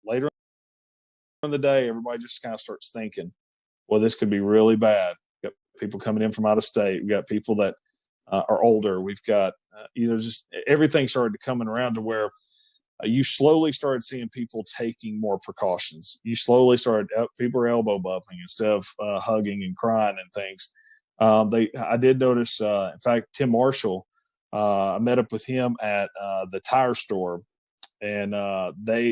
later in the day, everybody just kind of starts thinking, well, this could be really bad. We've got people coming in from out of state. We've got people that are older. We've got, just everything started coming around to where you slowly started seeing people taking more precautions. You slowly started, people were elbow bumping instead of hugging and crying and things. I did notice, in fact, Tim Marshall, I met up with him at the tire store, and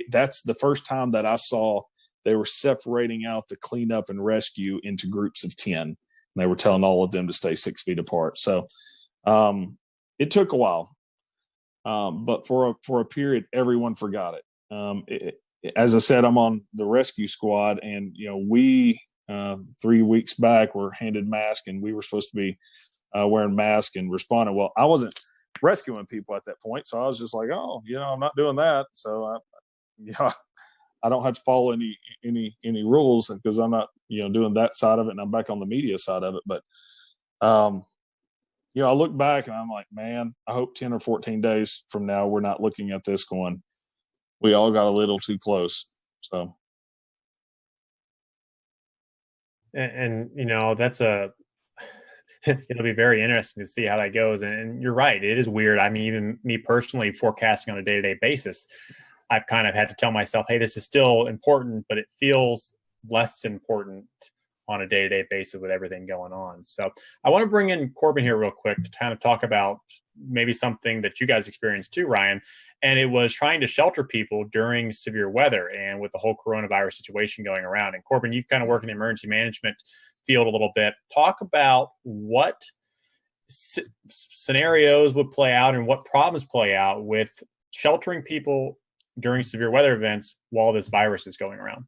that's the first time that I saw they were separating out the cleanup and rescue into groups of 10. And they were telling all of them to stay 6 feet apart. So it took a while, but for a period, everyone forgot it. As I said, I'm on the rescue squad, and we 3 weeks back were handed masks, and we were supposed to be wearing masks and responding. Well, I wasn't rescuing people at that point, so I was just like, oh, I'm not doing that. So I don't have to follow any rules because I'm not doing that side of it, and I'm back on the media side of it. But I look back and I'm like, man, I hope 10 or 14 days from now we're not looking at this going, we all got a little too close. So, and that's it'll be very interesting to see how that goes. And you're right, it is weird. I mean, even me personally, forecasting on a day-to-day basis, I've kind of had to tell myself, hey, this is still important, but it feels less important on a day-to-day basis with everything going on. So I want to bring in Corbin here real quick to kind of talk about maybe something that you guys experienced too, Ryan. And it was trying to shelter people during severe weather and with the whole coronavirus situation going around. And Corbin, you kind of work in the emergency management field a little bit. Talk about what scenarios would play out and what problems play out with sheltering people during severe weather events while this virus is going around.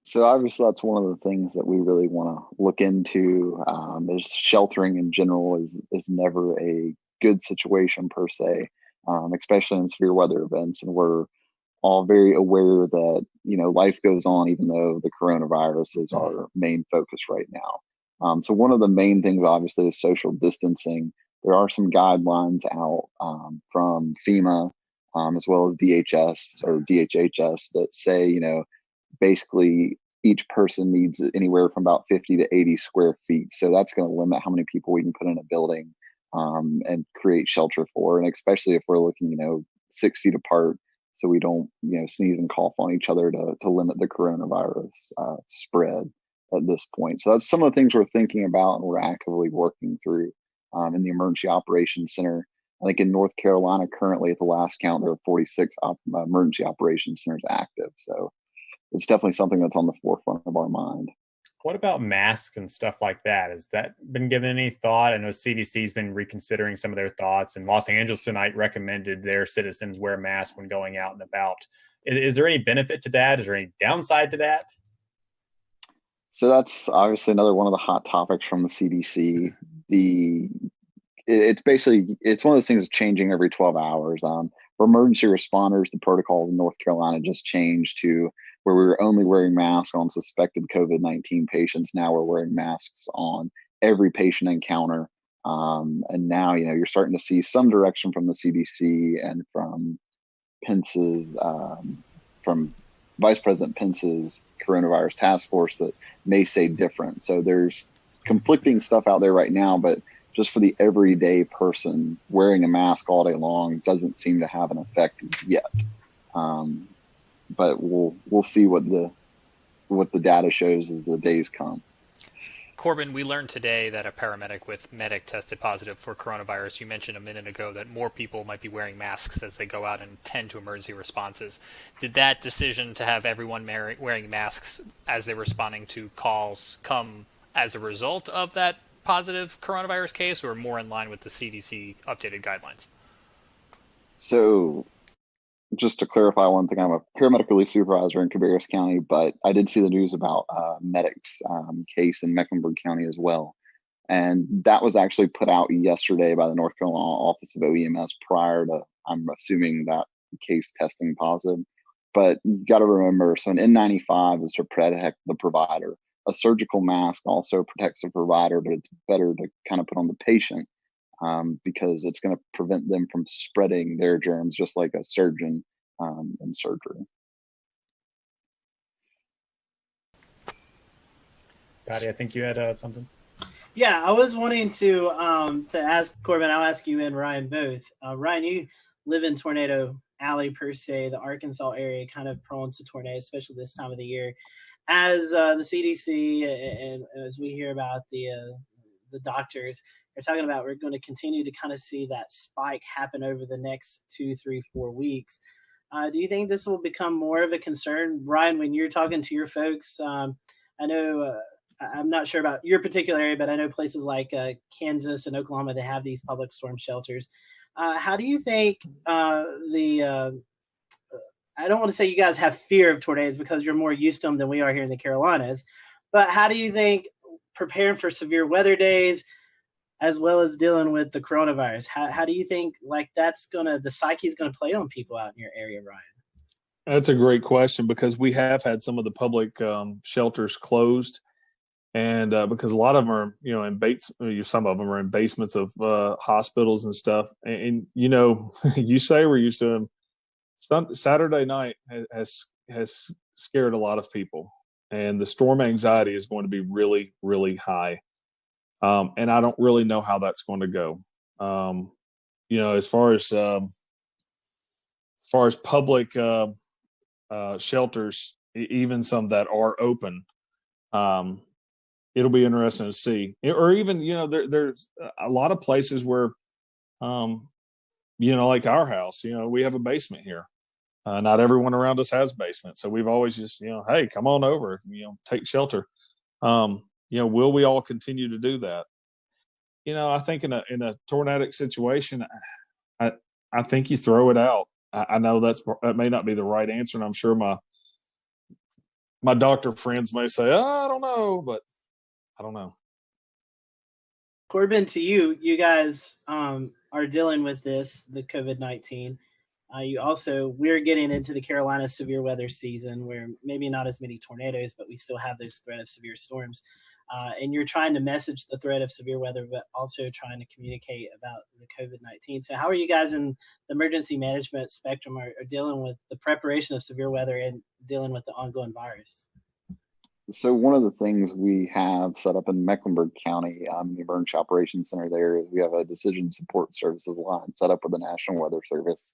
So obviously that's one of the things that we really want to look into. Is sheltering in general is never a good situation per se, especially in severe weather events. And we're all very aware that life goes on even though the coronavirus is our main focus right now. So one of the main things obviously is social distancing. There are some guidelines out from FEMA as well as DHS or DHHS that say basically each person needs anywhere from about 50 to 80 square feet. So that's going to limit how many people we can put in a building and create shelter for. And especially if we're looking, 6 feet apart, so we don't, sneeze and cough on each other to limit the coronavirus spread at this point. So that's some of the things we're thinking about and we're actively working through in the Emergency Operations Center. I think in North Carolina currently at the last count, there are 46 emergency operations centers active. So it's definitely something that's on the forefront of our mind. What about masks and stuff like that? Has that been given any thought? I know CDC's been reconsidering some of their thoughts, and Los Angeles tonight recommended their citizens wear masks when going out and about. Is there any benefit to that? Is there any downside to that? So that's obviously another one of the hot topics from the CDC. It's one of those things that's changing every 12 hours. For emergency responders, the protocols in North Carolina just changed to where we were only wearing masks on suspected COVID-19 patients. Now we're wearing masks on every patient encounter. And now, you're starting to see some direction from the CDC and from Pence's, from Vice President Pence's coronavirus task force that may say different. So there's conflicting stuff out there right now, but just for the everyday person, wearing a mask all day long doesn't seem to have an effect yet. But we'll see what the data shows as the days come. Corbin, we learned today that a paramedic with medic tested positive for coronavirus. You mentioned a minute ago that more people might be wearing masks as they go out and tend to emergency responses. Did that decision to have everyone wearing masks as they're responding to calls come as a result of that positive coronavirus case, or more in line with the CDC updated guidelines? So just to clarify one thing, I'm a paramedic relief supervisor in Cabarrus County, but I did see the news about medic's case in Mecklenburg County as well. And that was actually put out yesterday by the North Carolina Office of OEMS prior to, I'm assuming, that case testing positive. But you got to remember, so an N95 is to protect the provider. A surgical mask also protects the provider, but it's better to kind of put on the patient because it's going to prevent them from spreading their germs, just like a surgeon in surgery. Patty, I think you had something. Yeah, I was wanting to ask Corbin. I'll ask you and Ryan both. Ryan, you live in Tornado Alley per se, the Arkansas area, kind of prone to tornadoes, especially this time of the year. As the CDC and as we hear about the doctors, they're talking about we're going to continue to kind of see that spike happen over the next 2, 3, 4 weeks. Do you think this will become more of a concern, Ryan, when you're talking to your folks? I know. I'm not sure about your particular area, but I know places like Kansas and Oklahoma, they have these public storm shelters. How do you think I don't want to say you guys have fear of tornadoes because you're more used to them than we are here in the Carolinas, but how do you think preparing for severe weather days as well as dealing with the coronavirus, how do you think like the psyche's going to play on people out in your area, Ryan? That's a great question because we have had some of the public shelters closed. And because a lot of them are, some of them are in basements of hospitals and stuff. And you say we're used to them. Saturday night has scared a lot of people, and the storm anxiety is going to be really, really high. And I don't really know how that's going to go. As far as public shelters, even some that are open. It'll be interesting to see. Or even, there's a lot of places where, like our house, we have a basement here. Not everyone around us has basements. So we've always just, hey, come on over, take shelter. Will we all continue to do that? I think in a tornadic situation, I think you throw it out. I know that may not be the right answer. And I'm sure my doctor friends may say, I don't know, but I don't know. Corbin, to you, you guys are dealing with the COVID-19. We're getting into the Carolina severe weather season where maybe not as many tornadoes, but we still have this threat of severe storms. And you're trying to message the threat of severe weather, but also trying to communicate about the COVID-19. So how are you guys in the emergency management spectrum are dealing with the preparation of severe weather and dealing with the ongoing virus? So one of the things we have set up in Mecklenburg County, the Emergency Operations Center there, is we have a decision support services line set up with the National Weather Service,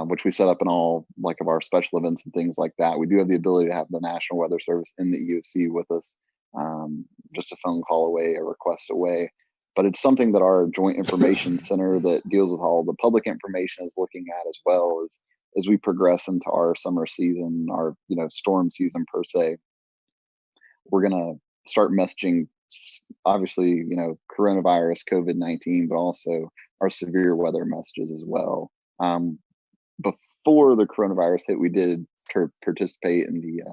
which we set up in all of our special events and things like that. We do have the ability to have the National Weather Service in the EOC with us, just a phone call away, a request away. But it's something that our Joint Information Center that deals with all the public information is looking at as well as we progress into our summer season, our storm season per se. We're going to start messaging, obviously, coronavirus, COVID-19, but also our severe weather messages as well. Before the coronavirus hit, we did participate in the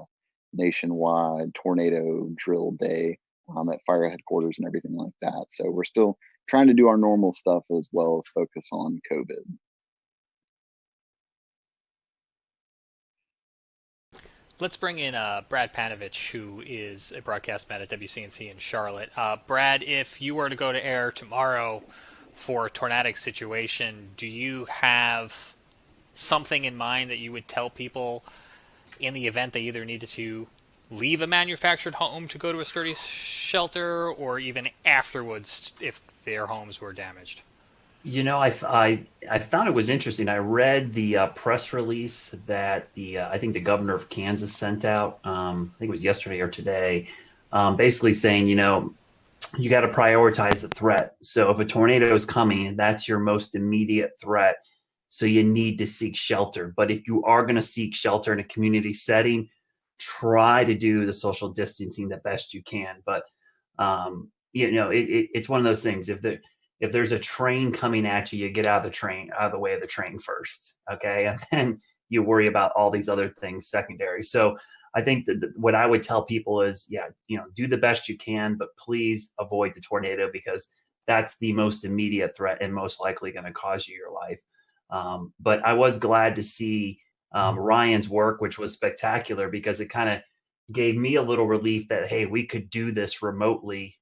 nationwide tornado drill day at fire headquarters and everything like that. So we're still trying to do our normal stuff as well as focus on COVID. Let's bring in Brad Panovich, who is a broadcast man at WCNC in Charlotte. Brad, if you were to go to air tomorrow for a tornadic situation, do you have something in mind that you would tell people in the event they either needed to leave a manufactured home to go to a sturdy shelter, or even afterwards if their homes were damaged? I found it was interesting. I read the press release that I think the governor of Kansas sent out. I think it was yesterday or today, basically saying, you got to prioritize the threat. So if a tornado is coming, that's your most immediate threat. So you need to seek shelter. But if you are going to seek shelter in a community setting, try to do the social distancing the best you can. But it's one of those things. If there's a train coming at you, you get out of the way of the train first, okay? And then you worry about all these other things secondary. So I think that what I would tell people is, do the best you can, but please avoid the tornado because that's the most immediate threat and most likely going to cause you your life. But I was glad to see Ryan's work, which was spectacular because it kind of gave me a little relief that, hey, we could do this remotely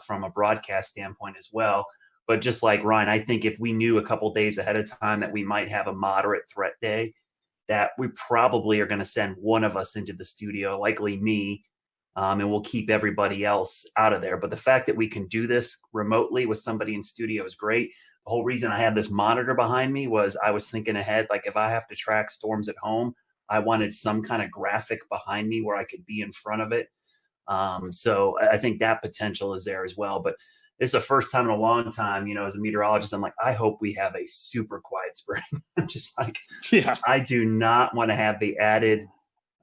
from a broadcast standpoint as well. But just like Ryan, I think if we knew a couple days ahead of time that we might have a moderate threat day, that we probably are going to send one of us into the studio, likely me, and we'll keep everybody else out of there. But the fact that we can do this remotely with somebody in studio is great. The whole reason I had this monitor behind me was I was thinking ahead, like if I have to track storms at home, I wanted some kind of graphic behind me where I could be in front of it. So I think that potential is there as well. But it's the first time in a long time, as a meteorologist, I'm like, I hope we have a super quiet spring. I'm just like, Yeah. I do not want to have the added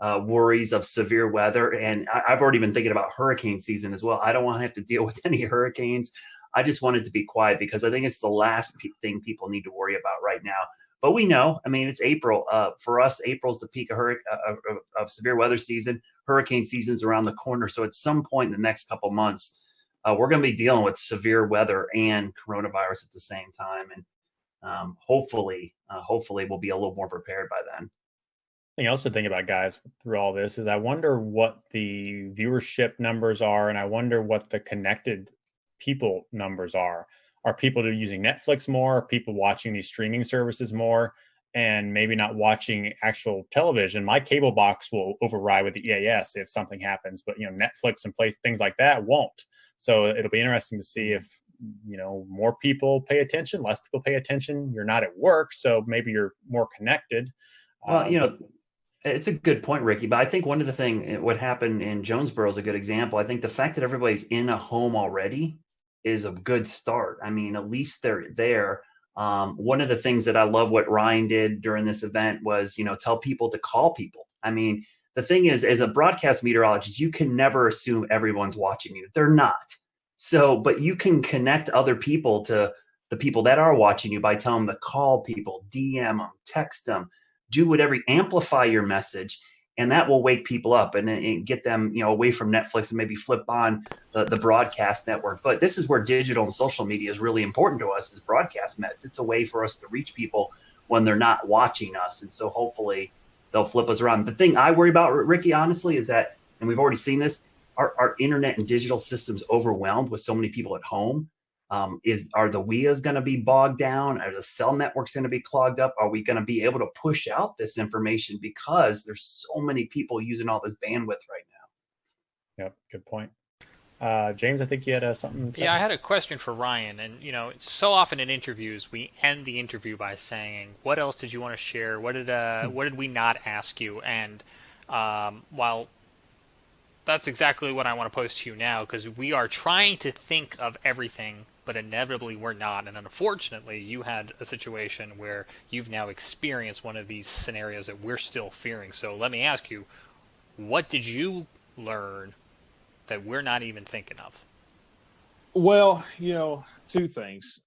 worries of severe weather. And I've already been thinking about hurricane season as well. I don't want to have to deal with any hurricanes. I just want it to be quiet because I think it's the last thing people need to worry about right now. But we know, it's April. For us, April's the peak of severe weather season. Hurricane season's around the corner. So at some point in the next couple months, we're going to be dealing with severe weather and coronavirus at the same time. And hopefully we'll be a little more prepared by then. Thing else to think about, guys, through all this is I wonder what the viewership numbers are, and I wonder what the connected people numbers are. Are people using Netflix more? Are people watching these streaming services more and maybe not watching actual television? My cable box will override with the EAS if something happens, but Netflix and things like that won't. So it'll be interesting to see if more people pay attention, less people pay attention. You're not at work, so maybe you're more connected. Well, it's a good point, Ricky, but I think one of the things, what happened in Jonesboro is a good example. I think the fact that everybody's in a home already is a good start. At least they're there. One of the things that I love what Ryan did during this event was, tell people to call people. The thing is, as a broadcast meteorologist, you can never assume everyone's watching you. They're not. So, but you can connect other people to the people that are watching you by telling them to call people, DM them, text them, do whatever, amplify your message. And that will wake people up and get them, away from Netflix and maybe flip on the broadcast network. But this is where digital and social media is really important to us as broadcast mets. It's a way for us to reach people when they're not watching us. And so hopefully they'll flip us around. The thing I worry about, Ricky, honestly, is that, and we've already seen this, our internet and digital systems overwhelmed with so many people at home. Are the WIAs going to be bogged down? Are the cell networks going to be clogged up? Are we going to be able to push out this information because there's so many people using all this bandwidth right now? Yep, good point. James, I think you had something. Yeah, I had a question for Ryan. And, so often in interviews, we end the interview by saying, what else did you want to share? What did we not ask you? And while that's exactly what I want to pose to you now, because we are trying to think of everything, but inevitably we're not. And unfortunately, you had a situation where you've now experienced one of these scenarios that we're still fearing. So let me ask you, what did you learn that we're not even thinking of? Well, two things.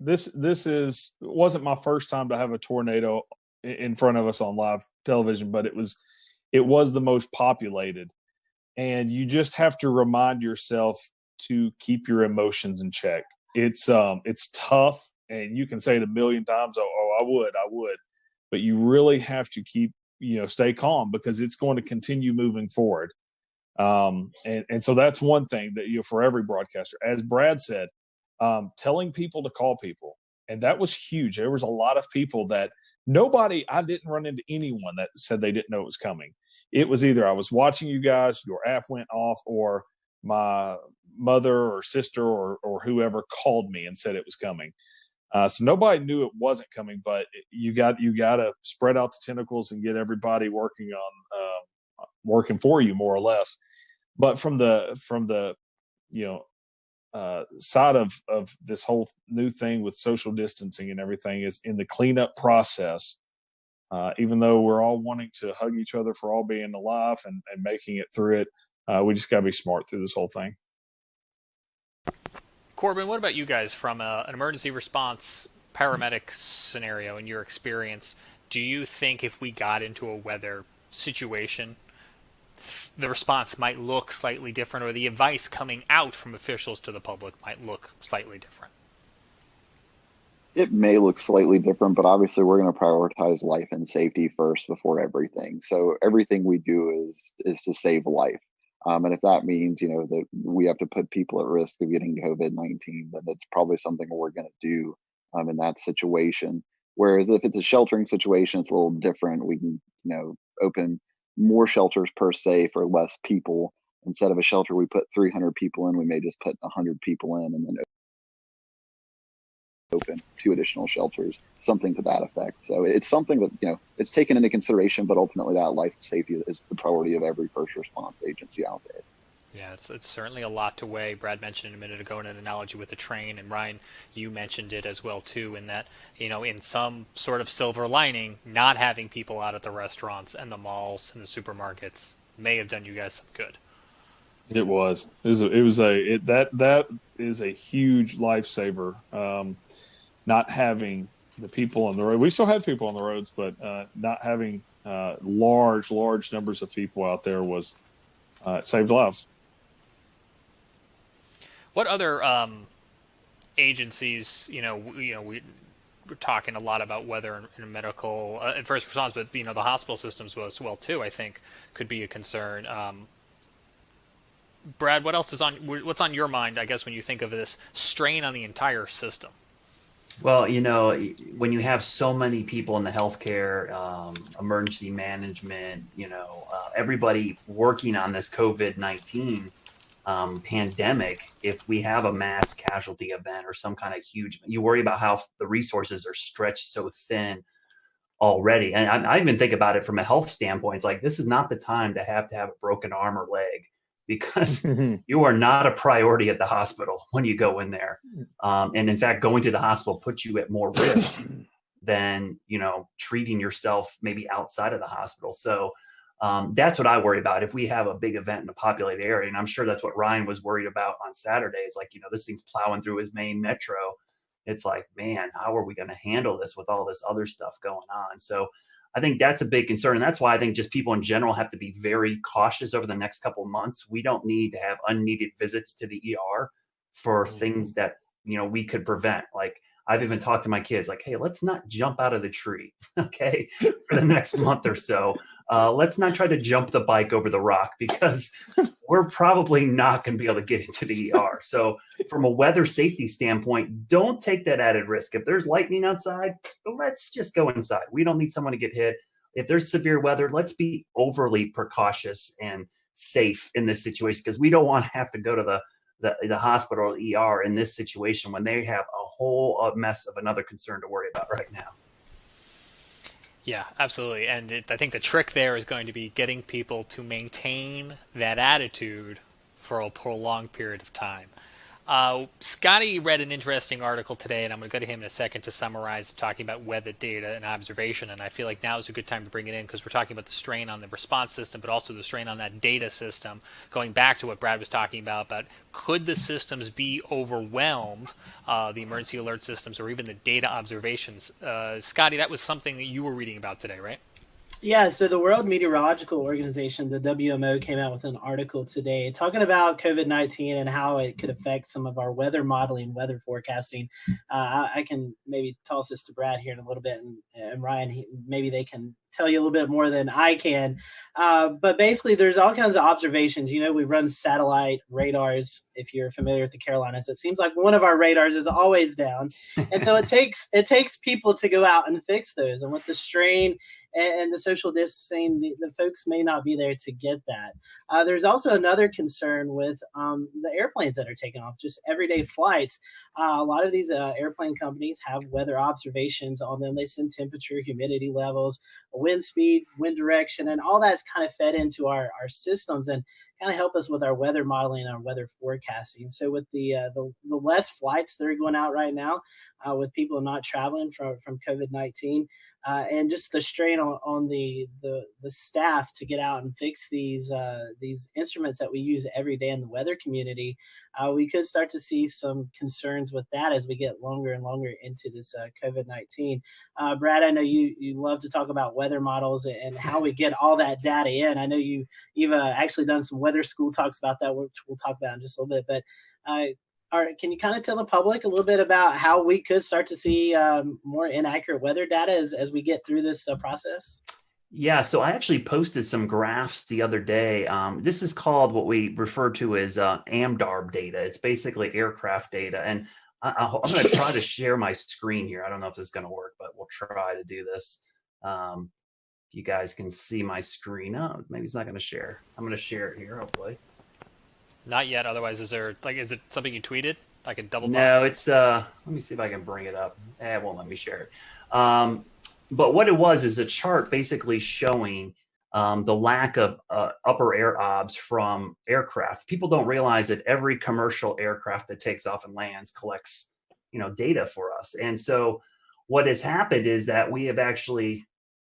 This wasn't my first time to have a tornado in front of us on live television, but it was the most populated. And you just have to remind yourself to keep your emotions in check. It's tough, and you can say it a million times. Oh, I would, but you really have to stay calm because it's going to continue moving forward. And so that's one thing that, for every broadcaster, as Brad said, telling people to call people. And that was huge. There was a lot of people that I didn't run into anyone that said they didn't know it was coming. It was either I was watching you guys, your app went off, or my mother or sister or whoever called me and said it was coming. So nobody knew it wasn't coming, but you got to spread out the tentacles and get everybody working for you more or less. But from the side of this whole new thing with social distancing and everything is in the cleanup process. Even though we're all wanting to hug each other for all being alive and making it through it, we just got to be smart through this whole thing. Corbin, what about you guys from an emergency response paramedic scenario in your experience? Do you think if we got into a weather situation, the response might look slightly different, or the advice coming out from officials to the public might look slightly different? It may look slightly different, but obviously we're going to prioritize life and safety first before everything. So everything we do is to save life. And if that means, that we have to put people at risk of getting COVID-19, then it's probably something we're going to do in that situation. Whereas if it's a sheltering situation, it's a little different. We can, open more shelters per se for less people. instead of a shelter we put 300 people in, we may just put 100 people in and then open 2 additional shelters, something to that effect. So it's something that, you know, it's taken into consideration, but ultimately that life safety is the priority of every first response agency out there. Yeah, it's certainly a lot to weigh. Brad mentioned a minute ago in an analogy with a train, and Ryan, you mentioned it as well too, in that, you know, in some sort of silver lining, not having people out at the restaurants and the malls and the supermarkets may have done you guys some good. It was. That is a huge lifesaver. Not having the people on the road. We still had people on the roads, but not having large numbers of people out there was it saved lives. What other agencies, we're talking a lot about weather and medical and first response, but the hospital systems as well too, I think, could be a concern. Brad, what's on your mind, I guess, when you think of this strain on the entire system? Well, when you have so many people in the healthcare, emergency management, everybody working on this COVID-19 pandemic, if we have a mass casualty event or some kind of huge, you worry about how the resources are stretched so thin already. And I even think about it from a health standpoint. It's like, this is not the time to have a broken arm or leg, because you are not a priority at the hospital when you go in there. And in fact, going to the hospital puts you at more risk than, treating yourself maybe outside of the hospital. So that's what I worry about. If we have a big event in a populated area, and I'm sure that's what Ryan was worried about on Saturday, is like, this thing's plowing through his main metro. It's like, man, how are we going to handle this with all this other stuff going on? So I think that's a big concern. And that's why I think just people in general have to be very cautious over the next couple of months. We don't need to have unneeded visits to the ER for things that, we could prevent. Like, I've even talked to my kids like, hey, let's not jump out of the tree, okay, for the next month or so. Let's not try to jump the bike over the rock, because we're probably not going to be able to get into the ER. So from a weather safety standpoint, don't take that added risk. If there's lightning outside, let's just go inside. We don't need someone to get hit. If there's severe weather, let's be overly precautious and safe in this situation, because we don't want to have to go to the hospital or the ER in this situation when they have a whole mess of another concern to worry about right now. Yeah, absolutely. And I think the trick there is going to be getting people to maintain that attitude for a prolonged period of time. Scotty read an interesting article today, and I'm going to go to him in a second to summarize, talking about weather data and observation. And I feel like now is a good time to bring it in, because we're talking about the strain on the response system, but also the strain on that data system. Going back to what Brad was talking about could the systems be overwhelmed, the emergency alert systems, or even the data observations? Scotty, that was something that you were reading about today, right? Yeah, so the World Meteorological Organization, the WMO, came out with an article today talking about COVID-19 and how it could affect some of our weather modeling, weather forecasting. I can maybe toss this to Brad here in a little bit, and Ryan, maybe they can tell you a little bit more than I can. But basically, there's all kinds of observations. We run satellite radars. If you're familiar with the Carolinas, it seems like one of our radars is always down. And so it takes people to go out and fix those. And with the strain and the social distancing, the folks may not be there to get that. There's also another concern with the airplanes that are taking off, just everyday flights. A lot of these airplane companies have weather observations on them. They send temperature, humidity levels, wind speed, wind direction, and all that's kind of fed into our systems and kind of help us with our weather modeling and our weather forecasting. So with the less flights that are going out right now, with people not traveling from COVID-19, and just the strain on the staff to get out and fix these instruments that we use every day in the weather community, we could start to see some concerns with that as we get longer and longer into this COVID-19. Brad, I know you love to talk about weather models and how we get all that data in. I know you've actually done some weather school talks about that, which we'll talk about in just a little bit. But can you kind of tell the public a little bit about how we could start to see more inaccurate weather data as we get through this process? Yeah, so I actually posted some graphs the other day. This is called what we refer to as AMDARB data. It's basically aircraft data. And I'm going to try to share my screen here. I don't know if this is going to work, but we'll try to do this. You guys can see my screen. Oh, maybe it's not going to share. I'm going to share it here, hopefully. Not yet. Otherwise, is it something you tweeted? I could double box? No, it's let me see if I can bring it up. It won't let me share it. But what it was is a chart basically showing the lack of upper air obs from aircraft. People don't realize that every commercial aircraft that takes off and lands collects, data for us. And so what has happened is that we have actually,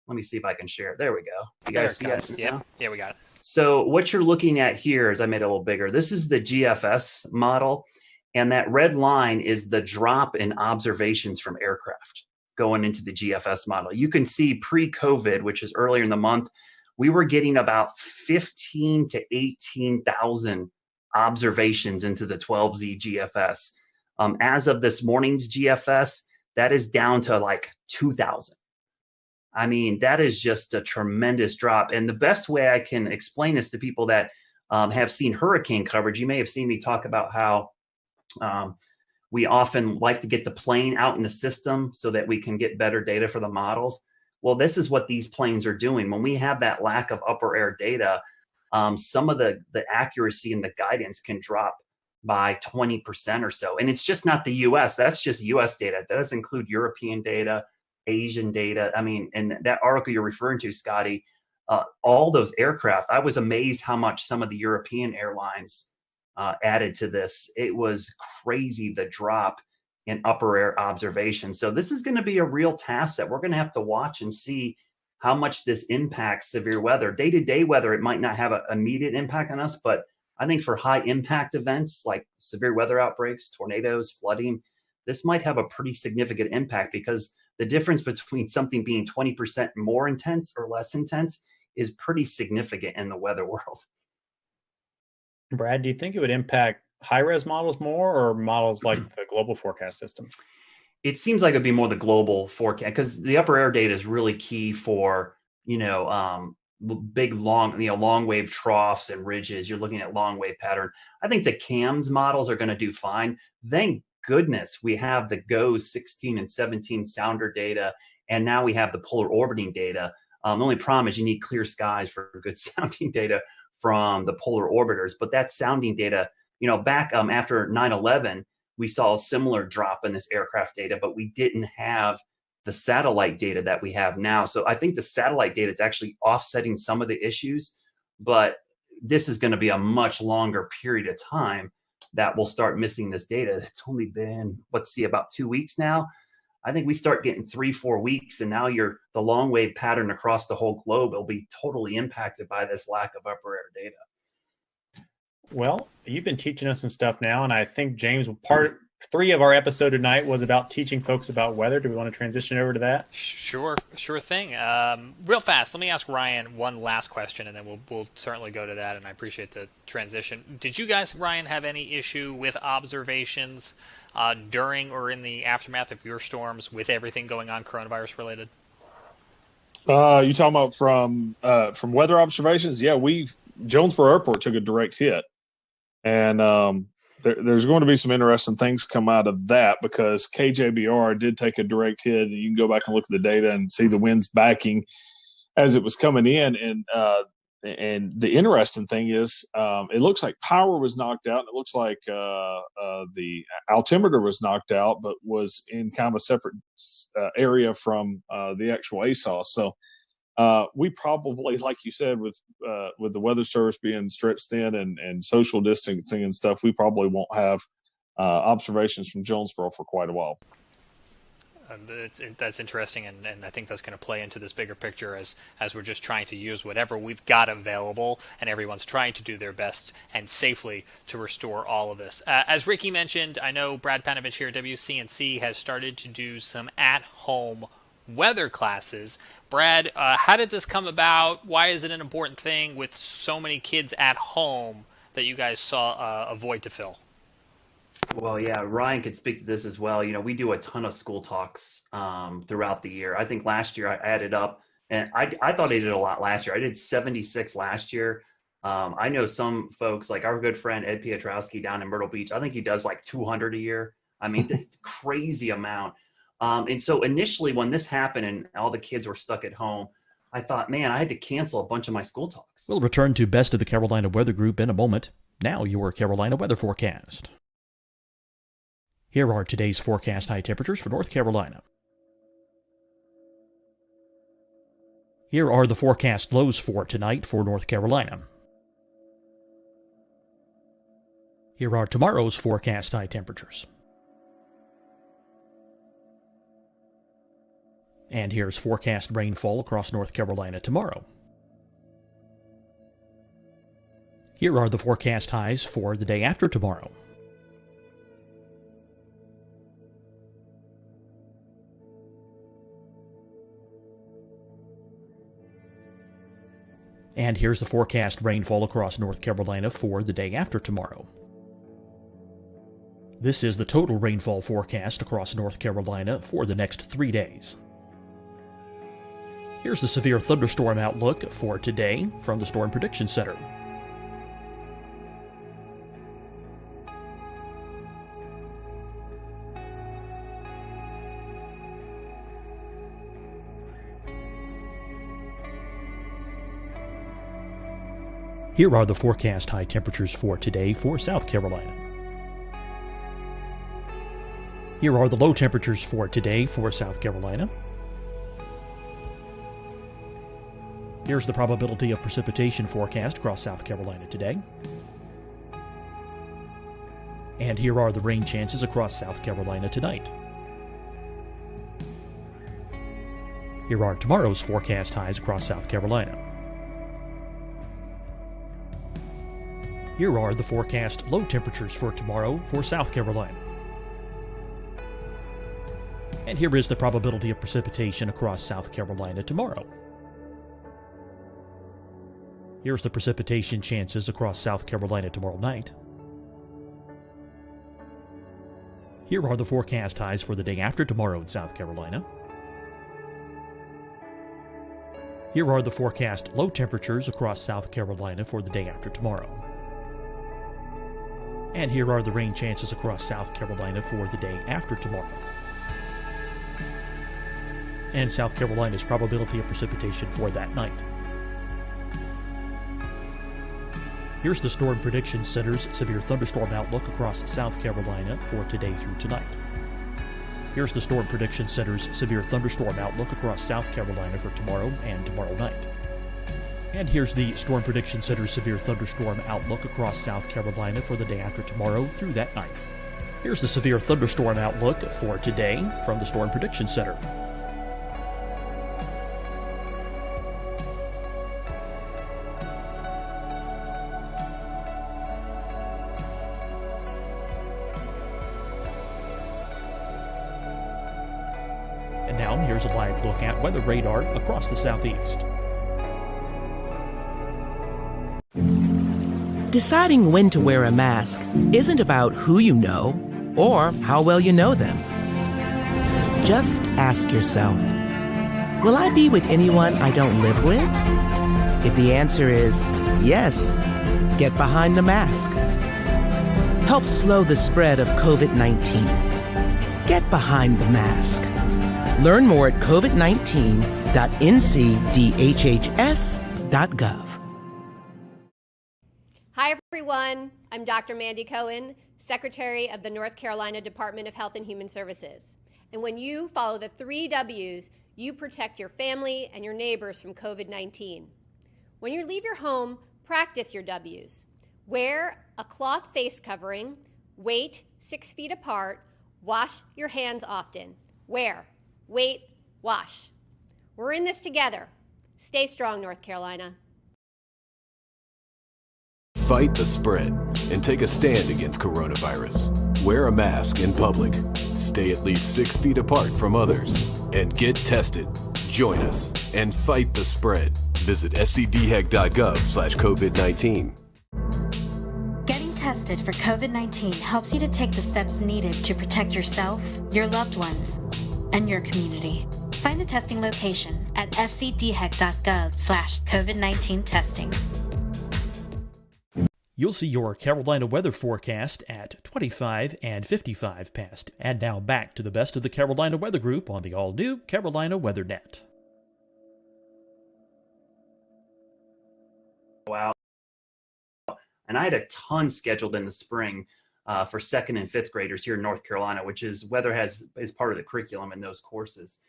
let me see if I can share it. There we go. You guys see it? Yep. Yeah, we got it. So what you're looking at here is, I made it a little bigger. This is the GFS model. And that red line is the drop in observations from aircraft going into the GFS model. You can see pre-COVID, which is earlier in the month, we were getting about 15 to 18,000 observations into the 12Z GFS. As of this morning's GFS, that is down to like 2,000. I mean, that is just a tremendous drop. And the best way I can explain this to people that have seen hurricane coverage, you may have seen me talk about how we often like to get the plane out in the system so that we can get better data for the models. Well, this is what these planes are doing. When we have that lack of upper air data, some of the accuracy and the guidance can drop by 20% or so. And it's just not the US, that's just US data. That doesn't include European data, Asian data. I mean, and that article you're referring to, Scotty, all those aircraft, I was amazed how much some of the European airlines added to this. It was crazy, the drop in upper air observation. So this is going to be a real task that we're going to have to watch and see how much this impacts severe weather. Day-to-day weather, it might not have an immediate impact on us, but I think for high impact events like severe weather outbreaks, tornadoes, flooding, this might have a pretty significant impact, because the difference between something being 20% more intense or less intense is pretty significant in the weather world. Brad, do you think it would impact high-res models more, or models like the global forecast system? It seems like it'd be more the global forecast, because the upper air data is really key for, big, long wave troughs and ridges. You're looking at long wave pattern. I think the CAMS models are going to do fine. Thank goodness we have the GOES 16 and 17 sounder data, and now we have the polar orbiting data. The only problem is you need clear skies for good sounding data from the polar orbiters. But that sounding data, back after 9/11, we saw a similar drop in this aircraft data, but we didn't have the satellite data that we have now. So I think the satellite data is actually offsetting some of the issues, but this is going to be a much longer period of time that we'll start missing this data. It's only been, about 2 weeks now. I think we start getting 3-4 weeks, and now the long wave pattern across the whole globe will be totally impacted by this lack of upper air data. Well, you've been teaching us some stuff now, and I think, James, part 3 of our episode tonight was about teaching folks about weather. Do we want to transition over to that? Sure thing. Real fast, let me ask Ryan one last question, and then we'll certainly go to that, and I appreciate the transition. Did you guys, Ryan, have any issue with observations during or in the aftermath of your storms with everything going on coronavirus related? You talking about from weather observations? Yeah, Jonesboro Airport took a direct hit, and there's going to be some interesting things come out of that, because KJBR did take a direct hit, and you can go back and look at the data and see the winds backing as it was coming in. And the interesting thing is, it looks like power was knocked out. And it looks like the altimeter was knocked out, but was in kind of a separate area from the actual ASOS. So we probably, like you said, with the weather service being stretched thin and social distancing and stuff, we probably won't have observations from Jonesboro for quite a while. That's interesting, and I think that's going to play into this bigger picture as we're just trying to use whatever we've got available, and everyone's trying to do their best and safely to restore all of this. As Ricky mentioned, I know Brad Panovich here at WCNC has started to do some at-home weather classes. Brad, how did this come about? Why is it an important thing with so many kids at home that you guys saw a void to fill? Well, yeah, Ryan could speak to this as well. We do a ton of school talks throughout the year. I think last year I added up, and I thought I did a lot last year. I did 76 last year. I know some folks, like our good friend Ed Piotrowski down in Myrtle Beach, I think he does like 200 a year. I mean, it's a crazy amount. And so initially when this happened and all the kids were stuck at home, I thought, man, I had to cancel a bunch of my school talks. We'll return to Best of the Carolina Weather Group in a moment. Now your Carolina weather forecast. Here are today's forecast high temperatures for North Carolina. Here are the forecast lows for tonight for North Carolina. Here are tomorrow's forecast high temperatures. And here's forecast rainfall across North Carolina tomorrow. Here are the forecast highs for the day after tomorrow. And here's the forecast rainfall across North Carolina for the day after tomorrow. This is the total rainfall forecast across North Carolina for the next 3 days. Here's the severe thunderstorm outlook for today from the Storm Prediction Center. Here are the forecast high temperatures for today for South Carolina. Here are the low temperatures for today for South Carolina. Here's the probability of precipitation forecast across South Carolina today. And here are the rain chances across South Carolina tonight. Here are tomorrow's forecast highs across South Carolina. Here are the forecast low temperatures for tomorrow for South Carolina. And here is the probability of precipitation across South Carolina tomorrow. Here's the precipitation chances across South Carolina tomorrow night. Here are the forecast highs for the day after tomorrow in South Carolina. Here are the forecast low temperatures across South Carolina for the day after tomorrow. And here are the rain chances across South Carolina for the day after tomorrow. And South Carolina's probability of precipitation for that night. Here's the Storm Prediction Center's severe thunderstorm outlook across South Carolina for today through tonight. Here's the Storm Prediction Center's severe thunderstorm outlook across South Carolina for tomorrow and tomorrow night. And here's the Storm Prediction Center's severe thunderstorm outlook across South Carolina for the day after tomorrow through that night. Here's the severe thunderstorm outlook for today from the Storm Prediction Center. And now here's a live look at weather radar across the southeast. Deciding when to wear a mask isn't about who you know or how well you know them. Just ask yourself, will I be with anyone I don't live with? If the answer is yes, get behind the mask. Help slow the spread of COVID-19. Get behind the mask. Learn more at covid19.ncdhhs.gov. Hi, everyone. I'm Dr. Mandy Cohen, Secretary of the North Carolina Department of Health and Human Services. And when you follow the 3 W's, you protect your family and your neighbors from COVID-19. When you leave your home, practice your W's. Wear a cloth face covering, wait 6 feet apart, wash your hands often. Wear, wait, wash. We're in this together. Stay strong, North Carolina. Fight the spread and take a stand against coronavirus. Wear a mask in public. Stay at least 6 feet apart from others. And get tested. Join us and fight the spread. Visit scdhec.gov/COVID-19. Getting tested for COVID-19 helps you to take the steps needed to protect yourself, your loved ones, and your community. Find the testing location at scdhec.gov/COVID-19 testing. You'll see your Carolina weather forecast at 25 and 55 past. And now back to the best of the Carolina Weather Group on the all-new Carolina WeatherNet. Wow. And I had a ton scheduled in the spring for 2nd and 5th graders here in North Carolina, which is weather is part of the curriculum in those courses.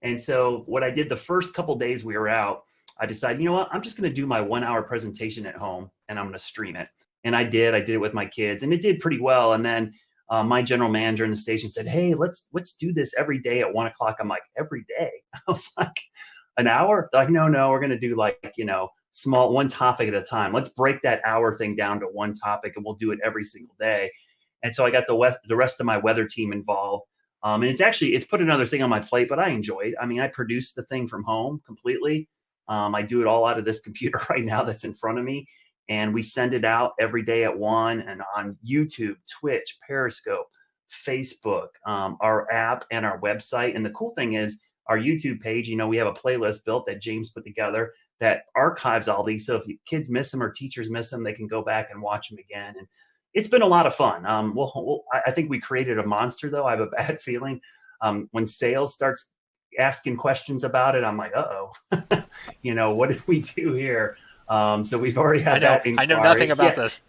And so what I did the first couple days we were out, I decided, you know what, I'm just going to do my 1-hour presentation at home and I'm going to stream it. And I did it with my kids and it did pretty well. And then my general manager in the station said, hey, let's do this every day at 1 o'clock. I'm like, every day? I was like, an hour? They're like, no, we're going to do like, small, one topic at a time. Let's break that hour thing down to one topic and we'll do it every single day. And so I got the rest of my weather team involved. And it's put another thing on my plate, but I enjoy it. I mean, I produce the thing from home completely. I do it all out of this computer right now that's in front of me. And we send it out every day at 1 and on YouTube, Twitch, Periscope, Facebook, our app and our website. And the cool thing is our YouTube page, we have a playlist built that James put together that archives all these. So if kids miss them or teachers miss them, they can go back and watch them again. And it's been a lot of fun. I think we created a monster, though. I have a bad feeling when sales starts asking questions about it, I'm like, uh-oh, what did we do here? So we've already had that inquiry. I know nothing about this.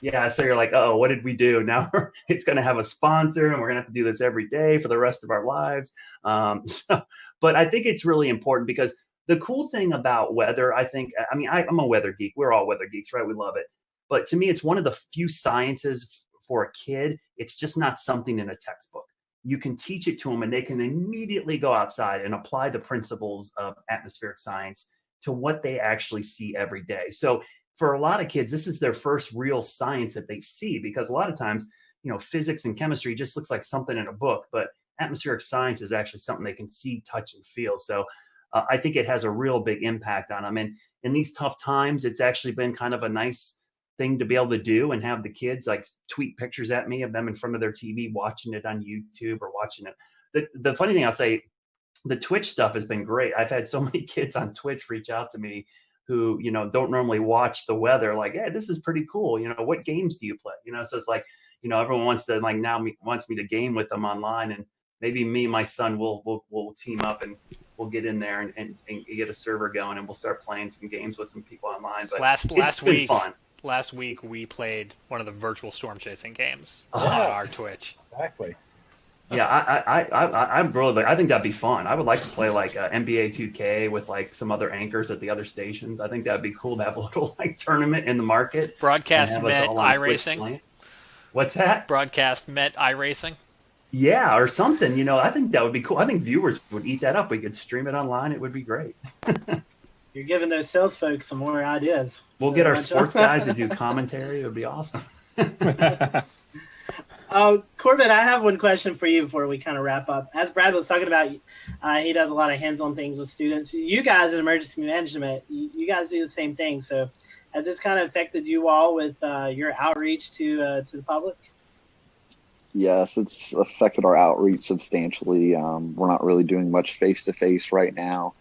Yeah, so you're like, oh, what did we do? Now it's going to have a sponsor and we're going to have to do this every day for the rest of our lives. But I think it's really important because the cool thing about weather, I'm a weather geek. We're all weather geeks, right? We love it. But to me, it's one of the few sciences for a kid. It's just not something in a textbook. You can teach it to them and they can immediately go outside and apply the principles of atmospheric science to what they actually see every day. So for a lot of kids, this is their first real science that they see, because a lot of times, physics and chemistry just looks like something in a book, but atmospheric science is actually something they can see, touch, and feel. So I think it has a real big impact on them. And in these tough times, it's actually been kind of a nice thing to be able to do and have the kids like tweet pictures at me of them in front of their TV, watching it on YouTube or watching it. The funny thing I'll say, the Twitch stuff has been great. I've had so many kids on Twitch reach out to me who, don't normally watch the weather, like, hey, this is pretty cool. What games do you play? So it's like, everyone wants to wants me to game with them online, and maybe me and my son will team up and we'll get in there and get a server going and we'll start playing some games with some people online. But last week, fun. Last week we played one of the virtual storm chasing games on our Twitch. Exactly. Yeah, I think that'd be fun. I would like to play like NBA 2K with like some other anchors at the other stations. I think that'd be cool to have a little like tournament in the market. Broadcast Met iRacing. What's that? Broadcast Met iRacing. Yeah, or something. I think that would be cool. I think viewers would eat that up. We could stream it online. It would be great. You're giving those sales folks some more ideas. We'll get our sports guys to do commentary. It would be awesome. Corbin, I have one question for you before we kind of wrap up. As Brad was talking about, he does a lot of hands-on things with students. You guys in emergency management, you guys do the same thing. So has this kind of affected you all with your outreach to the public? Yes, it's affected our outreach substantially. We're not really doing much face-to-face right now.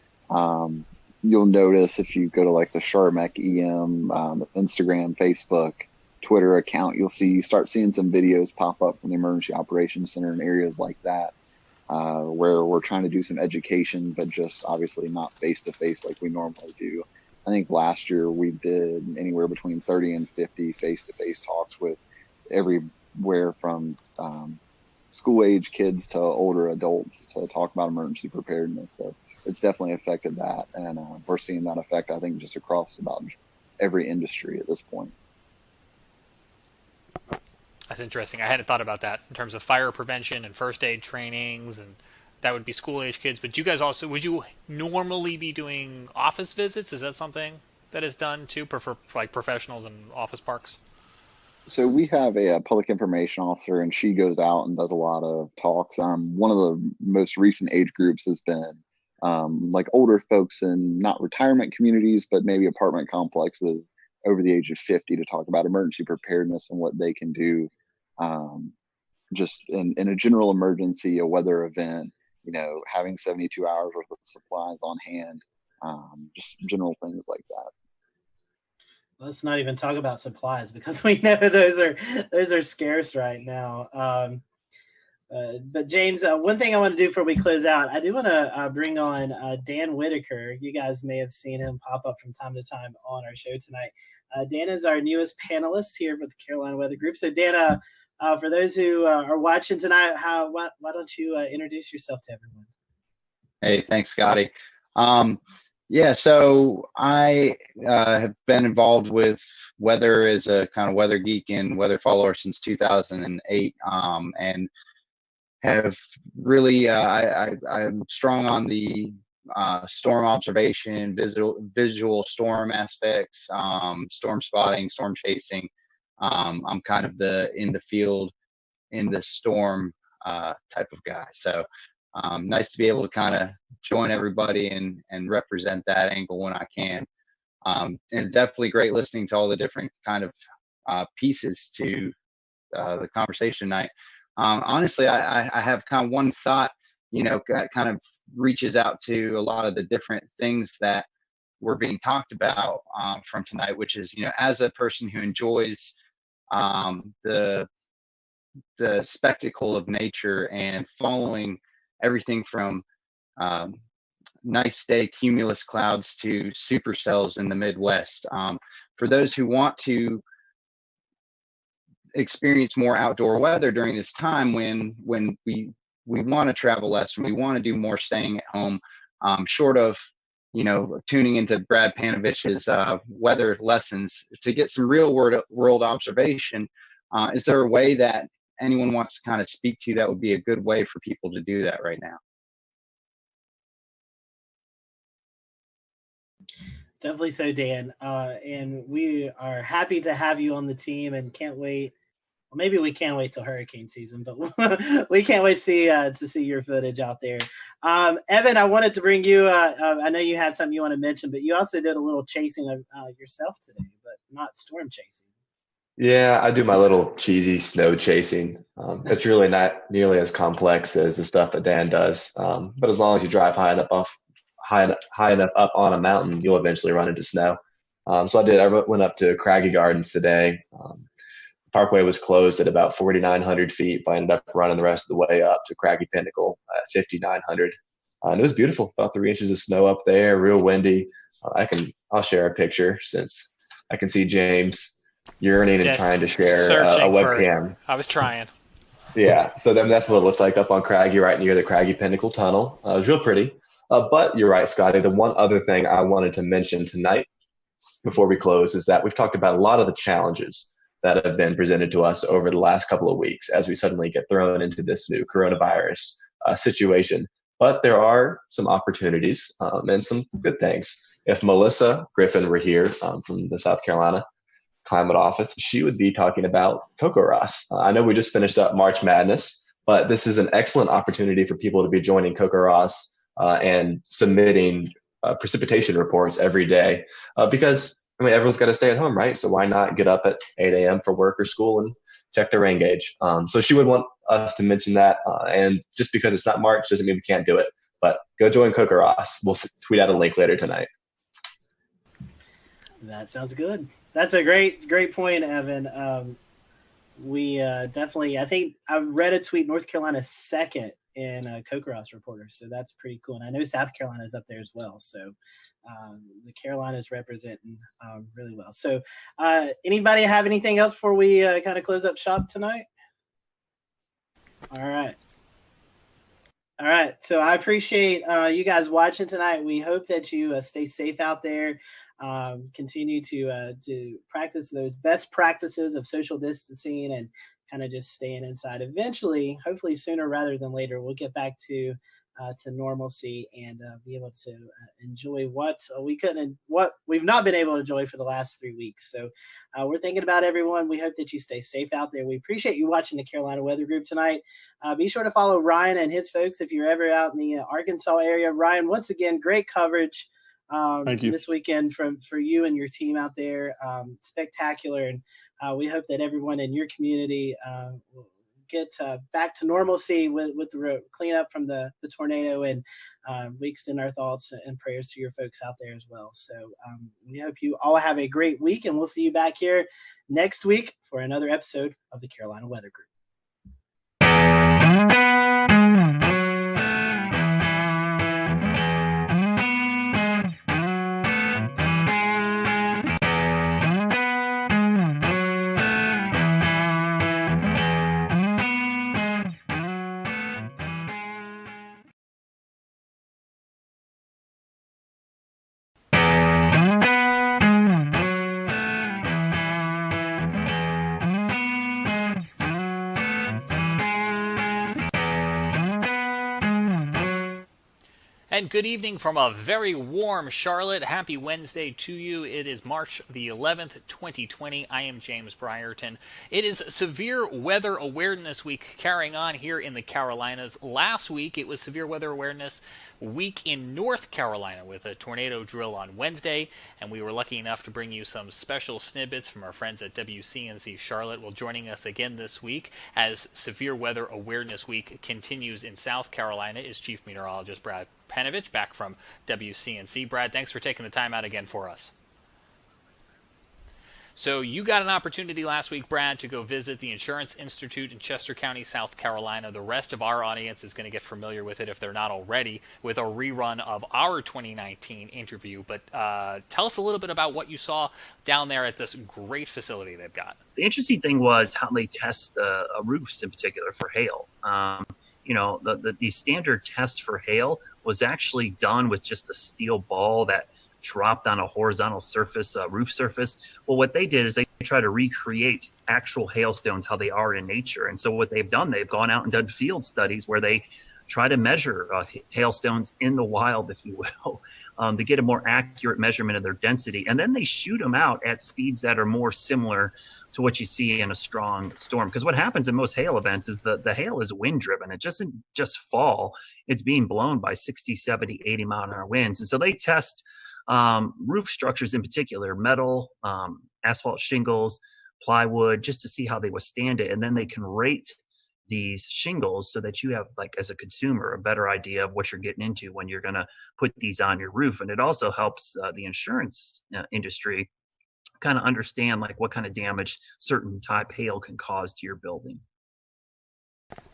You'll notice if you go to like the Charmec EM, Instagram, Facebook, Twitter account, you start seeing some videos pop up from the Emergency Operations Center in areas like that, where we're trying to do some education, but just obviously not face-to-face like we normally do. I think last year we did anywhere between 30 and 50 face-to-face talks with everywhere from school-age kids to older adults to talk about emergency preparedness. So it's definitely affected that, and we're seeing that effect, I think, just across about every industry at this point. That's interesting. I hadn't thought about that in terms of fire prevention and first aid trainings, and that would be school-age kids. But you guys also, would you normally be doing office visits? Is that something that is done too for like professionals in office parks? So we have a public information officer, and she goes out and does a lot of talks. One of the most recent age groups has been like older folks in not retirement communities, but maybe apartment complexes over the age of 50 to talk about emergency preparedness and what they can do just in a general emergency, a weather event, having 72 hours worth of supplies on hand, just general things like that. Let's not even talk about supplies because we know those are scarce right now. But James, one thing I want to do before we close out, I do want to bring on Dan Whitaker. You guys may have seen him pop up from time to time on our show tonight. Dan is our newest panelist here with the Carolina Weather Group. So Dan, for those who are watching tonight, why don't you introduce yourself to everyone? Hey, thanks, Scotty. Yeah, so I have been involved with weather as a kind of weather geek and weather follower since 2008, and have really I'm strong on the storm observation, visual storm aspects, storm spotting, storm chasing. I'm kind of in the field, in the storm type of guy. So nice to be able to kind of join everybody and represent that angle when I can. And definitely great listening to all the different kind of pieces to the conversation tonight. Honestly, I have kind of one thought, kind of reaches out to a lot of the different things that were being talked about from tonight, which is, as a person who enjoys the spectacle of nature and following everything from nice day cumulus clouds to supercells in the Midwest. For those who want to experience more outdoor weather during this time when we want to travel less, when we want to do more staying at home, short of tuning into Brad Panovich's weather lessons to get some real world observation, is there a way that anyone wants to kind of speak to that would be a good way for people to do that right now? Definitely so, Dan. And we are happy to have you on the team and can't wait. Well, maybe we can't wait till hurricane season, but we can't wait to see your footage out there. Evan, I wanted to bring you. I know you had something you want to mention, but you also did a little chasing of yourself today, but not storm chasing. Yeah, I do my little cheesy snow chasing. It's really not nearly as complex as the stuff that Dan does. But as long as you drive high enough up on a mountain, you'll eventually run into snow. So I went up to Craggy Gardens today. Parkway was closed at about 4,900 feet, but I ended up running the rest of the way up to Craggy Pinnacle at 5,900. And it was beautiful, about 3 inches of snow up there, real windy. I'll share a picture since I can see James yearning and trying to share a webcam. I was trying. Yeah, so then that's what it looked like up on Craggy, right near the Craggy Pinnacle Tunnel. It was real pretty. But you're right, Scotty. The one other thing I wanted to mention tonight before we close is that we've talked about a lot of the challenges that have been presented to us over the last couple of weeks as we suddenly get thrown into this new coronavirus situation. But there are some opportunities and some good things. If Melissa Griffin were here from the South Carolina Climate Office, she would be talking about CocoRoss. I know we just finished up March Madness, but this is an excellent opportunity for people to be joining CocoRoss and submitting precipitation reports every day because everyone's got to stay at home, right? So why not get up at 8 a.m. for work or school and check their rain gauge? So she would want us to mention that. And just because it's not March doesn't mean we can't do it. But go join CocoRoss. We'll tweet out a link later tonight. That sounds good. That's a great point, Evan. We definitely, I think I read a tweet, North Carolina's second in CocoRoss reporters, so that's pretty cool. And I know South Carolina is up there as well, so the Carolinas representing really well. So anybody have anything else before we kind of close up shop tonight? All right, so I appreciate you guys watching tonight. We hope that you stay safe out there. Continue to practice those best practices of social distancing and kind of just staying inside. Eventually, hopefully sooner rather than later, we'll get back to normalcy and be able to enjoy what we've not been able to enjoy for the last 3 weeks. So we're thinking about everyone. We hope that you stay safe out there. We appreciate you watching the Carolina Weather Group tonight. Be sure to follow Ryan and his folks if you're ever out in the Arkansas area. Ryan, once again, great coverage this weekend for you and your team out there. Spectacular. And we hope that everyone in your community will get back to normalcy with the cleanup from the tornado. And we extend our thoughts and prayers to your folks out there as well. So we hope you all have a great week, and we'll see you back here next week for another episode of the Carolina Weather Group. And good evening from a very warm Charlotte. Happy Wednesday to you. It is March the 11th, 2020. I am James Brierton. It is Severe Weather Awareness Week carrying on here in the Carolinas. Last week it was Severe Weather Awareness Week in North Carolina with a tornado drill on Wednesday, and we were lucky enough to bring you some special snippets from our friends at WCNC Charlotte. Well, joining us again this week as Severe Weather Awareness Week continues in South Carolina is Chief Meteorologist Brad Panovich back from WCNC. Brad, thanks for taking the time out again for us. So you got an opportunity last week, Brad, to go visit the Insurance Institute in Chester County, South Carolina. The rest of our audience is going to get familiar with it if they're not already, with a rerun of our 2019 interview. But tell us a little bit about what you saw down there at this great facility they've got. The interesting thing was how they test roofs in particular for hail. The standard test for hail was actually done with just a steel ball that dropped on a horizontal surface, roof surface. Well, what they did is they try to recreate actual hailstones, how they are in nature. And so what they've done, they've gone out and done field studies where they try to measure hailstones in the wild, if you will, to get a more accurate measurement of their density. And then they shoot them out at speeds that are more similar to what you see in a strong storm. Because what happens in most hail events is the hail is wind driven. It doesn't just fall. It's being blown by 60, 70, 80 mile an hour winds. And so they test roof structures in particular, metal, asphalt shingles, plywood, just to see how they withstand it. And then they can rate these shingles so that you have, like, as a consumer, a better idea of what you're getting into when you're going to put these on your roof. And it also helps the insurance industry kind of understand, like, what kind of damage certain type hail can cause to your building.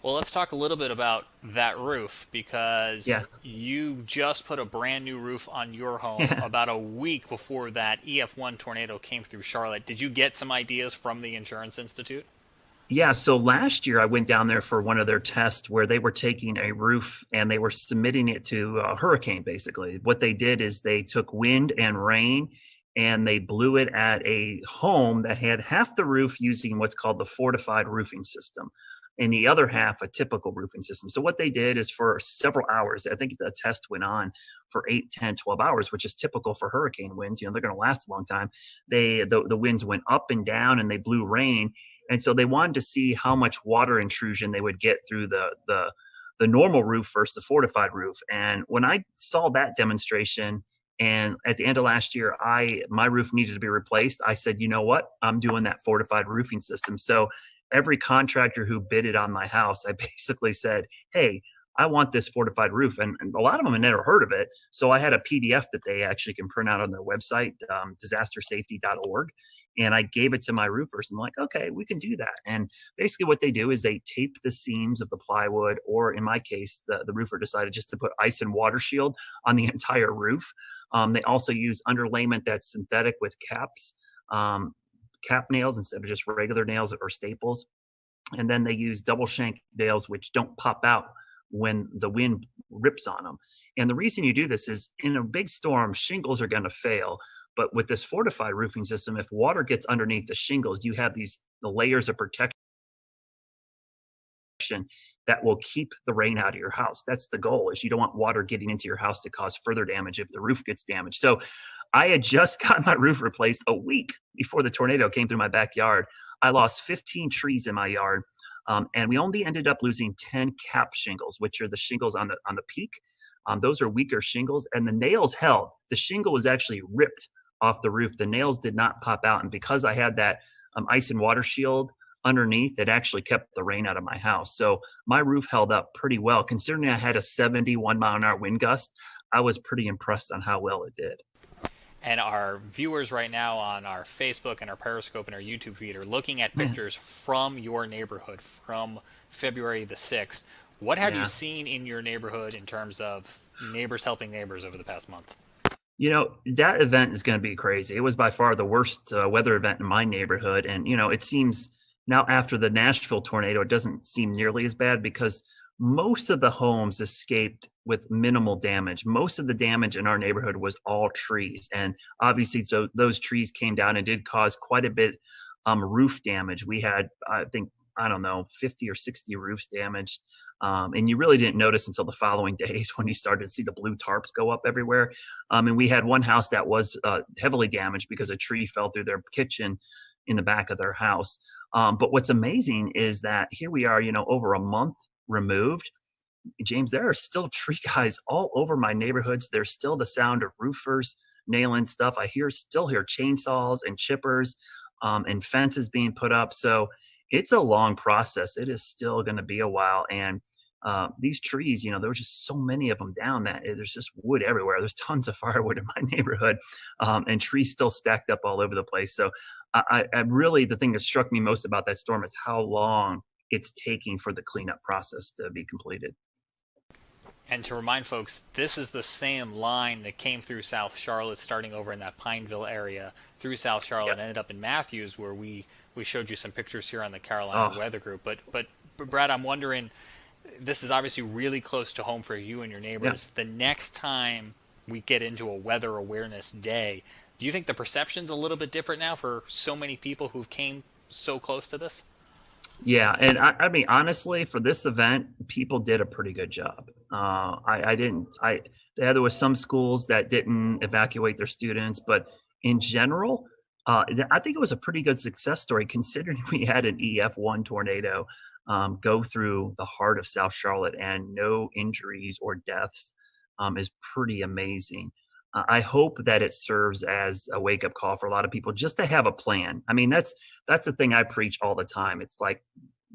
Well, let's talk a little bit about that roof, because you just put a brand new roof on your home about a week before that EF1 tornado came through Charlotte. Did you get some ideas from the Insurance Institute? Yeah, so last year I went down there for one of their tests where they were taking a roof and they were submitting it to a hurricane, basically. What they did is they took wind and rain and they blew it at a home that had half the roof using what's called the fortified roofing system, and the other half a typical roofing system. So what they did is for several hours, I think the test went on for 8, 10, 12 hours, which is typical for hurricane winds. They're going to last a long time. The winds went up and down and they blew rain. And so they wanted to see how much water intrusion they would get through the normal roof versus the fortified roof. And when I saw that demonstration, and at the end of last year, my roof needed to be replaced, I said, you know what? I'm doing that fortified roofing system. So every contractor who bidded on my house, I basically said, hey, I want this fortified roof. And a lot of them had never heard of it. So I had a PDF that they actually can print out on their website, disastersafety.org. And I gave it to my roofers and I'm like, okay, we can do that. And basically what they do is they tape the seams of the plywood, or in my case, the roofer decided just to put ice and water shield on the entire roof. They also use underlayment that's synthetic with caps, cap nails instead of just regular nails or staples. And then they use double shank nails, which don't pop out when the wind rips on them. And the reason you do this is in a big storm, shingles are going to fail. But with this fortified roofing system, if water gets underneath the shingles, you have the layers of protection that will keep the rain out of your house. That's the goal, is you don't want water getting into your house to cause further damage if the roof gets damaged. So I had just got my roof replaced a week before the tornado came through my backyard. I lost 15 trees in my yard. And we only ended up losing 10 cap shingles, which are the shingles on the peak. Those are weaker shingles, and the nails held. The shingle was actually ripped off the roof. The nails did not pop out. And because I had that ice and water shield underneath, it actually kept the rain out of my house. So my roof held up pretty well. Considering I had a 71 mile an hour wind gust, I was pretty impressed on how well it did. And our viewers right now on our Facebook and our Periscope and our YouTube feed are looking at pictures from your neighborhood from February the 6th. What have you seen in your neighborhood in terms of neighbors helping neighbors over the past month? You know, that event is going to be crazy. It was by far the worst weather event in my neighborhood. And, you know, it seems now after the Nashville tornado, it doesn't seem nearly as bad because most of the homes escaped with minimal damage. Most of the damage in our neighborhood was all trees. And obviously, so those trees came down and did cause quite a bit roof damage. We had, I think, I don't know, 50 or 60 roofs damaged. And you really didn't notice until the following days when you started to see the blue tarps go up everywhere. And we had one house that was heavily damaged because a tree fell through their kitchen in the back of their house. But what's amazing is that here we are, over a month removed. James, there are still tree guys all over my neighborhoods. There's still the sound of roofers nailing stuff. I still hear chainsaws and chippers and fences being put up. So it's a long process. It is still going to be a while. And these trees, there were just so many of them down that there's just wood everywhere. There's tons of firewood in my neighborhood and trees still stacked up all over the place. So I really, the thing that struck me most about that storm is how long it's taking for the cleanup process to be completed. And to remind folks, this is the same line that came through South Charlotte, starting over in that Pineville area, through South Charlotte, and ended up in Matthews, where we showed you some pictures here on the Carolina Weather Group. But Brad, I'm wondering, this is obviously really close to home for you and your neighbors. The next time we get into a weather awareness day, do you think the perception's a little bit different now for so many people who've came so close to this? Yeah, and I mean, honestly, for this event, people did a pretty good job. There was some schools that didn't evacuate their students, but in general, I think it was a pretty good success story considering we had an EF1 tornado go through the heart of South Charlotte and no injuries or deaths is pretty amazing. I hope that it serves as a wake-up call for a lot of people just to have a plan. I mean, that's the thing I preach all the time. It's like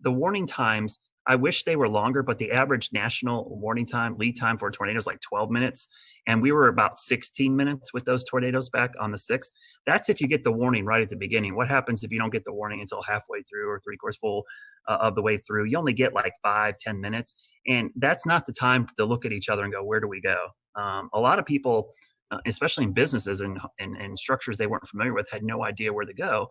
the warning times, I wish they were longer, but the average national warning time, lead time for a tornado is like 12 minutes. And we were about 16 minutes with those tornadoes back on the 6th. That's if you get the warning right at the beginning. What happens if you don't get the warning until halfway through or 3/4 full of the way through? You only get like 5-10 minutes. And that's not the time to look at each other and go, where do we go? A lot of people, especially in businesses and structures they weren't familiar with, had no idea where to go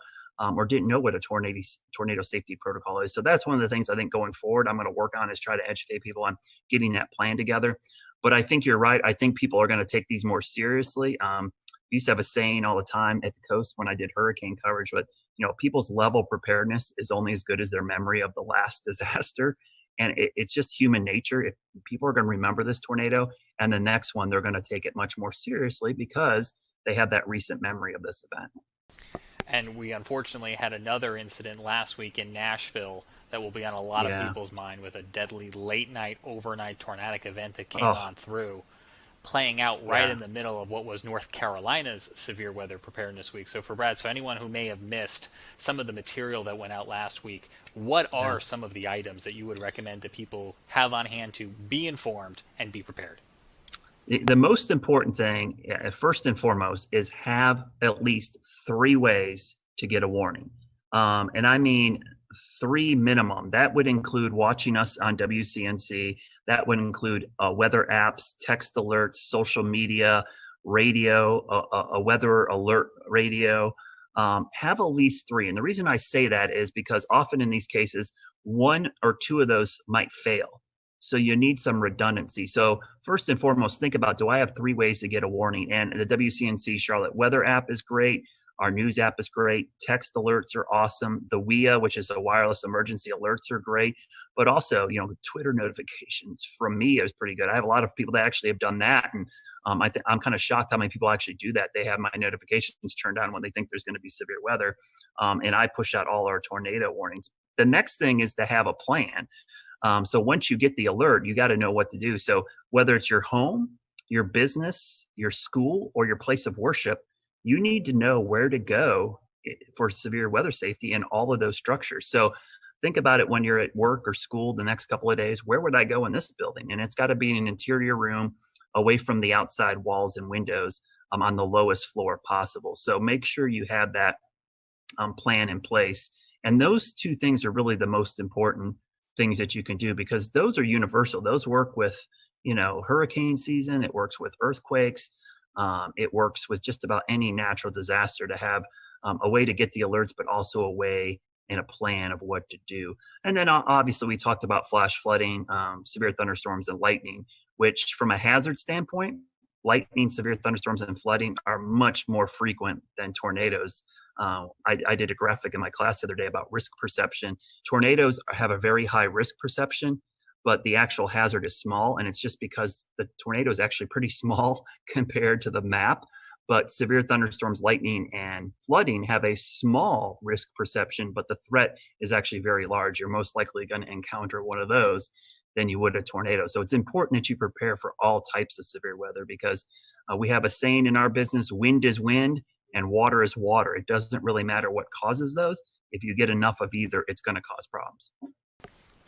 or didn't know what a tornado safety protocol is. So that's one of the things I think going forward I'm going to work on is try to educate people on getting that plan together. But I think you're right. I think people are going to take these more seriously. I used to have a saying all the time at the coast when I did hurricane coverage, but people's level of preparedness is only as good as their memory of the last disaster. And it's just human nature. If people are going to remember this tornado and the next one, they're going to take it much more seriously because they have that recent memory of this event. And we unfortunately had another incident last week in Nashville that will be on a lot of people's mind with a deadly late night, overnight tornadic event that came on through, playing out right in the middle of what was North Carolina's severe weather preparedness week. So for Brad, anyone who may have missed some of the material that went out last week, what are some of the items that you would recommend that people have on hand to be informed and be prepared? The most important thing, first and foremost, is have at least 3 ways to get a warning. And I mean 3 minimum. That would include watching us on WCNC. That would include weather apps, text alerts, social media, radio, a weather alert radio. Have at least 3. And the reason I say that is because often in these cases, 1 or 2 of those might fail. So you need some redundancy. So first and foremost, think about, do I have 3 ways to get a warning? And the WCNC Charlotte weather app is great. Our news app is great. Text alerts are awesome. The WIA, which is a wireless emergency alerts, are great. But also, Twitter notifications from me is pretty good. I have a lot of people that actually have done that. And I'm kind of shocked how many people actually do that. They have my notifications turned on when they think there's going to be severe weather. And I push out all our tornado warnings. The next thing is to have a plan. So once you get the alert, you got to know what to do. So whether it's your home, your business, your school, or your place of worship, you need to know where to go for severe weather safety in all of those structures. So think about it when you're at work or school the next couple of days. Where would I go in this building? And it's got to be in an interior room away from the outside walls and windows on the lowest floor possible. So make sure you have that plan in place. And those 2 things are really the most important things that you can do because those are universal. Those work with, hurricane season. It works with earthquakes. It works with just about any natural disaster to have a way to get the alerts, but also a way and a plan of what to do. And then obviously we talked about flash flooding, severe thunderstorms and lightning, which from a hazard standpoint, lightning, severe thunderstorms, and flooding are much more frequent than tornadoes. I did a graphic in my class the other day about risk perception. Tornadoes have a very high risk perception, but the actual hazard is small, and it's just because the tornado is actually pretty small compared to the map. But severe thunderstorms, lightning, and flooding have a small risk perception, but the threat is actually very large. You're most likely going to encounter one of those than you would a tornado. So it's important that you prepare for all types of severe weather, because we have a saying in our business: wind is wind and water is water. It doesn't really matter what causes those. If you get enough of either, it's going to cause problems.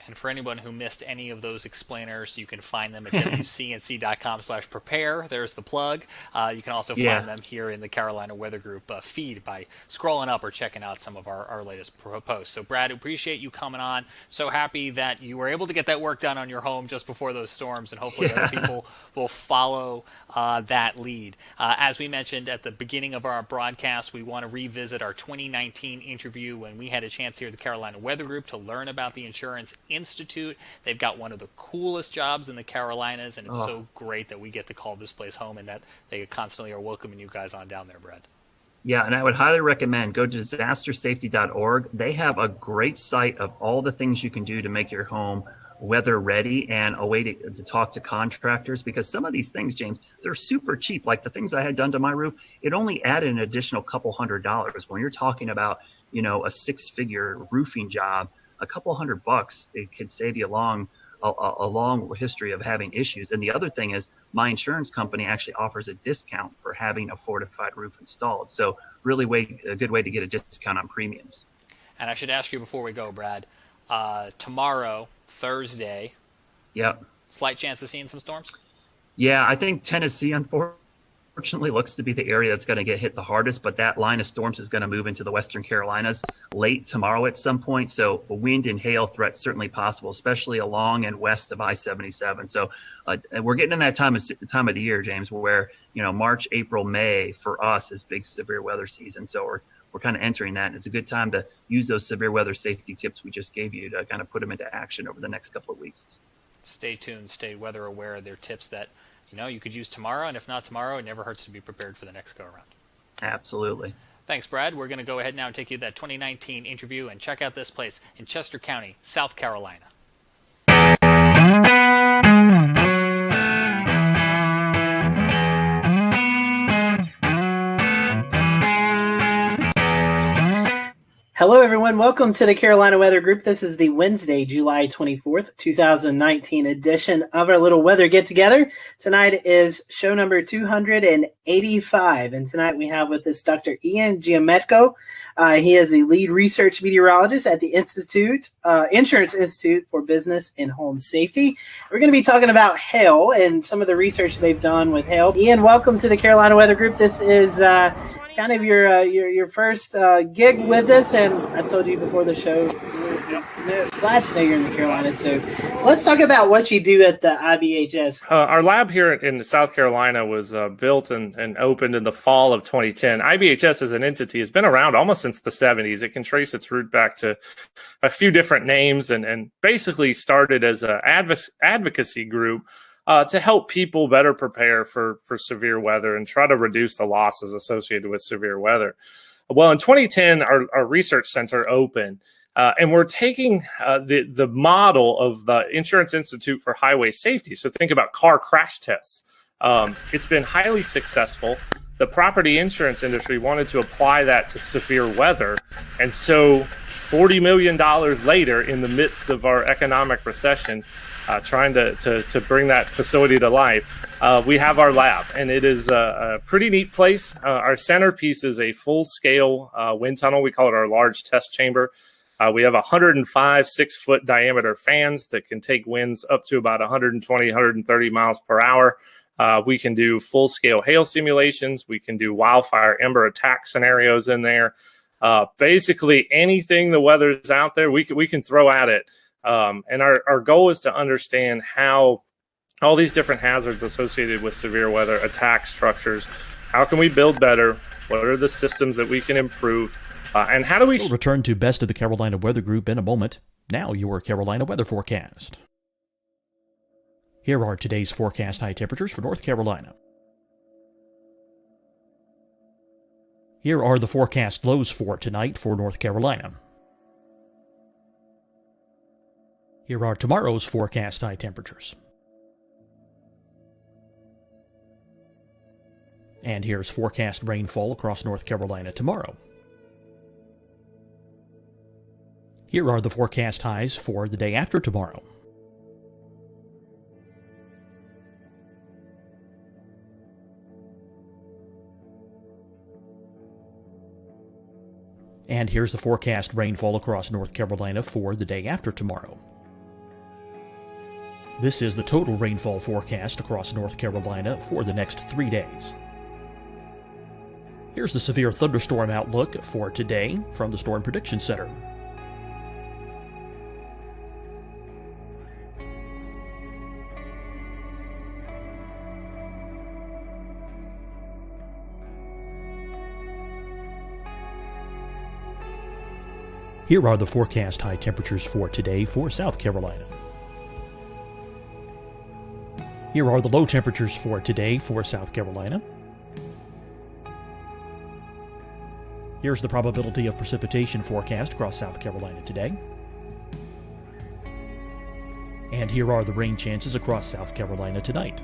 And for anyone who missed any of those explainers, you can find them at wcnc.com/prepare. There's the plug. You can also find them here in the Carolina Weather Group feed by scrolling up or checking out some of our latest posts. So, Brad, appreciate you coming on. So happy that you were able to get that work done on your home just before those storms, and hopefully other people will follow that lead. As we mentioned at the beginning of our broadcast, we want to revisit our 2019 interview when we had a chance here at the Carolina Weather Group to learn about the Insurance Institute. They've got one of the coolest jobs in the Carolinas, and it's so great that we get to call this place home and that they constantly are welcoming you guys on down there, Brad. Yeah, and I would highly recommend go to disastersafety.org. They have a great site of all the things you can do to make your home weather ready, and a way to talk to contractors, because some of these things, James, they're super cheap. Like the things I had done to my roof, it only added an additional couple $100. When you're talking about, a 6-figure roofing job, a couple $100, it could save you a long history of having issues. And the other thing is, my insurance company actually offers a discount for having a fortified roof installed. So really a good way to get a discount on premiums. And I should ask you before we go, Brad, tomorrow, Thursday, slight chance of seeing some storms? Yeah, I think Tennessee, unfortunately, looks to be the area that's going to get hit the hardest, but that line of storms is going to move into the Western Carolinas late tomorrow at some point. So a wind and hail threat certainly possible, especially along and west of I-77. So we're getting in that time of the year, James, where, March, April, May for us is big severe weather season. So we're kind of entering that, and it's a good time to use those severe weather safety tips we just gave you to kind of put them into action over the next couple of weeks. Stay tuned, stay weather aware. They're tips that you could use tomorrow, and if not tomorrow, it never hurts to be prepared for the next go around. Absolutely. Thanks, Brad. We're going to go ahead now and take you to that 2019 interview and check out this place in Chester County, South Carolina. Hello, everyone. Welcome to the Carolina Weather Group. This is the Wednesday, July 24th, 2019 edition of our little weather get-together. Tonight is show number 285, and tonight we have with us Dr. Ian Giametco. He is the lead research meteorologist at the Insurance Institute for Business and Home Safety. We're going to be talking about hail and some of the research they've done with hail. Ian, welcome to the Carolina Weather Group. This is kind of your first gig with us, and I told you before the show, we're glad to know you're in the Carolinas. So let's talk about what you do at the IBHS. Our lab here in South Carolina was built and opened in the fall of 2010. IBHS as an entity has been around almost since the 70s. It can trace its root back to a few different names, and basically started as an advocacy group to help people better prepare for severe weather and try to reduce the losses associated with severe weather. Well, in 2010, our research center opened, and we're taking the model of the Insurance Institute for Highway Safety. So think about car crash tests. It's been highly successful. The property insurance industry wanted to apply that to severe weather. And so $40 million later, in the midst of our economic recession, trying to bring that facility to life, we have our lab, and it is a pretty neat place. Our centerpiece is a full-scale wind tunnel. We call it our large test chamber. We have 105 6-foot diameter fans that can take winds up to about 120, 130 miles per hour. We can do full-scale hail simulations. We can do wildfire ember attack scenarios in there. Basically, anything the weather's out there, we can throw at it. And our goal is to understand how all these different hazards associated with severe weather attack structures. How can we build better? What are the systems that we can improve? And how do we... We'll return to Best of the Carolina Weather Group in a moment. Now your Carolina weather forecast. Here are today's forecast high temperatures for North Carolina. Here are the forecast lows for tonight for North Carolina. Here are tomorrow's forecast high temperatures. And here's forecast rainfall across North Carolina tomorrow. Here are the forecast highs for the day after tomorrow. And here's the forecast rainfall across North Carolina for the day after tomorrow. This is the total rainfall forecast across North Carolina for the next 3 days. Here's the severe thunderstorm outlook for today from the Storm Prediction Center. Here are the forecast high temperatures for today for South Carolina. Here are the low temperatures for today for South Carolina. Here's the probability of precipitation forecast across South Carolina today. And here are the rain chances across South Carolina tonight.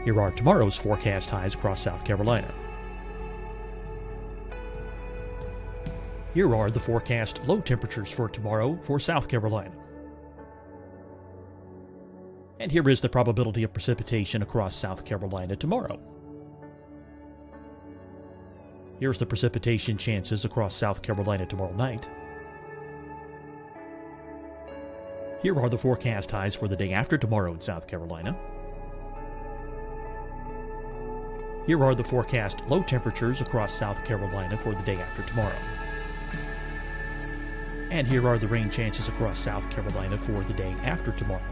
Here are tomorrow's forecast highs across South Carolina. Here are the forecast low temperatures for tomorrow for South Carolina. And here is the probability of precipitation across South Carolina tomorrow. Here's the precipitation chances across South Carolina tomorrow night. Here are the forecast highs for the day after tomorrow in South Carolina. Here are the forecast low temperatures across South Carolina for the day after tomorrow. And here are the rain chances across South Carolina for the day after tomorrow.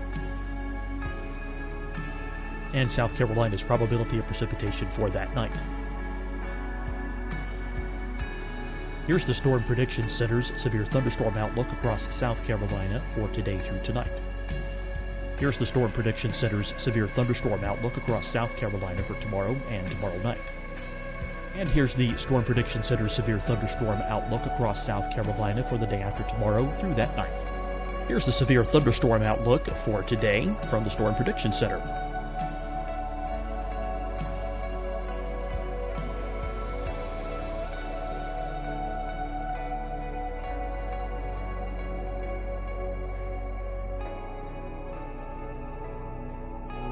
And South Carolina's probability of precipitation for that night. Here's the Storm Prediction Center's severe thunderstorm outlook across South Carolina for today through tonight. Here's the Storm Prediction Center's severe thunderstorm outlook across South Carolina for tomorrow and tomorrow night. And here's the Storm Prediction Center's severe thunderstorm outlook across South Carolina for the day after tomorrow through that night. Here's the severe thunderstorm outlook for today from the Storm Prediction Center.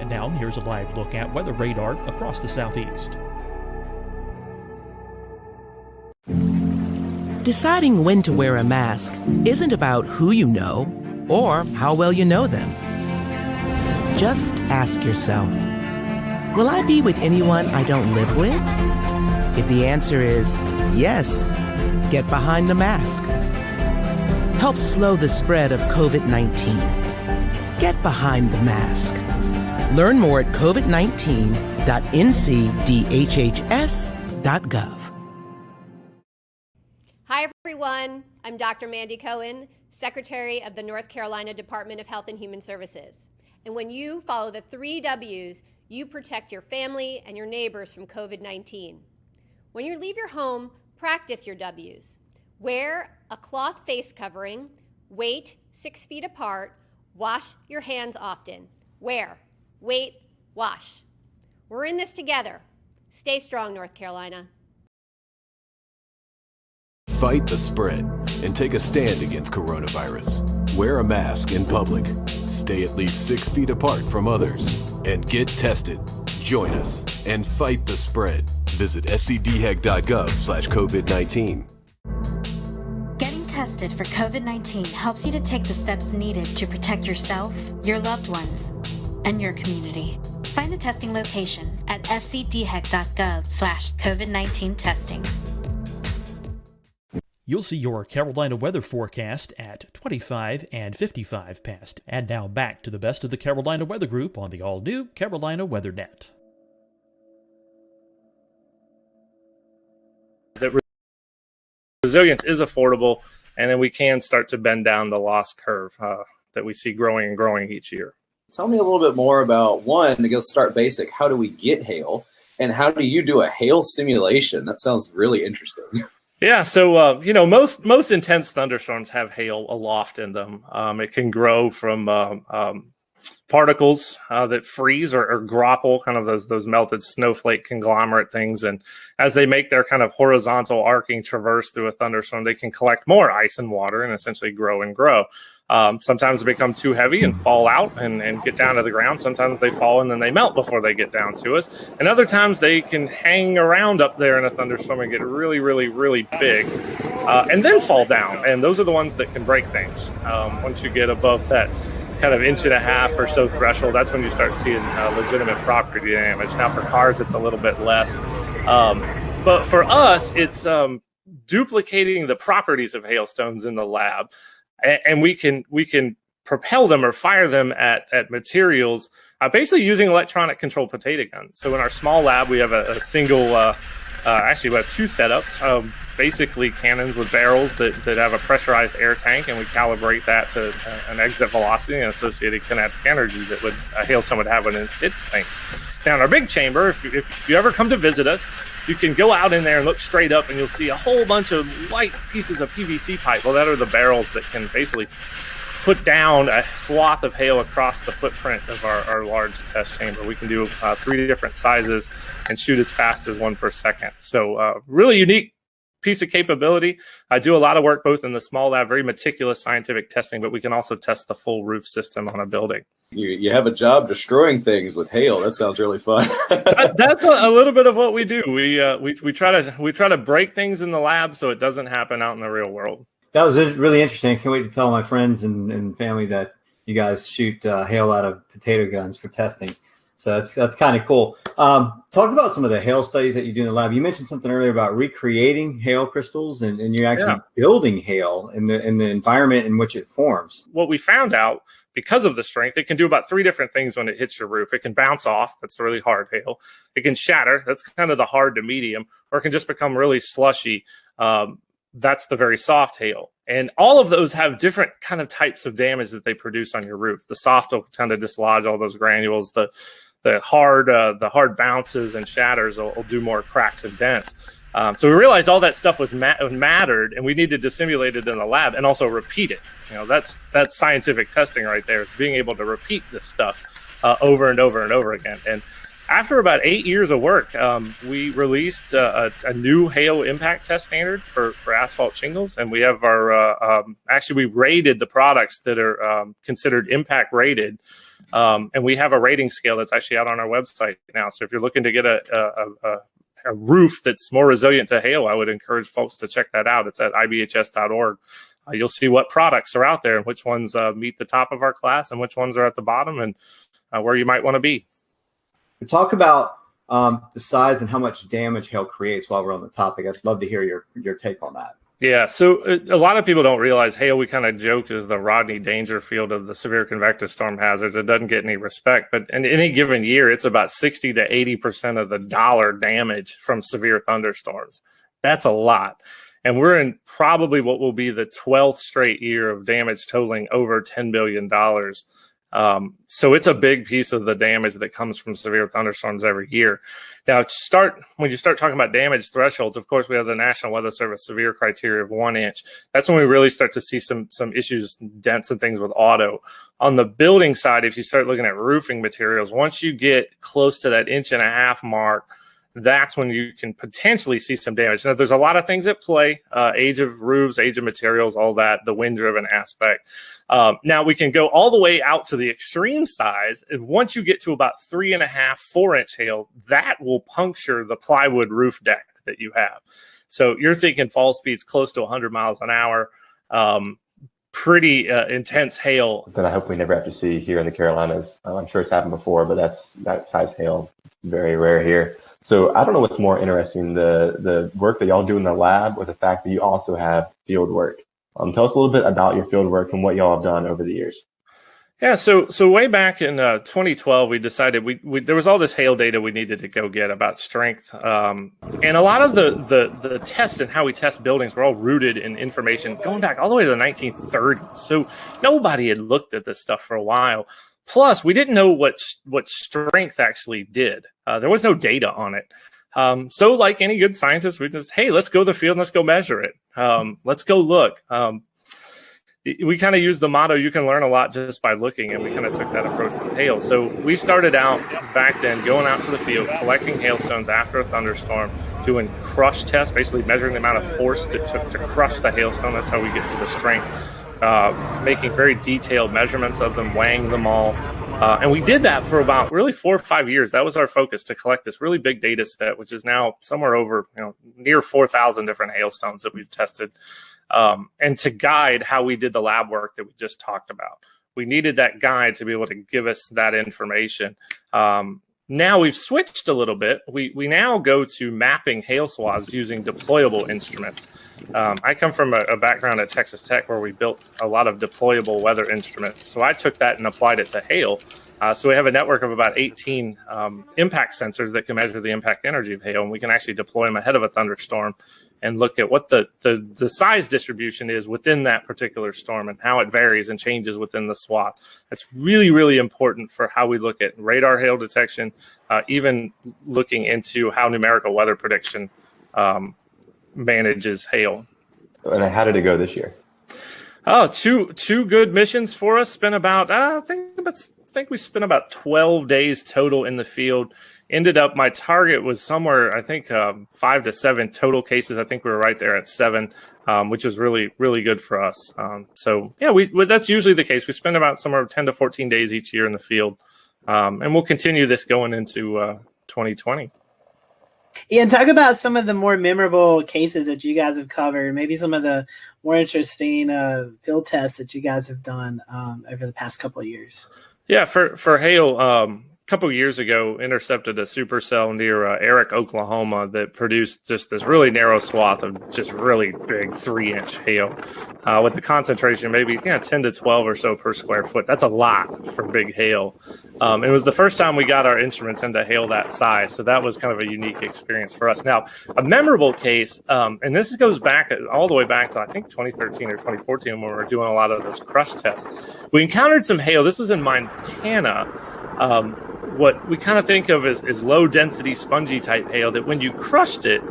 And now here's a live look at weather radar across the southeast. Deciding when to wear a mask isn't about who you know or how well you know them. Just ask yourself, will I be with anyone I don't live with? If the answer is yes, get behind the mask. Help slow the spread of COVID-19. Get behind the mask. Learn more at covid19.ncdhhs.gov. Hi, everyone. I'm Dr. Mandy Cohen, Secretary of the North Carolina Department of Health and Human Services. And when you follow the 3 W's, you protect your family and your neighbors from COVID-19. When you leave your home, practice your W's. Wear a cloth face covering, wait 6 feet apart, wash your hands often. Wear, wait, wash. We're in this together. Stay strong, North Carolina. Fight the spread and take a stand against coronavirus. Wear a mask in public. Stay at least 6 feet apart from others. And get tested. Join us and fight the spread. Visit scdhec.gov/COVID-19. Getting tested for COVID-19 helps you to take the steps needed to protect yourself, your loved ones, and your community. Find the testing location at scdhec.gov/COVID-19 testing. You'll see your Carolina weather forecast at 25 and 55 past. And now back to the best of the Carolina Weather Group on the all-new Carolina WeatherNet. That resilience is affordable, and then we can start to bend down the loss curve that we see growing and growing each year. Tell me a little bit more about, one, to go start basic, how do we get hail? And how do you do a hail simulation? That sounds really interesting. Yeah, so most intense thunderstorms have hail aloft in them. It can grow from particles that freeze or grapple, kind of those melted snowflake conglomerate things. And as they make their kind of horizontal arcing traverse through a thunderstorm, they can collect more ice and water and essentially grow and grow. Sometimes they become too heavy and fall out and get down to the ground. Sometimes they fall and then they melt before they get down to us. And other times they can hang around up there in a thunderstorm and get really, really, really big and then fall down. And those are the ones that can break things. Once you get above that kind of 1.5 inch or so threshold, that's when you start seeing legitimate property damage. Now for cars, it's a little bit less. But for us, it's duplicating the properties of hailstones in the lab. And we can propel them or fire them at materials, basically using electronic controlled potato guns. So in our small lab, we have a single, actually we have 2 setups, basically cannons with barrels that have a pressurized air tank, and we calibrate that to an exit velocity and associated kinetic energy that a hailstone would have when it hits things. Now in our big chamber, if you ever come to visit us, you can go out in there and look straight up and you'll see a whole bunch of white pieces of PVC pipe. Well, that are the barrels that can basically put down a swath of hail across the footprint of our large test chamber. We can do 3 different sizes and shoot as fast as 1 per second. So really unique piece of capability. I do a lot of work both in the small lab, very meticulous scientific testing, but we can also test the full roof system on a building. You have a job destroying things with hail. That sounds really fun. That's a little bit of what we do. We try to break things in the lab so it doesn't happen out in the real world. That was really interesting. I can't wait to tell my friends and family that you guys shoot hail out of potato guns for testing. So that's kind of cool. Talk about some of the hail studies that you do in the lab. You mentioned something earlier about recreating hail crystals, and you're actually building hail in the environment in which it forms. What we found out, because of the strength, it can do about 3 different things when it hits your roof. It can bounce off. That's really hard hail. It can shatter. That's kind of the hard to medium. Or it can just become really slushy. That's the very soft hail. And all of those have different kind of types of damage that they produce on your roof. The soft will kind of dislodge all those granules. The hard bounces and shatters will do more cracks and dents. So we realized all that stuff was mattered, and we needed to simulate it in the lab and also repeat it. That's scientific testing right there, is being able to repeat this stuff over and over and over again. And after about 8 years of work, we released a new hail impact test standard for asphalt shingles, and we have we rated the products that are considered impact rated. And we have a rating scale that's actually out on our website now. So if you're looking to get a roof that's more resilient to hail, I would encourage folks to check that out. It's at ibhs.org. You'll see what products are out there and which ones meet the top of our class and which ones are at the bottom, and where you might want to be. Talk about the size and how much damage hail creates while we're on the topic. I'd love to hear your take on that. Yeah, so a lot of people don't realize hail, we kind of joke, is the Rodney Dangerfield of the severe convective storm hazards. It doesn't get any respect, but in any given year, it's about 60 to 80% of the dollar damage from severe thunderstorms. That's a lot. And we're in probably what will be the 12th straight year of damage totaling over $10 billion. So it's a big piece of the damage that comes from severe thunderstorms every year. Now, when you start talking about damage thresholds, of course, we have the National Weather Service severe criteria of 1 inch. That's when we really start to see some issues, dents and things with auto. On the building side, if you start looking at roofing materials, once you get close to that 1.5 inch mark, that's when you can potentially see some damage. Now, there's a lot of things at play, age of roofs, age of materials, all that, the wind-driven aspect. Now, we can go all the way out to the extreme size. And once you get to about 3.5, 4 inch hail, that will puncture the plywood roof deck that you have. So you're thinking fall speeds close to 100 miles an hour, pretty intense hail. That I hope we never have to see here in the Carolinas. I'm sure it's happened before, but that size hail, very rare here. So I don't know what's more interesting, the work that y'all do in the lab or the fact that you also have field work. Tell us a little bit about your field work and what y'all have done over the years. Yeah, so way back in 2012, we decided there was all this hail data we needed to go get about strength. And a lot of the tests and how we test buildings were all rooted in information going back all the way to the 1930s. So nobody had looked at this stuff for a while. Plus, we didn't know what strength actually did. There was no data on it. So like any good scientist, we just, hey, let's go to the field and let's go measure it. Let's go look. We kind of use the motto, you can learn a lot just by looking, and we kind of took that approach with hail. So we started out back then going out to the field, collecting hailstones after a thunderstorm, doing crush tests, basically measuring the amount of force it took to crush the hailstone. That's how we get to the strength. Making very detailed measurements of them, weighing them all. And we did that for about really 4 or 5 years. That was our focus, to collect this really big data set, which is now somewhere over, near 4,000 different hailstones that we've tested. And to guide how we did the lab work that we just talked about. We needed that guide to be able to give us that information. Now we've switched a little bit. We now go to mapping hail swaths using deployable instruments. I come from a background at Texas Tech where we built a lot of deployable weather instruments. So I took that and applied it to hail. So we have a network of about 18 impact sensors that can measure the impact energy of hail, and we can actually deploy them ahead of a thunderstorm and look at what the size distribution is within that particular storm and how it varies and changes within the swath. That's really, really important for how we look at radar hail detection, even looking into how numerical weather prediction manages hail. And how did it go this year? Oh, two good missions for us. Spent about I think we spent about 12 days total in the field. Ended up, my target was somewhere, I think 5 to 7 total cases. I think we were right there at 7, which is really, really good for us. So yeah, that's usually the case. We spend about somewhere 10 to 14 days each year in the field. And we'll continue this going into 2020. Yeah, and talk about some of the more memorable cases that you guys have covered, maybe some of the more interesting field tests that you guys have done over the past couple of years. Yeah, for hail, couple of years ago, intercepted a supercell near Eric, Oklahoma, that produced just this really narrow swath of just really big 3-inch hail with the concentration maybe 10 to 12 or so per square foot. That's a lot for big hail. It was the first time we got our instruments into hail that size, so that was kind of a unique experience for us. Now, a memorable case, and this goes back all the way back to I think 2013 or 2014 when we were doing a lot of those crush tests. We encountered some hail. This was in Montana. What we kind of think of as low density spongy type hail, that when you crushed it,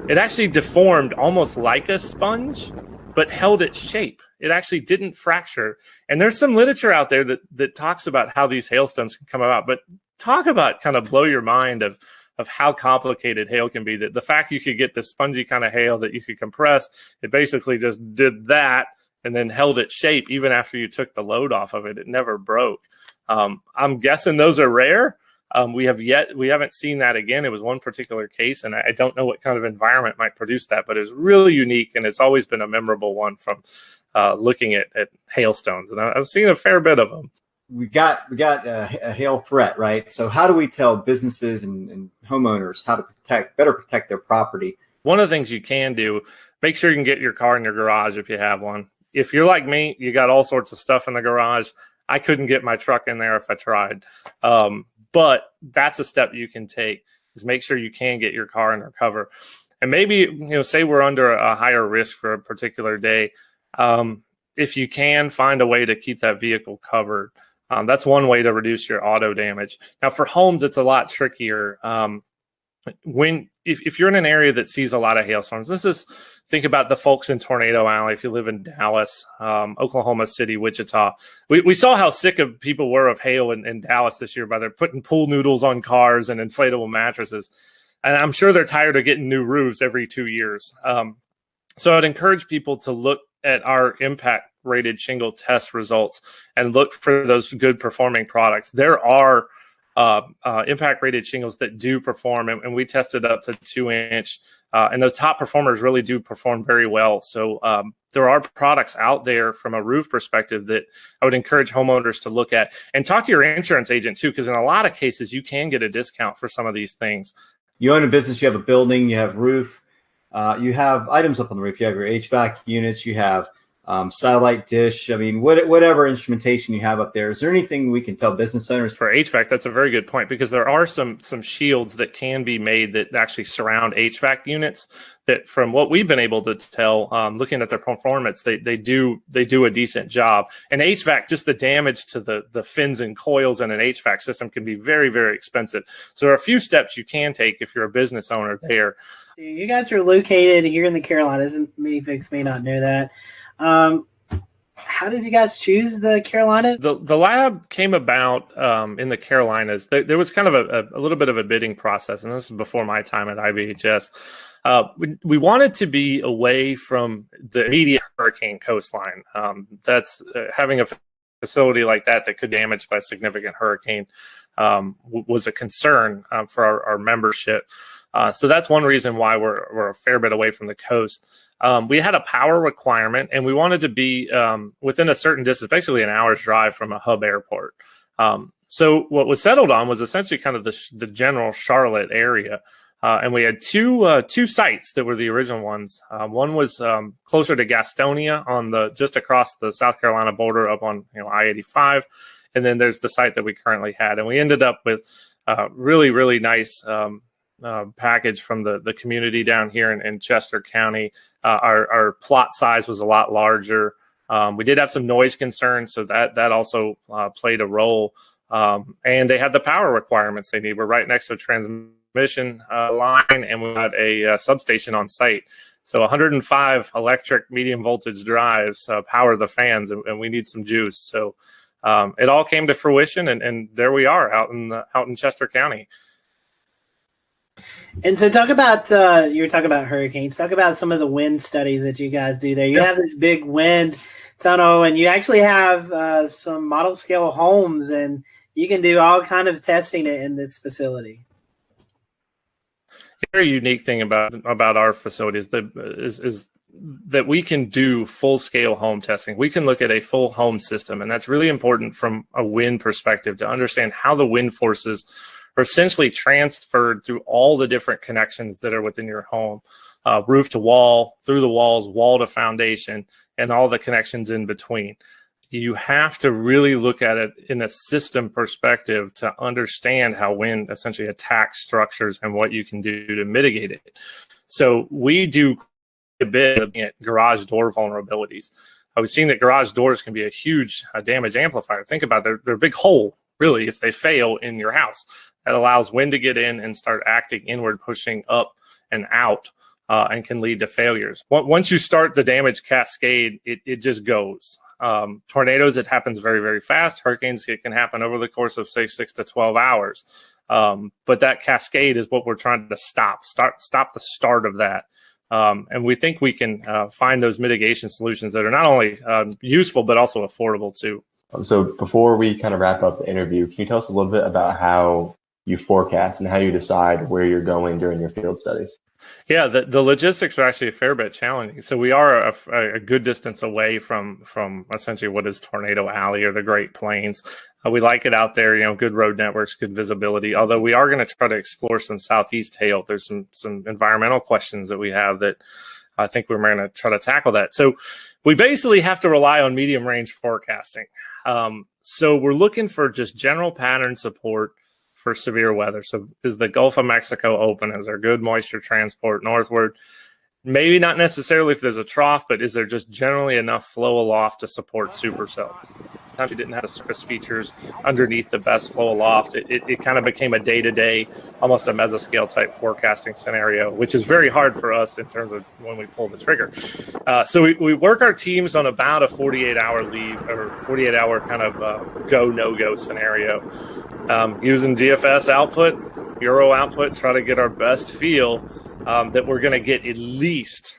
it actually deformed almost like a sponge, but held its shape. It actually didn't fracture. And there's some literature out there that talks about how these hailstones can come about, but talk about kind of blow your mind of how complicated hail can be. That the fact you could get this spongy kind of hail that you could compress, it basically just did that and then held its shape even after you took the load off of it. It never broke. I'm guessing those are rare. We haven't seen that again. It was one particular case, and I don't know what kind of environment might produce that, but it's really unique, and it's always been a memorable one from looking at hailstones. And I've seen a fair bit of them. We got a hail threat, right? So how do we tell businesses and homeowners how to better protect their property? One of the things you can do, make sure you can get your car in your garage if you have one. If you're like me, you got all sorts of stuff in the garage. I couldn't get my truck in there if I tried. But that's a step you can take, is make sure you can get your car under cover. And maybe, say we're under a higher risk for a particular day. If you can find a way to keep that vehicle covered, that's one way to reduce your auto damage. Now for homes, it's a lot trickier. If you're in an area that sees a lot of hailstorms, think about the folks in Tornado Alley. If you live in Dallas, Oklahoma City, Wichita, we saw how sick of people were of hail in Dallas this year by their putting pool noodles on cars and inflatable mattresses. And I'm sure they're tired of getting new roofs every 2 years. So I'd encourage people to look at our impact rated shingle test results and look for those good performing products. There are impact rated shingles that do perform, and we tested up to 2-inch, and those top performers really do perform very well. So there are products out there from a roof perspective that I would encourage homeowners to look at, and talk to your insurance agent too, because in a lot of cases you can get a discount for some of these things. You own a business, you have a building, you have roof, you have items up on the roof, you have your HVAC units, you have satellite dish. I mean, whatever instrumentation you have up there. Is there anything we can tell business owners? For HVAC, that's a very good point, because there are some shields that can be made that actually surround HVAC units that, from what we've been able to tell, looking at their performance, they do a decent job. And HVAC, just the damage to the fins and coils in an HVAC system can be very, very expensive. So there are a few steps you can take if you're a business owner there. You guys are located here in the Carolinas, and many folks may not know that. How did you guys choose the Carolinas? The lab came about in the Carolinas. There was kind of a little bit of a bidding process, and this is before my time at IBHS. We wanted to be away from the immediate hurricane coastline. That's having a facility like that could be damaged by a significant hurricane was a concern for our membership. So that's one reason why we're a fair bit away from the coast. We had a power requirement, and we wanted to be within a certain distance, basically an hour's drive from a hub airport. So what was settled on was essentially kind of the general Charlotte area. And we had two sites that were the original ones. One was closer to Gastonia just across the South Carolina border up on I-85. And then there's the site that we currently had. And we ended up with really, really nice package from the community down here in Chester County. Our plot size was a lot larger. We did have some noise concerns, so that also played a role. And they had the power requirements they need. We're right next to a transmission line, and we had a substation on site. So 105 electric medium voltage drives power the fans, and we need some juice. So it all came to fruition, and there we are out in Chester County. And so talk about, you were talking about hurricanes. Talk about some of the wind studies that you guys do there. You have this big wind tunnel, and you actually have some model scale homes, and you can do all kind of testing in this facility. A very unique thing about our facility is that we can do full scale home testing. We can look at a full home system, and that's really important from a wind perspective to understand how the wind forces are essentially transferred through all the different connections that are within your home, roof to wall, through the walls, wall to foundation, and all the connections in between. You have to really look at it in a system perspective to understand how wind essentially attacks structures and what you can do to mitigate it. So we do a bit of garage door vulnerabilities. We've seen that garage doors can be a huge damage amplifier. Think about it, they're a big hole, really, if they fail in your house. That allows wind to get in and start acting inward, pushing up and out, and can lead to failures. Once you start the damage cascade, it just goes. Tornadoes, it happens very, very fast. Hurricanes, it can happen over the course of, say, 6 to 12 hours. But that cascade is what we're trying to stop the start of that. And we think we can find those mitigation solutions that are not only useful, but also affordable too. So before we kind of wrap up the interview, can you tell us a little bit about how you forecast and how you decide where you're going during your field studies? Yeah, the logistics are actually a fair bit challenging. So we are a good distance away from essentially what is Tornado Alley or the Great Plains. We like it out there, good road networks, good visibility, although we are going to try to explore some southeast hail. There's some environmental questions that we have that I think we're going to try to tackle that. So we basically have to rely on medium range forecasting. So we're looking for just general pattern support for severe weather. So is the Gulf of Mexico open? Is there good moisture transport northward? Maybe not necessarily if there's a trough, but is there just generally enough flow aloft to support supercells? Sometimes you didn't have the surface features underneath the best flow aloft. It kind of became a day-to-day, almost a mesoscale type forecasting scenario, which is very hard for us in terms of when we pull the trigger. So we work our teams on about a 48-hour lead or 48-hour kind of go, no-go scenario. Using DFS output, Euro output, try to get our best feel that we're going to get at least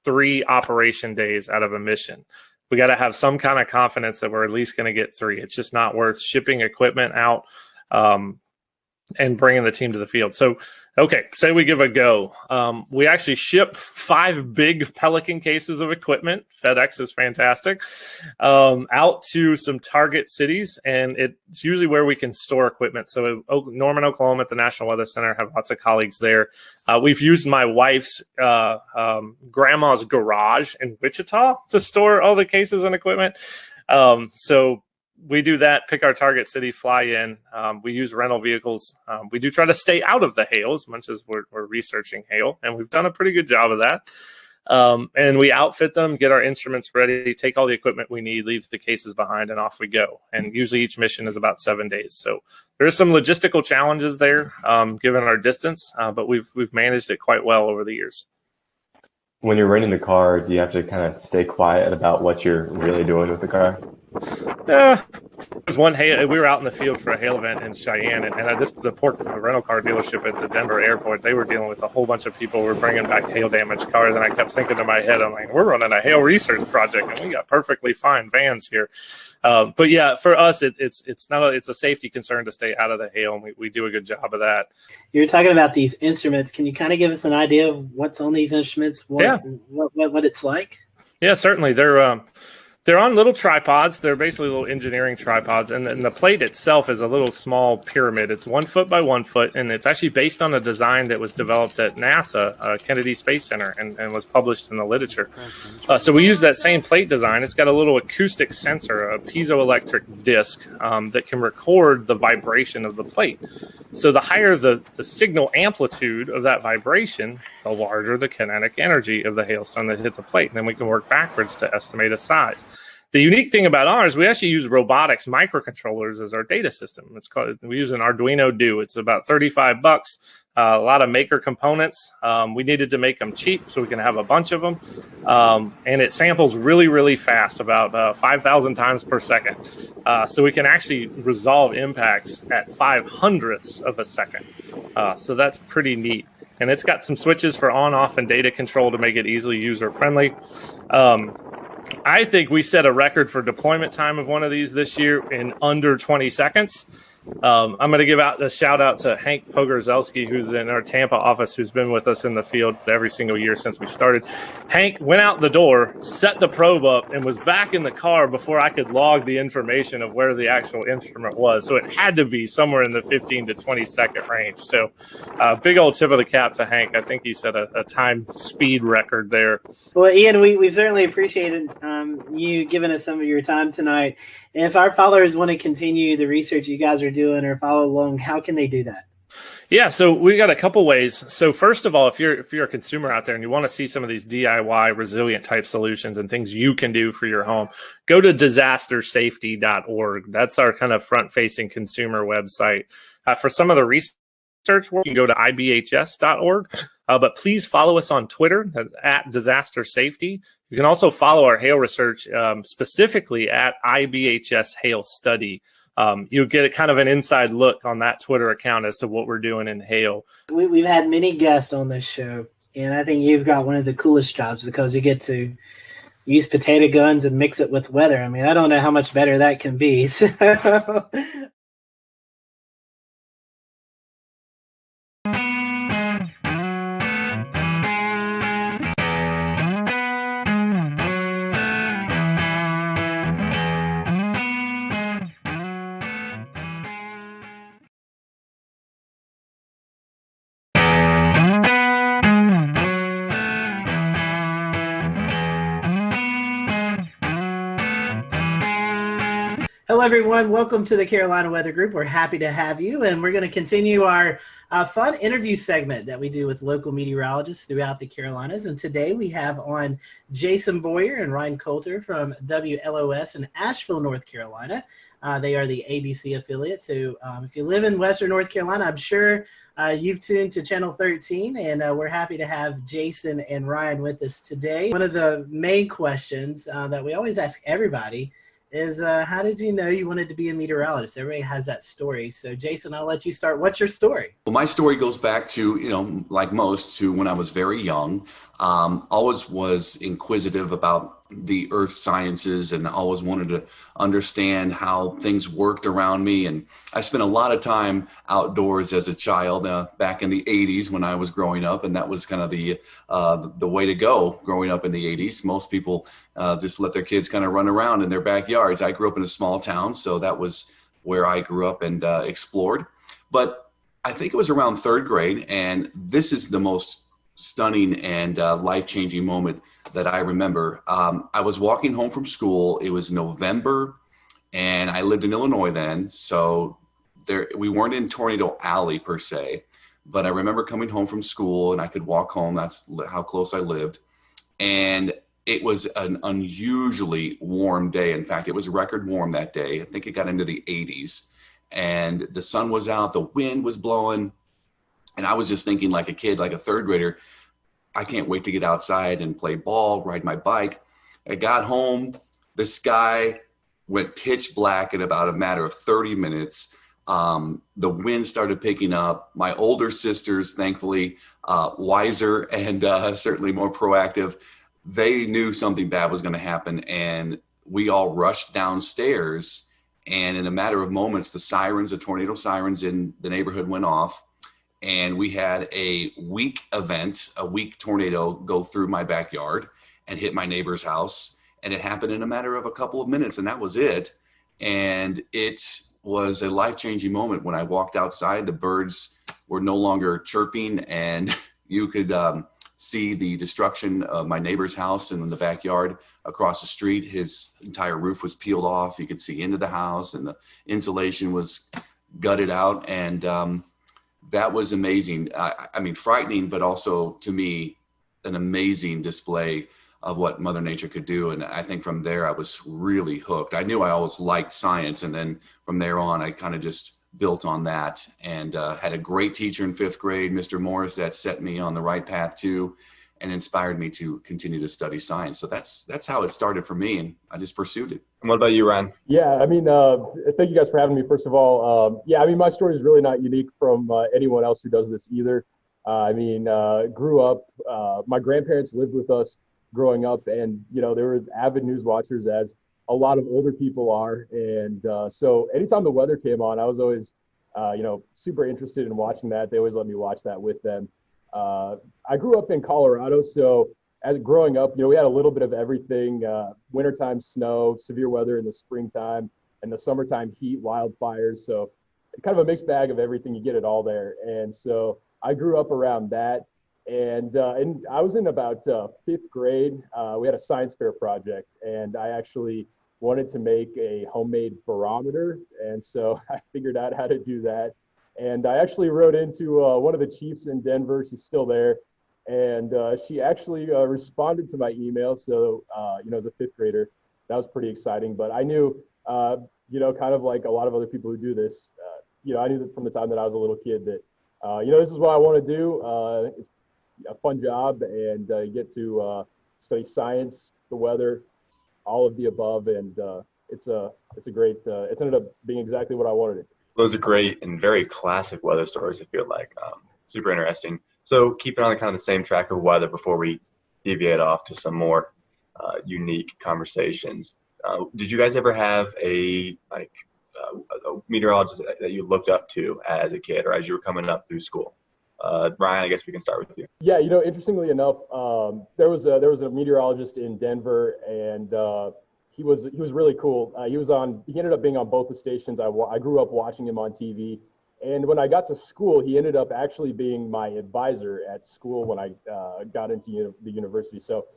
3 operation days out of a mission. We got to have some kind of confidence that we're at least going to get 3. It's just not worth shipping equipment out and bringing the team to the field. So Okay, say we give a go. We actually ship 5 big Pelican cases of equipment. FedEx is fantastic. Out to some target cities, and it's usually where we can store equipment. So Norman, Oklahoma at the National Weather Center, have lots of colleagues there. We've used my wife's grandma's garage in Wichita to store all the cases and equipment. So we do that, pick our target city, fly in. We use rental vehicles. We do try to stay out of the hail as much as we're researching hail, and we've done a pretty good job of that. And we outfit them, get our instruments ready, take all the equipment we need, leave the cases behind, and off we go. And usually each mission is about 7 days. So there's some logistical challenges there, given our distance, but we've managed it quite well over the years. When you're renting the car, do you have to kind of stay quiet about what you're really doing with the car? There's one hail. We were out in the field for a hail event in Cheyenne, and the rental car dealership at the Denver airport, they were dealing with a whole bunch of people who were bringing back hail damaged cars, and I kept thinking in my head, I'm like, we're running a hail research project, and we got perfectly fine vans here. But yeah, for us, it's a safety concern to stay out of the hail, and we do a good job of that. You're talking about these instruments. Can you kind of give us an idea of what's on these instruments? What it's like? Yeah, certainly. They're on little tripods. They're basically little engineering tripods. And the plate itself is a little small pyramid. It's 1 foot by 1 foot. And it's actually based on a design that was developed at NASA, Kennedy Space Center, and was published in the literature. So we use that same plate design. It's got a little acoustic sensor, a piezoelectric disc that can record the vibration of the plate. So the higher the signal amplitude of that vibration, the larger the kinetic energy of the hailstone that hit the plate. And then we can work backwards to estimate a size. The unique thing about ours, we actually use robotics microcontrollers as our data system. We use an Arduino Do. It's about $35. A lot of maker components. We needed to make them cheap so we can have a bunch of them. And it samples really, really fast, about 5,000 times per second. So we can actually resolve impacts at 0.05 of a second. So that's pretty neat. And it's got some switches for on, off, and data control to make it easily user-friendly. I think we set a record for deployment time of one of these this year in under 20 seconds. I'm going to give out a shout out to Hank Pogorzelski, who's in our Tampa office, who's been with us in the field every single year since we started. Hank went out the door, set the probe up, and was back in the car before I could log the information of where the actual instrument was. So it had to be somewhere in the 15 to 20 second range. So big old tip of the cap to Hank. I think he set a time speed record there. Well, Ian, we've certainly appreciated you giving us some of your time tonight. If our followers want to continue the research you guys are doing or follow along, how can they do that? Yeah, so we got a couple ways. So first of all, if you're a consumer out there and you want to see some of these DIY resilient type solutions and things you can do for your home, go to disastersafety.org. That's our kind of front-facing consumer website. For some of the research work, you can go to ibhs.org. But please follow us on Twitter at Disaster Safety. You can also follow our hail research specifically at IBHS Hail Study. You'll get a kind of an inside look on that Twitter account as to what we're doing in hail. We've had many guests on this show, and I think you've got one of the coolest jobs because you get to use potato guns and mix it with weather. I mean, I don't know how much better that can be. So. Hello, everyone. Welcome to the Carolina Weather Group. We're happy to have you, and we're going to continue our fun interview segment that we do with local meteorologists throughout the Carolinas. And today we have on Jason Boyer and Ryan Coulter from WLOS in Asheville, North Carolina. They are the ABC affiliate. So if you live in Western North Carolina, I'm sure you've tuned to Channel 13, and we're happy to have Jason and Ryan with us today. One of the main questions that we always ask everybody is how did you know you wanted to be a meteorologist? Everybody has that story. So Jason, I'll let you start. What's your story? Well, my story goes back to, like most, to when I was very young. Always was inquisitive about the earth sciences and always wanted to understand how things worked around me. And I spent a lot of time outdoors as a child back in the 80s when I was growing up. And that was kind of the way to go growing up in the 80s. Most people just let their kids kind of run around in their backyards. I grew up in a small town, so that was where I grew up and explored. But I think it was around third grade, and this is the most stunning and life-changing moment that I remember. I was walking home from school. It was November, and I lived in Illinois then, so we weren't in Tornado Alley per se, but I remember coming home from school, and I could walk home. That's how close I lived. And it was an unusually warm day. In fact, it was record warm that day. I think it got into the 80s, and the sun was out, the wind was blowing. And I was just thinking, like a kid, like a third grader, I can't wait to get outside and play ball, ride my bike. I got home, the sky went pitch black in about a matter of 30 minutes. The wind started picking up. My older sisters, thankfully, wiser and certainly more proactive, they knew something bad was going to happen. And we all rushed downstairs. And in a matter of moments, the tornado sirens in the neighborhood went off. And we had a weak tornado go through my backyard and hit my neighbor's house. And it happened in a matter of a couple of minutes, and that was it. And it was a life-changing moment when I walked outside. The birds were no longer chirping, and you could see the destruction of my neighbor's house in the backyard across the street. His entire roof was peeled off. You could see into the house, and the insulation was gutted out. And that was amazing. I mean, frightening, but also to me, an amazing display of what Mother Nature could do. And I think from there, I was really hooked. I knew I always liked science. And then from there on, I kind of just built on that, and had a great teacher in 5th grade, Mr. Morris, that set me on the right path too, and inspired me to continue to study science. So that's how it started for me, and I just pursued it. And what about you, Ryan? Yeah, I mean, thank you guys for having me, first of all. Yeah, I mean, my story is really not unique from anyone else who does this either. I mean, grew up, my grandparents lived with us growing up, and, you know, they were avid news watchers, as a lot of older people are. And so anytime the weather came on, I was always, you know, super interested in watching that. They always let me watch that with them. I grew up in Colorado, so as growing up, you know, we had a little bit of everything, wintertime snow, severe weather in the springtime, and the summertime heat, wildfires. So kind of a mixed bag of everything. You get it all there. And so I grew up around that. And I was in about 5th grade. We had a science fair project, and I actually wanted to make a homemade barometer. And so I figured out how to do that. And I actually wrote into one of the chiefs in Denver. She's still there. And she actually responded to my email. So, you know, as a 5th grader, that was pretty exciting. But I knew, you know, kind of like a lot of other people who do this, you know, I knew that from the time that I was a little kid that, you know, this is what I want to do. It's a fun job, and you get to study science, the weather, all of the above. And it's a great, it's ended up being exactly what I wanted it to be. Those are great and very classic weather stories, I feel like. Super interesting. So keeping on kind of the same track of weather before we deviate off to some more unique conversations. Did you guys ever have a meteorologist that you looked up to as a kid or as you were coming up through school? Ryan, I guess we can start with you. Yeah, you know, interestingly enough, there was a meteorologist in Denver, and he was really cool. He ended up being on both the stations. I grew up watching him on TV. And when I got to school, he ended up actually being my advisor at school when I got into the university. So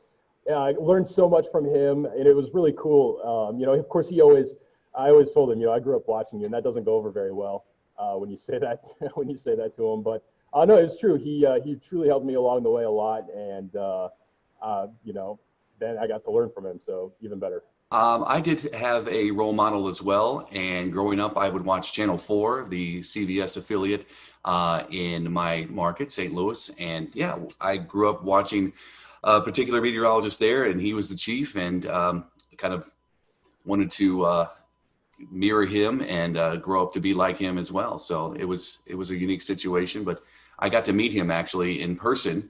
I learned so much from him, and it was really cool. You know, of course, I always told him, you know, I grew up watching you, and that doesn't go over very well when you say that to him. But no, it's true. He truly helped me along the way a lot, and you know, then I got to learn from him, so even better. I did have a role model as well, and growing up, I would watch Channel 4, the CBS affiliate in my market, St. Louis. And yeah, I grew up watching a particular meteorologist there, and he was the chief, and kind of wanted to mirror him and grow up to be like him as well. So it was a unique situation, but I got to meet him actually in person.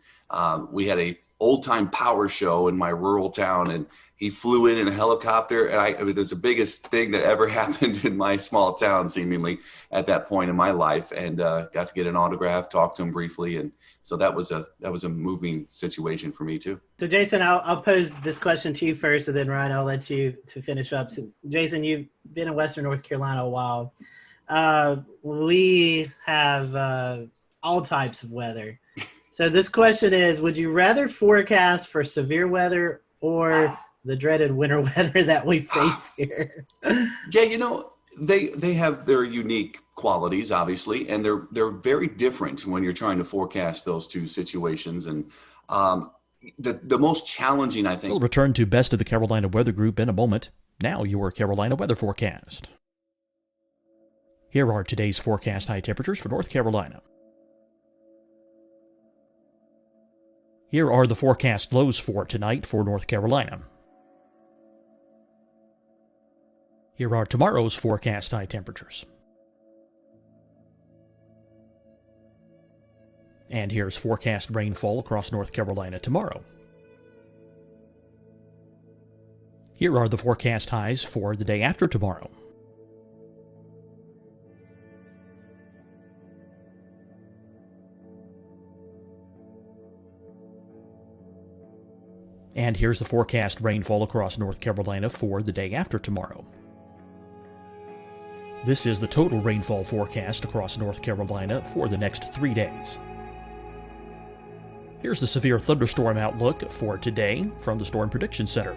We had a old time power show in my rural town, and he flew in a helicopter, and I mean, it was the biggest thing that ever happened in my small town, seemingly at that point in my life, and got to get an autograph, talk to him briefly, and so that was a moving situation for me too. So Jason, I'll pose this question to you first, and then Ryan, I'll let you to finish up. So Jason, you've been in Western North Carolina a while. We have all types of weather. So this question is, would you rather forecast for severe weather or the dreaded winter weather that we face here? Yeah, you know, they have their unique qualities, obviously, and they're very different when you're trying to forecast those two situations. And the most challenging, I think. We'll return to Best of the Carolina Weather Group in a moment. Now your Carolina weather forecast. Here are today's forecast high temperatures for North Carolina. Here are the forecast lows for tonight for North Carolina. Here are tomorrow's forecast high temperatures. And here's forecast rainfall across North Carolina tomorrow. Here are the forecast highs for the day after tomorrow. And here's the forecast rainfall across North Carolina for the day after tomorrow. This is the total rainfall forecast across North Carolina for the next 3 days. Here's the severe thunderstorm outlook for today from the Storm Prediction Center.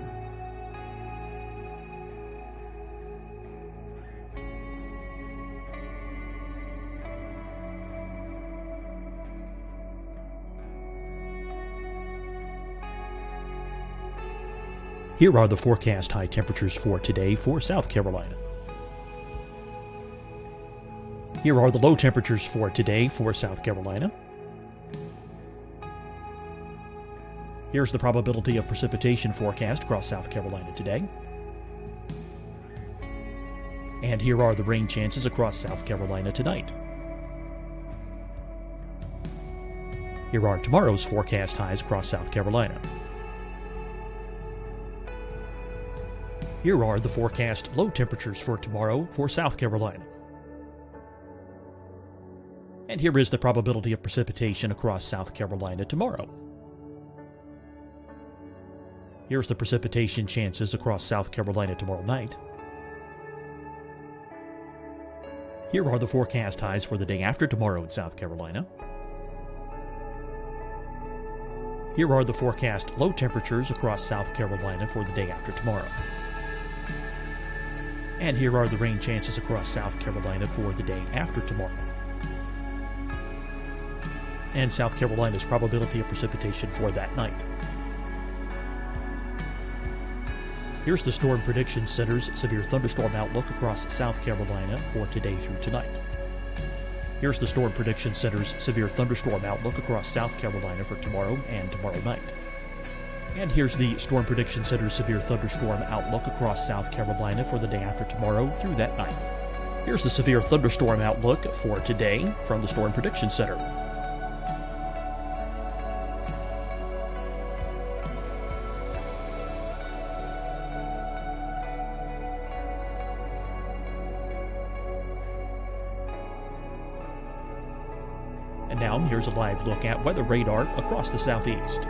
Here are the forecast high temperatures for today for South Carolina. Here are the low temperatures for today for South Carolina. Here's the probability of precipitation forecast across South Carolina today. And here are the rain chances across South Carolina tonight. Here are tomorrow's forecast highs across South Carolina. Here are the forecast low temperatures for tomorrow for South Carolina. And here is the probability of precipitation across South Carolina tomorrow. Here's the precipitation chances across South Carolina tomorrow night. Here are the forecast highs for the day after tomorrow in South Carolina. Here are the forecast low temperatures across South Carolina for the day after tomorrow. And here are the rain chances across South Carolina for the day after tomorrow. And South Carolina's probability of precipitation for that night. Here's the Storm Prediction Center's severe thunderstorm outlook across South Carolina for today through tonight. Here's the Storm Prediction Center's severe thunderstorm outlook across South Carolina for tomorrow and tomorrow night. And here's the Storm Prediction Center's severe thunderstorm outlook across South Carolina for the day after tomorrow through that night. Here's the severe thunderstorm outlook for today from the Storm Prediction Center. And now here's a live look at weather radar across the southeast.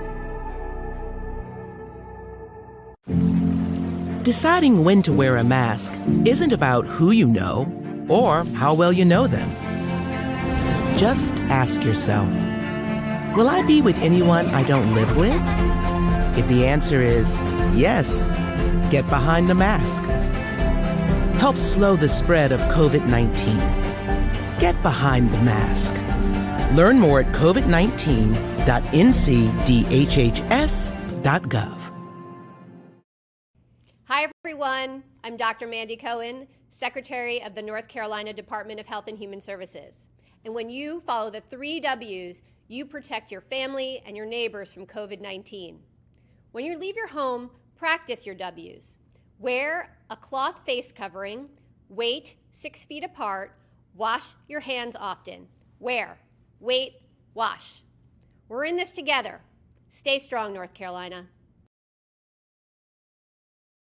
Deciding when to wear a mask isn't about who you know or how well you know them. Just ask yourself, will I be with anyone I don't live with? If the answer is yes, get behind the mask. Help slow the spread of COVID-19. Get behind the mask. Learn more at covid19.ncdhhs.gov. Hi, everyone. I'm Dr. Mandy Cohen, Secretary of the North Carolina Department of Health and Human Services. And when you follow the 3 W's, you protect your family and your neighbors from COVID-19. When you leave your home, practice your W's. Wear a cloth face covering, wait 6 feet apart, wash your hands often. Wear, wait, wash. We're in this together. Stay strong, North Carolina.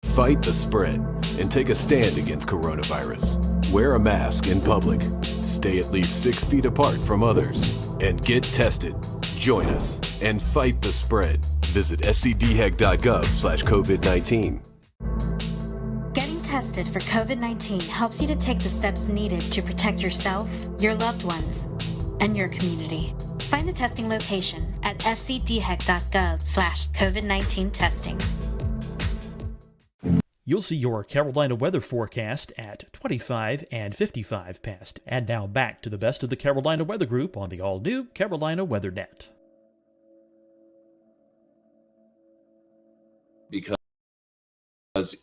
Fight the spread and take a stand against coronavirus. Wear a mask in public. Stay at least 6 feet apart from others. And get tested. Join us and fight the spread. Visit scdhec.gov/COVID-19. Getting tested for COVID-19 helps you to take the steps needed to protect yourself, your loved ones, and your community. Find the testing location at scdhec.gov/COVID-19 testing. You'll see your Carolina weather forecast at 25 and 55 past. And now back to the best of the Carolina Weather Group on the all-new Carolina Weather Net. Because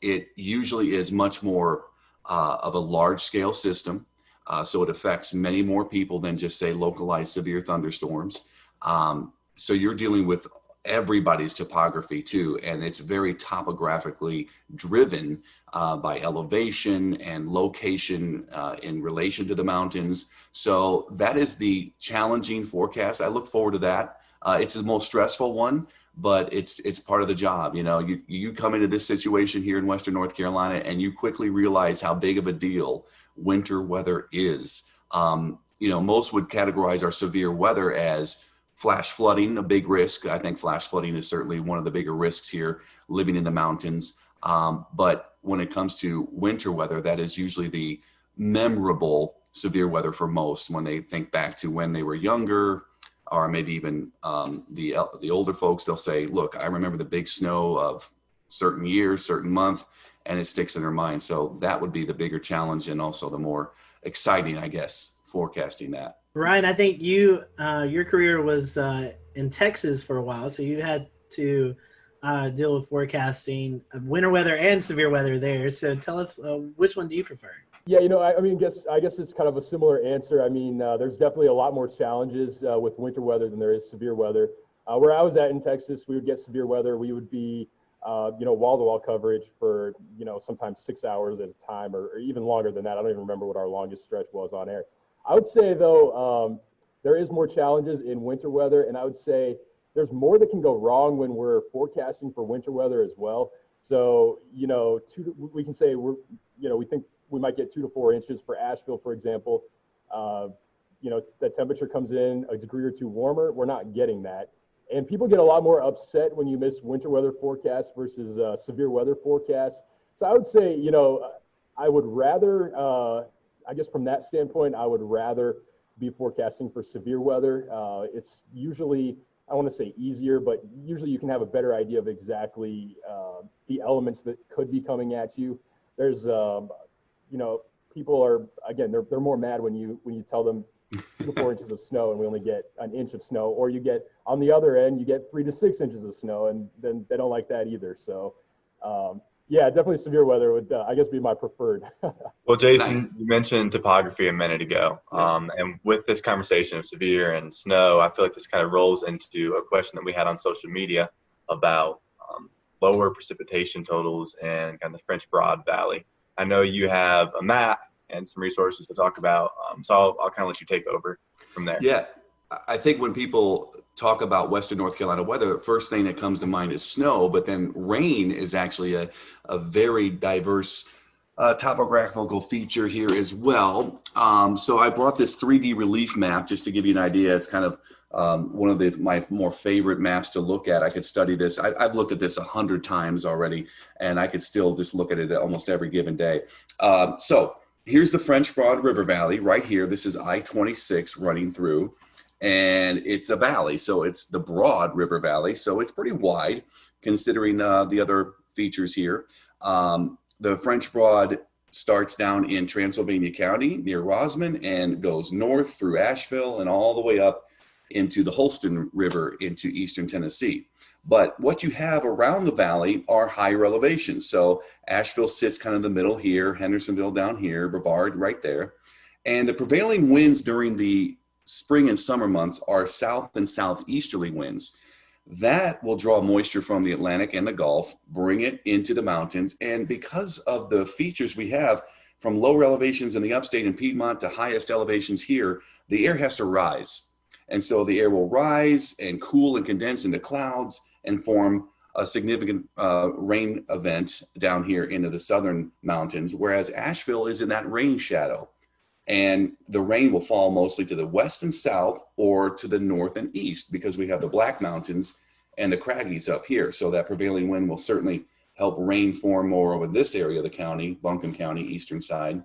it usually is much more of a large-scale system, so it affects many more people than just, say, localized severe thunderstorms. So you're dealing with everybody's topography too, and it's very topographically driven by elevation and location in relation to the mountains. So that is the challenging forecast. I look forward to that. It's the most stressful one, but it's part of the job. You know, you come into this situation here in Western North Carolina and you quickly realize how big of a deal winter weather is. You know, most would categorize our severe weather as flash flooding, a big risk. I think flash flooding is certainly one of the bigger risks here living in the mountains. But when it comes to winter weather, that is usually the memorable severe weather for most when they think back to when they were younger, or maybe even the older folks. They'll say, look, I remember the big snow of certain years, certain month, and it sticks in their mind. So that would be the bigger challenge and also the more exciting, I guess, forecasting that. Ryan, I think you your career was in Texas for a while, so you had to deal with forecasting winter weather and severe weather there. So tell us, which one do you prefer? Yeah, you know, I guess it's kind of a similar answer. I mean, there's definitely a lot more challenges with winter weather than there is severe weather. Where I was at in Texas, we would get severe weather. We would be, you know, wall-to-wall coverage for, you know, sometimes 6 hours at a time, or even longer than that. I don't even remember what our longest stretch was on air. I would say, though, there is more challenges in winter weather, and I would say there's more that can go wrong when we're forecasting for winter weather as well. So, you know, we can say we think we might get 2 to 4 inches for Asheville, for example. You know, the temperature comes in a degree or two warmer. We're not getting that. And people get a lot more upset when you miss winter weather forecasts versus severe weather forecasts. So I would say, you know, I would rather, I guess from that standpoint, I would rather be forecasting for severe weather. It's usually, I want to say easier, but usually you can have a better idea of exactly the elements that could be coming at you. There's, you know, people are, again, they're more mad when you tell them 2 to 4 inches of snow and we only get an inch of snow, or you get, on the other end, you get 3 to 6 inches of snow, and then they don't like that either. So, yeah, definitely severe weather would, I guess, be my preferred. Well, Jason, you mentioned topography a minute ago. And with this conversation of severe and snow, I feel like this kind of rolls into a question that we had on social media about lower precipitation totals in kind of the French Broad Valley. I know you have a map and some resources to talk about, so I'll kind of let you take over from there. Yeah, I think when people talk about Western North Carolina weather, the first thing that comes to mind is snow, but then rain is actually a very diverse topographical feature here as well. So I brought this 3D relief map just to give you an idea. It's kind of one of my more favorite maps to look at. I could study this. I've looked at this 100 times already, and I could still just look at it almost every given day. So here's the French Broad River Valley right here. This is I-26 running through, and it's a valley. So it's the Broad River Valley. So it's pretty wide considering the other features here. The French Broad starts down in Transylvania County near Rosman and goes north through Asheville and all the way up into the Holston River into eastern Tennessee. But what you have around the valley are higher elevations. So Asheville sits kind of in the middle here, Hendersonville down here, Brevard right there. And the prevailing winds during the spring and summer months are south and southeasterly winds. That will draw moisture from the Atlantic and the Gulf, bring it into the mountains. And because of the features we have from lower elevations in the upstate and Piedmont to highest elevations here, the air has to rise. And so the air will rise and cool and condense into clouds and form a significant rain event down here into the southern mountains, whereas Asheville is in that rain shadow. And the rain will fall mostly to the west and south or to the north and east because we have the Black Mountains and the Craggies up here. So that prevailing wind will certainly help rain form more over this area of the county, Buncombe County, eastern side,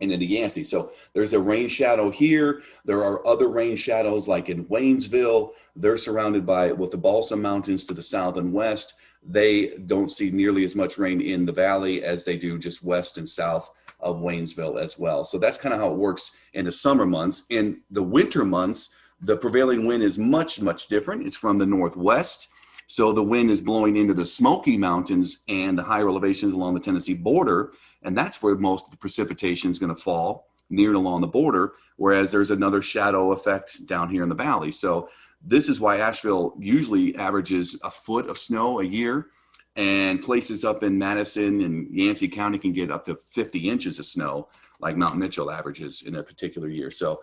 and into Yancey. So there's a rain shadow here. There are other rain shadows like in Waynesville. They're surrounded by, with the Balsam Mountains to the south and west. They don't see nearly as much rain in the valley as they do just west and south of Waynesville as well. So that's kind of how it works in the summer months. In the winter months, the prevailing wind is much, much different. It's from the northwest. So the wind is blowing into the Smoky Mountains and the higher elevations along the Tennessee border. And that's where most of the precipitation is going to fall, near and along the border, whereas there's another shadow effect down here in the valley. So this is why Asheville usually averages a foot of snow a year, and places up in Madison and Yancey County can get up to 50 inches of snow, like Mount Mitchell averages in a particular year. So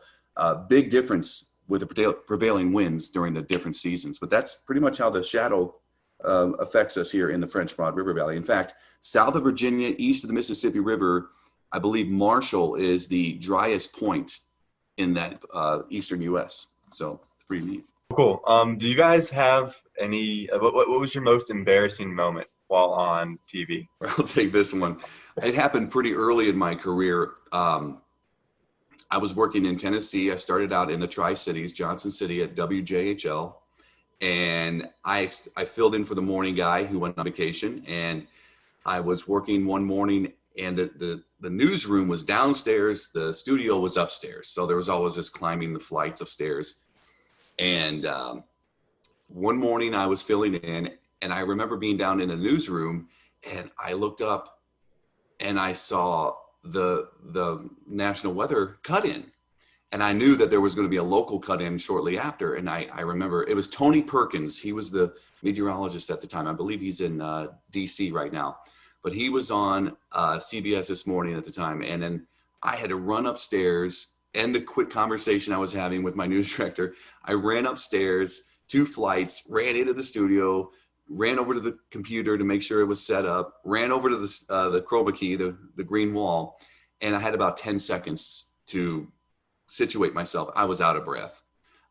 big difference with the prevailing winds during the different seasons. But that's pretty much how the shadow affects us here in the French Broad River Valley. In fact, south of Virginia, east of the Mississippi River, I believe Marshall is the driest point in that eastern U.S. So it's pretty neat. Cool. Do you guys have any, what was your most embarrassing moment while on TV? I'll take this one. It happened pretty early in my career. I was working in Tennessee. I started out in the Tri-Cities, Johnson City at WJHL. And I filled in for the morning guy who went on vacation. And I was working one morning, and the newsroom was downstairs. The studio was upstairs. So there was always this climbing the flights of stairs. And one morning I was filling in, and I remember being down in the newsroom, and I looked up and I saw the national weather cut in. And I knew that there was going to be a local cut in shortly after. And I remember it was Tony Perkins. He was the meteorologist at the time. I believe he's in DC right now, but he was on CBS This Morning at the time. And then I had to run upstairs, end a quick conversation I was having with my news director. I ran upstairs 2 flights, ran into the studio, ran over to the computer to make sure it was set up, ran over to the chroma key, the green wall. And I had about 10 seconds to situate myself. I was out of breath.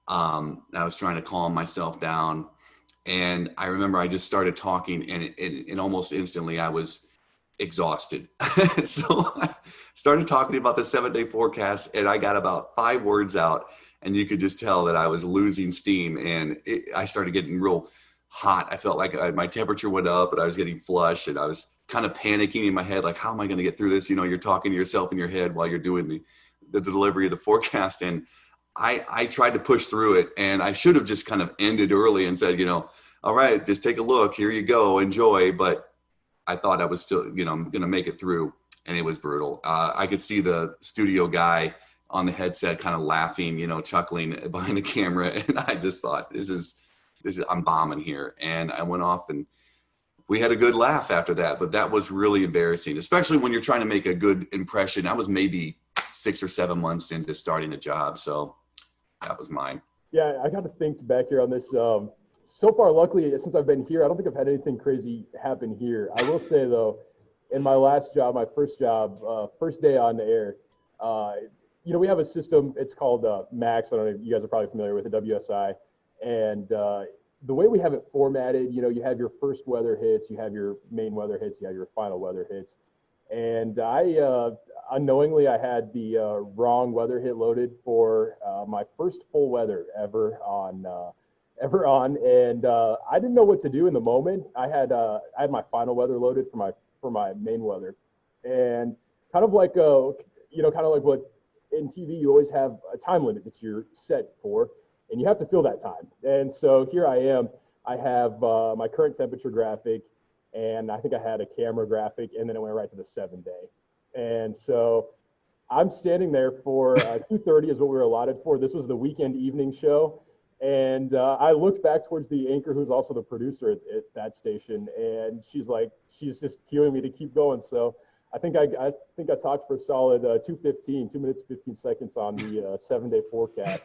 I was trying to calm myself down. And I remember I just started talking, and almost instantly I was exhausted. So I started talking about the 7-day forecast, and I got about 5 words out, and you could just tell that I was losing steam, and I started getting real hot. I felt like my temperature went up, and I was getting flushed, and I was kind of panicking in my head, like, how am I going to get through this? You know, you're talking to yourself in your head while you're doing the delivery of the forecast. And I tried to push through it, and I should have just kind of ended early and said, all right, just take a look, here you go, enjoy. But I thought I was still, I'm going to make it through, and it was brutal. I could see the studio guy on the headset kind of laughing, chuckling behind the camera. And I just thought, this is, I'm bombing here. And I went off, and we had a good laugh after that, but that was really embarrassing, especially when you're trying to make a good impression. I was maybe 6 or 7 months into starting a job. So that was mine. Yeah, I got to think back here on this. So far, luckily, since I've been here, I don't think I've had anything crazy happen here. I will say, though, in my last job, my first job, first day on the air, we have a system. It's called Max. I don't know if you guys are probably familiar with it, WSI. And the way we have it formatted, you have your first weather hits, you have your main weather hits, you have your final weather hits. And I unknowingly, I had the wrong weather hit loaded for my first full weather ever on, and I didn't know what to do in the moment. I had my final weather loaded for my main weather, and kind of like what in TV you always have a time limit that you're set for, and you have to fill that time. And so here I am. I have my current temperature graphic, and I think I had a camera graphic, and then it went right to the 7-day. And so I'm standing there for 2:30 is what we were allotted for. This was the weekend evening show. And I looked back towards the anchor, who's also the producer at that station, and she's just cueing me to keep going. So I think I talked for a solid 2:15, 2 minutes 15 seconds on the 7-day forecast.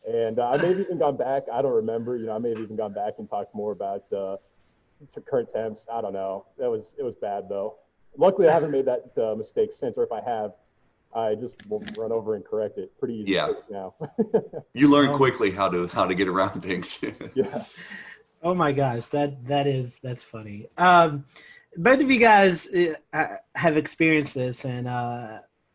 And I may have even gone back. I don't remember. I may have even gone back and talked more about current temps. I don't know. It was bad though. Luckily, I haven't made that mistake since, or if I have, I just will run over and correct it pretty easy now. You learn quickly how to get around things. Yeah. Oh my gosh, that's funny. Both of you guys have experienced this, and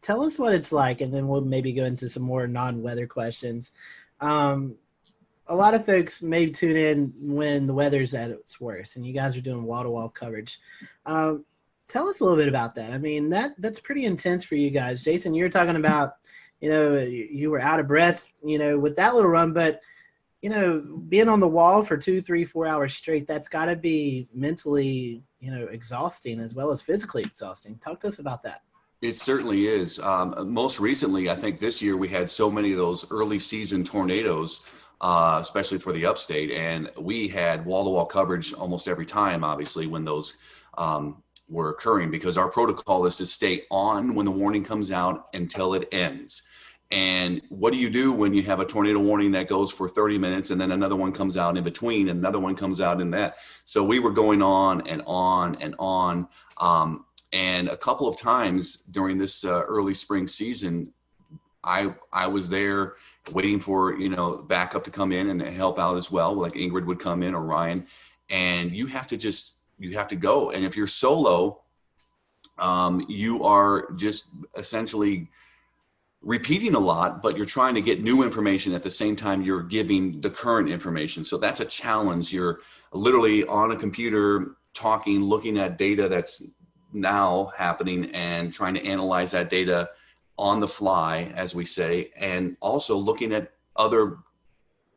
tell us what it's like, and then we'll maybe go into some more non-weather questions. A lot of folks may tune in when the weather's at its worst, and you guys are doing wall-to-wall coverage. Tell us a little bit about that. I mean, that's pretty intense for you guys. Jason, you're talking about, you were out of breath, with that little run, but being on the wall for 2, 3, 4 hours straight, that's got to be mentally, exhausting as well as physically exhausting. Talk to us about that. It certainly is. Most recently, I think this year we had so many of those early season tornadoes, especially for the upstate, and we had wall-to-wall coverage almost every time, obviously, when those were occurring, because our protocol is to stay on when the warning comes out until it ends. And what do you do when you have a tornado warning that goes for 30 minutes and then another one comes out in between and another one comes out in that? So we were going on and on and on. And a couple of times during this early spring season, I was there waiting for, backup to come in and help out as well. Like Ingrid would come in or Ryan, and you have to go. And if you're solo, you are just essentially repeating a lot, but you're trying to get new information at the same time you're giving the current information. So that's a challenge. You're literally on a computer talking, looking at data that's now happening and trying to analyze that data on the fly, as we say, and also looking at other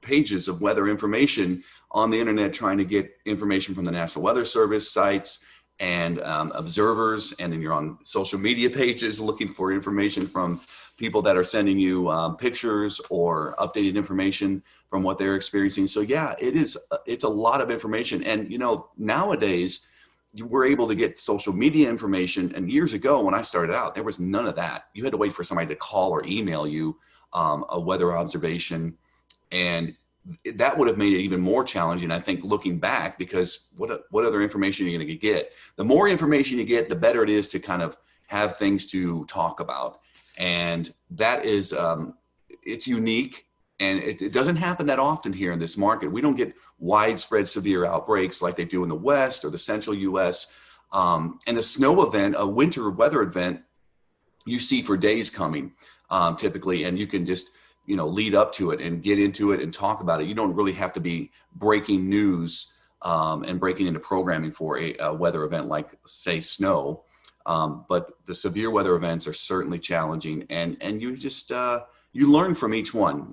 pages of weather information on the internet, trying to get information from the National Weather Service sites and observers. And then you're on social media pages looking for information from people that are sending you pictures or updated information from what they're experiencing. So yeah, it's a lot of information. And nowadays we're able to get social media information. And years ago when I started out, there was none of that. You had to wait for somebody to call or email you a weather observation. And that would have made it even more challenging, I think, looking back, because what other information are you going to get? The more information you get, the better it is to kind of have things to talk about. And that is, it's unique, and it doesn't happen that often here in this market. We don't get widespread severe outbreaks like they do in the West or the central US. And a snow event, a winter weather event, you see for days coming, typically, and you can just lead up to it and get into it and talk about it. You don't really have to be breaking news and breaking into programming for a weather event like, say, snow. But the severe weather events are certainly challenging, and you just you learn from each one.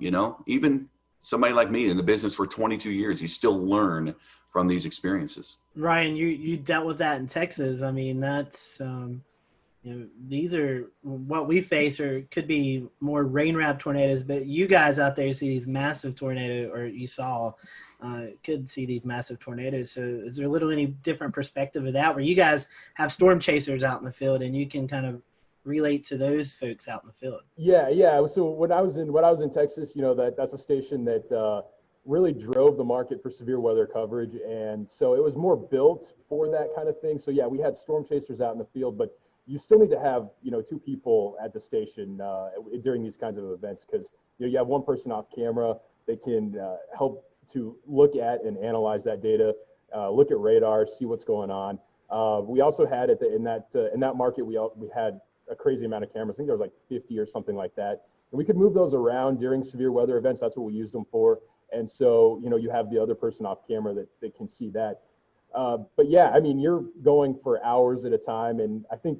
Even somebody like me in the business for 22 years, you still learn from these experiences. Ryan, you dealt with that in Texas. I mean, that's these are what we face, or could be more rain-wrapped tornadoes, but you guys out there see these massive tornadoes, or you saw could see these massive tornadoes. So is there a little any different perspective of that, where you guys have storm chasers out in the field and you can kind of relate to those folks out in the field? Yeah. So when I was in Texas, that's a station that really drove the market for severe weather coverage, and so it was more built for that kind of thing. So yeah, we had storm chasers out in the field, but you still need to have 2 people at the station during these kinds of events, because you have one person off camera. They can help to look at and analyze that data, look at radar, see what's going on. We also had in that market, we had a crazy amount of cameras. I think there was like 50 or something like that, and we could move those around during severe weather events. That's what we used them for. And so you have the other person off camera that can see that. But yeah, I mean, you're going for hours at a time, and I think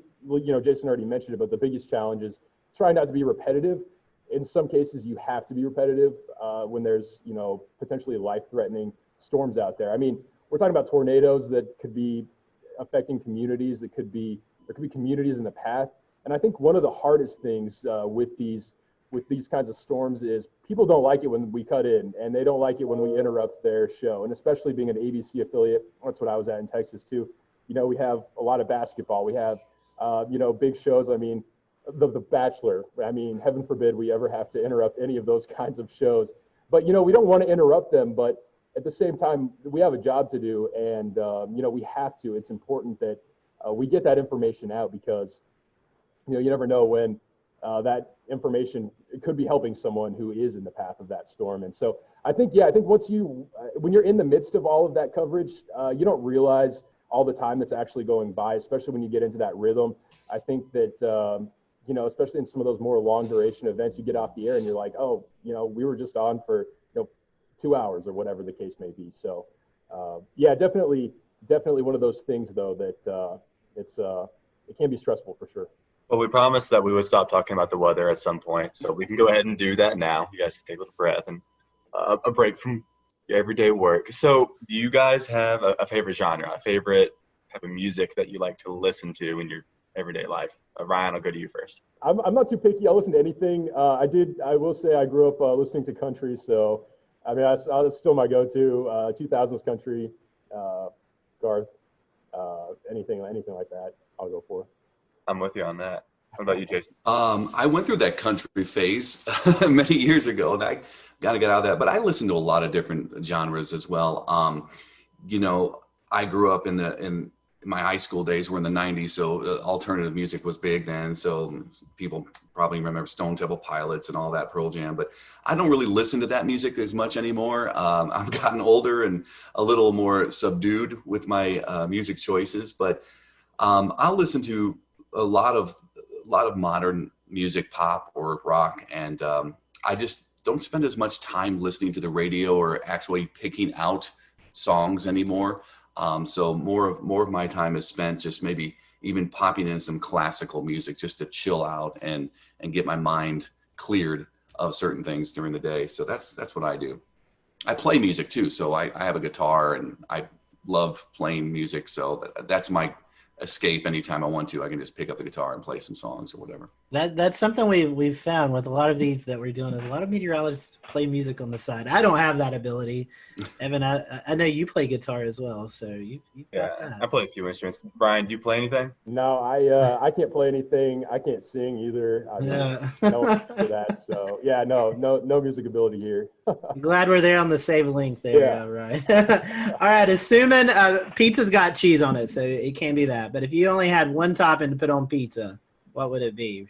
Jason already mentioned it, but the biggest challenge is trying not to be repetitive. In some cases, you have to be repetitive when there's potentially life-threatening storms out there. I mean, we're talking about tornadoes that could be affecting communities. There could be communities in the path, and I think one of the hardest things with these kinds of storms is people don't like it when we cut in, and they don't like it when we interrupt their show. And especially being an ABC affiliate, that's what I was at in Texas too. We have a lot of basketball. We have, big shows. I mean, the Bachelor. I mean, heaven forbid we ever have to interrupt any of those kinds of shows. but we don't want to interrupt them, but at the same time, we have a job to do, and we have to. It's important that we get that information out, because you never know when that information could be helping someone who is in the path of that storm. And so I think when you're in the midst of all of that coverage, you don't realize all the time that's actually going by, especially when you get into that rhythm. I think that especially in some of those more long duration events, you get off the air and you're like, oh, we were just on for 2 hours or whatever the case may be. So definitely one of those things though that it can be stressful for sure. Well, we promised that we would stop talking about the weather at some point, so we can go ahead and do that now. You guys can take a little breath and a break from your everyday work. So do you guys have a favorite genre, a favorite type of music that you like to listen to in your everyday life? Ryan, I'll go to you first. I'm not too picky. I'll listen to anything. I will say I grew up listening to country, so I mean that's still my go-to. 2000s country, Garth, anything like that, I'll go for. I'm with you on that. What about you, Jason? I went through that country phase many years ago, and I got to get out of that. But I listen to a lot of different genres as well. I grew up in my high school days were in the 90s, so alternative music was big then. So people probably remember Stone Temple Pilots and all that, Pearl Jam. But I don't really listen to that music as much anymore. I've gotten older and a little more subdued with my music choices. But I'll listen to a lot of modern music, pop or rock, and I just don't spend as much time listening to the radio or actually picking out songs anymore. So more of my time is spent just maybe even popping in some classical music just to chill out and get my mind cleared of certain things during the day. So that's what I do. I play music too, so I have a guitar and I love playing music. So that's my escape. Anytime I want to, I can just pick up the guitar and play some songs or whatever. That's something we've found with a lot of these that we're doing, is a lot of meteorologists play music on the side. I don't have that ability. Evan, I know you play guitar as well, so you got that. I play a few instruments. Brian, do you play anything? No, I can't play anything. I can't sing either. No one for that. So yeah, no music ability here. I'm glad we're there on the same link there. Yeah. Right. All right, assuming pizza's got cheese on it, so it can't be that. But if you only had one topping to put on pizza, what would it be?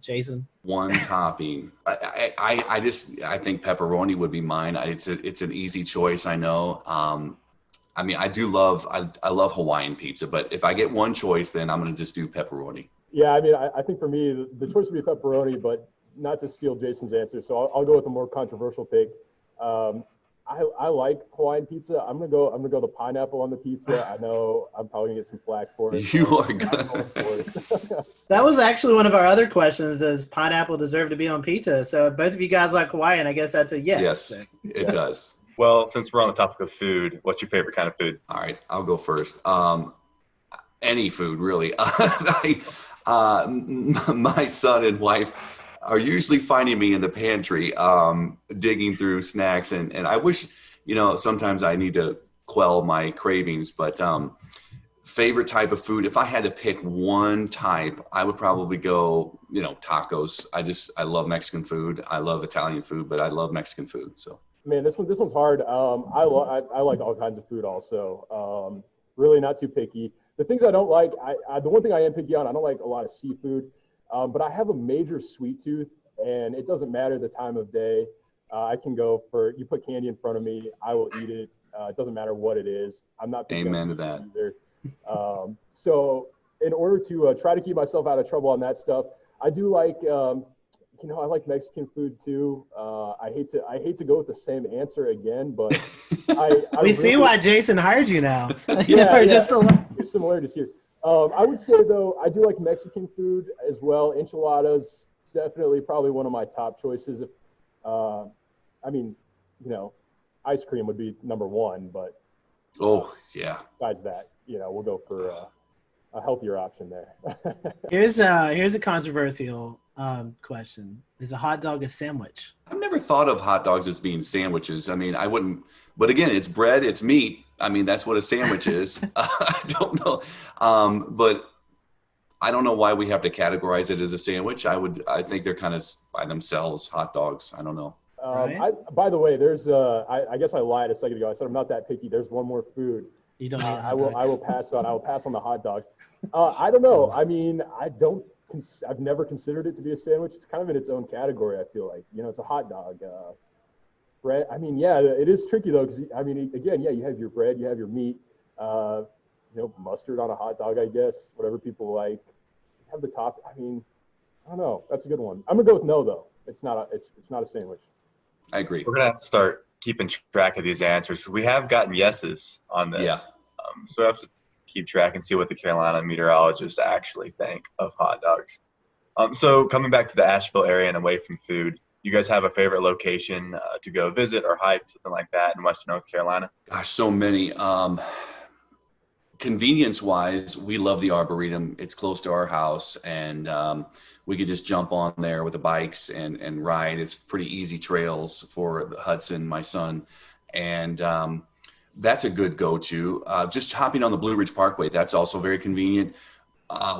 Jason? One topping. I think pepperoni would be mine. It's an easy choice, I know. I mean, I love Hawaiian pizza, but if I get one choice, then I'm going to just do pepperoni. Yeah, I mean, I think for me, the choice would be pepperoni, but not to steal Jason's answer. So I'll go with a more controversial pick. I like Hawaiian pizza. I'm gonna go the pineapple on the pizza. I know I'm probably gonna get some flack for it. You are good. That was actually one of our other questions. Does pineapple deserve to be on pizza? So both of you guys like Hawaiian. I guess that's a yes. Yes, it does. Well, since we're on the topic of food, what's your favorite kind of food? All right, I'll go first. Any food, really. My son and wife are usually finding me in the pantry, digging through snacks, and I wish, sometimes I need to quell my cravings, but favorite type of food, if I had to pick one type, I would probably go, tacos. I love Mexican food. I love Italian food, but I love Mexican food. So man, this one's hard. I like all kinds of food also. Really not too picky. The things I don't like, the one thing I am picky on, I don't like a lot of seafood. But I have a major sweet tooth, and it doesn't matter the time of day. I can go you put candy in front of me, I will eat it. It doesn't matter what it is. I'm not picky. Amen to that. Either. So in order to try to keep myself out of trouble on that stuff, I do like, I like Mexican food too. I hate to go with the same answer again, but we see why Jason hired you now. Just a lot of similarities here. I would say, though, I do like Mexican food as well. Enchiladas, definitely probably one of my top choices. Ice cream would be number one, but oh, yeah. Besides that, we'll go for a healthier option there. Here's a controversial question. Is a hot dog a sandwich? I've never thought of hot dogs as being sandwiches. I mean, I wouldn't, but again, it's bread, it's meat. I mean, that's what a sandwich is. I don't know. But I don't know why we have to categorize it as a sandwich. I think they're kind of by themselves, hot dogs. I don't know. By the way, there's I guess I lied a second ago. I said I'm not that picky. There's one more food. You don't eat hot I will dogs. pass on the hot dogs. I don't know. I mean, I've never considered it to be a sandwich. It's kind of in its own category. I feel like, it's a hot dog. Bread. I mean, yeah, it is tricky though, because I mean, again, yeah, you have your bread, you have your meat, mustard on a hot dog, I guess, whatever people like. You have the top. I mean, I don't know. That's a good one. I'm gonna go with no though. It's not a sandwich. I agree. We're gonna have to start keeping track of these answers. We have gotten yeses on this. Yeah. So we have to keep track and see what the Carolina meteorologists actually think of hot dogs. So coming back to the Asheville area and away from food, you guys have a favorite location to go visit or hike, something like that in Western North Carolina? Gosh, so many. Convenience-wise, we love the Arboretum. It's close to our house, and we could just jump on there with the bikes and ride. It's pretty easy trails for Hudson, my son, and that's a good go-to. Just hopping on the Blue Ridge Parkway, that's also very convenient.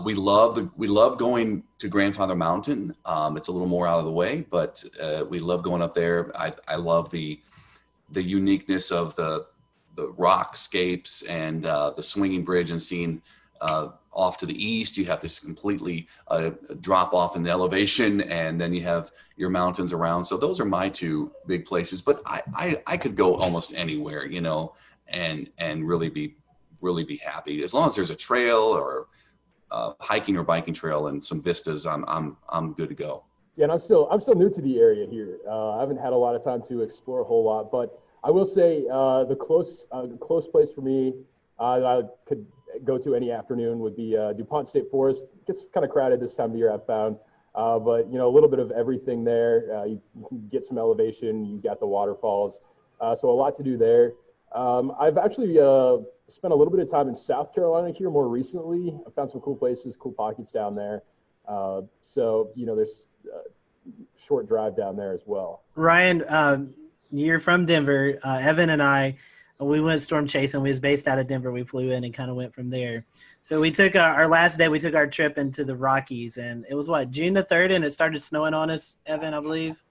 We love going to Grandfather Mountain. It's a little more out of the way, but we love going up there. I love the uniqueness of the rockscapes and the swinging bridge, and seeing off to the east, you have this completely drop off in the elevation, and then you have your mountains around. So those are my two big places, but I could go almost anywhere, and really be happy as long as there's a trail or hiking or biking trail and some vistas. I'm good to go. Yeah, and I'm still new to the area here. I haven't had a lot of time to explore a whole lot, but I will say the close place for me that I could go to any afternoon would be DuPont State Forest. It gets kind of crowded this time of year, I've found, but a little bit of everything there. You can get some elevation. You got the waterfalls, so a lot to do there. I've actually spent a little bit of time in South Carolina here more recently. I found some cool places, cool pockets down there. So there's a short drive down there as well. Ryan, you're from Denver. Evan and I, we went storm chasing. We was based out of Denver. We flew in and kind of went from there. So we took our last day. We took our trip into the Rockies, and it was June the 3rd, and it started snowing on us, Evan, I believe.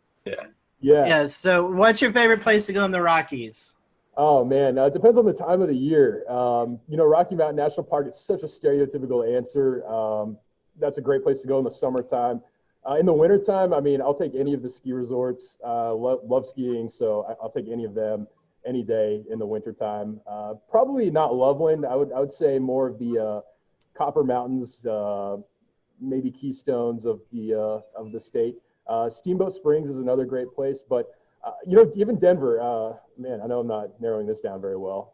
Yeah. So what's your favorite place to go in the Rockies? Oh man, it depends on the time of the year. Rocky Mountain National Park, it's such a stereotypical answer. That's a great place to go in the summertime. In the wintertime, I mean, I'll take any of the ski resorts. Love skiing, so I'll take any of them any day in the wintertime. Probably not Loveland. I would say more of the Copper Mountains, maybe Keystones of the state. Steamboat Springs is another great place, but even Denver, man, I know I'm not narrowing this down very well,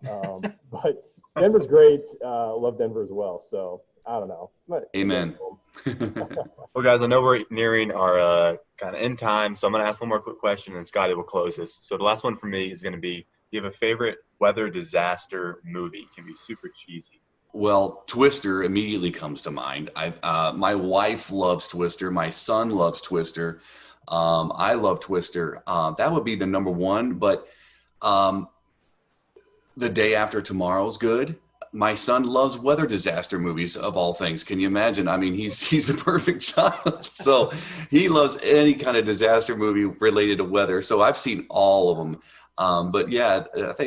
but Denver's great. Love Denver as well. So I don't know. Amen. Well, guys, I know we're nearing our kind of end time, so I'm going to ask one more quick question, and Scotty will close this. So the last one for me is going to be, do you have a favorite weather disaster movie? It can be super cheesy. Well, Twister immediately comes to mind. My wife loves Twister. My son loves Twister. I love Twister. That would be the number one, but The Day After Tomorrow's good. My son loves weather disaster movies, of all things. Can you imagine? I mean, he's the perfect child. So he loves any kind of disaster movie related to weather. So I've seen all of them. But yeah,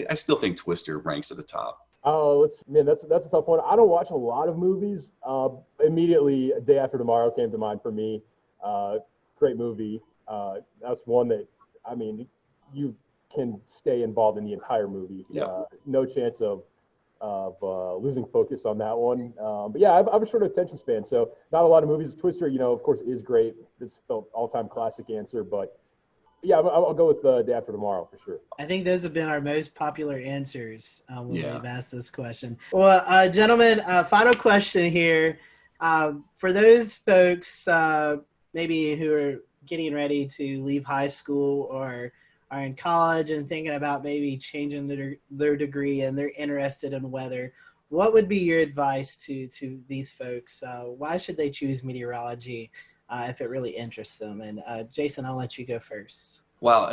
I still think Twister ranks at the top. Oh, that's a tough one. I don't watch a lot of movies. Immediately, A Day After Tomorrow came to mind for me. Great movie. That's one that, I mean, you can stay involved in the entire movie. Yeah. No chance of losing focus on that one. But yeah, I have a short attention span, so not a lot of movies. Twister, of course, is great. It's the all-time classic answer, but yeah, I'll go with Day After Tomorrow for sure. I think those have been our most popular answers when we've asked this question. Well, gentlemen, final question here. For those folks maybe who are getting ready to leave high school or are in college and thinking about maybe changing their degree and they're interested in weather, what would be your advice to these folks? Why should they choose meteorology if it really interests them? And Jason, I'll let you go first. Well,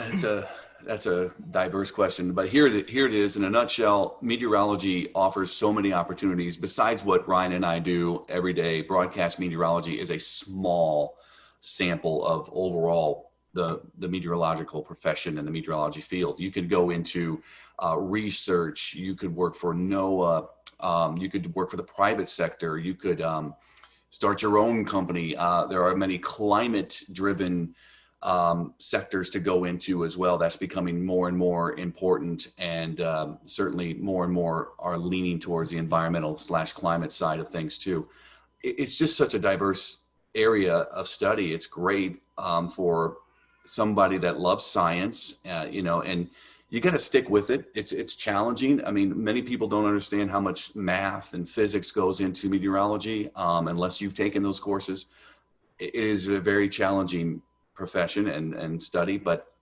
that's a diverse question, but here it is in a nutshell. Meteorology offers so many opportunities. Besides what Ryan and I do every day, broadcast meteorology is a small sample of overall the meteorological profession and the meteorology field. You could go into research. You could work for NOAA. You could work for the private sector. You could start your own company. There are many climate-driven sectors to go into as well. That's becoming more and more important, and certainly more and more are leaning towards the environmental/climate side of things too. It's just such a diverse area of study. It's great for somebody that loves science, and you got to stick with it. It's challenging. I mean, many people don't understand how much math and physics goes into meteorology unless you've taken those courses. It is a very challenging profession and study, but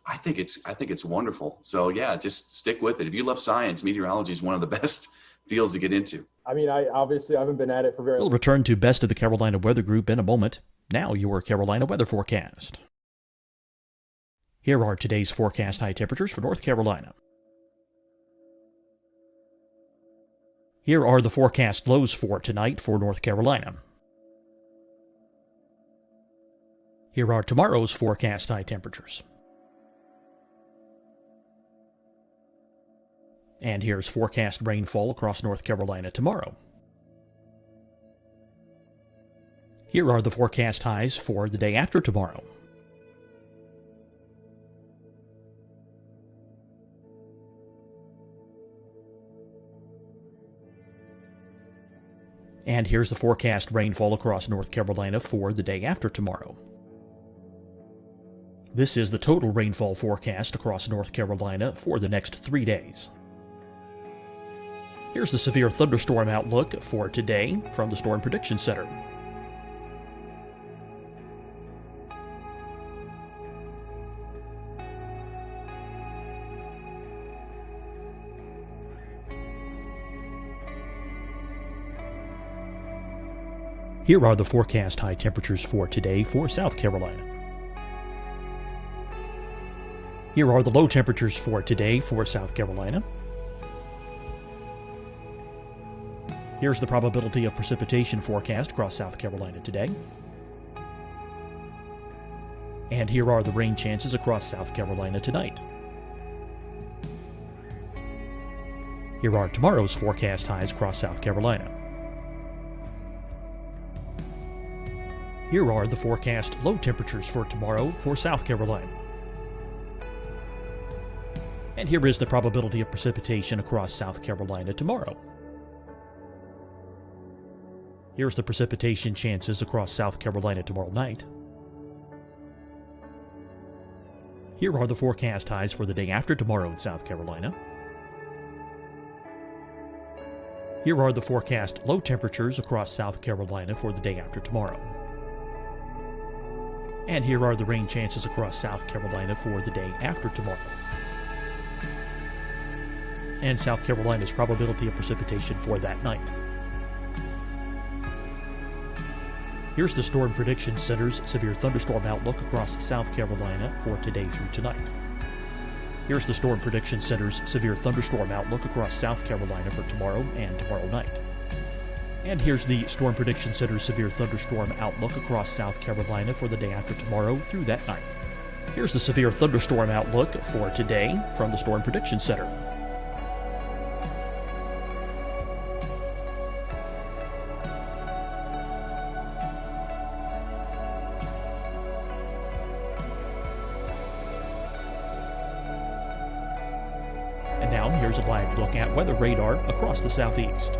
I think it's wonderful. So yeah, just stick with it. If you love science, meteorology is one of the best fields to get into. I mean, I obviously haven't been at it for very long. We'll return to Best of the Carolina Weather Group in a moment. Now your Carolina weather forecast. Here are today's forecast high temperatures for North Carolina. Here are the forecast lows for tonight for North Carolina. Here are tomorrow's forecast high temperatures. And here's forecast rainfall across North Carolina tomorrow. Here are the forecast highs for the day after tomorrow. And here's the forecast rainfall across North Carolina for the day after tomorrow. This is the total rainfall forecast across North Carolina for the next 3 days. Here's the severe thunderstorm outlook for today from the Storm Prediction Center. Here are the forecast high temperatures for today for South Carolina. Here are the low temperatures for today for South Carolina. Here's the probability of precipitation forecast across South Carolina today. And here are the rain chances across South Carolina tonight. Here are tomorrow's forecast highs across South Carolina. Here are the forecast low temperatures for tomorrow for South Carolina. And here is the probability of precipitation across South Carolina tomorrow. Here's the precipitation chances across South Carolina tomorrow night. Here are the forecast highs for the day after tomorrow in South Carolina. Here are the forecast low temperatures across South Carolina for the day after tomorrow. And here are the rain chances across South Carolina for the day after tomorrow. And South Carolina's probability of precipitation for that night. Here's the Storm Prediction Center's severe thunderstorm outlook across South Carolina for today through tonight. Here's the Storm Prediction Center's severe thunderstorm outlook across South Carolina for tomorrow and tomorrow night. And here's the Storm Prediction Center's severe thunderstorm outlook across South Carolina for the day after tomorrow through that night. Here's the severe thunderstorm outlook for today from the Storm Prediction Center. And now here's a live look at weather radar across the southeast.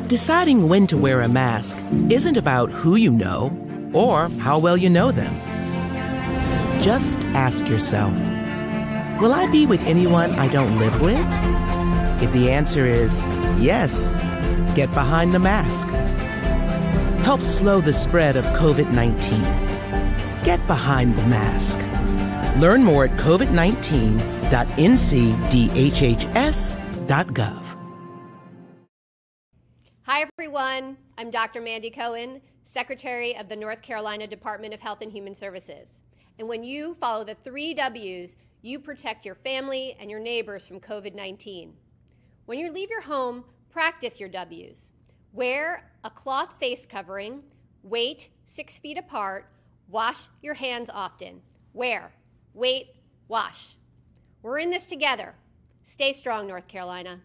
Deciding when to wear a mask isn't about who you know or how well you know them. Just ask yourself, will I be with anyone I don't live with? If the answer is yes, get behind the mask. Help slow the spread of COVID-19. Get behind the mask. Learn more at covid19.ncdhhs.gov. Hi, everyone. I'm Dr. Mandy Cohen, Secretary of the North Carolina Department of Health and Human Services. And when you follow the 3 W's, you protect your family and your neighbors from COVID-19. When you leave your home, practice your W's. Wear a cloth face covering, Wait 6 feet apart. Wash your hands often. Wear, wait, wash. We're in this together. Stay strong, North Carolina.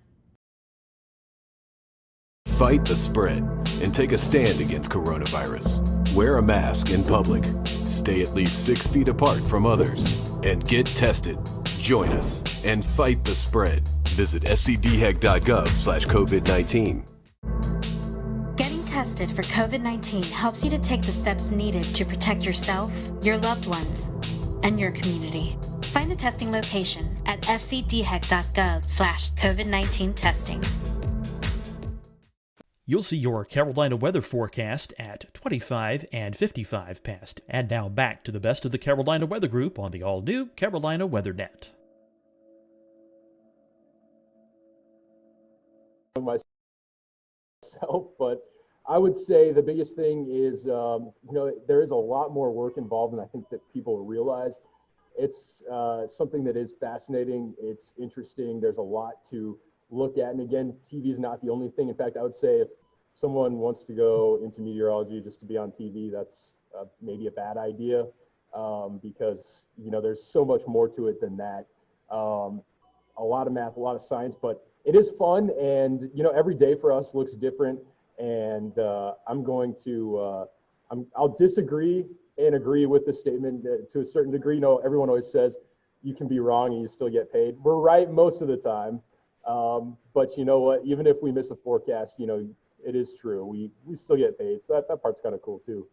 Fight the spread and take a stand against coronavirus. Wear a mask in public. Stay at least 6 feet apart from others. And get tested. Join us and fight the spread. Visit scdhec.gov/COVID-19. Getting tested for COVID-19 helps you to take the steps needed to protect yourself, your loved ones, and your community. Find the testing location at scdhec.gov/COVID-19 testing. You'll see your Carolina weather forecast at 25 and 55 past. And now back to the best of the Carolina Weather Group on the all-new Carolina WeatherNet. Myself, but I would say the biggest thing is, there is a lot more work involved than I think that people realize. It's something that is fascinating. It's interesting. There's a lot to look at. And again, TV is not the only thing. In fact, I would say if someone wants to go into meteorology just to be on TV, that's maybe a bad idea because, there's so much more to it than that. A lot of math, a lot of science, but it is fun. And, every day for us looks different. And I'll disagree and agree with the statement that to a certain degree. Everyone always says you can be wrong and you still get paid. We're right most of the time. But you know what, even if we miss a forecast, it is true. We still get paid. So that part's kind of cool too.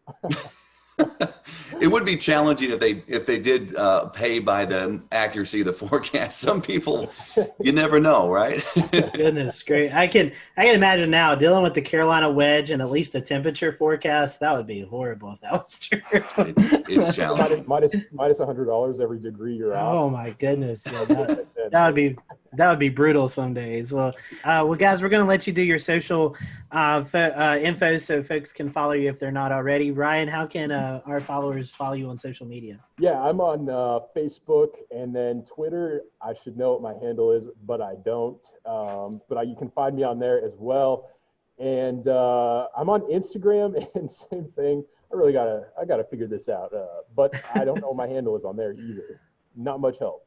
It would be challenging if they did pay by the accuracy of the forecast. Some people, you never know, right? Goodness, great. I can imagine now dealing with the Carolina wedge and at least a temperature forecast. That would be horrible if that was true. It's challenging. minus $100 every degree you're out. Oh my goodness, yeah, that would be brutal some days. Well, guys, we're going to let you do your social info so folks can follow you if they're not already. Ryan, how can our followers follow you on social media? Yeah, I'm on Facebook and then Twitter. I should know what my handle is, but I don't. But you can find me on there as well. And I'm on Instagram and same thing. I gotta figure this out. But I don't know what my handle is on there either. Not much help.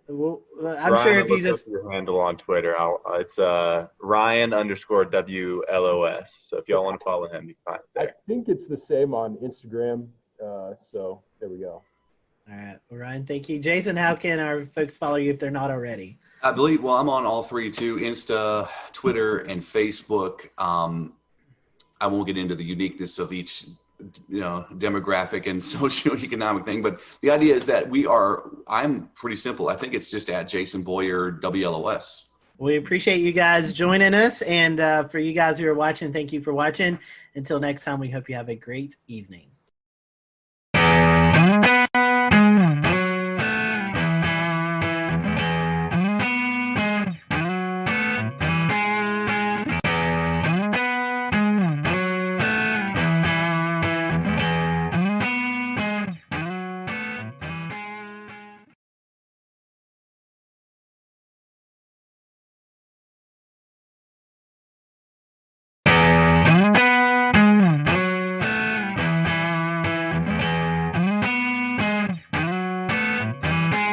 Well, I'm Ryan, sure if you just your handle on Twitter, it's Ryan_WLOS. So if y'all want to follow him, you can find it there. I think it's the same on Instagram. So there we go. All right. Well, Ryan, thank you. Jason, how can our folks follow you if they're not already? I believe, I'm on all three too, Insta, Twitter, and Facebook. I won't get into the uniqueness of each demographic and socioeconomic thing, but the idea is that I'm pretty simple. I think it's just at Jason Boyer WLOS. We appreciate you guys joining us. And for you guys who are watching, thank you for watching. Until next time, we hope you have a great evening.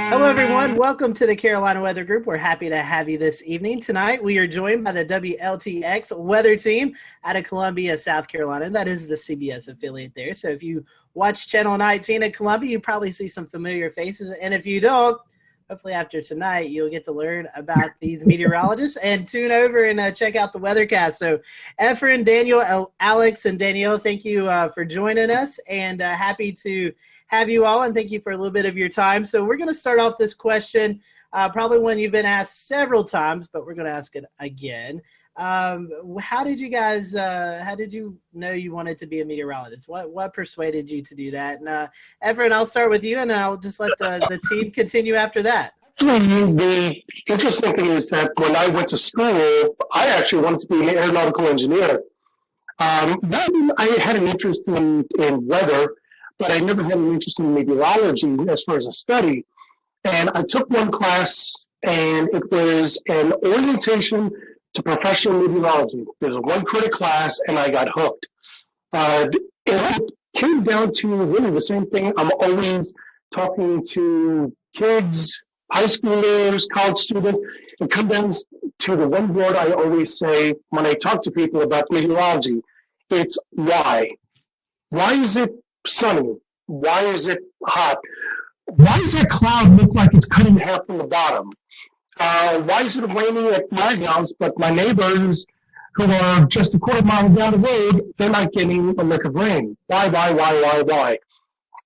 Hello, everyone. Welcome to the Carolina Weather Group. We're happy to have you this evening. Tonight, we are joined by the WLTX weather team out of Columbia, South Carolina. That is the CBS affiliate there. So if you watch Channel 19 at Columbia, you probably see some familiar faces. And if you don't, hopefully after tonight, you'll get to learn about these meteorologists and tune over and check out the weathercast. So Efren, Daniel, Alex, and Danielle, thank you for joining us, and happy to have you all, and thank you for a little bit of your time. So we're going to start off this question, probably one you've been asked several times, but we're going to ask it again. How did you guys, how did you know you wanted to be a meteorologist? What persuaded you to do that? And Efren, I'll start with you, and I'll just let the team continue after that. Actually, the interesting thing is that when I went to school, I actually wanted to be an aeronautical engineer. Then I had an interest in weather, but I never had an interest in meteorology as far as a study. And I took one class, and it was an orientation to professional meteorology. There was one credit class, and I got hooked. it came down to really the same thing. I'm always talking to kids, high schoolers, college students. It comes down to the one word I always say when I talk to people about meteorology. It's why. Why is it sunny? Why is it hot? Why does that cloud look like it's cut in half from the bottom? Why is it raining at my house, but my neighbors who are just a quarter mile down the road, they're not getting a lick of rain? Why?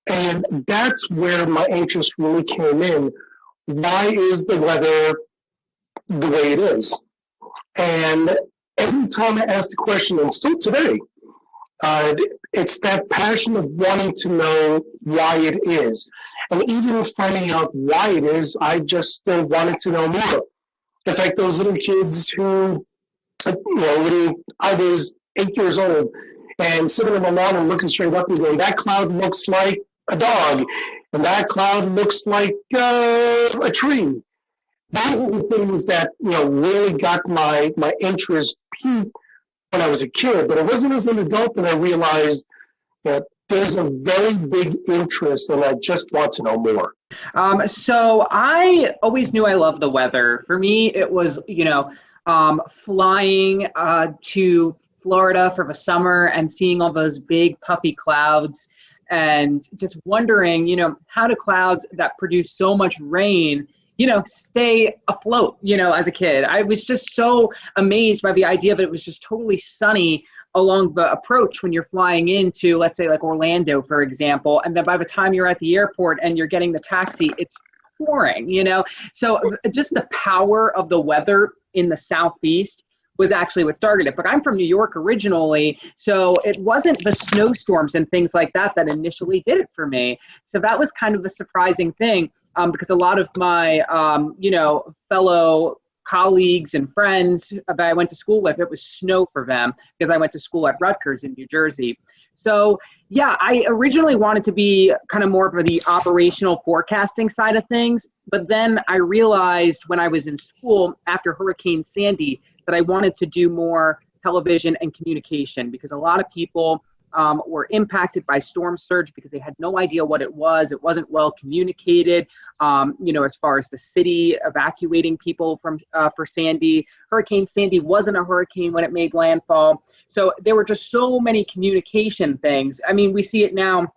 And that's where my interest really came in. Why is the weather the way it is? And every time I ask the question, and still today, it's that passion of wanting to know why it is. And even finding out why it is, I just still wanted to know more. It's like those little kids who, when I was 8 years old and sitting on the lawn and looking straight up and going, that cloud looks like a dog, and that cloud looks like a tree. Those are the things that, really got my interest peaked when I was a kid. But it wasn't as an adult that I realized that there's a very big interest and I just want to know more. So I always knew I loved the weather. For me, it was, flying to Florida for the summer and seeing all those big puffy clouds and just wondering, how do clouds that produce so much rain, stay afloat, as a kid. I was just so amazed by the idea that it was just totally sunny along the approach when you're flying into, let's say, like Orlando, for example, and then by the time you're at the airport and you're getting the taxi, it's pouring, So just the power of the weather in the Southeast was actually what started it. But I'm from New York originally, so it wasn't the snowstorms and things like that that initially did it for me. So that was kind of a surprising thing, because a lot of my, fellow colleagues and friends that I went to school with, it was snow for them because I went to school at Rutgers in New Jersey. So yeah, I originally wanted to be kind of more of the operational forecasting side of things, but then I realized when I was in school after Hurricane Sandy that I wanted to do more television and communication, because a lot of people were impacted by storm surge because they had no idea what it was. It wasn't well communicated, as far as the city evacuating people from for Sandy. Hurricane Sandy wasn't a hurricane when it made landfall. So there were just so many communication things. I mean, we see it now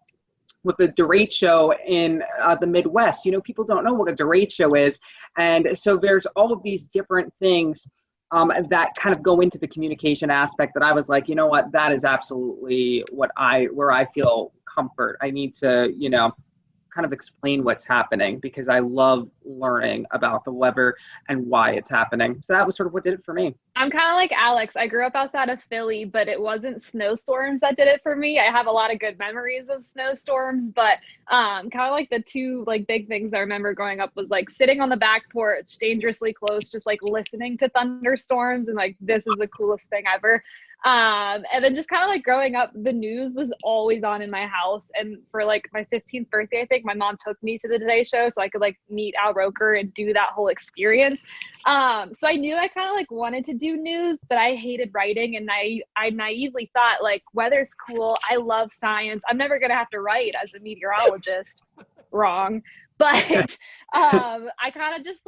with the derecho show in the Midwest. People don't know what a derecho show is. And so there's all of these different things that kind of go into the communication aspect that I was like, that is absolutely where I feel comfort. I need to, kind of explain what's happening because I love learning about the weather and why it's happening. So that was sort of what did it for me. I'm kind of like Alex. I grew up outside of Philly, but it wasn't snowstorms that did it for me. I have a lot of good memories of snowstorms, but kind of like the two big things I remember growing up was sitting on the back porch, dangerously close, just listening to thunderstorms and this is the coolest thing ever. And then just kind of growing up, the news was always on in my house. And for my 15th birthday, I think my mom took me to the Today Show so I could meet Al Roker and do that whole experience. So I knew I kind of wanted to do news, but I hated writing. And I naively thought weather's cool. I love science. I'm never going to have to write as a meteorologist. Wrong. But I kind of just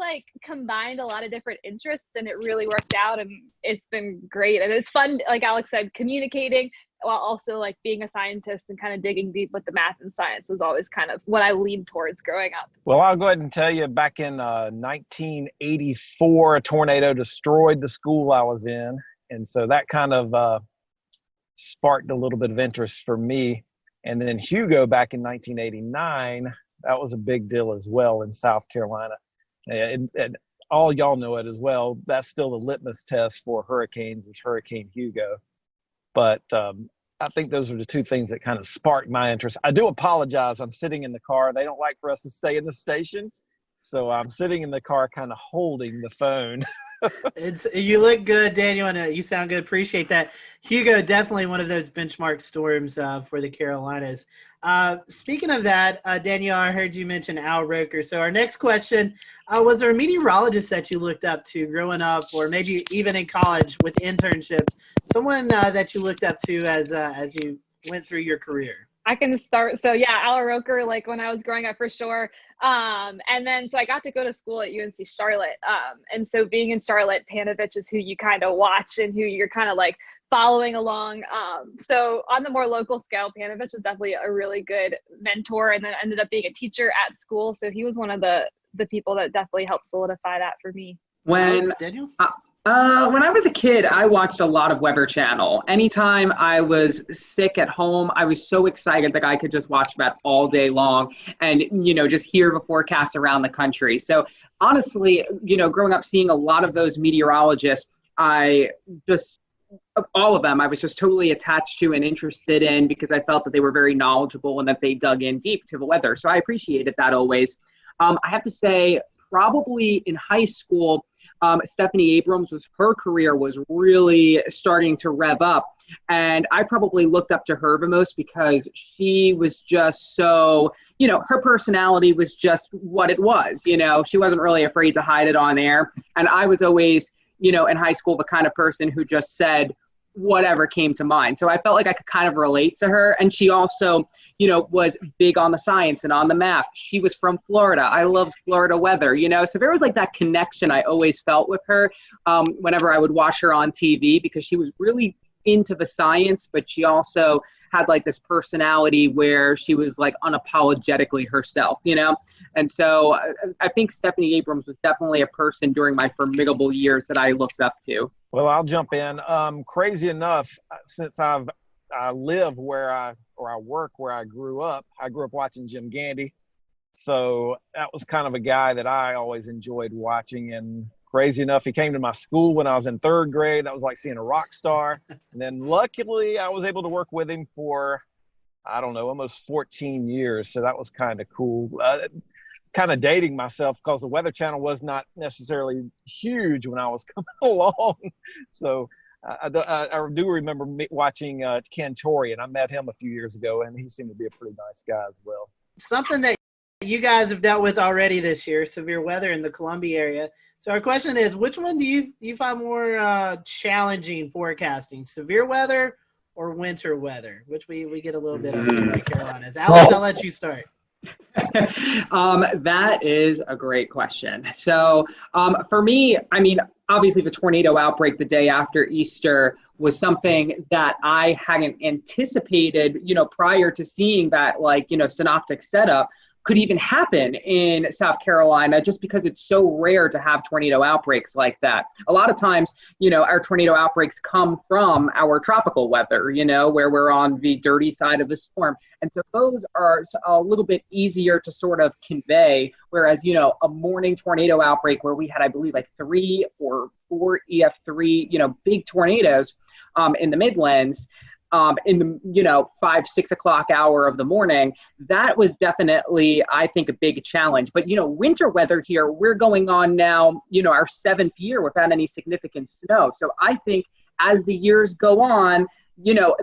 combined a lot of different interests and it really worked out and it's been great. And it's fun, like Alex said, communicating while also being a scientist and kind of digging deep with the math and science was always kind of what I leaned towards growing up. Well, I'll go ahead and tell you back in 1984, a tornado destroyed the school I was in. And so that kind of sparked a little bit of interest for me. And then Hugo back in 1989, that was a big deal as well in South Carolina. And all y'all know it as well. That's still the litmus test for hurricanes is Hurricane Hugo. But I think those are the two things that kind of sparked my interest. I do apologize. I'm sitting in the car. They don't like for us to stay in the station. So I'm sitting in the car kind of holding the phone. You look good, Daniel, and you sound good. Appreciate that. Hugo, definitely one of those benchmark storms for the Carolinas. Speaking of that, Daniel, I heard you mention Al Roker. So our next question, was there a meteorologist that you looked up to growing up or maybe even in college with internships, someone that you looked up to as you went through your career? I can start. So yeah, Al Roker, like when I was growing up for sure. And then, so I got to go to school at UNC Charlotte. And so being in Charlotte, Panovich is who you kind of watch and who you're kind of like following along. So on the more local scale, Panovich was definitely a really good mentor, and then ended up being a teacher at school. So he was one of the people that definitely helped solidify that for me. When Daniel? When I was a kid, I watched a lot of Weather Channel. Anytime I was sick at home, I was so excited that I could just watch that all day long and, just hear the forecast around the country. So honestly, growing up seeing a lot of those meteorologists, all of them, I was just totally attached to and interested in because I felt that they were very knowledgeable and that they dug in deep to the weather. So I appreciated that always. I have to say, probably in high school, Stephanie Abrams her career was really starting to rev up. And I probably looked up to her the most because she was just so, her personality was just what it was. She wasn't really afraid to hide it on air. And I was always, in high school, the kind of person who just said whatever came to mind. So I felt like I could kind of relate to her. And she also, was big on the science and on the math. She was from Florida. I loved Florida weather, so there was like that connection I always felt with her whenever I would watch her on TV, because she was really into the science, but she also had like this personality where she was like unapologetically herself, And so I think Stephanie Abrams was definitely a person during my formidable years that I looked up to. Well, I'll jump in. Crazy enough, since I live where I work where I grew up watching Jim Gandy. So that was kind of a guy that I always enjoyed watching. And crazy enough, he came to my school when I was in third grade. That was like seeing a rock star. And then luckily I was able to work with him for, almost 14 years. So that was kind of cool. Kind of dating myself because the Weather Channel was not necessarily huge when I was coming along. So I do remember watching Ken Torrey, and I met him a few years ago, and he seemed to be a pretty nice guy as well. Something that you guys have dealt with already this year, severe weather in the Columbia area. So our question is, which one do you find more challenging forecasting, severe weather or winter weather, which we get a little bit of in the Carolinas? Alex, I'll let you start. That is a great question. So for me, obviously the tornado outbreak the day after Easter was something that I hadn't anticipated, prior to seeing that synoptic setup could even happen in South Carolina, just because it's so rare to have tornado outbreaks like that. A lot of times, our tornado outbreaks come from our tropical weather, where we're on the dirty side of the storm. And so those are a little bit easier to sort of convey, whereas, a morning tornado outbreak where we had, I believe, like 3 or 4 EF3, big tornadoes in the Midlands, in the 5-6 o'clock hour of the morning, that was definitely, I think, a big challenge. But winter weather here, we're going on now our 7th year without any significant snow. So I think as the years go on,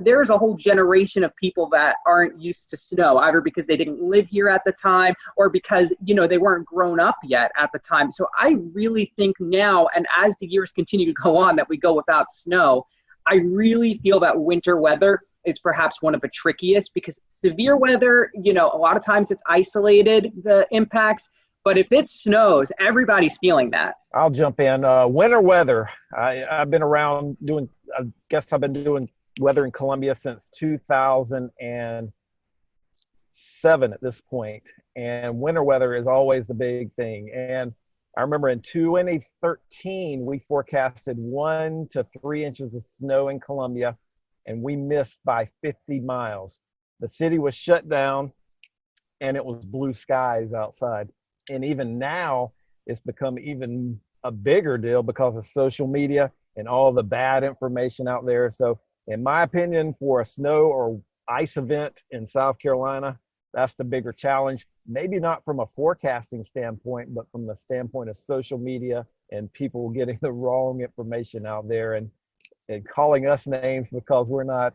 there's a whole generation of people that aren't used to snow, either because they didn't live here at the time or because they weren't grown up yet at the time. So I really think now, and as the years continue to go on, that we go without snow, I really feel that winter weather is perhaps one of the trickiest, because severe weather, a lot of times it's isolated, the impacts, but if it snows, everybody's feeling that. I'll jump in. Winter weather. I've been around I've been doing weather in Columbia since 2007 at this point. And winter weather is always the big thing. And I remember in 2013, we forecasted 1 to 3 inches of snow in Columbia, and we missed by 50 miles. The city was shut down, and it was blue skies outside. And even now, it's become even a bigger deal because of social media and all the bad information out there. So in my opinion, for a snow or ice event in South Carolina, that's the bigger challenge. Maybe not from a forecasting standpoint, but from the standpoint of social media and people getting the wrong information out there and calling us names because we're not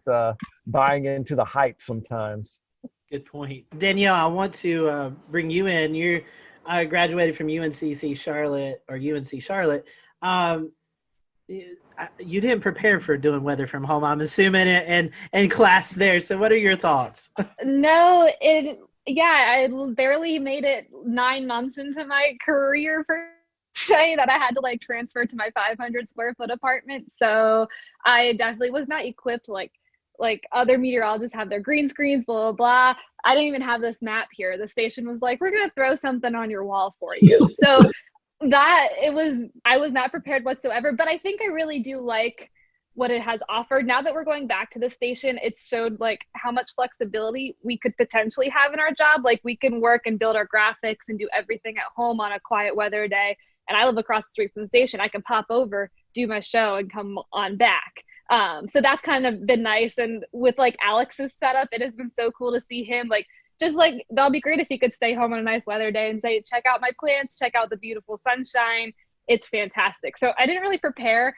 buying into the hype sometimes. Good point. Danielle, I want to bring you in. I graduated from UNC Charlotte. you didn't prepare for doing weather from home, I'm assuming, and class there. So what are your thoughts? No, I barely made it 9 months into my career per se that I had to like transfer to my 500 square foot apartment. So I definitely was not equipped like other meteorologists have their green screens, blah, blah, blah. I didn't even have this map here. The station was like, we're going to throw something on your wall for you. So I was not prepared whatsoever, but I think I really do like what it has offered. Now that we're going back to the station, it's showed like how much flexibility we could potentially have in our job. Like we can work and build our graphics and do everything at home on a quiet weather day. And I live across the street from the station. I can pop over, do my show, and come on back. So that's kind of been nice. And with like Alex's setup, it has been so cool to see him like, just like, that'll be great if he could stay home on a nice weather day and say, check out my plants, check out the beautiful sunshine. It's fantastic. So I didn't really prepare.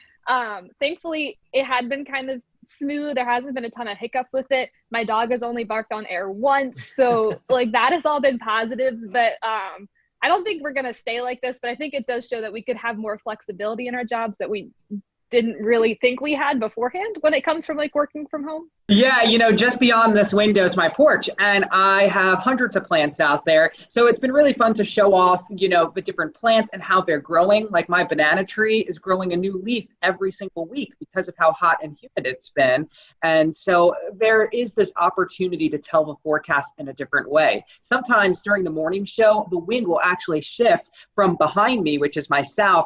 Thankfully, it had been kind of smooth. There hasn't been a ton of hiccups with it. My dog has only barked on air once. So like that has all been positives. But I don't think we're going to stay like this. But I think it does show that we could have more flexibility in our jobs that we didn't really think we had beforehand when it comes from like working from home. Yeah, just beyond this window is my porch, and I have hundreds of plants out there. So it's been really fun to show off, the different plants and how they're growing. Like my banana tree is growing a new leaf every single week because of how hot and humid it's been. And so there is this opportunity to tell the forecast in a different way. Sometimes during the morning show, the wind will actually shift from behind me, which is my south,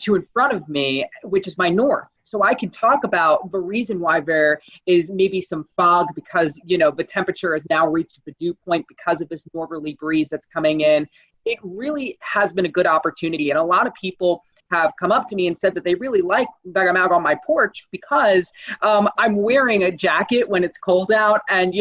to in front of me, which is my north. So I can talk about the reason why there is maybe some fog because, the temperature has now reached the dew point because of this northerly breeze that's coming in. It really has been a good opportunity. And a lot of people have come up to me and said that they really like that I'm out on my porch because I'm wearing a jacket when it's cold out and,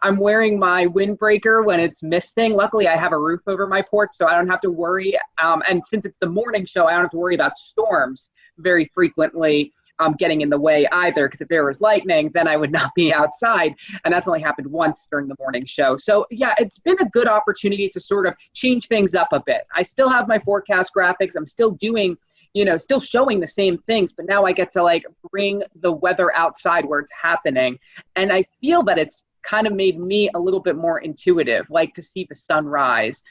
I'm wearing my windbreaker when it's misting. Luckily, I have a roof over my porch, so I don't have to worry. And since it's the morning show, I don't have to worry about storms very frequently getting in the way either, because if there was lightning, then I would not be outside. And that's only happened once during the morning show. So yeah, it's been a good opportunity to sort of change things up a bit. I still have my forecast graphics. I'm still doing, still showing the same things, but now I get to like bring the weather outside where it's happening. And I feel that it's kind of made me a little bit more intuitive, like to see the sunrise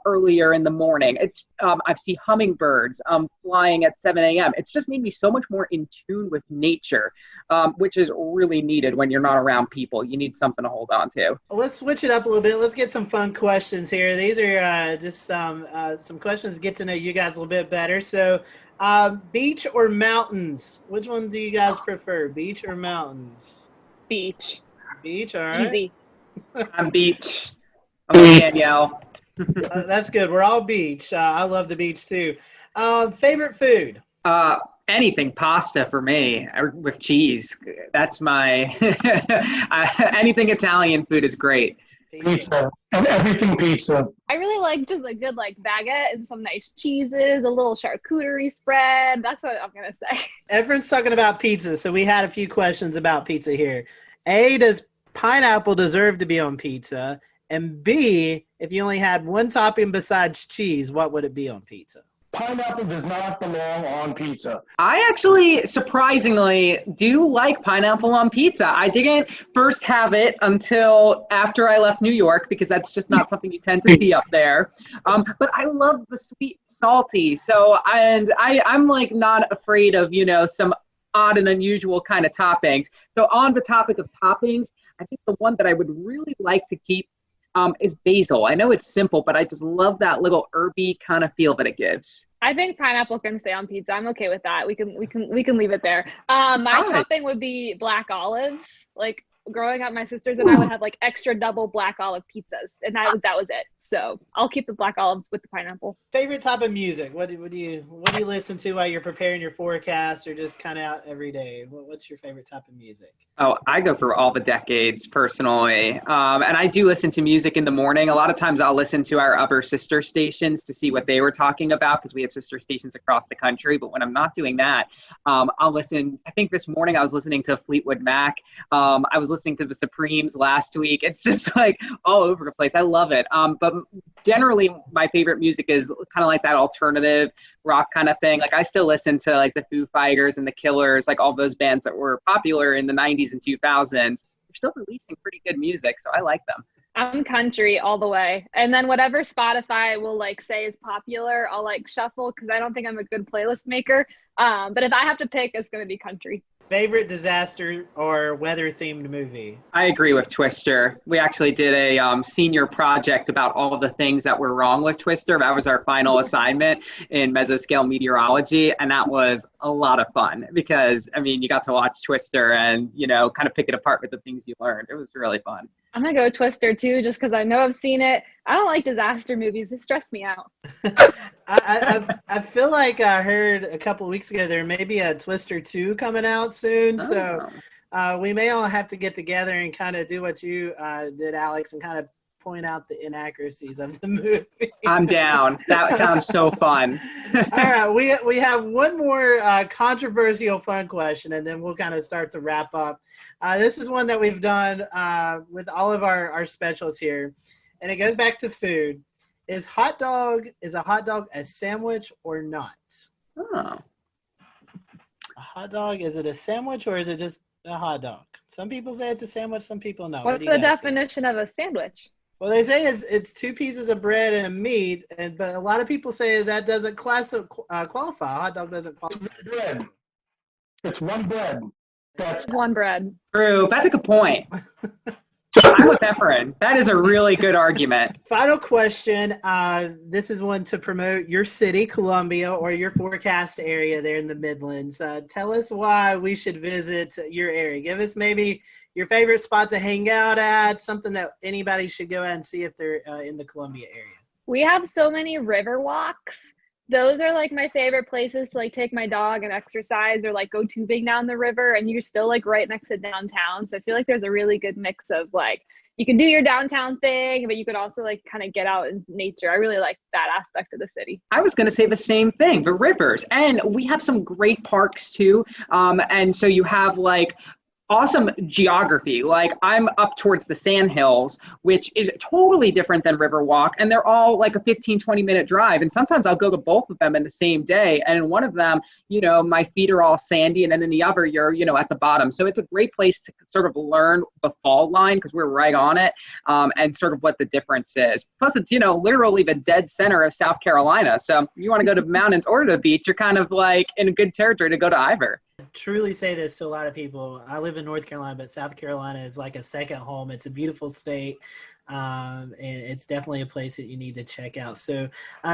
earlier in the morning. I see hummingbirds flying at 7 a.m. It's just made me so much more in tune with nature, which is really needed when you're not around people. You need something to hold on to. Let's switch it up a little bit. Let's get some fun questions here. These are just some questions to get to know you guys a little bit better. So beach or mountains? Which one do you guys prefer, beach or mountains? Beach. Beach, all right. Easy. I'm beach. I'm with Danielle. That's good. We're all beach. I love the beach too. Favorite food? Anything pasta for me with cheese. That's my anything Italian food is great. Pizza and everything pizza. I really like just a good like baguette and some nice cheeses, a little charcuterie spread. That's what I'm gonna say. Everyone's talking about pizza, so we had a few questions about pizza here. A, does pineapple deserve to be on pizza? And B, if you only had one topping besides cheese, what would it be on pizza? Pineapple does not belong on pizza. I actually, surprisingly, do like pineapple on pizza. I didn't first have it until after I left New York because that's just not something you tend to see up there. But I love the sweet, salty. So, I'm like not afraid of, some odd and unusual kind of toppings. So on the topic of toppings, I think the one that I would really like to keep is basil. I know it's simple, but I just love that little herby kind of feel that it gives. I think pineapple can stay on pizza. I'm okay with that. We can leave it there. My topping would be black olives. Like growing up, my sisters and I would have like extra double black olive pizzas, and that was it. So I'll keep the black olives with the pineapple. Favorite type of music? What do you listen to while you're preparing your forecast, or just kind of out every day? What's your favorite type of music? Oh, I go for all the decades personally, and I do listen to music in the morning. A lot of times I'll listen to our other sister stations to see what they were talking about because we have sister stations across the country. But when I'm not doing that, I'll listen. I think this morning I was listening to Fleetwood Mac. I was listening to the Supremes last week. It's just like all over the place. I love it. But generally, my favorite music is kind of like that alternative rock kind of thing. Like I still listen to like the Foo Fighters and the Killers, like all those bands that were popular in the 90s and 2000s. They're still releasing pretty good music, so I like them. I'm country all the way. And then whatever Spotify will like say is popular, I'll like shuffle because I don't think I'm a good playlist maker. But if I have to pick, it's going to be country. Favorite disaster or weather themed movie? I agree with Twister. We actually did a senior project about all of the things that were wrong with Twister. That was our final assignment in mesoscale meteorology, and that was a lot of fun because, I mean, you got to watch Twister and, you know, kind of pick it apart with the things you learned. It was really fun. I'm going to go Twister too, just because I know I've seen it. I don't like disaster movies. They stress me out. I feel like I heard a couple of weeks ago there may be a Twister 2 coming out soon. Oh. So we may all have to get together and kind of do what you did, Alex, and kind of point out the inaccuracies of the movie. I'm down. That sounds so fun. All right, we have one more controversial fun question, and then we'll kind of start to wrap up. This is one that we've done with all of our specials here, and it goes back to food. Is a hot dog a sandwich or not? Oh. A hot dog, is it a sandwich or is it just a hot dog? Some people say it's a sandwich, some people no. What's the definition of a sandwich? Well, they say it's 2 pieces of bread and a meat, but a lot of people say that doesn't qualify. A hot dog doesn't qualify. Bread. It's one bread. That's one bread. True. That's a good point. I'm with Efren. That is a really good argument. Final question. This is one to promote your city, Columbia, or your forecast area there in the Midlands. Tell us why we should visit your area. Give us maybe your favorite spot to hang out at, something that anybody should go out and see if they're in the Columbia area. We have so many river walks. Those are like my favorite places to like take my dog and exercise or like go tubing down the river, and you're still like right next to downtown. So I feel like there's a really good mix of like you can do your downtown thing, but you could also like kind of get out in nature. I really like that aspect of the city. I was going to say the same thing, the rivers. And we have some great parks too. And so you have like awesome geography. Like I'm up towards the Sandhills, which is totally different than Riverwalk, and they're all like a 15-20 minute drive, and sometimes I'll go to both of them in the same day, and in one of them, you know, my feet are all sandy, and then in the other you're, you know, at the bottom. So it's a great place to sort of learn the fault line because we're right on it, and sort of what the difference is. Plus it's, you know, literally the dead center of South Carolina, so you want to go to the mountains or to the beach, you're kind of like in a good territory to go to either. Truly say this to a lot of people. I live in North Carolina, but South Carolina is like a second home. It's a beautiful state, and it's definitely a place that you need to check out. So,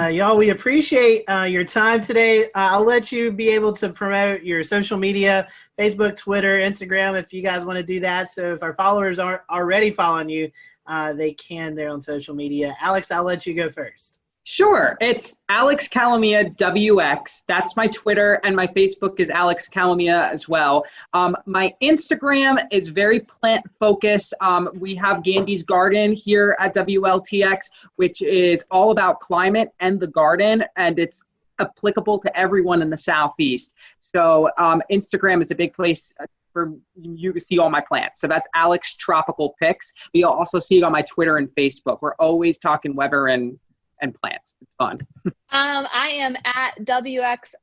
y'all, we appreciate your time today. I'll let you be able to promote your social media, Facebook, Twitter, Instagram, if you guys want to do that. So if our followers aren't already following you, they can there on social media. Alex, I'll let you go first. Sure. It's Alex Calamia WX. That's my Twitter, and my Facebook is Alex Calamia as well. My Instagram is very plant focused. We have Gandy's Garden here at WLTX, which is all about climate and the garden, and it's applicable to everyone in the Southeast. So Instagram is a big place for you to see all my plants. So that's Alex Tropical Pics. But you'll also see it on my Twitter and Facebook. We're always talking weather and plants. It's fun. I am at WX_Danielle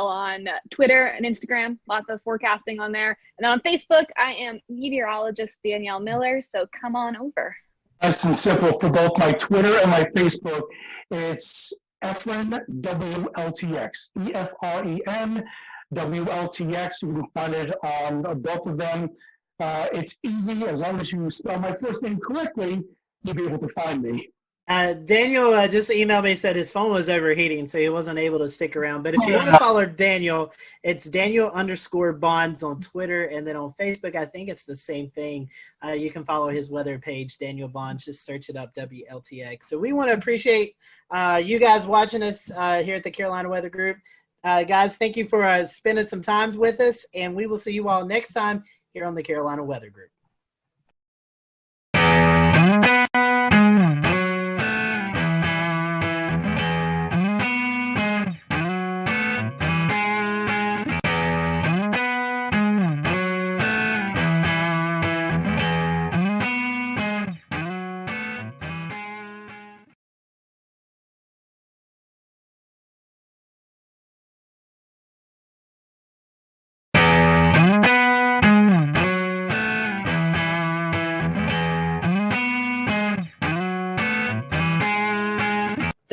on Twitter and Instagram. Lots of forecasting on there. And then on Facebook, I am meteorologist Danielle Miller. So come on over. Nice and simple for both my Twitter and my Facebook. It's Efren WLTX. EFREN WLTX. You can find it on both of them. It's easy. As long as you spell my first name correctly, you'll be able to find me. Daniel just emailed me, said his phone was overheating, so he wasn't able to stick around. But if you want to follow Daniel, it's Daniel_Bonds on Twitter, and then on Facebook, I think it's the same thing. You can follow his weather page, Daniel Bonds. Just search it up, WLTX. So we want to appreciate you guys watching us here at the Carolina Weather Group. Guys, thank you for spending some time with us, and we will see you all next time here on the Carolina Weather Group.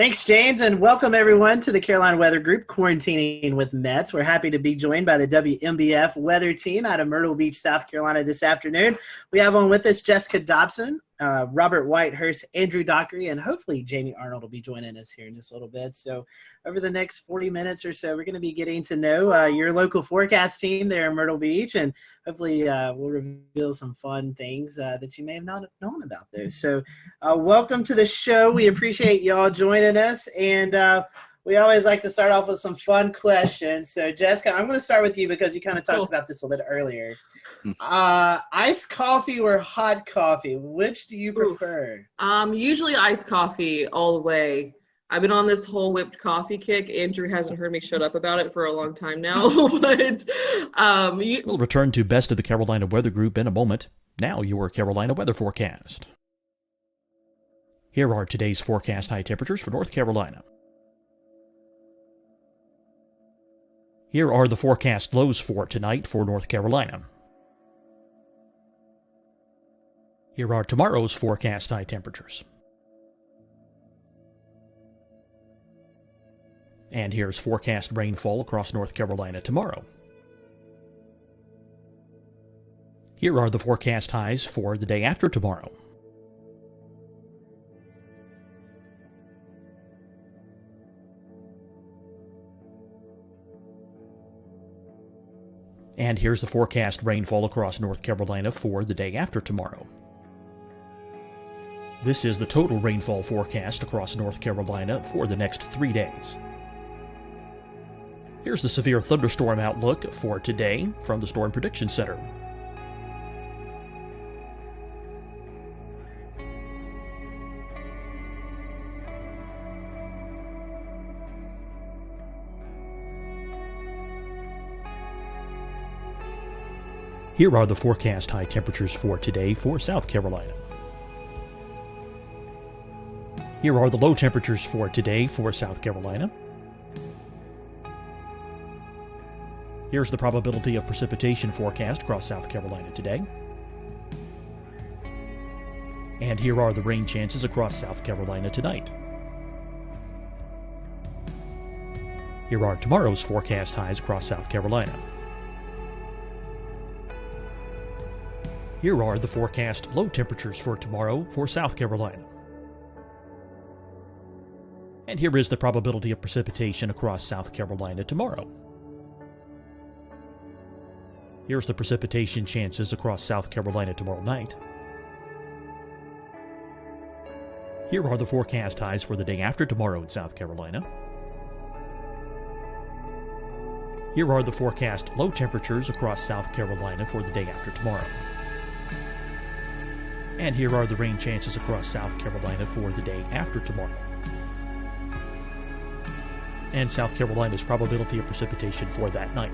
Thanks, James, and welcome everyone to the Carolina Weather Group, Quarantining with Mets. We're happy to be joined by the WMBF weather team out of Myrtle Beach, South Carolina this afternoon. We have on with us Jessica Dobson, Robert Whitehurst, Andrew Dockery, and hopefully Jamie Arnold will be joining us here in just a little bit. So over the next 40 minutes or so, we're going to be getting to know your local forecast team there in Myrtle Beach, and hopefully we'll reveal some fun things that you may have not known about those. So welcome to the show. We appreciate y'all joining us, and we always like to start off with some fun questions. So Jessica, I'm going to start with you because you kind of talked about this a little bit earlier. Iced coffee or hot coffee? Which do you prefer? Usually iced coffee all the way. I've been on this whole whipped coffee kick. Andrew hasn't heard me shut up about it for a long time now. But we'll return to Best of the Carolina Weather Group in a moment. Now your Carolina weather forecast. Here are today's forecast high temperatures for North Carolina. Here are the forecast lows for tonight for North Carolina. Here are tomorrow's forecast high temperatures. And here's forecast rainfall across North Carolina tomorrow. Here are the forecast highs for the day after tomorrow. And here's the forecast rainfall across North Carolina for the day after tomorrow. This is the total rainfall forecast across North Carolina for the next 3 days. Here's the severe thunderstorm outlook for today from the Storm Prediction Center. Here are the forecast high temperatures for today for South Carolina. Here are the low temperatures for today for South Carolina. Here's the probability of precipitation forecast across South Carolina today. And here are the rain chances across South Carolina tonight. Here are tomorrow's forecast highs across South Carolina. Here are the forecast low temperatures for tomorrow for South Carolina. And here is the probability of precipitation across South Carolina tomorrow. Here's the precipitation chances across South Carolina tomorrow night. Here are the forecast highs for the day after tomorrow in South Carolina. Here are the forecast low temperatures across South Carolina for the day after tomorrow. And here are the rain chances across South Carolina for the day after tomorrow. And South Carolina's probability of precipitation for that night.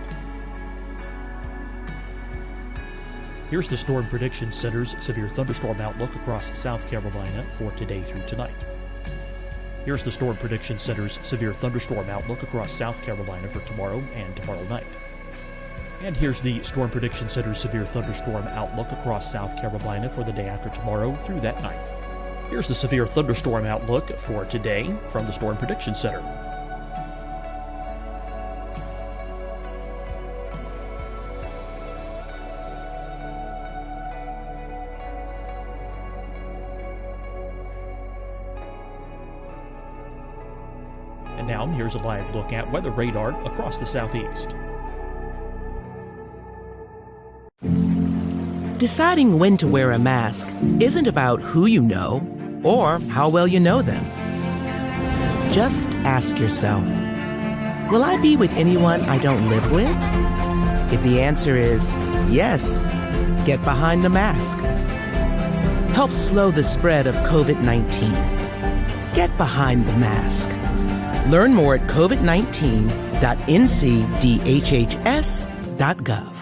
Here's the Storm Prediction Center's severe thunderstorm outlook across South Carolina for today through tonight. Here's the Storm Prediction Center's severe thunderstorm outlook across South Carolina for tomorrow and tomorrow night. And here's the Storm Prediction Center's severe thunderstorm outlook across South Carolina for the day after tomorrow through that night. Here's the severe thunderstorm outlook for today from the Storm Prediction Center. And now here's a live look at weather radar across the southeast. Deciding when to wear a mask isn't about who you know or how well you know them. Just ask yourself, will I be with anyone I don't live with? If the answer is yes, get behind the mask. Help slow the spread of COVID-19. Get behind the mask. Learn more at covid19.ncdhhs.gov.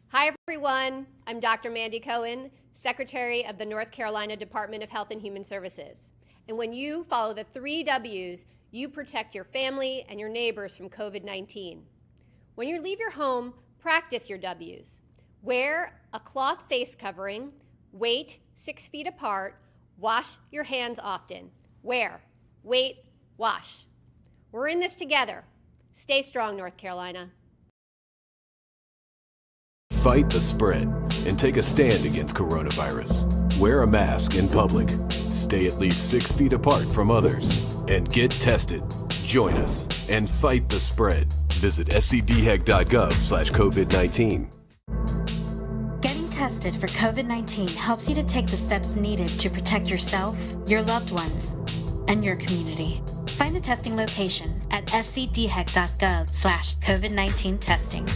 Hi, everyone. I'm Dr. Mandy Cohen, Secretary of the North Carolina Department of Health and Human Services. And when you follow the 3 W's, you protect your family and your neighbors from COVID-19. When you leave your home, practice your W's. Wear a cloth face covering, wait 6 feet apart, wash your hands often. Wear, wait, wash. We're in this together. Stay strong, North Carolina. Fight the spread and take a stand against coronavirus. Wear a mask in public. Stay at least 6 feet apart from others. And get tested. Join us and fight the spread. Visit scdhec.gov/COVID-19. Getting tested for COVID-19 helps you to take the steps needed to protect yourself, your loved ones, and your community. Find the testing location at scdhec.gov/COVID-19 testing.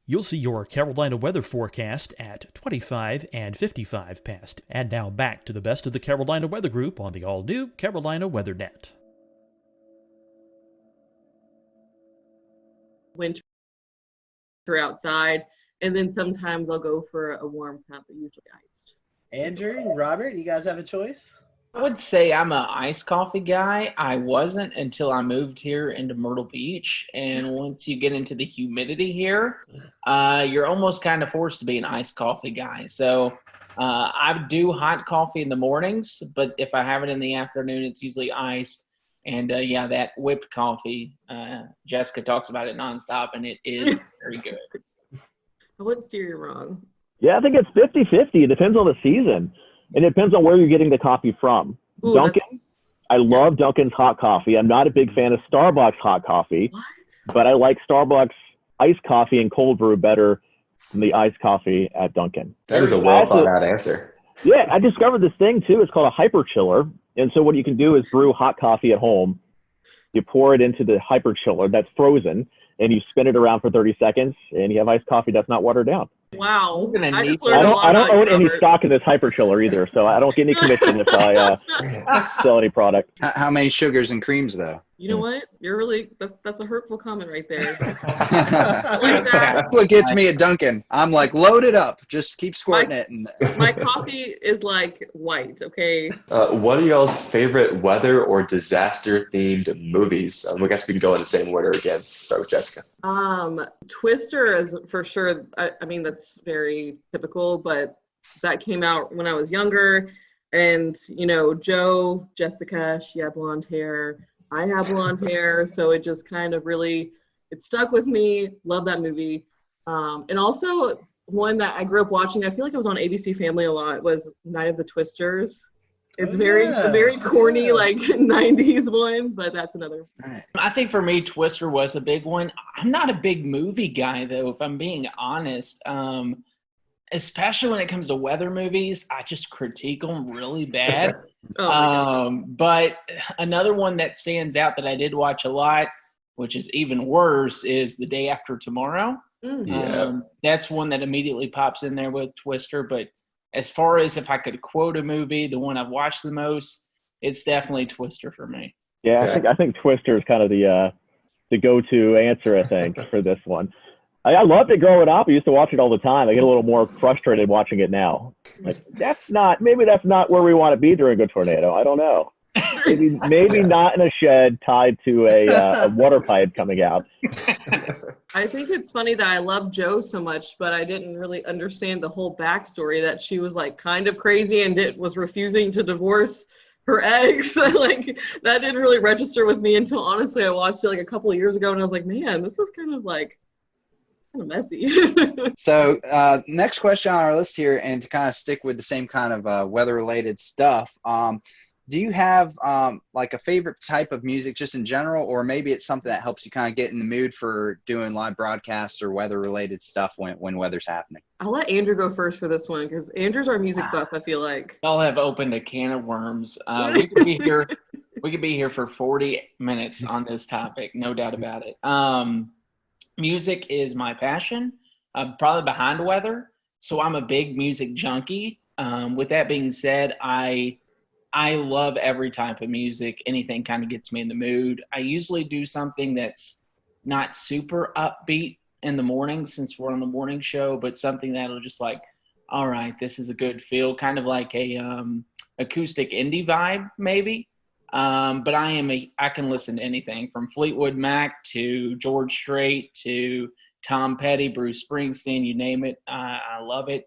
You'll see your Carolina weather forecast at 25 and 55 past. And now back to the best of the Carolina Weather Group on the all-new Carolina WeatherNet. Winter outside, and then sometimes I'll go for a warm cup, but usually iced. Andrew and Robert, you guys have a choice? I would say I'm an iced coffee guy. I wasn't until I moved here into Myrtle Beach. And once you get into the humidity here, you're almost kind of forced to be an iced coffee guy. So I do hot coffee in the mornings, but if I have it in the afternoon, it's usually iced. And yeah, that whipped coffee, Jessica talks about it nonstop, and it is very good. I wouldn't steer you wrong. Yeah, I think it's 50-50. It depends on the season. And it depends on where you're getting the coffee from. Ooh, Dunkin', I love Dunkin's hot coffee. I'm not a big fan of Starbucks hot coffee, but I like Starbucks iced coffee and cold brew better than the iced coffee at Dunkin'. That is a well thought out answer. Yeah, I discovered this thing too. It's called a hyper chiller. And so what you can do is brew hot coffee at home. You pour it into the hyper chiller that's frozen, and you spin it around for 30 seconds, and you have iced coffee that's not watered down. Wow. I don't own any stock in this hyper chiller either, so I don't get any commission if I sell any product. How many sugars and creams, though? You know what? You're really, that's a hurtful comment right there. That's what gets me at Dunkin'. I'm like, load it up. Just keep squirting it. And My coffee is like white, okay? What are y'all's favorite weather or disaster themed movies? I guess we can go in the same order again. Start with Jessica. Twister is for sure. I mean, that's very typical, but that came out when I was younger. And, you know, Jessica, she had blonde hair. I have blonde hair, so it just kind of really, it stuck with me. Love that movie. And also one that I grew up watching, I feel like it was on ABC Family a lot, was Night of the Twisters. It's very corny, like 90s one, but that's another. I think for me, Twister was a big one. I'm not a big movie guy, though, if I'm being honest. Especially when it comes to weather movies, I just critique them really bad. But another one that stands out that I did watch a lot, which is even worse, is The Day After Tomorrow. That's one that immediately pops in there with Twister. But as far as if I could quote a movie, the one I've watched the most, it's definitely Twister for me. Yeah, I think Twister is kind of the go-to answer, I think, for this one. I loved it growing up. I used to watch it all the time. I get a little more frustrated watching it now. Like, maybe that's not where we want to be during a tornado. I don't know. Maybe not in a shed tied to a water pipe coming out. I think it's funny that I love Jo so much, but I didn't really understand the whole backstory that she was like kind of crazy and was refusing to divorce her ex. Like that didn't really register with me until honestly I watched it like a couple of years ago and I was like, man, this is kind of messy. So next question on our list here, and to kind of stick with the same kind of weather-related stuff, do you have like a favorite type of music just in general, or maybe it's something that helps you kind of get in the mood for doing live broadcasts or weather-related stuff when weather's happening? I'll let Andrew go first for this one because Andrew's our music buff, I feel like. Y'all have opened a can of worms. We could be here. We could be here for 40 minutes on this topic, no doubt about it. Music is my passion, probably behind weather. So I'm a big music junkie. With that being said, I love every type of music. Anything kind of gets me in the mood. I usually do something that's not super upbeat in the morning since we're on the morning show, but something that'll just like, all right, this is a good feel, kind of like a acoustic indie vibe maybe. But I can listen to anything from Fleetwood Mac to George Strait to Tom Petty, Bruce Springsteen, you name it. I love it.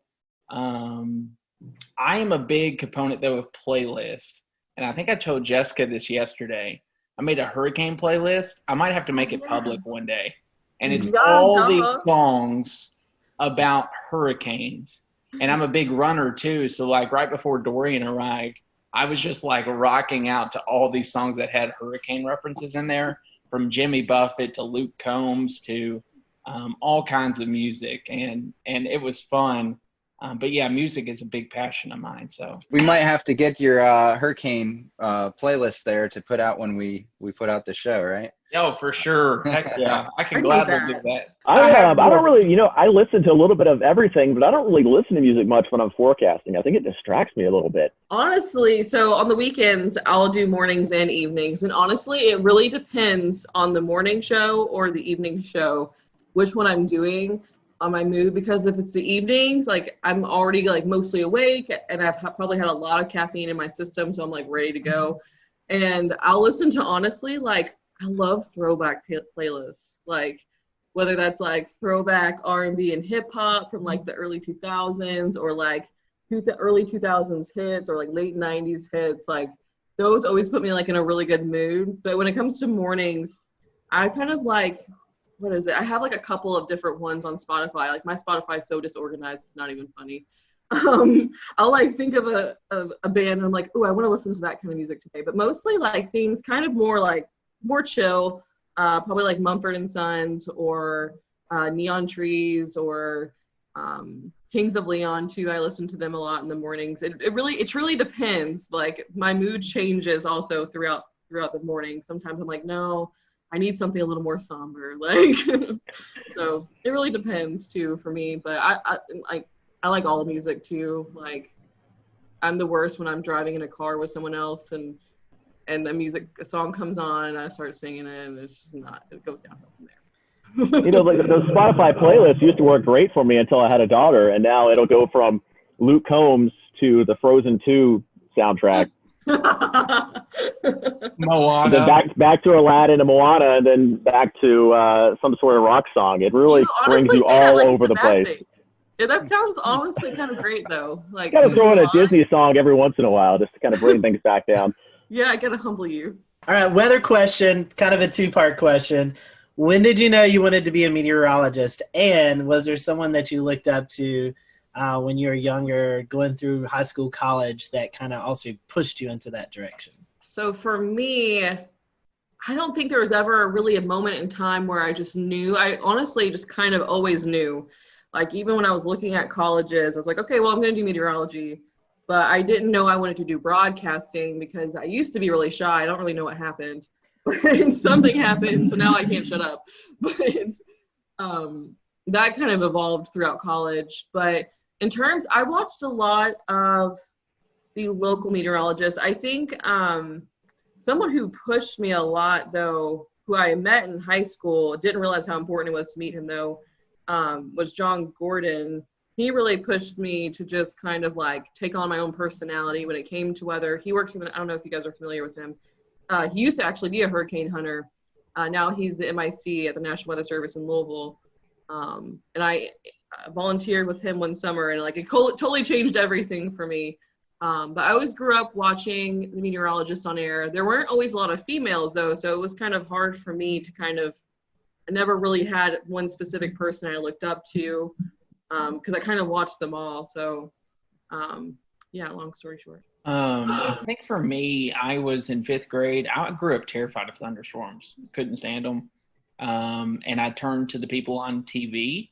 I am a big component though of playlists. and I think I told Jessica this yesterday. I made a hurricane playlist. I might have to make it public one day. And it's all these songs about hurricanes. And I'm a big runner too. So like right before Dorian arrived, I was just like rocking out to all these songs that had hurricane references in there, from Jimmy Buffett to Luke Combs to all kinds of music. And it was fun. But yeah, music is a big passion of mine. So we might have to get your hurricane playlist there to put out when we put out the show, right? Oh, for sure. Heck yeah. I can I gladly need do that. I don't really, I listen to a little bit of everything, but I don't really listen to music much when I'm forecasting. I think it distracts me a little bit. Honestly, so on the weekends, I'll do mornings and evenings. And honestly, it really depends on the morning show or the evening show, which one I'm doing on my mood. Because if it's the evenings, like I'm already like mostly awake and I've probably had a lot of caffeine in my system. So I'm like ready to go. And I'll listen to, honestly, like I love throwback playlists. Like whether that's like throwback R&B and hip hop from like the early 2000s or like the early 2000s hits or like late 90s hits, like those always put me like in a really good mood. But when it comes to mornings, I kind of like, what is it? I have like a couple of different ones on Spotify. Like my Spotify is so disorganized, it's not even funny. I'll like think of a band and I'm like, oh, I want to listen to that kind of music today. But mostly like things kind of more chill, probably like Mumford & Sons or Neon Trees or Kings of Leon too. I listen to them a lot in the mornings. It really depends. Like my mood changes also throughout the morning. Sometimes I'm like, no, I need something a little more somber. Like, so it really depends too for me. But I like all the music too. Like I'm the worst when I'm driving in a car with someone else and a song comes on and I start singing it and it's just not, it goes downhill from there. Like those Spotify playlists used to work great for me until I had a daughter, and now it'll go from Luke Combs to the Frozen 2 soundtrack. Moana. Then back to Aladdin and Moana, and then back to some sort of rock song. It really brings you all over the place. Yeah, that sounds honestly kind of great though. Like kind of throw in a Disney song every once in a while just to kind of bring things back down. Yeah, I gotta humble you. All right, weather question, kind of a two-part question. When did you know you wanted to be a meteorologist? And was there someone that you looked up to when you were younger, going through high school, college, that kind of also pushed you into that direction? So for me, I don't think there was ever really a moment in time where I just knew. I honestly just kind of always knew. Like even when I was looking at colleges, I was like, okay, well, I'm going to do meteorology. But I didn't know I wanted to do broadcasting because I used to be really shy. I don't really know what happened. But something happened, so now I can't shut up. But that kind of evolved throughout college. But in terms, I watched a lot of the local meteorologists. I think someone who pushed me a lot, though, who I met in high school, didn't realize how important it was to meet him, though, was John Gordon. He really pushed me to just kind of like take on my own personality when it came to weather. He works with, I don't know if you guys are familiar with him. He used to actually be a hurricane hunter. Now he's the MIC at the National Weather Service in Louisville. And I volunteered with him one summer and like it totally changed everything for me. But I always grew up watching the meteorologists on air. There weren't always a lot of females though, so it was kind of hard for me to I never really had one specific person I looked up to because I kind of watched them all. So yeah, long story short. I think for me, I was in 5th grade. I grew up terrified of thunderstorms. Couldn't stand them. And I turned to the people on TV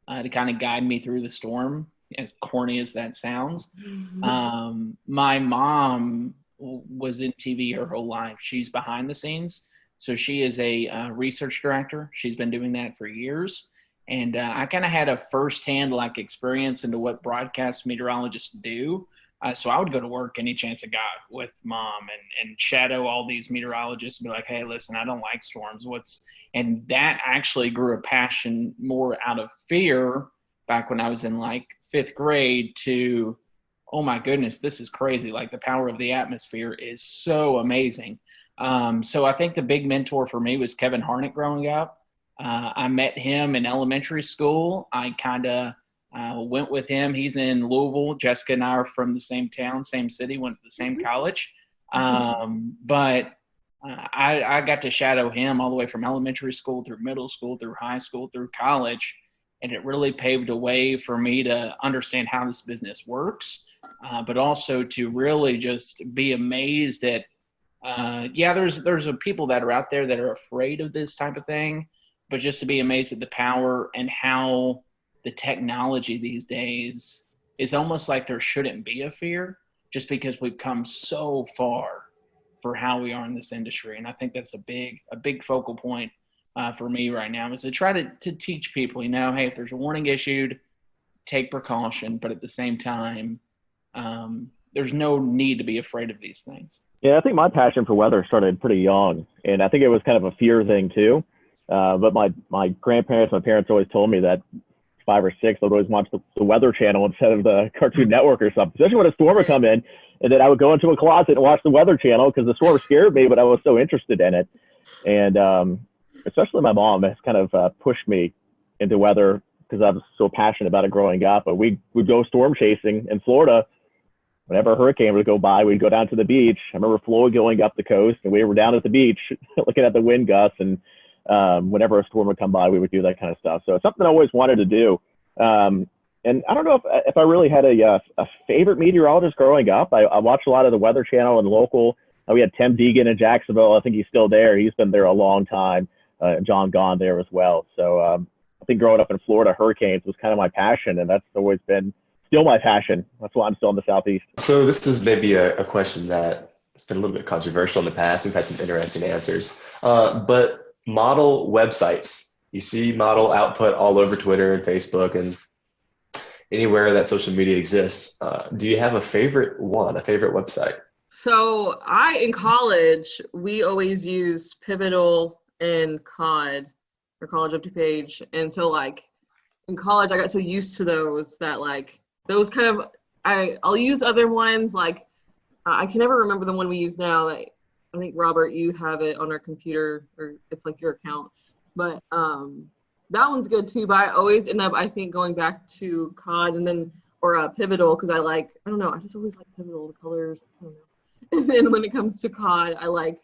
to kind of guide me through the storm, as corny as that sounds. My mom was in TV her whole life. She's behind the scenes. So she is a research director. She's been doing that for years. And I kind of had a firsthand like experience into what broadcast meteorologists do. So I would go to work any chance I got with mom and shadow all these meteorologists and be like, hey, listen, I don't like storms. And that actually grew a passion more out of fear back when I was in like 5th grade to, oh my goodness, this is crazy. Like the power of the atmosphere is so amazing. So I think the big mentor for me was Kevin Harnick growing up. I met him in elementary school. I kind of went with him. He's in Louisville. Jessica and I are from the same town, same city, went to the same college. But I got to shadow him all the way from elementary school through middle school, through high school, through college. And it really paved a way for me to understand how this business works, but also to really just be amazed at, there's people that are out there that are afraid of this type of thing, but just to be amazed at the power and how the technology these days is almost like there shouldn't be a fear, just because we've come so far for how we are in this industry. And I think that's a big focal point for me right now, is to try to teach people, hey, if there's a warning issued, take precaution, but at the same time, there's no need to be afraid of these things. Yeah, I think my passion for weather started pretty young, and I think it was kind of a fear thing too. But my grandparents, my parents always told me that 5 or 6, I would always watch the Weather Channel instead of the Cartoon Network or something, especially when a storm would come in. And then I would go into a closet and watch the Weather Channel because the storm scared me, but I was so interested in it. And especially my mom has kind of pushed me into weather because I was so passionate about it growing up. But we'd go storm chasing in Florida. Whenever a hurricane would go by, we'd go down to the beach. I remember Flo going up the coast, and we were down at the beach looking at the wind gusts. And whenever a storm would come by, we would do that kind of stuff. So it's something I always wanted to do. And I don't know if I really had a favorite meteorologist growing up. I watched a lot of the Weather Channel and local. We had Tim Deegan in Jacksonville. I think he's still there. He's been there a long time. John Gahn there as well. So I think growing up in Florida, hurricanes was kind of my passion, and that's always been still my passion. That's why I'm still in the Southeast. So this is maybe a question that has been a little bit controversial in the past. We've had some interesting answers. But model websites, you see model output all over Twitter and Facebook and anywhere that social media exists. Do you have a favorite website? So in college, we always used Pivotal and COD, or College Up to Page. And so in college, I got so used to those that those kind of, I'll use other ones. I can never remember the one we use now. I think, Robert, you have it on our computer, or it's your account. But that one's good too. But I always end up, I think, going back to COD and then, or Pivotal, because I don't know, I just always like Pivotal, the colors, I don't know. And then when it comes to COD, I like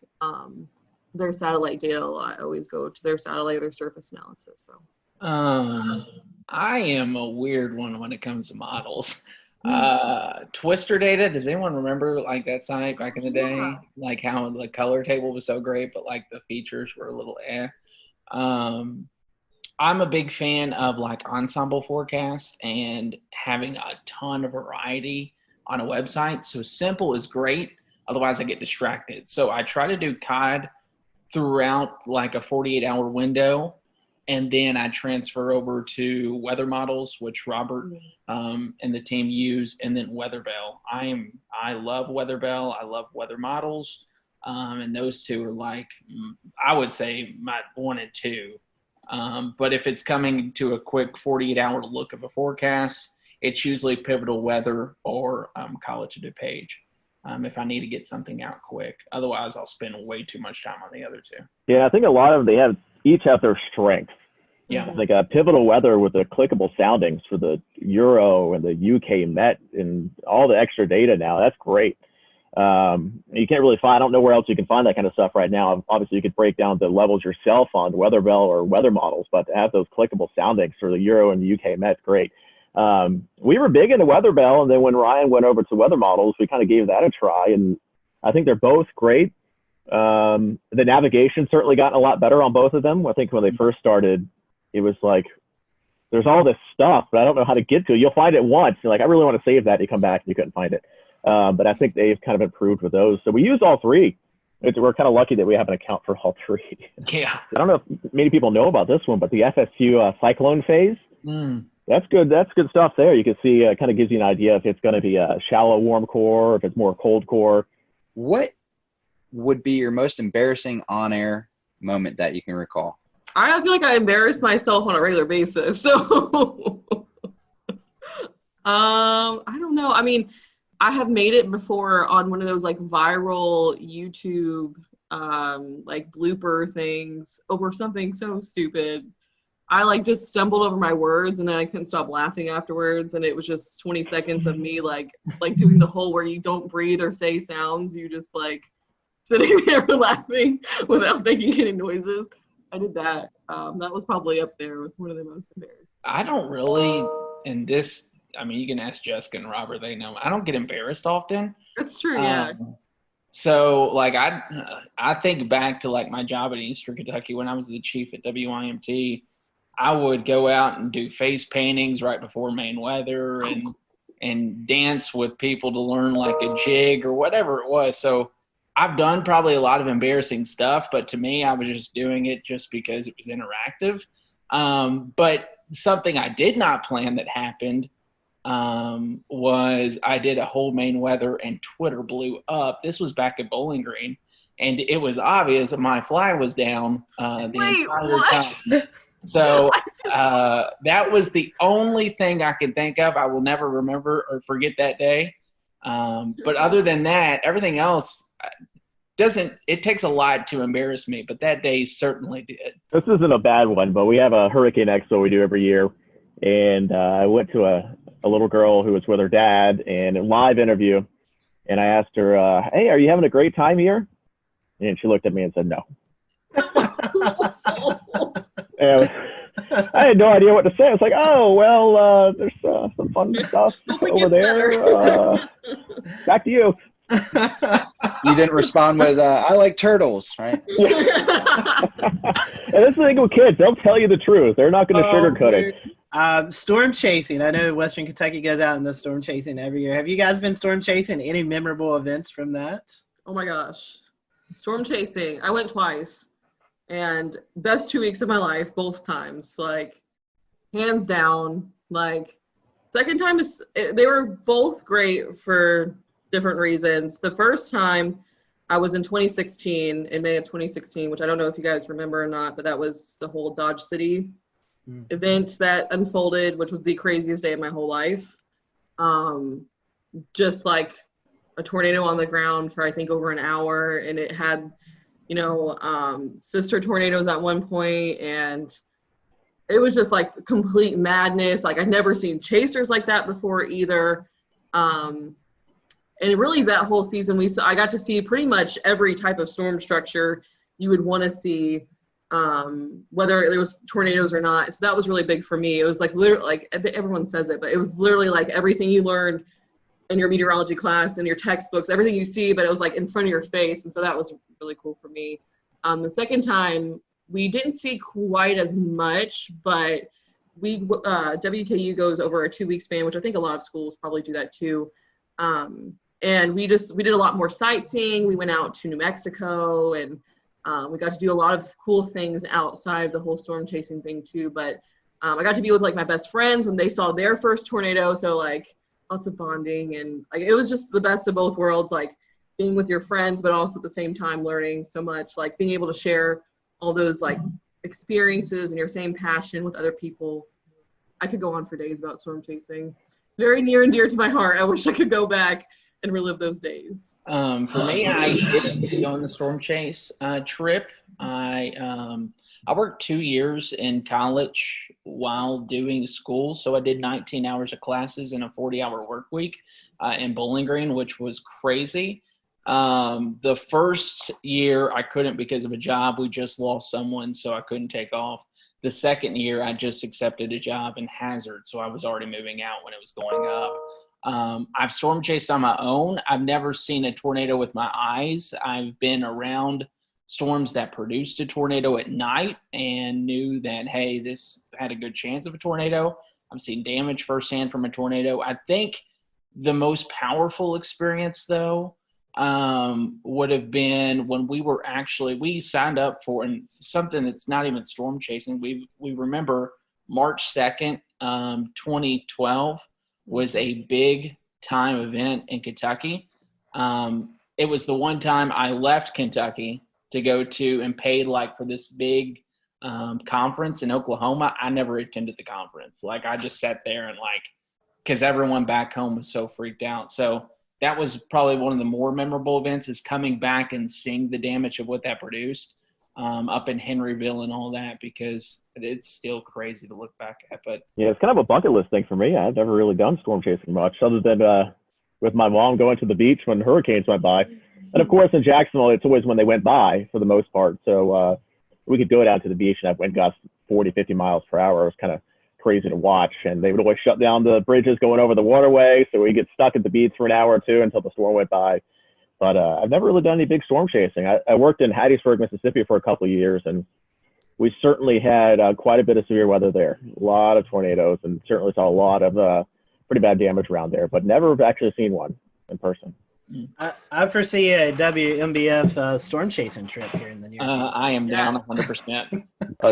their satellite data a lot. I always go to their satellite, their surface analysis. So I am a weird one when it comes to models. Twister data, does anyone remember that site back in the day? Yeah. How the color table was so great, but the features were a little I'm a big fan of Ensemble Forecast and having a ton of variety on a website. So simple is great. Otherwise I get distracted. So I try to do COD throughout a 48-hour window. And then I transfer over to weather models, which Robert and the team use, and then WeatherBell. I love WeatherBell. I love weather models. And those two are I would say my 1 and 2. But if it's coming to a quick 48-hour look of a forecast, it's usually Pivotal Weather or College of DuPage if I need to get something out quick. Otherwise, I'll spend way too much time on the other two. Yeah, I think a lot of them, each have their strengths. Yeah. Pivotal Weather with the clickable soundings for the Euro and the UK Met and all the extra data now. That's great. You can't really find, I don't know where else you can find that kind of stuff right now. Obviously, you could break down the levels yourself on WeatherBell or weather models, but to have those clickable soundings for the Euro and the UK Met, great. We were big into WeatherBell, and then when Ryan went over to weather models, we kind of gave that a try, and I think they're both great. The navigation certainly gotten a lot better on both of them. I think when they first started, it was there's all this stuff, but I don't know how to get to it. You'll find it once. You're I really want to save that. And you come back and you couldn't find it. But I think they've kind of improved with those. So we use all three. We're kind of lucky that we have an account for all three. Yeah. I don't know if many people know about this one, but the FSU cyclone phase, that's good. That's good stuff there. You can see it kind of gives you an idea if it's going to be a shallow warm core, or if it's more cold core. What would be your most embarrassing on-air moment that you can recall? I feel like I embarrass myself on a regular basis. So I don't know. I mean, I have made it before on one of those viral YouTube blooper things over something so stupid. I like just stumbled over my words and then I couldn't stop laughing afterwards. And it was just 20 seconds of me like doing the whole where you don't breathe or say sounds. You just like sitting there laughing without making any noises. I did that. That was probably up there with one of the most embarrassing. I don't really, in this, I mean, you can ask Jessica and Robert, they know. I don't get embarrassed often. That's true, yeah. So, like, I think back to, like, my job in Eastern Kentucky when I was the chief at WIMT. I would go out and do face paintings right before main weather and dance with people to learn, like, a jig or whatever it was. So I've done probably a lot of embarrassing stuff, but to me, I was just doing it just because it was interactive. But something I did not plan that happened was I did a whole main weather and Twitter blew up. This was back at Bowling Green, and it was obvious that my fly was down the entire time. So that was the only thing I can think of. I will never remember or forget that day. But other than that, everything else it takes a lot to embarrass me, but that day certainly did. This isn't a bad one, but we have a Hurricane Expo we do every year. And I went to a little girl who was with her dad in a live interview. And I asked her, hey, are you having a great time here? And she looked at me and said, no. And I had no idea what to say. I was like, oh, well, there's some fun stuff over there. Back to you. You didn't respond with, I like turtles, right? And that's the thing with kids. They'll tell you the truth. They're not going to sugarcoat it. Storm chasing. I know Western Kentucky goes out in the storm chasing every year. Have you guys been storm chasing? Any memorable events from that? Oh my gosh. Storm chasing. I went twice. And best 2 weeks of my life, both times. Like, hands down. Like, second time, they were both great for different reasons. The first time I was in 2016, in May of 2016, which I don't know if you guys remember or not, but that was the whole Dodge City event that unfolded, which was the craziest day of my whole life. Just like a tornado on the ground for I think over an hour, and it had, sister tornadoes at one point, and it was just like complete madness. Like I'd never seen chasers like that before either. And really that whole season I got to see pretty much every type of storm structure you would want to see, whether there was tornadoes or not. So that was really big for me. It was like literally, like everyone says it, but it was literally like everything you learned in your meteorology class and your textbooks, everything you see, but it was like in front of your face. And so that was really cool for me. The second time we didn't see quite as much, but WKU goes over a 2-week span, which I think a lot of schools probably do that too. And we did a lot more sightseeing. We went out to New Mexico, and we got to do a lot of cool things outside the whole storm chasing thing too. But I got to be with like my best friends when they saw their first tornado. So like lots of bonding, and like it was just the best of both worlds, like being with your friends, but also at the same time learning so much, like being able to share all those like experiences and your same passion with other people. I could go on for days about storm chasing. Very near and dear to my heart. I wish I could go back and relive those days. For me, I did go on the storm chase trip. I worked 2 years in college while doing school, so I did 19 hours of classes in a 40-hour work week in Bowling Green, which was crazy. The first year I couldn't because of a job. We just lost someone, so I couldn't take off. The second year I just accepted a job in Hazard, so I was already moving out when it was going up. I've storm chased on my own. I've never seen a tornado with my eyes. I've been around storms that produced a tornado at night and knew that, hey, this had a good chance of a tornado. I've seen damage firsthand from a tornado. I think the most powerful experience, though, would have been when we signed up for, and something that's not even storm chasing. We remember March 2nd, 2012 was a big time event in Kentucky. It was the one time I left Kentucky to go to and paid like for this big conference in Oklahoma. I never attended the conference. Like I just sat there and like, because everyone back home was so freaked out. So that was probably one of the more memorable events, is coming back and seeing the damage of what that produced. up in Henryville and all that, because it's still crazy to look back at. But yeah, it's kind of a bucket list thing for me. I've never really done storm chasing much, other than with my mom going to the beach when hurricanes went by. And of course, in Jacksonville, it's always when they went by for the most part. So we could go down to the beach and have wind gusts 40, 50 miles per hour. It was kind of crazy to watch. And they would always shut down the bridges going over the waterway, so we get stuck at the beach for an hour or two until the storm went by. But I've never really done any big storm chasing. I worked in Hattiesburg, Mississippi for a couple of years, and we certainly had quite a bit of severe weather there. A lot of tornadoes, and certainly saw a lot of pretty bad damage around there, but never actually seen one in person. I foresee a WMBF storm chasing trip here in the near future. I am down 100%.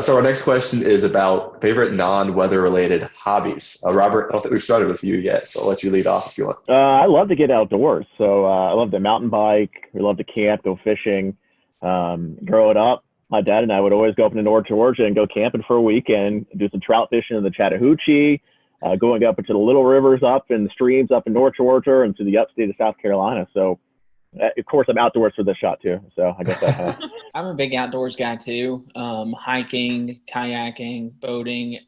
So our next question is about favorite non-weather related hobbies. Robert, I don't think we've started with you yet, so I'll let you lead off if you want. I love to get outdoors. So I love to mountain bike. We love to camp, go fishing. Growing up, my dad and I would always go up into North Georgia and go camping for a weekend, do some trout fishing in the Chattahoochee, going up into the little rivers up and streams up in North Georgia and to the upstate of South Carolina. So, of course, I'm outdoors for this shot too. So I guess that I'm a big outdoors guy too. Hiking, kayaking, boating,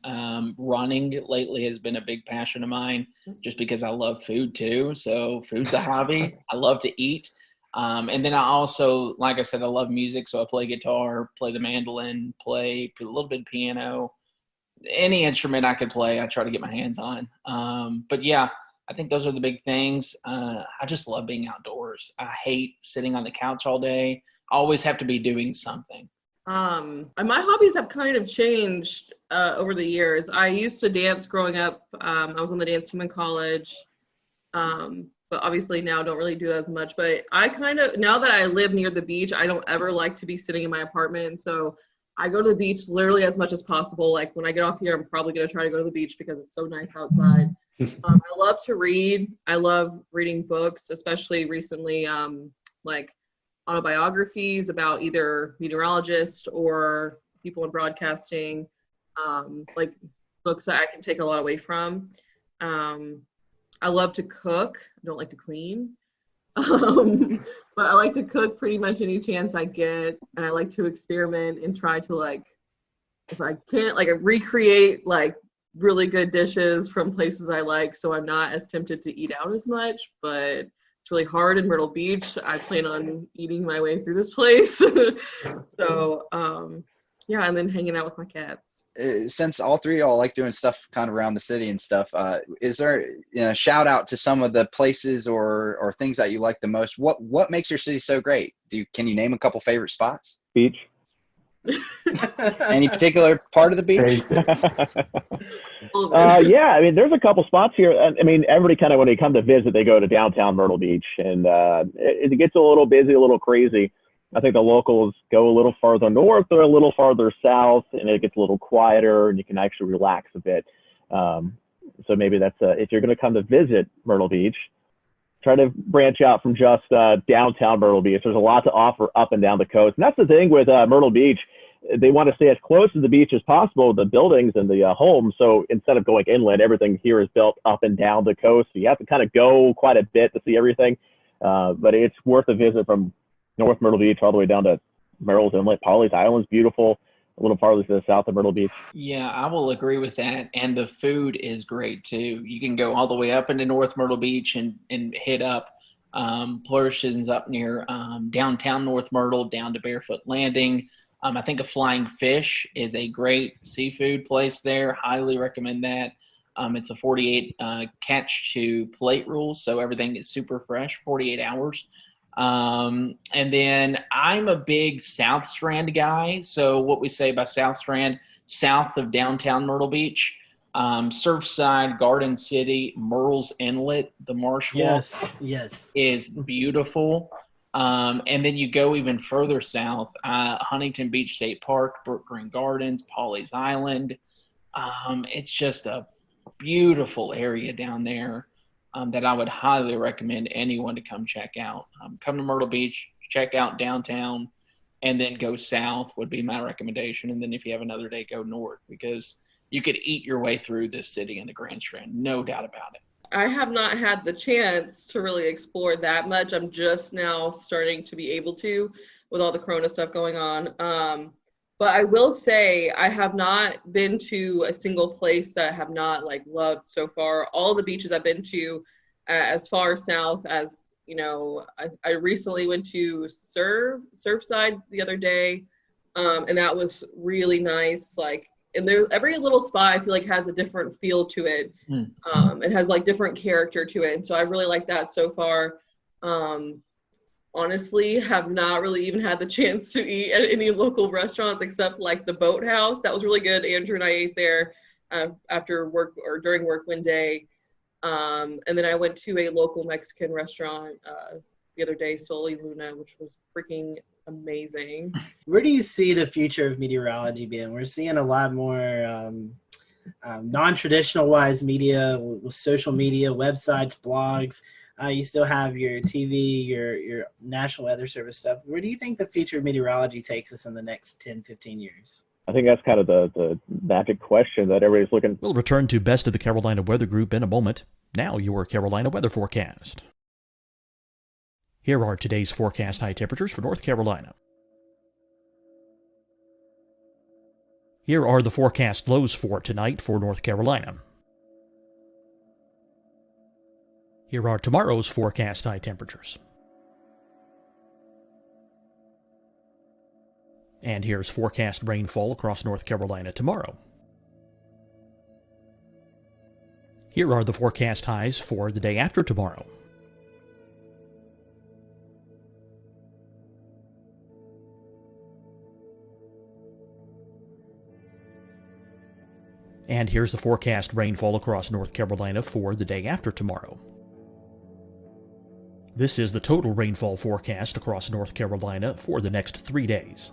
running lately has been a big passion of mine, just because I love food too. So food's a hobby. I love to eat. And then I also, like I said, I love music. So I play guitar, play the mandolin, play a little bit of piano. Any instrument I could play, I try to get my hands on. But yeah, I think those are the big things. I just love being outdoors. I hate sitting on the couch all day. I always have to be doing something. My hobbies have kind of changed over the years. I used to dance growing up. I was on the dance team in college. But obviously now don't really do that as much. But I kind of, now that I live near the beach, I don't ever like to be sitting in my apartment. So I go to the beach literally as much as possible. Like when I get off here, I'm probably going to try to go to the beach because it's so nice outside. I love to read. I love reading books, especially recently, like autobiographies about either meteorologists or people in broadcasting, like books that I can take a lot away from. I love to cook. I don't like to clean. But I like to cook pretty much any chance I get. And I like to experiment and try to, like, if I can't, like, recreate like really good dishes from places I like, so I'm not as tempted to eat out as much. But it's really hard in Myrtle Beach. I plan on eating my way through this place. So yeah, and then hanging out with my cats. Since all three of y'all like doing stuff kind of around the city and stuff, is there shout out to some of the places or things that you like the most? What makes your city so great? Can you name a couple favorite spots? Beach. Any particular part of the beach? Yeah, I mean, there's a couple spots here. I mean, everybody kind of, when they come to visit, they go to downtown Myrtle Beach, and it gets a little busy, a little crazy. I think the locals go a little farther north or a little farther south, and it gets a little quieter, and you can actually relax a bit. So maybe that's if you're going to come to visit Myrtle Beach, try to branch out from just downtown Myrtle Beach. There's a lot to offer up and down the coast, and that's the thing with Myrtle Beach. They want to stay as close to the beach as possible, the buildings and the homes. So instead of going inland, everything here is built up and down the coast. So you have to kind of go quite a bit to see everything, but it's worth a visit from North Myrtle Beach all the way down to Merrill's Inlet. Pawleys Island's beautiful, a little farther to the south of Myrtle Beach. Yeah, I will agree with that. And the food is great too. You can go all the way up into North Myrtle Beach and hit up Flourishes up near downtown North Myrtle down to Barefoot Landing. I think a Flying Fish is a great seafood place there. Highly recommend that. It's a 48 catch to plate rule, so everything is super fresh, 48 hours. And then I'm a big South Strand guy. So what we say about South Strand, south of downtown Myrtle Beach, Surfside, Garden City, Merle's Inlet, the Marsh Walk yes, is beautiful. And then you go even further south, Huntington Beach State Park, Brook Green Gardens, Pawleys Island. It's just a beautiful area down there. That I would highly recommend anyone to come check out. Come to Myrtle Beach, check out downtown, and then go south would be my recommendation. And then if you have another day, go north, because you could eat your way through this city in the Grand Strand, no doubt about it. I have not had the chance to really explore that much. I'm just now starting to be able to. with all the Corona stuff going on. But I will say I have not been to a single place that I have not like loved so far. All the beaches I've been to, as far south as, you know, I recently went to Surfside the other day, and that was really nice. Like, and there, every little spot I feel like has a different feel to it. It has like different character to it, and so I really like that so far. Honestly, have not really even had the chance to eat at any local restaurants except like the Boathouse. That was really good. Andrew and I ate there after work or during work one day. And then I went to a local Mexican restaurant the other day, Soli Luna, which was freaking amazing. Where do you see the future of meteorology being? We're seeing a lot more non-traditional wise media with social media, websites, blogs. You still have your TV, your National Weather Service stuff. Where do you think the future of meteorology takes us in the next 10, 15 years? I think that's kind of the magic question that everybody's looking. We'll return to Best of the Carolina Weather Group in a moment. Now your Carolina weather forecast. Here are today's forecast high temperatures for North Carolina. Here are the forecast lows for tonight for North Carolina. Here are tomorrow's forecast high temperatures. And here's forecast rainfall across North Carolina tomorrow. Here are the forecast highs for the day after tomorrow. And here's the forecast rainfall across North Carolina for the day after tomorrow. This is the total rainfall forecast across North Carolina for the next 3 days.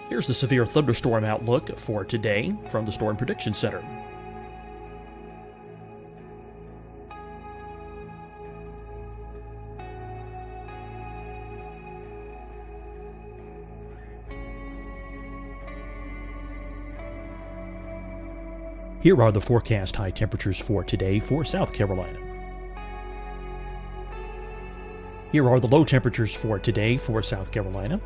Here's the severe thunderstorm outlook for today from the Storm Prediction Center. Here are the forecast high temperatures for today for South Carolina. Here are the low temperatures for today for South Carolina.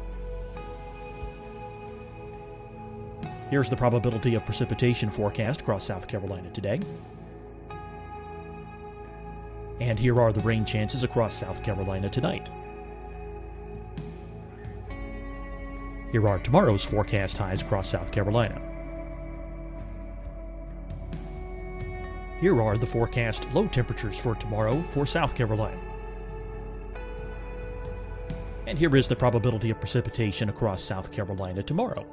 Here's the probability of precipitation forecast across South Carolina today. And here are the rain chances across South Carolina tonight. Here are tomorrow's forecast highs across South Carolina. Here are the forecast low temperatures for tomorrow for South Carolina. And here is the probability of precipitation across South Carolina tomorrow.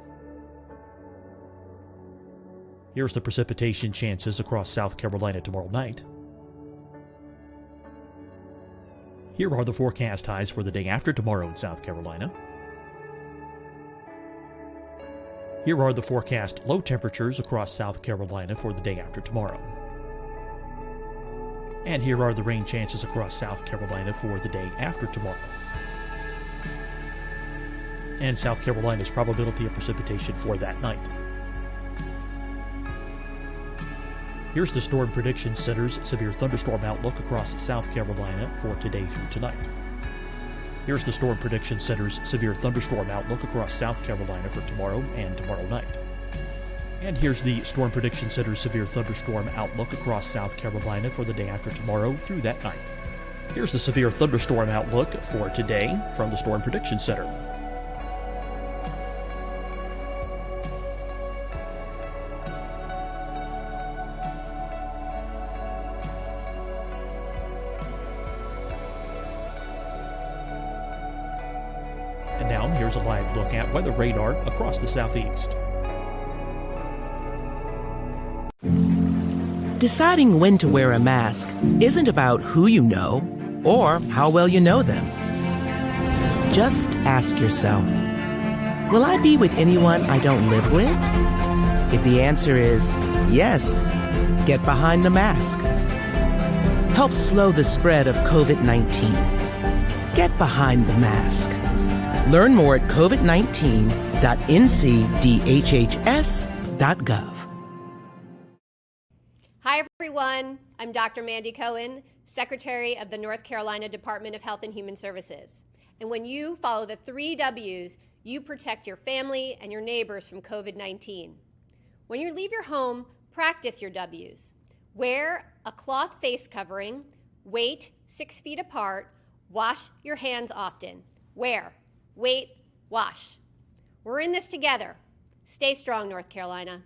Here's the precipitation chances across South Carolina tomorrow night. Here are the forecast highs for the day after tomorrow in South Carolina. Here are the forecast low temperatures across South Carolina for the day after tomorrow. And here are the rain chances across South Carolina for the day after tomorrow. And South Carolina's probability of precipitation for that night. Here's the Storm Prediction Center's severe thunderstorm outlook across South Carolina for today through tonight. Here's the Storm Prediction Center's severe thunderstorm outlook across South Carolina for tomorrow and tomorrow night. And here's the Storm Prediction Center's severe thunderstorm outlook across South Carolina for the day after tomorrow through that night. Here's the severe thunderstorm outlook for today from the Storm Prediction Center. And now here's a live look at weather radar across the southeast. Deciding when to wear a mask isn't about who you know or how well you know them. Just ask yourself, will I be with anyone I don't live with? If the answer is yes, get behind the mask. Help slow the spread of COVID-19. Get behind the mask. Learn more at covid19.ncdhhs.gov. Hi, everyone. I'm Dr. Mandy Cohen, Secretary of the North Carolina Department of Health and Human Services. And when you follow the 3 W's, you protect your family and your neighbors from COVID-19. When you leave your home, practice your W's. Wear a cloth face covering, wait 6 feet apart, wash your hands often. Wear, wait, wash. We're in this together. Stay strong, North Carolina.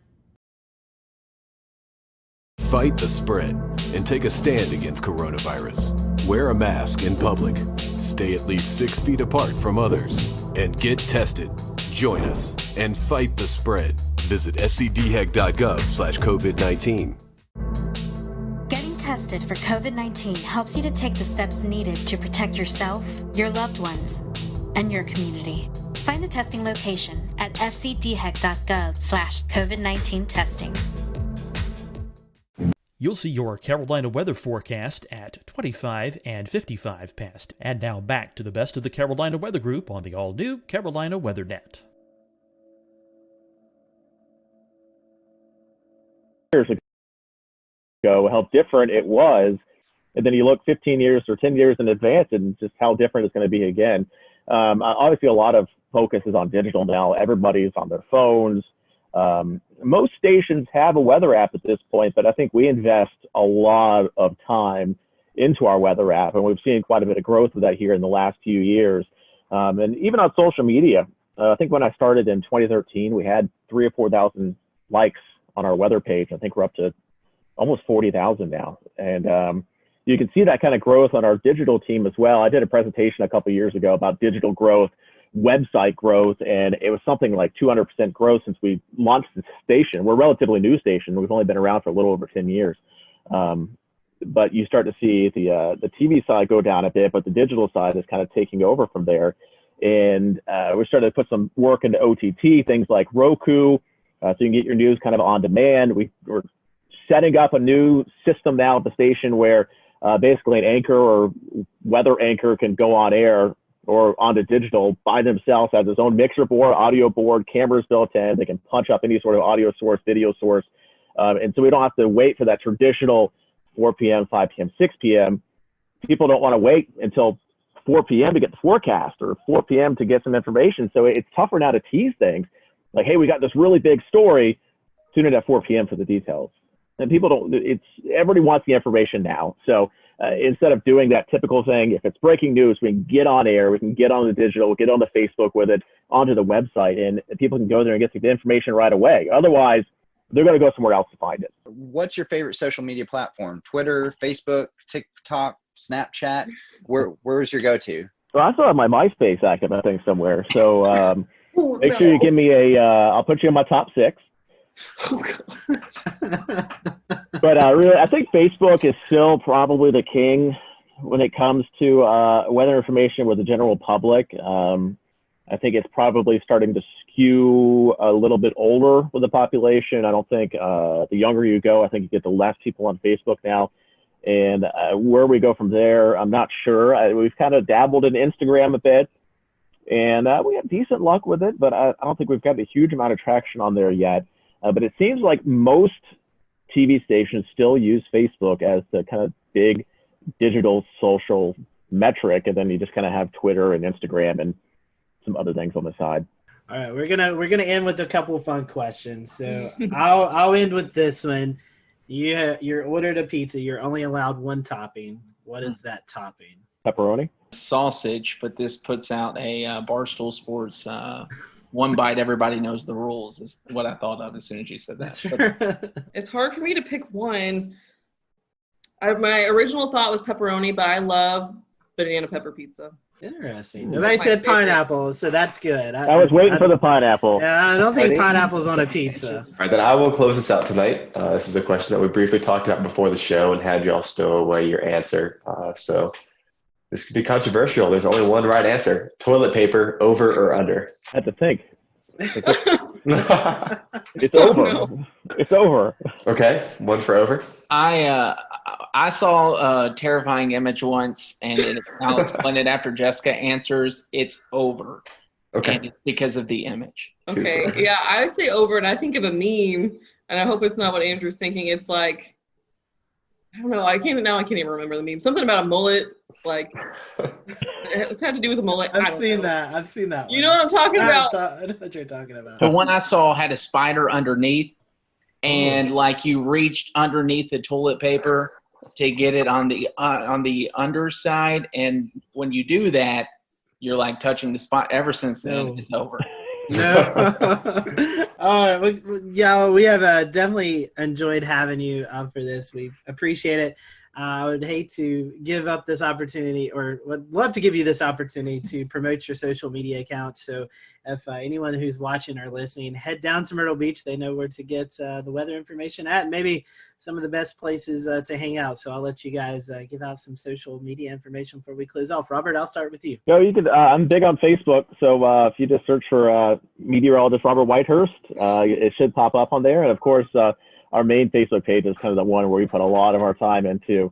Fight the spread and take a stand against coronavirus. Wear a mask in public. Stay at least 6 feet apart from others. And get tested. Join us and fight the spread. Visit scdhec.gov/COVID-19. Getting tested for COVID-19 helps you to take the steps needed to protect yourself, your loved ones, and your community. Find the testing location at scdhec.gov/COVID-19 testing. You'll see your Carolina weather forecast at 25 and 55 past. And now back to the best of the Carolina Weather Group on the all-new Carolina WeatherNet. Years ago, how different it was, and then you look 15 years or 10 years in advance and just how different it's going to be again. Obviously, a lot of focus is on digital now. Everybody's on their phones. Most stations have a weather app at this point, but I think we invest a lot of time into our weather app, and we've seen quite a bit of growth of that here in the last few years. And even on social media, I think when I started in 2013, we had 3,000 or 4,000 likes on our weather page. I think we're up to almost 40,000 now. And you can see that kind of growth on our digital team as well. I did a presentation a couple of years ago about digital growth, website growth, and it was something like 200% growth since we launched the station. We're a relatively new station. We've only been around for a little over 10 years. But you start to see the TV side go down a bit, but the digital side is kind of taking over from there. And we started to put some work into OTT, things like Roku, so you can get your news kind of on demand. We're setting up a new system now at the station where basically an anchor or weather anchor can go on air or onto digital by themselves, has its own mixer board, audio board, cameras built in. They can punch up any sort of audio source, video source. And so we don't have to wait for that traditional 4 p.m., 5 p.m., 6 p.m. People don't want to wait until 4 p.m. to get the forecast or 4 p.m. to get some information. So it's tougher now to tease things. Like, hey, we got this really big story. Tune in at 4 p.m. for the details. And people don't, everybody wants the information now. So instead of doing that typical thing, if it's breaking news, we can get on air, we can get on the digital, get on the Facebook with it, onto the website, and people can go there and get the information right away. Otherwise, they're going to go somewhere else to find it. What's your favorite social media platform? Twitter, Facebook, TikTok, Snapchat? Where's your go-to? Well, I still have my MySpace active, I think, somewhere. So make sure you give me I'll put you in my top 6. But really, I think Facebook is still probably the king when it comes to weather information with the general public. I think it's probably starting to skew a little bit older with the population. I don't think the younger you go, I think you get the less people on Facebook now. And where we go from there, I'm not sure. We've kind of dabbled in Instagram a bit, and we have decent luck with it, but I don't think we've got a huge amount of traction on there yet. But it seems like most TV stations still use Facebook as the kind of big digital social metric, and then you just kind of have Twitter and Instagram and some other things on the side. All right, we're gonna end with a couple of fun questions. So I'll end with this one. You're ordered a pizza. You're only allowed one topping. What is that topping? Pepperoni. Sausage, but this puts out a Barstool Sports one bite, everybody knows the rules is what I thought of as soon as you said that. It's hard for me to pick one. My original thought was pepperoni, but I love banana pepper pizza. Interesting. Nobody said pineapple, so that's good. I was waiting for the pineapple. Yeah, I don't think pineapple's on a pizza. All right, then I will close this out tonight. This is a question that we briefly talked about before the show and had you all stow away your answer. So this could be controversial. There's only one right answer. Toilet paper, over or under? I had to think. It's over. No. It's over. Okay, one for over. I saw a terrifying image once, and I'll explain it after Jessica answers. It's over. Okay. And it's because of the image. Okay, yeah, I would say over, and I think of a meme, and I hope it's not what Andrew's thinking. It's like I don't know. I can't even remember the meme. Something about a mullet, like it had to do with a mullet. I've seen that. You know what I'm talking about? I know what you're talking about. The one I saw had a spider underneath, and like you reached underneath the toilet paper to get it on the underside, and when you do that, you're like touching the spot. Ever since then, it's over. No. All right. We have definitely enjoyed having you for this. We appreciate it. I would hate to give up this opportunity, or would love to give you this opportunity to promote your social media accounts. So if anyone who's watching or listening, head down to Myrtle Beach. They know where to get the weather information at, and maybe some of the best places to hang out. So I'll let you guys give out some social media information before we close off. Robert, I'll start with you. No, you could. I'm big on Facebook, so if you just search for meteorologist Robert Whitehurst, it should pop up on there. And of course, our main Facebook page is kind of the one where we put a lot of our time into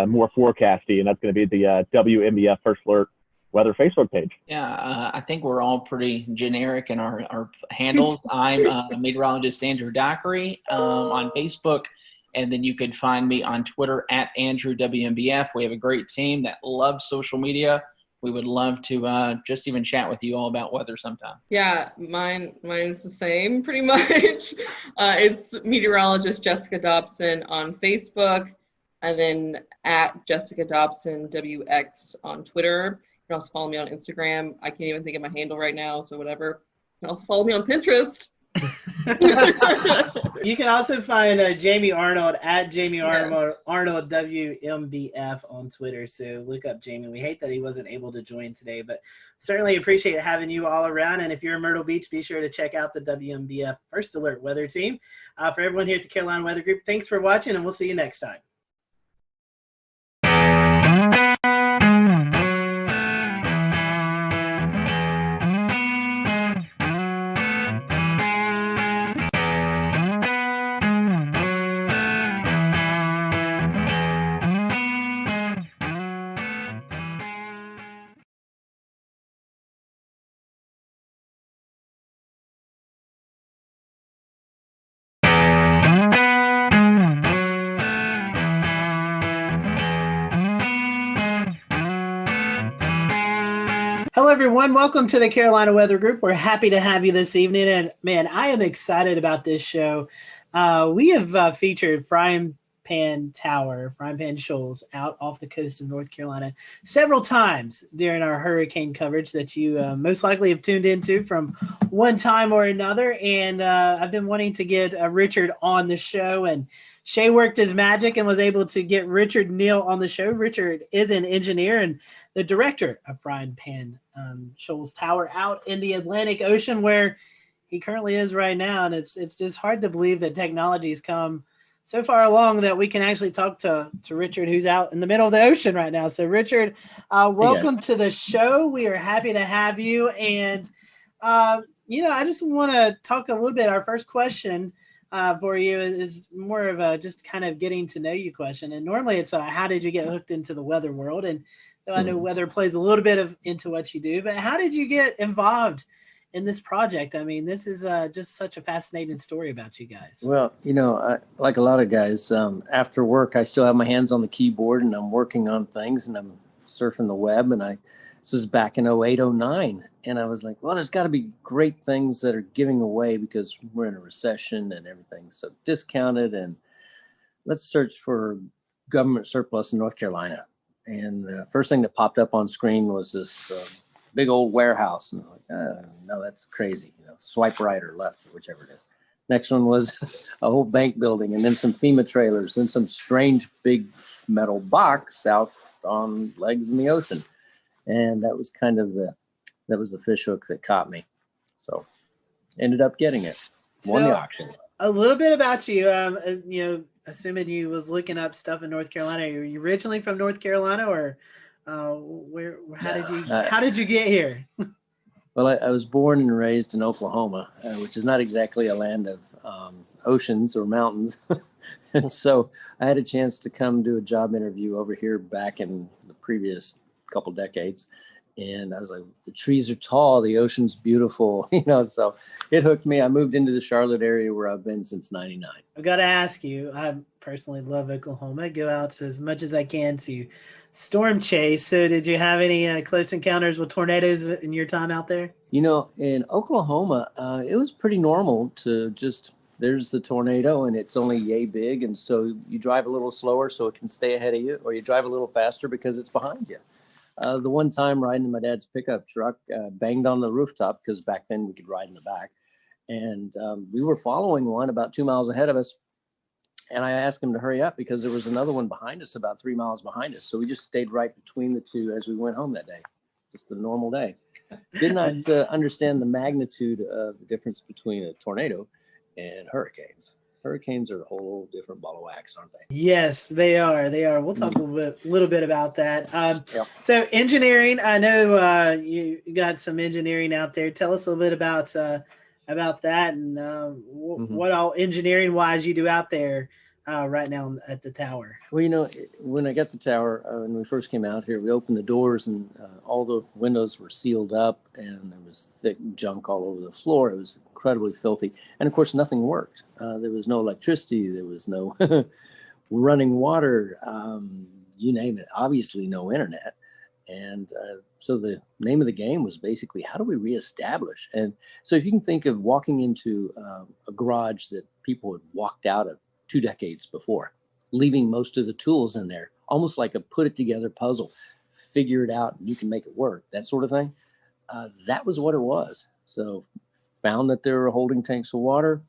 more forecasting, and that's going to be the WMBF First Alert Weather Facebook page. Yeah, I think we're all pretty generic in our handles. I'm meteorologist Andrew Dockery on Facebook, and then you can find me on Twitter at Andrew WMBF. We have a great team that loves social media. We would love to just even chat with you all about weather sometime. Yeah, mine's the same pretty much. It's meteorologist Jessica Dobson on Facebook, and then at Jessica Dobson WX on Twitter. You can also follow me on Instagram. I can't even think of my handle right now, so whatever. You can also follow me on Pinterest. You can also find Jamie Arnold at Jamie Arnold WMBF on Twitter. So look up Jamie. We hate that he wasn't able to join today, but certainly appreciate having you all around. And if you're in Myrtle Beach, be sure to check out the WMBF First Alert Weather Team. For everyone here at the Carolina Weather Group, thanks for watching, and we'll see you next time. Hello, everyone. Welcome to the Carolina Weather Group. We're happy to have you this evening. And man, I am excited about this show. We have featured Frying Pan Shoals out off the coast of North Carolina several times during our hurricane coverage that you most likely have tuned into from one time or another. And I've been wanting to get Richard on the show, and Shay worked his magic and was able to get Richard Neal on the show. Richard is an engineer and the director of Frying Pan Shoals Tower out in the Atlantic Ocean, where he currently is right now. And it's just hard to believe that technology's come so far along that we can actually talk to Richard, who's out in the middle of the ocean right now. So Richard, welcome to the show. We are happy to have you. And, I just want to talk a little bit. Our first question for you is more of a just kind of getting to know you question. And normally it's how did you get hooked into the weather world? And though I know weather plays a little bit into what you do, but how did you get involved in this project? I mean, this is just such a fascinating story about you guys. Well, like a lot of guys, after work, I still have my hands on the keyboard and I'm working on things and I'm surfing the web. And this was back in 08, 09. And I was like, well, there's got to be great things that are giving away because we're in a recession and everything's so discounted. And let's search for government surplus in North Carolina. And the first thing that popped up on screen was this big old warehouse. And I'm like, no, that's crazy. Swipe right or left or whichever it is. Next one was a whole bank building and then some FEMA trailers, then some strange big metal box out on legs in the ocean. And that was kind of the fish hook that caught me. So ended up getting it. Won the auction. A little bit about you, assuming you was looking up stuff in North Carolina. Are you originally from North Carolina, or how did you get here? Well, I was born and raised in Oklahoma, which is not exactly a land of oceans or mountains. And so I had a chance to come do a job interview over here back in the previous couple decades. And I was like, the trees are tall, the ocean's beautiful, so it hooked me. I moved into the Charlotte area where I've been since 99. I've got to ask you, I personally love Oklahoma. I go out as much as I can to storm chase. So did you have any close encounters with tornadoes in your time out there? In Oklahoma, it was pretty normal to just, there's the tornado and it's only yay big. And so you drive a little slower so it can stay ahead of you, or you drive a little faster because it's behind you. The one time riding in my dad's pickup truck, banged on the rooftop because back then we could ride in the back. And we were following one about 2 miles ahead of us. And I asked him to hurry up because there was another one behind us, about 3 miles behind us. So we just stayed right between the two as we went home that day. Just a normal day. Did not understand the magnitude of the difference between a tornado and hurricanes. Hurricanes are a whole different ball of wax, aren't they? Yes, they are. They are. We'll talk a little bit about that. So engineering, I know you got some engineering out there. Tell us a little bit about that and what all engineering wise you do out there right now at the tower. Well, when I got the tower, when we first came out here, we opened the doors and all the windows were sealed up and there was thick junk all over the floor. It was incredibly filthy. And of course, nothing worked. There was no electricity. There was no running water, you name it. Obviously, no internet. And so the name of the game was basically, how do we reestablish? And so if you can think of walking into a garage that people had walked out of 2 decades before, leaving most of the tools in there, almost like a put it together puzzle, figure it out and you can make it work, that sort of thing. That was what it was. So found that there were holding tanks of water,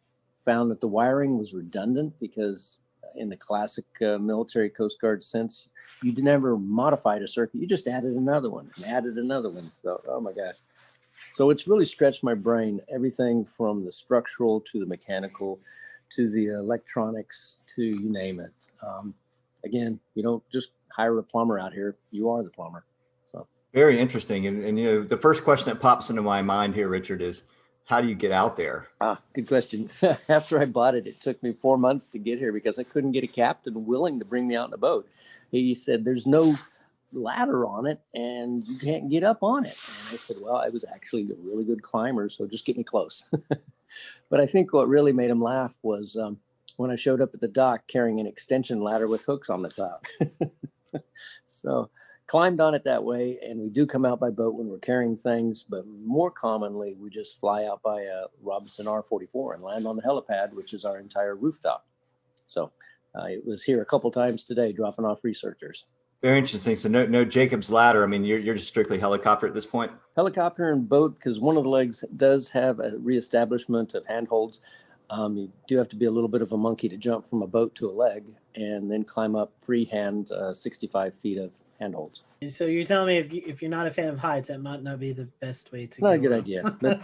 found that the wiring was redundant because in the classic military Coast Guard sense, you never modified a circuit, you just added another one and added another one. So, oh my gosh. So it's really stretched my brain, everything from the structural to the mechanical, to the electronics, to you name it. Again, you don't just hire a plumber out here, you are the plumber. So very interesting. And the first question that pops into my mind here, Richard, is how do you get out there? Good question. After I bought it, it took me 4 months to get here because I couldn't get a captain willing to bring me out in a boat. He said, there's no ladder on it and you can't get up on it. And I said, well, I was actually a really good climber, so just get me close. But I think what really made him laugh was when I showed up at the dock carrying an extension ladder with hooks on the top. So climbed on it that way, and we do come out by boat when we're carrying things, but more commonly we just fly out by a Robinson R-44 and land on the helipad, which is our entire rooftop. So it was here a couple times today dropping off researchers. Very interesting. So no Jacob's ladder. I mean, you're just strictly helicopter at this point? Helicopter and boat, because one of the legs does have a reestablishment of handholds. You do have to be a little bit of a monkey to jump from a boat to a leg and then climb up freehand 65 feet of handholds. So you're telling me if you're not a fan of heights, that might not be the best way to Not a good idea. But,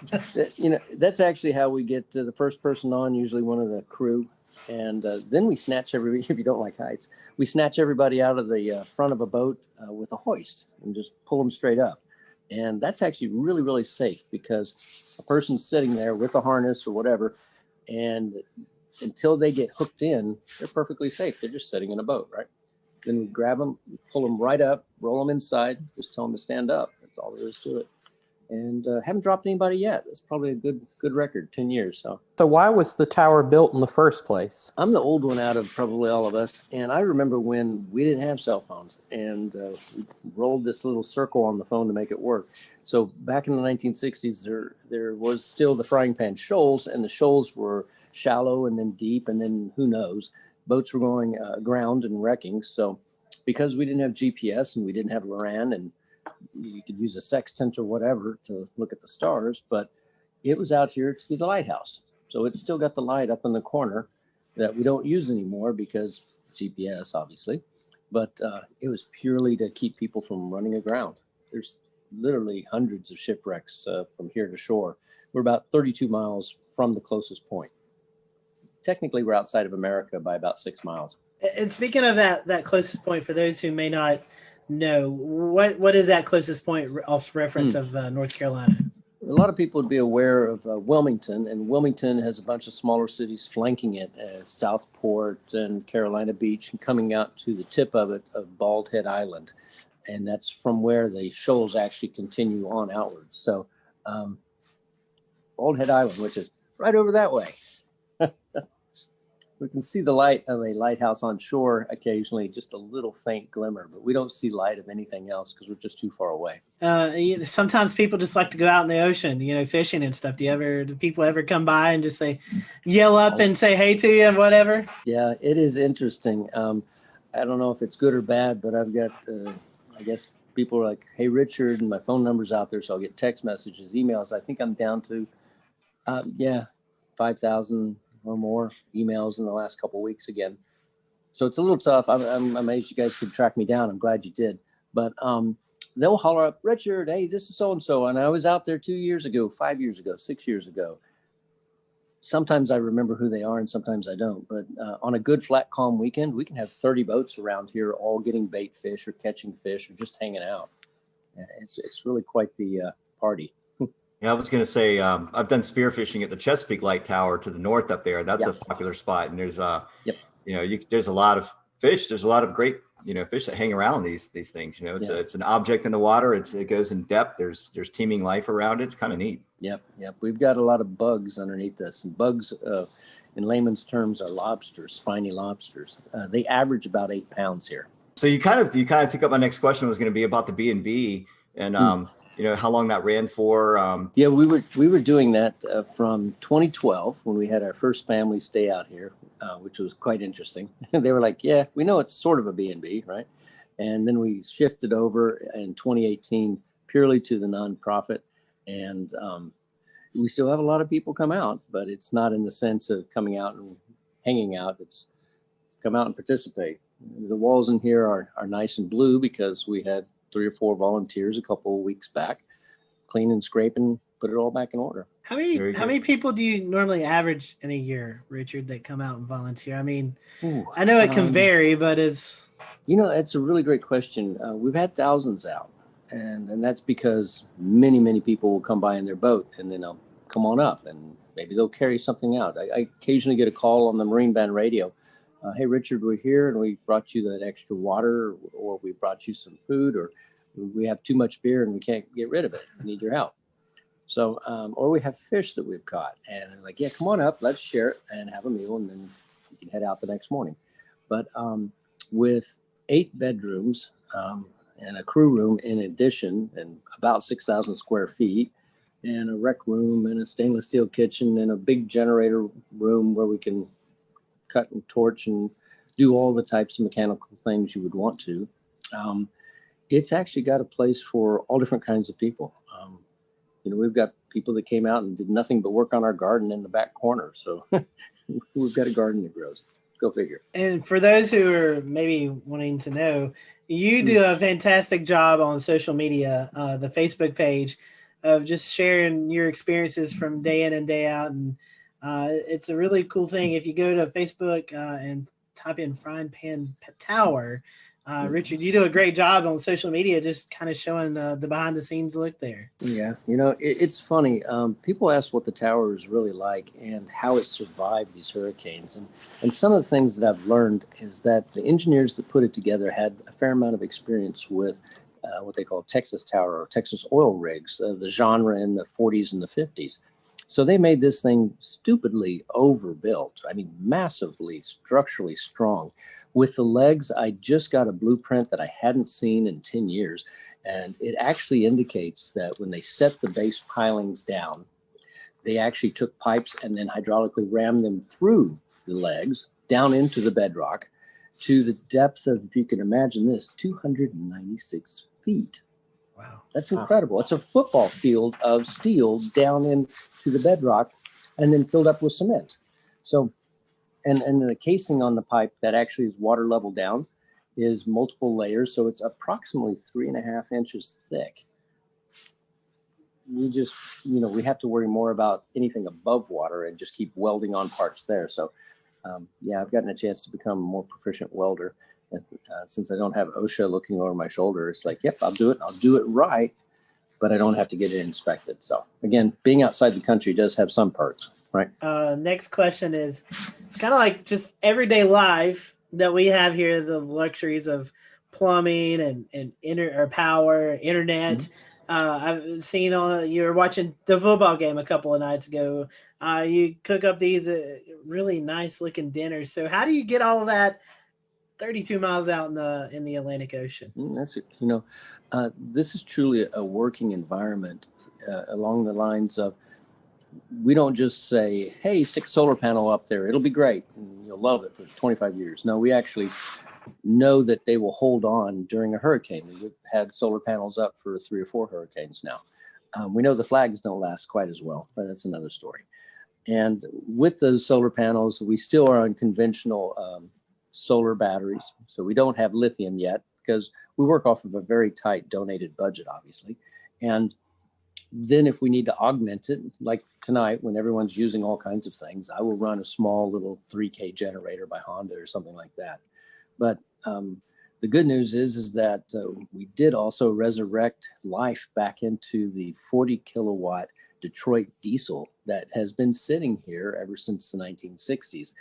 that's actually how we get the first person on, usually one of the crew. And then we snatch everybody, if you don't like heights, we snatch everybody out of the front of a boat with a hoist and just pull them straight up. And that's actually really, really safe because a person's sitting there with a harness or whatever, and until they get hooked in, they're perfectly safe. They're just sitting in a boat, right? Then we grab them, pull them right up, roll them inside, just tell them to stand up. That's all there is to it. And haven't dropped anybody yet. That's probably a good record, 10 years. So why was the tower built in the first place? I'm the old one out of probably all of us. And I remember when we didn't have cell phones and we rolled this little circle on the phone to make it work. So back in the 1960s, there was still the frying pan shoals, and the shoals were shallow and then deep, and then who knows, boats were going aground and wrecking. So because we didn't have GPS and we didn't have LORAN, and you could use a sextant or whatever to look at the stars, but it was out here to be the lighthouse. So it's still got the light up in the corner that we don't use anymore because GPS, obviously, but it was purely to keep people from running aground. There's literally hundreds of shipwrecks from here to shore. We're about 32 miles from the closest point. Technically, we're outside of America by about 6 miles. And speaking of that closest point, for those who may not know, what is that closest point off reference of North Carolina? A lot of people would be aware of Wilmington, and Wilmington has a bunch of smaller cities flanking it, Southport and Carolina Beach, and coming out to the tip of it of Bald Head Island. and that's from where the shoals actually continue on outwards. So Old Head Island, which is right over that way. We can see the light of a lighthouse on shore occasionally, just a little faint glimmer, but we don't see light of anything else because we're just too far away. Sometimes people just like to go out in the ocean, fishing and stuff. Do people ever come by and just yell up and say hey to you and whatever? Yeah, it is interesting. I don't know if it's good or bad, but I've got, I guess people are like, hey, Richard, and my phone number's out there. So I'll get text messages, emails. I think I'm down to, 5,000 or more emails in the last couple of weeks again. So it's a little tough. I'm amazed you guys could track me down. I'm glad you did. But they'll holler up, Richard, hey, this is so-and-so. And I was out there 2 years ago, 5 years ago, 6 years ago. Sometimes I remember who they are and sometimes I don't. But on a good, flat, calm weekend, we can have 30 boats around here all getting bait fish or catching fish or just hanging out. It's really quite the party. Yeah, I was going to say, I've done spearfishing at the Chesapeake Light Tower to the north up there. That's a popular spot. And there's, there's a lot of fish. There's a lot of great, fish that hang around these things. It's an object in the water. It goes in depth. There's teeming life around it. It's kind of neat. Yep. We've got a lot of bugs underneath us. And bugs, in layman's terms, are lobsters, spiny lobsters. They average about 8 pounds here. So you kind of took up my next question was going to be about the B&B and how long that ran for. Yeah, we were doing that from 2012 when we had our first family stay out here, which was quite interesting. They were like, yeah, we know it's sort of a B&B, right? And then we shifted over in 2018 purely to the nonprofit. And we still have a lot of people come out, but it's not in the sense of coming out and hanging out. It's come out and participate. The walls in here are nice and blue because we had 3 or 4 volunteers a couple of weeks back, clean and scrape and put it all back in order. How many people do you normally average in a year, Richard, that come out and volunteer? I mean, I know it can vary, but it's And for those who are maybe wanting to know, you do a fantastic job on social media, the Facebook page, of just sharing your experiences from day in and day out. And it's a really cool thing. If you go to Facebook and type in Frying Pan Tower, Richard, you do a great job on social media, just kind of showing the behind the scenes look there. Yeah. It's funny. People ask what the tower is really like and how it survived these hurricanes. And some of the things that I've learned is that the engineers that put it together had a fair amount of experience with what they call Texas tower or Texas oil rigs, the genre in the 40s and the 50s. So they made this thing stupidly overbuilt. I mean, massively structurally strong. With the legs, I just got a blueprint that I hadn't seen in 10 years. And it actually indicates that when they set the base pilings down, they actually took pipes and then hydraulically rammed them through the legs down into the bedrock to the depth of, if you can imagine this, 296 feet. Wow. That's incredible. It's a football field of steel down into the bedrock and then filled up with cement. So, and the casing on the pipe that actually is water level down is multiple layers. So it's approximately 3.5 inches thick. We just, we have to worry more about anything above water and just keep welding on parts there. So, I've gotten a chance to become a more proficient welder. And, since I don't have OSHA looking over my shoulder, it's like, yep, I'll do it. I'll do it right, but I don't have to get it inspected. So again, being outside the country does have some perks, right? Next question is, it's kind of like just everyday life that we have here, the luxuries of plumbing and power, internet. Mm-hmm. I've seen you were watching the football game a couple of nights ago. You cook up these really nice looking dinners. So how do you get all of that 32 miles out in the Atlantic Ocean? This is truly a working environment along the lines of, we don't just say, hey, stick a solar panel up there, it'll be great, and you'll love it for 25 years. No, we actually know that they will hold on during a hurricane. We've had solar panels up for 3 or 4 hurricanes now. We know the flags don't last quite as well, but that's another story. And with those solar panels, we still are on conventional solar batteries. So we don't have lithium yet because we work off of a very tight donated budget, obviously. And then if we need to augment it, like tonight when everyone's using all kinds of things, I will run a small little 3K generator by Honda or something like that. But the good news is that we did also resurrect life back into the 40 kilowatt Detroit diesel that has been sitting here ever since the 1960s.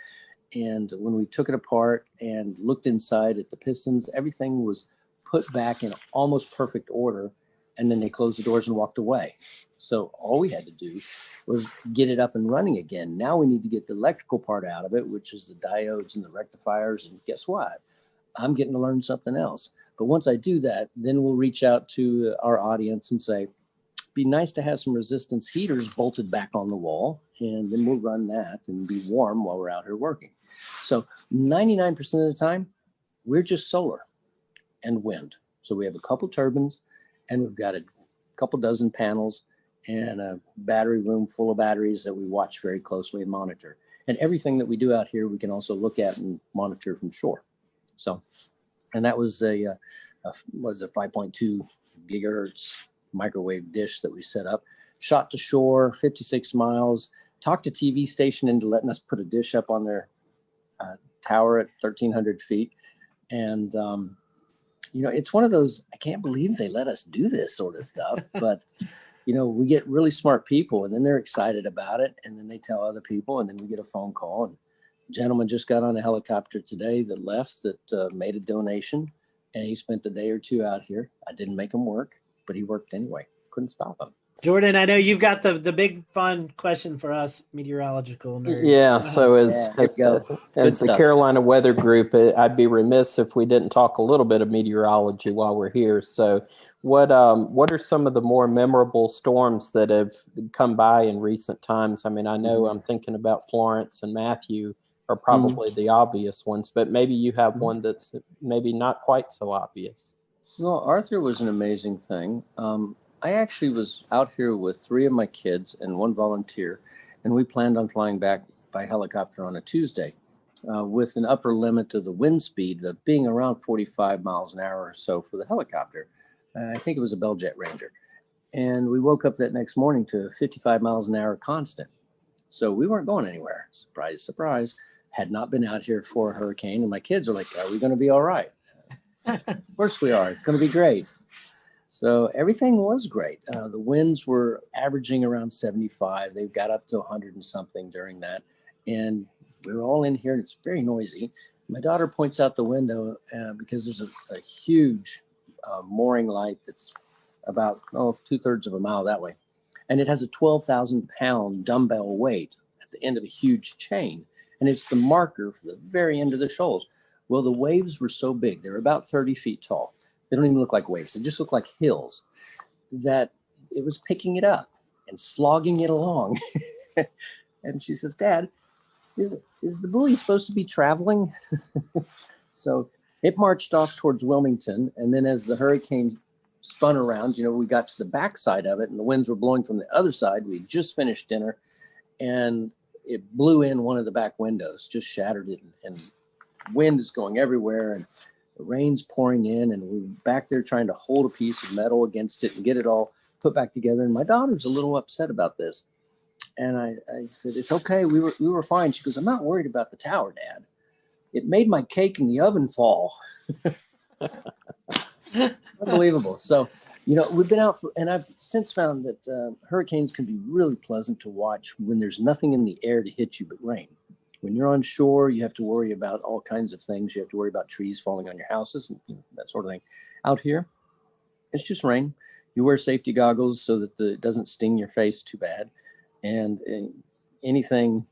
And when we took it apart and looked inside at the pistons, everything was put back in almost perfect order. And then they closed the doors and walked away. So all we had to do was get it up and running again. Now we need to get the electrical part out of it, which is the diodes and the rectifiers. And guess what? I'm getting to learn something else. But once I do that, then we'll reach out to our audience and say, be nice to have some resistance heaters bolted back on the wall. And then we'll run that and be warm while we're out here working. So 99% of the time, we're just solar and wind. So we have a couple turbines, and we've got a couple dozen panels and a battery room full of batteries that we watch very closely and monitor. And everything that we do out here, we can also look at and monitor from shore. So, and that was a 5.2 gigahertz microwave dish that we set up, shot to shore, 56 miles, talked to TV station into letting us put a dish up on their tower at 1,300 feet. And, it's one of those, I can't believe they let us do this sort of stuff, but, we get really smart people and then they're excited about it. And then they tell other people, and then we get a phone call. And a gentleman just got on a helicopter today that left that made a donation, and he spent a day or two out here. I didn't make him work, but he worked anyway. Couldn't stop him. Jordan, I know you've got the big fun question for us meteorological nerds. Yeah, so as the Carolina Weather Group, I'd be remiss if we didn't talk a little bit of meteorology while we're here. So what are some of the more memorable storms that have come by in recent times? I mean, I know I'm thinking about Florence and Matthew are probably the obvious ones, but maybe you have one that's maybe not quite so obvious. Well, Arthur was an amazing thing. I actually was out here with 3 of my kids and 1 volunteer, and we planned on flying back by helicopter on a Tuesday with an upper limit of the wind speed of being around 45 miles an hour or so for the helicopter. I think it was a Bell Jet Ranger. And we woke up that next morning to 55 miles an hour constant. So we weren't going anywhere. Surprise, surprise. Had not been out here for a hurricane. And my kids are like, are we going to be all right? Of course we are. It's going to be great. So everything was great. The winds were averaging around 75. They got up to 100 and something during that. And we were all in here, and it's very noisy. My daughter points out the window because there's a huge mooring light that's about 2/3 of a mile that way. And it has a 12,000-pound dumbbell weight at the end of a huge chain. And it's the marker for the very end of the shoals. Well, the waves were so big. They're about 30 feet tall. They don't even look like waves. They just look like hills, that it was picking it up and slogging it along. And she says, Dad, is the buoy supposed to be traveling? So it marched off towards Wilmington. And then as the hurricane spun around, we got to the backside of it and the winds were blowing from the other side. We just finished dinner and it blew in one of the back windows, just shattered it. And wind is going everywhere. And the rain's pouring in, and we're back there trying to hold a piece of metal against it and get it all put back together. And my daughter's a little upset about this. And I said, it's okay. We were fine. She goes, I'm not worried about the tower, Dad. It made my cake in the oven fall. Unbelievable. So, we've been out and I've since found that hurricanes can be really pleasant to watch when there's nothing in the air to hit you but rain. When you're on shore, you have to worry about all kinds of things. You have to worry about trees falling on your houses and that sort of thing. Out here, it's just rain. You wear safety goggles so that it doesn't sting your face too bad. And anything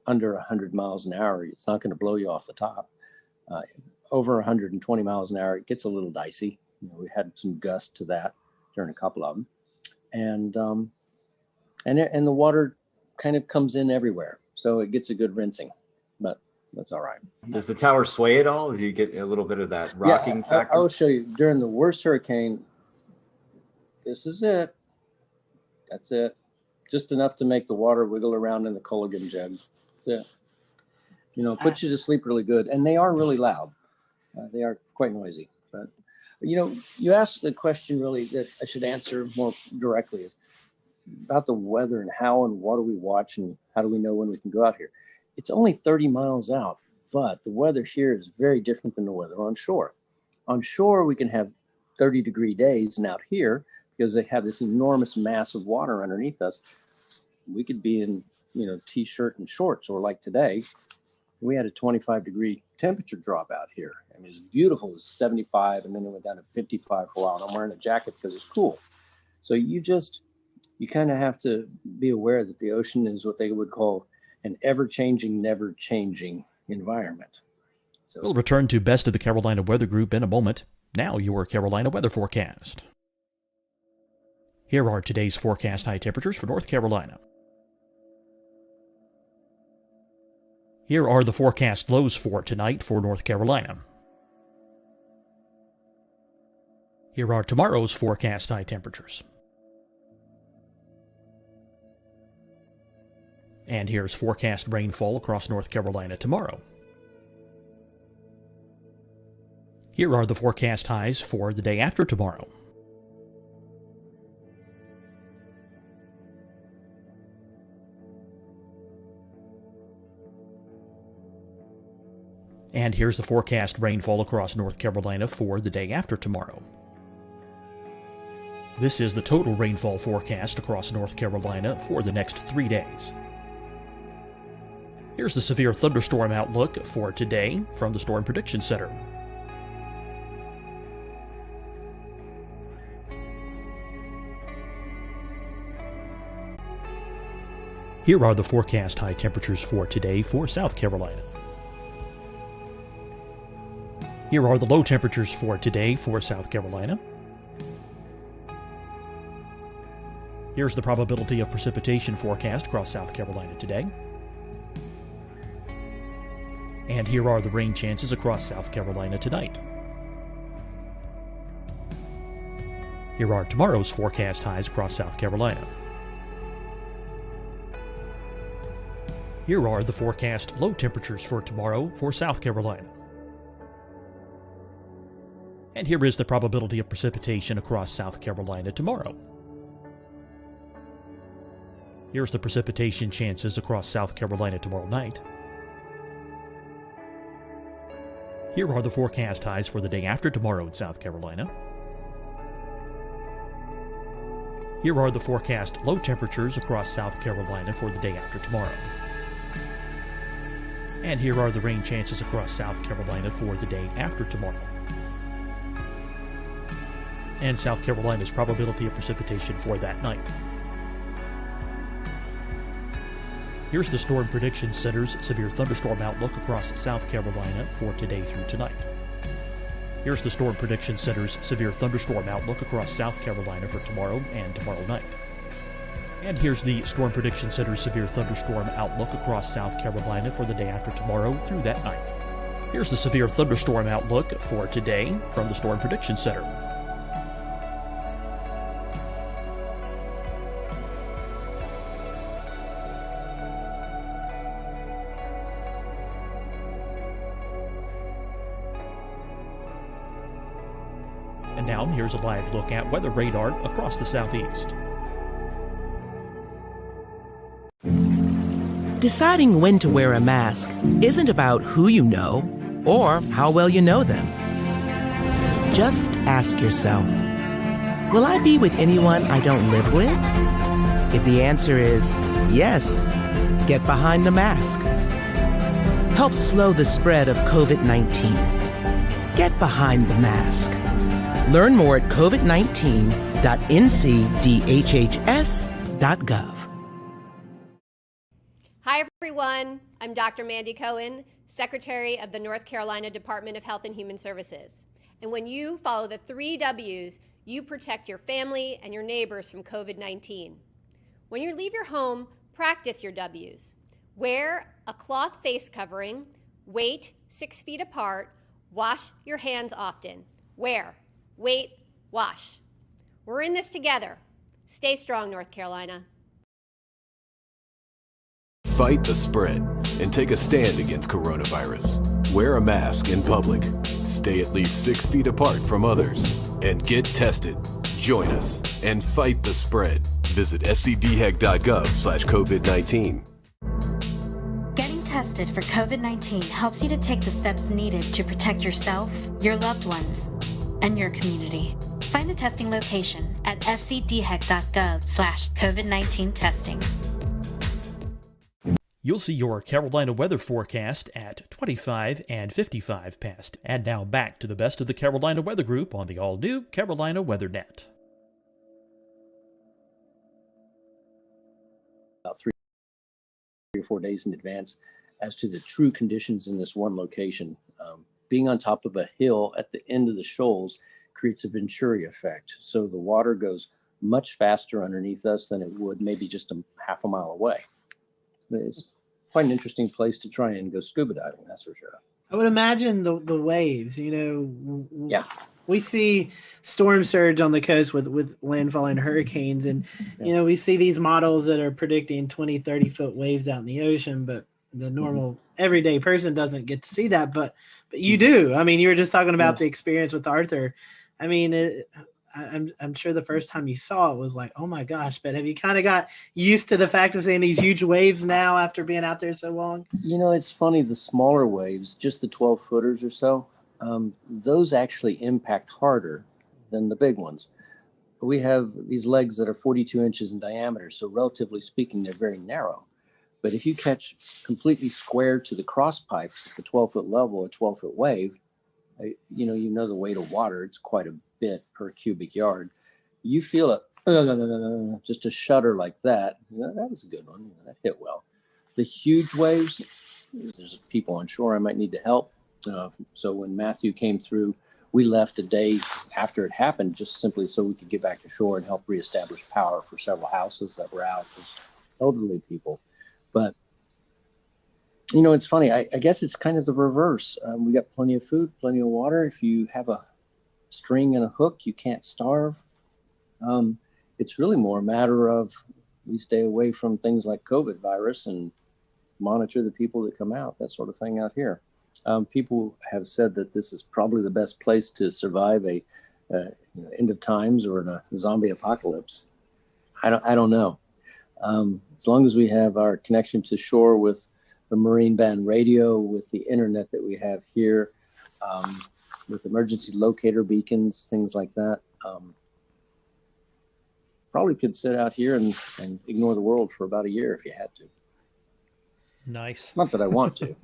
under 100 miles an hour, it's not going to blow you off the top. Over 120 miles an hour, it gets a little dicey. We had some gust to that during a couple of them. And the water kind of comes in everywhere. So it gets a good rinsing, but that's all right. Does the tower sway at all? Do you get a little bit of that rocking factor? I'll show you. During the worst hurricane, this is it. That's it. Just enough to make the water wiggle around in the Culligan jug. That's it. Puts you to sleep really good. And they are really loud. They are quite noisy. But, you asked the question really that I should answer more directly is about the weather and how and what do we watch and how do we know when we can go out here. It's only 30 miles out, but the weather here is very different than the weather on shore. On shore, we can have 30-degree days, and out here, because they have this enormous mass of water underneath us, we could be in, t-shirt and shorts, or like today, we had a 25-degree temperature drop out here. I mean, it was beautiful. It was 75, and then it went down to 55 for a while. And I'm wearing a jacket because it's cool. So you kind of have to be aware that the ocean is what they would call an ever-changing, never-changing environment. So we'll return to Best of the Carolina Weather Group in a moment. Now your Carolina weather forecast. Here are today's forecast high temperatures for North Carolina. Here are the forecast lows for tonight for North Carolina. Here are tomorrow's forecast high temperatures. And here's forecast rainfall across North Carolina tomorrow. Here are the forecast highs for the day after tomorrow. And here's the forecast rainfall across North Carolina for the day after tomorrow. This is the total rainfall forecast across North Carolina for the next 3 days. Here's the severe thunderstorm outlook for today from the Storm Prediction Center. Here are the forecast high temperatures for today for South Carolina. Here are the low temperatures for today for South Carolina. Here's the probability of precipitation forecast across South Carolina today. And here are the rain chances across South Carolina tonight. Here are tomorrow's forecast highs across South Carolina. Here are the forecast low temperatures for tomorrow for South Carolina. And here is the probability of precipitation across South Carolina tomorrow. Here's the precipitation chances across South Carolina tomorrow night. Here are the forecast highs for the day after tomorrow in South Carolina. Here are the forecast low temperatures across South Carolina for the day after tomorrow. And here are the rain chances across South Carolina for the day after tomorrow. And South Carolina's probability of precipitation for that night. Here's the Storm Prediction Center's severe thunderstorm outlook across South Carolina for today through tonight. Here's the Storm Prediction Center's severe thunderstorm outlook across South Carolina for tomorrow and tomorrow night. And here's the Storm Prediction Center's severe thunderstorm outlook across South Carolina for the day after tomorrow through that night. Here's the severe thunderstorm outlook for today from the Storm Prediction Center. And now here's a live look at weather radar across the southeast. Deciding when to wear a mask isn't about who you know or how well you know them. Just ask yourself, will I be with anyone I don't live with? If the answer is yes, get behind the mask. help slow the spread of COVID-19. Get behind the mask. Learn more at covid19.ncdhhs.gov. Hi, everyone. I'm Dr. Mandy Cohen, Secretary of the North Carolina Department of Health and Human Services. And when you follow the 3 W's, you protect your family and your neighbors from COVID-19. When you leave your home, practice your W's. Wear a cloth face covering, wait 6 feet apart, wash your hands often. Wear, wait, wash. We're in this together. Stay strong, North Carolina. Fight the spread and take a stand against coronavirus. Wear a mask in public. Stay at least 6 feet apart from others. And get tested. Join us and fight the spread. Visit scdhec.gov/COVID-19. Getting tested for COVID-19 helps you to take the steps needed to protect yourself, your loved ones, and your community. Find the testing location at scdhec.gov/COVID-19 testing. You'll see your Carolina weather forecast at 25 and 55 past. And now back to the best of the Carolina Weather Group on the all-new Carolina Weather Net. About 3 or 4 days in advance as to the true conditions in this one location. Being on top of a hill at the end of the shoals creates a Venturi effect. So the water goes much faster underneath us than it would maybe just a half a mile away. It's quite an interesting place to try and go scuba diving, that's for sure. I would imagine the waves, Yeah. We see storm surge on the coast with landfall and hurricanes. And, we see these models that are predicting 20, 30-foot waves out in the ocean, but the normal everyday person doesn't get to see that. But you do. I mean, you were just talking about the experience with Arthur. I mean, I'm sure the first time you saw it was like, oh my gosh, but have you kind of got used to the fact of seeing these huge waves now after being out there so long? It's funny, the smaller waves, just the 12 footers or so, those actually impact harder than the big ones. We have these legs that are 42 inches in diameter, so relatively speaking, they're very narrow. But if you catch completely square to the cross pipes at the 12-foot level, a 12-foot wave, you know the weight of water, it's quite a bit per cubic yard. You feel it, just a shudder like that. That was a good one. That hit well. The huge waves, there's people on shore I might need to help. So when Matthew came through, we left a day after it happened, just simply so we could get back to shore and help reestablish power for several houses that were out, elderly people. But it's funny. I guess it's kind of the reverse. We got plenty of food, plenty of water. If you have a string and a hook, you can't starve. It's really more a matter of we stay away from things like COVID virus and monitor the people that come out, that sort of thing out here. People have said that this is probably the best place to survive a end of times or in a zombie apocalypse. I don't know. As long as we have our connection to shore with the Marine Band radio, with the internet that we have here, with emergency locator beacons, things like that, probably could sit out here and ignore the world for about a year if you had to. Nice. Not that I want to.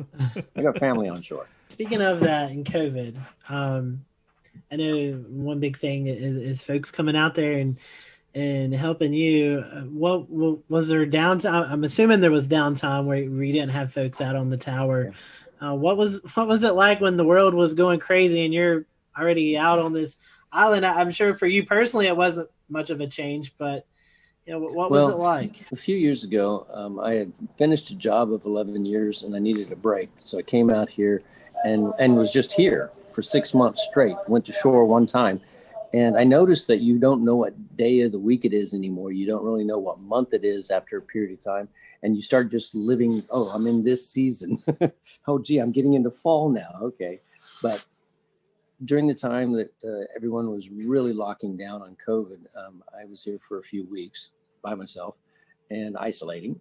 I got family on shore. Speaking of that and COVID, I know one big thing is folks coming out there and helping you. What was there downtime? I'm assuming there was downtime where you didn't have folks out on the tower. Yeah. What was it like when the world was going crazy and you're already out on this island? I'm sure for you personally it wasn't much of a change, but what was it like? A few years ago, I had finished a job of 11 years and I needed a break. So I came out here and was just here for 6 months straight. Went to shore one time. And I noticed that you don't know what day of the week it is anymore. You don't really know what month it is after a period of time. And you start just living, I'm in this season. Oh, gee, I'm getting into fall now. Okay. But during the time that everyone was really locking down on COVID, I was here for a few weeks by myself and isolating.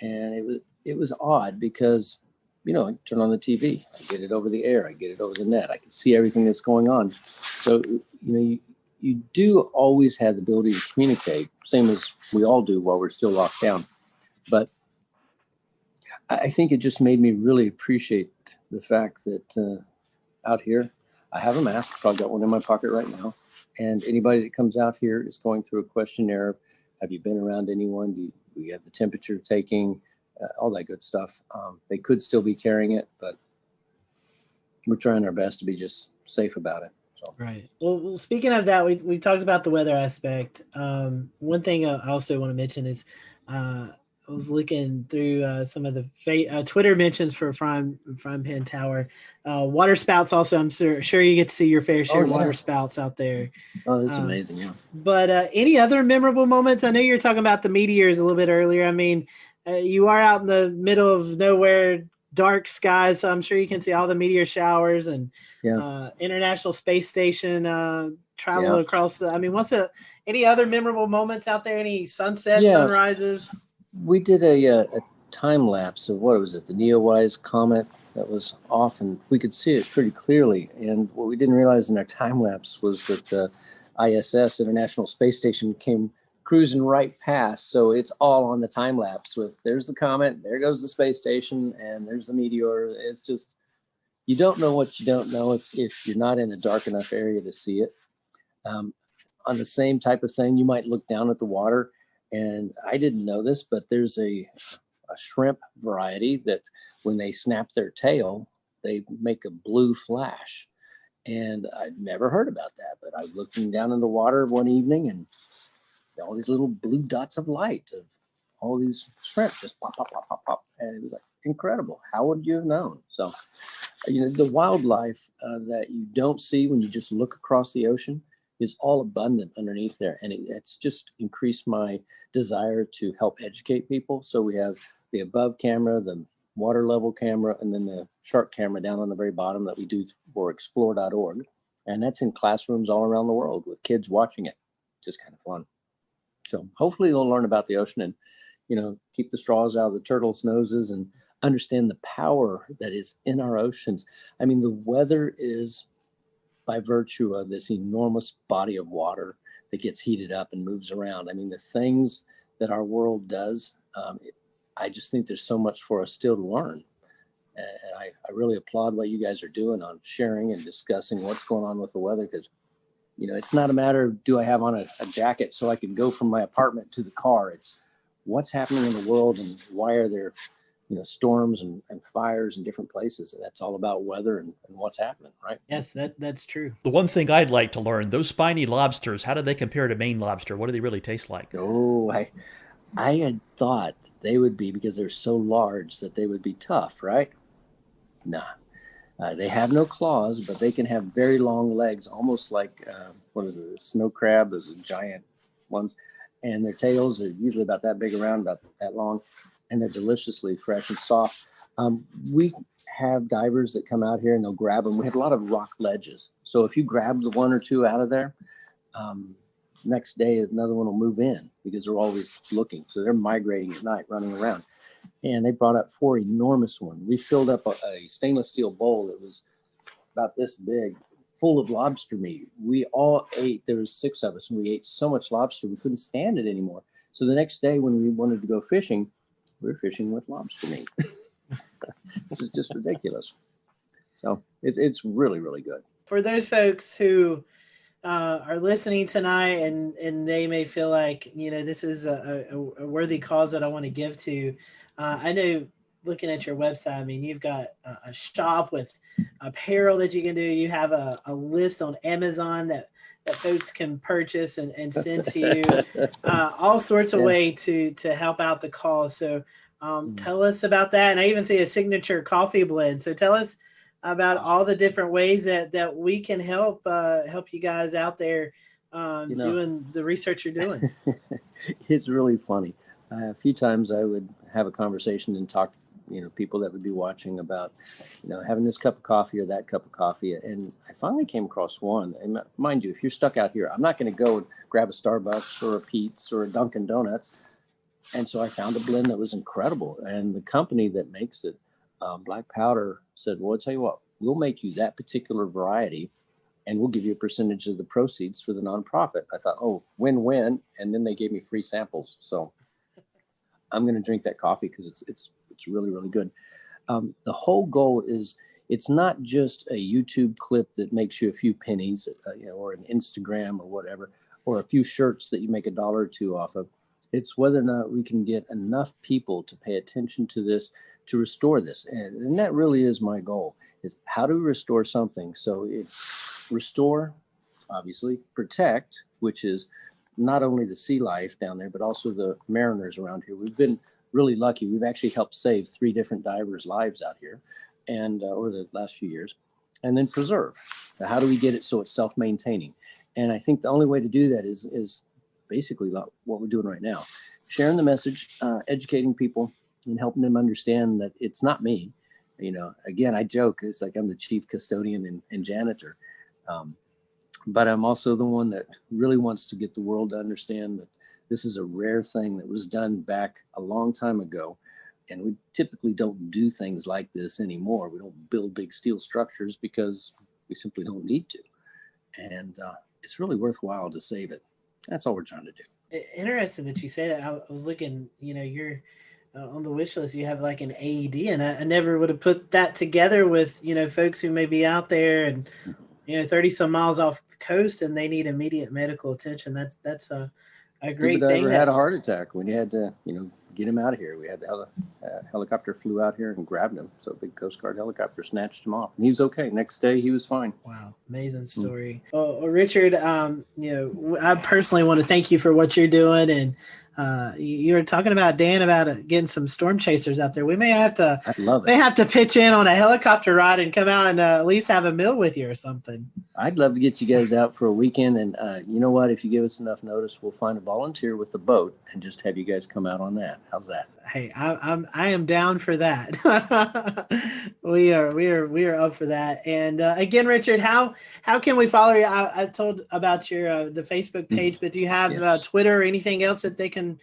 And it was odd because, I turn on the TV, I get it over the air, I get it over the net, I can see everything that's going on. So, you do always have the ability to communicate, same as we all do while we're still locked down. But I think it just made me really appreciate the fact that out here, I have a mask. I've got one in my pocket right now. And anybody that comes out here is going through a questionnaire. Have you been around anyone? Do you have the temperature taking? All that good stuff. They could still be carrying it, but we're trying our best to be just safe about it. So. Right. Well, speaking of that, we talked about the weather aspect. One thing I also want to mention is I was looking through some of the Twitter mentions for Frying Pan Tower. Water spouts also, I'm sure you get to see your fair share of water spouts out there. Oh, that's amazing, yeah. But any other memorable moments? I know you were talking about the meteors a little bit earlier. I mean, you are out in the middle of nowhere, dark skies, so I'm sure you can see all the meteor showers and International Space Station travel across the. I mean, any other memorable moments out there? Any sunsets, sunrises? We did a time lapse of what was it? The Neowise comet that was off, and we could see it pretty clearly. And what we didn't realize in our time lapse was that the ISS, International Space Station, came cruising right past. So it's all on the time lapse with there's the comet, there goes the space station, and there's the meteor. It's just, you don't know what you don't know if you're not in a dark enough area to see it. On the same type of thing, you might look down at the water, and I didn't know this, but there's a shrimp variety that when they snap their tail, they make a blue flash. And I'd never heard about that, but I was looking down in the water one evening and all these little blue dots of light of all these shrimp just pop, pop, pop, pop, pop. And it was like incredible. How would you have known? So, the wildlife that you don't see when you just look across the ocean is all abundant underneath there. And it's just increased my desire to help educate people. So we have the above camera, the water level camera, and then the shark camera down on the very bottom that we do for explore.org. And that's in classrooms all around the world with kids watching it. Just kind of fun. So hopefully they'll learn about the ocean and, keep the straws out of the turtles' noses and understand the power that is in our oceans. I mean, the weather is by virtue of this enormous body of water that gets heated up and moves around. I mean, the things that our world does, I just think there's so much for us still to learn. And I really applaud what you guys are doing on sharing and discussing what's going on with the weather, because it's not a matter of do I have on a jacket so I can go from my apartment to the car. It's what's happening in the world and why are there, storms and fires in different places. And that's all about weather and what's happening, right? Yes, that's true. The one thing I'd like to learn, those spiny lobsters, how do they compare to Maine lobster? What do they really taste like? Oh, I had thought they would be, because they're so large, that they would be tough, right? Nah. They have no claws, but they can have very long legs, almost like, a snow crab, those giant ones. And their tails are usually about that big around, about that long, and they're deliciously fresh and soft. We have divers that come out here and they'll grab them. We have a lot of rock ledges. So if you grab the one or two out of there, next day another one will move in because they're always looking. So they're migrating at night, running around. And they brought up 4 enormous ones. We filled up a stainless steel bowl that was about this big, full of lobster meat. We all ate, there was 6 of us, and we ate so much lobster we couldn't stand it anymore. So the next day when we wanted to go fishing, we were fishing with lobster meat, which is just ridiculous. So it's really, really good. For those folks who are listening tonight and they may feel like, this is a worthy cause that I want to give to, I know looking at your website, I mean, you've got a shop with apparel that you can do. You have a list on Amazon that folks can purchase and send to you, all sorts of way to help out the cause. So tell us about that. And I even see a signature coffee blend. So tell us about all the different ways that we can help you guys out there doing the research you're doing. It's really funny. A few times I would have a conversation and talk, people that would be watching about, having this cup of coffee or that cup of coffee. And I finally came across one. And mind you, if you're stuck out here, I'm not going to go and grab a Starbucks or a Pete's or a Dunkin' Donuts. And so I found a blend that was incredible. And the company that makes it, Black Powder, said, well, I'll tell you what, we'll make you that particular variety and we'll give you a percentage of the proceeds for the nonprofit. I thought, oh, win-win. And then they gave me free samples. So I'm going to drink that coffee because It's really, really good. The whole goal is, it's not just a YouTube clip that makes you a few pennies, or an Instagram or whatever, or a few shirts that you make $1 or $2 off of. It's whether or not we can get enough people to pay attention to this, to restore this. And that really is my goal, is how to restore something. So it's restore, obviously, protect, which is not only the sea life down there, but also the mariners around here. We've been really lucky. We've actually helped save 3 different divers' lives out here, and over the last few years. And then preserve. How do we get it so it's self-maintaining? And I think the only way to do that is basically what we're doing right now, sharing the message, educating people, and helping them understand that it's not me. Again, I joke, it's like I'm the chief custodian and janitor. But I'm also the one that really wants to get the world to understand that this is a rare thing that was done back a long time ago. And we typically don't do things like this anymore. We don't build big steel structures because we simply don't need to. And it's really worthwhile to save it. That's all we're trying to do. Interesting that you say that. I was looking, you're on the wish list, you have like an AED, and I never would have put that together with, folks who may be out there and, 30 some miles off the coast and they need immediate medical attention. That's a great thing. Had a heart attack when you had to, get him out of here. We had the helicopter flew out here and grabbed him. So a big Coast Guard helicopter snatched him off, and he was okay. Next day, he was fine. Wow, amazing story. Well, Richard, I personally want to thank you for what you're doing, and you were talking about Dan about getting some storm chasers out there. We may have to pitch in on a helicopter ride and come out and at least have a meal with you or something. I'd love to get you guys out for a weekend, and you know what? If you give us enough notice, we'll find a volunteer with a boat and just have you guys come out on that. How's that? Hey, I am down for that. we are up for that. And again, Richard, how can we follow you? I told about your the Facebook page, but do you have Twitter or anything else that they can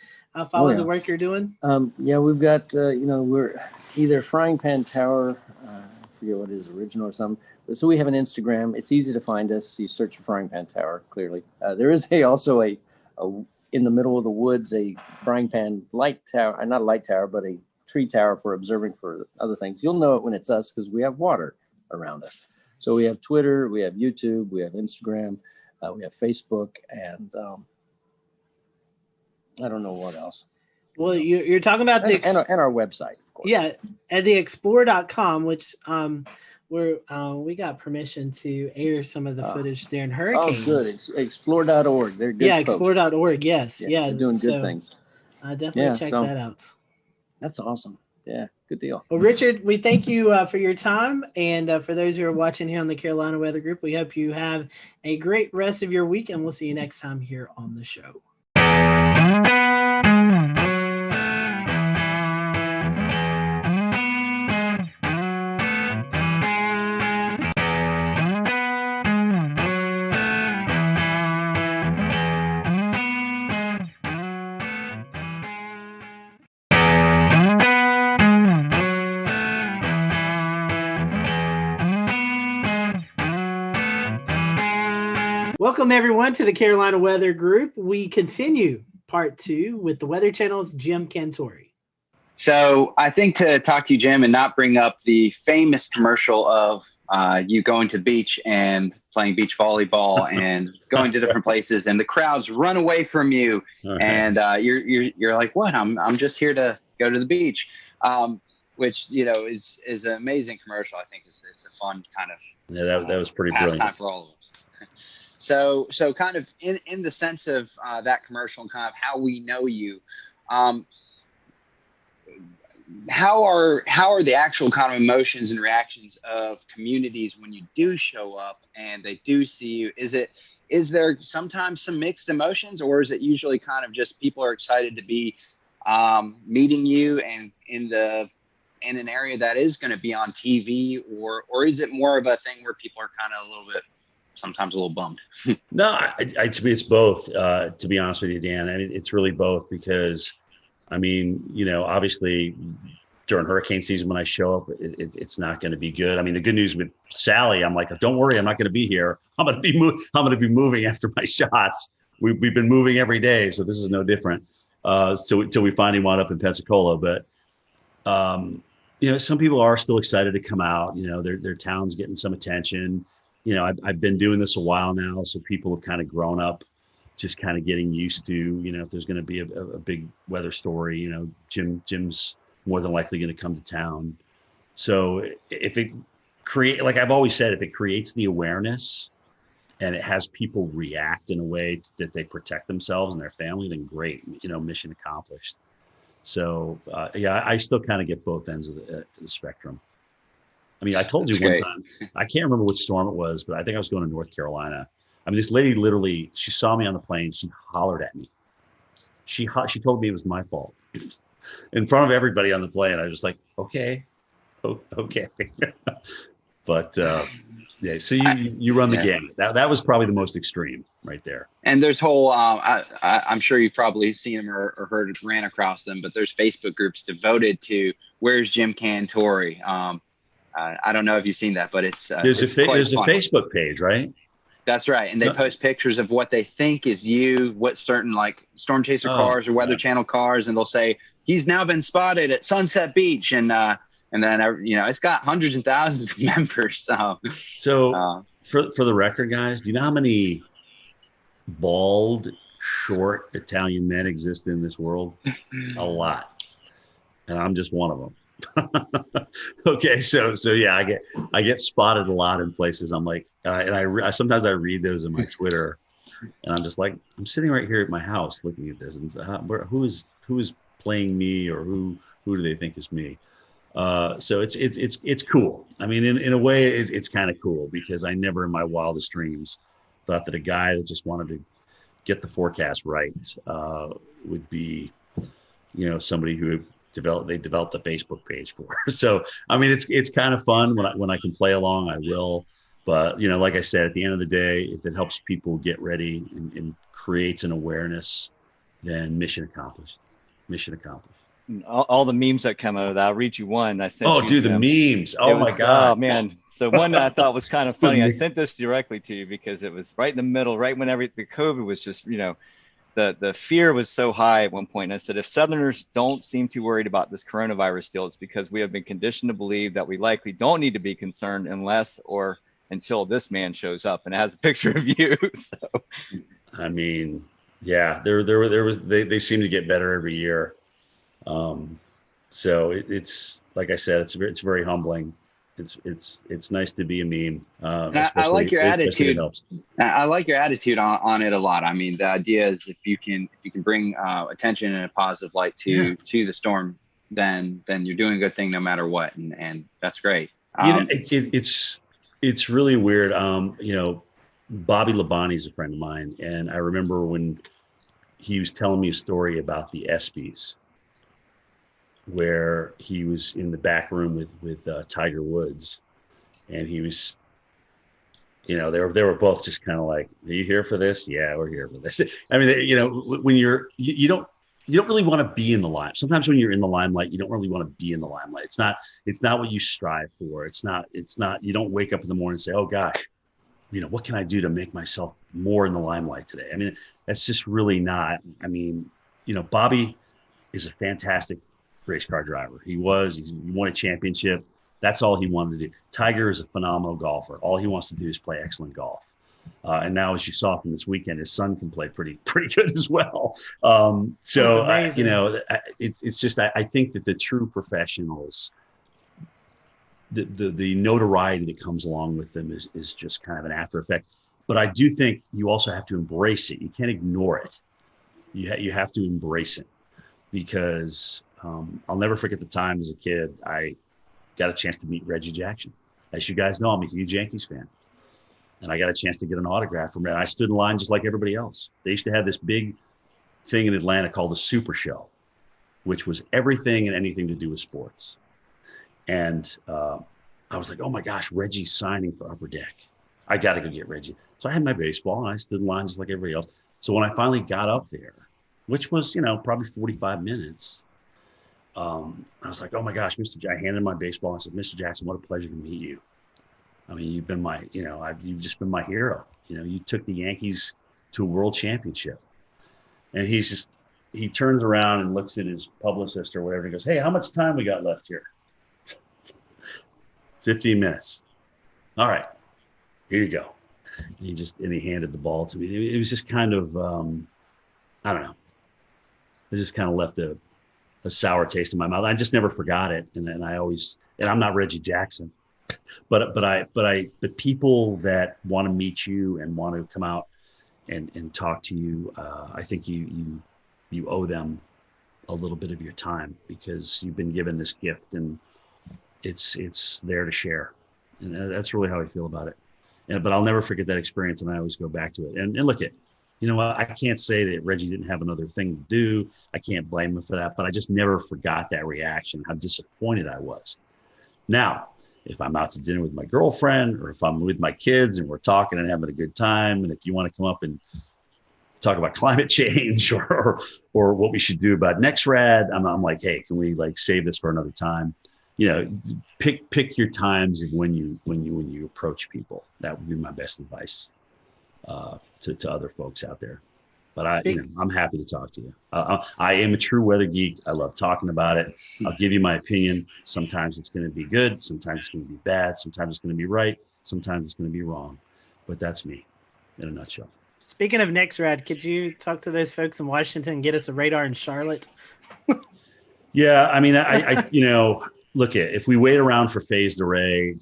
follow the work you're doing? We've got we're either Frying Pan Tower. I forget what is original or something. So we have an Instagram. It's easy to find us. You search for Frying Pan Tower, clearly. There is also a in the middle of the woods, a frying pan light tower, not a light tower, but a tree tower for observing for other things. You'll know it when it's us because we have water around us. So we have Twitter, we have YouTube, we have Instagram, we have Facebook, and I don't know what else. Well, you're talking about and our website, of course. Yeah, at the explore.com, which we got permission to air some of the footage during hurricanes. Oh, good. It's explore.org. They're good. Yeah, folks. Explore.org. Yes. Yeah. They're doing good things. Definitely check that out. That's awesome. Yeah. Good deal. Well, Richard, we thank you for your time. And for those who are watching here on the Carolina Weather Group, we hope you have a great rest of your week, and we'll see you next time here on the show. Welcome, everyone, to the Carolina Weather Group. We continue part 2 with the Weather Channel's Jim Cantori. So I think to talk to you, Jim, and not bring up the famous commercial of you going to the beach and playing beach volleyball and going to different places, and the crowds run away from you, and you're like, what? I'm just here to go to the beach, which is an amazing commercial. I think it's a fun kind of that was pretty pastime brilliant for all of us. So kind of in the sense of that commercial and kind of how we know you, how are the actual kind of emotions and reactions of communities when you do show up and they do see you? Is there sometimes some mixed emotions, or is it usually kind of just people are excited to be meeting you and in an area that is going to be on TV, or is it more of a thing where people are kind of a little bit sometimes a little bummed? No, to me, it's both, to be honest with you, Dan. And it's really both because, I mean, obviously during hurricane season, when I show up, it's not going to be good. I mean, the good news with Sally, I'm like, don't worry, I'm not going to be here. I'm going to be moving after my shots. We've been moving every day. So this is no different. So until we finally wound up in Pensacola. But some people are still excited to come out. Their town's getting some attention. I've been doing this a while now, so people have kind of grown up, just kind of getting used to, if there's going to be a big weather story, Jim's more than likely going to come to town. So if it like I've always said, if it creates the awareness and it has people react in a way that they protect themselves and their family, then great, mission accomplished. So I still kind of get both ends of the spectrum. I mean, I told you one time, I can't remember which storm it was, but I think I was going to North Carolina. I mean, this lady literally, she saw me on the plane. She hollered at me. She told me it was my fault in front of everybody on the plane. I was just like, okay. But yeah, so you run the gamut. That was probably the most extreme right there. And there's whole, I'm sure you've probably seen them or heard, ran across them, but there's Facebook groups devoted to "Where's Jim Cantori?" I don't know if you've seen that, but there's a Facebook page, right? That's right, and they post pictures of what they think is you, what certain like Storm Chaser cars or Weather Channel cars, and they'll say he's now been spotted at Sunset Beach, and then it's got hundreds and thousands of members. So for the record, guys, do you know how many bald, short Italian men exist in this world? A lot, and I'm just one of them. Okay, so yeah, I get spotted a lot in places. I'm like, and I sometimes I read those in my Twitter, and I'm just like, I'm sitting right here at my house looking at this, and who is playing me, or who do they think is me? So it's cool. I mean, in a way, it's kind of cool, because I never in my wildest dreams thought that a guy that just wanted to get the forecast right would be, somebody who developed a Facebook page for. So I mean, it's kind of fun when I can play along, I will. But like I said, at the end of the day, if it helps people get ready and creates an awareness, then mission accomplished. Mission accomplished. All the memes that come out of that. I'll read you one. I sent. Oh, dude, the memes. Oh my God. Oh man. So one that I thought was kind of funny. I sent this directly to you because it was right in the middle, right when the COVID was just, the fear was so high at one point. And I said, if Southerners don't seem too worried about this coronavirus deal, it's because we have been conditioned to believe that we likely don't need to be concerned unless or until this man shows up. And it has a picture of you. So, I mean, yeah, they seem to get better every year. So it's like I said, it's very humbling. It's nice to be a meme. I like your attitude. I like your attitude on it a lot. I mean, the idea is if you can bring attention in a positive light to the storm, then you're doing a good thing no matter what, and that's great. It's really weird. Bobby Labonte is a friend of mine, and I remember when he was telling me a story about the ESPYs, where he was in the back room with Tiger Woods, and he was, they were both just kind of like, "Are you here for this?" "Yeah, we're here for this." I mean, when you don't really want to be in the limelight. Sometimes when you're in the limelight, you don't really want to be in the limelight. It's not what you strive for. It's not. You don't wake up in the morning and say, "Oh gosh, what can I do to make myself more in the limelight today?" I mean, that's just really not. I mean, Bobby is a fantastic race car driver. He won a championship. That's all he wanted to do. Tiger is a phenomenal golfer. All he wants to do is play excellent golf. And now, as you saw from this weekend, his son can play pretty good as well. It's just, I think that the true professionals, the notoriety that comes along with them is just kind of an after effect. But I do think you also have to embrace it. You can't ignore it. You have to embrace it, because I'll never forget the time as a kid I got a chance to meet Reggie Jackson. As you guys know, I'm a huge Yankees fan, and I got a chance to get an autograph from him. I stood in line just like everybody else. They used to have this big thing in Atlanta called the Super Show, which was everything and anything to do with sports. And I was like, "Oh my gosh, Reggie's signing for Upper Deck. I got to go get Reggie." So I had my baseball, and I stood in line just like everybody else. So when I finally got up there, which was, probably 45 minutes, I was like, "Oh my gosh, Mr. I handed him my baseball. I said, "Mr. Jackson, what a pleasure to meet you. I mean, you've been you've just been my hero. You took the Yankees to a world championship." And he's just, he turns around and looks at his publicist or whatever. He goes, "Hey, how much time we got left here?" 15 minutes. All right, here you go. And he handed the ball to me. It was just kind of, I don't know. It just kind of left a sour taste in my mouth. I just never forgot it. And I always, and I'm not Reggie Jackson, but the people that want to meet you and want to come out and talk to you, I think you owe them a little bit of your time, because you've been given this gift and it's there to share. And that's really how I feel about it. But I'll never forget that experience, and I always go back to it. And look at, you know what? I can't say that Reggie didn't have another thing to do. I can't blame him for that, but I just never forgot that reaction, how disappointed I was. Now, if I'm out to dinner with my girlfriend, or if I'm with my kids and we're talking and having a good time, and if you want to come up and talk about climate change or what we should do about NextRad, I'm like, hey, can we like save this for another time? You know, pick your times when you approach people. That would be my best advice to other folks out there. But I'm happy to talk to you. I am a true weather geek. I love talking about it. I'll give you my opinion. Sometimes it's going to be good. Sometimes it's going to be bad. Sometimes it's going to be right. Sometimes it's going to be wrong. But that's me in a nutshell. Speaking of NextRad, could you talk to those folks in Washington and get us a radar in Charlotte? Yeah, I mean, I you know, look at, if we wait around for phased array,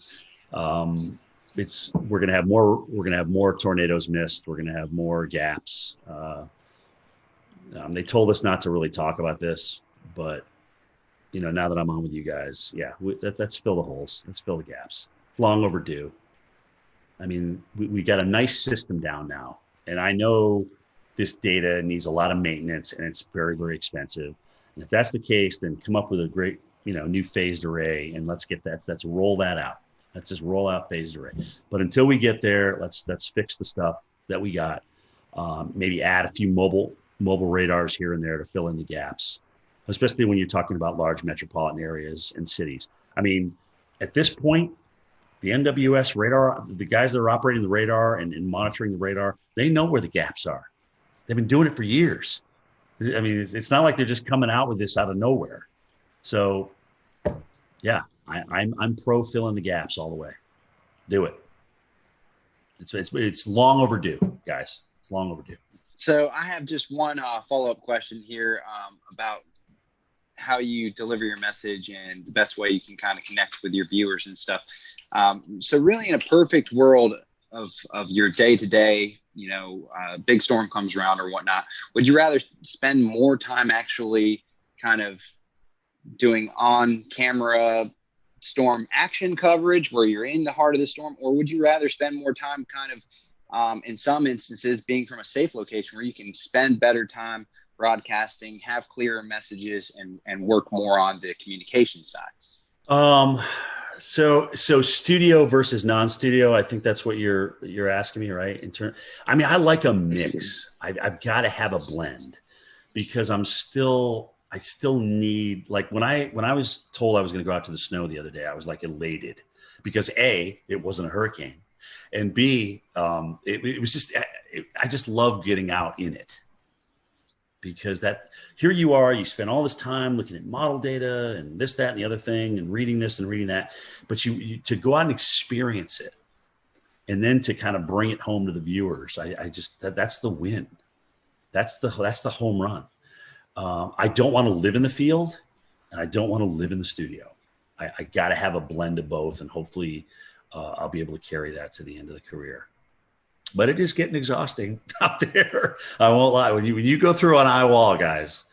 we're gonna have more tornadoes missed. We're gonna have more gaps. They told us not to really talk about this, but you know, now that I'm on with you guys, yeah, let's fill the holes. Let's fill the gaps. It's long overdue. I mean, we got a nice system down now, and I know this data needs a lot of maintenance, and it's very, very expensive. And if that's the case, then come up with a great, you know, new phased array, and let's roll that out. Let's just roll out phased array. But until we get there, let's fix the stuff that we got. Maybe add a few mobile radars here and there to fill in the gaps, especially when you're talking about large metropolitan areas and cities. I mean, at this point, the NWS radar, the guys that are operating the radar and monitoring the radar, they know where the gaps are. They've been doing it for years. I mean, it's not like they're just coming out with this out of nowhere. So, yeah, I'm pro filling the gaps all the way. Do it. It's long overdue, guys. It's long overdue. So I have just one follow-up question here about how you deliver your message and the best way you can kind of connect with your viewers and stuff. So really, in a perfect world of your day-to-day, you know, big storm comes around or whatnot, would you rather spend more time actually kind of doing on-camera storm action coverage where you're in the heart of the storm, or would you rather spend more time kind of in some instances being from a safe location where you can spend better time broadcasting, have clearer messages, and work more on the communication side? So studio versus non-studio, I think that's what you're asking me, right? I mean, I like a mix. I've got to have a blend, because I still need, like when I was told I was going to go out to the snow the other day, I was like elated, because A, it wasn't a hurricane, and B, it was just, I just love getting out in it, because here you are, you spend all this time looking at model data and this, that, and the other thing, and reading this and reading that, but you to go out and experience it, and then to kind of bring it home to the viewers, that's the win. That's the home run. I don't want to live in the field, and I don't want to live in the studio. I got to have a blend of both, and hopefully I'll be able to carry that to the end of the career. But it is getting exhausting out there. I won't lie. When you go through an eye wall, guys,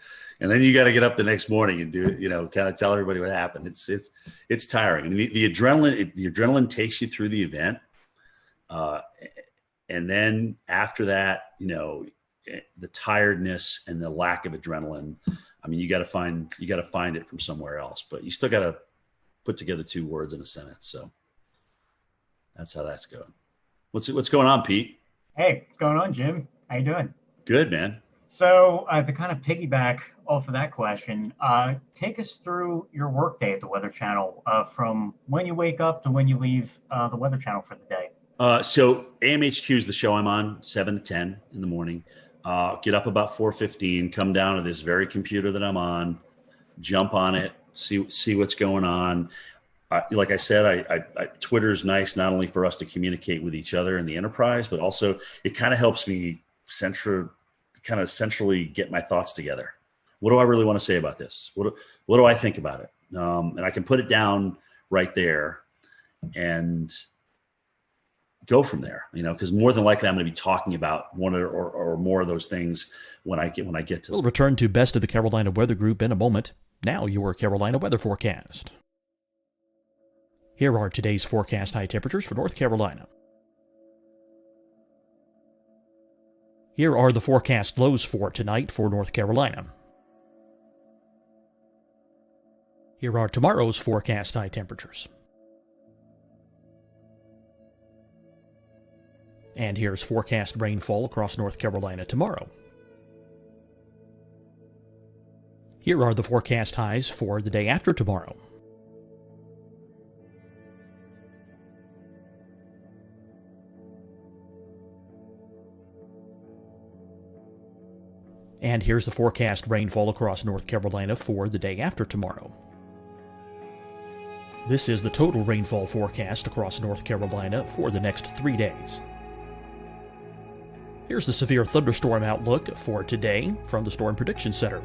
and then you got to get up the next morning and do it, you know, kind of tell everybody what happened. It's tiring. And the adrenaline takes you through the event, and then after that, you know, the tiredness and the lack of adrenaline. I mean, you got to find it from somewhere else. But you still got to put together two words in a sentence. So that's how that's going. What's going on, Pete? Hey, what's going on, Jim? How you doing? Good, man. So to kind of piggyback off of that question, take us through your workday at the Weather Channel, from when you wake up to when you leave the Weather Channel for the day. So AMHQ is the show I'm on, 7 to 10 in the morning. get up about 4:15, come down to this very computer that I'm on, jump on it, see what's going on. Like I said, Twitter is nice not only for us to communicate with each other in the enterprise, but also it kind of helps me centrally get my thoughts together. What do I really want to say about this? What do I think about it? And I can put it down right there and go from there, because more than likely I'm going to be talking about one or more of those things when I get to. We'll return to Best of the Carolina Weather Group in a moment. Now your Carolina weather forecast. Here are today's forecast high temperatures for North Carolina. Here are the forecast lows for tonight for North Carolina. Here are tomorrow's forecast high temperatures. And here's forecast rainfall across North Carolina tomorrow. Here are the forecast highs for the day after tomorrow. And here's the forecast rainfall across North Carolina for the day after tomorrow. This is the total rainfall forecast across North Carolina for the next 3 days. Here's the severe thunderstorm outlook for today from the Storm Prediction Center.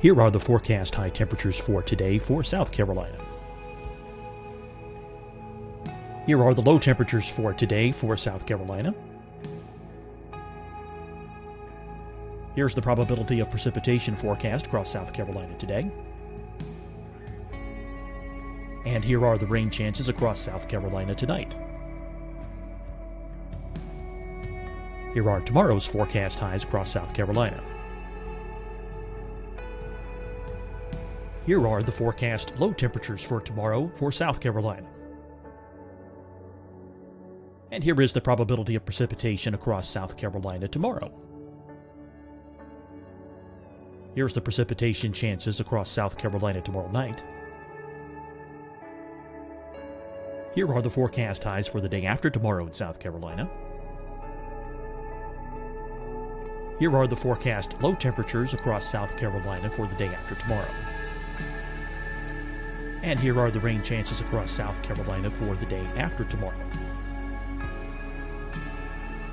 Here are the forecast high temperatures for today for South Carolina. Here are the low temperatures for today for South Carolina. Here's the probability of precipitation forecast across South Carolina today. And here are the rain chances across South Carolina tonight. Here are tomorrow's forecast highs across South Carolina. Here are the forecast low temperatures for tomorrow for South Carolina. And here is the probability of precipitation across South Carolina tomorrow. Here's the precipitation chances across South Carolina tomorrow night. Here are the forecast highs for the day after tomorrow in South Carolina. Here are the forecast low temperatures across South Carolina for the day after tomorrow. And here are the rain chances across South Carolina for the day after tomorrow.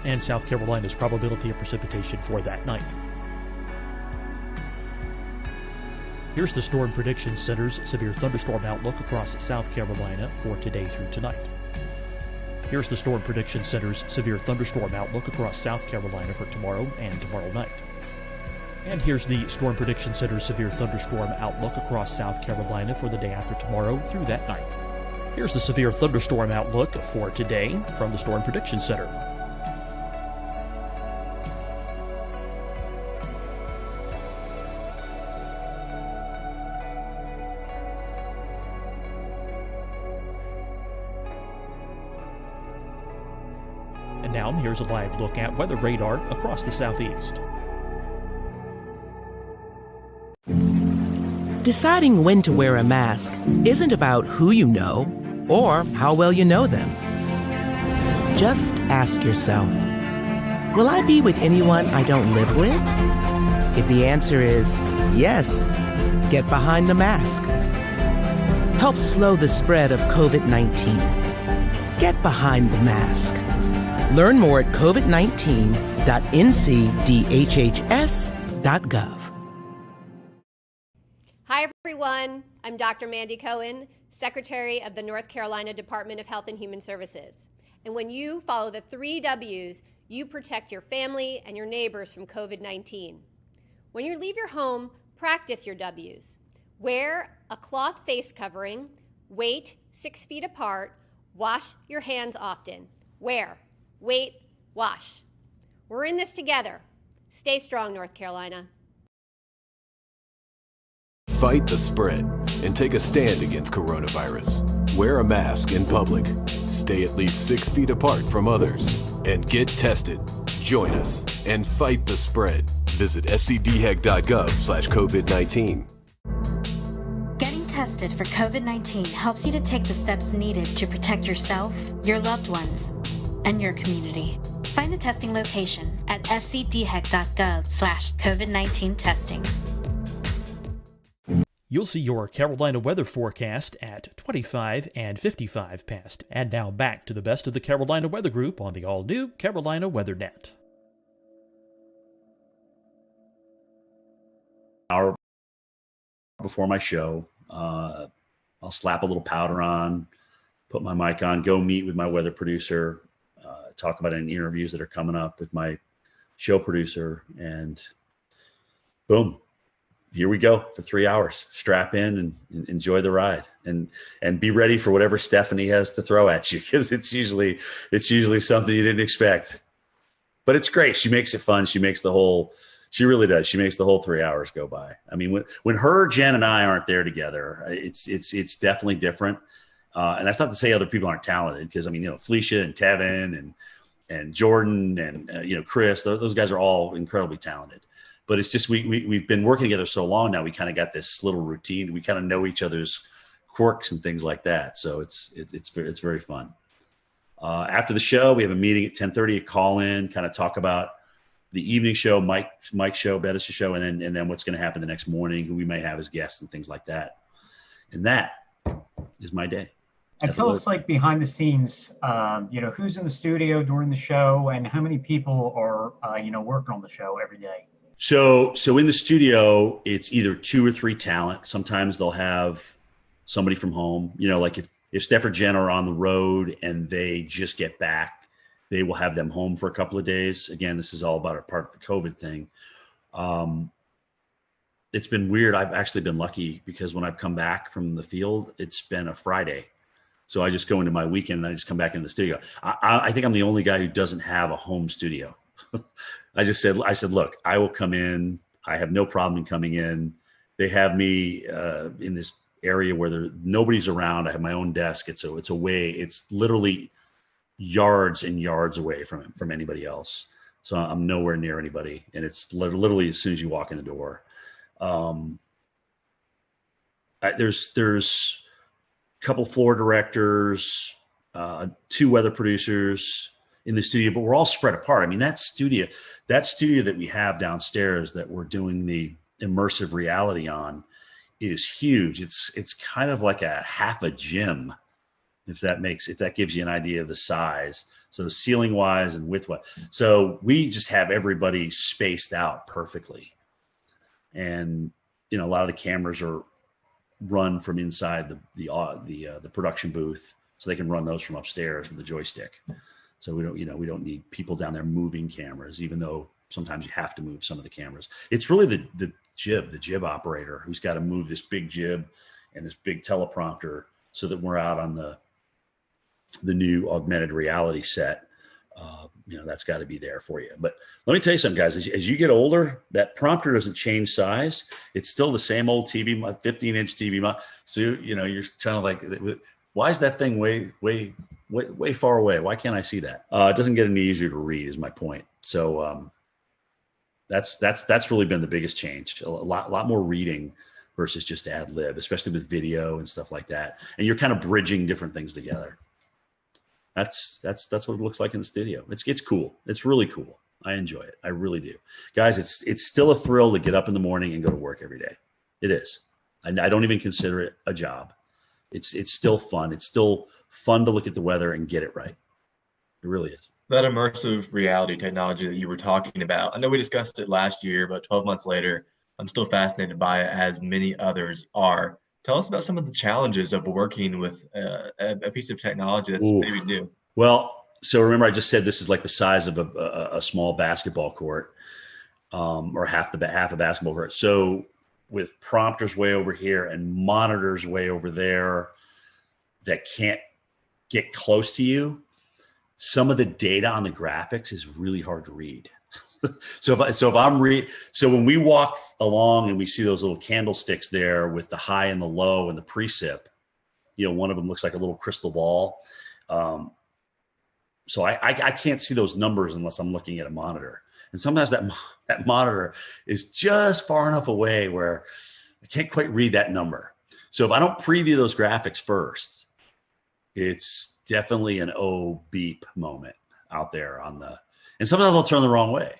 And South Carolina's probability of precipitation for that night. Here's the Storm Prediction Center's severe thunderstorm outlook across South Carolina for today through tonight. Here's the Storm Prediction Center's severe thunderstorm outlook across South Carolina for tomorrow and tomorrow night. And here's the Storm Prediction Center's severe thunderstorm outlook across South Carolina for the day after tomorrow through that night. Here's the severe thunderstorm outlook for today from the Storm Prediction Center. And now here's a live look at weather radar across the southeast. Deciding when to wear a mask isn't about who you know or how well you know them. Just ask yourself, will I be with anyone I don't live with? If the answer is yes, get behind the mask. Help slow the spread of COVID-19. Get behind the mask. Learn more at covid19.ncdhhs.gov. Hi, everyone. I'm Dr. Mandy Cohen, Secretary of the North Carolina Department of Health and Human Services. And when you follow the 3 W's, you protect your family and your neighbors from COVID-19. When you leave your home, practice your W's. Wear a cloth face covering, wait 6 feet apart, wash your hands often. Wear, wait, wash. We're in this together. Stay strong, North Carolina. Fight the spread and take a stand against coronavirus. Wear a mask in public. Stay at least 6 feet apart from others. And get tested. Join us and fight the spread. visit scdhec.gov/COVID-19. Getting tested for COVID-19 helps you to take the steps needed to protect yourself, your loved ones, and your community. Find the testing location at scdhec.gov/COVID-19 testing. You'll see your Carolina weather forecast at 25 and 55 past. And now back to the best of the Carolina Weather Group on the all-new Carolina WeatherNet. Hour before my show, I'll slap a little powder on, put my mic on, go meet with my weather producer, talk about any interviews that are coming up with my show producer, and boom. Here we go for 3 hours. Strap in and enjoy the ride, and be ready for whatever Stephanie has to throw at you, because it's usually something you didn't expect. But it's great. She makes it fun. She really does. She makes the whole 3 hours go by. I mean, when her, Jen, and I aren't there together, it's definitely different. And that's not to say other people aren't talented, because I mean, Felicia and Tevin and Jordan and Chris, those guys are all incredibly talented. But it's just we've been working together so long now. We kind of got this little routine. We kind of know each other's quirks and things like that. So it's very fun. After the show, we have a meeting at 10:30. A call in, kind of talk about the evening show, Mike's show, Bettis' show, and then what's going to happen the next morning, who we may have as guests and things like that. And that is my day. And tell us, like, behind the scenes, who's in the studio during the show, and how many people are working on the show every day. So in the studio, it's either 2 or 3 talent. Sometimes they'll have somebody from home. Like if Steph or Jen are on the road and they just get back, they will have them home for a couple of days. Again, this is all about a part of the COVID thing. It's been weird. I've actually been lucky, because when I've come back from the field, it's been a Friday. So I just go into my weekend and I just come back into the studio. I think I'm the only guy who doesn't have a home studio. I said, look, I will come in. I have no problem in coming in. They have me in this area where nobody's around. I have my own desk. It's literally yards and yards away from anybody else. So I'm nowhere near anybody. And it's literally as soon as you walk in the door. There's a couple floor directors, 2 weather producers in the studio, but we're all spread apart. I mean, that studio that we have downstairs that we're doing the immersive reality on is huge. It's kind of like a half a gym, if that gives you an idea of the size. So ceiling wise and width wise. So we just have everybody spaced out perfectly. And, a lot of the cameras are run from inside the production booth, so they can run those from upstairs with the joystick. So we don't need people down there moving cameras, even though sometimes you have to move some of the cameras. It's really the jib operator who's got to move this big jib and this big teleprompter so that we're out on the new augmented reality set. That's got to be there for you. But let me tell you something, guys. As you get older, that prompter doesn't change size. It's still the same old TV, 15-inch TV. So you're trying to like, why is that thing way far away? Why can't I see that? It doesn't get any easier to read, is my point. So that's really been the biggest change. A lot more reading versus just ad lib, especially with video and stuff like that. And you're kind of bridging different things together. That's what it looks like in the studio. It's cool. It's really cool. I enjoy it. I really do, guys. It's still a thrill to get up in the morning and go to work every day. It is. I don't even consider it a job. It's still fun. It's still fun to look at the weather and get it right. It really is. That immersive reality technology that you were talking about, I know we discussed it last year, but 12 months later, I'm still fascinated by it, as many others are. Tell us about some of the challenges of working with a piece of technology that's maybe new. Well, so remember, I just said this is like the size of a small basketball court, or half a basketball court. So with prompters way over here and monitors way over there that can't get close to you, some of the data on the graphics is really hard to read. So when we walk along and we see those little candlesticks there with the high and the low and the precip, one of them looks like a little crystal ball. So I can't see those numbers unless I'm looking at a monitor. And sometimes that monitor is just far enough away where I can't quite read that number. So if I don't preview those graphics first, it's definitely an beep moment out there and sometimes I'll turn the wrong way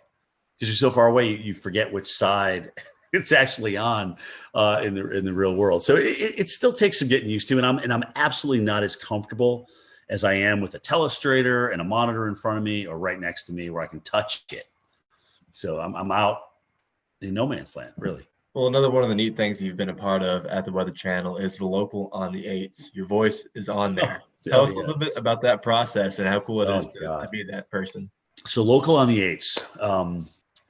because you're so far away, you forget which side it's actually on in the real world. So it still takes some getting used to, and I'm absolutely not as comfortable as I am with a telestrator and a monitor in front of me or right next to me where I can touch it. So I'm out in no man's land, really. Well, another one of the neat things you've been a part of at the Weather Channel is the local on the 8s. Your voice is on there. Tell us a little bit about that process and how cool it is to be that person. So local on the 8s.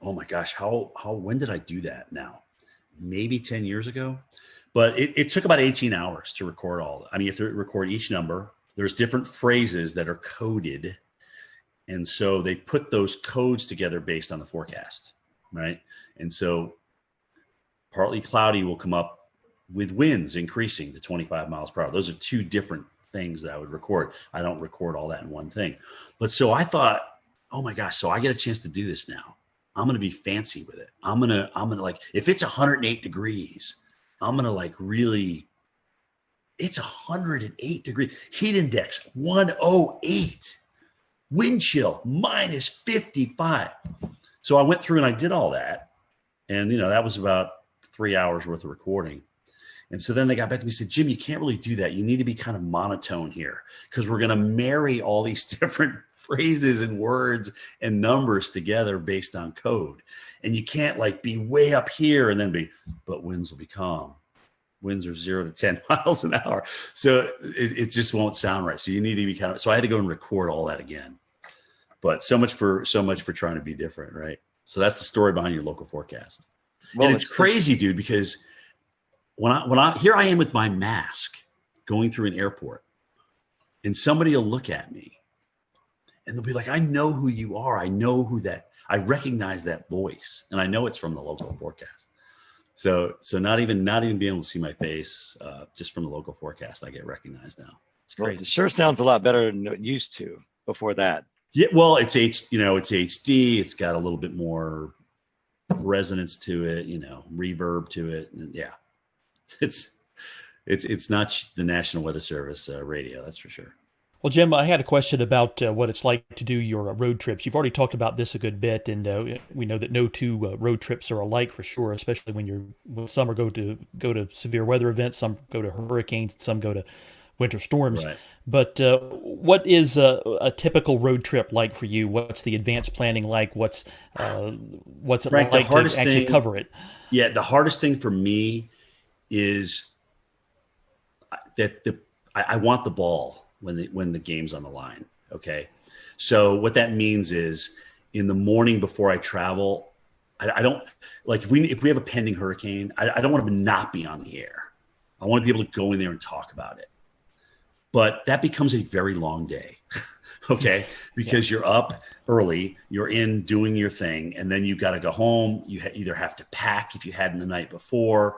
Oh my gosh, when did I do that now? Maybe 10 years ago. But it took about 18 hours to record all that. I mean, you have to record each number. There's different phrases that are coded. And so they put those codes together based on the forecast, right? And so partly cloudy will come up with winds increasing to 25 miles per hour. Those are two different things that I would record. I don't record all that in one thing. But so I thought, oh my gosh, so I get a chance to do this now. I'm going to be fancy with it. I'm going to like, if it's 108 degrees, I'm going to like really, it's 108 degrees, heat index 108, wind chill minus 55. So I went through and I did all that. And, that was about 3 hours worth of recording. And so then they got back to me and said, Jim, you can't really do that. You need to be kind of monotone here because we're going to marry all these different phrases and words and numbers together based on code. And you can't like be way up here and then but winds will be calm. Winds are 0 to 10 miles an hour. So it just won't sound right. So you need to be so I had to go and record all that again. But so much for trying to be different, right? So that's the story behind your local forecast. Well, and it's crazy, dude, because when here I am with my mask going through an airport and somebody will look at me and they'll be like, I know who you are. I know I recognize that voice and I know it's from the local forecast. So not even being able to see my face, just from the local forecast, I get recognized now. It's great. Well, it sure sounds a lot better than it used to before that. Yeah. Well, it's HD. It's got a little bit more resonance to it, reverb to it. And yeah, it's not the National Weather Service radio. That's for sure. Well, Jim, I had a question about what it's like to do your road trips. You've already talked about this a good bit, and we know that no two road trips are alike for sure, especially when some are go to severe weather events, some go to hurricanes, some go to winter storms. Right. But what is a typical road trip like for you? What's the advanced planning like? What's it Frank, like to actually cover it? Yeah, the hardest thing for me is that I want the ball when the game's on the line. Okay. So what that means is in the morning before I travel, I don't like if we have a pending hurricane, I don't want to not be on the air. I want to be able to go in there and talk about it. But that becomes a very long day. Okay. Because you're up early, you're in doing your thing, and then you got to go home. You either have to pack if you hadn't the night before,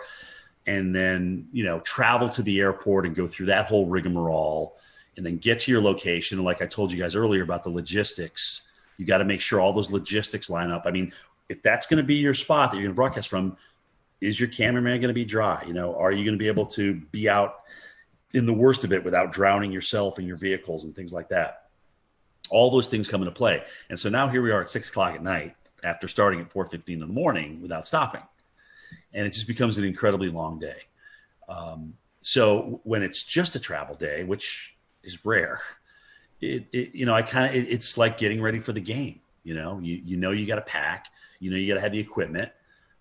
and then, travel to the airport and go through that whole rigmarole, and then get to your location. And like I told you guys earlier about the logistics, you got to make sure all those logistics line up. I mean, if that's going to be your spot that you're going to broadcast from, is your cameraman going to be dry? Are you going to be able to be out in the worst of it without drowning yourself and your vehicles and things like that? All those things come into play. And so now here we are at 6 o'clock at night after starting at 4:15 in the morning without stopping. And it just becomes an incredibly long day. So when it's just a travel day, which is rare, it's like getting ready for the game. You got to pack, you got to have the equipment,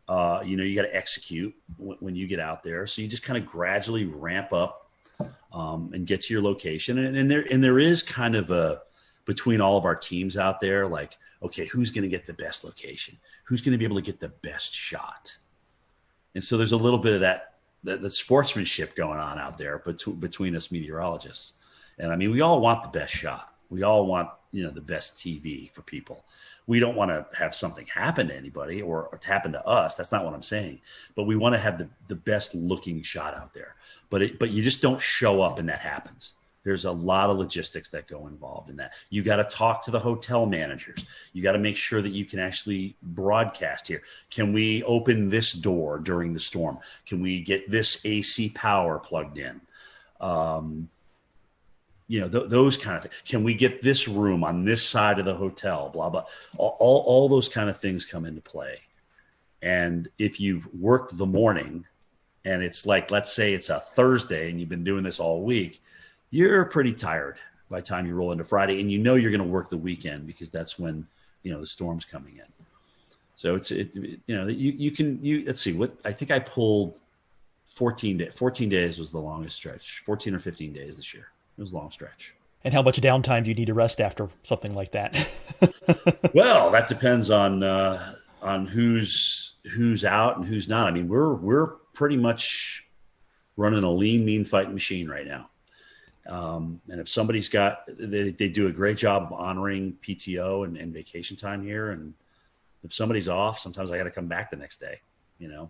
you got to execute when you get out there. So you just kind of gradually ramp up and get to your location. And there is kind of between all of our teams out there, like, okay, who's going to get the best location? Who's going to be able to get the best shot? And so there's a little bit of that sportsmanship going on out there between us meteorologists. And I mean, we all want the best shot. We all want, the best TV for people. We don't want to have something happen to anybody or to happen to us. That's not what I'm saying. But we want to have the best looking shot out there. But you just don't show up and that happens. There's a lot of logistics that go involved in that. You got to talk to the hotel managers. You got to make sure that you can actually broadcast here. Can we open this door during the storm? Can we get this AC power plugged in? Those kind of things. Can we get this room on this side of the hotel? Blah, blah. All those kind of things come into play. And if you've worked the morning and it's like, let's say it's a Thursday and you've been doing this all week, you're pretty tired by the time you roll into Friday, and you're going to work the weekend because that's when, the storm's coming in. So let's see what, I think I pulled 14 days was the longest stretch, 14 or 15 days this year. It was a long stretch. And how much downtime do you need to rest after something like that? Well, that depends on who's out and who's not. I mean, we're pretty much running a lean, mean fighting machine right now. And if somebody's they do a great job of honoring PTO and vacation time here. And if somebody's off, sometimes I got to come back the next day, and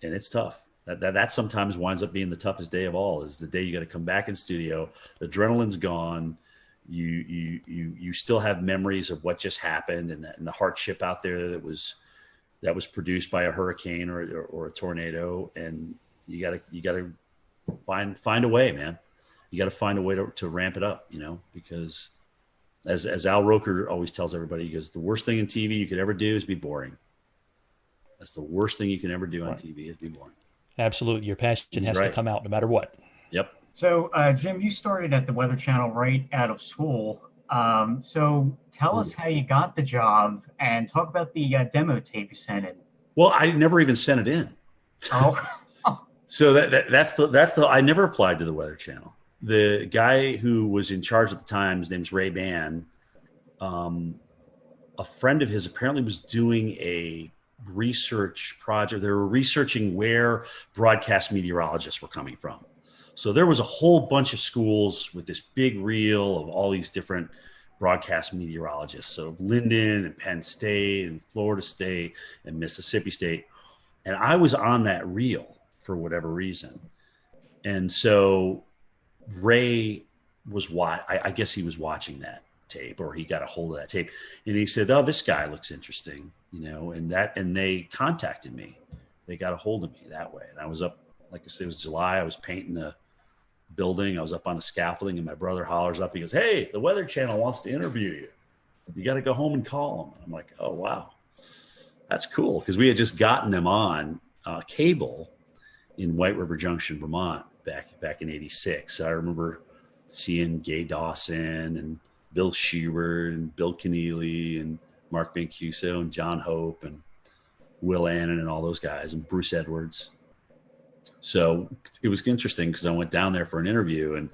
it's tough. That sometimes winds up being the toughest day of all, is the day you got to come back in studio. The adrenaline's gone. You still have memories of what just happened and the hardship out there that was produced by a hurricane or a tornado. And you gotta find a way, man. You got to find a way to ramp it up, because as Al Roker always tells everybody, he goes, the worst thing in TV you could ever do is be boring. That's the worst thing you can ever do on TV, is be boring. Absolutely. Your passion has to come out no matter what. Yep. So, Jim, you started at the Weather Channel right out of school. So tell us how you got the job and talk about the demo tape you sent in. Well, I never even sent it in. Oh. So that's I never applied to the Weather Channel. The guy who was in charge at the time, his name's Ray Ban. A friend of his apparently was doing a research project. They were researching where broadcast meteorologists were coming from. So there was a whole bunch of schools with this big reel of all these different broadcast meteorologists. So Linden and Penn State and Florida State and Mississippi State. And I was on that reel for whatever reason. And so Ray I guess he was watching that tape, or he got a hold of that tape, and he said, oh, this guy looks interesting, and they contacted me. They got a hold of me that way. And I was up, like I said, it was July. I was painting the building. I was up on the scaffolding, and my brother hollers up. He goes, hey, the Weather Channel wants to interview you. You got to go home and call them. I'm like, oh, wow. That's cool. Because we had just gotten them on cable in White River Junction, Vermont, back in '86. So I remember seeing Gay Dawson and Bill Schubert and Bill Keneally and Mark Mancuso and John Hope and Will Annan and all those guys, and Bruce Edwards. So it was interesting because I went down there for an interview, and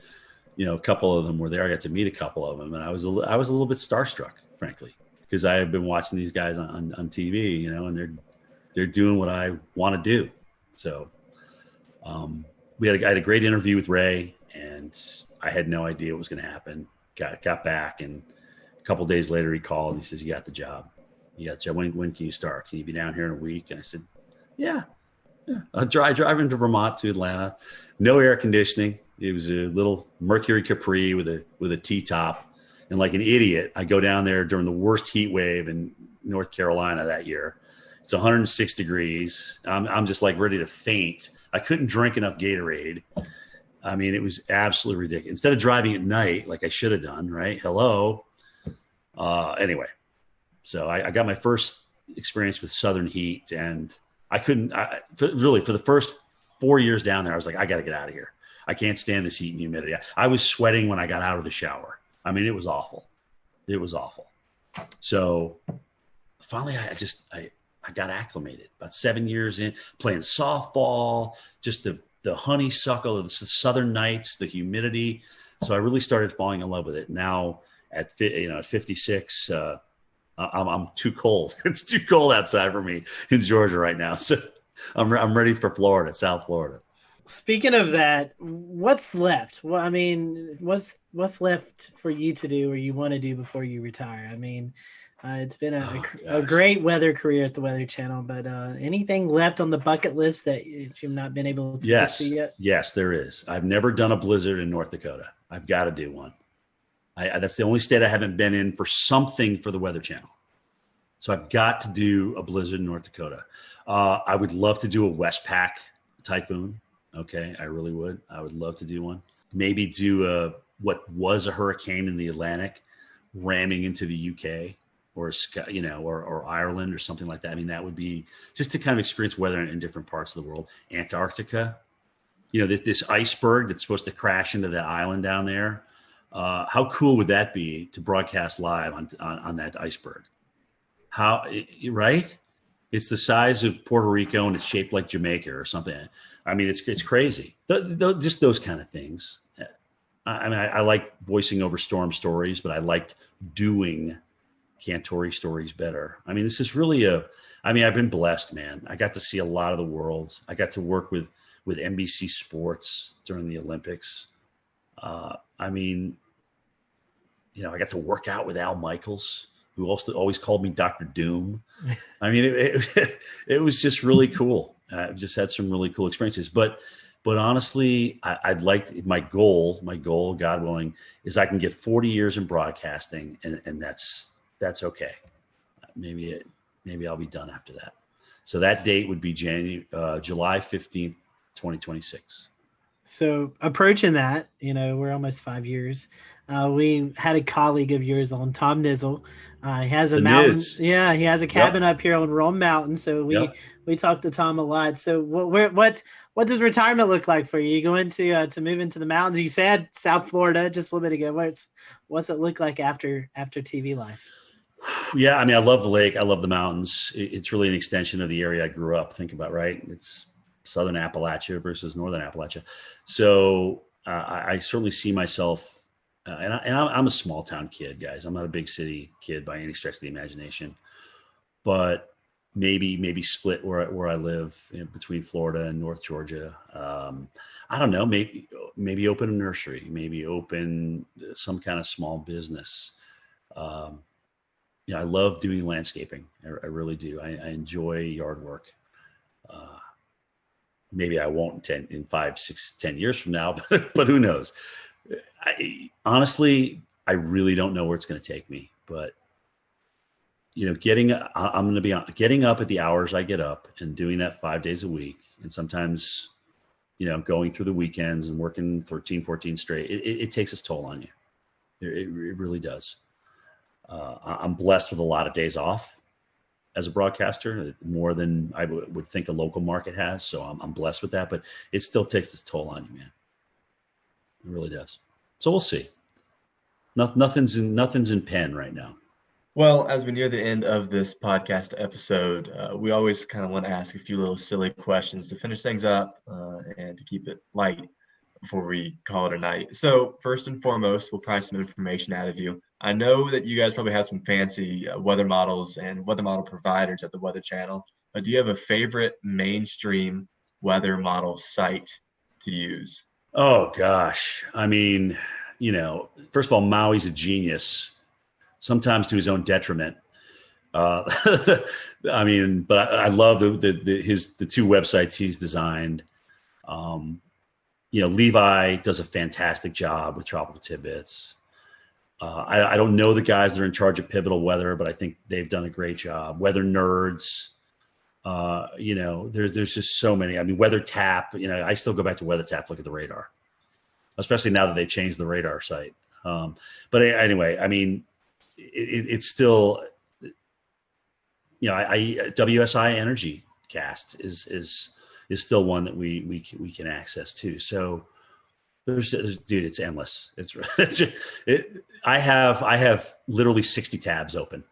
a couple of them were there. I got to meet a couple of them, and I was a little bit starstruck, frankly, because I had been watching these guys on TV, and they're doing what I want to do. So I had a great interview with Ray, and I had no idea what was going to happen. Got back, and a couple of days later he called and he says, you got the job. When can you start? Can you be down here in a week? And I said, yeah. I'll drive into Vermont to Atlanta. No air conditioning. It was a little Mercury Capri with a T-top. And like an idiot, I go down there during the worst heat wave in North Carolina that year. It's 106 degrees. I'm just like ready to faint. I couldn't drink enough Gatorade. I mean, it was absolutely ridiculous. Instead of driving at night, like I should have done, right? Hello. Anyway, so I got my first experience with Southern heat, and I couldn't for the first 4 years down there, I was like, I got to get out of here. I can't stand this heat and humidity. I was sweating when I got out of the shower. I mean, it was awful. It was awful. So finally, I got acclimated. About 7 years in, playing softball, just the honeysuckle, the southern nights, the humidity. So I really started falling in love with it. Now at 56, I'm too cold. It's too cold outside for me in Georgia right now. So I'm ready for Florida, South Florida. Speaking of that, what's left? Well, I mean, what's left for you to do or you want to do before you retire? I mean, It's been a great weather career at the Weather Channel. But anything left on the bucket list that you've not been able to get to yet? Yes, there is. I've never done a blizzard in North Dakota. I've got to do one. That's the only state I haven't been in for something for the Weather Channel. So I've got to do a blizzard in North Dakota. I would love to do a Westpac typhoon. Okay, I really would. I would love to do one. Maybe do what was a hurricane in the Atlantic ramming into the UK or Ireland or something like that. I mean, that would be just to kind of experience weather in different parts of the world. Antarctica, this iceberg that's supposed to crash into that island down there. How cool would that be to broadcast live on that iceberg? Right? It's the size of Puerto Rico and it's shaped like Jamaica or something. I mean, it's crazy. Just those kind of things. I mean, I like voicing over storm stories, but I liked doing Cantori stories better. I mean, this is really I've been blessed, man. I got to see a lot of the world. I got to work with NBC Sports during the Olympics. I got to work out with Al Michaels, who also always called me Dr. Doom. I mean, it was just really cool. I've just had some really cool experiences. But honestly, I'd like my goal, God willing, is I can get 40 years in broadcasting, and that's okay. Maybe I'll be done after that. So that date would be July 15th, 2026. So approaching that, we're almost 5 years. We had a colleague of yours on, Tom Nizzle. He has a mountain. Yeah, he has a cabin up here on Rome Mountain. So we talked to Tom a lot. So what does retirement look like for you? You going to move into the mountains? You said South Florida just a little bit ago. What's it look like after TV life? Yeah, I mean, I love the lake. I love the mountains. It's really an extension of the area I grew up. Think about, right? It's Southern Appalachia versus Northern Appalachia. So I certainly see myself, and I'm a small town kid, guys. I'm not a big city kid by any stretch of the imagination, but maybe split where I live between Florida and North Georgia. I don't know, maybe open a nursery, maybe open some kind of small business. I love doing landscaping. I really do. I enjoy yard work. Maybe I won't in 5, 6, 10 years from now, but who knows? Honestly, I really don't know where it's going to take me. But getting up at the hours I get up and doing that 5 days a week, and sometimes, going through the weekends and working 13, 14 straight, it takes its toll on you. It really does. I'm blessed with a lot of days off as a broadcaster, more than I would think a local market has. So I'm blessed with that, but it still takes its toll on you, man. It really does. So we'll see. Nothing's in pen right now. Well, as we near the end of this podcast episode, we always kind of want to ask a few little silly questions to finish things up and to keep it light before we call it a night. So first and foremost, we'll pry some information out of you. I know that you guys probably have some fancy weather models and weather model providers at the Weather Channel, but do you have a favorite mainstream weather model site to use? Oh, gosh. I mean, first of all, Maui's a genius, sometimes to his own detriment. But I love the two websites he's designed. Levi does a fantastic job with Tropical Tidbits. I don't know the guys that are in charge of Pivotal Weather, but I think they've done a great job. Weather Nerds, there's just so many. I mean, Weather Tap, I still go back to Weather Tap, look at the radar, especially now that they changed the radar site. But anyway, I mean, it's still, WSI Energy Cast is still one that we can access too. So there's dude, it's endless. I have literally 60 tabs open.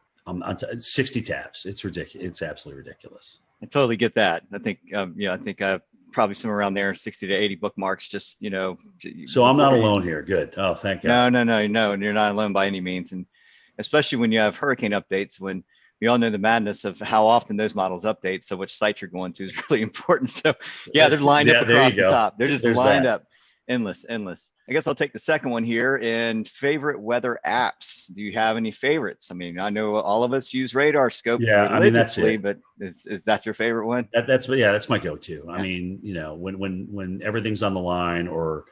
60 tabs. It's ridiculous. It's absolutely ridiculous. I totally get that. I think I think I have probably somewhere around there, 60 to 80 bookmarks. Just So I'm not alone here. Good. Oh, thank God. No. You're not alone by any means, and especially when you have hurricane updates, when we all know the madness of how often those models update. So which site you're going to is really important. So yeah, they're lined up across the top. They're just lined up. Endless. I guess I'll take the second one here. And favorite weather apps. Do you have any favorites? I mean, I know all of us use Radar Scope religiously, but is that your favorite one? That's my go-to. I mean, when everything's on the line, or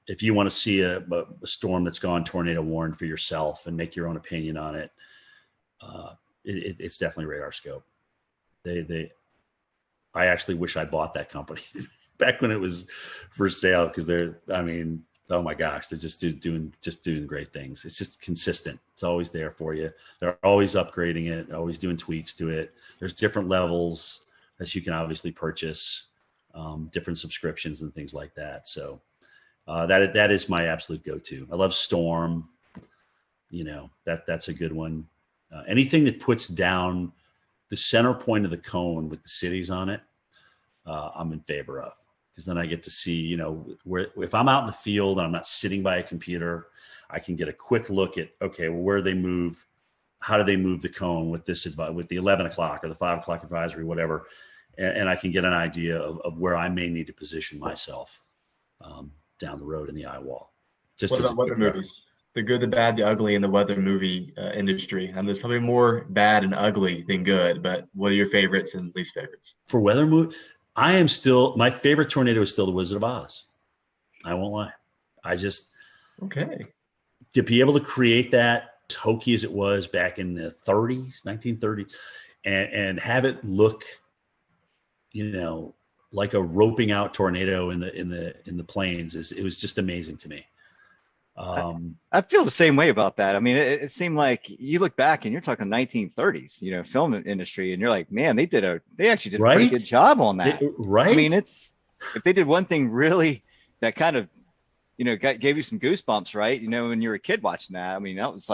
if you want to see a storm that's gone tornado warned for yourself and make your own opinion on it, it's definitely Radar Scope. I actually wish I bought that company back when it was for sale, because oh my gosh, they're just doing great things. It's just consistent. It's always there for you. They're always upgrading it, always doing tweaks to it. There's different levels that you can obviously purchase, different subscriptions and things like that. So that is my absolute go-to. I love Storm. That's a good one. Anything that puts down the center point of the cone with the cities on it, I'm in favor of, because then I get to see, where, if I'm out in the field and I'm not sitting by a computer, I can get a quick look at, okay, well, where they move, how do they move the cone with with the 11 o'clock or the 5 o'clock advisory, whatever. And I can get an idea of where I may need to position myself down the road in the eye wall. What about weather movies? The good, the bad, the ugly in the weather movie industry. I mean, there's probably more bad and ugly than good, but what are your favorites and least favorites? For weather movie, my favorite tornado is still The Wizard of Oz. I won't lie. To be able to create that, hokey as it was back in the 1930s, and have it look, like a roping out tornado in the plains, it was just amazing to me. I feel the same way about that. I mean, it seemed like you look back and you're talking 1930s, film industry, and you're like, man, they actually did a pretty good job on that. Right. I mean, if they did one thing really that kind of, gave you some goosebumps, right? When you were a kid watching that, I mean, that was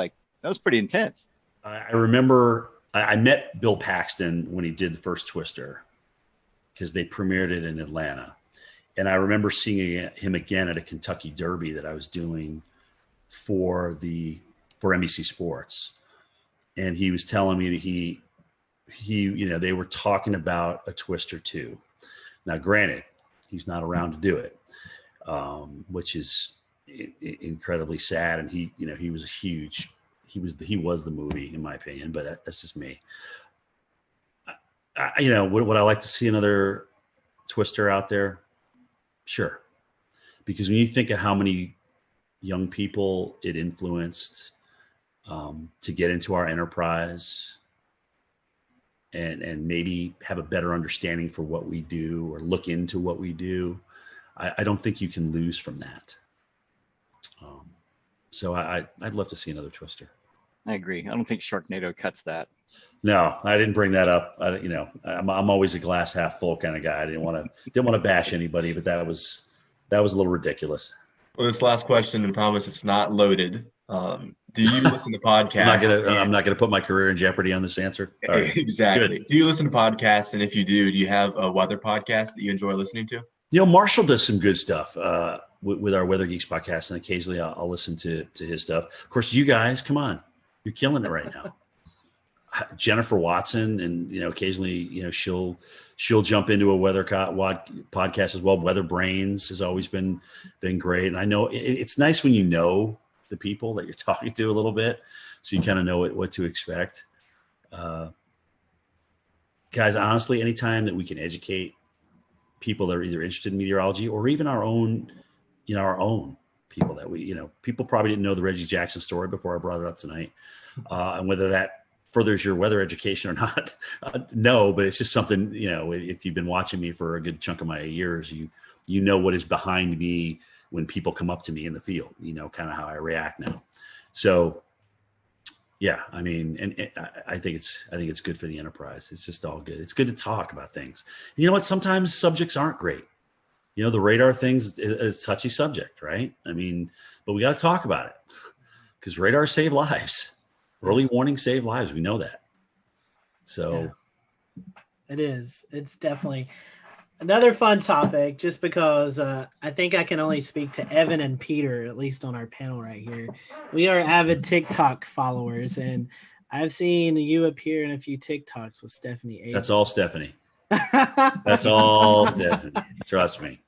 pretty intense. I remember I met Bill Paxton when he did the first Twister, because they premiered it in Atlanta. And I remember seeing him again at a Kentucky Derby that I was doing for NBC Sports. And he was telling me that they were talking about a Twister 2. Now, granted, he's not around to do it, which is incredibly sad. And he was the movie, in my opinion, but that's just me. Would I like to see another Twister out there? Sure. Because when you think of how many young people it influenced to get into our enterprise and maybe have a better understanding for what we do or look into what we do, I don't think you can lose from that. So I'd love to see another Twister. I agree. I don't think Sharknado cuts that. No, I didn't bring that up. I'm always a glass half full kind of guy. I didn't want to bash anybody, but that was a little ridiculous. Well, this last question, and promise it's not loaded. Do you listen to podcasts? I'm not gonna put my career in jeopardy on this answer. All right. Exactly. Good. Do you listen to podcasts? And if you do you have a weather podcast that you enjoy listening to? Marshall does some good stuff with our Weather Geeks podcast, and occasionally I'll listen to his stuff. Of course, you guys, come on, you're killing it right now. Jennifer Watson, and occasionally she'll jump into a weather podcast as well. Weather Brains has always been great, and I know it's nice when you know the people that you're talking to a little bit, so you kind of know what to expect. Guys, honestly, anytime that we can educate people that are either interested in meteorology or even our own people that people probably didn't know the Reggie Jackson story before I brought it up tonight, and whether that furthers your weather education or not, no, but it's just something, if you've been watching me for a good chunk of my years, you know what is behind me when people come up to me in the field, kind of how I react now. So yeah, I mean, and I think it's good for the enterprise. It's just all good. It's good to talk about things. You know what? Sometimes subjects aren't great. The radar thing's is a touchy subject, right? I mean, but we got to talk about it because radar save lives. Early warning save lives. We know that. So it is. It's definitely another fun topic just because I think I can only speak to Evan and Peter, at least on our panel right here. We are avid TikTok followers, and I've seen you appear in a few TikToks with Stephanie. That's all Stephanie. That's all Stephanie. Trust me.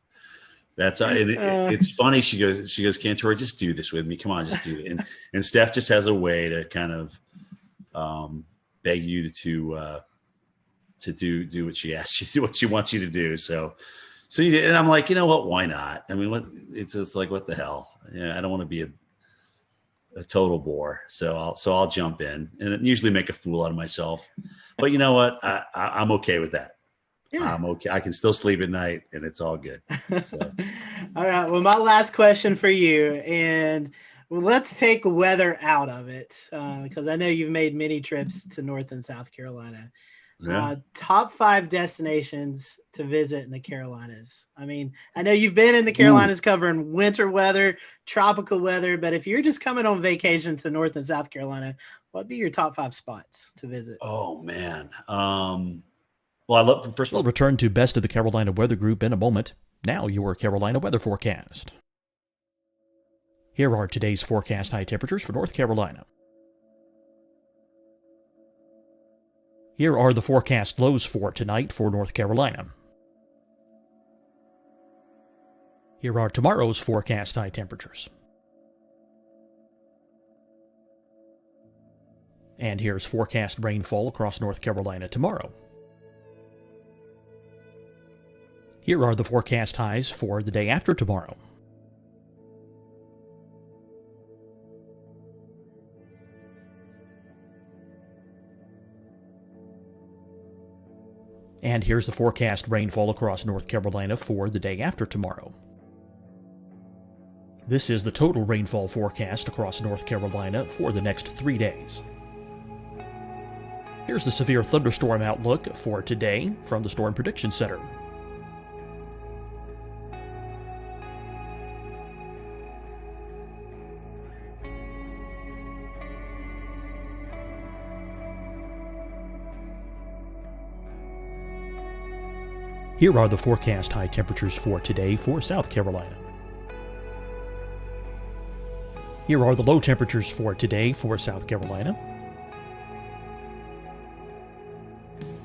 That's it's funny. She goes, Cantor, just do this with me. Come on, just do it. And Steph just has a way to kind of beg you to do what she asks you to do, what she wants you to do. So you did, and I'm like, you know what? Why not? I mean, what? It's just like, what the hell? Yeah, I don't want to be a total bore. So I'll jump in and usually make a fool out of myself. But you know what? I'm okay with that. Yeah. I'm okay. I can still sleep at night, and it's all good. So. All right. Well, my last question for you, and let's take weather out of it because I know you've made many trips to North and South Carolina. Yeah. Top 5 destinations to visit in the Carolinas. I mean, I know you've been in the Carolinas covering winter weather, tropical weather, but if you're just coming on vacation to North and South Carolina, what'd be your top 5 spots to visit? Oh, man. Well, I love, first of all, we'll return to Best of the Carolina Weather Group in a moment. Now your Carolina weather forecast. Here are today's forecast high temperatures for North Carolina. Here are the forecast lows for tonight for North Carolina. Here are tomorrow's forecast high temperatures. And here's forecast rainfall across North Carolina tomorrow. Here are the forecast highs for the day after tomorrow. And here's the forecast rainfall across North Carolina for the day after tomorrow. This is the total rainfall forecast across North Carolina for the next 3 days. Here's the severe thunderstorm outlook for today from the Storm Prediction Center. Here are the forecast high temperatures for today for South Carolina. Here are the low temperatures for today for South Carolina.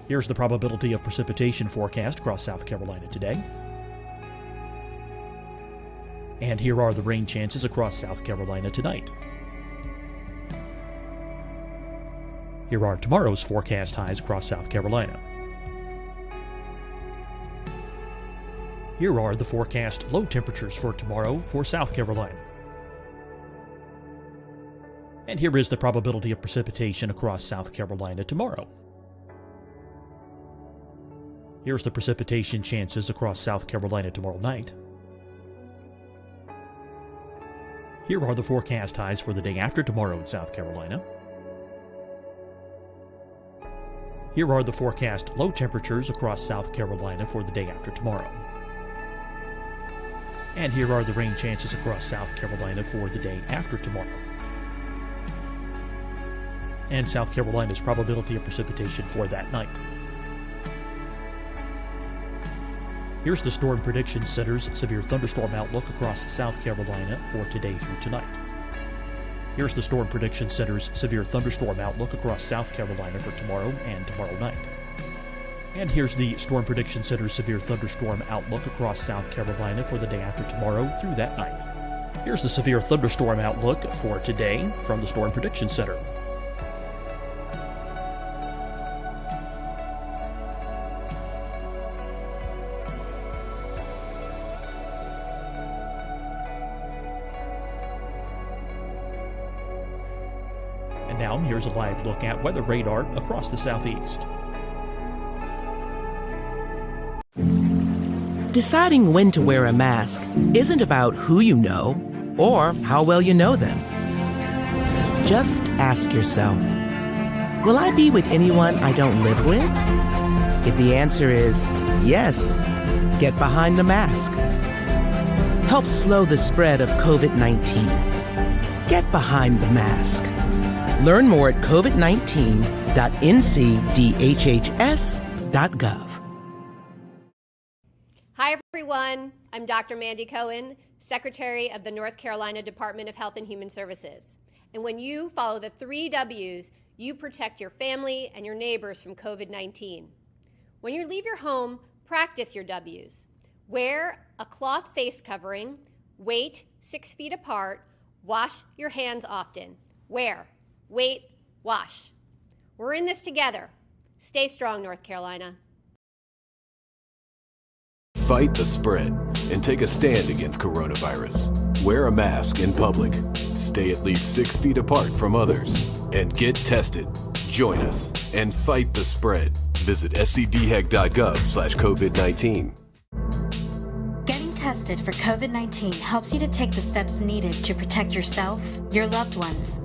Here's the probability of precipitation forecast across South Carolina today. And here are the rain chances across South Carolina tonight. Here are tomorrow's forecast highs across South Carolina. Here are the forecast low temperatures for tomorrow for South Carolina. And here is the probability of precipitation across South Carolina tomorrow. Here's the precipitation chances across South Carolina tomorrow night. Here are the forecast highs for the day after tomorrow in South Carolina. Here are the forecast low temperatures across South Carolina for the day after tomorrow. And here are the rain chances across South Carolina for the day after tomorrow. And South Carolina's probability of precipitation for that night. Here's the Storm Prediction Center's severe thunderstorm outlook across South Carolina for today through tonight. Here's the Storm Prediction Center's severe thunderstorm outlook across South Carolina for tomorrow and tomorrow night. And here's the Storm Prediction Center's severe thunderstorm outlook across South Carolina for the day after tomorrow through that night. Here's the severe thunderstorm outlook for today from the Storm Prediction Center. And now here's a live look at weather radar across the southeast. Deciding when to wear a mask isn't about who you know or how well you know them. Just ask yourself, will I be with anyone I don't live with? If the answer is yes, get behind the mask. Help slow the spread of COVID-19. Get behind the mask. Learn more at covid19.ncdhhs.gov. Hi, everyone. I'm Dr. Mandy Cohen, Secretary of the North Carolina Department of Health and Human Services. And when you follow the 3 W's, you protect your family and your neighbors from COVID-19. When you leave your home, practice your W's. Wear a cloth face covering, wait 6 feet apart, wash your hands often. Wear, wait, wash. We're in this together. Stay strong, North Carolina. Fight the spread and take a stand against coronavirus. Wear a mask in public. Stay at least 6 feet apart from others. And get tested. Join us and fight the spread. Visit scdhec.gov/COVID-19. Getting tested for COVID-19 helps you to take the steps needed to protect yourself, your loved ones,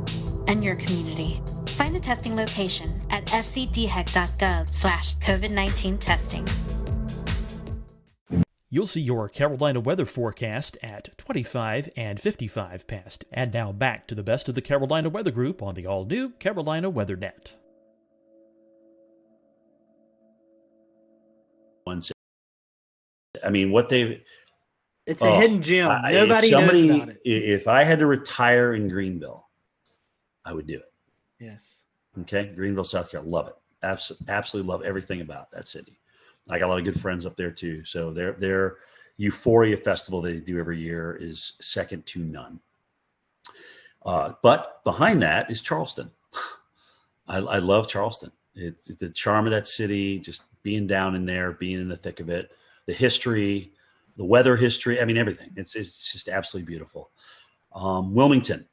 and your community. Find the testing location at scdhec.gov/COVID-19 testing. You'll see your Carolina weather forecast at 25 and 55 past. And now back to the best of the Carolina Weather Group on the all-new Carolina Weather Net. I mean, what they've... It's a hidden gem. Nobody knows about it. If I had to retire in Greenville, I would do it. Yes. Okay? Greenville, South Carolina. Love it. Absolutely love everything about that city. I got a lot of good friends up there too. So their Euphoria Festival they do every year is second to none. But behind that is Charleston. I love Charleston. It's the charm of that city, just being down in there, being in the thick of it, the history, the weather history. I mean, everything. It's just absolutely beautiful. Wilmington,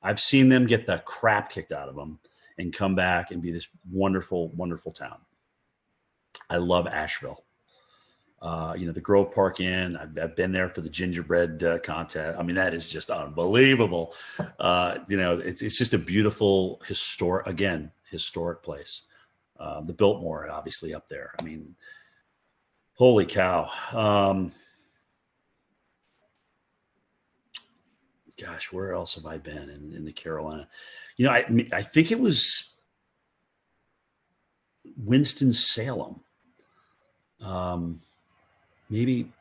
I've seen them get the crap kicked out of them and come back and be this wonderful, wonderful town. I love Asheville. The Grove Park Inn. I've been there for the gingerbread contest. I mean, that is just unbelievable. It's just a beautiful historic place. The Biltmore, obviously, up there. I mean, holy cow. Gosh, where else have I been in the Carolina? I think it was Winston-Salem. Maybe,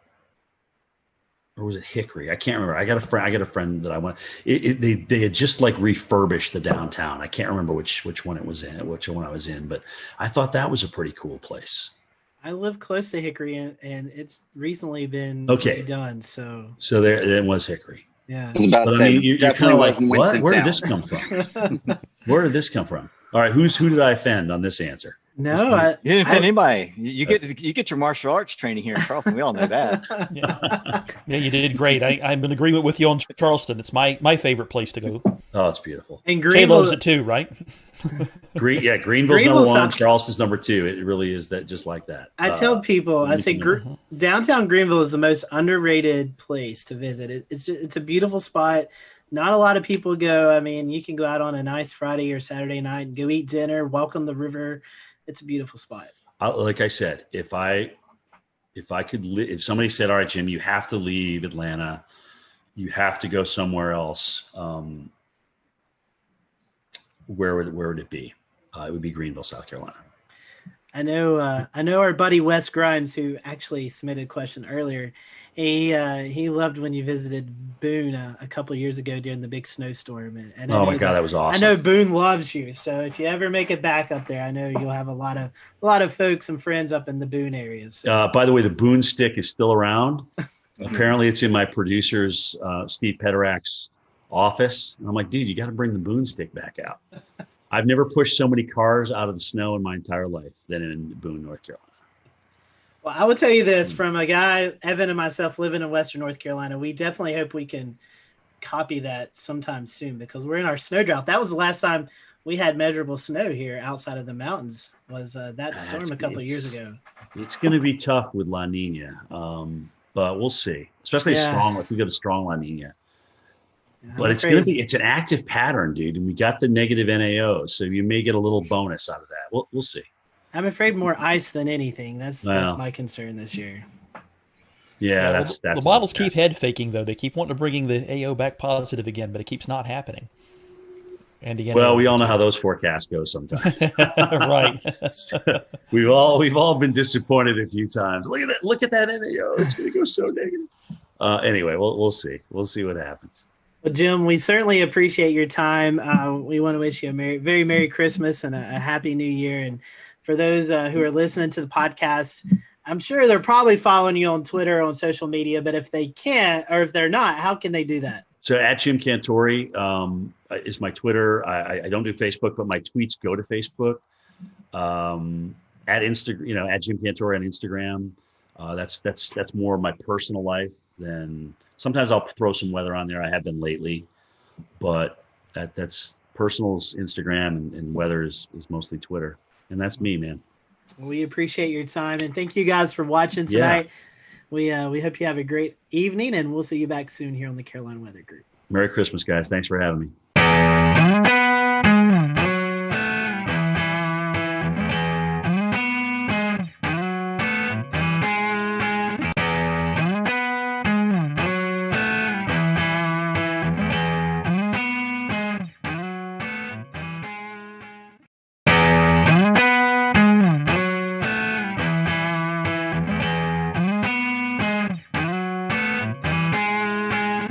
or was it Hickory? I can't remember. I got a friend that I went. They had just like refurbished the downtown. I can't remember which one it was in, which one I was in, but I thought that was a pretty cool place. I live close to Hickory, and it's recently been redone. So there it was Hickory. Yeah, I was about to say, you're kind of like, what? Where did this come from? Where did this come from? All right, who did I offend on this answer? No, you didn't offend anybody. You get your martial arts training here in Charleston. We all know that. Yeah, you did great. I'm in agreement with you on Charleston. It's my favorite place to go. Oh, it's beautiful. And Jay loves it too, right? Greenville's number one. Charleston's number two. It really is that, just like that. I tell people, I say downtown Greenville is the most underrated place to visit. It's a beautiful spot. Not a lot of people go. I mean, you can go out on a nice Friday or Saturday night and go eat dinner, welcome the river. It's a beautiful spot. Like I said, if somebody said, all right, Jim, you have to leave Atlanta, you have to go somewhere else, where would it be? It would be Greenville, South Carolina. I know our buddy Wes Grimes, who actually submitted a question earlier. He loved when you visited Boone a couple of years ago during the big snowstorm. And oh my God, that was awesome! I know Boone loves you, so if you ever make it back up there, I know you'll have a lot of folks and friends up in the Boone area. So. By the way, the Boone stick is still around. Apparently, it's in my producer's Steve Pederak's office. And I'm like, dude, you got to bring the Boone stick back out. I've never pushed so many cars out of the snow in my entire life than in Boone, North Carolina. Well, I will tell you this from a guy, Evan and myself living in Western North Carolina, we definitely hope we can copy that sometime soon because we're in our snow drought. That was the last time we had measurable snow here outside of the mountains was that storm a couple of years ago. It's going to be tough with La Nina, but we'll see, especially strong. If we go to strong La Nina. But it's an active pattern, dude. And we got the negative NAO. So you may get a little bonus out of that. We'll see. I'm afraid more ice than anything. That's my concern this year. Yeah, that's the models keep head faking though. They keep wanting to bring the AO back positive again, but it keeps not happening. And again, well, we all know how those forecasts go sometimes. Right. we've all been disappointed a few times. Look at that NAO. It's going to go so negative. Anyway, we'll see. We'll see what happens. Well, Jim, we certainly appreciate your time. We want to wish you a very Merry Christmas and a Happy New Year. And for those who are listening to the podcast, I'm sure they're probably following you on Twitter, on social media, but if they can't, or if they're not, how can they do that? So at Jim Cantori is my Twitter. I don't do Facebook, but my tweets go to Facebook. At Instagram, at Jim Cantori on Instagram. That's more of my personal life than sometimes I'll throw some weather on there. I have been lately, but that's personal's Instagram and weather is mostly Twitter. And that's me, man. We appreciate your time and thank you guys for watching tonight. Yeah. We hope you have a great evening and we'll see you back soon here on the Carolina Weather Group. Merry Christmas, guys. Thanks for having me.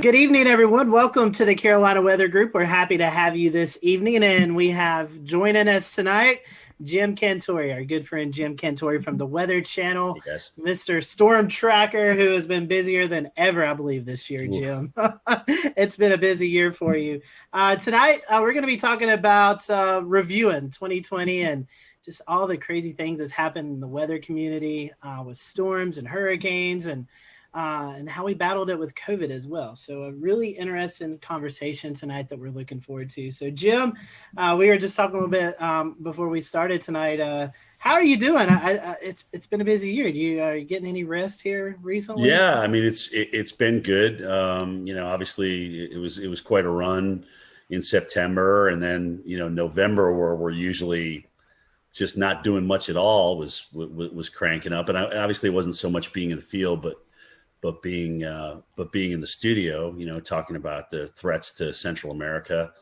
Good evening, everyone. Welcome to the Carolina Weather Group. We're happy to have you this evening, and we have joining us tonight Jim Cantori, our good friend Jim Cantori from the Weather Channel, Mr. Storm Tracker, who has been busier than ever, I believe, this year, Jim. It's been a busy year for you. Tonight, we're going to be talking about reviewing 2020 and just all the crazy things that's happened in the weather community with storms and hurricanes and how we battled it with COVID as well. So a really interesting conversation tonight that we're looking forward to. So Jim, we were just talking a little bit before we started tonight. How are you doing? It's been a busy year. Are you getting any rest here recently? Yeah, I mean it's been good. Obviously it was quite a run in September, and then November, where we're usually just not doing much at all, was cranking up. And obviously it wasn't so much being in the field, but being in the studio, talking about the threats to Central America.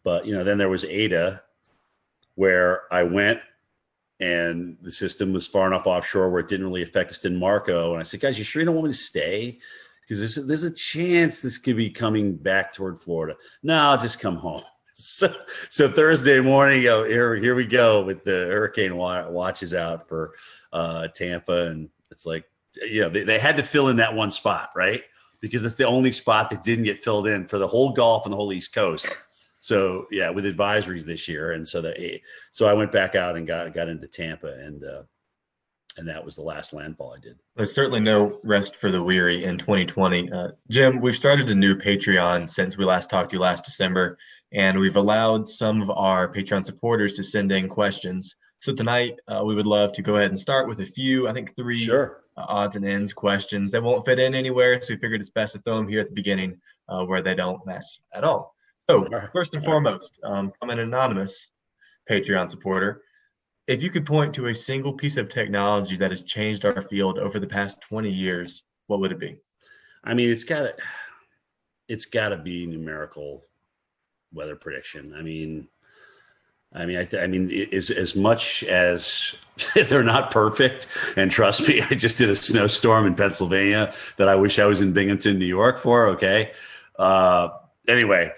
But, then there was Ada, where I went and the system was far enough offshore where it didn't really affect us in Marco. And I said, guys, you sure you don't want me to stay? Because there's a chance this could be coming back toward Florida. No, I'll just come home. So Thursday morning, here we go with the hurricane watches out for Tampa. And it's like, they had to fill in that one spot, right? Because it's the only spot that didn't get filled in for the whole Gulf and the whole East Coast. So yeah, with advisories this year, and so I went back out and got into Tampa, and that was the last landfall I did. There's certainly no rest for the weary in 2020. Jim, we've started a new Patreon since we last talked to you last December, and we've allowed some of our Patreon supporters to send in questions. So tonight, we would love to go ahead and start with a few, I think 3 odds and ends questions. They won't fit in anywhere, so we figured it's best to throw them here at the beginning where they don't match at all. So first and foremost, from an anonymous Patreon supporter, if you could point to a single piece of technology that has changed our field over the past 20 years, what would it be? I mean, it's got to be numerical weather prediction. I mean, as much as they're not perfect, and trust me, I just did a snowstorm in Pennsylvania that I wish I was in Binghamton, New York for. Okay. Anyway,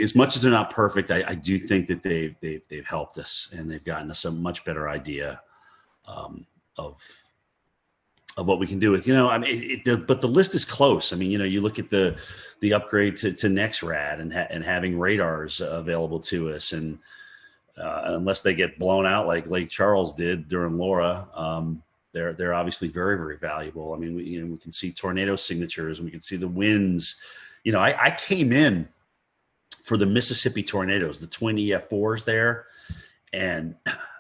as much as they're not perfect, I do think that they've helped us, and they've gotten us a much better idea of what we can do with, but the list is close. I mean, you look at the upgrade to NexRad and having radars available to us, and unless they get blown out like Lake Charles did during Laura, they're obviously very, very valuable. I mean, we can see tornado signatures, and we can see the winds. I came in for the Mississippi tornadoes, the twin EF4s there, and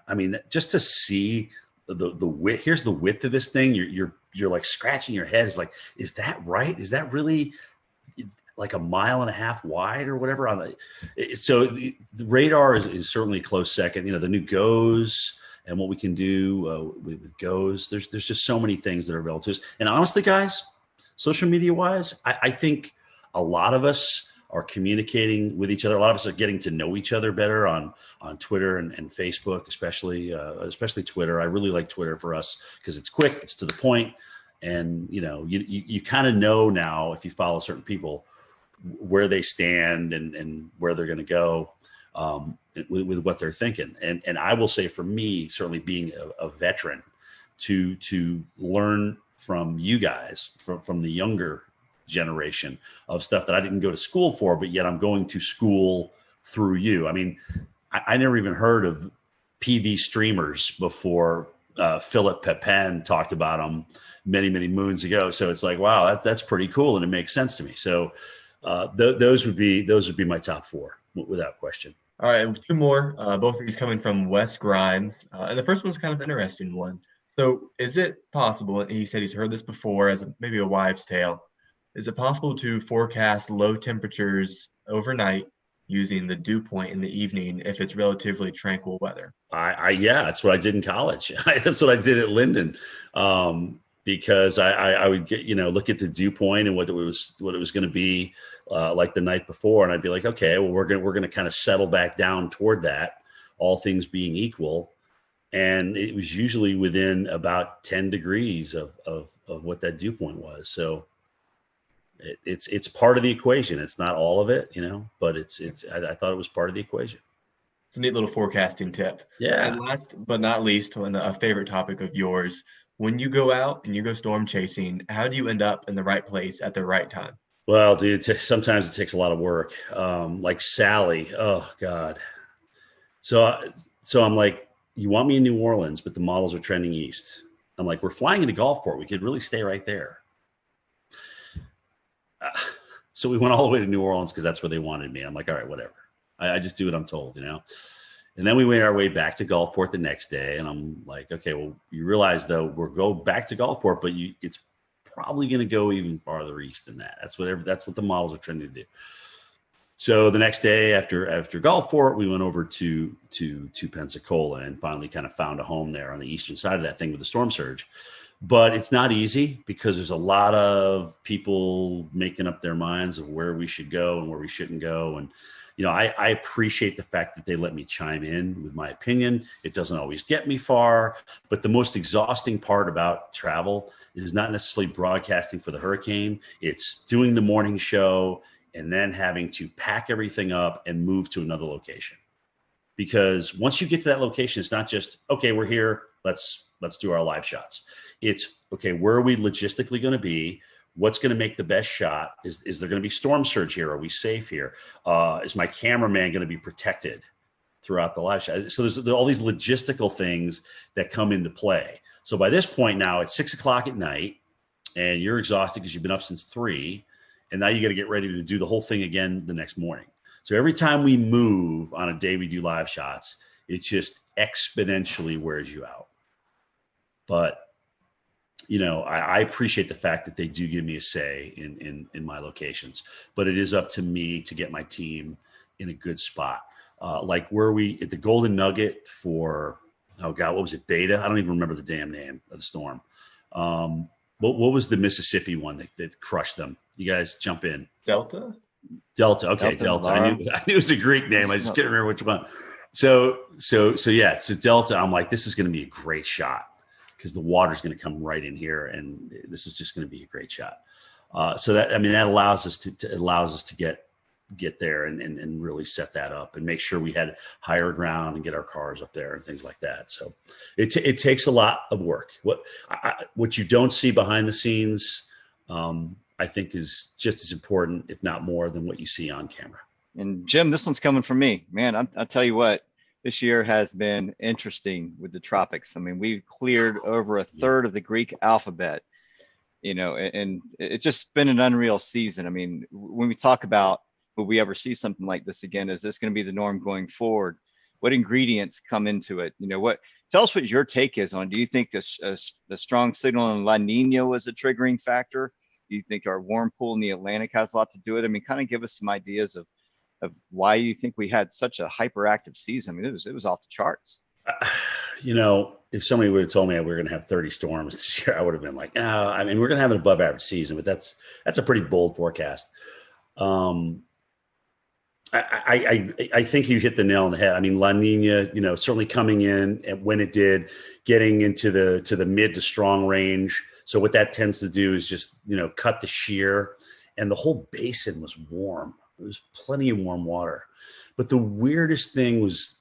I mean, just to see the width. Here's the width of this thing. You're like scratching your head. It's like, is that right? Is that really like 1.5 miles wide or whatever? So the radar is certainly a close second. The new GOES and what we can do with GOES. There's just so many things that are available to us. And honestly, guys, social media wise, I think a lot of us are communicating with each other. A lot of us are getting to know each other better on Twitter and Facebook, especially Twitter. I really like Twitter for us because it's quick, it's to the point, and you kind of know now, if you follow certain people, where they stand and where they're going to go with what they're thinking. And I will say, for me, certainly being a veteran, to learn from you guys, from the younger generation, of stuff that I didn't go to school for, but yet I'm going to school through you. I mean, I never even heard of PV streamers before Philip Pepin talked about them many, many moons ago. So it's like, wow, that's pretty cool, and it makes sense to me. So those would be my top four without question. All right, two more. Both of these coming from Wes Grime, and the first one's kind of an interesting one. So, is it possible? And he said he's heard this before as maybe a wives' tale. Is it possible to forecast low temperatures overnight using the dew point in the evening if it's relatively tranquil weather? Yeah, that's what I did in college. That's what I did at Linden, because I would get, look at the dew point and what it was going to be like the night before, and I'd be like, okay, well, we're going to kind of settle back down toward that, all things being equal. And it was usually within about 10 degrees of what that dew point was. So it's part of the equation. It's not all of it, but I thought it was part of the equation. It's a neat little forecasting tip. Yeah. And last but not least, a favorite topic of yours, when you go out and you go storm chasing, how do you end up in the right place at the right time? Well, dude, sometimes it takes a lot of work. Like Sally, oh God. So I'm like, you want me in New Orleans, but the models are trending east. I'm like, we're flying into Gulfport. We could really stay right there. So we went all the way to New Orleans because that's where they wanted me. I'm like, all right, whatever. I just do what I'm told, And then we made our way back to Gulfport the next day. And I'm like, okay, well, you realize though, we'll go back to Gulfport, but it's probably going to go even farther east than that. That's what the models are trending to do. So the next day after Gulfport, we went over to Pensacola and finally kind of found a home there on the eastern side of that thing with the storm surge. But it's not easy because there's a lot of people making up their minds of where we should go and where we shouldn't go. And, I appreciate the fact that they let me chime in with my opinion. It doesn't always get me far, but the most exhausting part about travel is not necessarily broadcasting for the hurricane. It's doing the morning show and then having to pack everything up and move to another location. Because once you get to that location, it's not just, okay, we're here, let's do our live shots. It's, okay, where are we logistically going to be? What's going to make the best shot? Is there going to be storm surge here? Are we safe here? Is my cameraman going to be protected throughout the live shot? So there's all these logistical things that come into play. So by this point now, it's 6:00 at night and you're exhausted because you've been up since 3. And now you got to get ready to do the whole thing again the next morning. So every time we move on a day we do live shots, it just exponentially wears you out. But, I appreciate the fact that they do give me a say in my locations. But it is up to me to get my team in a good spot. Like were we at the Golden Nugget for, oh God, what was it, Beta? I don't even remember the damn name of the storm. What was the Mississippi one that crushed them? You guys jump in. Delta. Okay, Delta. I knew it was a Greek name. I just can't remember which one. So Delta. I'm like, this is going to be a great shot because the water's going to come right in here, and this is just going to be a great shot. That allows us to get there and really set that up and make sure we had higher ground and get our cars up there and things like that. So it takes a lot of work. What you don't see behind the scenes, I think is just as important, if not more, than what you see on camera. And Jim, this one's coming from me, man. I'll tell you what, this year has been interesting with the tropics. I mean, we've cleared over a third of the Greek alphabet, and it's just been an unreal season. I mean, when we talk about, will we ever see something like this again? Is this going to be the norm going forward? What ingredients come into it? Tell us what your take is on. Do you think the strong signal in La Nina was a triggering factor? Do you think our warm pool in the Atlantic has a lot to do with it? I mean, kind of give us some ideas of why you think we had such a hyperactive season. I mean, it was off the charts. If somebody would have told me we were going to have 30 storms this year, I would have been like, no. I mean, we're going to have an above average season, but that's a pretty bold forecast. I think you hit the nail on the head. I mean, La Nina, certainly coming in and when it did, getting into the mid to strong range. So what that tends to do is just, cut the shear, and the whole basin was warm. There was plenty of warm water. But the weirdest thing was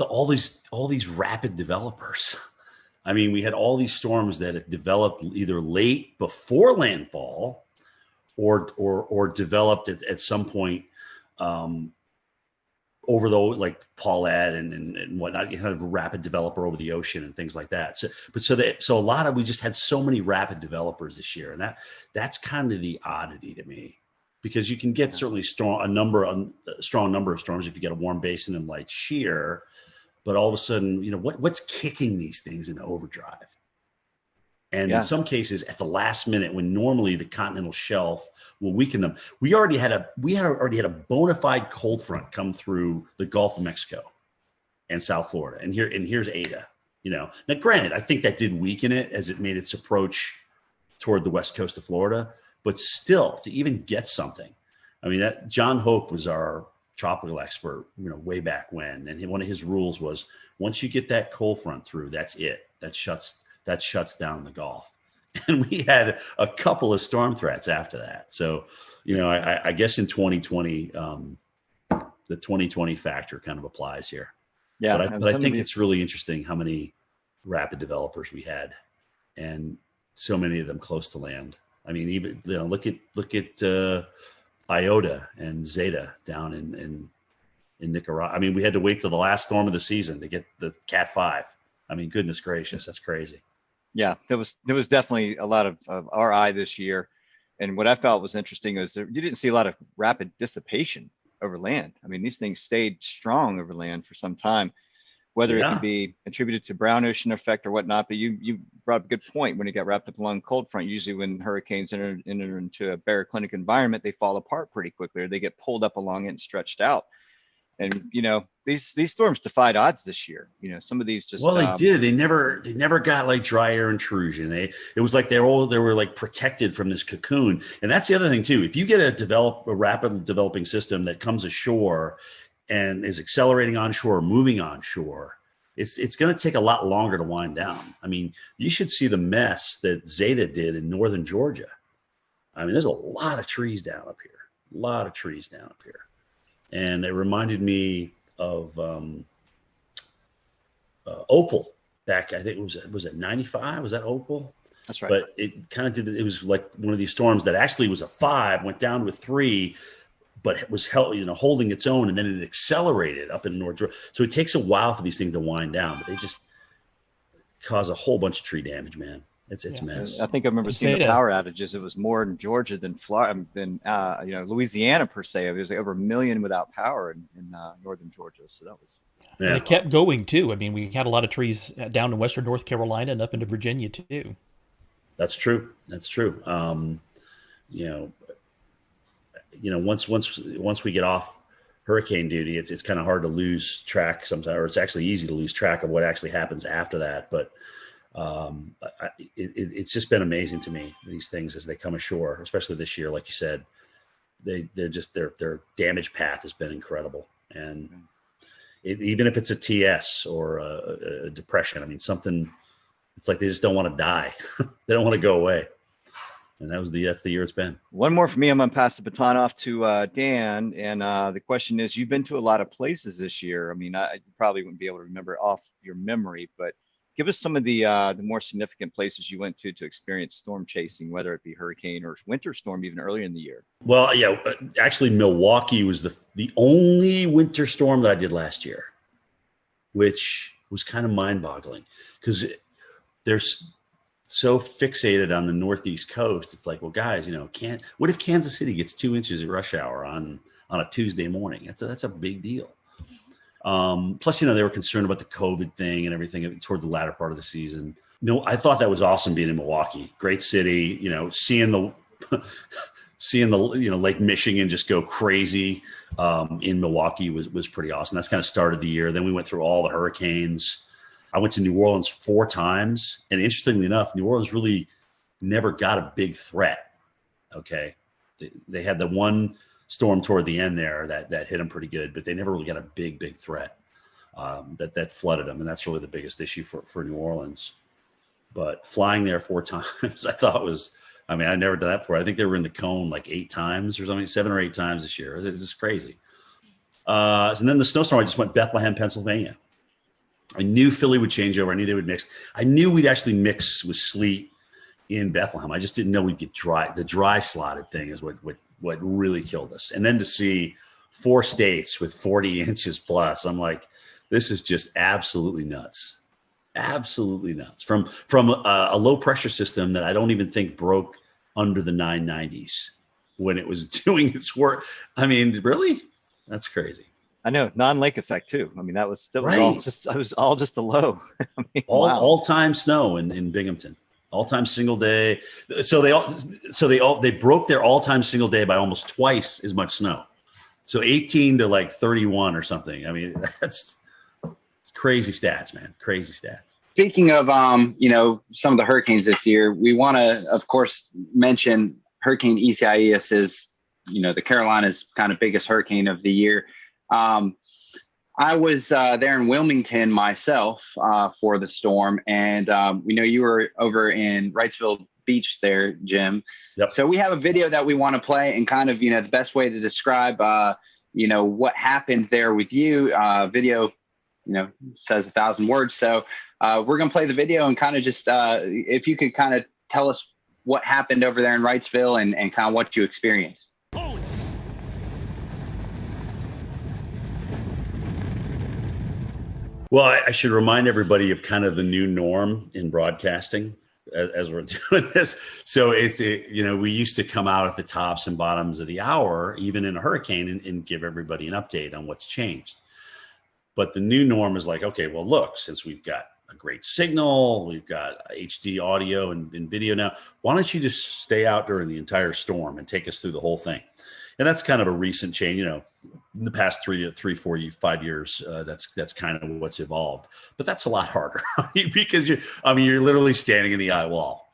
all these rapid developers. I mean, we had all these storms that had developed either late before landfall or developed at some point over the, like Paulette and whatnot, kind of a rapid developer over the ocean and things like that. We just had so many rapid developers this year, and that's kind of the oddity to me, because you can get certainly strong number of storms if you get a warm basin and light shear, but all of a sudden, what's kicking these things into overdrive? And in some cases, at the last minute, when normally the continental shelf will weaken them, we already had a bona fide cold front come through the Gulf of Mexico and South Florida, and here's Ada. Now, granted, I think that did weaken it as it made its approach toward the west coast of Florida, but still, to even get something, I mean, that John Hope was our tropical expert, way back when, and one of his rules was, once you get that cold front through, that's it. That shuts down the Gulf. And we had a couple of storm threats after that. So, I guess in 2020, the 2020 factor kind of applies here. Yeah. But I think it's really interesting how many rapid developers we had, and so many of them close to land. I mean, even, look at Iota and Zeta down in Nicaragua. I mean, we had to wait till the last storm of the season to get the Cat 5. I mean, goodness gracious, that's crazy. Yeah, there was definitely a lot of our eye this year. And what I felt was interesting is that you didn't see a lot of rapid dissipation over land. I mean, these things stayed strong over land for some time, whether it could be attributed to brown ocean effect or whatnot. But you brought up a good point. When you get wrapped up along cold front, usually when hurricanes enter into a baroclinic environment, they fall apart pretty quickly, or they get pulled up along it and stretched out. And these storms defied odds this year. Some of these just they did. They never got like dry air intrusion. It was like they were like protected from this cocoon. And that's the other thing too. If you get a rapidly developing system that comes ashore and is accelerating onshore or moving onshore, it's going to take a lot longer to wind down. I mean, you should see the mess that Zeta did in northern Georgia. I mean, there's a lot of trees down up here. And it reminded me of Opal back, I think was it 95? Was that Opal? That's right. But it kind of did, it was like one of these storms that actually was a 5, went down to a 3, but it was holding its own, and then it accelerated up in North Georgia. So it takes a while for these things to wind down, but they just cause a whole bunch of tree damage, man. It's a mess. I think I remember seeing the power outages. It was more in Georgia than Florida, than Louisiana per se. It was like over 1 million without power in northern Georgia. So that was. Yeah. And it kept going too. I mean, we had a lot of trees down in western North Carolina and up into Virginia too. That's true. Once we get off hurricane duty, it's kind of hard to lose track sometimes, or it's actually easy to lose track of what actually happens after that. But it's just been amazing to me, these things as they come ashore, especially this year. Like you said, their damage path has been incredible. And even if it's a TS or a depression, I mean, it's like they just don't want to die. They don't want to go away. And that's the year it's been. One more for me. I'm going to pass the baton off to Dan. And the question is, you've been to a lot of places this year. I mean, you probably wouldn't be able to remember off your memory, but give us some of the more significant places you went to experience storm chasing, whether it be hurricane or winter storm, even earlier in the year. Well, yeah, actually Milwaukee was the only winter storm that I did last year, which was kind of mind-boggling because they're so fixated on the Northeast coast. It's like, well, guys, what if Kansas City gets 2 inches at rush hour on a Tuesday morning? That's a big deal. Plus, they were concerned about the COVID thing and everything toward the latter part of the season. I thought that was awesome being in Milwaukee. Great city, seeing the Lake Michigan just go crazy in Milwaukee was pretty awesome. That's kind of started the year. Then we went through all the hurricanes. I went to New Orleans 4 times, and interestingly enough, New Orleans really never got a big threat. Okay, they had the one storm toward the end there that hit them pretty good, but they never really got a big threat that flooded them, and that's really the biggest issue for New Orleans. But flying there 4 times, I thought I'd never done that before. I think they were in the cone like 8 times or something, 7 or 8 times this year. It's just crazy. And then the snowstorm, I just went Bethlehem, Pennsylvania. I knew Philly would change over. I knew they would mix. I knew we'd actually mix with sleet in Bethlehem. I just didn't know we'd get dry. The dry slotted thing is what really killed us. And then to see 4 states with 40 inches plus, I'm like, this is just absolutely nuts. Absolutely nuts. From a low pressure system that I don't even think broke under the 990s when it was doing its work. I mean, really? That's crazy. I know, non-lake effect too. I mean, that was Right. all just the low. I mean, wow. All-time snow in Binghamton. All-time single day. So they broke their all-time single day by almost twice as much snow. So 18 to like 31 or something. I mean, that's crazy stats, man. Crazy stats. Speaking of, some of the hurricanes this year, we want to, of course, mention Hurricane Isaias is, the Carolinas' kind of biggest hurricane of the year. I was there in Wilmington myself for the storm, and we know you were over in Wrightsville Beach there, Jim. Yep. So we have a video that we want to play, and kind of, the best way to describe, what happened there with you. Video, says 1,000 words. So we're going to play the video and kind of just, if you could kind of tell us what happened over there in Wrightsville and kind of what you experienced. Well, I should remind everybody of kind of the new norm in broadcasting as we're doing this. So we used to come out at the tops and bottoms of the hour, even in a hurricane, and give everybody an update on what's changed. But the new norm is like, okay, well, look, since we've got a great signal, we've got HD audio and video now, why don't you just stay out during the entire storm and take us through the whole thing? And that's kind of a recent change, in the past 3, 4, 5 years, that's kind of what's evolved. But that's a lot harder because you're literally standing in the eye wall.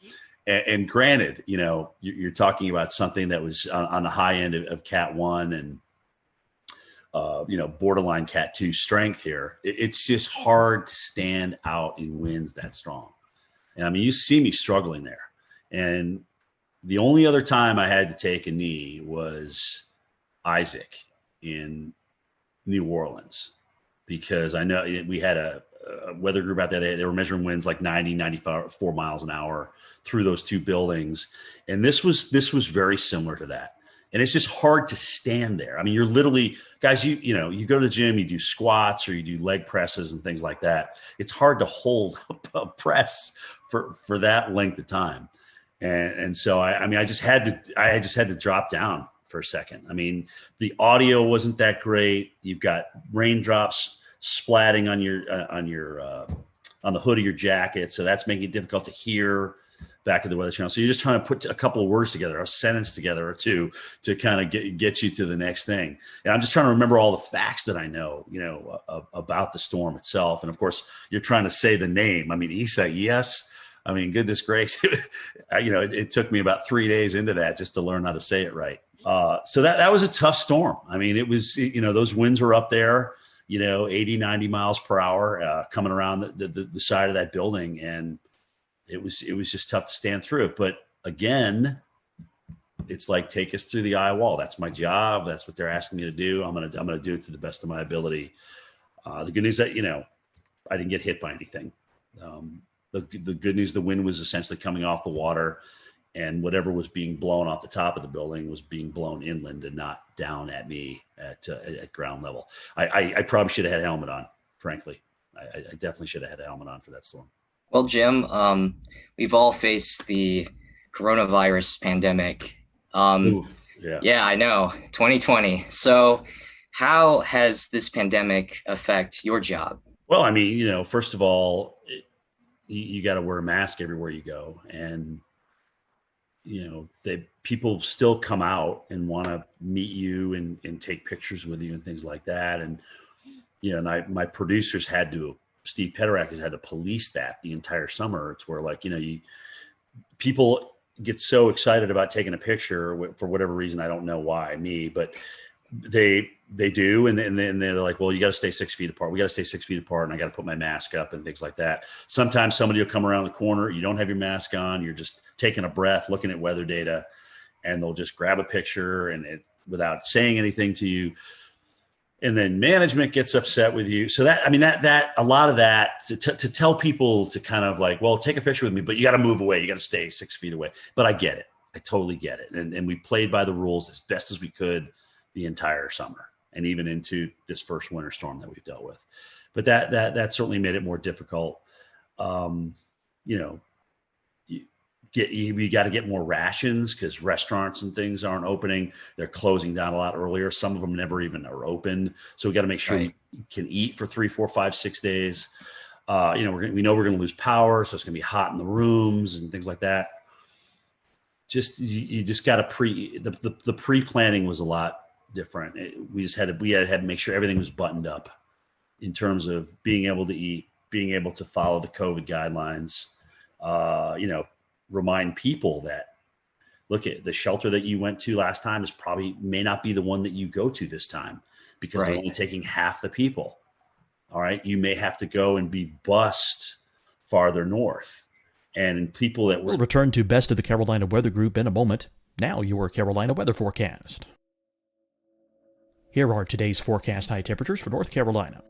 And granted, you're talking about something that was on the high end of Cat 1 and, borderline Cat 2 strength here. It's just hard to stand out in winds that strong. And you see me struggling there. And the only other time I had to take a knee was Isaac in New Orleans, because I know we had a weather group out there. They were measuring winds like 90, 94 miles an hour through those 2 buildings. And this was very similar to that. And it's just hard to stand there. You're literally, guys, you go to the gym, you do squats or you do leg presses and things like that. It's hard to hold a press for that length of time. And so I just had to drop down for a second. The audio wasn't that great. You've got raindrops splatting on the hood of your jacket, so that's making it difficult to hear back at the Weather Channel. So you're just trying to put a couple of words together, a sentence together or two to kind of get you to the next thing. And I'm just trying to remember all the facts that I know, about the storm itself. And of course, you're trying to say the name. Isaias. Goodness gracious, it took me about 3 days into that just to learn how to say it right. So that was a tough storm. It was, those winds were up there, 80, 90 miles per hour coming around the side of that building. And it was just tough to stand through it. But again, it's like, take us through the eye wall. That's my job. That's what they're asking me to do. I'm going to do it to the best of my ability. The good news that, I didn't get hit by anything. The good news, the wind was essentially coming off the water, and whatever was being blown off the top of the building was being blown inland and not down at me at ground level. I probably should have had a helmet on, frankly. I definitely should have had a helmet on for that storm. Well, Jim, we've all faced the coronavirus pandemic. Yeah, I know, 2020. So how has this pandemic affect your job? Well, first of all, you got to wear a mask everywhere you go. And, people still come out and want to meet you and take pictures with you and things like that. And, my producers Steve Peterak has had to police that the entire summer. It's where people get so excited about taking a picture for whatever reason. I don't know why but they do. And then they're like, well, you got to stay 6 feet apart. We got to stay 6 feet apart. And I got to put my mask up and things like that. Sometimes somebody will come around the corner. You don't have your mask on. You're just taking a breath, looking at weather data, and they'll just grab a picture without saying anything to you. and then management gets upset with you. So that, I mean, that a lot of that to tell people to kind of like, well, take a picture with me, but you got to move away. You got to stay 6 feet away. But I get it. I totally get it. And we played by the rules as best as we could the entire summer and even into this first winter storm that we've dealt with. But that certainly made it more difficult. We got to get more rations because restaurants and things aren't opening. They're closing down a lot earlier. Some of them never even are open. So we got to make sure we can eat for 3, 4, 5, 6 days. We know we're going to lose power. So it's going to be hot in the rooms and things like that. You just got to the pre-planning was a lot different. We had to make sure everything was buttoned up in terms of being able to eat, being able to follow the COVID guidelines, remind people that, look, at the shelter that you went to last time may not be the one that you go to this time because they're only taking half the people. All right. You may have to go and be bused farther north. And people that We'll return to Best of the Carolina Weather Group in a moment. Now your Carolina weather forecast. Here are today's forecast high temperatures for North Carolina.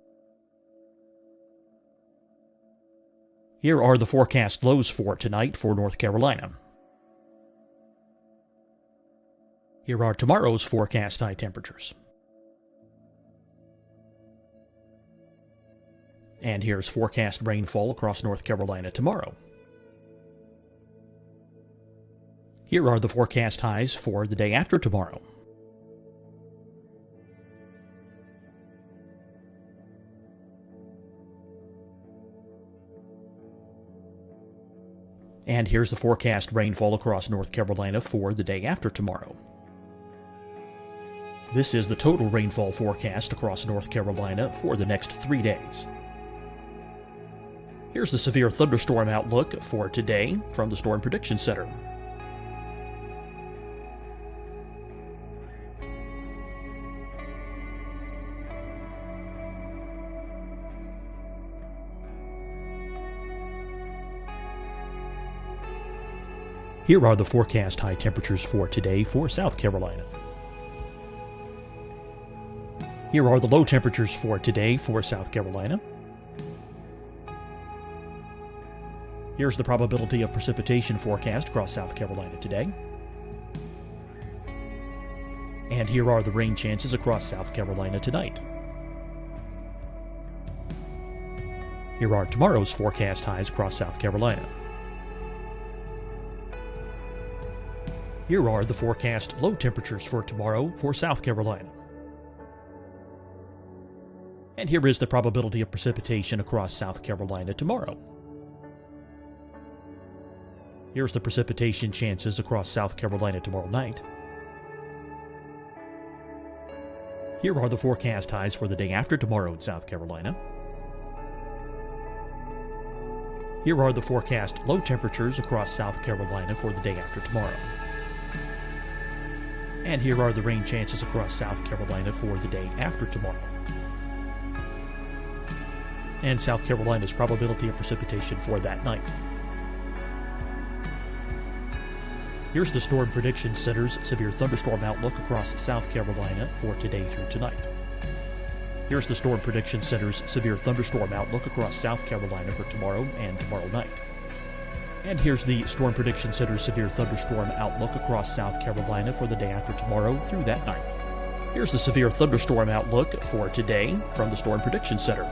Here are the forecast lows for tonight for North Carolina. Here are tomorrow's forecast high temperatures. And here's forecast rainfall across North Carolina tomorrow. Here are the forecast highs for the day after tomorrow. And here's the forecast rainfall across North Carolina for the day after tomorrow. This is the total rainfall forecast across North Carolina for the next 3 days. Here's the severe thunderstorm outlook for today from the Storm Prediction Center. Here are the forecast high temperatures for today for South Carolina. Here are the low temperatures for today for South Carolina. Here's the probability of precipitation forecast across South Carolina today. And here are the rain chances across South Carolina tonight. Here are tomorrow's forecast highs across South Carolina. Here are the forecast low temperatures for tomorrow for South Carolina. And here is the probability of precipitation across South Carolina tomorrow. Here's the precipitation chances across South Carolina tomorrow night. Here are the forecast highs for the day after tomorrow in South Carolina. Here are the forecast low temperatures across South Carolina for the day after tomorrow. And here are the rain chances across South Carolina for the day after tomorrow. And South Carolina's probability of precipitation for that night. Here's the Storm Prediction Center's severe thunderstorm outlook across South Carolina for today through tonight. Here's the Storm Prediction Center's severe thunderstorm outlook across South Carolina for tomorrow and tomorrow night. And here's the Storm Prediction Center's severe thunderstorm outlook across South Carolina for the day after tomorrow through that night. Here's the severe thunderstorm outlook for today from the Storm Prediction Center.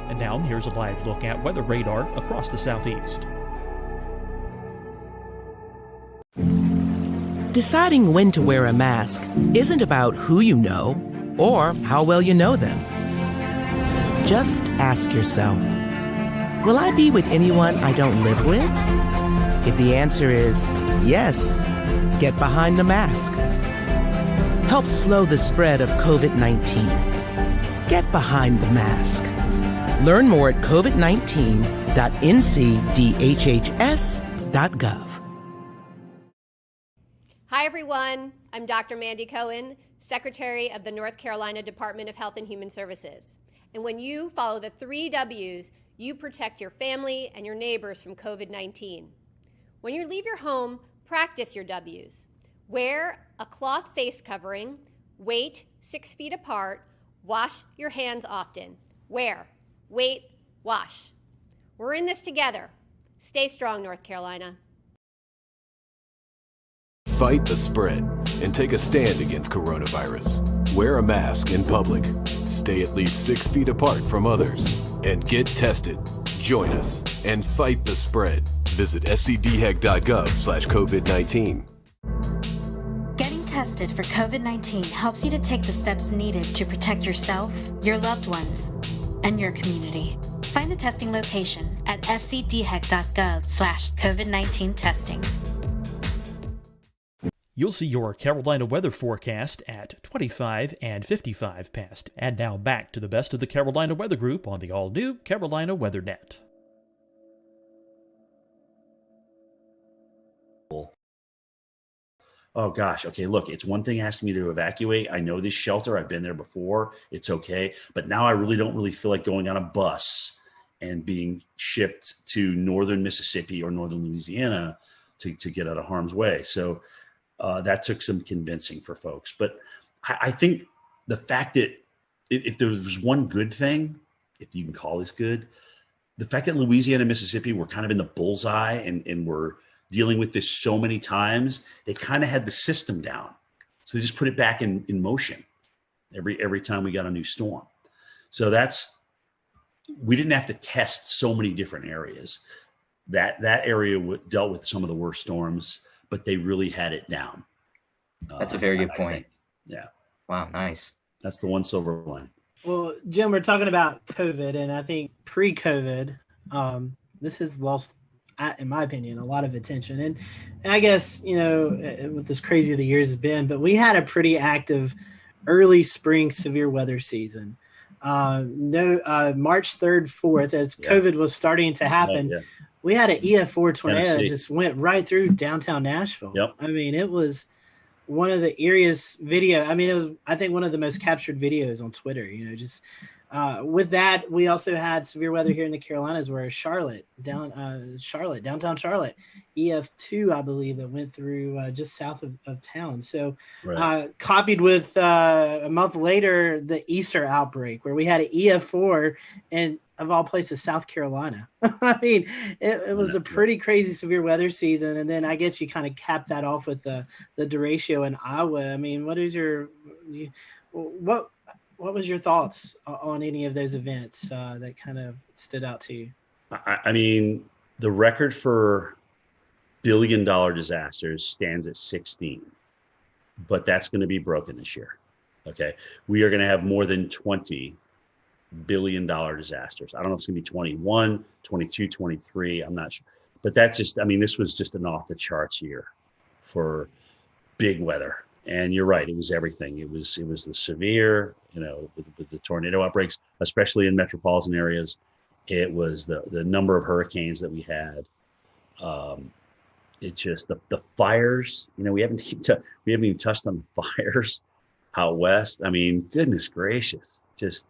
And now here's a live look at weather radar across the southeast. Deciding when to wear a mask isn't about who you know or how well you know them. Just ask yourself, will I be with anyone I don't live with? If the answer is yes, get behind the mask. Help slow the spread of COVID-19. Get behind the mask. Learn more at covid19.ncdhhs.gov. Hi, everyone. I'm Dr. Mandy Cohen, Secretary of the North Carolina Department of Health and Human Services. And when you follow the 3 W's, you protect your family and your neighbors from COVID-19. When you leave your home, practice your W's. Wear a cloth face covering, wait 6 feet apart, wash your hands often. Wear, wait, wash. We're in this together. Stay strong, North Carolina. Fight the spread and take a stand against coronavirus. Wear a mask in public. Stay at least 6 feet apart from others. And get tested. Join us and fight the spread. Visit scdhec.gov/COVID-19. Getting tested for COVID-19 helps you to take the steps needed to protect yourself, your loved ones, and your community. Find the testing location at scdhec.gov/COVID-19 testing. You'll see your Carolina weather forecast at 25 and 55 past. And now back to the best of the Carolina Weather Group on the all-new Carolina WeatherNet. Oh gosh. Okay. Look, it's one thing asking me to evacuate. I know this shelter. I've been there before. It's okay. But now I don't really feel like going on a bus and being shipped to northern Mississippi or northern Louisiana to get out of harm's way. So that took some convincing for folks. But I think the fact that if there was one good thing, if you can call this good, the fact that Louisiana and Mississippi were kind of in the bullseye and were dealing with this so many times, they kind of had the system down. So they just put it back in motion every time we got a new storm. So we didn't have to test so many different areas. That area dealt with some of the worst storms, but they really had it down. That's a very good point. Yeah. Wow, nice. That's the one silver line. Well, Jim, we're talking about COVID, and I think pre-COVID, this has lost, in my opinion, a lot of attention. And I guess, with as crazy the years has been, but we had a pretty active early spring severe weather season. March 3rd, 4th, as COVID was starting to happen, we had an EF4 tornado that just went right through downtown Nashville. Yep. I mean, it was one of the eeriest video. I mean, it was, I think, one of the most captured videos on Twitter, with that, we also had severe weather here in the Carolinas where downtown Charlotte, EF2, I believe, that went through just south of town. So copied with a month later, the Easter outbreak where we had an EF4 and of all places, South Carolina. I mean, it was a pretty crazy severe weather season. And then I guess you kind of cap that off with the derecho in Iowa. I mean, what was your thoughts on any of those events that kind of stood out to you? I mean, the record for billion-dollar disasters stands at 16, but that's going to be broken this year. Okay. We are going to have more than 20 billion-dollar disasters. I don't know if it's going to be 21, 22, 23. I'm not sure. But that's just, I mean, this was just an off-the-charts year for big weather. And you're right, it was everything. It was the severe, with the tornado outbreaks, especially in metropolitan areas. It was the number of hurricanes that we had. It just the fires. We haven't even touched on the fires out west. I mean, goodness gracious, just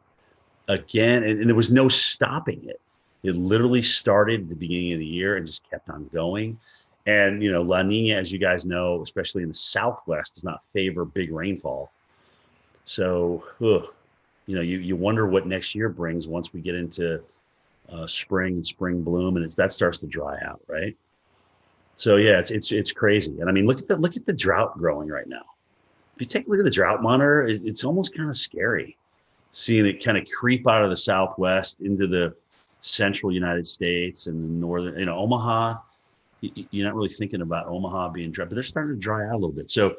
again, and there was no stopping it. It literally started at the beginning of the year and just kept on going. And, La Nina, as you guys know, especially in the Southwest, does not favor big rainfall. So, you wonder what next year brings once we get into spring and spring bloom, and that starts to dry out, right? So, yeah, it's crazy. And I mean, look at the drought growing right now. If you take a look at the drought monitor, it's almost kind of scary seeing it kind of creep out of the Southwest into the central United States and the northern, Omaha. You're not really thinking about Omaha being dry, but they're starting to dry out a little bit. So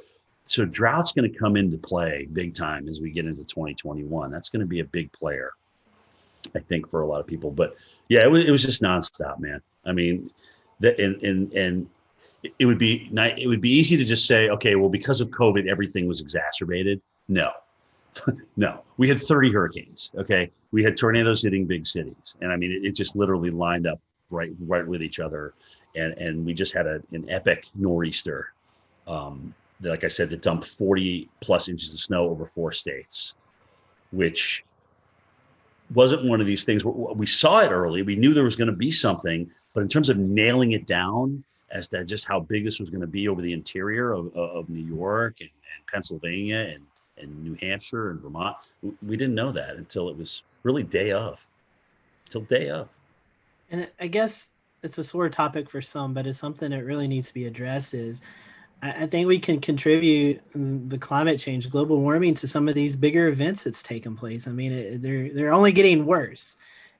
drought's going to come into play big time as we get into 2021. That's going to be a big player, I think, for a lot of people. But yeah, it was just nonstop, man. I mean, and it would be easy to just say, okay, well, because of COVID, everything was exacerbated. No, no, we had 30 hurricanes. Okay, we had tornadoes hitting big cities, and I mean, it just literally lined up right with each other. And we just had an epic nor'easter like I said, that dumped 40 plus inches of snow over 4 states, which wasn't one of these things where we saw it early. We knew there was going to be something, but in terms of nailing it down as to just how big this was going to be over the interior of New York and Pennsylvania and New Hampshire and Vermont, we didn't know that until it was really day of. And I guess it's a sore topic for some, but it's something that really needs to be addressed. Is I think we can contribute the climate change, global warming, to some of these bigger events that's taken place. I mean, they're only getting worse,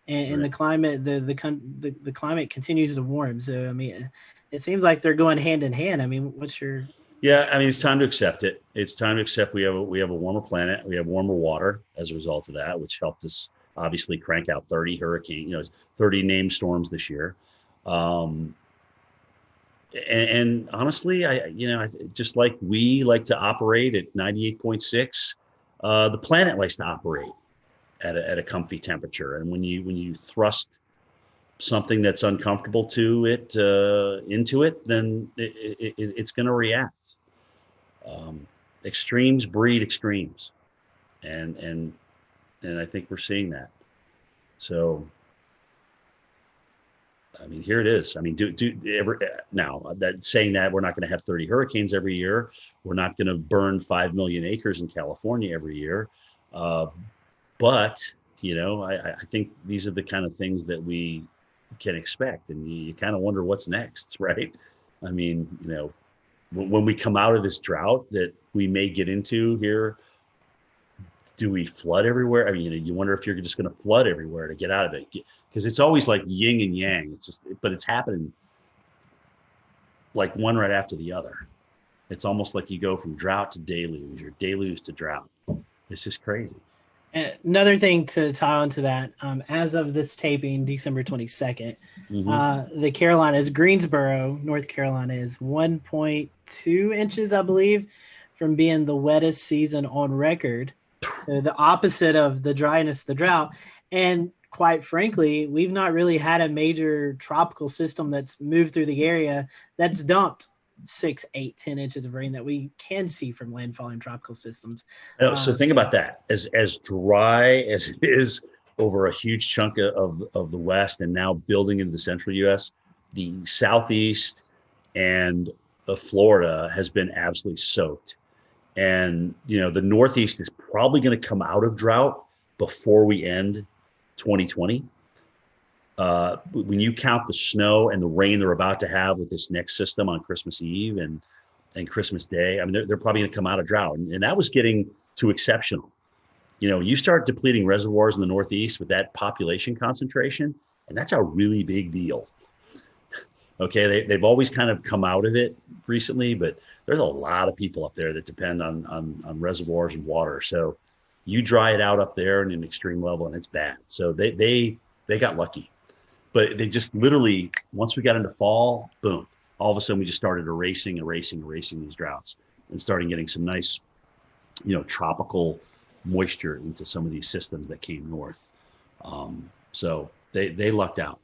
and the climate the climate continues to warm. So I mean, it seems like they're going hand in hand. I mean, what's your Yeah, I mean, it's time to accept it. It's time to accept we have a warmer planet. We have warmer water as a result of that, which helped us obviously crank out 30 hurricanes, 30 named storms this year. And honestly, just like we like to operate at 98.6, the planet likes to operate at a comfy temperature. And when you thrust something that's uncomfortable to it into it, then it's going to react. Extremes breed extremes, and I think we're seeing that. So, I mean, here it is. I mean, now that saying that we're not going to have 30 hurricanes every year, we're not going to burn 5 million acres in California every year, but I think these are the kind of things that we can expect, and you kind of wonder what's next, right? I mean, when we come out of this drought that we may get into here, do we flood everywhere? I mean, you wonder if you're just going to flood everywhere to get out of it, because it's always like yin and yang. But it's happening like one right after the other. It's almost like you go from drought to deluge or deluge to drought. It's just crazy. Another thing to tie onto that, as of this taping, December 22nd, the Carolinas, Greensboro, North Carolina, is 1.2 inches, I believe, from being the wettest season on record. So the opposite of the dryness, the drought. And quite frankly, we've not really had a major tropical system that's moved through the area that's dumped 6, 8, 10 inches of rain that we can see from landfalling tropical systems. So think about that. As dry as it is over a huge chunk of the West and now building into the central U.S., the Southeast and Florida has been absolutely soaked. And, the Northeast is probably going to come out of drought before we end 2020. When you count the snow and the rain they're about to have with this next system on Christmas Eve and Christmas Day, I mean, they're probably going to come out of drought. And that was getting to exceptional. You start depleting reservoirs in the Northeast with that population concentration, and that's a really big deal. Okay, they've always kind of come out of it recently, but there's a lot of people up there that depend on reservoirs and water. So you dry it out up there in an extreme level, and it's bad. So they got lucky. But they just literally, once we got into fall, boom, all of a sudden we just started erasing these droughts and starting getting some nice, tropical moisture into some of these systems that came north. So they lucked out,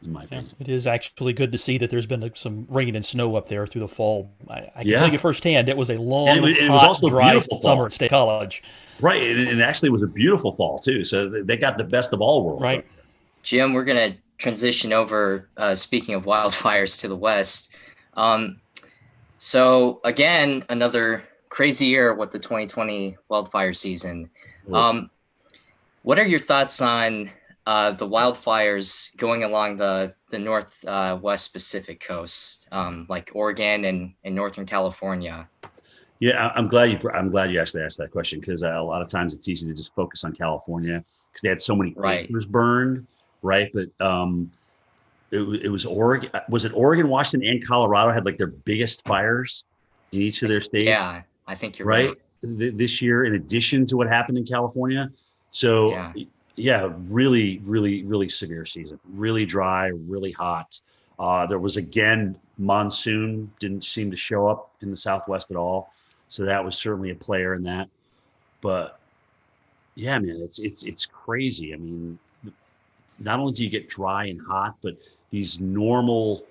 in my opinion. It is actually good to see that there's been some rain and snow up there through the fall. I can tell you firsthand, it was a long, it was also dry summer at State College. Right, and actually it was a beautiful fall too. So they got the best of all worlds. Right. Jim, we're going to transition over, speaking of wildfires, to the West. So again, another crazy year with the 2020 wildfire season. What are your thoughts on the wildfires going along the northwest Pacific coast, like Oregon and Northern California? Yeah, I'm glad you actually asked that question, because a lot of times it's easy to just focus on California because they had so many acres burned, right? But it was Oregon. Was it Oregon, Washington, and Colorado had like their biggest fires in each of their states? Yeah, I think you're right. This year, in addition to what happened in California. So yeah, really, really, really severe season. Really dry, really hot. There was, again, monsoon didn't seem to show up in the Southwest at all. So that was certainly a player in that. But yeah, man, it's crazy. I mean, not only do you get dry and hot, but these normal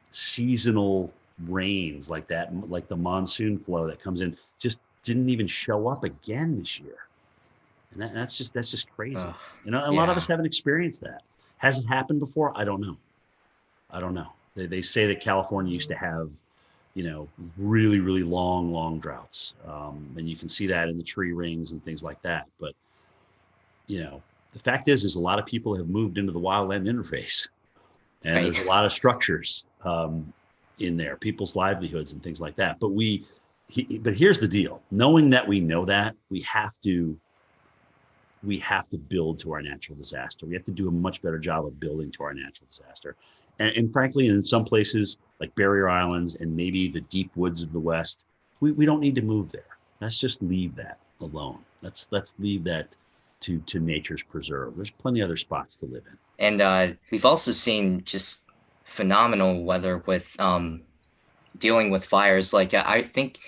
seasonal rains like that, like the monsoon flow that comes in, just didn't even show up again this year. And that's just crazy. A lot of us haven't experienced that. Has it happened before? I don't know. They say that California used to have, really, really long droughts. And you can see that in the tree rings and things like that. But, the fact is a lot of people have moved into the wildland interface, and there's a lot of structures in there, people's livelihoods and things like that. But but here's the deal. Knowing that we know that, we have to build to our natural disaster. We have to do a much better job of building to our natural disaster. And frankly, in some places like Barrier Islands and maybe the deep woods of the West, we don't need to move there. Let's just leave that alone. Let's leave that to nature's preserve. There's plenty of other spots to live in. And we've also seen just phenomenal weather with dealing with fires. Like I think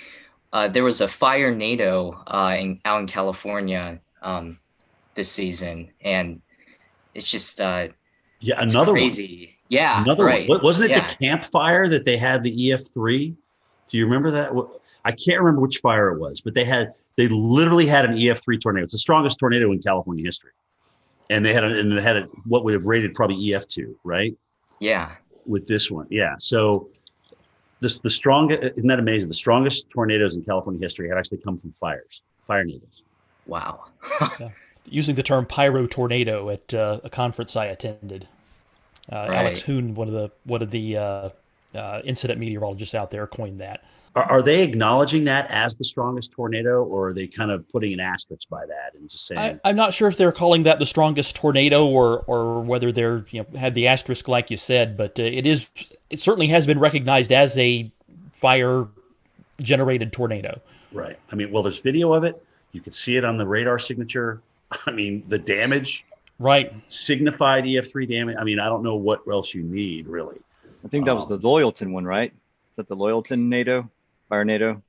there was a fire NATO out in California this season, and it's just another crazy. One. Yeah, another right. one. Wasn't it the campfire that they had the EF3? Do you remember that? I can't remember which fire it was, but they literally had an EF3 tornado. It's the strongest tornado in California history, and it had what would have rated probably EF2, right? Yeah. With this one, yeah. So the strongest, isn't that amazing? The strongest tornadoes in California history had actually come from fire nados. Wow. Yeah. Using the term pyro tornado at a conference I attended. Right. Alex Hoon, one of the incident meteorologists out there, coined that. Are they acknowledging that as the strongest tornado, or are they kind of putting an asterisk by that and just saying? I'm not sure if they're calling that the strongest tornado or whether they're had the asterisk like you said, but it certainly has been recognized as a fire generated tornado. Right. I mean, well, there's video of it. You can see it on the radar signature. I mean, the damage. Right. Signified EF3 damage. I mean, I don't know what else you need, really. I think that was the Loyalton one, right? Is that the Loyalton NATO? Fire NATO?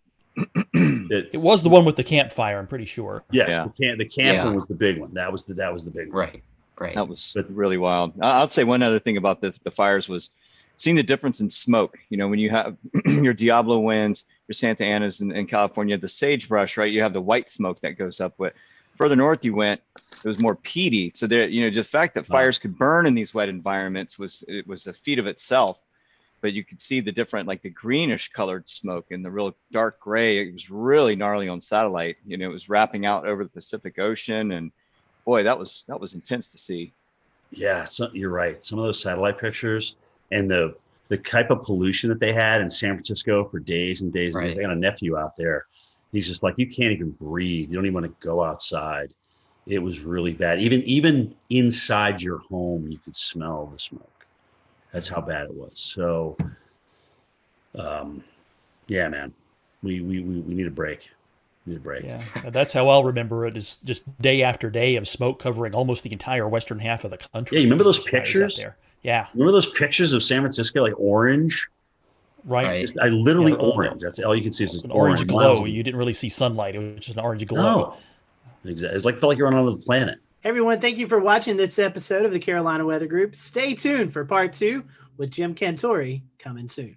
It was the one with the campfire, I'm pretty sure. Yes, the camp one was the big one. That was the big one. Right. That was really wild. I'd say one other thing about the fires was seeing the difference in smoke. When you have your Diablo winds, your Santa Anas in California, the sagebrush, right? You have the white smoke that goes up. But further north you went, it was more peaty. So there, just the fact that fires could burn in these wet environments was a feat of itself. But you could see the different, like the greenish colored smoke and the real dark gray. It was really gnarly on satellite. It was wrapping out over the Pacific Ocean, and boy, that was intense to see. Yeah, you're right. Some of those satellite pictures and the type of pollution that they had in San Francisco for days and days and days. I got a nephew out there. He's just like, you can't even breathe. You don't even want to go outside. It was really bad. Even inside your home, you could smell the smoke. That's how bad it was. So, yeah, man, we need a break. Yeah, that's how I'll remember it. Is just day after day of smoke covering almost the entire western half of the country. Yeah, you remember those pictures? There. Yeah, remember those pictures of San Francisco, like orange? Right. I literally orange. That's all you can see is an orange glow. You didn't really see sunlight. It was just an orange glow. No, exactly. It's felt like you're on another planet. Hey everyone, thank you for watching this episode of the Carolina Weather Group. Stay tuned for part 2 with Jim Cantori coming soon.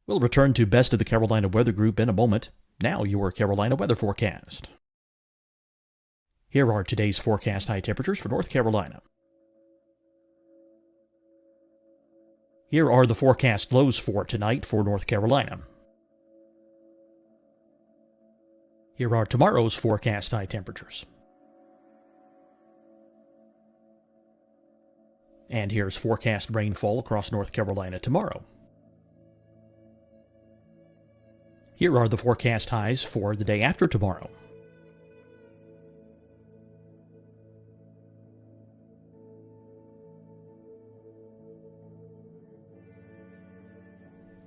We'll return to Best of the Carolina Weather Group in a moment. Now your Carolina weather forecast. Here are today's forecast high temperatures for North Carolina. Here are the forecast lows for tonight for North Carolina. Here are tomorrow's forecast high temperatures. And here's forecast rainfall across North Carolina tomorrow. Here are the forecast highs for the day after tomorrow.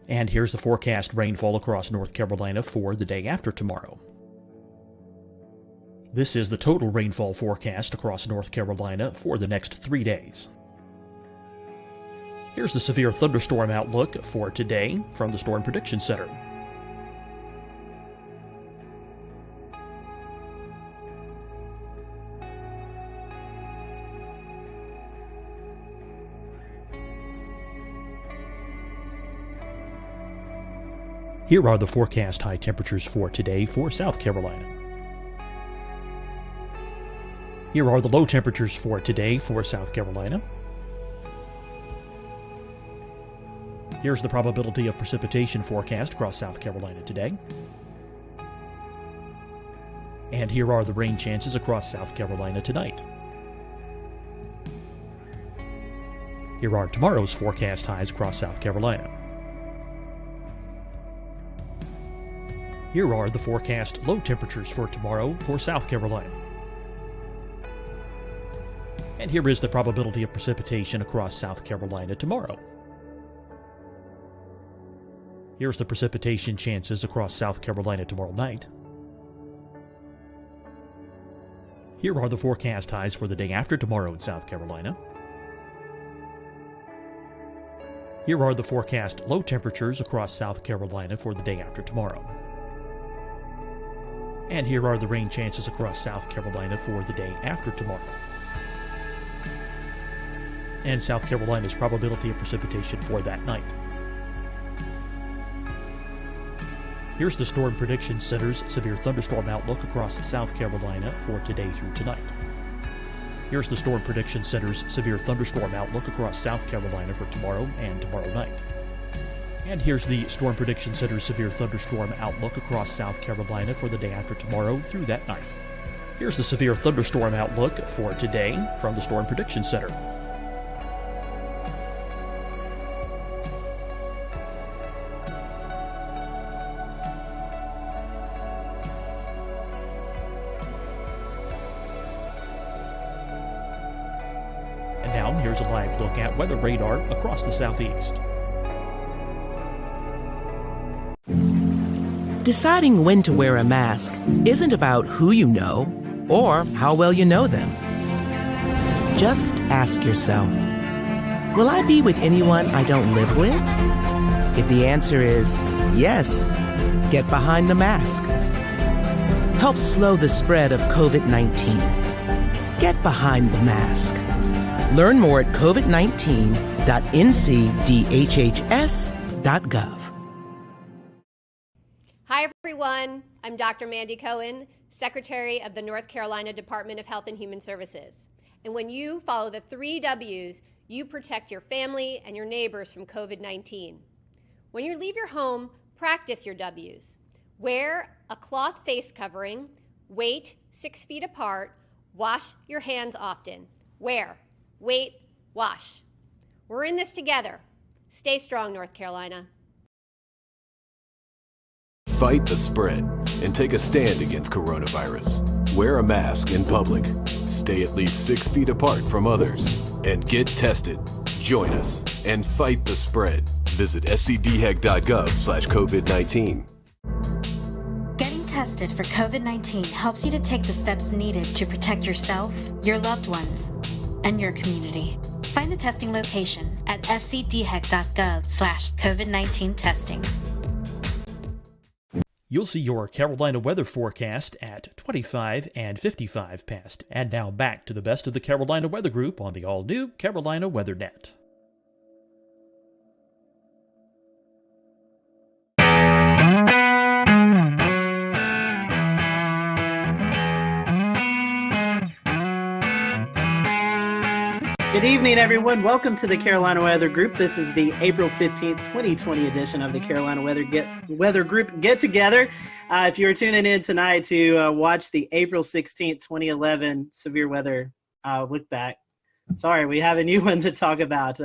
And here's the forecast rainfall across North Carolina for the day after tomorrow. This is the total rainfall forecast across North Carolina for the next 3 days. Here's the severe thunderstorm outlook for today from the Storm Prediction Center. Here are the forecast high temperatures for today for South Carolina. Here are the low temperatures for today for South Carolina. Here's the probability of precipitation forecast across South Carolina today. And here are the rain chances across South Carolina tonight. Here are tomorrow's forecast highs across South Carolina. Here are the forecast low temperatures for tomorrow for South Carolina. And here is the probability of precipitation across South Carolina tomorrow. Here's the precipitation chances across South Carolina tomorrow night. Here are the forecast highs for the day after tomorrow in South Carolina. Here are the forecast low temperatures across South Carolina for the day after tomorrow. And here are the rain chances across South Carolina for the day after tomorrow. And South Carolina's probability of precipitation for that night. Here's the Storm Prediction Center's severe thunderstorm outlook across South Carolina for today through tonight. Here's the Storm Prediction Center's severe thunderstorm outlook across South Carolina for tomorrow and tomorrow night. And here's the Storm Prediction Center's severe thunderstorm outlook across South Carolina for the day after tomorrow through that night. Here's the severe thunderstorm outlook for today from the Storm Prediction Center. And now here's a live look at weather radar across the southeast. Deciding when to wear a mask isn't about who you know or how well you know them. Just ask yourself, will I be with anyone I don't live with? If the answer is yes, get behind the mask. Help slow the spread of COVID-19. Get behind the mask. Learn more at covid19.ncdhhs.gov. Hi, everyone. I'm Dr. Mandy Cohen, Secretary of the North Carolina Department of Health and Human Services. And when you follow the 3 W's, you protect your family and your neighbors from COVID-19. When you leave your home, practice your W's. Wear a cloth face covering, wait 6 feet apart, wash your hands often. Wear, wait, wash. We're in this together. Stay strong, North Carolina. Fight the spread and take a stand against coronavirus. Wear a mask in public. Stay at least 6 feet apart from others. And get tested. Join us and fight the spread. Visit scdhec.gov/COVID-19. Getting tested for COVID-19 helps you to take the steps needed to protect yourself, your loved ones, and your community. Find the testing location at scdhec.gov/COVID-19 testing. You'll see your Carolina weather forecast at 25 and 55 past. And now back to the best of the Carolina Weather Group on the all-new Carolina WeatherNet. Good evening, everyone. Welcome to the Carolina Weather Group. This is the April 15th, 2020 edition of the Carolina Weather Group Get Together. If you're tuning in tonight to watch the April 16th, 2011 severe weather look back, sorry, we have a new one to talk about.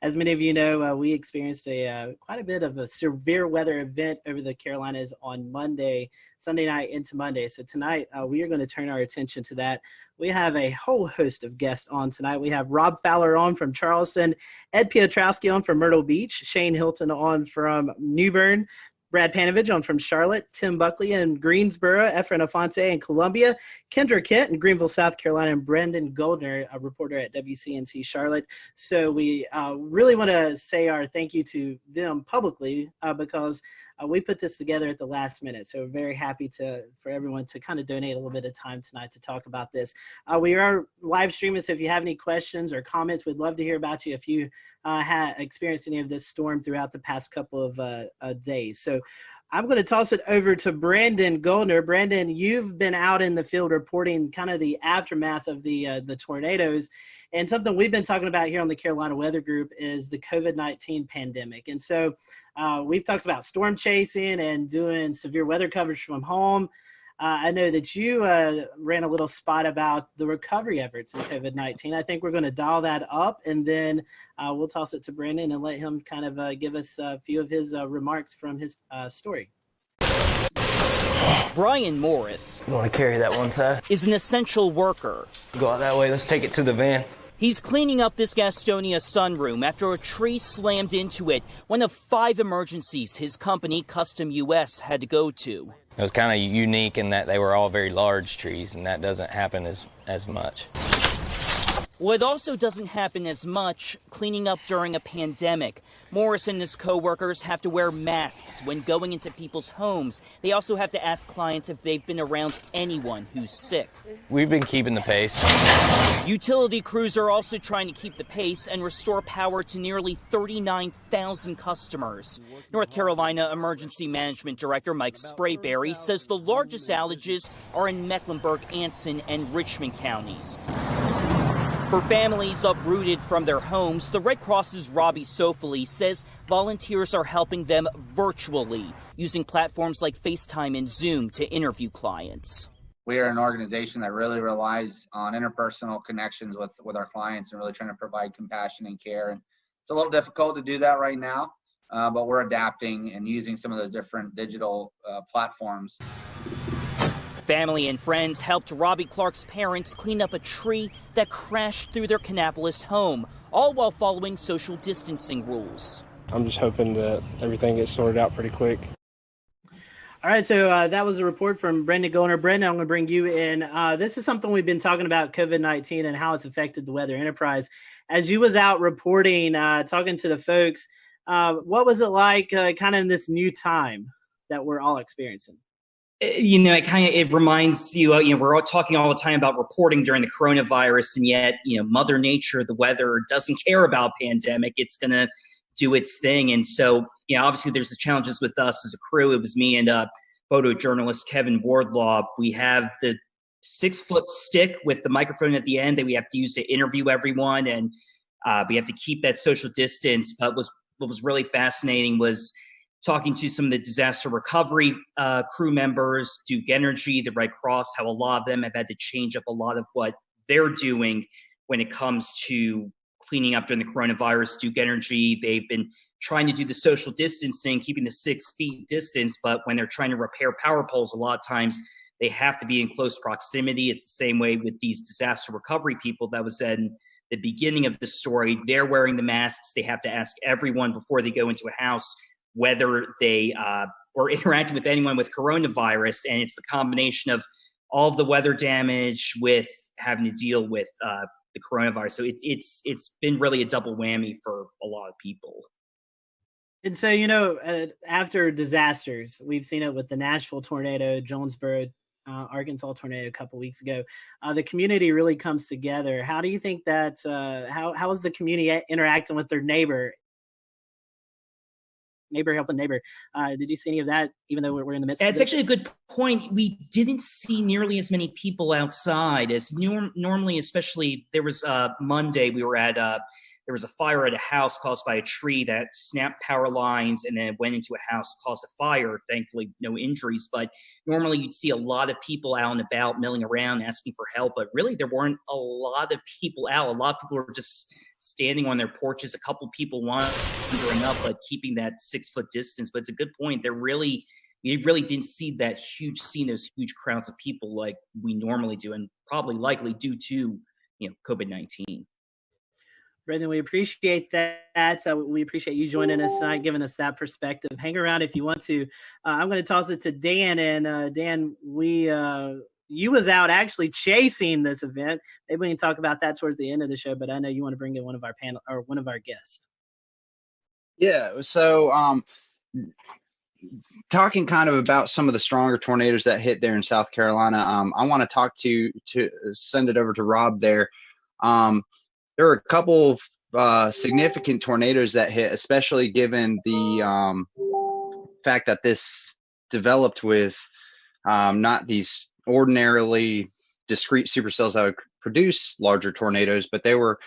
As many of you know, we experienced quite a bit of a severe weather event over the Carolinas on Sunday night into Monday. So tonight, we are going to turn our attention to that. We have a whole host of guests on tonight. We have Rob Fowler on from Charleston, Ed Piotrowski on from Myrtle Beach, Shane Hilton on from New Bern, Brad Panovich on from Charlotte, Tim Buckley in Greensboro, Efren Afonte in Columbia, Kendra Kent in Greenville, South Carolina, and Brendan Goldner, a reporter at WCNC Charlotte. So we really want to say our thank you to them publicly because we put this together at the last minute. So we're very happy for everyone to kind of donate a little bit of time tonight to talk about this. We are live streaming, so if you have any questions or comments, we'd love to hear about you if you had experienced any of this storm throughout the past couple of days. So I'm going to toss it over to Brandon Goldner. Brandon, you've been out in the field reporting kind of the aftermath of the tornadoes. And something we've been talking about here on the Carolina Weather Group is the COVID-19 pandemic. And so we've talked about storm chasing and doing severe weather coverage from home. I know that you ran a little spot about the recovery efforts in COVID-19. I think we're going to dial that up, and then we'll toss it to Brandon and let him kind of give us a few of his remarks from his story. Brian Morris, you want to carry that one side, is an essential worker. Go out that way. Let's take it to the van. He's cleaning up this Gastonia sunroom after a tree slammed into it, one of 5 emergencies his company, Custom US, had to go to. It was kind of unique in that they were all very large trees, and that doesn't happen as much. Well, it also doesn't happen as much cleaning up during a pandemic. Morris and his co-workers have to wear masks when going into people's homes. They also have to ask clients if they've been around anyone who's sick. We've been keeping the pace. Utility crews are also trying to keep the pace and restore power to nearly 39,000 customers. North Carolina Emergency Management Director Mike Sprayberry says the largest outages are in Mecklenburg, Anson, and Richmond counties. For families uprooted from their homes, the Red Cross's Robbie Sofoli says volunteers are helping them virtually, using platforms like FaceTime and Zoom to interview clients. We are an organization that really relies on interpersonal connections with our clients and really trying to provide compassion and care. And it's a little difficult to do that right now, but we're adapting and using some of those different digital platforms. Family and friends helped Robbie Clark's parents clean up a tree that crashed through their Kannapolis home, all while following social distancing rules. I'm just hoping that everything gets sorted out pretty quick. All right, so that was a report from Brendan Goldner. Brendan, I'm going to bring you in. This is something we've been talking about, COVID-19 and how it's affected the weather enterprise. As you was out reporting, talking to the folks, what was it like kind of in this new time that we're all experiencing? You know, it reminds you, we're all talking all the time about reporting during the coronavirus, and yet, Mother Nature, the weather, doesn't care about pandemic. It's going to do its thing. And so, obviously there's the challenges with us as a crew. It was me and photojournalist Kevin Wardlaw. We have the 6-foot stick with the microphone at the end that we have to use to interview everyone. And we have to keep that social distance. But what was really fascinating was talking to some of the disaster recovery crew members, Duke Energy, the Red Cross, how a lot of them have had to change up a lot of what they're doing when it comes to cleaning up during the coronavirus. Duke Energy, they've been trying to do the social distancing, keeping the 6 feet distance, but when they're trying to repair power poles, a lot of times they have to be in close proximity. It's the same way with these disaster recovery people that was in the beginning of the story. They're wearing the masks. They have to ask everyone before they go into a house whether they were interacting with anyone with coronavirus. And it's the combination of all of the weather damage with having to deal with the coronavirus. So it's been really a double whammy for a lot of people. And so, after disasters, we've seen it with the Nashville tornado, Jonesboro, Arkansas tornado a couple weeks ago. The community really comes together. How do you think that, how is the community interacting with their neighbor neighbor helping neighbor. Did you see any of that, even though we're in the midst of It's this? actually a good point. We didn't see nearly as many people outside as normally, especially there was Monday, we were at, there was a fire at a house caused by a tree that snapped power lines and then it went into a house, caused a fire. Thankfully, no injuries, but normally you'd see a lot of people out and about milling around asking for help, but really there weren't a lot of people out. A lot of people were just standing on their porches. A couple people wandering up, but keeping that 6-foot distance. But it's a good point. We really didn't see those huge crowds of people like we normally do, and probably likely due to COVID-19. Brendan, we appreciate that. We appreciate you joining us tonight, giving us that perspective. Hang around if you want to. I'm going to toss it to Dan. And Dan, you was out actually chasing this event. Maybe we can talk about that towards the end of the show, but I know you want to bring in one of our panel or one of our guests. Yeah. So, talking kind of about some of the stronger tornadoes that hit there in South Carolina, I want to send it over to Rob there. There were a couple of significant tornadoes that hit, especially given the fact that this developed with not these ordinarily discrete supercells that would produce larger tornadoes, but they were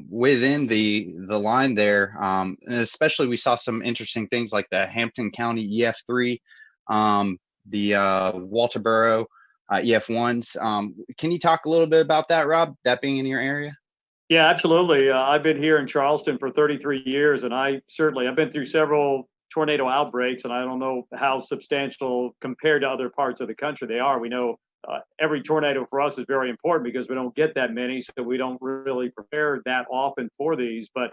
within the line there. And especially we saw some interesting things like the Hampton County EF3, the Walterboro EF1s. Can you talk a little bit about that, Rob, that being in your area? Yeah, absolutely. I've been here in Charleston for 33 years, and I've been through several tornado outbreaks, and I don't know how substantial compared to other parts of the country they are. We know every tornado for us is very important because we don't get that many, so we don't really prepare that often for these. But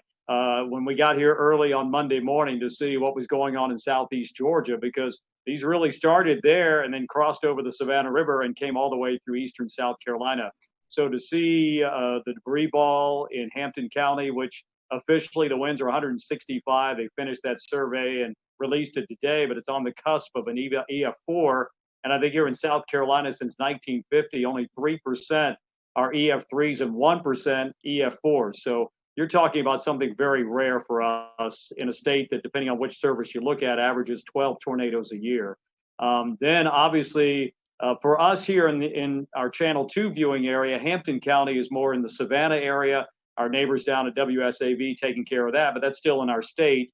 when we got here early on Monday morning to see what was going on in southeast Georgia, because these really started there and then crossed over the Savannah River and came all the way through eastern South Carolina. So to see the debris ball in Hampton County, which officially the winds are 165, they finished that survey and released it today, but it's on the cusp of an EF4. And I think here in South Carolina since 1950, only 3% are EF3s and 1% EF4s. So you're talking about something very rare for us in a state that, depending on which service you look at, averages 12 tornadoes a year. Then obviously, for us here in our Channel 2 viewing area, Hampton County is more in the Savannah area. Our neighbors down at WSAV taking care of that, but that's still in our state.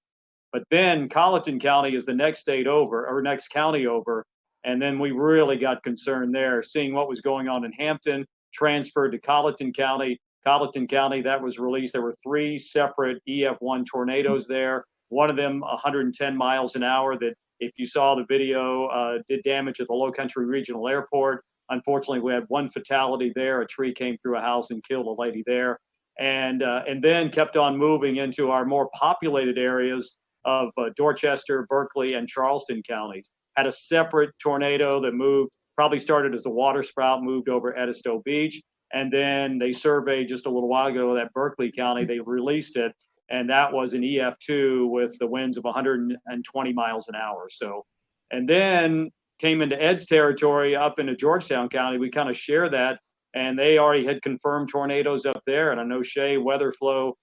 But then Colleton County is the next state over, or next county over. And then we really got concerned there, seeing what was going on in Hampton, transferred to Colleton County. Colleton County, that was released. There were 3 separate EF1 tornadoes there. One of them 110 miles an hour that, if you saw the video, did damage at the Low Country Regional Airport. Unfortunately, we had 1 fatality there. A tree came through a house and killed a lady there. And then kept on moving into our more populated areas of Dorchester, Berkeley, and Charleston counties. Had a separate tornado that moved, probably started as a water sprout, moved over Edisto Beach. And then they surveyed just a little while ago that Berkeley County, they released it. And that was an EF2 with the winds of 120 miles an hour. So, and then came into Ed's territory up into Georgetown County. We kind of share that, and they already had confirmed tornadoes up there. And I know Shay, WeatherFlow,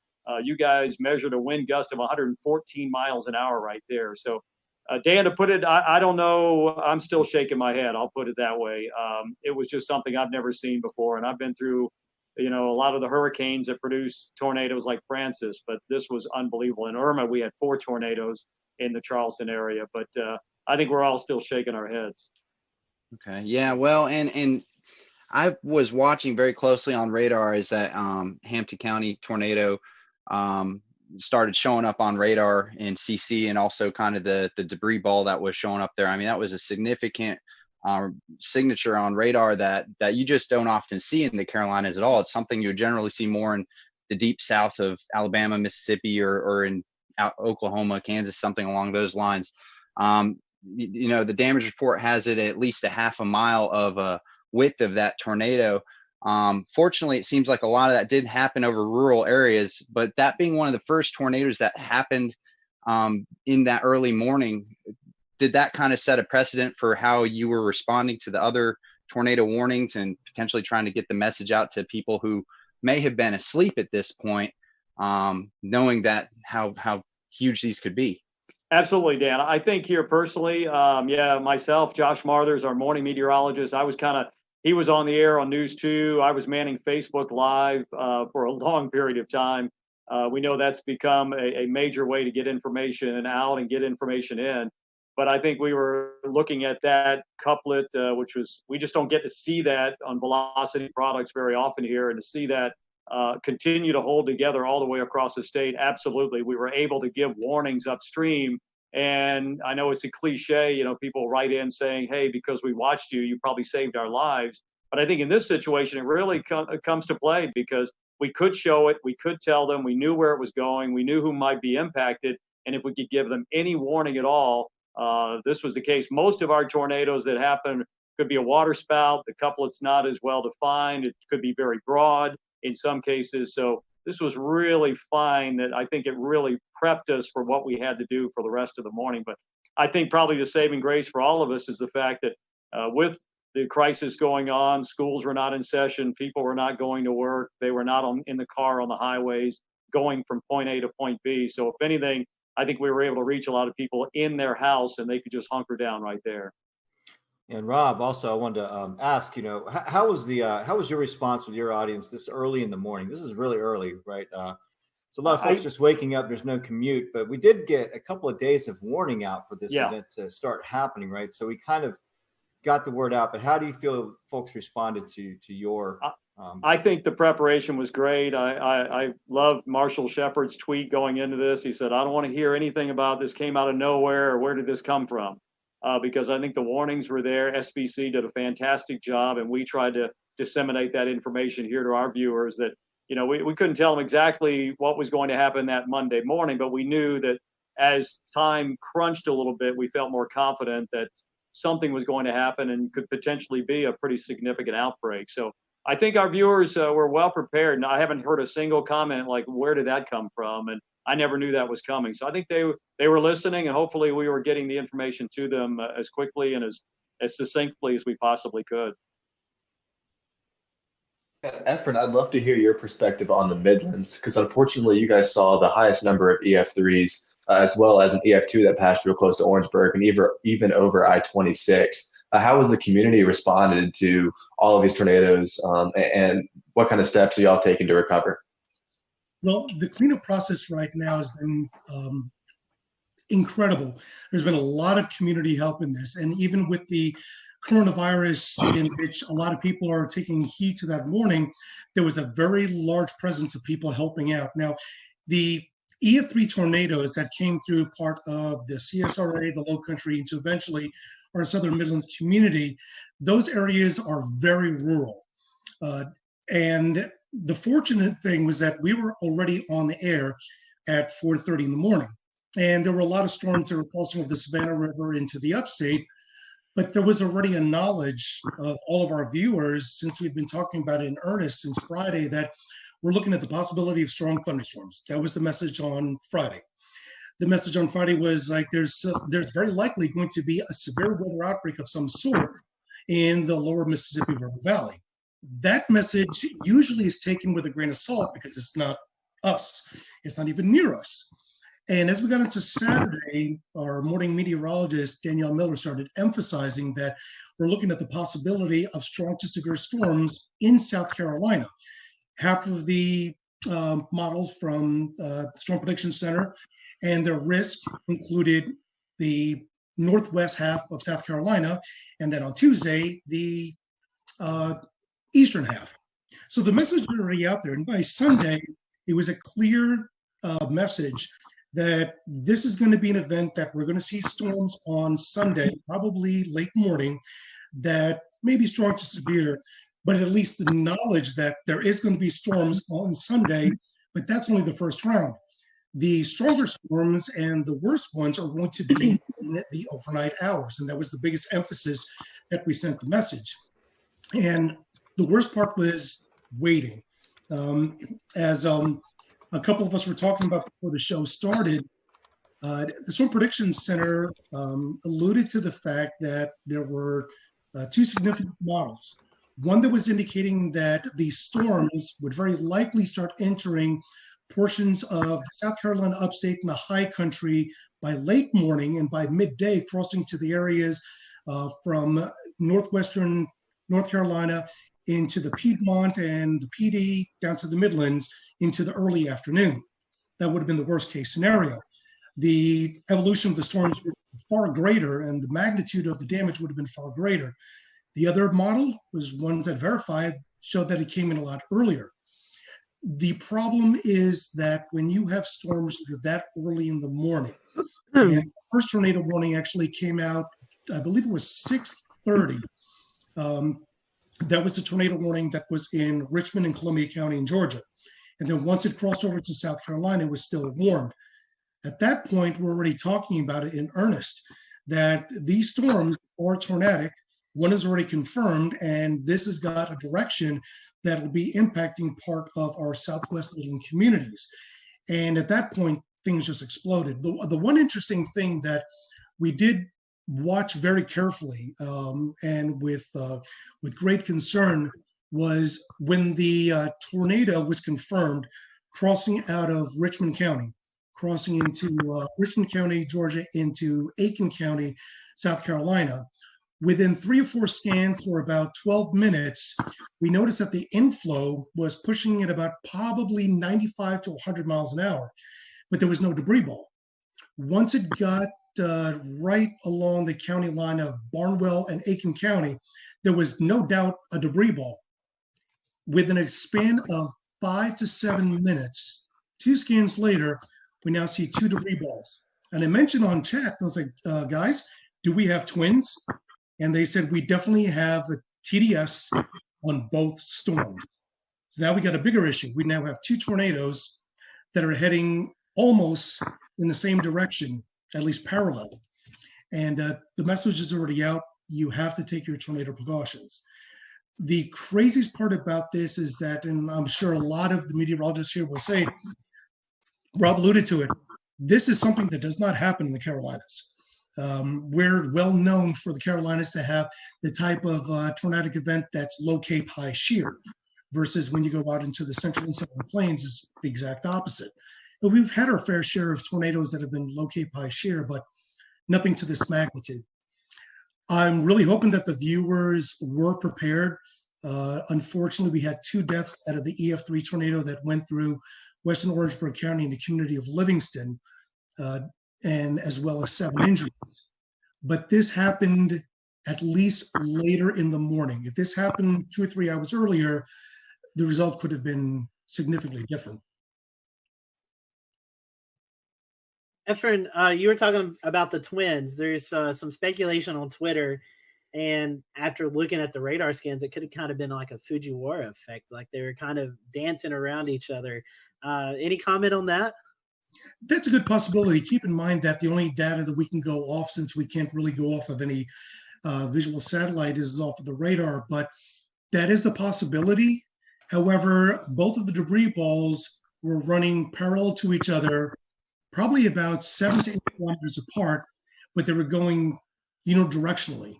you guys measured a wind gust of 114 miles an hour right there. So, Dan, to put it, I don't know, I'm still shaking my head. I'll put it that way. It was just something I've never seen before. And I've been through, a lot of the hurricanes that produce tornadoes like Francis, but this was unbelievable. In Irma, we had 4 tornadoes in the Charleston area, but I think we're all still shaking our heads. Okay. Yeah. Well, and I was watching very closely on radar as that Hampton County tornado started showing up on radar in CC, and also kind of the debris ball that was showing up there. I mean, that was a significant signature on radar that you just don't often see in the Carolinas at all. It's something you generally see more in the deep south of Alabama, Mississippi, or in Oklahoma, Kansas, something along those lines. The damage report has it at least a half a mile of a width of that tornado. Fortunately, it seems like a lot of that did happen over rural areas, but that being one of the first tornadoes that happened in that early morning, did that kind of set a precedent for how you were responding to the other tornado warnings and potentially trying to get the message out to people who may have been asleep at this point, knowing that how huge these could be? Absolutely, Dan. I think here personally, myself, Josh Marthers, our morning meteorologist, he was on the air on News 2. I was manning Facebook Live for a long period of time. We know that's become a major way to get information out and get information in. But I think we were looking at that couplet, which was, we just don't get to see that on Velocity products very often here, and to see that continue to hold together all the way across the state. Absolutely. We were able to give warnings upstream. And I know it's a cliche, people write in saying, hey, because we watched you, you probably saved our lives. But I think in this situation, it really comes to play, because we could show it, we could tell them, we knew where it was going, we knew who might be impacted. And if we could give them any warning at all, this was the case. Most of our tornadoes that happen could be a water spout. The couplet's not as well defined. It could be very broad in some cases. So this was really fine, that I think it really prepped us for what we had to do for the rest of the morning. But I think probably the saving grace for all of us is the fact that with the crisis going on, schools were not in session, people were not going to work, they were not in the car on the highways going from point A to point B. So if anything, I think we were able to reach a lot of people in their house, and they could just hunker down right there. And Rob, also, I wanted to ask, how was your response with your audience this early in the morning? This is really early, right? So a lot of folks just waking up, there's no commute, but we did get a couple of days of warning out for this event to start happening, right? So we kind of got the word out, but how do you feel folks responded to your? I think the preparation was great. I loved Marshall Shepard's tweet going into this. He said, I don't want to hear anything about this came out of nowhere, or where did this come from? Because I think the warnings were there. SBC did a fantastic job, and we tried to disseminate that information here to our viewers, that, we couldn't tell them exactly what was going to happen that Monday morning, but we knew that as time crunched a little bit, we felt more confident that something was going to happen and could potentially be a pretty significant outbreak. So I think our viewers were well prepared, and I haven't heard a single comment like, where did that come from? And I never knew that was coming. So I think they were listening, and hopefully we were getting the information to them as quickly and as succinctly as we possibly could. Efren, I'd love to hear your perspective on the Midlands, because unfortunately you guys saw the highest number of EF3s as well as an EF2 that passed real close to Orangeburg and even over I-26. How has the community responded to all of these tornadoes, and what kind of steps are y'all taking to recover? Well, the cleanup process right now has been incredible. There's been a lot of community help in this, and even with the coronavirus, in which a lot of people are taking heed to that warning, there was a very large presence of people helping out. Now, the EF3 tornadoes that came through part of the CSRA, the Low Country, into eventually our Southern Midlands community, those areas are very rural. And the fortunate thing was that we were already on the air at 4:30 in the morning. And there were a lot of storms that were crossing over the Savannah River into the upstate, but there was already a knowledge of all of our viewers, since we've been talking about it in earnest since Friday, that we're looking at the possibility of strong thunderstorms. That was the message on Friday. The message on Friday was like, there's very likely going to be a severe weather outbreak of some sort in the lower Mississippi River Valley. That message usually is taken with a grain of salt, because it's not us. It's not even near us. And as we got into Saturday, our morning meteorologist, Danielle Miller, started emphasizing that we're looking at the possibility of strong to severe storms in South Carolina. Half of the models from Storm Prediction Center and their risk included the northwest half of South Carolina, and then on Tuesday, the eastern half. So the message was already out there. And by Sunday, it was a clear message that this is going to be an event that we're going to see storms on Sunday, probably late morning, that may be strong to severe, but at least the knowledge that there is going to be storms on Sunday, but that's only the first round. The stronger storms and the worst ones are going to be in the overnight hours. And that was the biggest emphasis that we sent the message. And the worst part was waiting. As a couple of us were talking about before the show started, the Storm Prediction Center alluded to the fact that there were two significant models. One that was indicating that these storms would very likely start entering portions of the South Carolina upstate and the high country by late morning and by midday, crossing to the areas from northwestern North Carolina into the Piedmont and the PD down to the Midlands into the early afternoon. That would have been the worst case scenario. The evolution of the storms were far greater and the magnitude of the damage would have been far greater. The other model was ones that verified, showed that it came in a lot earlier. The problem is that when you have storms that are that early in the morning, and the first tornado warning actually came out, I believe it was 6:30. That was the tornado warning that was in Richmond and Columbia County in Georgia. And then once it crossed over to South Carolina, it was still warned. At that point, we're already talking about it in earnest, that these storms are tornadic. One is already confirmed, and this has got a direction that will be impacting part of our Southwest Midland communities. And at that point, things just exploded. The one interesting thing that we did watch very carefully and with great concern was when the tornado was confirmed crossing out of Richmond County, crossing into Richmond County, Georgia, into Aiken County, South Carolina. Within 3 or 4 scans for about 12 minutes, we noticed that the inflow was pushing at about probably 95 to 100 miles an hour, but there was no debris ball. Once it got right along the county line of Barnwell and Aiken County, there was no doubt a debris ball. Within a span of 5 to 7 minutes, 2 scans later, we now see 2 debris balls. And I mentioned on chat, I was like, guys, do we have twins? And they said, we definitely have a TDS on both storms. So now we got a bigger issue. We now have 2 tornadoes that are heading almost in the same direction, at least parallel. And the message is already out. You have to take your tornado precautions. The craziest part about this is that, and I'm sure a lot of the meteorologists here will say, Rob alluded to it, this is something that does not happen in the Carolinas. We're well known for the Carolinas to have the type of tornadic event that's low cape, high shear, versus when you go out into the central and southern plains is the exact opposite. And we've had our fair share of tornadoes that have been low cape, high shear, but nothing to this magnitude. I'm really hoping that the viewers were prepared. Unfortunately, we had 2 deaths out of the EF3 tornado that went through Western Orangeburg County in the community of Livingston, and as well as 7 injuries. But this happened at least later in the morning. If this happened 2 or 3 hours earlier, the result could have been significantly different. Efren, you were talking about the twins. There's some speculation on Twitter, and after looking at the radar scans, it could have kind of been like a Fujiwara effect, like they were kind of dancing around each other. Any comment on that? That's a good possibility. Keep in mind that the only data that we can go off, since we can't really go off of any visual satellite, is off of the radar, but that is the possibility. However, both of the debris balls were running parallel to each other, probably about 7 to 8 kilometers apart, but they were going unidirectionally.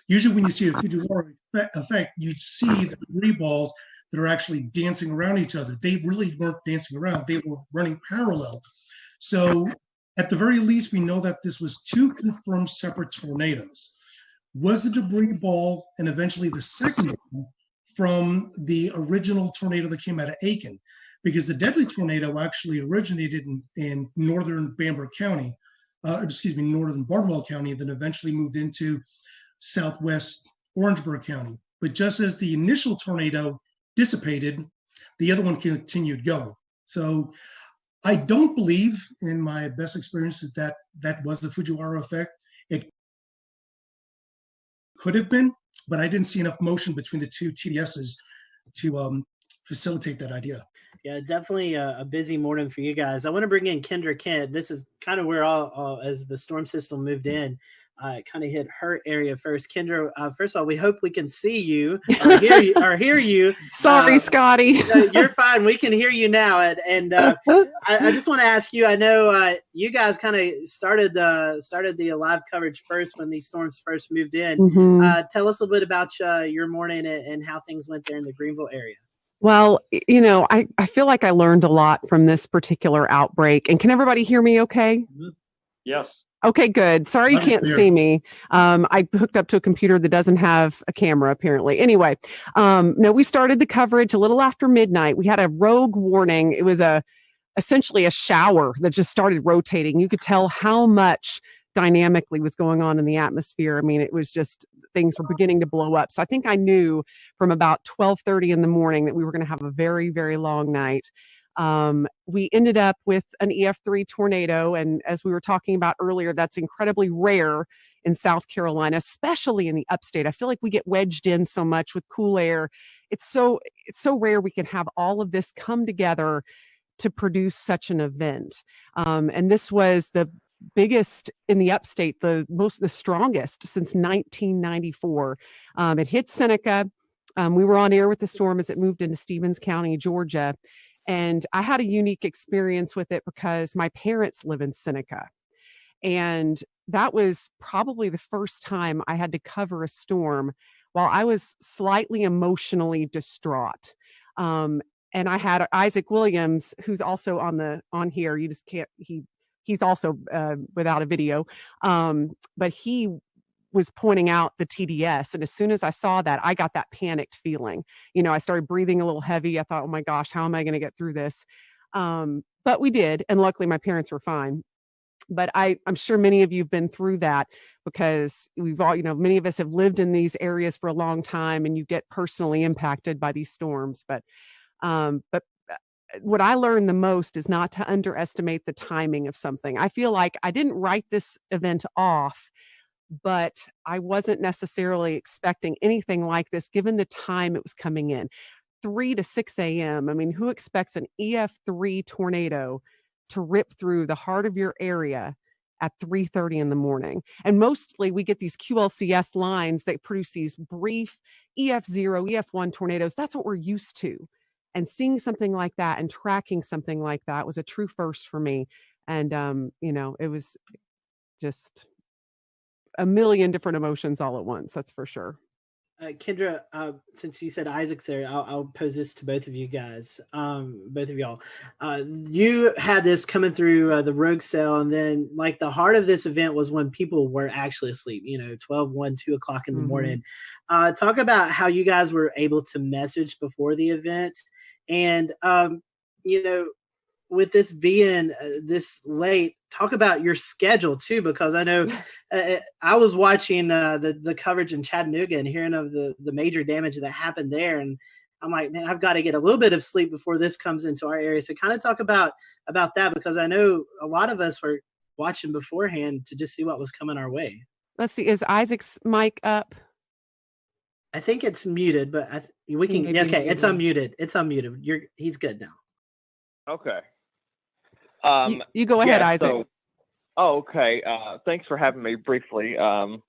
Usually when you see a Fujiwara effect, you'd see the debris balls that are actually dancing around each other. They really weren't dancing around. They were running parallel. So at the very least, we know that this was 2 confirmed separate tornadoes. Was the debris ball and eventually the second one from the original tornado that came out of Aiken? Because the deadly tornado actually originated in northern Bamberg County, northern Barnwell County, and then eventually moved into southwest Orangeburg County. But just as the initial tornado dissipated, the other one continued going. So I don't believe, in my best experiences, that that was the Fujiwara effect. It could have been, but I didn't see enough motion between the 2 TDSs to facilitate that idea. Yeah, definitely a busy morning for you guys. I want to bring in Kendra Kent. This is kind of where as the storm system moved in, it kind of hit her area first. Kendra, first of all, we hope we can see you or hear you. Sorry, Scotty. You're fine. We can hear you now. And I just want to ask you, I know you guys kind of started the live coverage first when these storms first moved in. Mm-hmm. Tell us a little bit about your morning and how things went there in the Greenville area. Well, I feel like I learned a lot from this particular outbreak. And can everybody hear me okay? Mm-hmm. Yes. Okay, good. Sorry you can't see me. I hooked up to a computer that doesn't have a camera, apparently. Anyway, no, we started the coverage a little after midnight. We had a rogue warning. It was essentially a shower that just started rotating. You could tell how much dynamically was going on in the atmosphere. I mean, it was just things were beginning to blow up. So I think I knew from about 12:30 in the morning that we were going to have a very, very long night. We ended up with an EF3 tornado. And as we were talking about earlier, that's incredibly rare in South Carolina, especially in the upstate. I feel like we get wedged in so much with cool air. It's so rare we can have all of this come together to produce such an event. And this was the biggest in the upstate, the strongest since 1994. It hit Seneca. We were on air with the storm as it moved into Stevens County, Georgia. And I had a unique experience with it because my parents live in Seneca. And that was probably the first time I had to cover a storm while I was slightly emotionally distraught. And I had Isaac Williams, who's also on here. You just can't, he's also without a video. But he was pointing out the TDS. And as soon as I saw that, I got that panicked feeling. I started breathing a little heavy. I thought, oh my gosh, how am I going to get through this? But we did. And luckily my parents were fine. But I'm sure many of you have been through that because we've all, many of us have lived in these areas for a long time and you get personally impacted by these storms. But what I learned the most is not to underestimate the timing of something. I feel like I didn't write this event off, but I wasn't necessarily expecting anything like this given the time it was coming in. 3 to 6 a.m. I mean, who expects an EF3 tornado to rip through the heart of your area at 3:30 in the morning? And mostly we get these QLCS lines that produce these brief EF0, EF1 tornadoes. That's what we're used to. And seeing something like that and tracking something like that was a true first for me. And, it was just a million different emotions all at once. That's for sure. Kendra, since you said Isaac's there, I'll pose this to both of you guys, both of y'all. You had this coming through the rogue cell, and then like the heart of this event was when people were actually asleep, 12, 1, 2 o'clock in the morning. Talk about how you guys were able to message before the event. And, with this being this late, talk about your schedule too, because I know I was watching the coverage in Chattanooga and hearing of the major damage that happened there. And I'm like, man, I've got to get a little bit of sleep before this comes into our area. So kind of talk about that, because I know a lot of us were watching beforehand to just see what was coming our way. Let's see. Is Isaac's mic up? I think it's muted, but we can. Okay, it's unmuted. It's unmuted. He's good now. Okay. You go ahead, Isaac. Okay. Thanks for having me briefly. I'm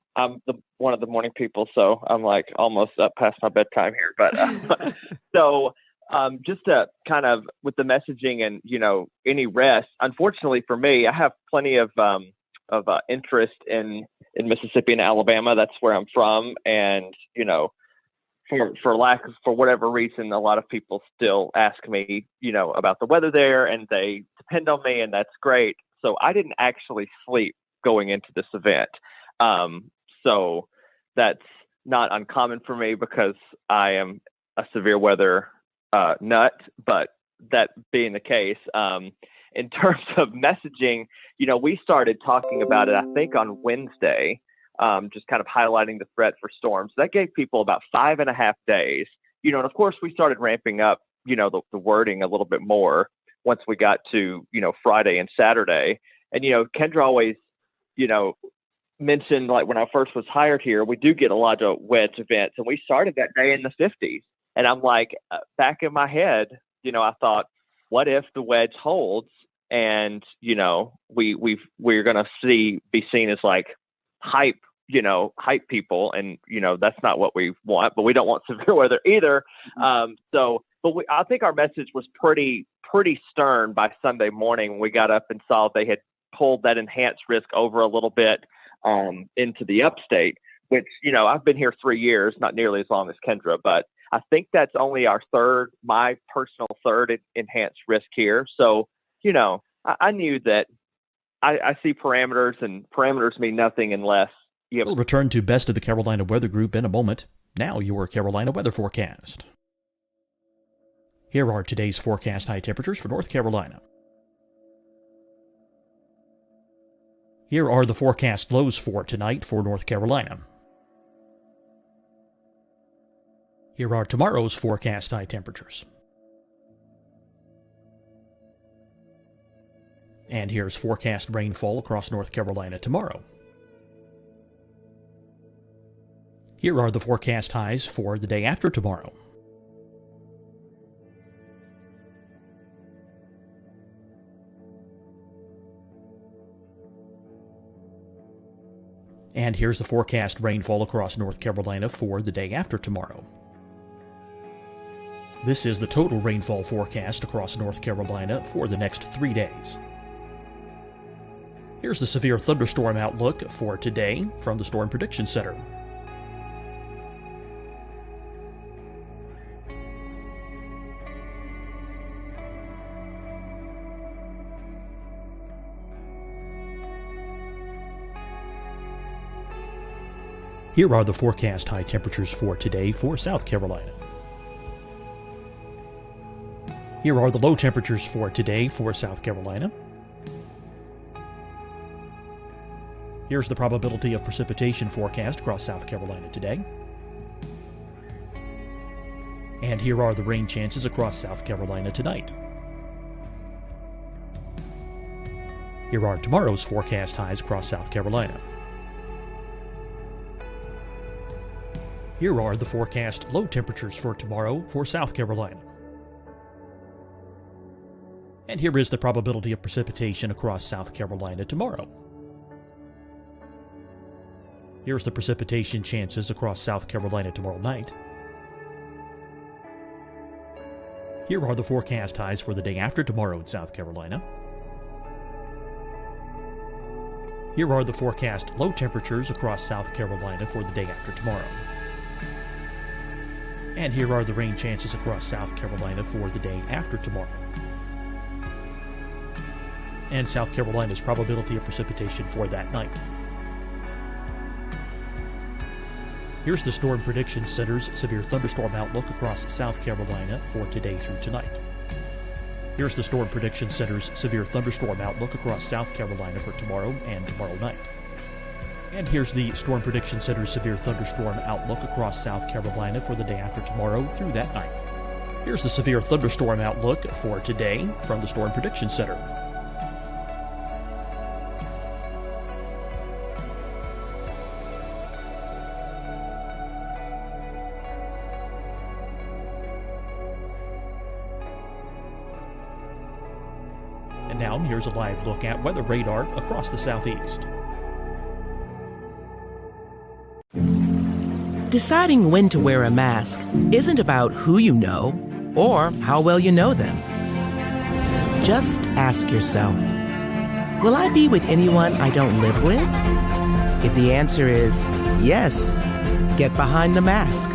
one of the morning people, so I'm like almost up past my bedtime here. But just to kind of with the messaging and any rest. Unfortunately for me, I have plenty of interest in Mississippi and Alabama. That's where I'm from, and for whatever reason, a lot of people still ask me, about the weather there, and they depend on me, and that's great. So I didn't actually sleep going into this event. So that's not uncommon for me because I am a severe weather nut. But that being the case, in terms of messaging, we started talking about it, I think, on Wednesday. Just kind of highlighting the threat for storms. That gave people about 5.5 days, and of course we started ramping up, the wording a little bit more once we got to, Friday and Saturday. And, Kendra always, mentioned, like when I first was hired here, we do get a lot of wedge events, and we started that day in the 50s. And I'm like, back in my head, I thought, what if the wedge holds and, we're going to be seen as like hype people, and that's not what we want, but we don't want severe weather either. I think our message was pretty stern by Sunday morning when we got up and saw they had pulled that enhanced risk over a little bit into the upstate, which I've been here 3 years, not nearly as long as Kendra, but I think that's only my personal third enhanced risk here. So I knew that I see parameters, and parameters mean nothing unless you have. We'll return to Best of the Carolina Weather Group in a moment. Now your Carolina weather forecast. Here are today's forecast high temperatures for North Carolina. Here are the forecast lows for tonight for North Carolina. Here are tomorrow's forecast high temperatures. And here's forecast rainfall across North Carolina tomorrow. Here are the forecast highs for the day after tomorrow. And here's the forecast rainfall across North Carolina for the day after tomorrow. This is the total rainfall forecast across North Carolina for the next 3 days. Here's the severe thunderstorm outlook for today from the Storm Prediction Center. Here are the forecast high temperatures for today for South Carolina. Here are the low temperatures for today for South Carolina. Here's the probability of precipitation forecast across South Carolina today. And here are the rain chances across South Carolina tonight. Here are tomorrow's forecast highs across South Carolina. Here are the forecast low temperatures for tomorrow for South Carolina. And here is the probability of precipitation across South Carolina tomorrow. Here's the precipitation chances across South Carolina tomorrow night. Here are the forecast highs for the day after tomorrow in South Carolina. Here are the forecast low temperatures across South Carolina for the day after tomorrow. And here are the rain chances across South Carolina for the day after tomorrow. And South Carolina's probability of precipitation for that night. Here's the Storm Prediction Center's severe thunderstorm outlook across South Carolina for today through tonight. Here's the Storm Prediction Center's severe thunderstorm outlook across South Carolina for tomorrow and tomorrow night. And here's the Storm Prediction Center's severe thunderstorm outlook across South Carolina for the day after tomorrow through that night. Here's the severe thunderstorm outlook for today from the Storm Prediction Center. And now here's a live look at weather radar across the southeast. Deciding when to wear a mask isn't about who you know or how well you know them. Just ask yourself, will I be with anyone I don't live with? If the answer is yes, get behind the mask.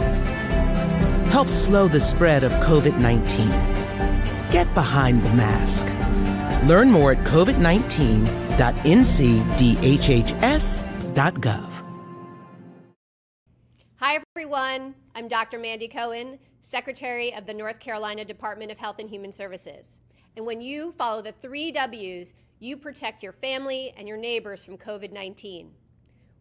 Help slow the spread of COVID-19. Get behind the mask. Learn more at covid19.ncdhhs.gov. Hi, everyone. I'm Dr. Mandy Cohen, Secretary of the North Carolina Department of Health and Human Services. And when you follow the 3 W's, you protect your family and your neighbors from COVID-19.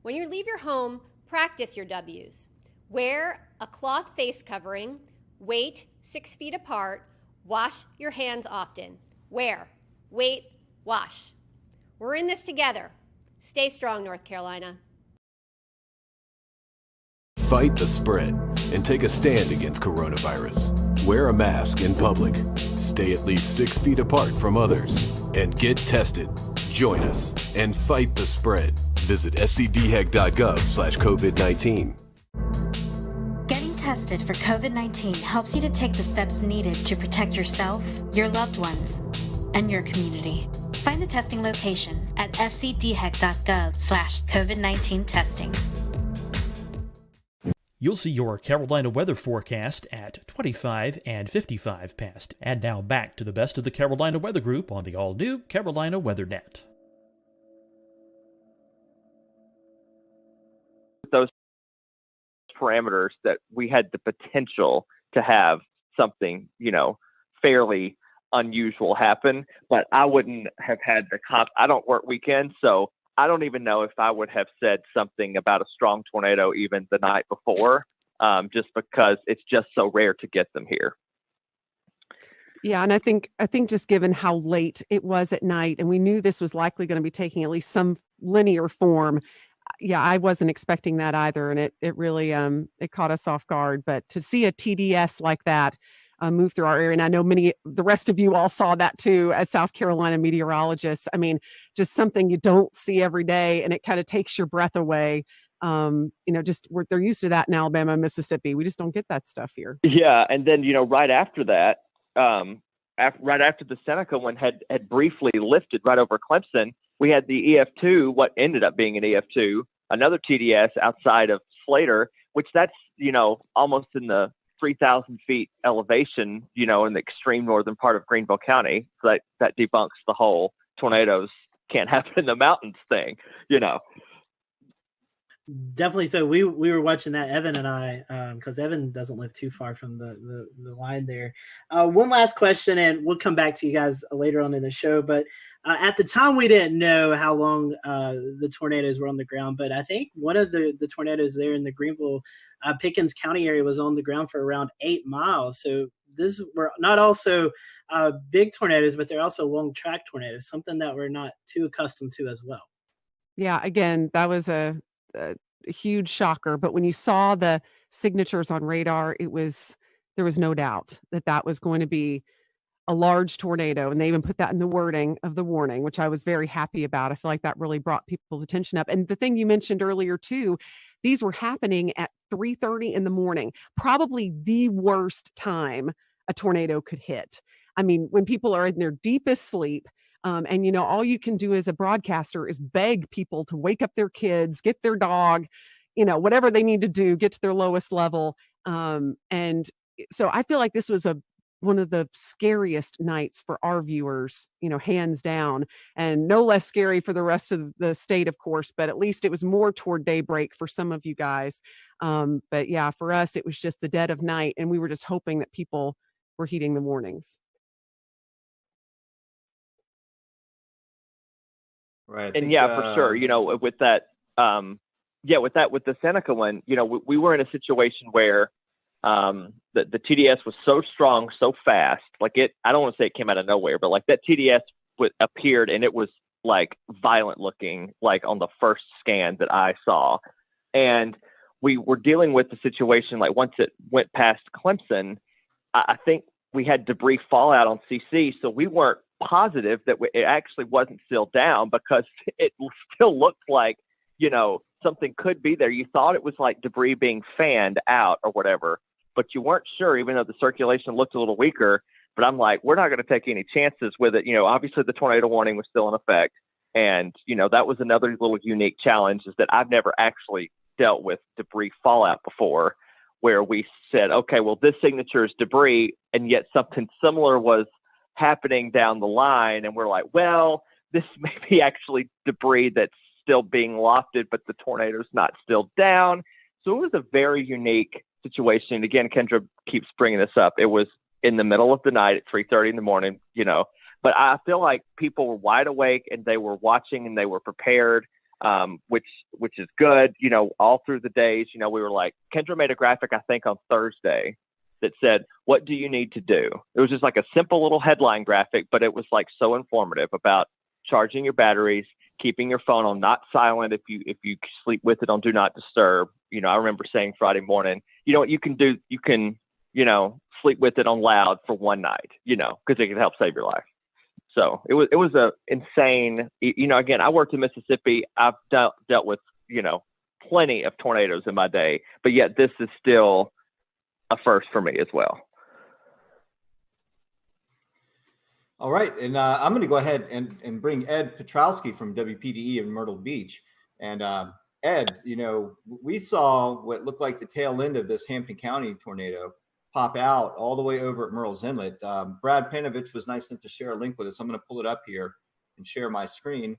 When you leave your home, practice your W's. Wear a cloth face covering, wait 6 feet apart, wash your hands often. Wear, wait, wash. We're in this together. Stay strong, North Carolina. Fight the spread and take a stand against coronavirus. Wear a mask in public. Stay at least 6 feet apart from others. And get tested. Join us and fight the spread. Visit scdhec.gov/COVID-19. Getting tested for COVID-19 helps you to take the steps needed to protect yourself, your loved ones, and your community. Find the testing location at scdhec.gov/COVID-19 testing. You'll see your Carolina weather forecast at 25 and 55 past. And now back to the Best of the Carolina Weather Group on the all-new Carolina WeatherNet. parameters that we had the potential to have something, fairly unusual happen. But I wouldn't have had I don't work weekends, so I don't even know if I would have said something about a strong tornado even the night before, just because it's just so rare to get them here. Yeah, and I think just given how late it was at night, and we knew this was likely going to be taking at least some linear form. Yeah, I wasn't expecting that either, and it really it caught us off guard. But to see a TDS like that move through our area, and I know the rest of you all saw that too as South Carolina meteorologists. I mean, just something you don't see every day, and it kind of takes your breath away. They're used to that in Alabama and Mississippi. We just don't get that stuff here. Yeah, and then right after that, right after the Seneca one had briefly lifted right over Clemson, we had the EF2, what ended up being an EF2, another TDS outside of Slater, which that's, almost in the 3,000 feet elevation, in the extreme northern part of Greenville County. So that debunks the whole tornadoes can't happen in the mountains thing, Definitely. So we were watching that, Evan and I, because Evan doesn't live too far from the line there. One last question, and we'll come back to you guys later on in the show. But at the time, we didn't know how long the tornadoes were on the ground. But I think one of the tornadoes there in the Greenville, Pickens County area was on the ground for around 8 miles. So these were not also big tornadoes, but they're also long track tornadoes, something that we're not too accustomed to as well. Yeah, again, that was a huge shocker. But when you saw the signatures on radar, there was no doubt that was going to be a large tornado. And they even put that in the wording of the warning, which I was very happy about. I feel like that really brought people's attention up. And the thing you mentioned earlier too, these were happening at 3:30 in the morning, probably the worst time a tornado could hit. I mean, when people are in their deepest sleep, and all you can do as a broadcaster is beg people to wake up their kids, get their dog, whatever they need to do, get to their lowest level. And so I feel like this was one of the scariest nights for our viewers, hands down, and no less scary for the rest of the state, of course, but at least it was more toward daybreak for some of you guys. But yeah, for us, it was just the dead of night, and we were just hoping that people were heeding the warnings. Right. And for sure, with that, with the Seneca one, we were in a situation where the TDS was so strong, so fast, I don't want to say it came out of nowhere, but that TDS appeared and it was violent looking, on the first scan that I saw. And we were dealing with the situation, once it went past Clemson, I think we had debris fallout on CC. So we weren't positive that it actually wasn't still down, because it still looked like, something could be there. You thought it was debris being fanned out or whatever, but you weren't sure, even though the circulation looked a little weaker. But I'm like, we're not going to take any chances with it. Obviously the tornado warning was still in effect. And, that was another little unique challenge, is that I've never actually dealt with debris fallout before, where we said, okay, well, this signature is debris, and yet something similar was happening down the line. And we're like, well, this may be actually debris that's still being lofted, but the tornado's not still down. So it was a very unique situation. Again, Kendra keeps bringing this up. It was in the middle of the night at 3:30 in the morning, but I feel like people were wide awake and they were watching and they were prepared, which is good. All through the days, we were Kendra made a graphic, I think on Thursday, that said, what do you need to do? It was just a simple little headline graphic, but it was so informative about charging your batteries, keeping your phone on not silent if you sleep with it on do not disturb. I remember saying Friday morning, what you can do, you can, sleep with it on loud for one night, because it can help save your life. So it was a insane, again, I worked in Mississippi. I've dealt with, plenty of tornadoes in my day, but yet this is still a first for me as well. All right. And I'm going to go ahead and bring Ed Petrowski from WPDE in Myrtle Beach. And Ed, we saw what looked like the tail end of this Hampton County tornado pop out all the way over at Murrells Inlet. Brad Panovich was nice enough to share a link with us. I'm going to pull it up here and share my screen.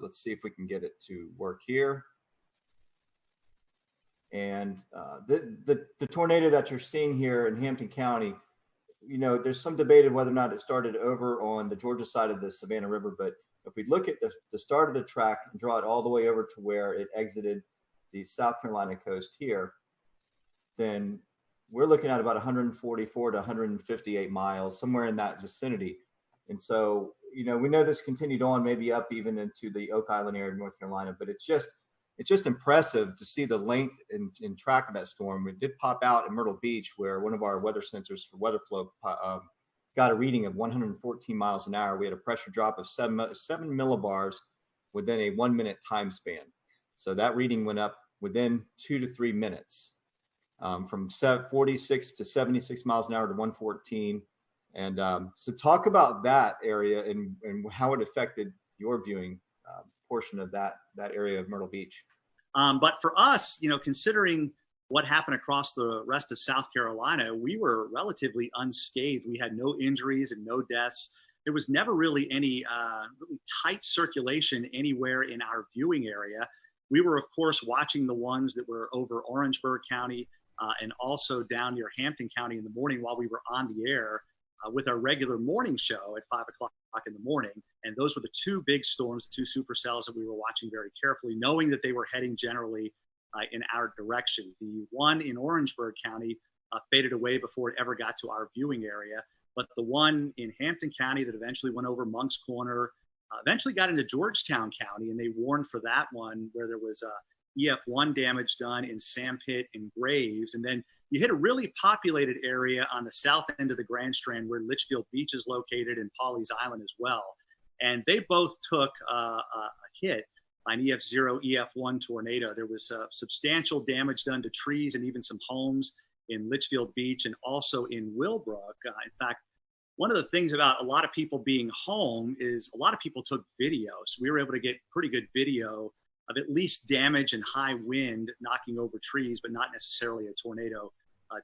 Let's see if we can get it to work here. And the tornado that you're seeing here in Hampton County, you know, there's some debate of whether or not it started over on the Georgia side of the Savannah River. But if we look at the start of the track and draw it all the way over to where it exited the South Carolina coast here, then we're looking at about 144 to 158 miles, somewhere in that vicinity. And so, you know, we know this continued on maybe up even into the Oak Island area of North Carolina, but it's just impressive to see the length and track of that storm. It did pop out in Myrtle Beach, where one of our weather sensors for weather flow got a reading of 114 miles an hour. We had a pressure drop of 7 millibars within a 1 minute time span. So that reading went up within 2 to 3 minutes, from 46 to 76 miles an hour to 114. And so talk about that area and how it affected your viewing portion of that area of Myrtle Beach. But for us, you know, considering what happened across the rest of South Carolina, we were relatively unscathed. We had no injuries and no deaths. There was never really any really tight circulation anywhere in our viewing area. We were, of course, watching the ones that were over Orangeburg County and also down near Hampton County in the morning while we were on the air with our regular morning show at 5 o'clock in the morning. And those were the two big storms, the two supercells that we were watching very carefully, knowing that they were heading generally in our direction. The one in Orangeburg County faded away before it ever got to our viewing area. But the one in Hampton County that eventually went over Monk's Corner, eventually got into Georgetown County, and they warned for that one where there was EF1 damage done in Sandpit and Graves. And then you hit a really populated area on the south end of the Grand Strand where Litchfield Beach is located and Pawleys Island as well. And they both took a hit by an EF0, EF1 tornado. There was substantial damage done to trees and even some homes in Litchfield Beach and also in Willbrook. In fact, one of the things about a lot of people being home is a lot of people took video. So we were able to get pretty good video of at least damage and high wind knocking over trees, but not necessarily a tornado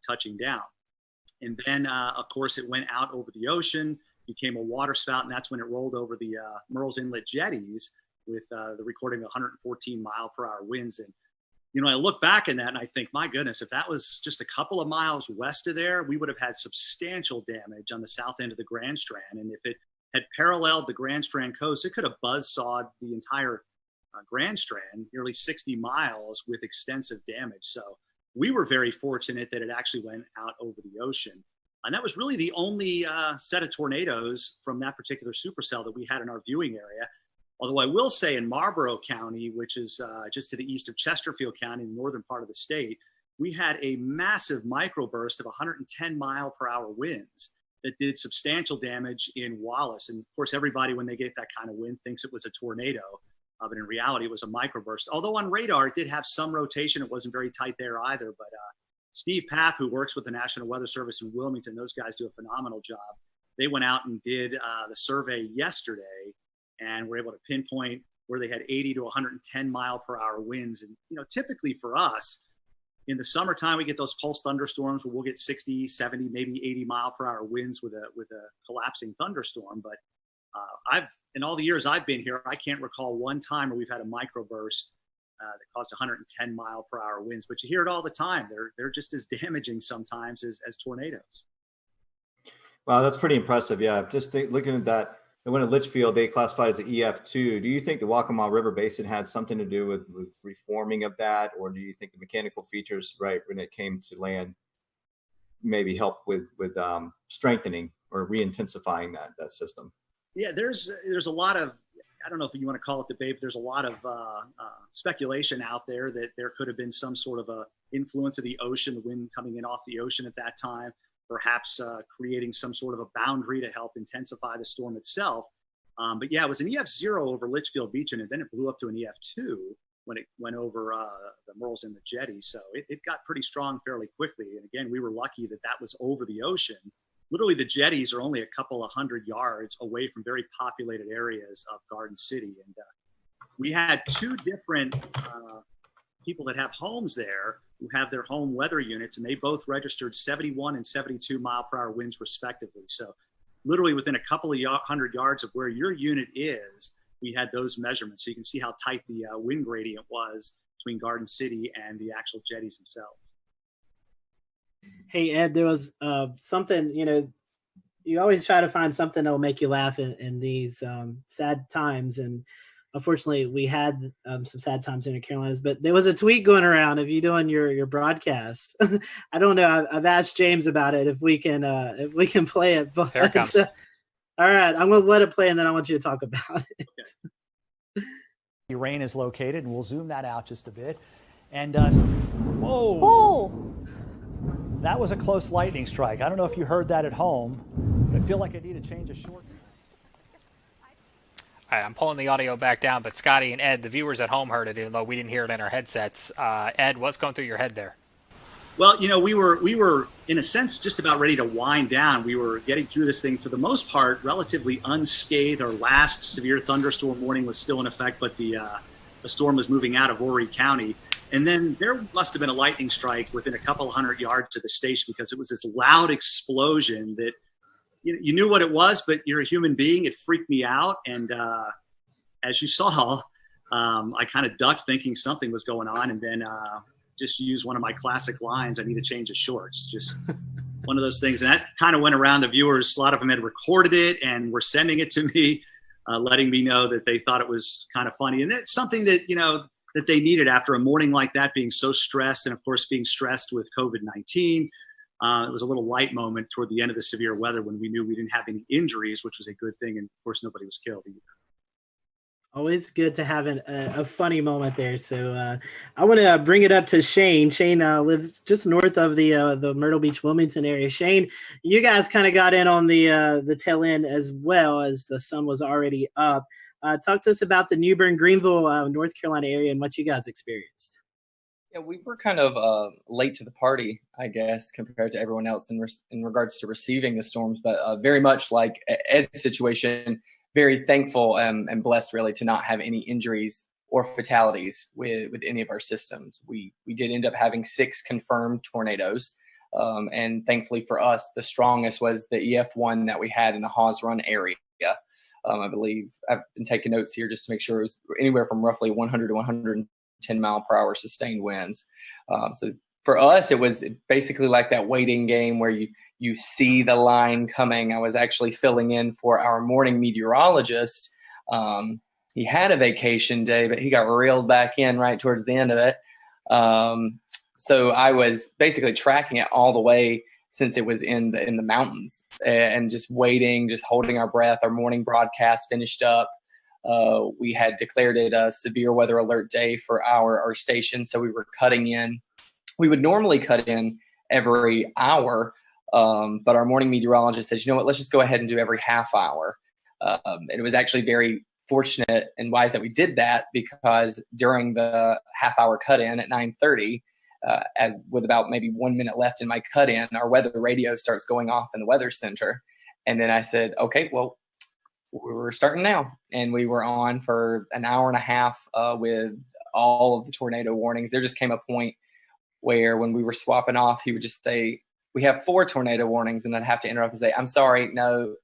touching down. And then, of course, it went out over the ocean, became a water spout, and that's when it rolled over the Murrells Inlet jetties with the recording of 114 mile per hour winds. And, you know, I look back in that and I think, my goodness, if that was just a couple of miles west of there, we would have had substantial damage on the south end of the Grand Strand. And if it had paralleled the Grand Strand coast, it could have buzzsawed the entire Grand Strand, nearly 60 miles with extensive damage. So we were very fortunate that it actually went out over the ocean. And that was really the only set of tornadoes from that particular supercell that we had in our viewing area. Although I will say in Marlborough County, which is just to the east of Chesterfield County, in the northern part of the state, we had a massive microburst of 110 mile per hour winds that did substantial damage in Wallace. And of course, everybody, when they get that kind of wind, thinks it was a tornado. But in reality, it was a microburst. Although on radar, it did have some rotation. It wasn't very tight there either. But Steve Papp, who works with the National Weather Service in Wilmington, those guys do a phenomenal job. They went out and did the survey yesterday and were able to pinpoint where they had 80 to 110 mile per hour winds. And, you know, typically for us, in the summertime, we get those pulse thunderstorms where we'll get 60, 70, maybe 80 mile per hour winds with a collapsing thunderstorm. But in all the years I've been here, I can't recall one time where we've had a microburst that caused 110 mile per hour winds, but you hear it all the time. They're just as damaging sometimes as tornadoes. Wow, that's pretty impressive. Yeah, just looking at that, the one at Litchfield, they classified as an EF2. Do you think the Waccamaw River Basin had something to do with reforming of that, or do you think the mechanical features, right, when it came to land, maybe help with strengthening or re-intensifying that system? Yeah, there's a lot of, I don't know if you want to call it debate, but there's a lot of speculation out there that there could have been some sort of a influence of the ocean, the wind coming in off the ocean at that time, perhaps creating some sort of a boundary to help intensify the storm itself. But yeah, it was an EF0 over Litchfield Beach, and then it blew up to an EF2 when it went over the Murrells and the jetty. So it got pretty strong fairly quickly. And again, we were lucky that that was over the ocean. Literally, the jetties are only a couple of 100 yards away from very populated areas of Garden City. And we had two different people that have homes there who have their home weather units, and they both registered 71 and 72 mile per hour winds respectively. So literally within a couple of 100 yards of where your unit is, we had those measurements. So you can see how tight the wind gradient was between Garden City and the actual jetties themselves. Hey, Ed, there was something, you always try to find something that will make you laugh in these sad times. And unfortunately, we had some sad times in the Carolinas, but there was a tweet going around of you doing your broadcast. I don't know. I've asked James about it, if we can play it. But, Here it comes. all right, I'm going to let it play, and then I want you to talk about it. Okay. Rain is located, and we'll zoom that out just a bit. And whoa! That was a close lightning strike. I don't know if you heard that at home, but I feel like I need to change a short. All right, I'm pulling the audio back down, but Scotty and Ed, the viewers at home heard it, even though we didn't hear it in our headsets. Ed, what's going through your head there? Well, we were in a sense just about ready to wind down. We were getting through this thing for the most part relatively unscathed. Our last severe thunderstorm warning was still in effect, but the storm was moving out of Horry County. And then there must have been a lightning strike within a couple of 100 yards to the station, because it was this loud explosion that you knew what it was, but you're a human being. It freaked me out. And as you saw, I kind of ducked thinking something was going on, and then just used one of my classic lines, I need to change of shorts. Just one of those things. And that kind of went around the viewers. A lot of them had recorded it and were sending it to me, letting me know that they thought it was kind of funny. And it's something that, that they needed after a morning like that, being so stressed, and of course being stressed with COVID-19. It was a little light moment toward the end of the severe weather when we knew we didn't have any injuries, which was a good thing. And of course, nobody was killed either. Always good to have a funny moment there. So I want to bring it up to Shane. Shane lives just north of the Myrtle Beach, Wilmington area. Shane, you guys kind of got in on the tail end as well, as the sun was already up. Talk to us about the New Bern, Greenville, North Carolina area, and what you guys experienced. Yeah, we were kind of late to the party, I guess, compared to everyone else in regards to receiving the storms. But very much like Ed's situation, very thankful and blessed, really, to not have any injuries or fatalities with any of our systems. We did end up having 6 confirmed tornadoes. And thankfully for us, the strongest was the EF1 that we had in the Hawes Run area. I believe I've been taking notes here just to make sure it was anywhere from roughly 100 to 110 mile per hour sustained winds. So for us, it was basically like that waiting game where you see the line coming. I was actually filling in for our morning meteorologist. He had a vacation day, but he got reeled back in right towards the end of it. So I was basically tracking it all the way since it was in the mountains, and just waiting, just holding our breath. Our morning broadcast finished up. We had declared it a severe weather alert day for our station, so we were cutting in. We would normally cut in every hour, but our morning meteorologist says, you know what, let's just go ahead and do every half hour. And it was actually very fortunate and wise that we did that, because during the half hour cut in at 9:30, with about maybe 1 minute left in my cut in, our weather radio starts going off in the weather center. And then I said, okay, well, we're starting now. And we were on for an hour and a half with all of the tornado warnings. There just came a point where when we were swapping off, he would just say, we have 4 tornado warnings. And I'd have to interrupt and say, I'm sorry, no,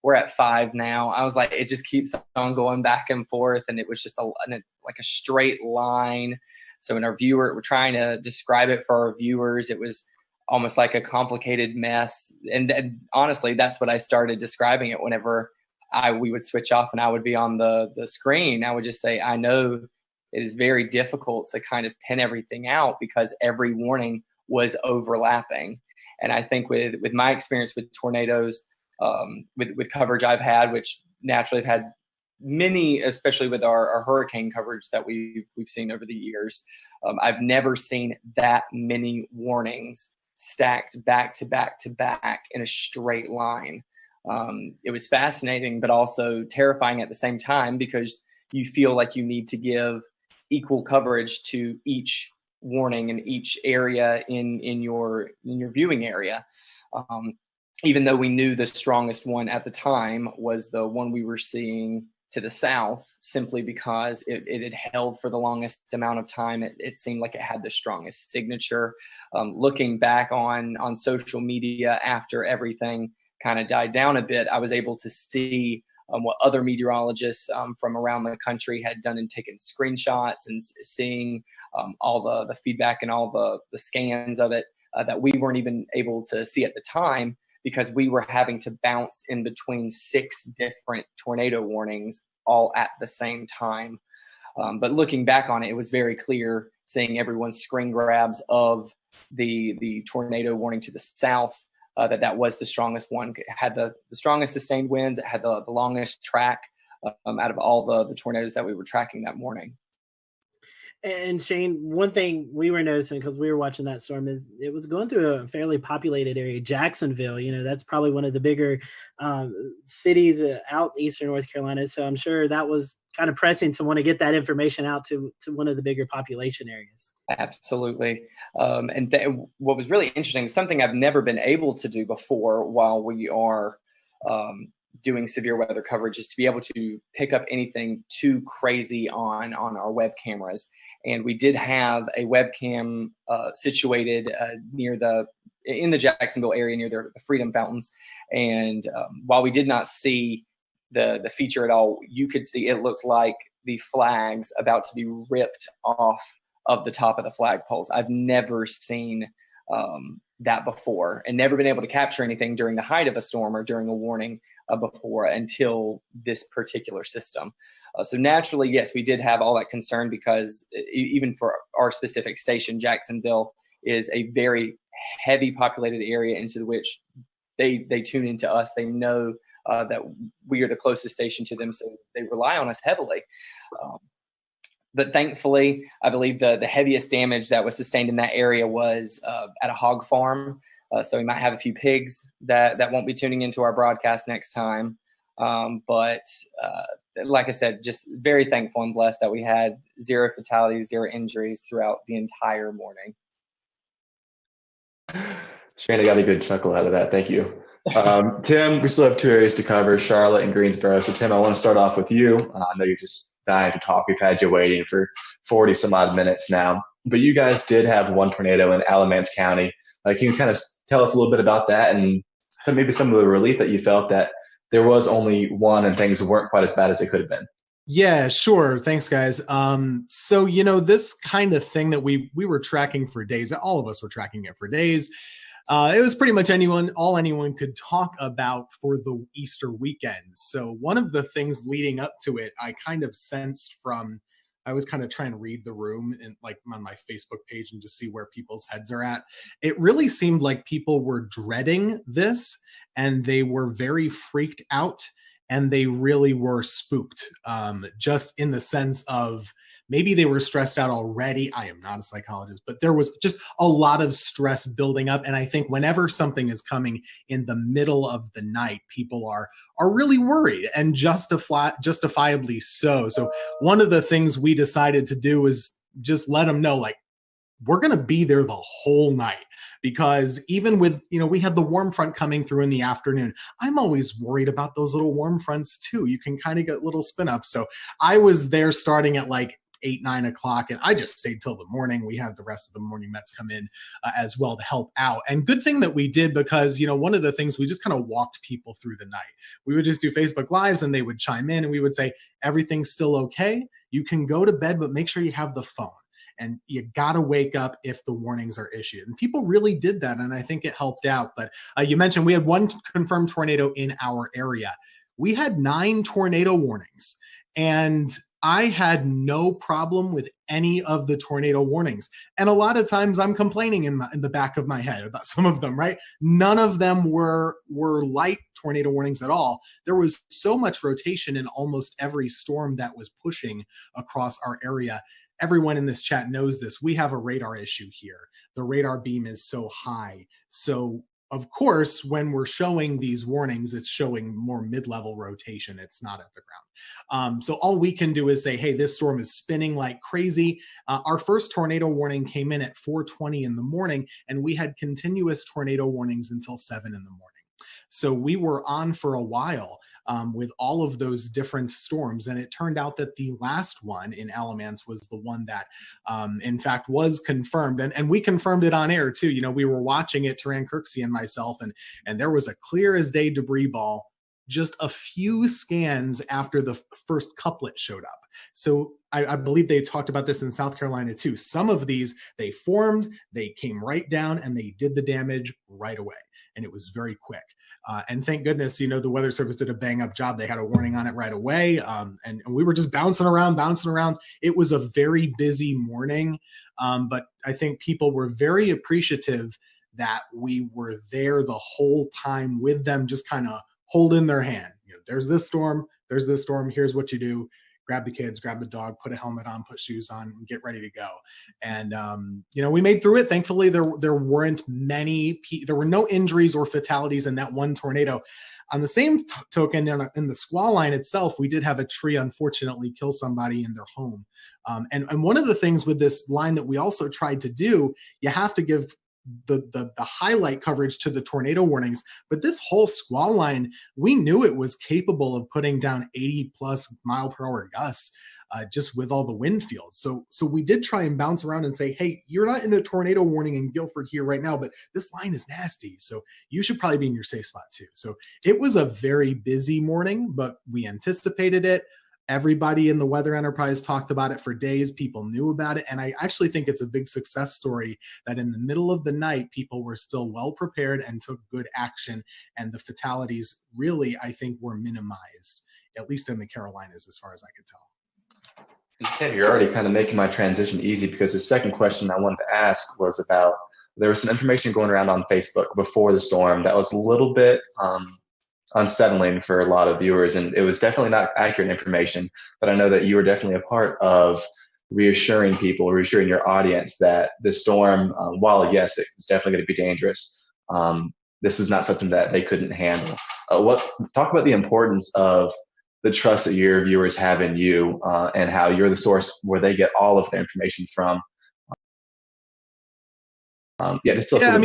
we're at 5 now. I was like, it just keeps on going back and forth. And it was just like a straight line. So when we're trying to describe it for our viewers, it was almost like a complicated mess. And honestly, that's what I started describing it whenever we would switch off and I would be on the screen. I would just say, I know it is very difficult to kind of pin everything out because every warning was overlapping. And I think with my experience with tornadoes, with coverage I've had, which naturally have had many, especially with our hurricane coverage that we've seen over the years, I've never seen that many warnings stacked back to back to back in a straight line. It was fascinating, but also terrifying at the same time, because you feel like you need to give equal coverage to each warning in each area in your viewing area. Even though we knew the strongest one at the time was the one we were seeing to the south, simply because it had held for the longest amount of time. It seemed like it had the strongest signature. Looking back on social media after everything kind of died down a bit, I was able to see what other meteorologists from around the country had done and taken screenshots and seeing all the feedback and all the scans of it that we weren't even able to see at the time because we were having to bounce in between 6 different tornado warnings all at the same time. But looking back on it, it was very clear seeing everyone's screen grabs of the tornado warning to the south, that was the strongest one. It had the strongest sustained winds. It had the longest track out of all the tornadoes that we were tracking that morning. And Shane, one thing we were noticing because we were watching that storm is it was going through a fairly populated area, Jacksonville. That's probably one of the bigger cities out eastern North Carolina. So I'm sure that was kind of pressing to want to get that information out to one of the bigger population areas. Absolutely. And what was really interesting, something I've never been able to do before while we are doing severe weather coverage, is to be able to pick up anything too crazy on our web cameras. And we did have a webcam situated in the Jacksonville area near the Freedom Fountains. And while we did not see the feature at all, you could see it looked like the flags about to be ripped off of the top of the flagpoles. I've never seen that before, and never been able to capture anything during the height of a storm or during a warning before until this particular system. So naturally, yes, we did have all that concern because even for our specific station, Jacksonville is a very heavy populated area into which they tune into us. They know that we are the closest station to them, so they rely on us heavily. But thankfully, I believe the heaviest damage that was sustained in that area was at a hog farm. So we might have a few pigs that won't be tuning into our broadcast next time. But like I said, just very thankful and blessed that we had 0 fatalities, 0 injuries throughout the entire morning. Shane, I got a good chuckle out of that. Thank you. Tim, we still have 2 areas to cover, Charlotte and Greensboro. So Tim, I want to start off with you. I know you're just dying to talk. We've had you waiting for 40 some odd minutes now, but you guys did have 1 tornado in Alamance County. Can you kind of tell us a little bit about that and maybe some of the relief that you felt that there was only 1 and things weren't quite as bad as they could have been? Yeah, sure. Thanks, guys. So, this kind of thing that we were tracking for days, all of us were tracking it for days. It was pretty much all anyone could talk about for the Easter weekend. So one of the things leading up to it, I kind of sensed I was kind of trying to read the room and on my Facebook page and just see where people's heads are at. It really seemed like people were dreading this and they were very freaked out and they really were spooked, just in the sense of maybe they were stressed out already. I am not a psychologist, but there was just a lot of stress building up. And I think whenever something is coming in the middle of the night, people are really worried, and justifiably so. So one of the things we decided to do is just let them know, we're going to be there the whole night, because even with, we had the warm front coming through in the afternoon. I'm always worried about those little warm fronts too. You can kind of get little spin ups. So I was there starting at 8, 9 o'clock, and I just stayed till the morning. We had the rest of the morning Mets come in as well to help out. And good thing that we did, because one of the things, we just kind of walked people through the night. We would just do Facebook Lives and they would chime in and we would say, everything's still okay. You can go to bed, but make sure you have the phone. And you got to wake up if the warnings are issued. And people really did that, and I think it helped out. But you mentioned we had 1 confirmed tornado in our area. We had 9 tornado warnings, and I had no problem with any of the tornado warnings. And a lot of times I'm complaining in the back of my head about some of them, right? None of them were light tornado warnings at all. There was so much rotation in almost every storm that was pushing across our area. Everyone in this chat knows this. We have a radar issue here. The radar beam is so high. So of course, when we're showing these warnings, it's showing more mid-level rotation. It's not at the ground. So all we can do is say, hey, this storm is spinning like crazy. Our first tornado warning came in at 4:20 in the morning, and we had continuous tornado warnings until 7 in the morning. So we were on for a while with all of those different storms. And it turned out that the last one in Alamance was the one that, in fact, was confirmed. And we confirmed it on air, too. We were watching it, Taran Kirksey and myself, and there was a clear as day debris ball just a few scans after the first couplet showed up. So I believe they talked about this in South Carolina too. Some of these, they formed, they came right down, and they did the damage right away. And it was very quick. And thank goodness, the Weather Service did a bang up job. They had a warning on it right away. And we were just bouncing around. It was a very busy morning. But I think people were very appreciative that we were there the whole time with them, just kind of holding their hand. There's this storm, here's what you do. Grab the kids, grab the dog, put a helmet on, put shoes on, and get ready to go. And, we made through it. Thankfully, there weren't there were no injuries or fatalities in that one tornado. On the same token, in the squall line itself, we did have a tree unfortunately kill somebody in their home. And one of the things with this line that we also tried to do, you have to give the highlight coverage to the tornado warnings, but this whole squall line, we knew it was capable of putting down 80 plus mile per hour gusts, just with all the wind fields. So we did try and bounce around and say, hey, you're not in a tornado warning in Guilford here right now, but this line is nasty, so you should probably be in your safe spot too. So it was a very busy morning, but we anticipated it. Everybody in the weather enterprise talked about it for days. People knew about it. And I actually think it's a big success story that in the middle of the night, people were still well prepared and took good action. And the fatalities really, I think, were minimized, at least in the Carolinas, as far as I could tell. Tim, you're already kind of making my transition easy, because the second question I wanted to ask was about, there was some information going around on Facebook before the storm that was a little bit unsettling for a lot of viewers, and it was definitely not accurate information. But I know that you were definitely a part of reassuring people, reassuring your audience that the storm, while yes, it was definitely going to be dangerous, this was not something that they couldn't handle. Talk about the importance of the trust that your viewers have in you, and how you're the source where they get all of their information from.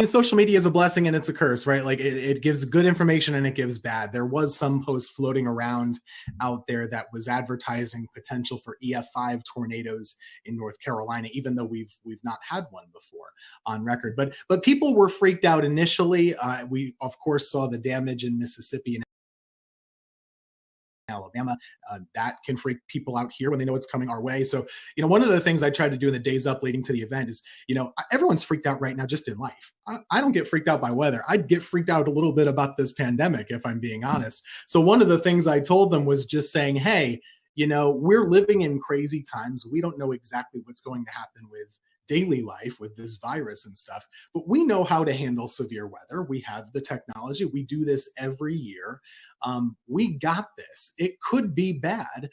Social media is a blessing and it's a curse, right? Like it gives good information and it gives bad. There was some post floating around out there that was advertising potential for EF5 tornadoes in North Carolina, even though we've not had one before on record. But people were freaked out initially. We of course saw the damage in Mississippi and Alabama. That can freak people out here when they know it's coming our way. So, one of the things I tried to do in the days up leading to the event is, everyone's freaked out right now just in life. I don't get freaked out by weather. I'd get freaked out a little bit about this pandemic, if I'm being honest. So one of the things I told them was just saying, hey, we're living in crazy times. We don't know exactly what's going to happen with daily life with this virus and stuff, but we know how to handle severe weather. We have the technology. We do this every year. We got this. It could be bad,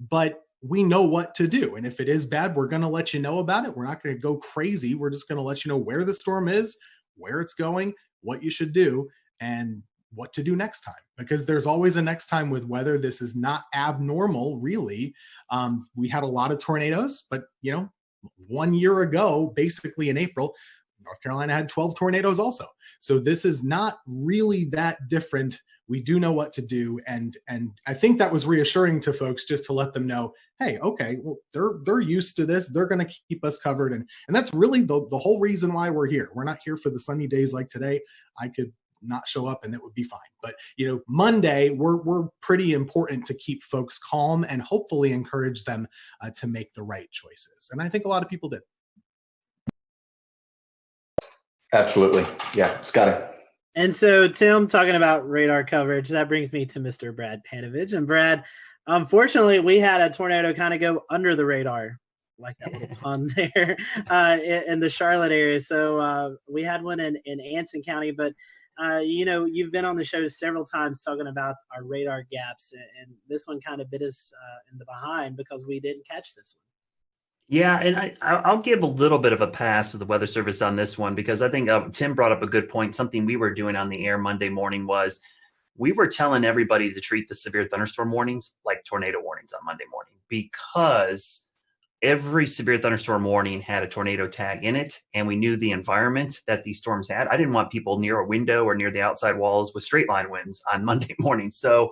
but we know what to do. And if it is bad, we're going to let you know about it. We're not going to go crazy. We're just going to let you know where the storm is, where it's going, what you should do, and what to do next time, because there's always a next time with weather. This is not abnormal, really. We had a lot of tornadoes, but 1 year ago, basically in April, North Carolina had 12 tornadoes also. So this is not really that different. We do know what to do. And I think that was reassuring to folks, just to let them know, hey, okay, well, they're used to this. They're going to keep us covered. And that's really the whole reason why we're here. We're not here for the sunny days like today. I could not show up and it would be fine. But Monday, we're pretty important to keep folks calm and hopefully encourage them to make the right choices. And I think a lot of people did. Absolutely. Yeah, Scotty. And so, Tim, talking about radar coverage, that brings me to Mr. Brad Panovich. And Brad, unfortunately, we had a tornado kind of go under the radar, like that little pun there, in the Charlotte area. So we had one in Anson County, but you've been on the show several times talking about our radar gaps, and this one kind of bit us in the behind because we didn't catch this one. Yeah, and I'll give a little bit of a pass to the Weather Service on this one, because I think Tim brought up a good point. Something we were doing on the air Monday morning was we were telling everybody to treat the severe thunderstorm warnings like tornado warnings on Monday morning, because every severe thunderstorm warning had a tornado tag in it, and we knew the environment that these storms had. I didn't want people near a window or near the outside walls with straight line winds on Monday morning. So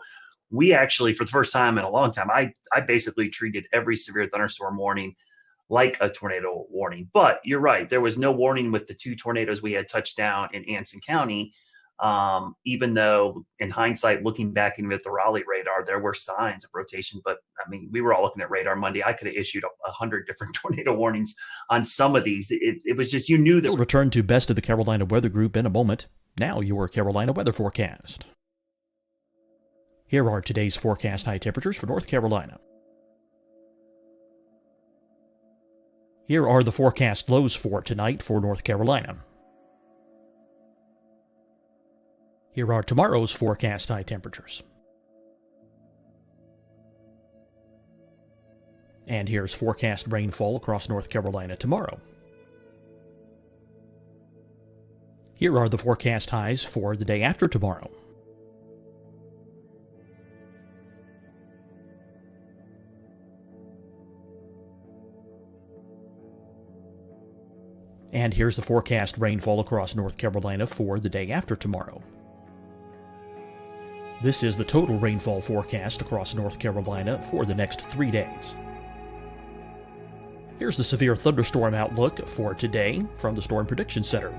we actually, for the first time in a long time, I basically treated every severe thunderstorm warning like a tornado warning. But you're right, there was no warning with the two tornadoes we had touched down in Anson County. Even though in hindsight, looking back even at the Raleigh radar, there were signs of rotation. But I mean, we were all looking at radar Monday. I could have issued 100 different tornado warnings on some of these. It was just, you knew that. We'll return to Best of the Carolina Weather Group in a moment. Now your Carolina weather forecast. Here are today's forecast high temperatures for North Carolina. Here are the forecast lows for tonight for North Carolina. Here are tomorrow's forecast high temperatures. And here's forecast rainfall across North Carolina tomorrow. Here are the forecast highs for the day after tomorrow. And here's the forecast rainfall across North Carolina for the day after tomorrow. This is the total rainfall forecast across North Carolina for the next 3 days. Here's the severe thunderstorm outlook for today from the Storm Prediction Center.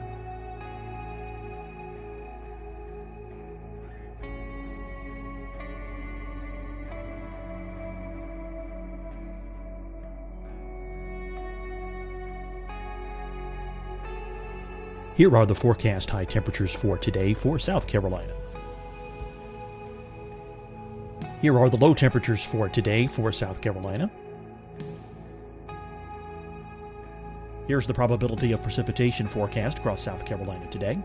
Here are the forecast high temperatures for today for South Carolina. Here are the low temperatures for today for South Carolina. Here's the probability of precipitation forecast across South Carolina today.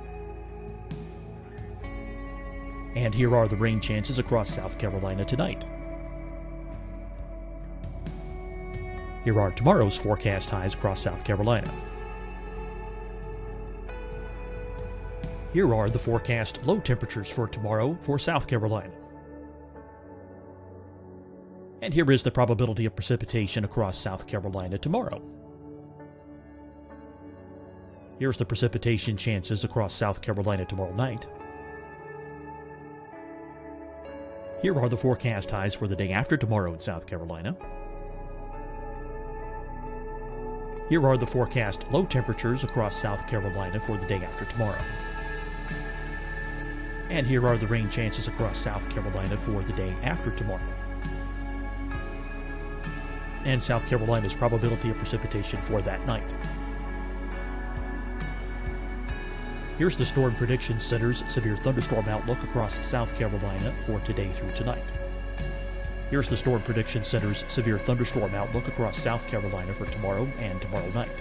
And here are the rain chances across South Carolina tonight. Here are tomorrow's forecast highs across South Carolina. Here are the forecast low temperatures for tomorrow for South Carolina. And here is the probability of precipitation across South Carolina tomorrow. Here's the precipitation chances across South Carolina tomorrow night. Here are the forecast highs for the day after tomorrow in South Carolina. Here are the forecast low temperatures across South Carolina for the day after tomorrow. And here are the rain chances across South Carolina for the day after tomorrow. And South Carolina's probability of precipitation for that night. Here's the Storm Prediction Center's severe thunderstorm outlook across South Carolina for today through tonight. Here's the Storm Prediction Center's severe thunderstorm outlook across South Carolina for tomorrow and tomorrow night.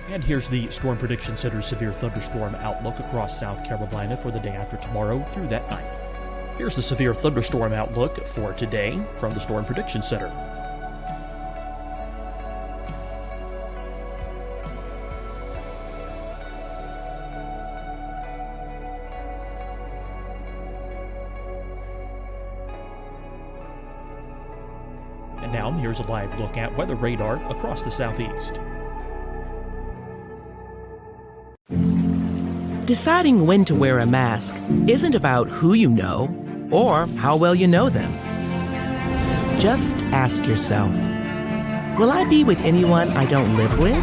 And here's the Storm Prediction Center's severe thunderstorm outlook across South Carolina for the day after tomorrow through that night. Here's the severe thunderstorm outlook for today from the Storm Prediction Center. And now here's a live look at weather radar across the southeast. Deciding when to wear a mask isn't about who you know or how well you know them. Just ask yourself, will I be with anyone I don't live with?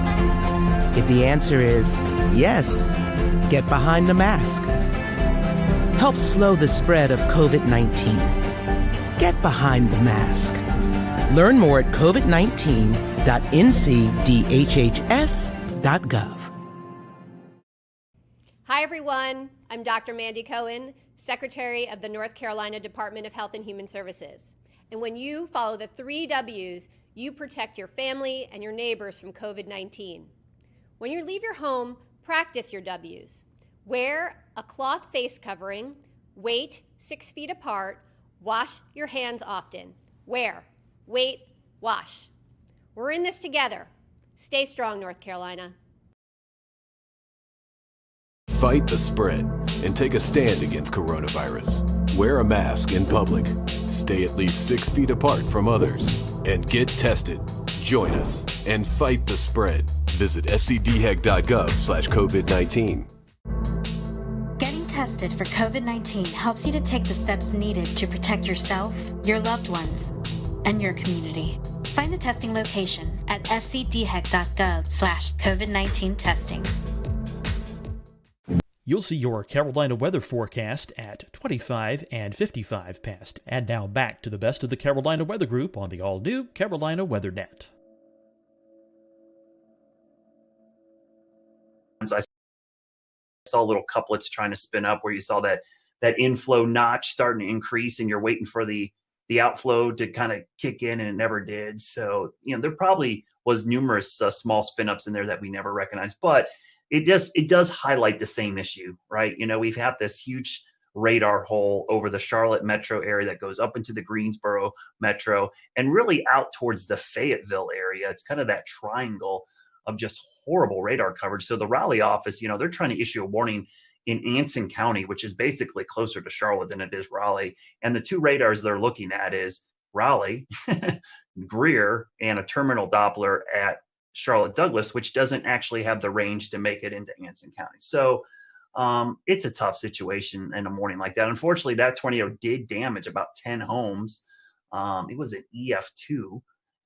If the answer is yes, get behind the mask. Help slow the spread of COVID-19. Get behind the mask. Learn more at covid19.ncdhhs.gov. Hi, everyone. I'm Dr. Mandy Cohen, Secretary of the North Carolina Department of Health and Human Services. And when you follow the 3 W's, you protect your family and your neighbors from COVID-19. When you leave your home, practice your W's. Wear a cloth face covering, wait 6 feet apart, wash your hands often. Wear, wait, wash. We're in this together. Stay strong, North Carolina. Fight the spread and take a stand against coronavirus. Wear a mask in public. Stay at least 6 feet apart from others. And get tested. Join us and fight the spread. Visit scdhec.gov/COVID-19. Getting tested for COVID-19 helps you to take the steps needed to protect yourself, your loved ones, and your community. Find the testing location at scdhec.gov/COVID-19 testing. You'll see your Carolina weather forecast at 25 and 55 past. And now back to the best of the Carolina Weather Group on the all-new Carolina WeatherNet. I saw little couplets trying to spin up where you saw that inflow notch starting to increase, and you're waiting for the outflow to kind of kick in, and it never did. So, there probably was numerous small spin ups in there that we never recognized, but it does highlight the same issue, right? We've had this huge radar hole over the Charlotte metro area that goes up into the Greensboro metro and really out towards the Fayetteville area. It's kind of that triangle of just horrible radar coverage. So the Raleigh office, they're trying to issue a warning in Anson County, which is basically closer to Charlotte than it is Raleigh. And the two radars they're looking at is Raleigh, Greer, and a terminal Doppler at Charlotte Douglas, which doesn't actually have the range to make it into Anson County. So it's a tough situation in a morning like that. Unfortunately, that tornado did damage about 10 homes. It was an EF2,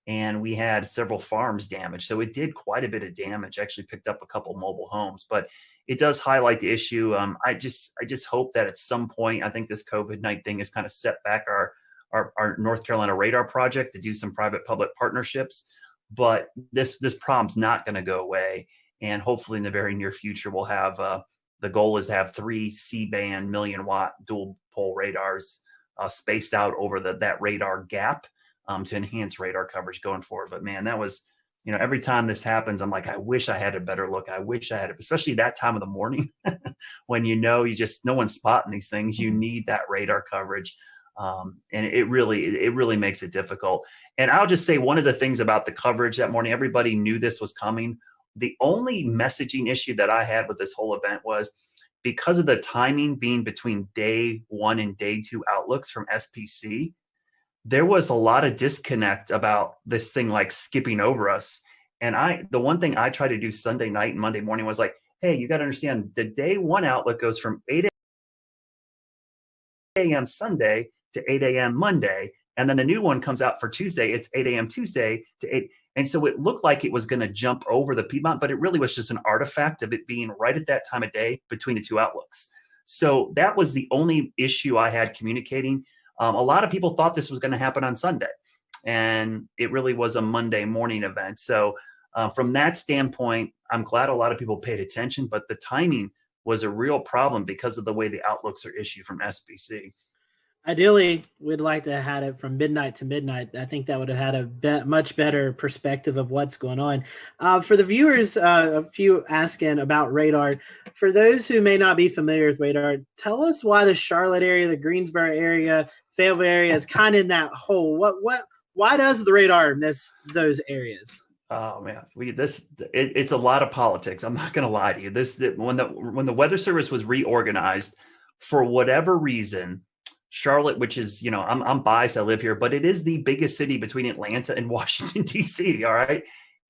and we had several farms damaged. So it did quite a bit of damage, actually picked up a couple mobile homes, but it does highlight the issue. I just hope that at some point, I think this COVID-19 thing has kind of set back our North Carolina radar project to do some private-public partnerships. But this problem's not going to go away. And hopefully in the very near future, we'll have, the goal is to have 3 C-band million-watt dual pole radars spaced out over that radar gap to enhance radar coverage going forward. But man, that was, every time this happens, I'm like, I wish I had a better look. I wish I had it, especially that time of the morning when no one's spotting these things. You need that radar coverage. And it really makes it difficult. And I'll just say one of the things about the coverage that morning, everybody knew this was coming. The only messaging issue that I had with this whole event was because of the timing being between day 1 and day 2 outlooks from SPC, there was a lot of disconnect about this thing like skipping over us. And the one thing I tried to do Sunday night and Monday morning was like, hey, you got to understand the day 1 outlook goes from 8 a.m. Sunday to 8 a.m. Monday. And then the new one comes out for Tuesday. It's 8 a.m. Tuesday to 8. And so it looked like it was going to jump over the Piedmont, but it really was just an artifact of it being right at that time of day between the two outlooks. So that was the only issue I had communicating. A lot of people thought this was going to happen on Sunday, and it really was a Monday morning event. So from that standpoint, I'm glad a lot of people paid attention, but the timing was a real problem because of the way the outlooks are issued from SPC. Ideally, we'd like to have had it from midnight to midnight. I think that would have had a much better perspective of what's going on. For the viewers, a few asking about radar. For those who may not be familiar with radar, tell us why the Charlotte area, the Greensboro area, Fayetteville area is kind of in that hole. Why does the radar miss those areas? Oh man, it's a lot of politics. I'm not going to lie to you. When the Weather Service was reorganized, for whatever reason, Charlotte, which is, I'm biased, I live here, but it is the biggest city between Atlanta and Washington, D.C., all right?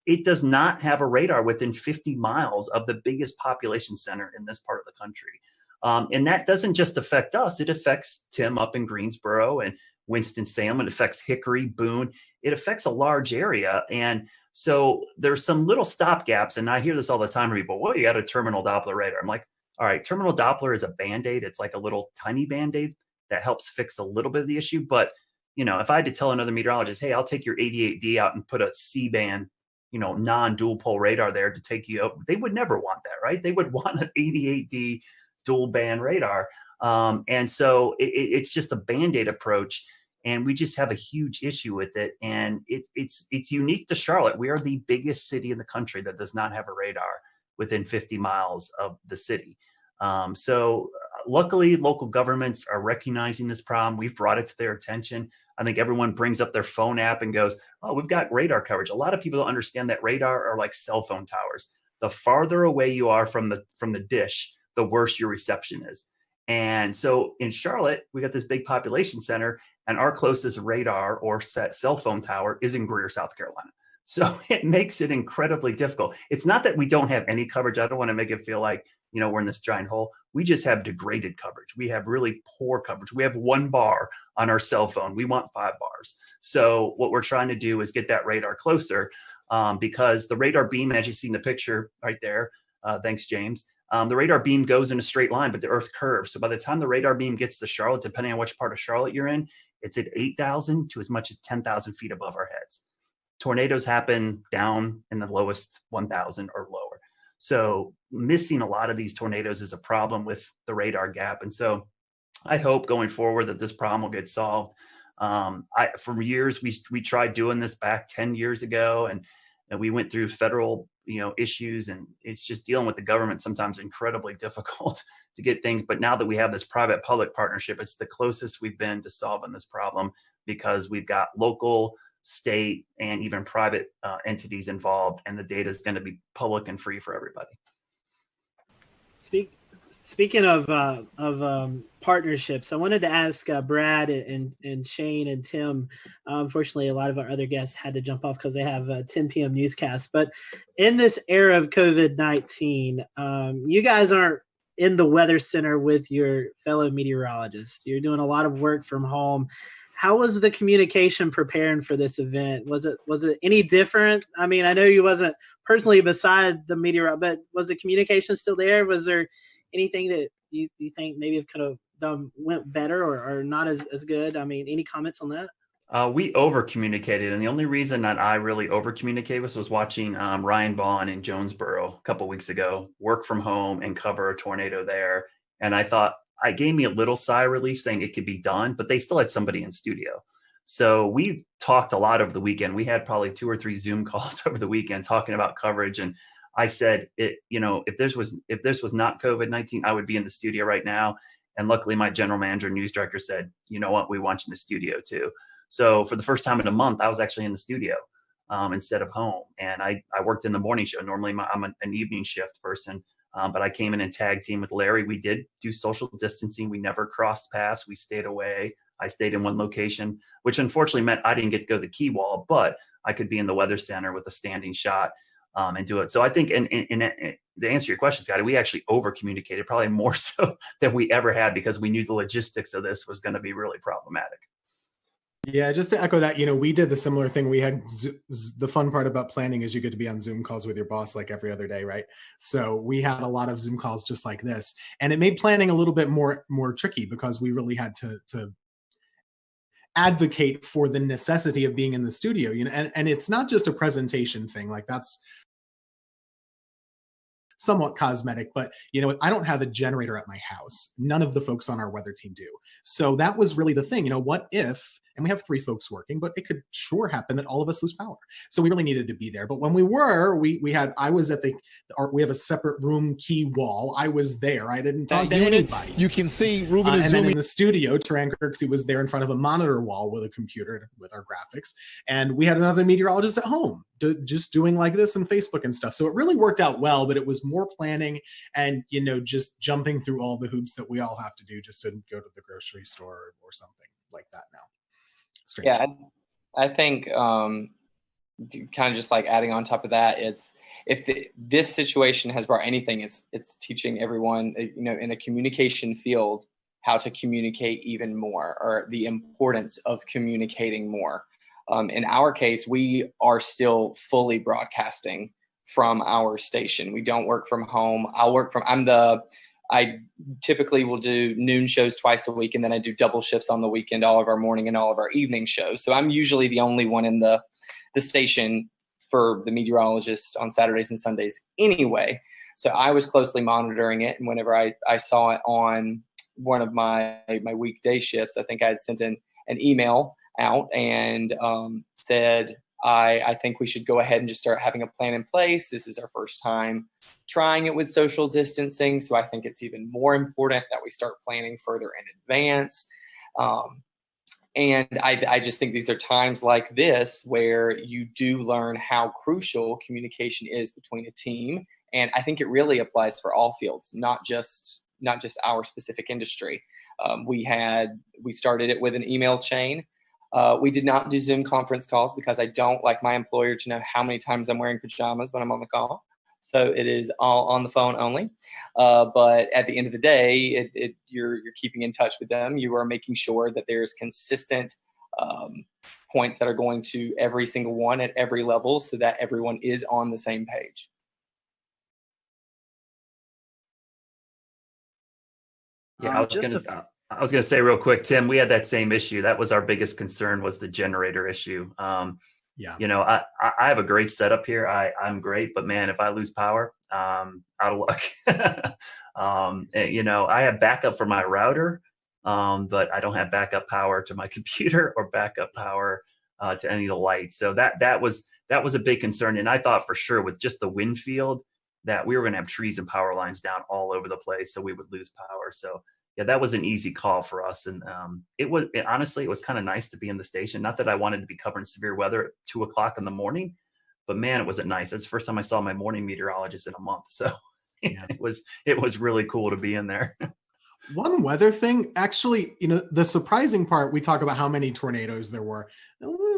It does not have a radar within 50 miles of the biggest population center in this part of the country. And that doesn't just affect us. It affects Tim up in Greensboro and Winston-Salem. It affects Hickory, Boone. It affects a large area. And so there's some little stopgaps. And I hear this all the time from people, well, you got a terminal Doppler radar. I'm like, all right, terminal Doppler is a Band-Aid. It's like a little tiny Band-Aid that helps fix a little bit of the issue. But, if I had to tell another meteorologist, hey, I'll take your 88D out and put a C-band, non-dual pole radar there to take you out, they would never want that, right? They would want an 88D dual band radar. And so it's just a Band-Aid approach. And we just have a huge issue with it. And it's unique to Charlotte. We are the biggest city in the country that does not have a radar within 50 miles of the city. So luckily, local governments are recognizing this problem. We've brought it to their attention. I think everyone brings up their phone app and goes, oh, we've got radar coverage. A lot of people don't understand that radar are like cell phone towers. The farther away you are from the dish, the worse your reception is. And so in Charlotte, we got this big population center, and our closest radar or cell phone tower is in Greer, South Carolina. So it makes it incredibly difficult. It's not that we don't have any coverage. I don't want to make it feel like, we're in this giant hole. We just have degraded coverage. We have really poor coverage. We have 1 bar on our cell phone. We want 5 bars. So what we're trying to do is get that radar closer because the radar beam, as you see in the picture right there, thanks, James, the radar beam goes in a straight line, but the earth curves. So by the time the radar beam gets to Charlotte, depending on which part of Charlotte you're in, it's at 8,000 to as much as 10,000 feet above our heads. Tornadoes happen down in the lowest 1,000 or lower. So missing a lot of these tornadoes is a problem with the radar gap. And so I hope going forward that this problem will get solved. For years, we tried doing this back 10 years ago, and we went through federal, issues, and it's just dealing with the government sometimes incredibly difficult to get things. But now that we have this private-public partnership, it's the closest we've been to solving this problem, because we've got local, state, and even private entities involved, and the data is going to be public and free for everybody. Speaking of partnerships, I wanted to ask Brad and Shane and Tim. Unfortunately, a lot of our other guests had to jump off because they have a 10 p.m. newscast. But in this era of COVID-19, you guys aren't in the weather center with your fellow meteorologists. You're doing a lot of work from home. How was the communication preparing for this event? Was it any different? I mean, I know you wasn't personally beside the meteorologist, but was the communication still there? Was there anything that you think maybe could have went better or not as good? I mean, any comments on that? We over communicated, and the only reason that I really over communicated was watching Ryan Vaughn in Jonesboro a couple weeks ago work from home and cover a tornado there. And I thought, it gave me a little sigh of relief saying it could be done, but they still had somebody in studio. So we talked a lot over the weekend. We had probably 2 or 3 Zoom calls over the weekend talking about coverage. And I said, if this was not COVID-19, I would be in the studio right now. And luckily my general manager and news director said, you know what, we want you in the studio too. So for the first time in a month, I was actually in the studio instead of home. And I worked in the morning show. Normally I'm an evening shift person. But I came in and tag team with Larry. We did do social distancing. We never crossed paths. We stayed away. I stayed in one location, which unfortunately meant I didn't get to go to the key wall, but I could be in the weather center with a standing shot and do it. So I think, and to answer your question, Scotty, we actually over communicated, probably more so than we ever had, because we knew the logistics of this was going to be really problematic. Yeah, just to echo that, we did the similar thing. We had the fun part about planning is you get to be on Zoom calls with your boss like every other day, right? So we had a lot of Zoom calls just like this, and it made planning a little bit more tricky, because we really had to advocate for the necessity of being in the studio. And it's not just a presentation thing, like that's somewhat cosmetic, but I don't have a generator at my house. None of the folks on our weather team do. So that was really the thing. What if, and we have 3 folks working, but it could sure happen that all of us lose power. So we really needed to be there. But when we were, I was at we have a separate room key wall. I was there. I didn't talk to anybody. You can see Ruben is and zooming. then in the studio, Taran Kirksey was there in front of a monitor wall with a computer with our graphics. And we had another meteorologist at home just doing like this and Facebook and stuff. So it really worked out well, but it was more planning and, just jumping through all the hoops that we all have to do just to go to the grocery store or something like that now. Strange. Yeah, I think kind of just like adding on top of that, it's this situation has brought anything, it's teaching everyone, in a communication field how to communicate even more, or the importance of communicating more. In our case, we are still fully broadcasting from our station. We don't work from home. I typically will do noon shows twice a week, and then I do double shifts on the weekend, all of our morning and all of our evening shows. So I'm usually the only one in the station for the meteorologist on Saturdays and Sundays anyway. So I was closely monitoring it. And whenever I saw it on one of my weekday shifts, I think I had sent an email out and said, I think we should go ahead and just start having a plan in place. This is our first time trying it with social distancing. So I think it's even more important that we start planning further in advance. And I just think these are times like this where you do learn how crucial communication is between a team. And I think it really applies for all fields, not just our specific industry. We started it with an email chain. We did not do Zoom conference calls because I don't like my employer to know how many times I'm wearing pajamas when I'm on the call. So it is all on the phone only. But at the end of the day, you're keeping in touch with them. You are making sure that there's consistent points that are going to every single one at every level so that everyone is on the same page. Yeah, I was gonna say real quick, Tim, we had that same issue. That was our biggest concern, was the generator issue. Yeah. You know, I have a great setup here. I'm great, but man, if I lose power, out of luck. You know, I have backup for my router, but I don't have backup power to my computer or backup power to any of the lights. So that was a big concern. And I thought for sure with just the wind field that we were going to have trees and power lines down all over the place, so we would lose power. So yeah, that was an easy call for us. And honestly, it was kind of nice to be in the station. Not that I wanted to be covering severe weather at 2:00 in the morning, but man, it wasn't nice. That's the first time I saw my morning meteorologist in a month. So yeah. it was really cool to be in there. One weather thing, actually, you know, the surprising part, we talk about how many tornadoes there were.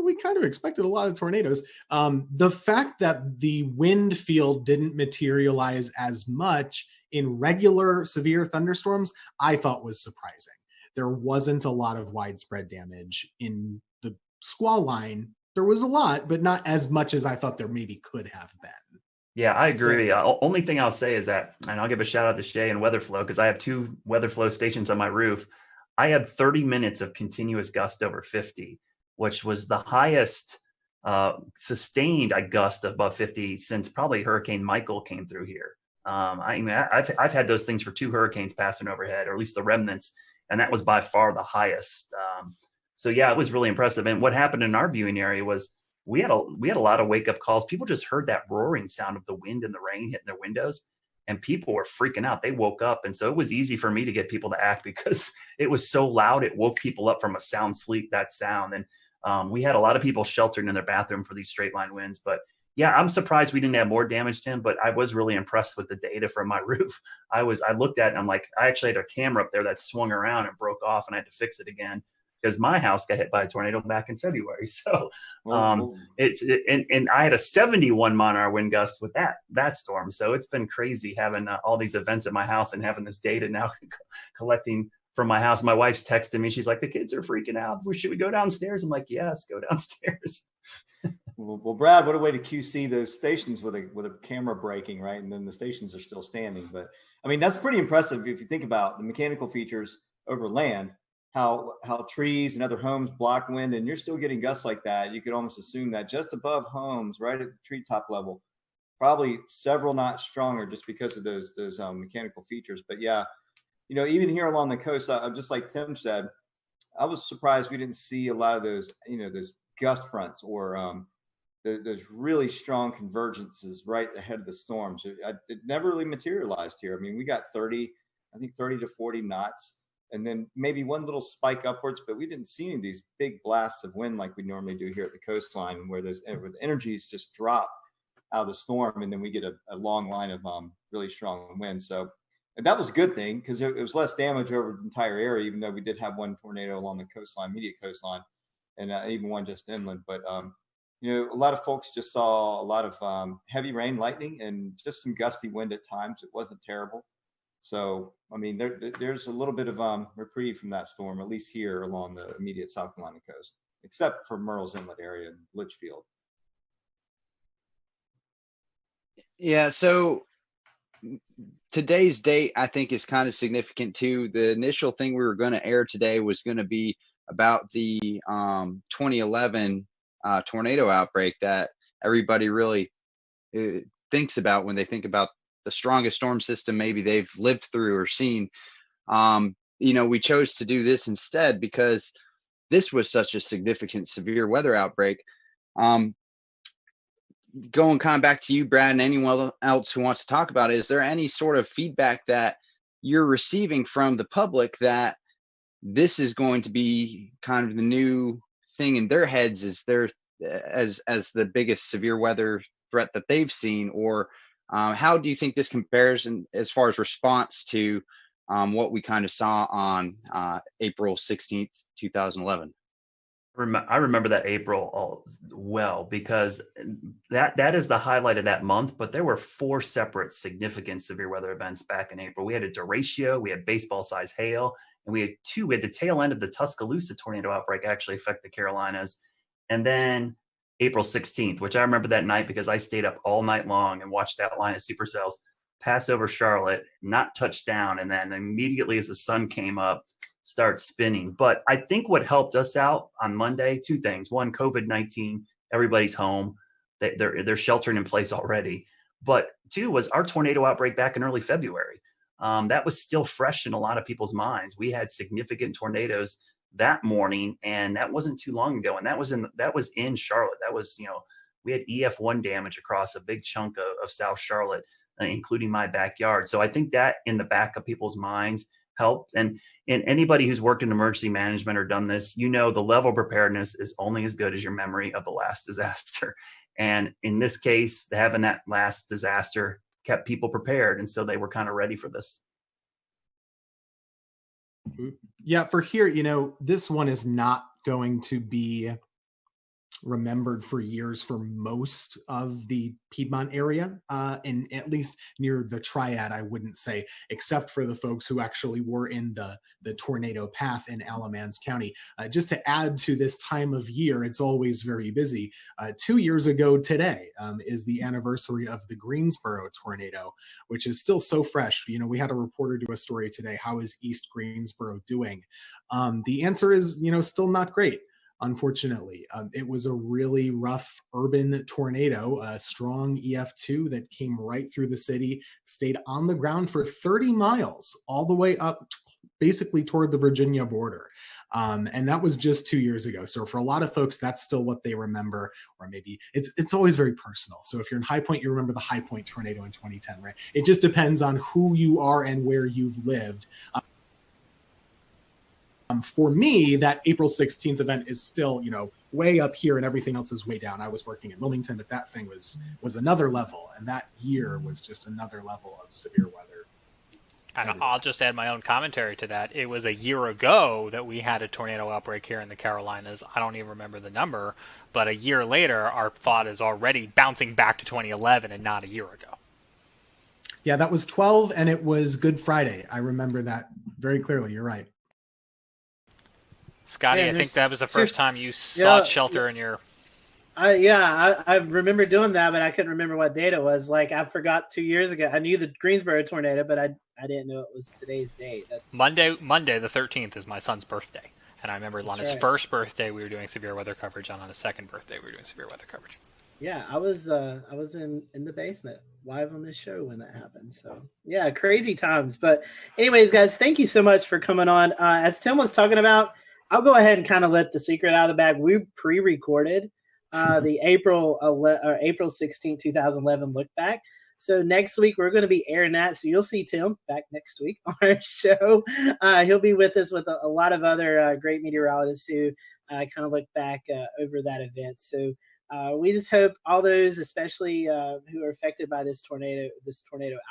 We kind of expected a lot of tornadoes. The fact that the wind field didn't materialize as much in regular severe thunderstorms, I thought was surprising. There wasn't a lot of widespread damage in the squall line. There was a lot, but not as much as I thought there maybe could have been. Yeah, I agree. Only thing I'll say is that, and I'll give a shout out to Shay and WeatherFlow, because I have 2 WeatherFlow stations on my roof. I had 30 minutes of continuous gust over 50, which was the highest sustained gust above 50 since probably Hurricane Michael came through here. I've had those things for 2 hurricanes passing overhead, or at least the remnants, and that was by far the highest. So yeah, it was really impressive. And what happened in our viewing area was we had a lot of wake up calls. People just heard that roaring sound of the wind and the rain hitting their windows, and people were freaking out. They woke up, and so it was easy for me to get people to act because it was so loud. It woke people up from a sound sleep. That sound, and we had a lot of people sheltered in their bathroom for these straight line winds. But yeah, I'm surprised we didn't have more damage, Tim, but I was really impressed with the data from my roof. I looked at it and I'm like, I actually had a camera up there that swung around and broke off, and I had to fix it again because my house got hit by a tornado back in February. So and I had a 71 mile-an-hour wind gust with that storm. So it's been crazy having all these events at my house and having this data now collecting from my house. My wife's texting me. She's like, the kids are freaking out. Should we go downstairs? I'm like, yes, go downstairs. Well, Brad, what a way to QC those stations with a camera breaking, right? And then the stations are still standing. But I mean, that's pretty impressive if you think about the mechanical features over land, how trees and other homes block wind, and you're still getting gusts like that. You could almost assume that just above homes, right at the treetop level, probably several notch stronger just because of those mechanical features. But yeah, you know, even here along the coast, just like Tim said, I was surprised we didn't see a lot of those, you know, those gust fronts or there's really strong convergences right ahead of the storms. It never really materialized here. I mean, we got 30 to 40 knots, and then maybe one little spike upwards, but we didn't see any of these big blasts of wind like we normally do here at the coastline, where the energies just drop out of the storm, and then we get a long line of really strong wind. So and that was a good thing because it was less damage over the entire area, even though we did have one tornado along the coastline, immediate coastline, and even one just inland. But you know, a lot of folks just saw a lot of heavy rain, lightning, and just some gusty wind at times. It wasn't terrible. So, I mean, there's a little bit of reprieve from that storm, at least here along the immediate South Carolina coast, except for Murrells Inlet area and Litchfield. Yeah, so today's date, I think, is kind of significant too. The initial thing we were going to air today was going to be about the 2011 tornado outbreak that everybody really thinks about when they think about the strongest storm system maybe they've lived through or seen. You know, we chose to do this instead because this was such a significant severe weather outbreak. Going kind of back to you, Brad, and anyone else who wants to talk about it, is there any sort of feedback that you're receiving from the public that this is going to be kind of the new thing in their heads as the biggest severe weather threat that they've seen? Or how do you think this compares as far as response to what we kind of saw on April 16th, 2011? I remember that April well, because that is the highlight of that month. But there were 4 separate significant severe weather events back in April. We had a derecho, we had baseball-sized hail, and we had the tail end of the Tuscaloosa tornado outbreak actually affect the Carolinas. And then April 16th, which I remember that night because I stayed up all night long and watched that line of supercells pass over Charlotte, not touch down, and then immediately as the sun came up, start spinning. But I think what helped us out on Monday, two things. One, COVID-19, everybody's home. They're sheltering in place already. But two was our tornado outbreak back in early February. That was still fresh in a lot of people's minds. We had significant tornadoes that morning, and that wasn't too long ago. And that was in Charlotte. That was, we had EF1 damage across a big chunk of South Charlotte, including my backyard. So I think that in the back of people's minds helped. And anybody who's worked in emergency management or done this, the level of preparedness is only as good as your memory of the last disaster. And in this case, having that last disaster kept people prepared. And so they were kind of ready for this. Yeah, for here, this one is not going to be remembered for years for most of the Piedmont area, and at least near the Triad, I wouldn't say, except for the folks who actually were in the tornado path in Alamance County. Just to add to this time of year, it's always very busy. 2 years ago today is the anniversary of the Greensboro tornado, which is still so fresh. We had a reporter do a story today. How is East Greensboro doing? The answer is, still not great. Unfortunately, it was a really rough urban tornado, a strong EF2 that came right through the city, stayed on the ground for 30 miles, all the way up basically toward the Virginia border. And that was just 2 years ago. So for a lot of folks, that's still what they remember, or maybe it's always very personal. So if you're in High Point, you remember the High Point tornado in 2010, right? It just depends on who you are and where you've lived. For me, that April 16th event is still, way up here and everything else is way down. I was working in Wilmington, but that thing was another level. And that year was just another level of severe weather. And I'll just add my own commentary to that. It was a year ago that we had a tornado outbreak here in the Carolinas. I don't even remember the number, but a year later, our thought is already bouncing back to 2011 and not a year ago. Yeah, that was 12, and it was Good Friday. I remember that very clearly. You're right. Scotty, I think that was the first time you sought shelter in your... I remember doing that, but I couldn't remember what date it was. Like, I forgot 2 years ago. I knew the Greensboro tornado, but I didn't know it was today's date. That's Monday the 13th is my son's birthday. And I remember on his first birthday, we were doing severe weather coverage, and on his second birthday, we were doing severe weather coverage. Yeah, I was in the basement live on this show when that happened. So yeah, crazy times. But anyways, guys, thank you so much for coming on. As Tim was talking about, I'll go ahead and kind of let the secret out of the bag. We pre-recorded the April 16, 2011 look back. So next week we're going to be airing that. So you'll see Tim back next week on our show. He'll be with us with a lot of other great meteorologists who kind of look back over that event. So we just hope all those, especially who are affected by this tornado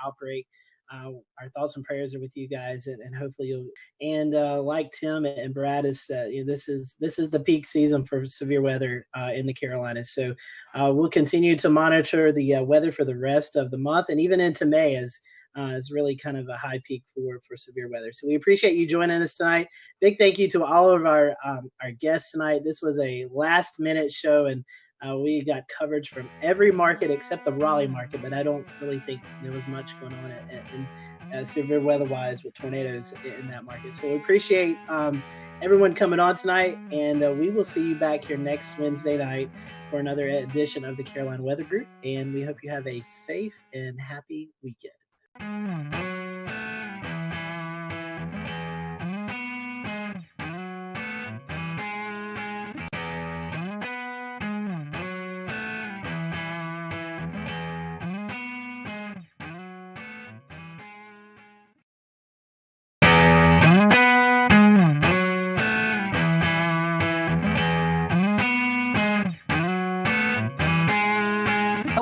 outbreak, our thoughts and prayers are with you guys, and hopefully you'll. And like Tim and Brad has said, this is the peak season for severe weather in the Carolinas. So we'll continue to monitor the weather for the rest of the month and even into May, as is really kind of a high peak for severe weather. So we appreciate you joining us tonight. Big thank you to all of our guests tonight. This was a last minute show, and we got coverage from every market except the Raleigh market, but I don't really think there was much going on in severe weather-wise with tornadoes in that market. So we appreciate everyone coming on tonight, and we will see you back here next Wednesday night for another edition of the Carolina Weather Group, and we hope you have a safe and happy weekend.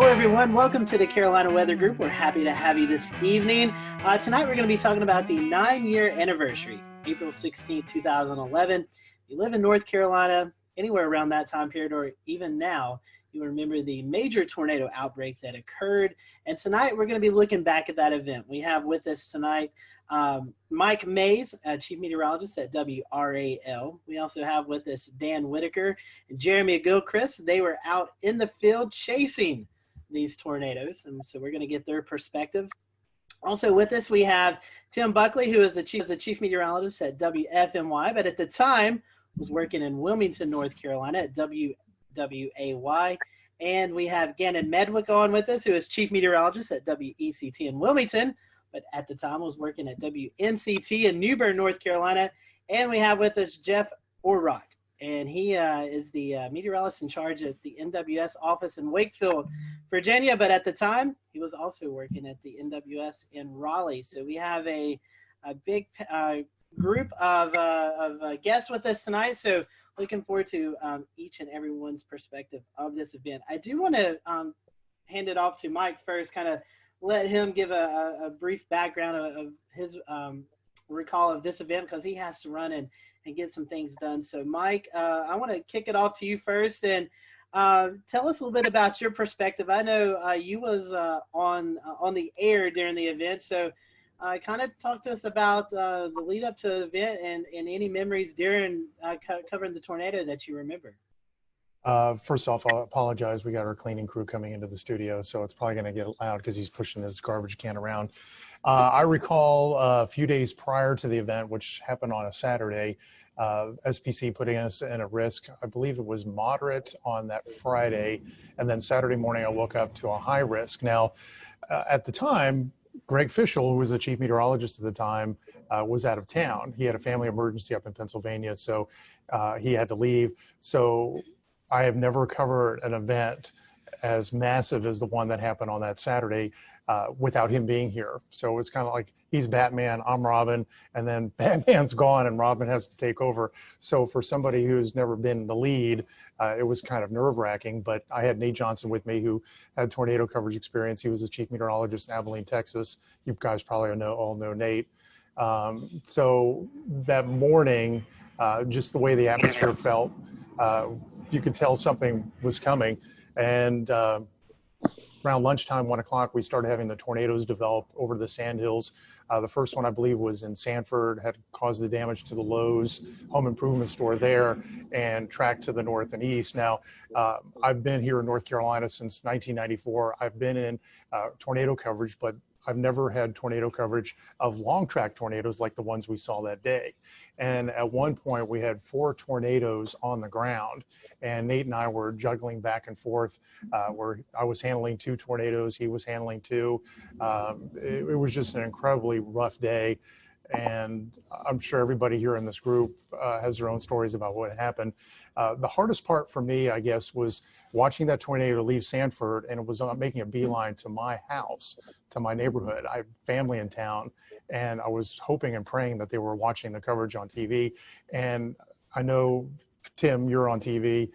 Everyone, welcome to the Carolina Weather Group. We're happy to have you this evening. Tonight we're going to be talking about the 9-year anniversary, April 16, 2011. If you live in North Carolina, anywhere around that time period, or even now, you remember the major tornado outbreak that occurred. And tonight we're going to be looking back at that event. We have with us tonight Mike Mays, Chief Meteorologist at WRAL. We also have with us Dan Whitaker and Jeremy Gilchrist. They were out in the field chasing these tornadoes, and so we're going to get their perspectives. Also with us, we have Tim Buckley, who is the chief meteorologist at WFMY, but at the time was working in Wilmington, North Carolina at WWAY. And we have Gannon Medwick on with us, who is chief meteorologist at WECT in Wilmington, but at the time was working at WNCT in New Bern, North Carolina. And we have with us Jeff Orrock, and he is the meteorologist in charge at the NWS office in Wakefield, Virginia. But at the time, he was also working at the NWS in Raleigh. So we have a big group of guests with us tonight. So looking forward to each and everyone's perspective of this event. I do want to hand it off to Mike first, kind of let him give a brief background of his recall of this event, because he has to run and get some things done. So Mike, I want to kick it off to you first, and tell us a little bit about your perspective. I know you was on the air during the event, so kind of talk to us about the lead up to the event and any memories during covering the tornado that you remember. First off, I'll apologize. We got our cleaning crew coming into the studio, so it's probably going to get loud because he's pushing his garbage can around. I recall a few days prior to the event, which happened on a Saturday, SPC putting us in a risk. I believe it was moderate on that Friday, and then Saturday morning I woke up to a high risk. Now, at the time, Greg Fischel, who was the chief meteorologist at the time, was out of town. He had a family emergency up in Pennsylvania, so he had to leave. So I have never covered an event as massive as the one that happened on that Saturday without him being here. So it's kind of like he's Batman, I'm Robin, and then Batman's gone and Robin has to take over. So for somebody who's never been the lead, it was kind of nerve-wracking. But I had Nate Johnson with me, who had tornado coverage experience. He was the chief meteorologist in Abilene, Texas. You guys probably all know Nate. So that morning, just the way the atmosphere felt, you could tell something was coming. And around lunchtime, 1 o'clock, we started having the tornadoes develop over the Sandhills. The first one, I believe, was in Sanford, had caused the damage to the Lowe's home improvement store there and tracked to the north and east. Now, I've been here in North Carolina since 1994. I've been in tornado coverage, but I've never had tornado coverage of long track tornadoes like the ones we saw that day. And at one point we had 4 tornadoes on the ground, and Nate and I were juggling back and forth where I was handling 2 tornadoes, he was handling 2. It was just an incredibly rough day. And I'm sure everybody here in this group has their own stories about what happened. The hardest part for me, I guess, was watching that tornado leave Sanford, and it was making a beeline to my house, to my neighborhood. I have family in town, and I was hoping and praying that they were watching the coverage on TV. And I know, Tim, you're on TV.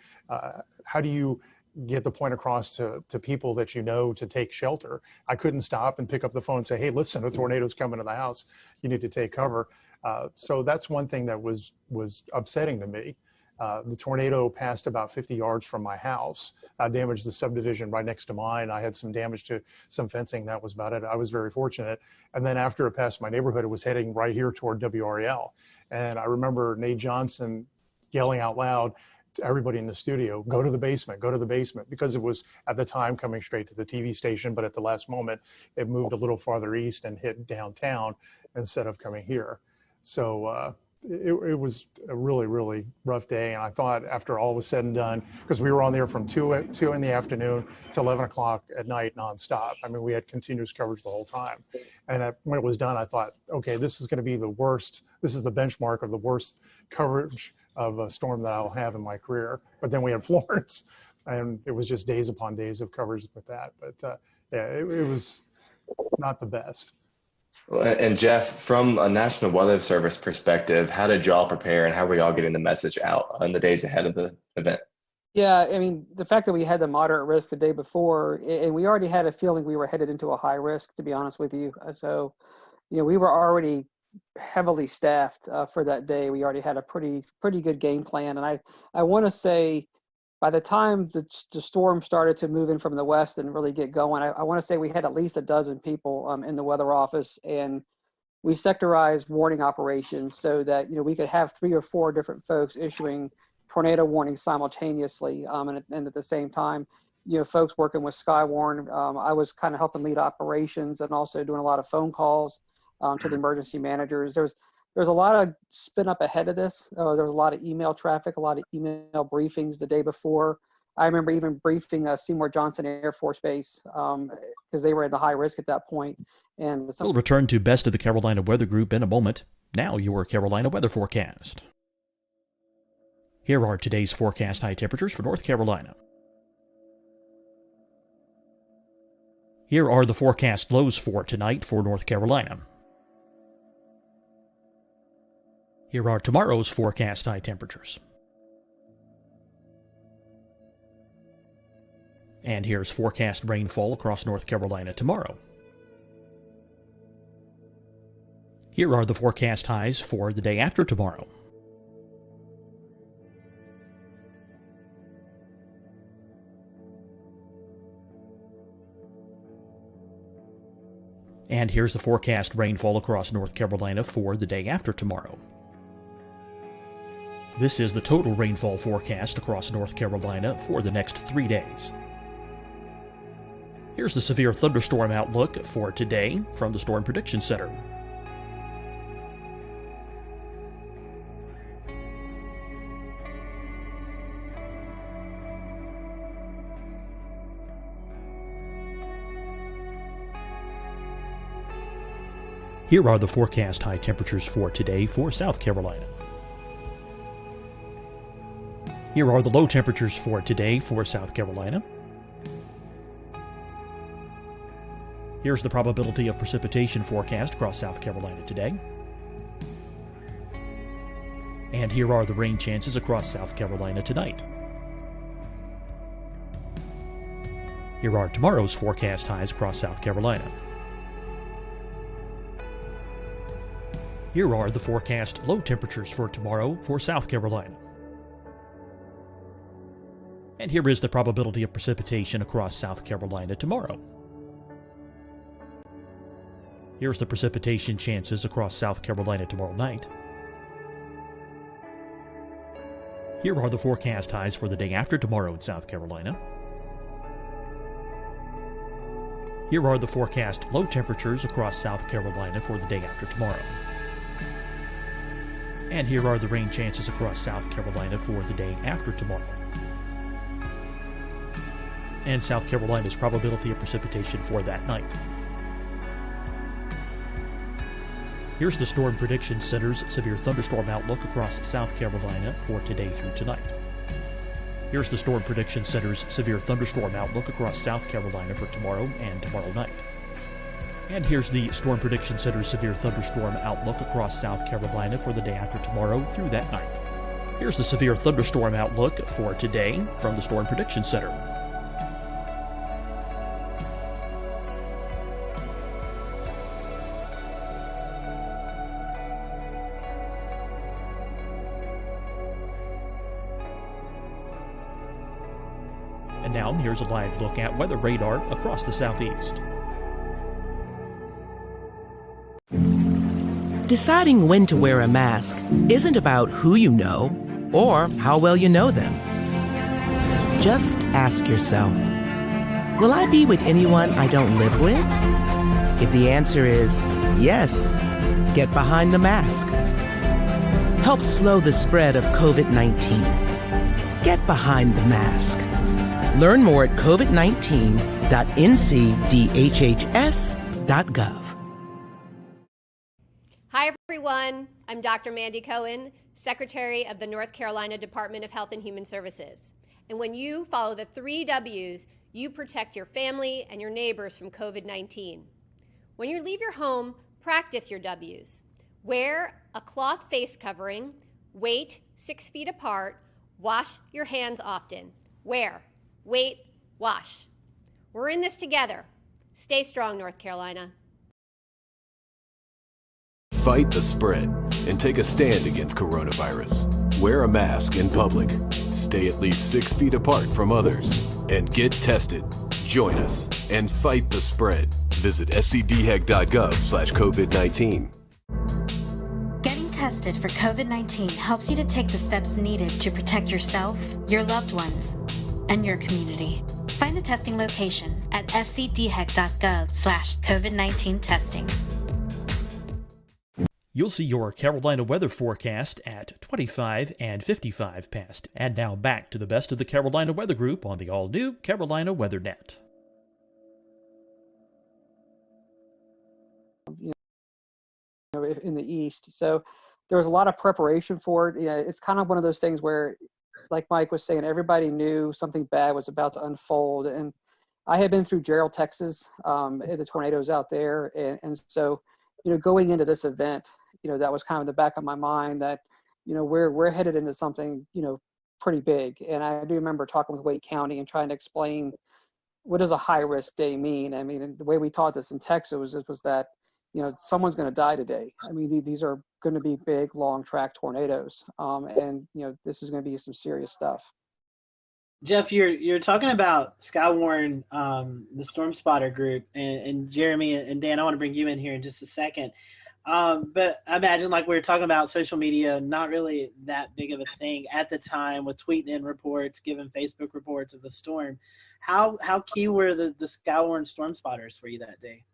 How do you get the point across to people that you know to take shelter? I couldn't stop and pick up the phone and say, hey, listen, a tornado's coming to the house. You need to take cover. So that's one thing that was upsetting to me. The tornado passed about 50 yards from my house, damaged the subdivision right next to mine. I had some damage to some fencing. That was about it. I was very fortunate. And then after it passed my neighborhood, it was heading right here toward WREL. And I remember Nate Johnson yelling out loud to everybody in the studio, go to the basement, because it was at the time coming straight to the TV station, but at the last moment, it moved a little farther east and hit downtown instead of coming here. So it was a really, really rough day. And I thought after all was said and done, because we were on there from 2 in the afternoon to 11 o'clock at night nonstop. I mean, we had continuous coverage the whole time. And when it was done, I thought, okay, this is going to be the worst. This is the benchmark of the worst coverage of a storm that I'll have in my career. But then we had Florence, and it was just days upon days of coverage with that. But yeah, it was not the best. And Jeff, from a National Weather Service perspective, how did y'all prepare, and how were y'all getting the message out in the days ahead of the event? Yeah, I mean, the fact that we had the moderate risk the day before, and we already had a feeling we were headed into a high risk, to be honest with you. So, you know, we were already heavily staffed for that day. We already had a pretty good game plan. And I want to say by the time the storm started to move in from the west and really get going, I want to say we had at least a dozen people in the weather office, and we sectorized warning operations so that, you know, we could have 3 or 4 different folks issuing tornado warnings simultaneously and at the same time. folks working with Skywarn. I was kind of helping lead operations and also doing a lot of phone calls to the emergency managers. There's a lot of spin up ahead of this. There was a lot of email traffic, a lot of email briefings the day before. I remember even briefing Seymour Johnson Air Force Base because they were at the high risk at that point. And we'll return to Best of the Carolina Weather Group in a moment. Now your Carolina weather forecast. Here are today's forecast high temperatures for North Carolina. Here are the forecast lows for tonight for North Carolina. Here are tomorrow's forecast high temperatures. And here's forecast rainfall across North Carolina tomorrow. Here are the forecast highs for the day after tomorrow. And here's the forecast rainfall across North Carolina for the day after tomorrow. This is the total rainfall forecast across North Carolina for the next 3 days. Here's the severe thunderstorm outlook for today from the Storm Prediction Center. Here are the forecast high temperatures for today for South Carolina. Here are the low temperatures for today for South Carolina. Here's the probability of precipitation forecast across South Carolina today. And here are the rain chances across South Carolina tonight. Here are tomorrow's forecast highs across South Carolina. Here are the forecast low temperatures for tomorrow for South Carolina. And here is the probability of precipitation across South Carolina tomorrow. Here's the precipitation chances across South Carolina tomorrow night. Here are the forecast highs for the day after tomorrow in South Carolina. Here are the forecast low temperatures across South Carolina for the day after tomorrow. And here are the rain chances across South Carolina for the day after tomorrow. And South Carolina's probability of precipitation for that night. Here's the Storm Prediction Center's severe thunderstorm outlook across South Carolina for today through tonight. Here's the Storm Prediction Center's severe thunderstorm outlook across South Carolina for tomorrow and tomorrow night. And here's the Storm Prediction Center's severe thunderstorm outlook across South Carolina for the day after tomorrow through that night. Here's the severe thunderstorm outlook for today from the Storm Prediction Center. And now here's a live look at weather radar across the southeast. Deciding when to wear a mask isn't about who you know or how well you know them. Just ask yourself, will I be with anyone I don't live with? If the answer is yes, get behind the mask. Help slow the spread of COVID-19. Get behind the mask. Learn more at covid19.ncdhhs.gov. Hi, everyone. I'm Dr. Mandy Cohen, Secretary of the North Carolina Department of Health and Human Services. And when you follow the 3 W's, you protect your family and your neighbors from COVID-19. When you leave your home, practice your W's. Wear a cloth face covering, wait 6 feet apart, wash your hands often. Wear, wait, wash. We're in this together. Stay strong, North Carolina. Fight the spread and take a stand against coronavirus. Wear a mask in public. Stay at least 6 feet apart from others. And get tested. Join us and fight the spread. Visit scdhec.gov/COVID-19. Getting tested for COVID-19 helps you to take the steps needed to protect yourself, your loved ones, and your community. Find the testing location at scdhec.gov/COVID-19 testing. You'll see your Carolina weather forecast at 25 and 55 past. And now back to the best of the Carolina Weather Group on the all-new Carolina WeatherNet. In the east, so there was a lot of preparation for it. It's kind of one of those things where, like Mike was saying, everybody knew something bad was about to unfold. And I had been through Gerald, Texas, the tornadoes out there, and so going into this event, that was kind of in the back of my mind that we're headed into something pretty big. And I do remember talking with Wake County and trying to explain what does a high risk day mean. I mean, the way we taught this in Texas was that someone's going to die today. I mean, these are going to be big, long track tornadoes. And this is going to be some serious stuff. Jeff, you're talking about Skywarn, the Storm Spotter group, and Jeremy and Dan, I want to bring you in here in just a second. But I imagine, like we were talking about, social media, not really that big of a thing at the time, with tweeting in reports, giving Facebook reports of the storm. How key were the Skywarn Storm Spotters for you that day?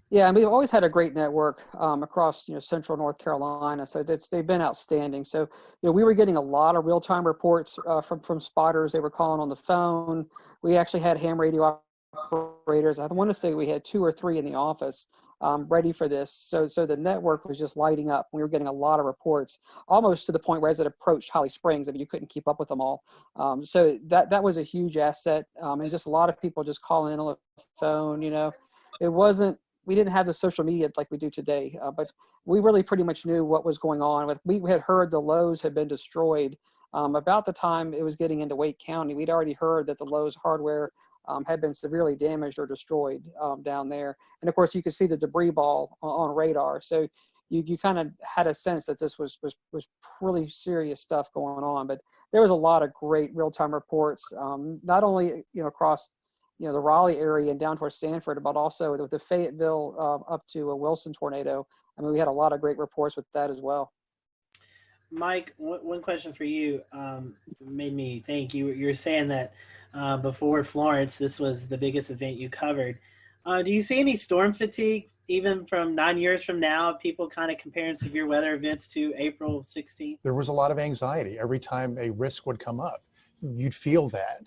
Yeah, and we've always had a great network across Central North Carolina, so they've been outstanding. So we were getting a lot of real-time reports from spotters. They were calling on the phone. We actually had ham radio operators. I want to say we had 2 or 3 in the office ready for this. So the network was just lighting up. We were getting a lot of reports, almost to the point where as it approached Holly Springs, I mean, you couldn't keep up with them all. So that was a huge asset, and just a lot of people just calling in on the phone. It wasn't. We didn't have the social media like we do today, but we really pretty much knew what was going on. We had heard the Lowe's had been destroyed. About the time it was getting into Wake County, we'd already heard that the Lowe's hardware had been severely damaged or destroyed down there. And of course, you could see the debris ball on radar. So you kind of had a sense that this was really serious stuff going on. But there was a lot of great real-time reports, not only across the Raleigh area and down towards Sanford, but also with the Fayetteville up to a Wilson tornado. I mean, we had a lot of great reports with that as well. Mike, one question for you made me think. You're saying that before Florence, this was the biggest event you covered. Do you see any storm fatigue, even from 9 years from now, people kind of comparing severe weather events to April 16th? There was a lot of anxiety every time a risk would come up. You'd feel that.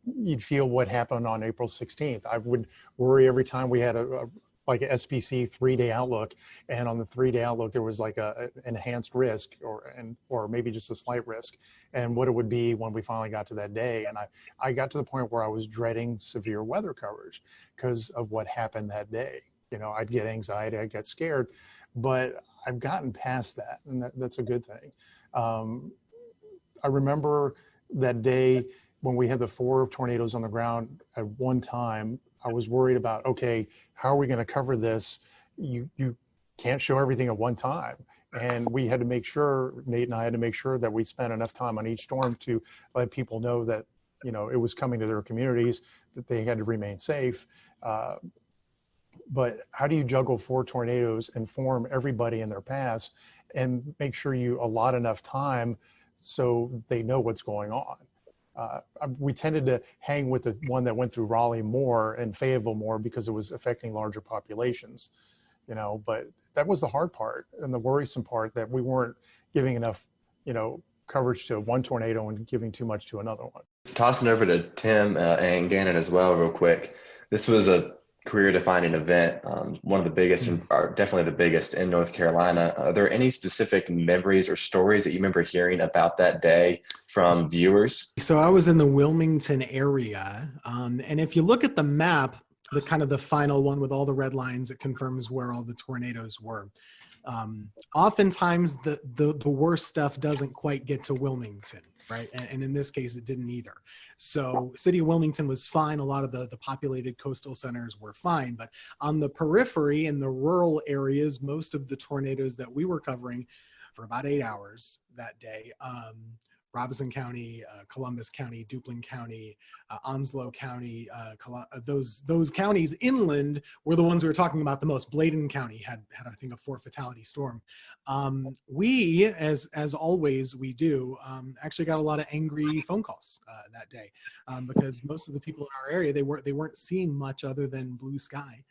You'd feel what happened on April 16th. I would worry every time we had a SPC 3-day outlook, and on the 3-day outlook there was like a enhanced risk or maybe just a slight risk, and what it would be when we finally got to that day. And I got to the point where I was dreading severe weather coverage because of what happened that day. I'd get anxiety, I'd get scared, but I've gotten past that, and that's a good thing. I remember that day when we had the 4 tornadoes on the ground at one time. I was worried about, okay, how are we going to cover this? You can't show everything at one time. And we had to make sure, Nate and I had to make sure that we spent enough time on each storm to let people know that, it was coming to their communities, that they had to remain safe. But how do you juggle 4 tornadoes, inform everybody in their paths, and make sure you allot enough time so they know what's going on? We tended to hang with the one that went through Raleigh more and Fayetteville more because it was affecting larger populations, but that was the hard part and the worrisome part, that we weren't giving enough, coverage to one tornado and giving too much to another one. Tossing over to Tim and Gannon as well real quick. This was a career-defining event, one of the biggest, or definitely the biggest in North Carolina. Are there any specific memories or stories that you remember hearing about that day from viewers? So I was in the Wilmington area, and if you look at the map, the final one with all the red lines, it confirms where all the tornadoes were. Oftentimes the worst stuff doesn't quite get to Wilmington, right? And in this case, it didn't either. So city of Wilmington was fine. A lot of the populated coastal centers were fine, but on the periphery in the rural areas, most of the tornadoes that we were covering for about 8 hours that day Robeson County, Columbus County, Duplin County, Onslow County, those counties inland were the ones we were talking about the most. Bladen County had I think a 4 fatality storm. We, as always we do, actually got a lot of angry phone calls that day because most of the people in our area, they weren't seeing much other than blue sky.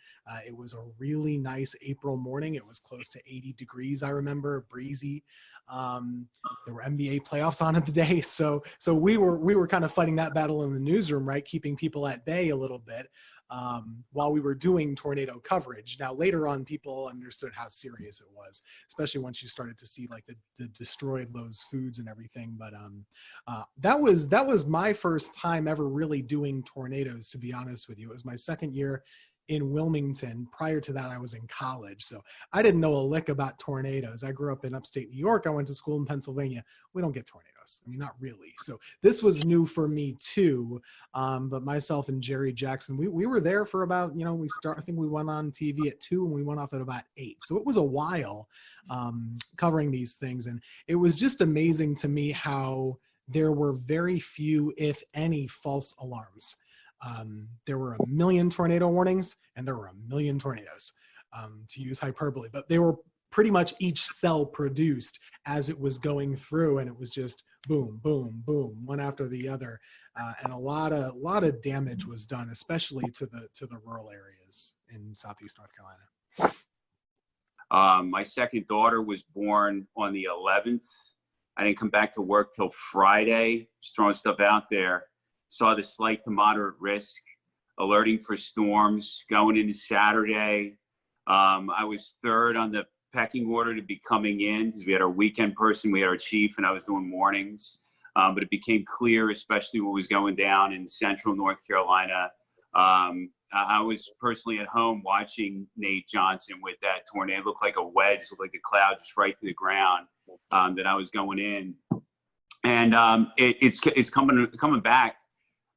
It was a really nice April morning. It was close to 80 degrees, I remember, breezy. There were NBA playoffs on at the day, so we were kind of fighting that battle in the newsroom, right, keeping people at bay a little bit while we were doing tornado coverage. Now later on, people understood how serious it was, especially once you started to see like the destroyed Lowe's foods and everything. But that was my first time ever really doing tornadoes, to be honest with you. It was my second year in Wilmington. Prior to that, I was in college, so I didn't know a lick about tornadoes. I grew up in upstate New York. I went to school in Pennsylvania. We don't get tornadoes. I mean, not really. So this was new for me too. But myself and Jerry Jackson, we were there for about, I think we went on TV at 2 and we went off at about 8. So it was a while covering these things. And it was just amazing to me how there were very few, if any, false alarms. There were 1 million tornado warnings and there were 1 million tornadoes, to use hyperbole, but they were pretty much each cell produced as it was going through, and it was just boom, boom, boom, one after the other, and a lot of damage was done, especially to the rural areas in Southeast North Carolina. My second daughter was born on the 11th. I didn't come back to work till Friday. Just throwing stuff out there. Saw the slight to moderate risk, alerting for storms going into Saturday. I was third on the pecking order to be coming in because we had our weekend person, we had our chief, and I was doing mornings. But it became clear, especially what was going down in central North Carolina. I was personally at home watching Nate Johnson with that tornado. It looked like a wedge, looked like a cloud just right to the ground that I was going in. And it's coming back.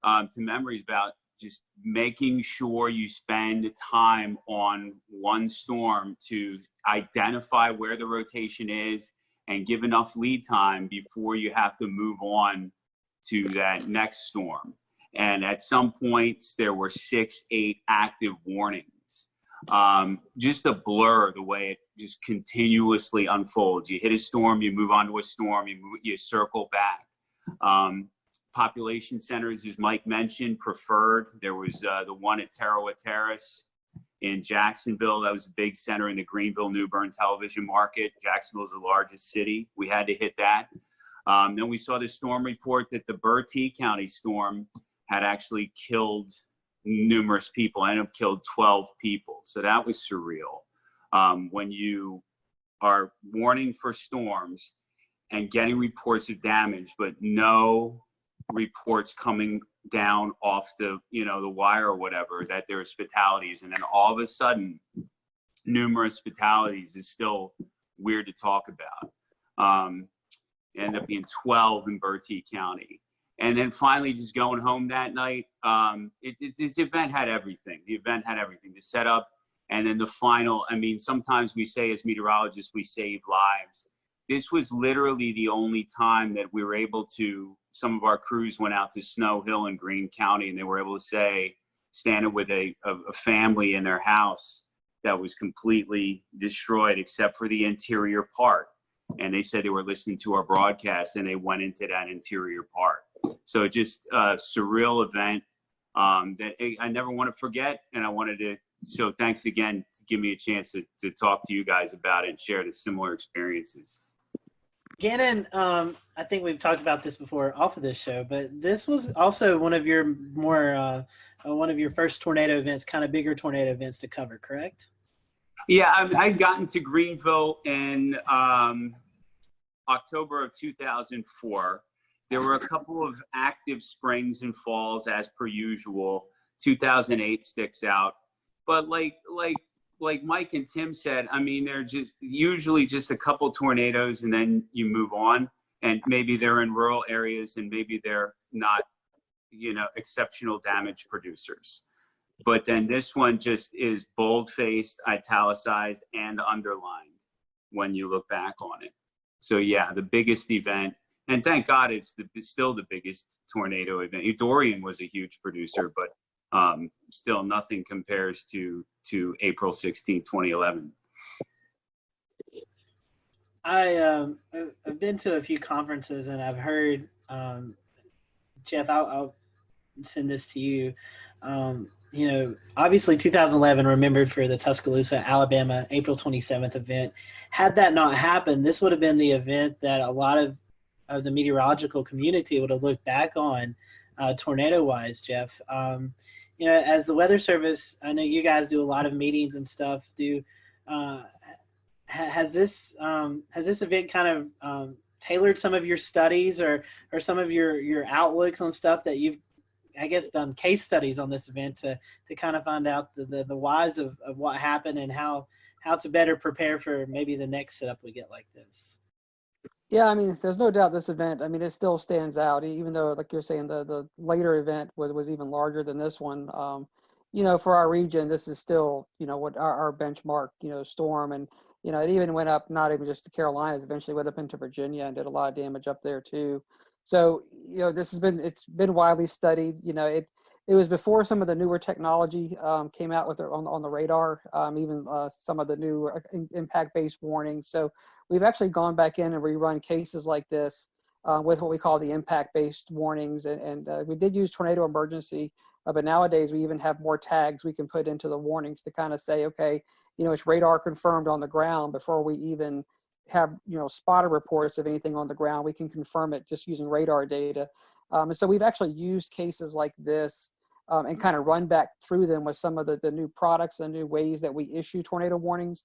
To memories about just making sure you spend time on one storm to identify where the rotation is and give enough lead time before you have to move on to that next storm. And at some points, there were 6, 8 active warnings. Just a blur the way it just continuously unfolds. You hit a storm, you move on to a storm, you circle back. Population centers, as Mike mentioned, preferred. There was the one at Tarawa Terrace in Jacksonville. That was a big center in the Greenville-New Bern television market. Jacksonville is the largest city. We had to hit that. Then we saw the storm report that the Bertie County storm had actually killed numerous people, ended up killed 12 people. So that was surreal. When you are warning for storms and getting reports of damage, but no reports coming down off the wire or whatever that there's fatalities, and then all of a sudden numerous fatalities is still weird to talk about. Ended up being 12 in Bertie County. And then finally just going home that night, this event had everything. The event had everything, the setup, and then the final. I mean, sometimes we say as meteorologists we save lives. This was literally the only time that we were able to, some of our crews went out to Snow Hill in Greene County, and they were able to say, standing with a family in their house that was completely destroyed except for the interior part. And they said they were listening to our broadcast and they went into that interior part. So just a surreal event that I never want to forget. And I wanted to, so thanks again to give me a chance to talk to you guys about it and share the similar experiences. Gannon, I think we've talked about this before off of this show, but this was also one of your one of your first tornado events, kind of bigger tornado events to cover, correct? Yeah, I'd gotten to Greenville in October of 2004. There were a couple of active springs and falls as per usual. 2008 sticks out, but like Mike and Tim said, I mean, they're just usually just a couple tornadoes and then you move on, and maybe they're in rural areas and maybe they're not, exceptional damage producers. But then this one just is bold-faced, italicized, and underlined when you look back on it. So yeah, the biggest event And thank God it's still the biggest tornado event. Dorian was a huge producer, but still nothing compares to April 16, 2011. I've been to a few conferences and I've heard, Jeff, I'll send this to you. Obviously 2011 remembered for the Tuscaloosa, Alabama, April 27th event. Had that not happened, this would have been the event that a lot of the meteorological community would have looked back on tornado-wise, Jeff. As the Weather Service, I know you guys do a lot of meetings and stuff. Has this event kind of tailored some of your studies or some of your outlooks on stuff that you've, I guess, done case studies on this event to kind of find out the whys of what happened and how to better prepare for maybe the next setup we get like this? Yeah, I mean, there's no doubt this event, I mean, it still stands out, even though, like you're saying, the later event was even larger than this one. For our region, this is still, what our benchmark, storm. And, it even went up, not even just to Carolinas, eventually went up into Virginia and did a lot of damage up there too. So, it's been widely studied. It was before some of the newer technology came out with on the radar, even some of the new impact-based warnings. So we've actually gone back in and rerun cases like this with what we call the impact-based warnings. And we did use tornado emergency, but nowadays we even have more tags we can put into the warnings to kind of say, okay, it's radar confirmed on the ground before we even have, spotter reports of anything on the ground. We can confirm it just using radar data. And so we've actually used cases like this and kind of run back through them with some of the new products and new ways that we issue tornado warnings,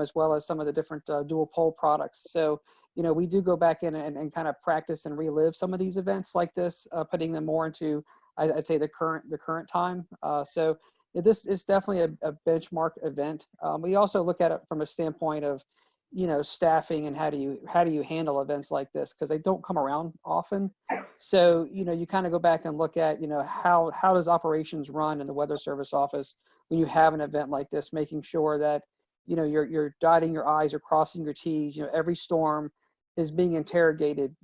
as well as some of the different dual pole products. So, we do go back in and kind of practice and relive some of these events like this, putting them more into, I'd say, the current time. So this is definitely a benchmark event. We also look at it from a standpoint of, staffing and how do you handle events like this, because they don't come around often. So, you kind of go back and look at, how does operations run in the Weather Service office when you have an event like this, making sure that, you're dotting your I's, you're crossing your T's, every storm is being interrogated,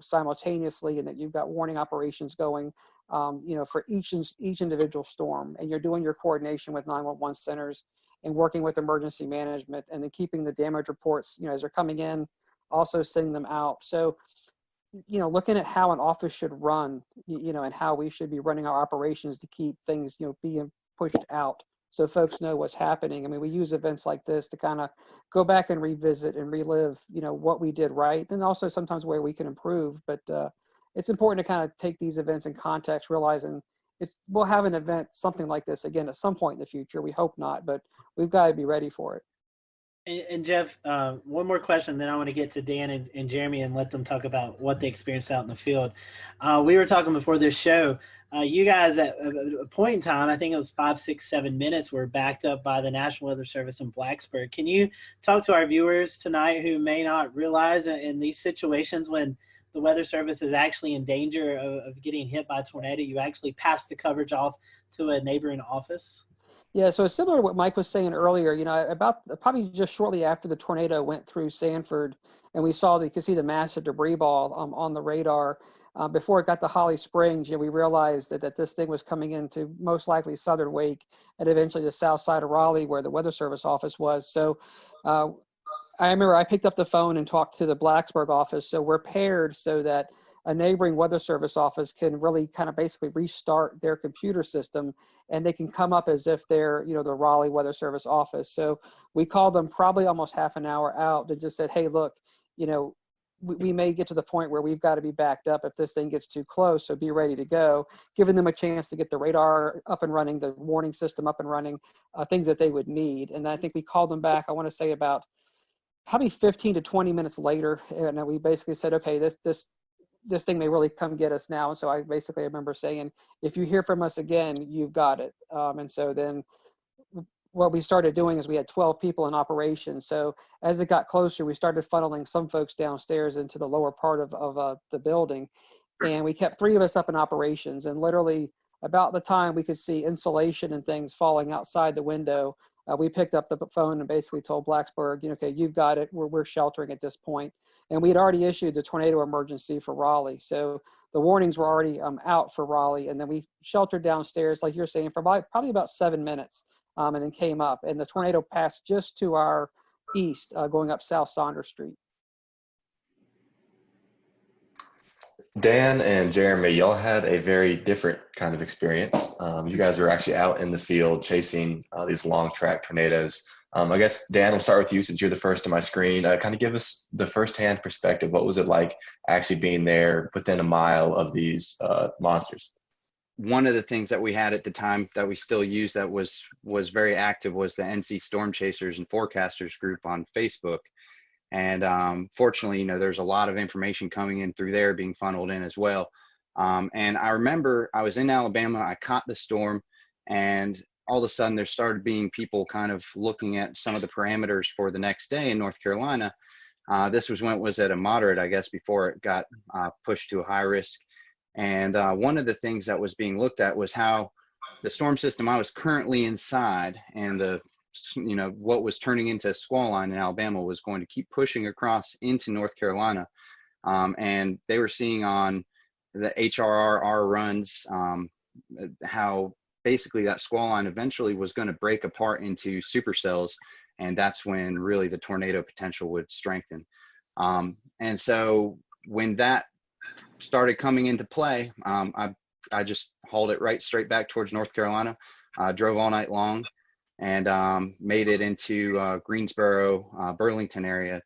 simultaneously, and that you've got warning operations going, for each individual storm, and you're doing your coordination with 911 centers and working with emergency management, and then keeping the damage reports, as they're coming in, also sending them out. So, looking at how an office should run, and how we should be running our operations to keep things, being pushed out so folks know what's happening. I mean, we use events like this to kind of go back and revisit and relive, what we did right, and also sometimes where we can improve. But it's important to kind of take these events in context, realizing we'll have an event, something like this again at some point in the future. We hope not, but we've got to be ready for it. And Jeff, one more question, then I want to get to Dan and Jeremy and let them talk about what they experienced out in the field. We were talking before this show. You guys, at a point in time, I think it was 5, 6, 7 minutes, were backed up by the National Weather Service in Blacksburg. Can you talk to our viewers tonight who may not realize in these situations when the Weather Service is actually in danger of getting hit by a tornado, you actually pass the coverage off to a neighboring office? Yeah, so it's similar to what Mike was saying earlier. About probably just shortly after the tornado went through Sanford, and you could see the massive debris ball on the radar. Before it got to Holly Springs, we realized that this thing was coming into most likely southern Wake and eventually the south side of Raleigh, where the Weather Service office was. So I remember I picked up the phone and talked to the Blacksburg office. So we're paired so that a neighboring Weather Service office can really kind of basically restart their computer system, and they can come up as if they're, the Raleigh Weather Service office. So we called them probably almost half an hour out to just said, hey, look, we may get to the point where we've got to be backed up if this thing gets too close, so be ready to go, giving them a chance to get the radar up and running, the warning system up and running, things that they would need. And I think we called them back, I want to say about probably 15 to 20 minutes later, and we basically said, okay, this thing may really come get us now. And so I remember saying, if you hear from us again, you've got it. And so then what we started doing is we had 12 people in operation. So as it got closer, we started funneling some folks downstairs into the lower part of the building. And we kept 3 of us up in operations. And literally about the time we could see insulation and things falling outside the window, we picked up the phone and basically told Blacksburg, okay, you've got it. We're sheltering at this point. and we had already issued the tornado emergency for Raleigh. So the warnings were already out for Raleigh, and then we sheltered downstairs, like you're saying, for probably about 7 minutes, and then came up, and the tornado passed just to our east, going up South Saunders Street. Dan and Jeremy, y'all had a very different kind of experience. You guys were actually out in the field chasing these long track tornadoes. I guess, Dan, we'll start with you since you're the first on my screen. Kind of give us the firsthand perspective. What was it like actually being there within a mile of these monsters? One of the things that we had at the time that we still use that was very active was the NC Storm Chasers and Forecasters group on Facebook. And fortunately, there's a lot of information coming in through there being funneled in as well. And I remember I was in Alabama, I caught the storm, and all of a sudden there started being people kind of looking at some of the parameters for the next day in North Carolina. This was when it was at a moderate, I guess, before it got pushed to a high risk. And one of the things that was being looked at was how the storm system I was currently inside and what was turning into a squall line in Alabama was going to keep pushing across into North Carolina. And they were seeing on the HRR runs how basically that squall line eventually was going to break apart into supercells. And that's when really the tornado potential would strengthen. And so when that started coming into play, I just hauled it right straight back towards North Carolina, drove all night long, and made it into Greensboro, Burlington area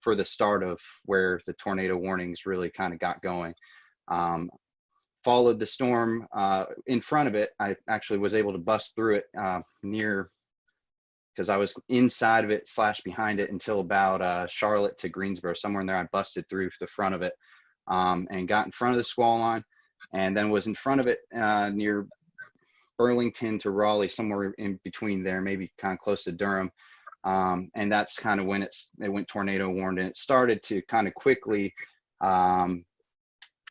for the start of where the tornado warnings really kind of got going. Followed the storm in front of it. I actually was able to bust through it because I was inside of it / behind it until about Charlotte to Greensboro, somewhere in there. I busted through the front of it and got in front of the squall line, and then was in front of it near Burlington to Raleigh, somewhere in between there, maybe kind of close to Durham. And that's kind of when it went tornado warned, and it started to kind of quickly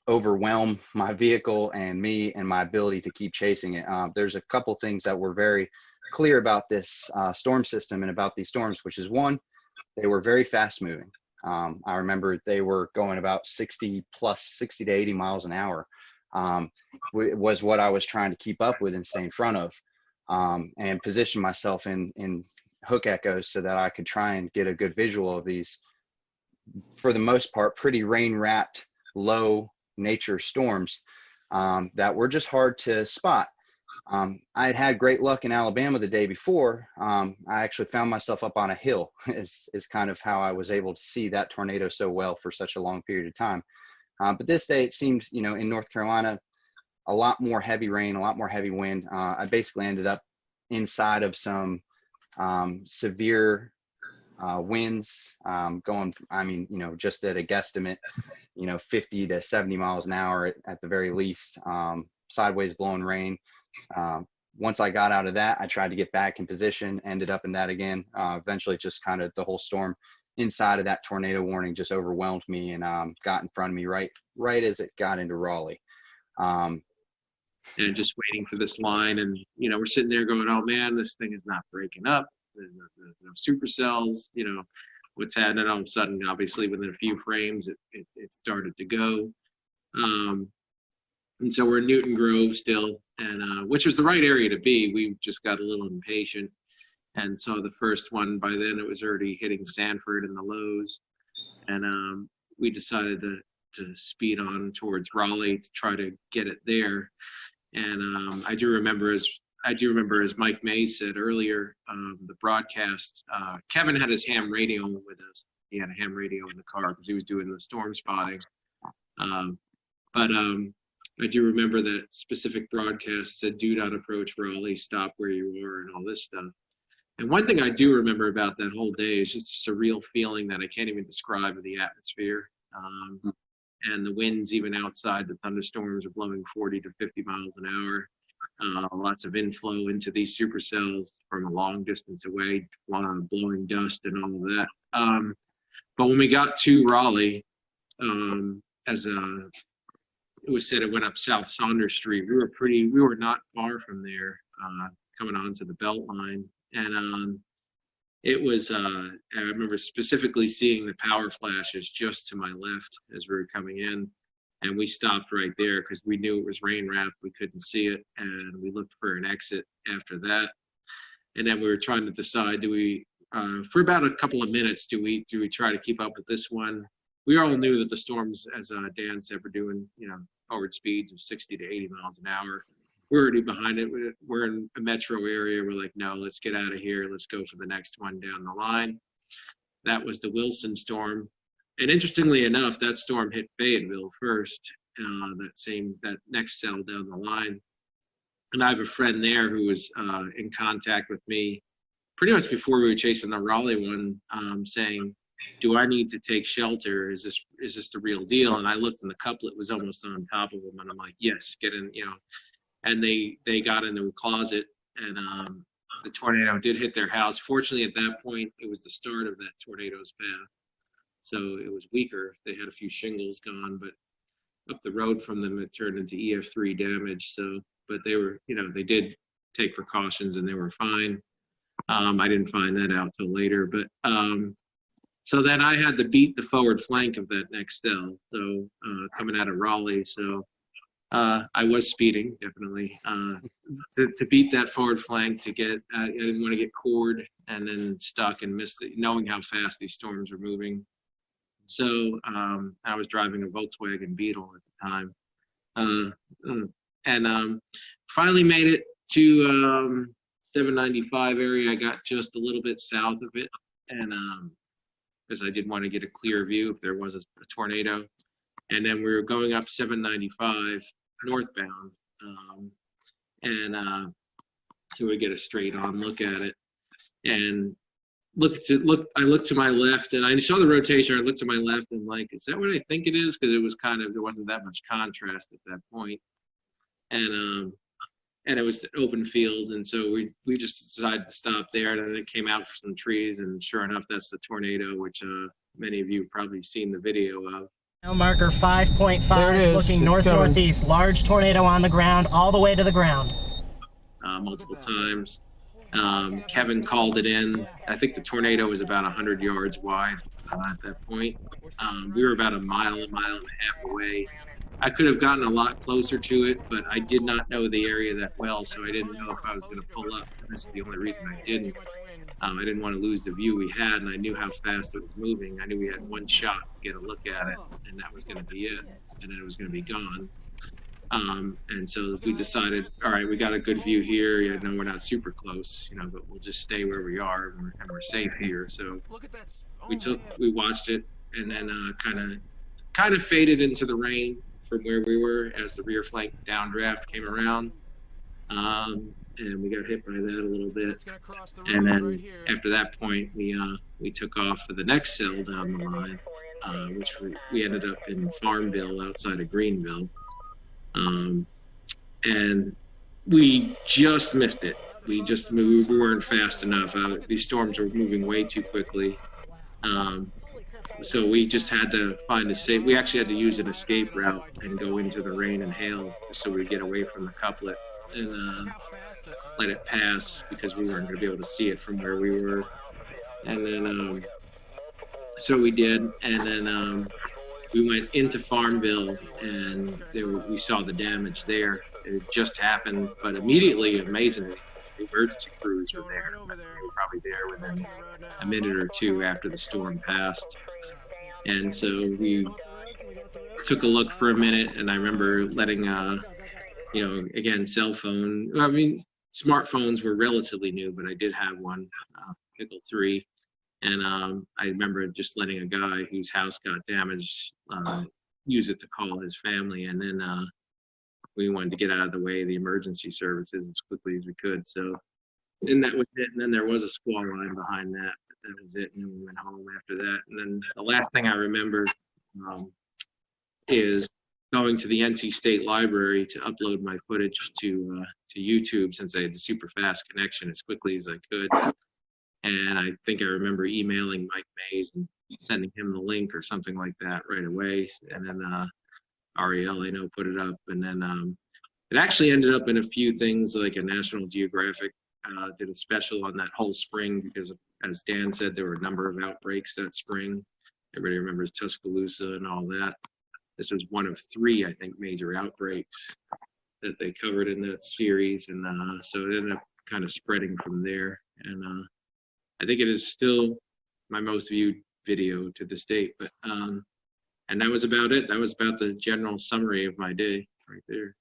overwhelm my vehicle and me and my ability to keep chasing it. There's a couple things that were very clear about this storm system and about these storms, which is one, they were very fast moving. I remember they were going about 60 to 80 miles an hour. Was what I was trying to keep up with and stay in front of, and position myself in hook echoes so that I could try and get a good visual of these, for the most part, pretty rain wrapped, low nature storms that were just hard to spot. I had had great luck in Alabama the day before. I actually found myself up on a hill is kind of how I was able to see that tornado so well for such a long period of time. But this day it seems, in North Carolina, a lot more heavy rain, a lot more heavy wind. I basically ended up inside of some severe winds going, just at a guesstimate, 50 to 70 miles an hour at the very least, sideways blowing rain. Once I got out of that, I tried to get back in position, ended up in that again. Eventually just kind of the whole storm inside of that tornado warning just overwhelmed me and got in front of me right as it got into Raleigh. And just waiting for this line, and we're sitting there going, oh man, this thing is not breaking up. There's no supercells, what's happening. All of a sudden, obviously within a few frames it started to go. And so we're in Newton Grove still, and which was the right area to be. We just got a little impatient. And so the first one, by then it was already hitting Sanford and the lows. And we decided to speed on towards Raleigh to try to get it there. And I do remember, as Mike May said earlier, the broadcast, Kevin had his ham radio with us. He had a ham radio in the car because he was doing the storm spotting. But I do remember that specific broadcast said, do not approach Raleigh, stop where you are, and all this stuff. And one thing I do remember about that whole day is just a surreal feeling that I can't even describe of the atmosphere. And the winds, even outside the thunderstorms, are blowing 40 to 50 miles an hour. Lots of inflow into these supercells from a long distance away, blowing dust and all of that. But when we got to Raleigh, it was said it went up South Saunders Street. We were not far from there, coming onto the belt line. And it was, I remember specifically seeing the power flashes just to my left as we were coming in. And we stopped right there because we knew it was rain wrapped. We couldn't see it. And we looked for an exit after that. And then we were trying to decide, do we, for about a couple of minutes, do we try to keep up with this one? We all knew that the storms, as Dan said, were doing, forward speeds of 60 to 80 miles an hour. We're already behind it. We're in a metro area. We're like, no, let's get out of here. Let's go for the next one down the line. That was the Wilson storm. And interestingly enough, that storm hit Fayetteville first, that next cell down the line. And I have a friend there who was in contact with me pretty much before we were chasing the Raleigh one, saying, do I need to take shelter? Is this the real deal? And I looked and the couplet was almost on top of him. And I'm like, yes, get in, And they got into a closet, and the tornado did hit their house. Fortunately, at that point, it was the start of that tornado's path. So it was weaker. They had a few shingles gone, but up the road from them, it turned into EF3 damage. So, but they were, they did take precautions and they were fine. I didn't find that out till later, but so then I had to beat the forward flank of that next cell. So coming out of Raleigh, so I was speeding definitely to beat that forward flank to get. I didn't want to get cored and then stuck and miss knowing how fast these storms were moving. So I was driving a Volkswagen Beetle at the time, and finally made it to 795 area. I got just a little bit south of it, and because I did want to get a clear view if there was a tornado. And then we were going up 795 northbound, so we get a straight on look at it, and I looked to my left, and I saw the rotation. I looked to my left, and like, is that what I think it is? Because it was there wasn't that much contrast at that point, and it was open field, and so we just decided to stop there. And then it came out for some trees, and sure enough, that's the tornado, which many of you have probably seen the video of. Marker 5.5, looking north-northeast. Large tornado on the ground, all the way to the ground. Multiple times. Kevin called it in. I think the tornado was about 100 yards wide at that point. We were about a mile and a half away. I could have gotten a lot closer to it, but I did not know the area that well, so I didn't know if I was going to pull up. And this is the only reason I didn't. I didn't want to lose the view we had, and I knew how fast it was moving. I knew we had one shot to get a look at it, and that was going to be it, and then it was going to be gone. And so we decided, all right, we got a good view here. We're not super close, but we'll just stay where we are, and we're safe here. So we watched it, and then kind of faded into the rain from where we were as the rear flank downdraft came around. And we got hit by that a little bit. And then after that point, we took off for the next cell down the line, which we ended up in Farmville outside of Greenville. And we just missed it. We weren't fast enough. These storms were moving way too quickly. So we just had to find we actually had to use an escape route and go into the rain and hail so we'd get away from the couplet and let it pass because we weren't going to be able to see it from where we were. And then, so we did. And then we went into Farmville, and we saw the damage there. It just happened, but immediately, amazingly, the emergency crews were there. They were probably there within a minute or two after the storm passed. And so we took a look for a minute, and I remember letting, again, cell phone. I mean, smartphones were relatively new, but I did have one, Pickle 3. And I remember just letting a guy whose house got damaged use it to call his family. And then we wanted to get out of the way of the emergency services as quickly as we could. So, and that was it. And then there was a squall line behind that. That was it. And then we went home after that. And then the last thing I remember is going to the NC State Library to upload my footage to YouTube, since I had the super fast connection as quickly as I could. And I think I remember emailing Mike Mays and sending him the link or something like that right away. And then Ariel, I know, put it up. And then it actually ended up in a few things, like a National Geographic did a special on that whole spring because as Dan said, there were a number of outbreaks that spring. Everybody remembers Tuscaloosa and all that. This was one of 3, I think, major outbreaks that they covered in that series. And so it ended up kind of spreading from there. And I think it is still my most viewed video to this date. But and that was about it. That was about the general summary of my day right there.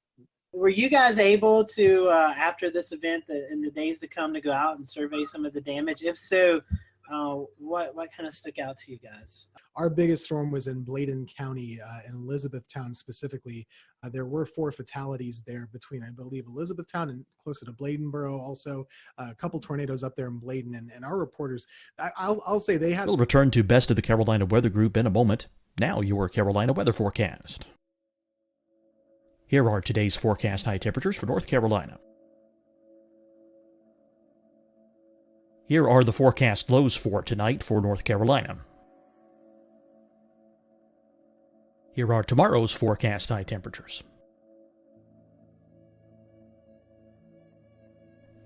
Were you guys able to, after this event, in the days to come, to go out and survey some of the damage? If so, what kind of stuck out to you guys? Our biggest storm was in Bladen County, in Elizabethtown specifically. There were 4 fatalities there between, I believe, Elizabethtown and closer to Bladenboro. Also, a couple tornadoes up there in Bladen. And our reporters, I'll say they had... We'll return to Best of the Carolina Weather Group in a moment. Now your Carolina weather forecast. Here are today's forecast high temperatures for North Carolina. Here are the forecast lows for tonight for North Carolina. Here are tomorrow's forecast high temperatures.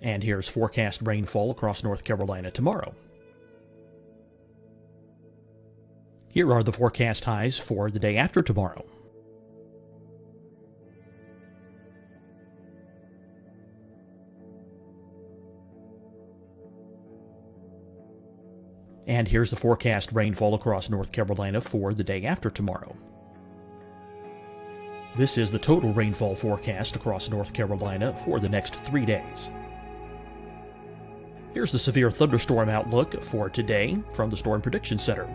And here's forecast rainfall across North Carolina tomorrow. Here are the forecast highs for the day after tomorrow. And here's the forecast rainfall across North Carolina for the day after tomorrow. This is the total rainfall forecast across North Carolina for the next 3 days. Here's the severe thunderstorm outlook for today from the Storm Prediction Center.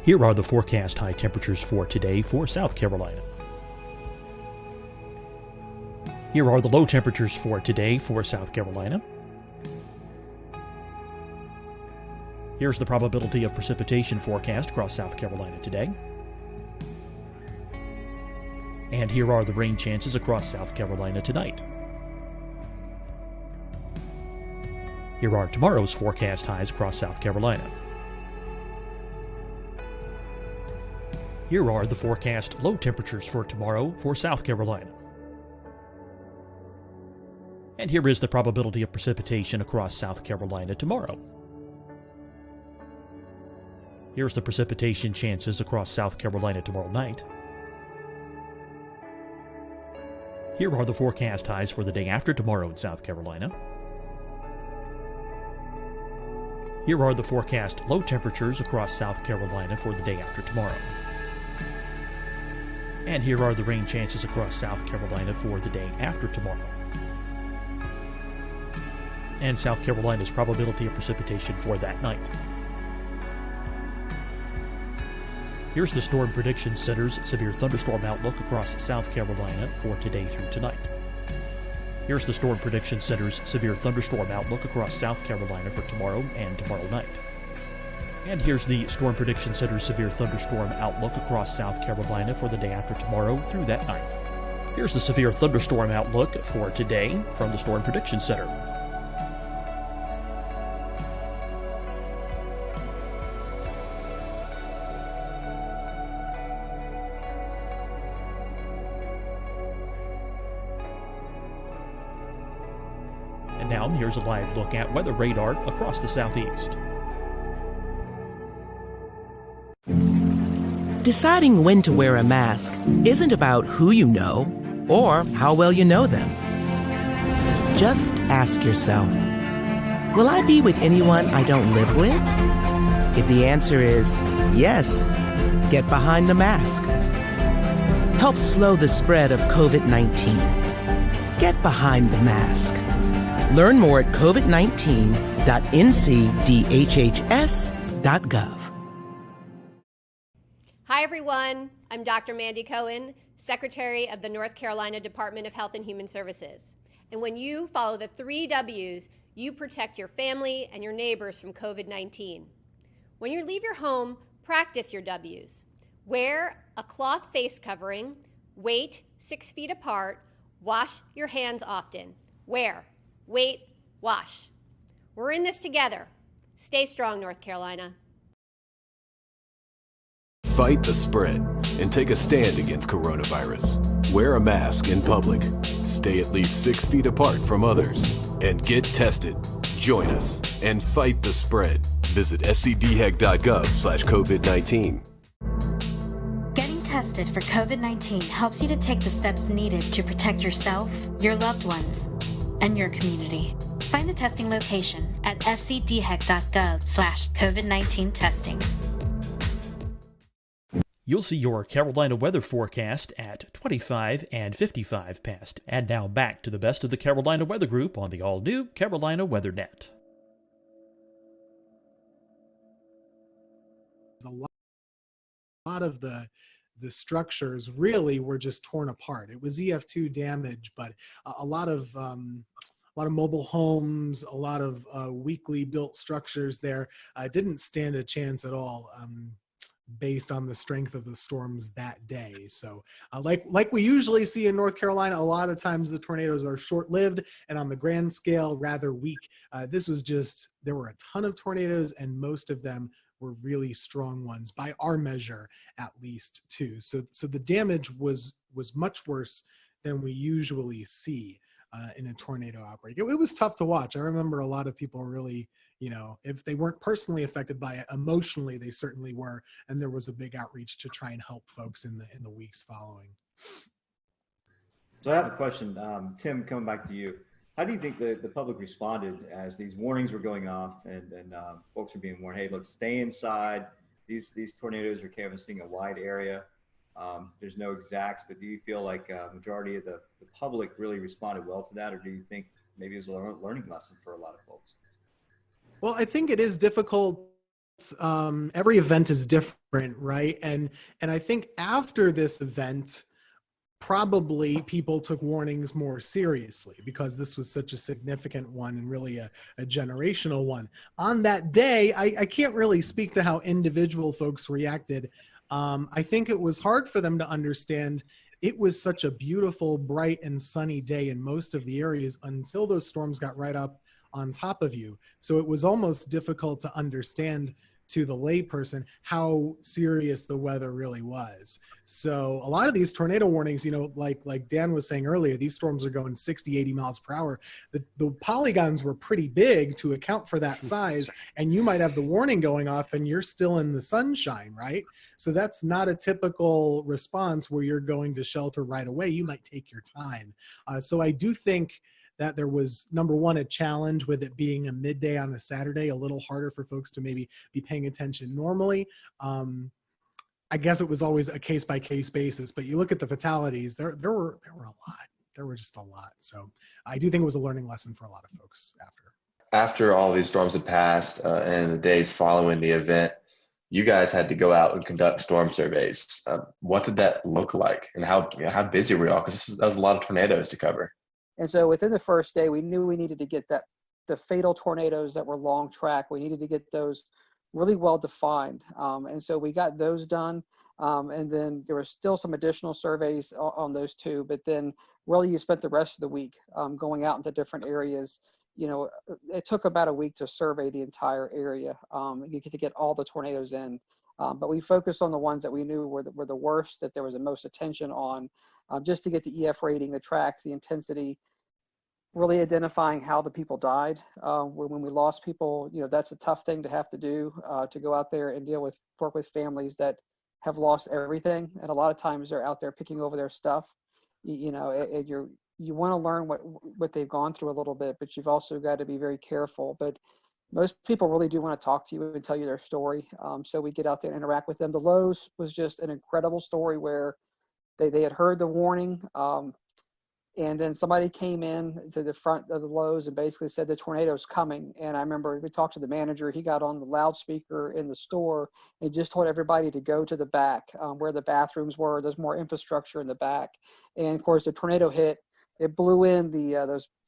Here are the forecast high temperatures for today for South Carolina. Here are the low temperatures for today for South Carolina. Here's the probability of precipitation forecast across South Carolina today. And here are the rain chances across South Carolina tonight. Here are tomorrow's forecast highs across South Carolina. Here are the forecast low temperatures for tomorrow for South Carolina. And here is the probability of precipitation across South Carolina tomorrow. Here's the precipitation chances across South Carolina tomorrow night. Here are the forecast highs for the day after tomorrow in South Carolina. Here are the forecast low temperatures across South Carolina for the day after tomorrow. And here are the rain chances across South Carolina for the day after tomorrow. And South Carolina's probability of precipitation for that night. Here's the Storm Prediction Center's severe thunderstorm outlook across South Carolina for today through tonight. Here's the Storm Prediction Center's severe thunderstorm outlook across South Carolina for tomorrow and tomorrow night. And here's the Storm Prediction Center's severe thunderstorm outlook across South Carolina for the day after tomorrow through that night. Here's the severe thunderstorm outlook for today from the Storm Prediction Center. And now here's a live look at weather radar across the southeast. Deciding when to wear a mask isn't about who you know or how well you know them. Just ask yourself, will I be with anyone I don't live with? If the answer is yes, get behind the mask. Help slow the spread of COVID-19. Get behind the mask. Learn more at covid19.ncdhhs.gov. Hi, everyone. I'm Dr. Mandy Cohen, Secretary of the North Carolina Department of Health and Human Services. And when you follow the 3 W's, you protect your family and your neighbors from COVID-19. When you leave your home, practice your W's. Wear a cloth face covering, wait 6 feet apart, wash your hands often. Wear, wait, wash. We're in this together. Stay strong, North Carolina. Fight the spread and take a stand against coronavirus. Wear a mask in public. Stay at least 6 feet apart from others. And get tested. Join us and fight the spread. Visit scdhec.gov/COVID-19. Getting tested for COVID-19 helps you to take the steps needed to protect yourself, your loved ones, and your community. Find the testing location at scdhec.gov/COVID-19 testing. You'll see your Carolina weather forecast at 25 and 55 past. And now back to the best of the Carolina Weather Group on the all-new Carolina Weather Net. A lot of the structures really were just torn apart. It was EF2 damage, but a lot of mobile homes, a lot of weakly built structures there didn't stand a chance at all. Based on the strength of the storms that day. So like we usually see in North Carolina, a lot of times the tornadoes are short-lived and on the grand scale rather weak. This was just, there were a ton of tornadoes and most of them were really strong ones by our measure, at least too. So the damage was much worse than we usually see in a tornado outbreak. It was tough to watch. I remember a lot of people really, if they weren't personally affected by it, emotionally they certainly were, and there was a big outreach to try and help folks in the weeks following. So I have a question, Tim, coming back to you. How do you think the public responded as these warnings were going off and folks were being warned, hey, look, stay inside. These tornadoes are canvassing a wide area. There's no exacts, but do you feel like a majority of the public really responded well to that, or do you think maybe it was a learning lesson for a lot of folks? Well, I think it is difficult. Every event is different, right? And I think after this event, probably people took warnings more seriously because this was such a significant one and really a generational one. On that day, I can't really speak to how individual folks reacted. I think it was hard for them to understand. It was such a beautiful, bright, and sunny day in most of the areas until those storms got right up on top of you. So it was almost difficult to understand to the layperson how serious the weather really was. So a lot of these tornado warnings, like Dan was saying earlier, these storms are going 60, 80 miles per hour. The polygons were pretty big to account for that size, and you might have the warning going off and you're still in the sunshine, right? So that's not a typical response where you're going to shelter right away. You might take your time. So I do think that there was, number one, a challenge with it being a midday on a Saturday, a little harder for folks to maybe be paying attention normally. I guess it was always a case-by-case basis, but you look at the fatalities, there were a lot. There were just a lot. So I do think it was a learning lesson for a lot of folks after. After all these storms had passed and the days following the event, you guys had to go out and conduct storm surveys. What did that look like, and how busy were y'all? Because that was a lot of tornadoes to cover. And so within the first day, we knew we needed to get the fatal tornadoes that were long track. We needed to get those really well defined. And so we got those done. And then there were still some additional surveys on those two, but then really you spent the rest of the week going out into different areas. It took about a week to survey the entire area. You get to get all the tornadoes in. But we focused on the ones that we knew were the worst, that there was the most attention on, just to get the EF rating, the tracks, the intensity, really identifying how the people died. When we lost people, that's a tough thing to have to do, to go out there and work with families that have lost everything. And a lot of times they're out there picking over their stuff. You want to learn what they've gone through a little bit, but you've also got to be very careful. But most people really do want to talk to you and tell you their story. So we get out there and interact with them. The Lowe's was just an incredible story where they had heard the warning, and then somebody came in to the front of the Lowe's and basically said the tornado's coming. And I remember we talked to the manager. He got on the loudspeaker in the store and just told everybody to go to the back where the bathrooms were. There's more infrastructure in the back. And of course, the tornado hit. It blew in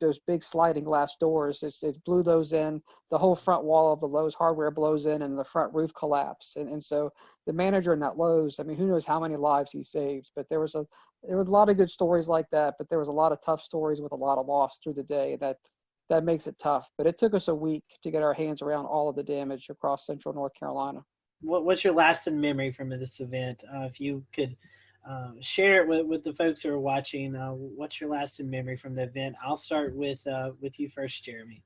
those big sliding glass doors. It blew those in. The whole front wall of the Lowe's hardware blows in, and the front roof collapsed. And so the manager in that Lowe's, I mean, who knows how many lives he saved? But there was a lot of good stories like that. But there was a lot of tough stories with a lot of loss through the day that that makes it tough. But it took us a week to get our hands around all of the damage across central North Carolina. What's your lasting memory from this event? If you could share it with the folks who are watching, what's your lasting memory from the event? I'll start with you first, Jeremy.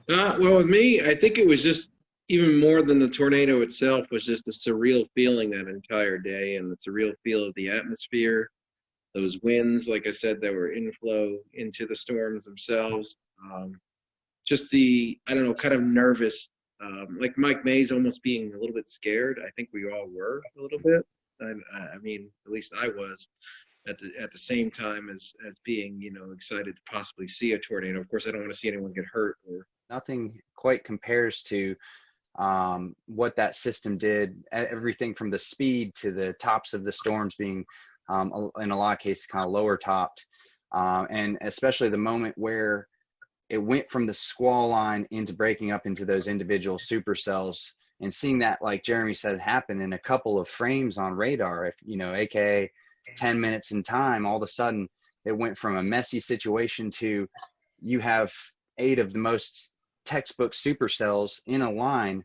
Well, with me, I think it was just even more than the tornado itself was just a surreal feeling that entire day, and the surreal feel of the atmosphere, those winds, like I said, that were inflow into the storms themselves. Just the, I don't know, kind of nervous, like Mike Mays almost being a little bit scared. I think we all were a little bit. I mean, at least I was at the same time as being, excited to possibly see a tornado. Of course, I don't want to see anyone get hurt. Nothing quite compares to what that system did. Everything from the speed to the tops of the storms being, in a lot of cases, kind of lower topped, and especially the moment where it went from the squall line into breaking up into those individual supercells, and seeing that, like Jeremy said, happen in a couple of frames on radar, if aka 10 minutes in time. All of a sudden it went from a messy situation to you have 8 of the most textbook supercells in a line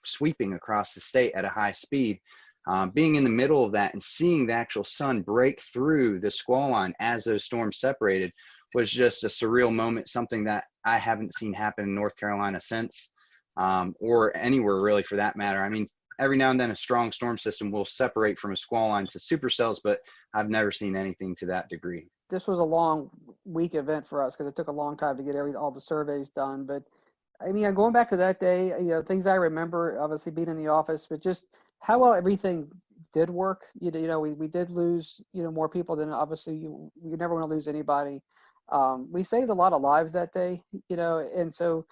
sweeping across the state at a high speed. Being in the middle of that and seeing the actual sun break through the squall line as those storms separated was just a surreal moment, something that I haven't seen happen in North Carolina since, or anywhere really for that matter. I mean, every now and then a strong storm system will separate from a squall line to supercells, but I've never seen anything to that degree. This was a long week event for us because it took a long time to get all the surveys done. But I mean, going back to that day, things I remember, obviously being in the office, but just how well everything did work. We did lose, more people than obviously you never want to lose anybody. We saved a lot of lives that day, and so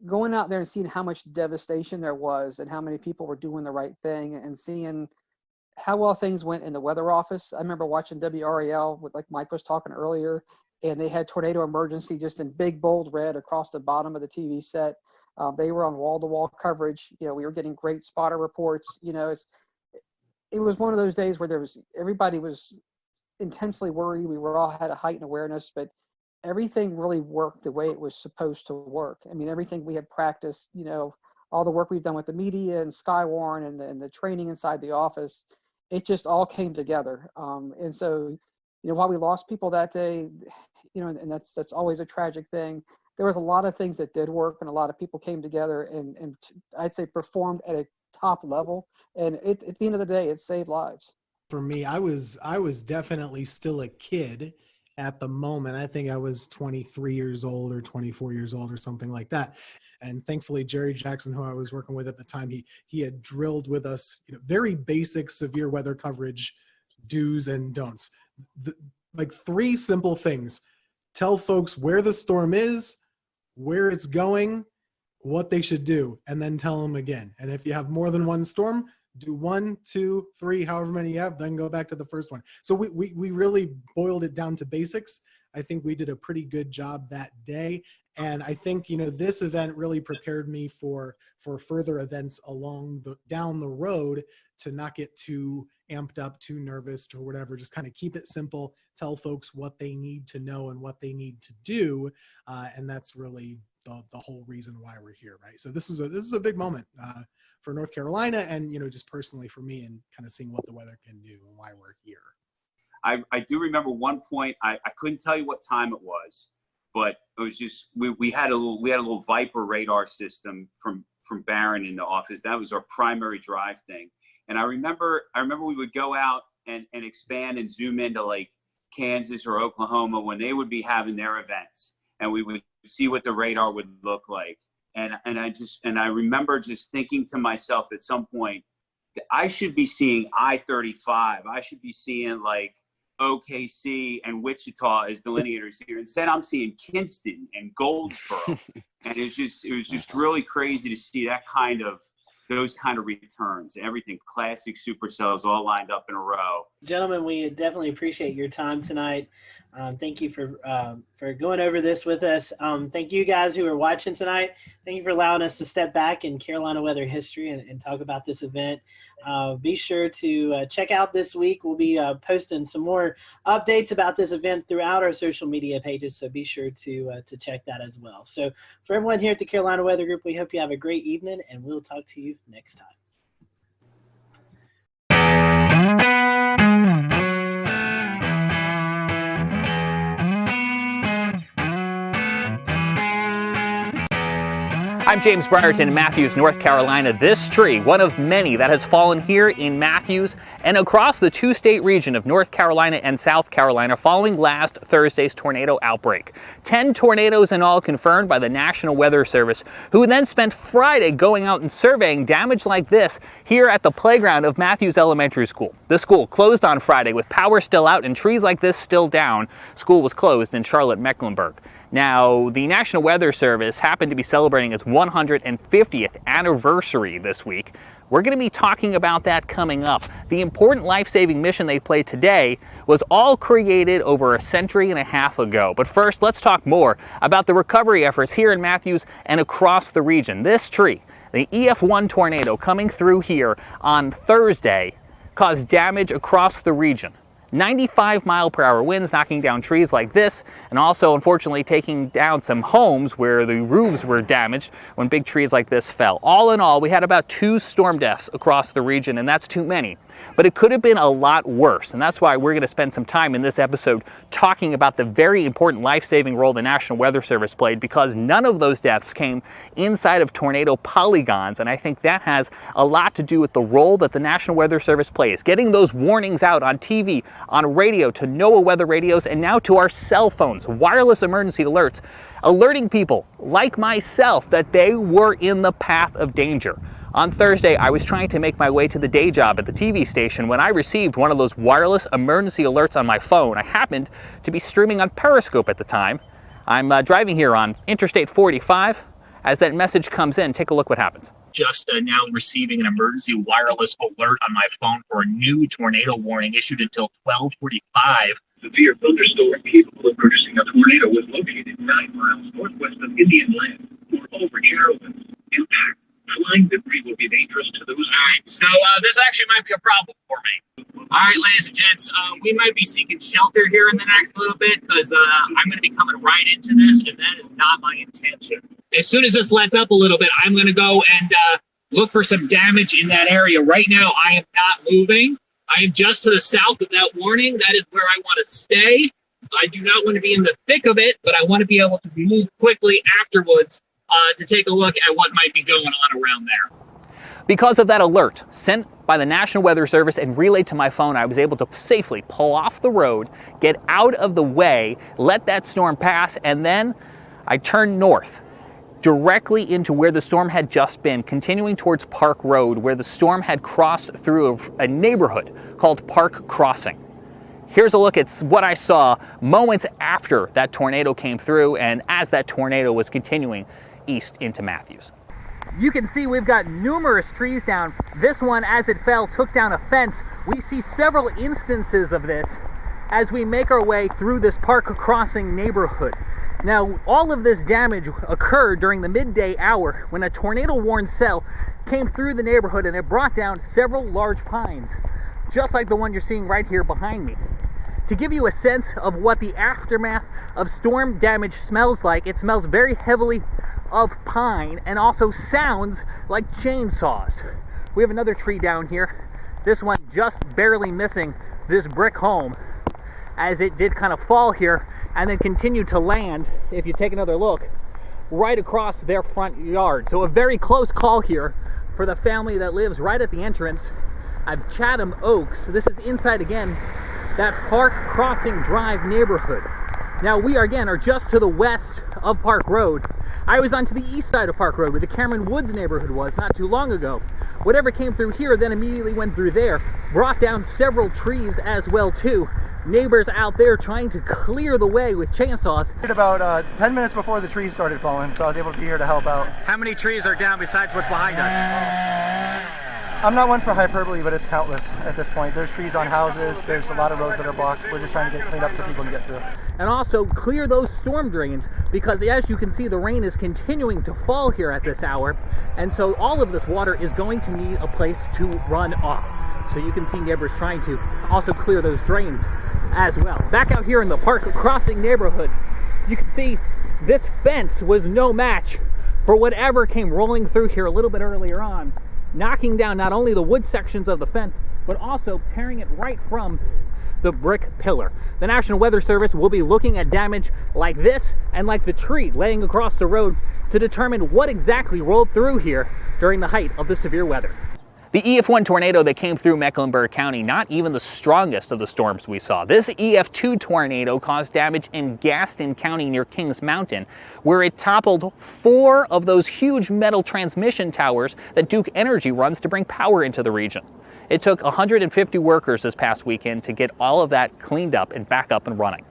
going out there and seeing how much devastation there was and how many people were doing the right thing and seeing how well things went in the weather office. I remember watching WRAL, like Mike was talking earlier, and they had tornado emergency just in big bold red across the bottom of the TV set. They were on wall-to-wall coverage. We were getting great spotter reports. It was one of those days where everybody was intensely worried. We all had a heightened awareness, but everything really worked the way it was supposed to work. I mean, everything we had practiced, all the work we've done with the media and Skywarn and the training inside the office, it just all came together. And so, while we lost people that day, and that's always a tragic thing, there was a lot of things that did work, and a lot of people came together and I'd say performed at a top level. And at the end of the day, it saved lives. For me, I was definitely still a kid at the moment. I think I was 23 years old or 24 years old or something like that. And thankfully, Jerry Jackson, who I was working with at the time, he had drilled with us, very basic severe weather coverage do's and don'ts. Like 3 simple things: tell folks where the storm is, where it's going, what they should do, and then tell them again. And if you have more than one storm, do 1, 2, 3, however many you have, then go back to the first one. So we really boiled it down to basics. I think we did a pretty good job that day. And I think, this event really prepared me for further events down the road, to not get too amped up, too nervous or whatever. Just kind of keep it simple, tell folks what they need to know and what they need to do. And that's really the whole reason why we're here, right? So this is a big moment for North Carolina, and just personally for me, and kind of seeing what the weather can do and why we're here. I do remember one point. I couldn't tell you what time it was, but it was just we had a little Viper radar system from Barron in the office. That was our primary drive thing. And I remember we would go out and expand and zoom into like Kansas or Oklahoma when they would be having their events, and we would see what the radar would look like. And I remember just thinking to myself at some point, I should be seeing I-35. I should be seeing like OKC and Wichita as delineators here. Instead, I'm seeing Kinston and Goldsboro. And it was just really crazy to see those kind of returns. Everything classic supercells all lined up in a row. Gentlemen, we definitely appreciate your time tonight. Thank you for going over this with us. Thank you guys who are watching tonight. Thank you for allowing us to step back in Carolina weather history and talk about this event. Be sure to check out this week. We'll be posting some more updates about this event throughout our social media pages, so be sure to check that as well. So for everyone here at the Carolina Weather Group, we hope you have a great evening, and we'll talk to you next time. I'm James Brierton in Matthews, North Carolina. This tree, one of many that has fallen here in Matthews and across the two-state region of North Carolina and South Carolina following last Thursday's tornado outbreak. 10 tornadoes in all confirmed by the National Weather Service, who then spent Friday going out and surveying damage like this here at the playground of Matthews Elementary School. The school closed on Friday with power still out and trees like this still down. School was closed in Charlotte, Mecklenburg. Now, the National Weather Service happened to be celebrating its 150th anniversary this week. We're going to be talking about that coming up. The important life-saving mission they played today was all created over a century and a half ago. But first, let's talk more about the recovery efforts here in Matthews and across the region. This tree, the EF1 tornado coming through here on Thursday, caused damage across the region. 95-mile-per-hour winds knocking down trees like this, and also unfortunately taking down some homes where the roofs were damaged when big trees like this fell. All in all, we had about 2 storm deaths across the region, and that's too many. But it could have been a lot worse, and that's why we're going to spend some time in this episode talking about the very important life-saving role the National Weather Service played, because none of those deaths came inside of tornado polygons, and I think that has a lot to do with the role that the National Weather Service plays, getting those warnings out on TV, on radio, to NOAA weather radios, and now to our cell phones, wireless emergency alerts, alerting people like myself that they were in the path of danger. On Thursday, I was trying to make my way to the day job at the TV station when I received one of those wireless emergency alerts on my phone. I happened to be streaming on Periscope at the time. I'm driving here on Interstate 45. As that message comes in, take a look what happens. Just now receiving an emergency wireless alert on my phone for a new tornado warning issued until 12:45. Severe thunderstorm capable of producing a tornado was located 9 miles northwest of Indian Land or over Carolyn. Impact. Flying debris will be dangerous to those. All right, so this actually might be a problem for me. All right, ladies and gents, we might be seeking shelter here in the next little bit because I'm going to be coming right into this, and that is not my intention. As soon as this lets up a little bit, I'm going to go and look for some damage in that area. Right now, I am not moving. I am just to the south of that warning. That is where I want to stay. I do not want to be in the thick of it, but I want to be able to move quickly afterwards to take a look at what might be going on around there. Because of that alert sent by the National Weather Service and relayed to my phone, I was able to safely pull off the road, get out of the way, let that storm pass, and then I turned north, directly into where the storm had just been, continuing towards Park Road, where the storm had crossed through a neighborhood called Park Crossing. Here's a look at what I saw moments after that tornado came through and as that tornado was continuing east into Matthews. You can see we've got numerous trees down. This one, as it fell, took down a fence. We see several instances of this as we make our way through this Park Crossing neighborhood. Now, all of this damage occurred during the midday hour when a tornado-warned cell came through the neighborhood and it brought down several large pines, just like the one you're seeing right here behind me. To give you a sense of what the aftermath of storm damage smells like, it smells very heavily of pine and also sounds like chainsaws. We have another tree down here. This one just barely missing this brick home as it did kind of fall here and then continue to land, if you take another look, right across their front yard. So a very close call here for the family that lives right at the entrance of Chatham Oaks. This is inside again that Park Crossing Drive neighborhood. Now we are just to the west of Park Road. I was onto the east side of Park Road where the Cameron Woods neighborhood was not too long ago. Whatever came through here then immediately went through there, brought down several trees as well too. Neighbors out there trying to clear the way with chainsaws. About 10 minutes before the trees started falling, so I was able to be here to help out. How many trees are down besides what's behind us? I'm not one for hyperbole, but it's countless at this point. There's trees on houses, there's a lot of roads that are blocked. We're just trying to get cleaned up so people can get through. and also clear those storm drains, because as you can see, the rain is continuing to fall here at this hour, and so all of this water is going to need a place to run off. So you can see neighbors trying to also clear those drains as well. Back out here in the Park Crossing neighborhood, you can see this fence was no match for whatever came rolling through here a little bit earlier on, knocking down not only the wood sections of the fence, but also tearing it right from the brick pillar. The National Weather Service will be looking at damage like this and like the tree laying across the road to determine what exactly rolled through here during the height of the severe weather. The EF1 tornado that came through Mecklenburg County, not even the strongest of the storms we saw. This EF2 tornado caused damage in Gaston County near Kings Mountain, where it toppled 4 of those huge metal transmission towers that Duke Energy runs to bring power into the region. It took 150 workers this past weekend to get all of that cleaned up and back up and running.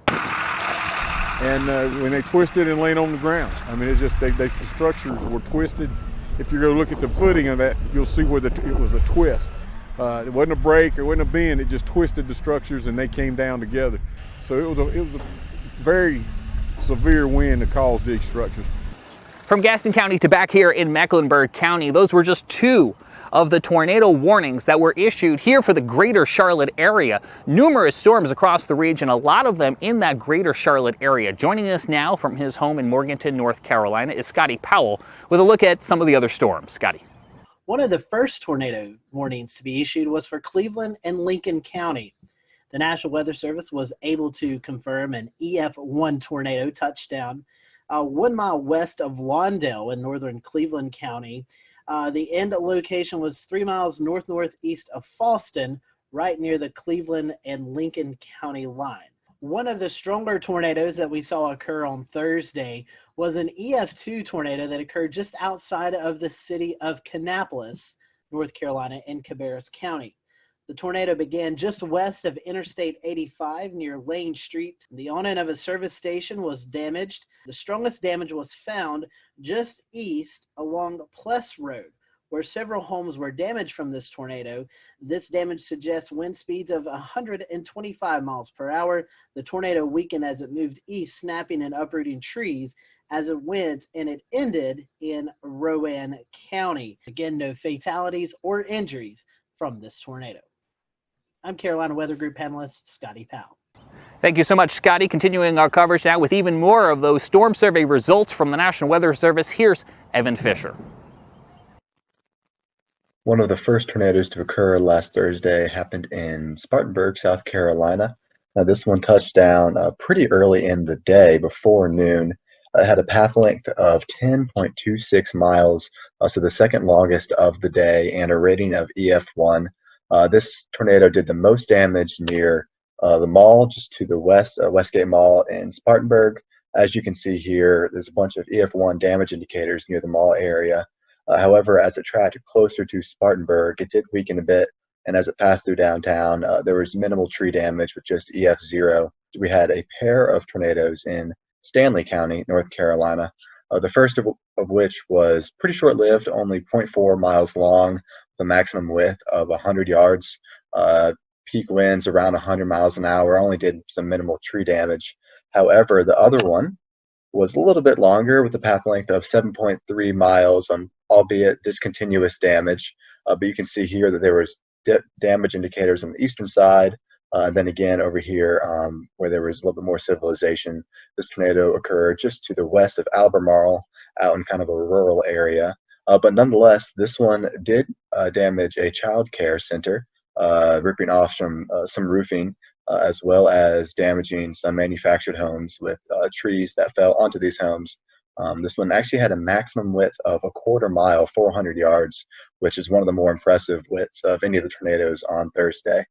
And when they twisted and laid on the ground, I mean, it's just the structures were twisted. If you go look at the footing of that, you'll see where it was a twist. It wasn't a break, it wasn't a bend, it just twisted the structures and they came down together. So it was a very severe wind that caused these structures. From Gaston County to back here in Mecklenburg County, those were just 2 of the tornado warnings that were issued here for the greater Charlotte area. Numerous storms across the region, a lot of them in that greater Charlotte area. Joining us now from his home in Morganton, North Carolina is Scotty Powell with a look at some of the other storms. Scotty. One of the first tornado warnings to be issued was for Cleveland and Lincoln County. The National Weather Service was able to confirm an EF1 tornado touchdown 1 mile west of Lawndale in northern Cleveland County. The end location was 3 miles northeast of Fallston, right near the Cleveland and Lincoln County line. One of the stronger tornadoes that we saw occur on Thursday was an EF2 tornado that occurred just outside of the city of Kannapolis, North Carolina, in Cabarrus County. The tornado began just west of Interstate 85 near Lane Street. The awning of a service station was damaged. The strongest damage was found just east along Pless Road, where several homes were damaged from this tornado. This damage suggests wind speeds of 125 miles per hour. The tornado weakened as it moved east, snapping and uprooting trees as it went, and it ended in Rowan County. Again, no fatalities or injuries from this tornado. I'm Carolina Weather Group panelist Scotty Powell. Thank you so much, Scotty. Continuing our coverage now with even more of those storm survey results from the National Weather Service. Here's Evan Fisher. One of the first tornadoes to occur last Thursday happened in Spartanburg, South Carolina. Now, this one touched down pretty early in the day, before noon. It had a path length of 10.26 miles, so the second longest of the day, and a rating of EF1. This tornado did the most damage near the mall, just to the west, Westgate Mall in Spartanburg. As you can see here, there's a bunch of EF1 damage indicators near the mall area. However, as it tracked closer to Spartanburg, it did weaken a bit, and as it passed through downtown, there was minimal tree damage with just EF0. We had a pair of tornadoes in Stanley County, North Carolina, the first of which was pretty short-lived, only 0.4 miles long, with a maximum width of 100 yards. Peak winds around 100 miles an hour, only did some minimal tree damage. However, the other one was a little bit longer with a path length of 7.3 miles, albeit discontinuous damage. But you can see here that there was damage indicators on the eastern side. Then again over here where there was a little bit more civilization. This tornado occurred just to the west of Albemarle, out in kind of a rural area. But nonetheless, this one did damage a child care center, ripping off some roofing, as well as damaging some manufactured homes with trees that fell onto these homes. This one actually had a maximum width of 1/4 mile, 400 yards, which is one of the more impressive widths of any of the tornadoes on Thursday.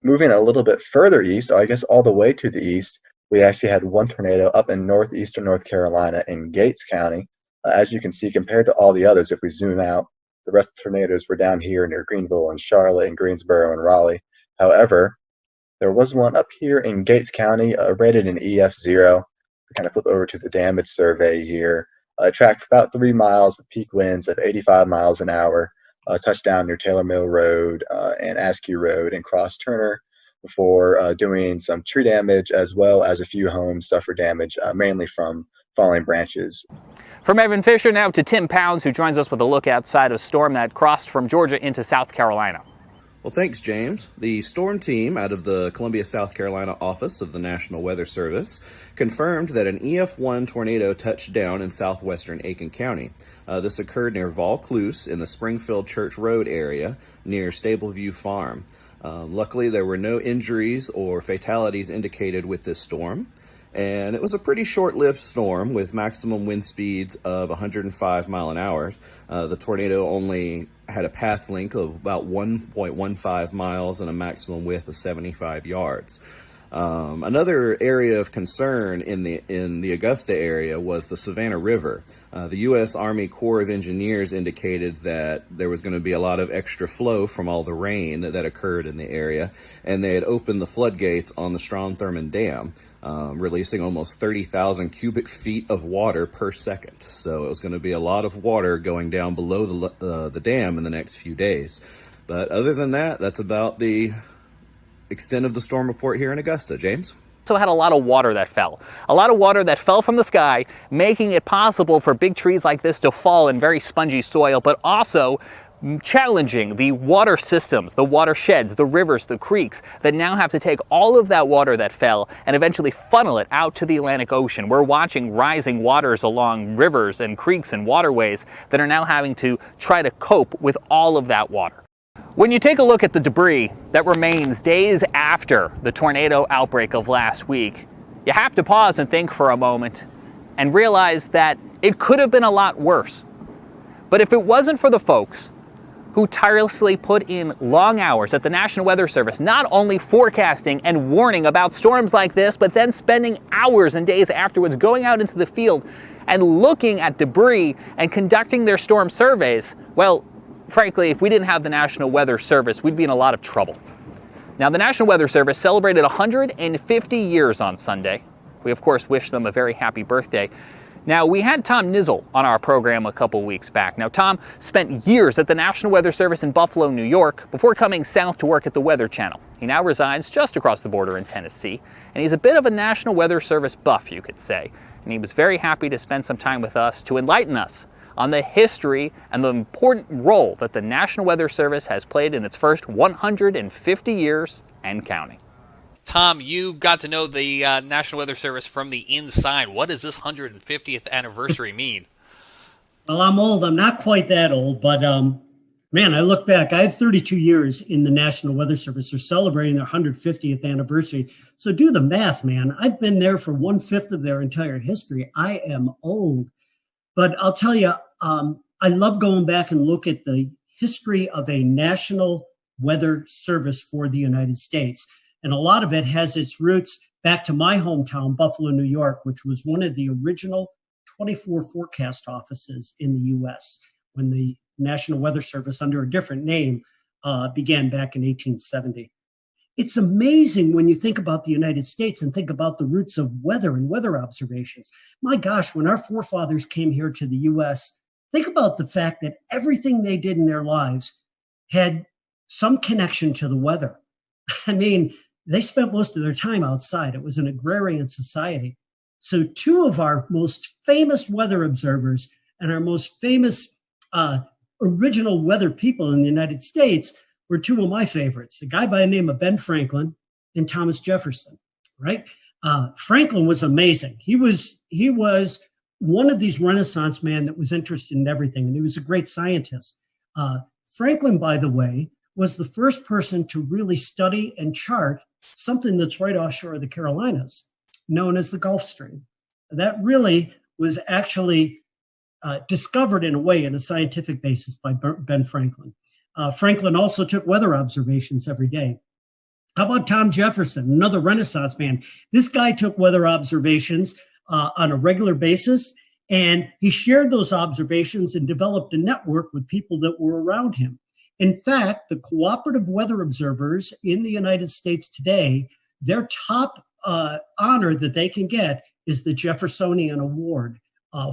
Moving a little bit further east, I guess all the way to the east, we actually had one tornado up in northeastern North Carolina in Gates County. As you can see, compared to all the others, if we zoom out, the rest of the tornadoes were down here near Greenville and Charlotte and Greensboro and Raleigh. However, there was one up here in Gates County, rated an EF0. We kind of flip over to the damage survey here. Tracked for about 3 miles with peak winds of 85 miles an hour. Touchdown near Taylor Mill Road and Askew Road and Cross Turner. before doing some tree damage, as well as a few homes suffered damage, mainly from falling branches. From Evan Fisher now to Tim Pounds, who joins us with a look outside a storm that crossed from Georgia into South Carolina. Well, thanks, James. The storm team out of the Columbia, South Carolina office of the National Weather Service confirmed that an EF1 tornado touched down in southwestern Aiken County. This occurred near Vaucluse in the Springfield Church Road area near Stableview Farm. Luckily, there were no injuries or fatalities indicated with this storm. And it was a pretty short-lived storm with maximum wind speeds of 105 mile an hour. The tornado only had a path length of about 1.15 miles and a maximum width of 75 yards. Another area of concern in the Augusta area was the Savannah River. The U.S. Army Corps of Engineers indicated that there was going to be a lot of extra flow from all the rain that occurred in the area, and they had opened the floodgates on the Strom-Thurmond Dam, releasing almost 30,000 cubic feet of water per second. So it was going to be a lot of water going down below the dam in the next few days. But other than that, that's about the extent of the storm report here in Augusta. James? Also had a lot of water that fell. A lot of water that fell from the sky, making it possible for big trees like this to fall in very spongy soil, but also challenging the water systems, the watersheds, the rivers, the creeks that now have to take all of that water that fell and eventually funnel it out to the Atlantic Ocean. We're watching rising waters along rivers and creeks and waterways that are now having to try to cope with all of that water. When you take a look at the debris that remains days after the tornado outbreak of last week, you have to pause and think for a moment and realize that it could have been a lot worse. But if it wasn't for the folks who tirelessly put in long hours at the National Weather Service, not only forecasting and warning about storms like this, but then spending hours and days afterwards going out into the field and looking at debris and conducting their storm surveys, well, frankly, if we didn't have the National Weather Service, we'd be in a lot of trouble. Now, the National Weather Service celebrated 150 years on Sunday. We, of course, wish them a very happy birthday. Now, we had Tom Nizzle on our program a couple weeks back. Now, Tom spent years at the National Weather Service in Buffalo, New York, before coming south to work at the Weather Channel. He now resides just across the border in Tennessee, and he's a bit of a National Weather Service buff, you could say. And he was very happy to spend some time with us to enlighten us on the history and the important role that the National Weather Service has played in its first 150 years and counting. Tom, you got to know the National Weather Service from the inside. What does this 150th anniversary mean? Well, I'm old. I'm not quite that old, but man, I look back. I have 32 years in the National Weather Service. They're celebrating their 150th anniversary. So do the math, man. I've been there for 1/5 of their entire history. I am old. But I'll tell you, I love going back and look at the history of a National Weather Service for the United States. And a lot of it has its roots back to my hometown, Buffalo, New York, which was one of the original 24 forecast offices in the U.S. when the National Weather Service, under a different name, began back in 1870. It's amazing when you think about the United States and think about the roots of weather and weather observations. My gosh, when our forefathers came here to the U.S., think about the fact that everything they did in their lives had some connection to the weather. I mean, they spent most of their time outside. It was an agrarian society. So two of our most famous weather observers and our most famous original weather people in the United States were two of my favorites, a guy by the name of Ben Franklin and Thomas Jefferson, right? Franklin was amazing. He was one of these Renaissance men that was interested in everything, and he was a great scientist. Franklin, by the way, was the first person to really study and chart something that's right offshore of the Carolinas, known as the Gulf Stream. That really was actually discovered in a way, in a scientific basis, by Ben Franklin. Franklin also took weather observations every day. How about Tom Jefferson, another Renaissance man? This guy took weather observations on a regular basis, and he shared those observations and developed a network with people that were around him. In fact, the cooperative weather observers in the United States today, their top honor that they can get is the Jeffersonian Award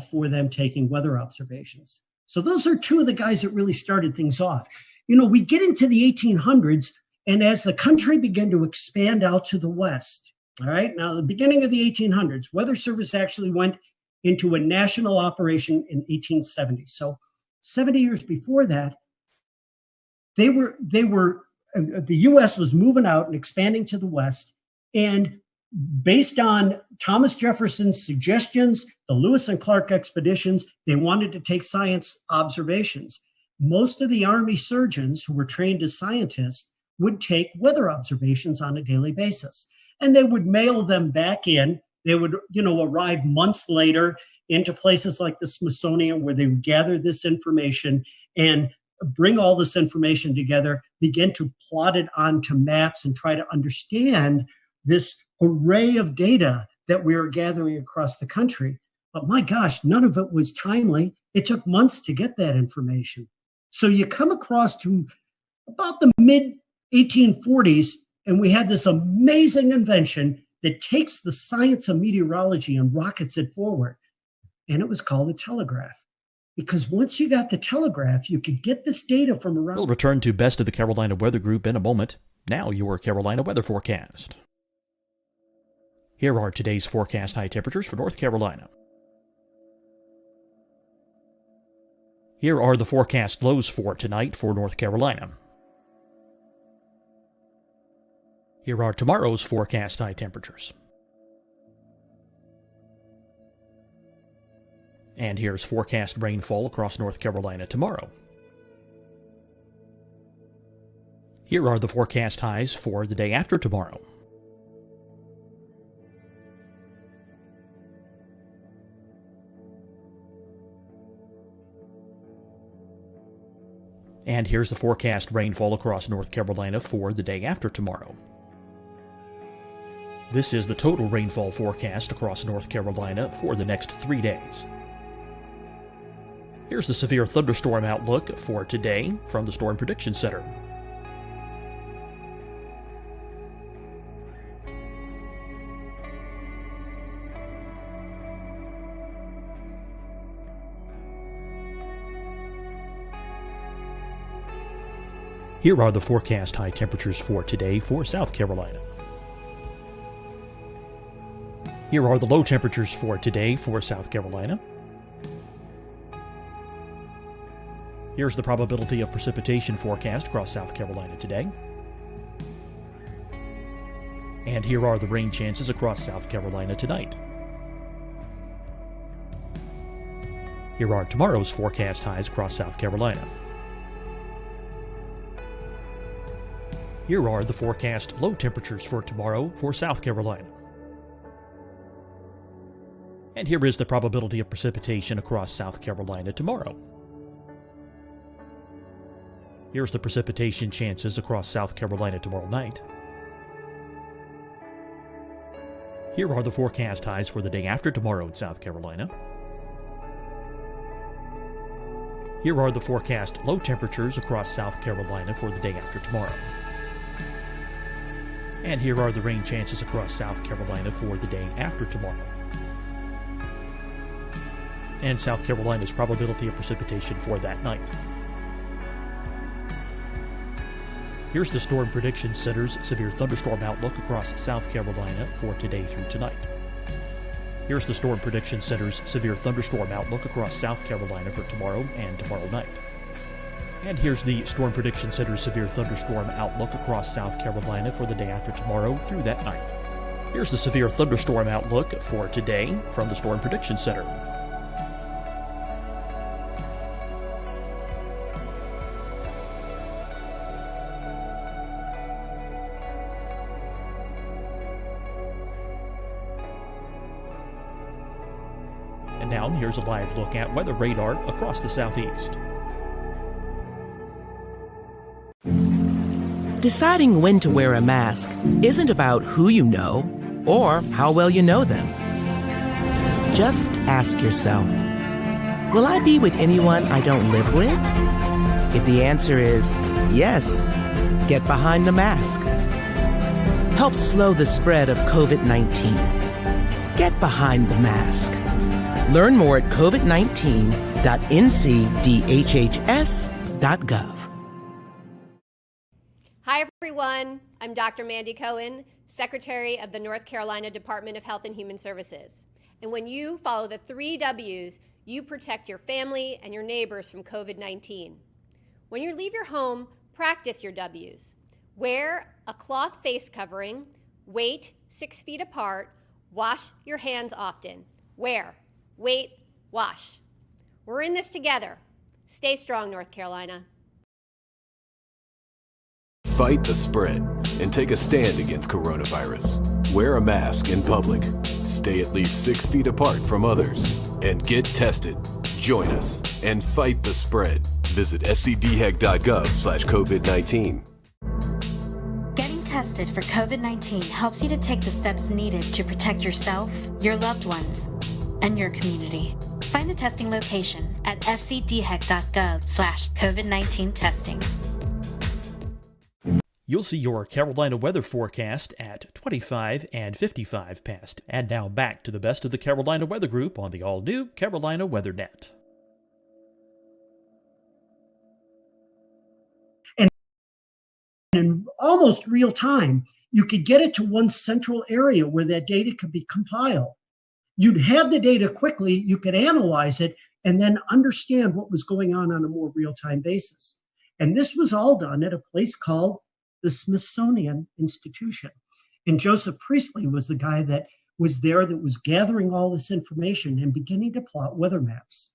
for them taking weather observations. So those are two of the guys that really started things off. You know, we get into the 1800s, And as the country began to expand out to the west, all right, now the beginning of the 1800s, Weather Service actually went into a national operation in 1870. So 70 years before that, the U.S. was moving out and expanding to the west, and based on Thomas Jefferson's suggestions, the Lewis and Clark expeditions, they wanted to take science observations. Most of the Army surgeons who were trained as scientists would take weather observations on a daily basis, and they would mail them back in. They would, arrive months later into places like the Smithsonian, where they would gather this information and bring all this information together, begin to plot it onto maps and try to understand this array of data that we were gathering across the country. But my gosh, none of it was timely. It took months to get that information. So you come across to about the mid 1840s, and we had this amazing invention that takes the science of meteorology and rockets it forward. And it was called the telegraph. Because once you got the telegraph, you could get this data from around. We'll return to Best of the Carolina Weather Group in a moment. Now your Carolina weather forecast. Here are today's forecast high temperatures for North Carolina. Here are the forecast lows for tonight for North Carolina. Here are tomorrow's forecast high temperatures. And here's forecast rainfall across North Carolina tomorrow. Here are the forecast highs for the day after tomorrow. And here's the forecast rainfall across North Carolina for the day after tomorrow. This is the total rainfall forecast across North Carolina for the next 3 days. Here's the severe thunderstorm outlook for today from the Storm Prediction Center. Here are the forecast high temperatures for today for South Carolina. Here are the low temperatures for today for South Carolina. Here's the probability of precipitation forecast across South Carolina today. And here are the rain chances across South Carolina tonight. Here are tomorrow's forecast highs across South Carolina. Here are the forecast low temperatures for tomorrow for South Carolina. And here is the probability of precipitation across South Carolina tomorrow. Here's the precipitation chances across South Carolina tomorrow night. Here are the forecast highs for the day after tomorrow in South Carolina. Here are the forecast low temperatures across South Carolina for the day after tomorrow. And here are the rain chances across South Carolina for the day after tomorrow. And South Carolina's probability of precipitation for that night. Here's the Storm Prediction Center's severe thunderstorm outlook across South Carolina for today through tonight. Here's the Storm Prediction Center's severe thunderstorm outlook across South Carolina for tomorrow and tomorrow night. And here's the Storm Prediction Center's severe thunderstorm outlook across South Carolina for the day after tomorrow through that night. Here's the severe thunderstorm outlook for today from the Storm Prediction Center. And now here's a live look at weather radar across the southeast. Deciding when to wear a mask isn't about who you know or how well you know them. Just ask yourself, will I be with anyone I don't live with? If the answer is yes, get behind the mask. Help slow the spread of COVID-19. Get behind the mask. Learn more at covid19.ncdhhs.gov. Hi, everyone. I'm Dr. Mandy Cohen, Secretary of the North Carolina Department of Health and Human Services. And when you follow the 3 W's, you protect your family and your neighbors from COVID-19. When you leave your home, practice your W's. Wear a cloth face covering, wait 6 feet apart, wash your hands often. Wear, wait, wash. We're in this together. Stay strong, North Carolina. Fight the spread and take a stand against coronavirus. Wear a mask in public. Stay at least 6 feet apart from others. And get tested. Join us and fight the spread. Visit scdhec.gov/COVID-19. Getting tested for COVID-19 helps you to take the steps needed to protect yourself, your loved ones, and your community. Find the testing location at scdhec.gov/COVID-19 testing. You'll see your Carolina weather forecast at 25 and 55 past. And now back to the best of the Carolina Weather Group on the all-new Carolina WeatherNet. And in almost real time, you could get it to one central area where that data could be compiled. You'd have the data quickly, you could analyze it, and then understand what was going on a more real-time basis. And this was all done at a place called the Smithsonian Institution. And Joseph Priestley was the guy that was there that was gathering all this information and beginning to plot weather maps.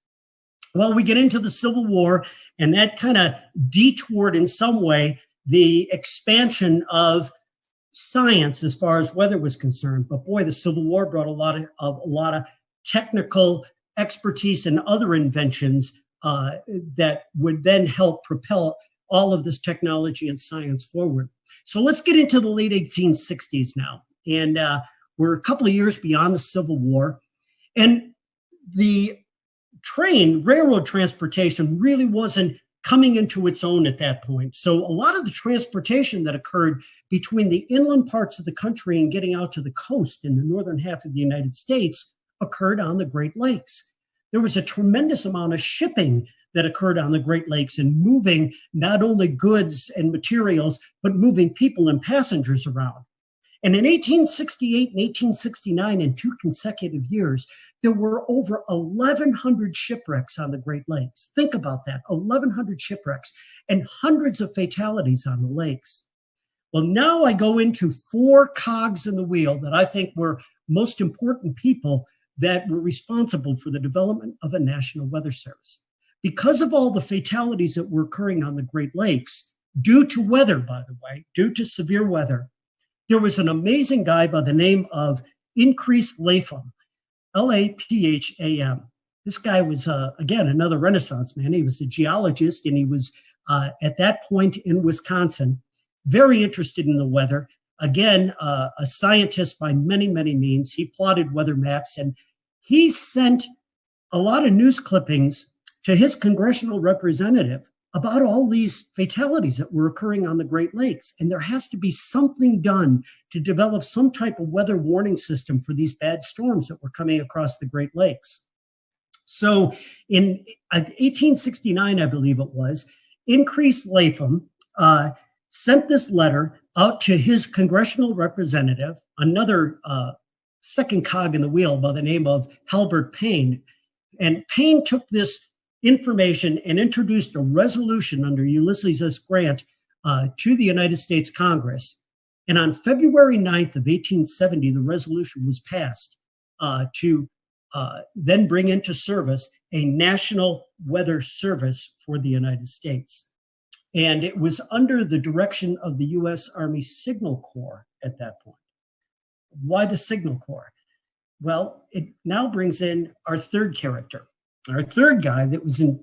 Well, we get into the Civil War, and that kind of detoured in some way the expansion of science as far as weather was concerned. But boy, the Civil War brought a lot of technical expertise and other inventions that would then help propel all of this technology and science forward. So let's get into the late 1860s now. And we're a couple of years beyond the Civil War. And the railroad transportation really wasn't coming into its own at that point. So a lot of the transportation that occurred between the inland parts of the country and getting out to the coast in the northern half of the United States occurred on the Great Lakes. There was a tremendous amount of shipping that occurred on the Great Lakes and moving not only goods and materials, but moving people and passengers around. And in 1868 and 1869, in 2 consecutive years, there were over 1,100 shipwrecks on the Great Lakes. Think about that, 1,100 shipwrecks and hundreds of fatalities on the lakes. Well, now I go into 4 cogs in the wheel that I think were most important people that were responsible for the development of a national weather service. Because of all the fatalities that were occurring on the Great Lakes, due to weather, by the way, due to severe weather, there was an amazing guy by the name of Increase Lapham, Lapham. This guy was, again, another Renaissance man. He was a geologist, and he was, at that point in Wisconsin, very interested in the weather. Again, a scientist by many, many means. He plotted weather maps, and he sent a lot of news clippings to his congressional representative about all these fatalities that were occurring on the Great Lakes. And there has to be something done to develop some type of weather warning system for these bad storms that were coming across the Great Lakes. So in 1869, I believe it was, Increase Lapham sent this letter out to his congressional representative, another second cog in the wheel by the name of Halbert Payne. And Payne took this information and introduced a resolution under Ulysses S. Grant to the United States Congress. And on February 9th of 1870, the resolution was passed to then bring into service a national weather service for the United States. And it was under the direction of the U.S. Army Signal Corps at that point. Why the Signal Corps? Well, it now brings in our third character. Our third guy that was in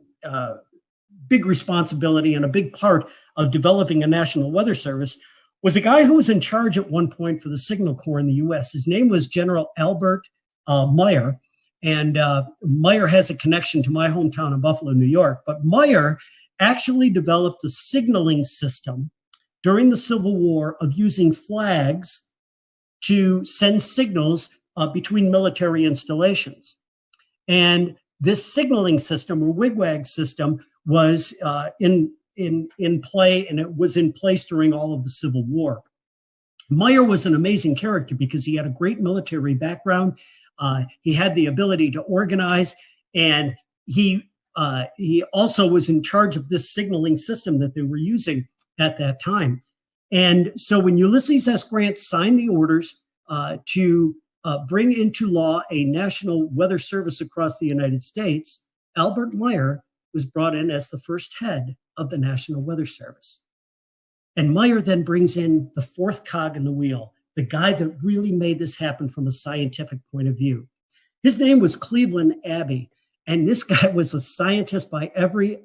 big responsibility and a big part of developing a national weather service was a guy who was in charge at one point for the Signal Corps in the U.S. His name was General Albert Meyer. And Meyer has a connection to my hometown of Buffalo, New York. But Meyer actually developed a signaling system during the Civil War of using flags to send signals between military installations. And this signaling system or wigwag system was in in play, and it was in place during all of the Civil War. Meyer was an amazing character because he had a great military background. He had the ability to organize, and he also was in charge of this signaling system that they were using at that time. And so when Ulysses S. Grant signed the orders to bring into law a national weather service across the United States, Albert Meyer was brought in as the first head of the National Weather Service. And Meyer then brings in the fourth cog in the wheel, the guy that really made this happen from a scientific point of view. His name was Cleveland Abbey, and this guy was a scientist by every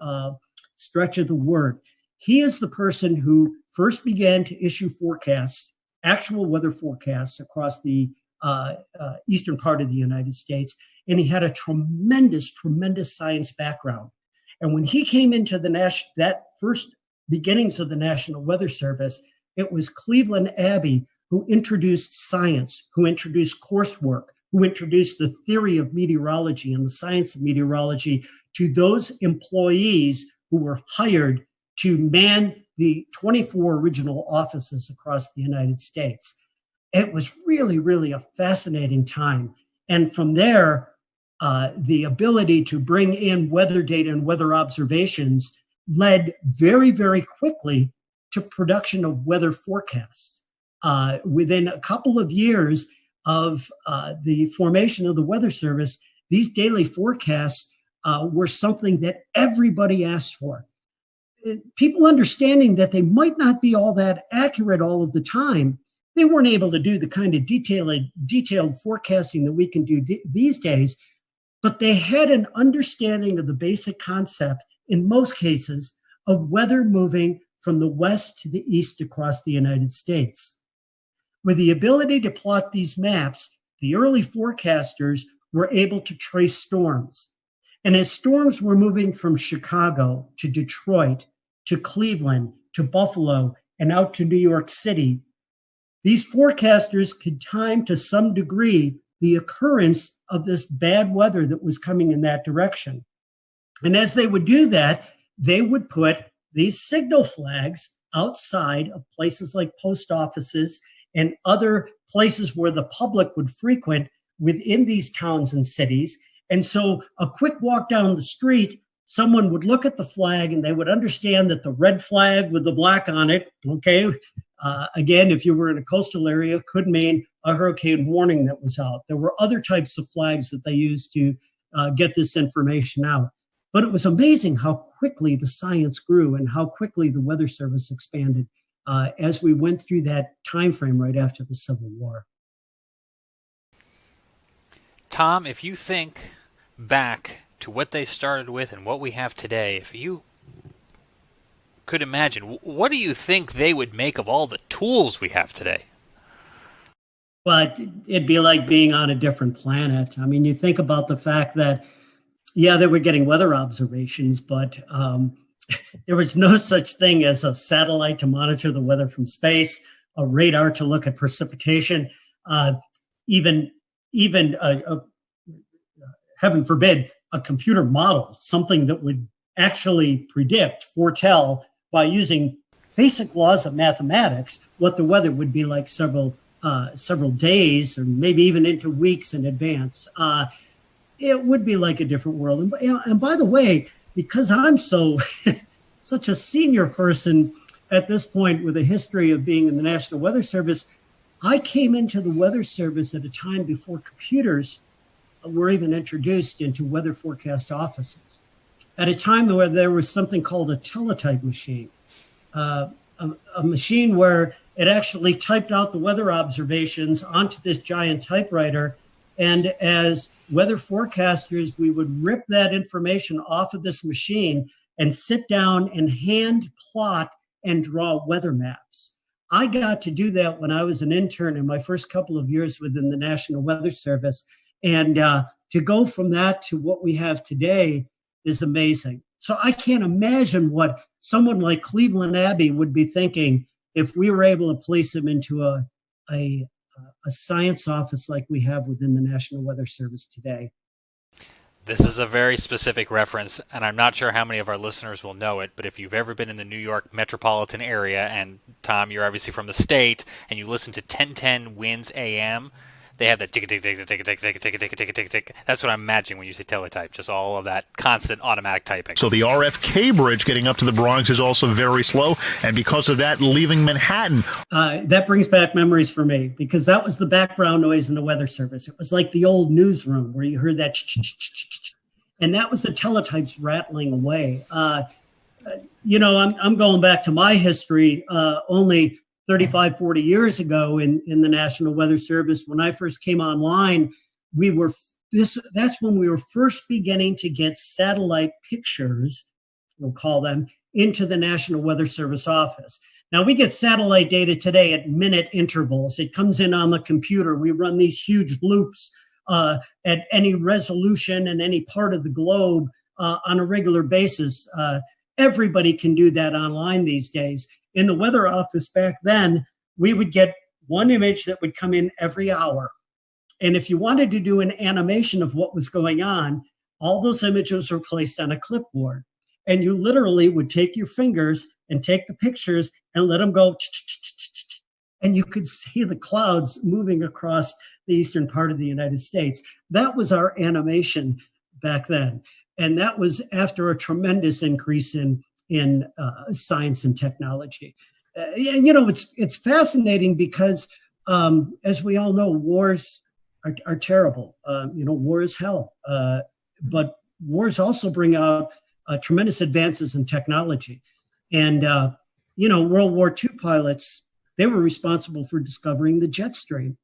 stretch of the word. He is the person who first began to issue forecasts, actual weather forecasts across the eastern part of the United States, and he had a tremendous science background. And when he came into that first beginnings of the National Weather Service, it was Cleveland Abbey who introduced science, who introduced coursework, who introduced the theory of meteorology and the science of meteorology to those employees who were hired to man the 24 original offices across the United States. It was really, really a fascinating time. And from there, the ability to bring in weather data and weather observations led very, very quickly to production of weather forecasts. Within a couple of years of the formation of the Weather Service, these daily forecasts were something that everybody asked for. People understanding that they might not be all that accurate all of the time, they weren't able to do the kind of detailed forecasting that we can do these days, but they had an understanding of the basic concept, in most cases, of weather moving from the west to the east across the United States. With the ability to plot these maps, the early forecasters were able to trace storms. And as storms were moving from Chicago to Detroit to Cleveland to Buffalo and out to New York City, these forecasters could time to some degree the occurrence of this bad weather that was coming in that direction. And as they would do that, they would put these signal flags outside of places like post offices and other places where the public would frequent within these towns and cities. And so a quick walk down the street, someone would look at the flag and they would understand that the red flag with the black on it, okay, again, if you were in a coastal area, could mean a hurricane warning that was out. There were other types of flags that they used to get this information out. But it was amazing how quickly the science grew and how quickly the Weather Service expanded as we went through that time frame right after the Civil War. Tom, if you think back to what they started with and what we have today, if you could imagine, what do you think they would make of all the tools we have today? But it'd be like being on a different planet. I mean, you think about the fact that, yeah, they were getting weather observations, but there was no such thing as a satellite to monitor the weather from space, a radar to look at precipitation, even heaven forbid, a computer model, something that would actually foretell by using basic laws of mathematics what the weather would be like several days or maybe even into weeks in advance. It would be like a different world. And by the way, because I'm such a senior person at this point with a history of being in the National Weather Service, I came into the Weather Service at a time before computers were even introduced into weather forecast offices. At a time where there was something called a teletype machine, a machine where it actually typed out the weather observations onto this giant typewriter. And as weather forecasters, we would rip that information off of this machine and sit down and hand plot and draw weather maps. I got to do that when I was an intern in my first couple of years within the National Weather Service. And to go from that to what we have today is amazing. So I can't imagine what someone like Cleveland Abbey would be thinking if we were able to place him into a science office like we have within the National Weather Service today. This is a very specific reference, and I'm not sure how many of our listeners will know it, but if you've ever been in the New York metropolitan area, and Tom, you're obviously from the state, and you listen to 1010 Winds AM, they have that tick tick tick tick tick tick tick tick tick tick tick tick. That's what I'm imagining when you say teletype, just all of that constant automatic typing. So the RFK bridge getting up to the Bronx is also very slow, and because of that, leaving Manhattan. That brings back memories for me, because that was the background noise in the Weather Service. It was like the old newsroom where you heard that, and that was the teletypes rattling away. I'm going back to my history. Only 35, 40 years ago in the National Weather Service, when I first came online, that's when we were first beginning to get satellite pictures, we'll call them, into the National Weather Service office. Now, we get satellite data today at minute intervals. It comes in on the computer. We run these huge loops at any resolution in any part of the globe on a regular basis. Everybody can do that online these days. In the weather office back then, we would get one image that would come in every hour. And if you wanted to do an animation of what was going on, all those images were placed on a clipboard. And you literally would take your fingers and take the pictures and let them go. And you could see the clouds moving across the eastern part of the United States. That was our animation back then. And that was after a tremendous increase in science and technology. It's fascinating because, as we all know, wars are terrible. War is hell. But wars also bring out tremendous advances in technology. And, World War II pilots, they were responsible for discovering the jet stream.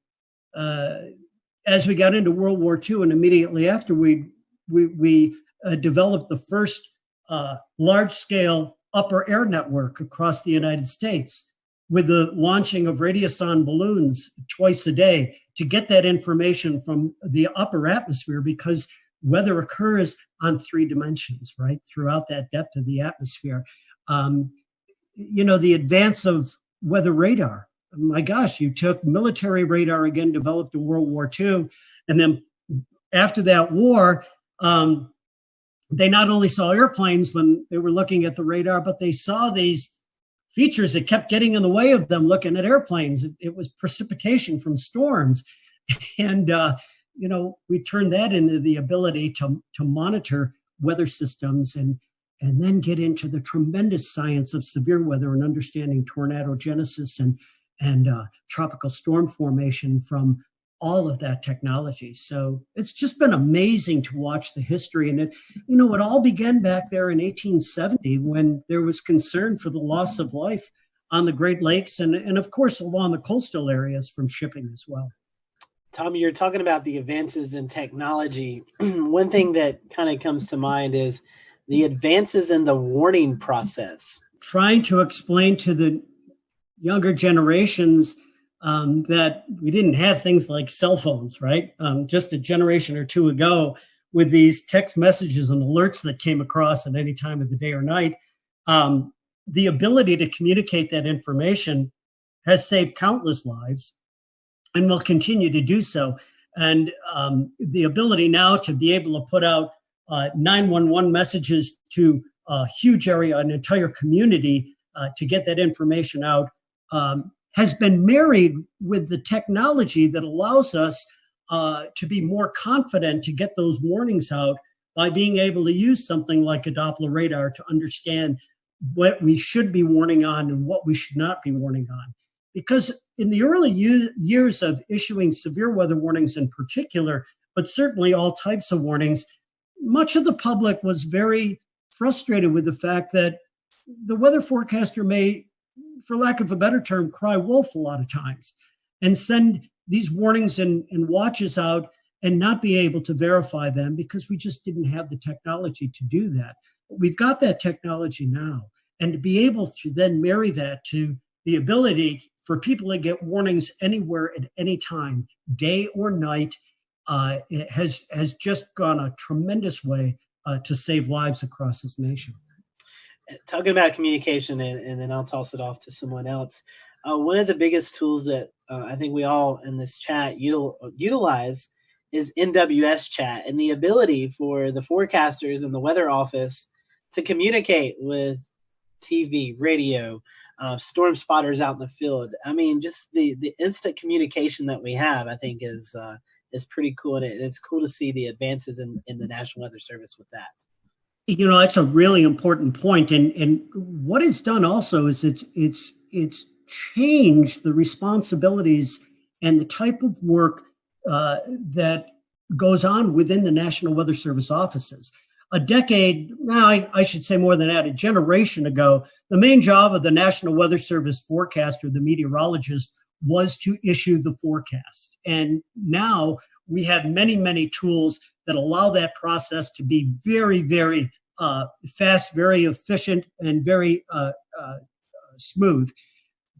As we got into World War II and immediately after, we developed the first large-scale upper air network across the United States with the launching of radiosonde balloons twice a day to get that information from the upper atmosphere, because weather occurs on 3 dimensions, right, throughout that depth of the atmosphere. The advance of weather radar. My gosh, you took military radar, again, developed in World War II, and then after that war, they not only saw airplanes when they were looking at the radar, but they saw these features that kept getting in the way of them looking at airplanes. It was precipitation from storms. And, we turned that into the ability to monitor weather systems and then get into the tremendous science of severe weather and understanding tornado genesis and tropical storm formation from all of that technology. So it's just been amazing to watch the history. And it all began back there in 1870 when there was concern for the loss of life on the Great Lakes and of course, along the coastal areas from shipping as well. Tom, you're talking about the advances in technology. One thing that kind of comes to mind is the advances in the warning process. Trying to explain to the younger generations that we didn't have things like cell phones, right? Just a generation or two ago, with these text messages and alerts that came across at any time of the day or night, the ability to communicate that information has saved countless lives and will continue to do so. And the ability now to be able to put out 911 messages to a huge area, an entire community, to get that information out, has been married with the technology that allows us to be more confident to get those warnings out by being able to use something like a Doppler radar to understand what we should be warning on and what we should not be warning on. Because in the early years of issuing severe weather warnings in particular, but certainly all types of warnings, much of the public was very frustrated with the fact that the weather forecaster may, for lack of a better term, cry wolf a lot of times and send these warnings and watches out and not be able to verify them because we just didn't have the technology to do that. But we've got that technology now. And to be able to then marry that to the ability for people to get warnings anywhere at any time, day or night, it has just gone a tremendous way to save lives across this nation. Talking about communication, and then I'll toss it off to someone else. One of the biggest tools that I think we all in this chat utilize is NWS chat and the ability for the forecasters and the weather office to communicate with TV, radio, storm spotters out in the field. I mean, just the instant communication that we have, I think, is pretty cool, and it's cool to see the advances in the National Weather Service with that. You know, that's a really important point, and what it's done also is it's changed the responsibilities and the type of work that goes on within the National Weather Service offices. A decade, now I should say more than that, a generation ago, the main job of the National Weather Service forecaster, the meteorologist, was to issue the forecast. And now we have many, many tools that allow that process to be very, very fast, very efficient, and very smooth.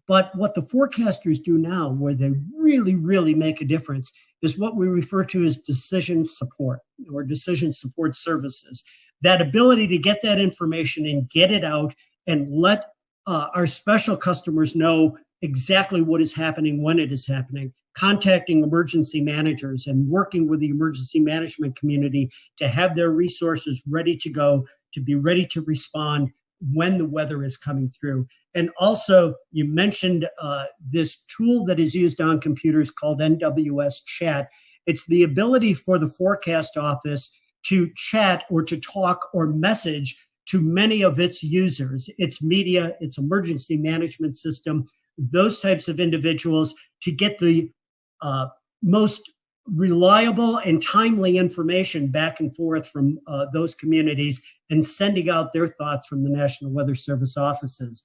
But what the forecasters do now, where they really, really make a difference, is what we refer to as decision support or decision support services. That ability to get that information and get it out and let our special customers know exactly what is happening, when it is happening, contacting emergency managers and working with the emergency management community to have their resources ready to go, to be ready to respond when the weather is coming through. And also, you mentioned this tool that is used on computers called NWS Chat. It's the ability for the forecast office to chat or to talk or message to many of its users, its media, its emergency management system, those types of individuals, to get the most reliable and timely information back and forth from those communities and sending out their thoughts from the National Weather Service offices.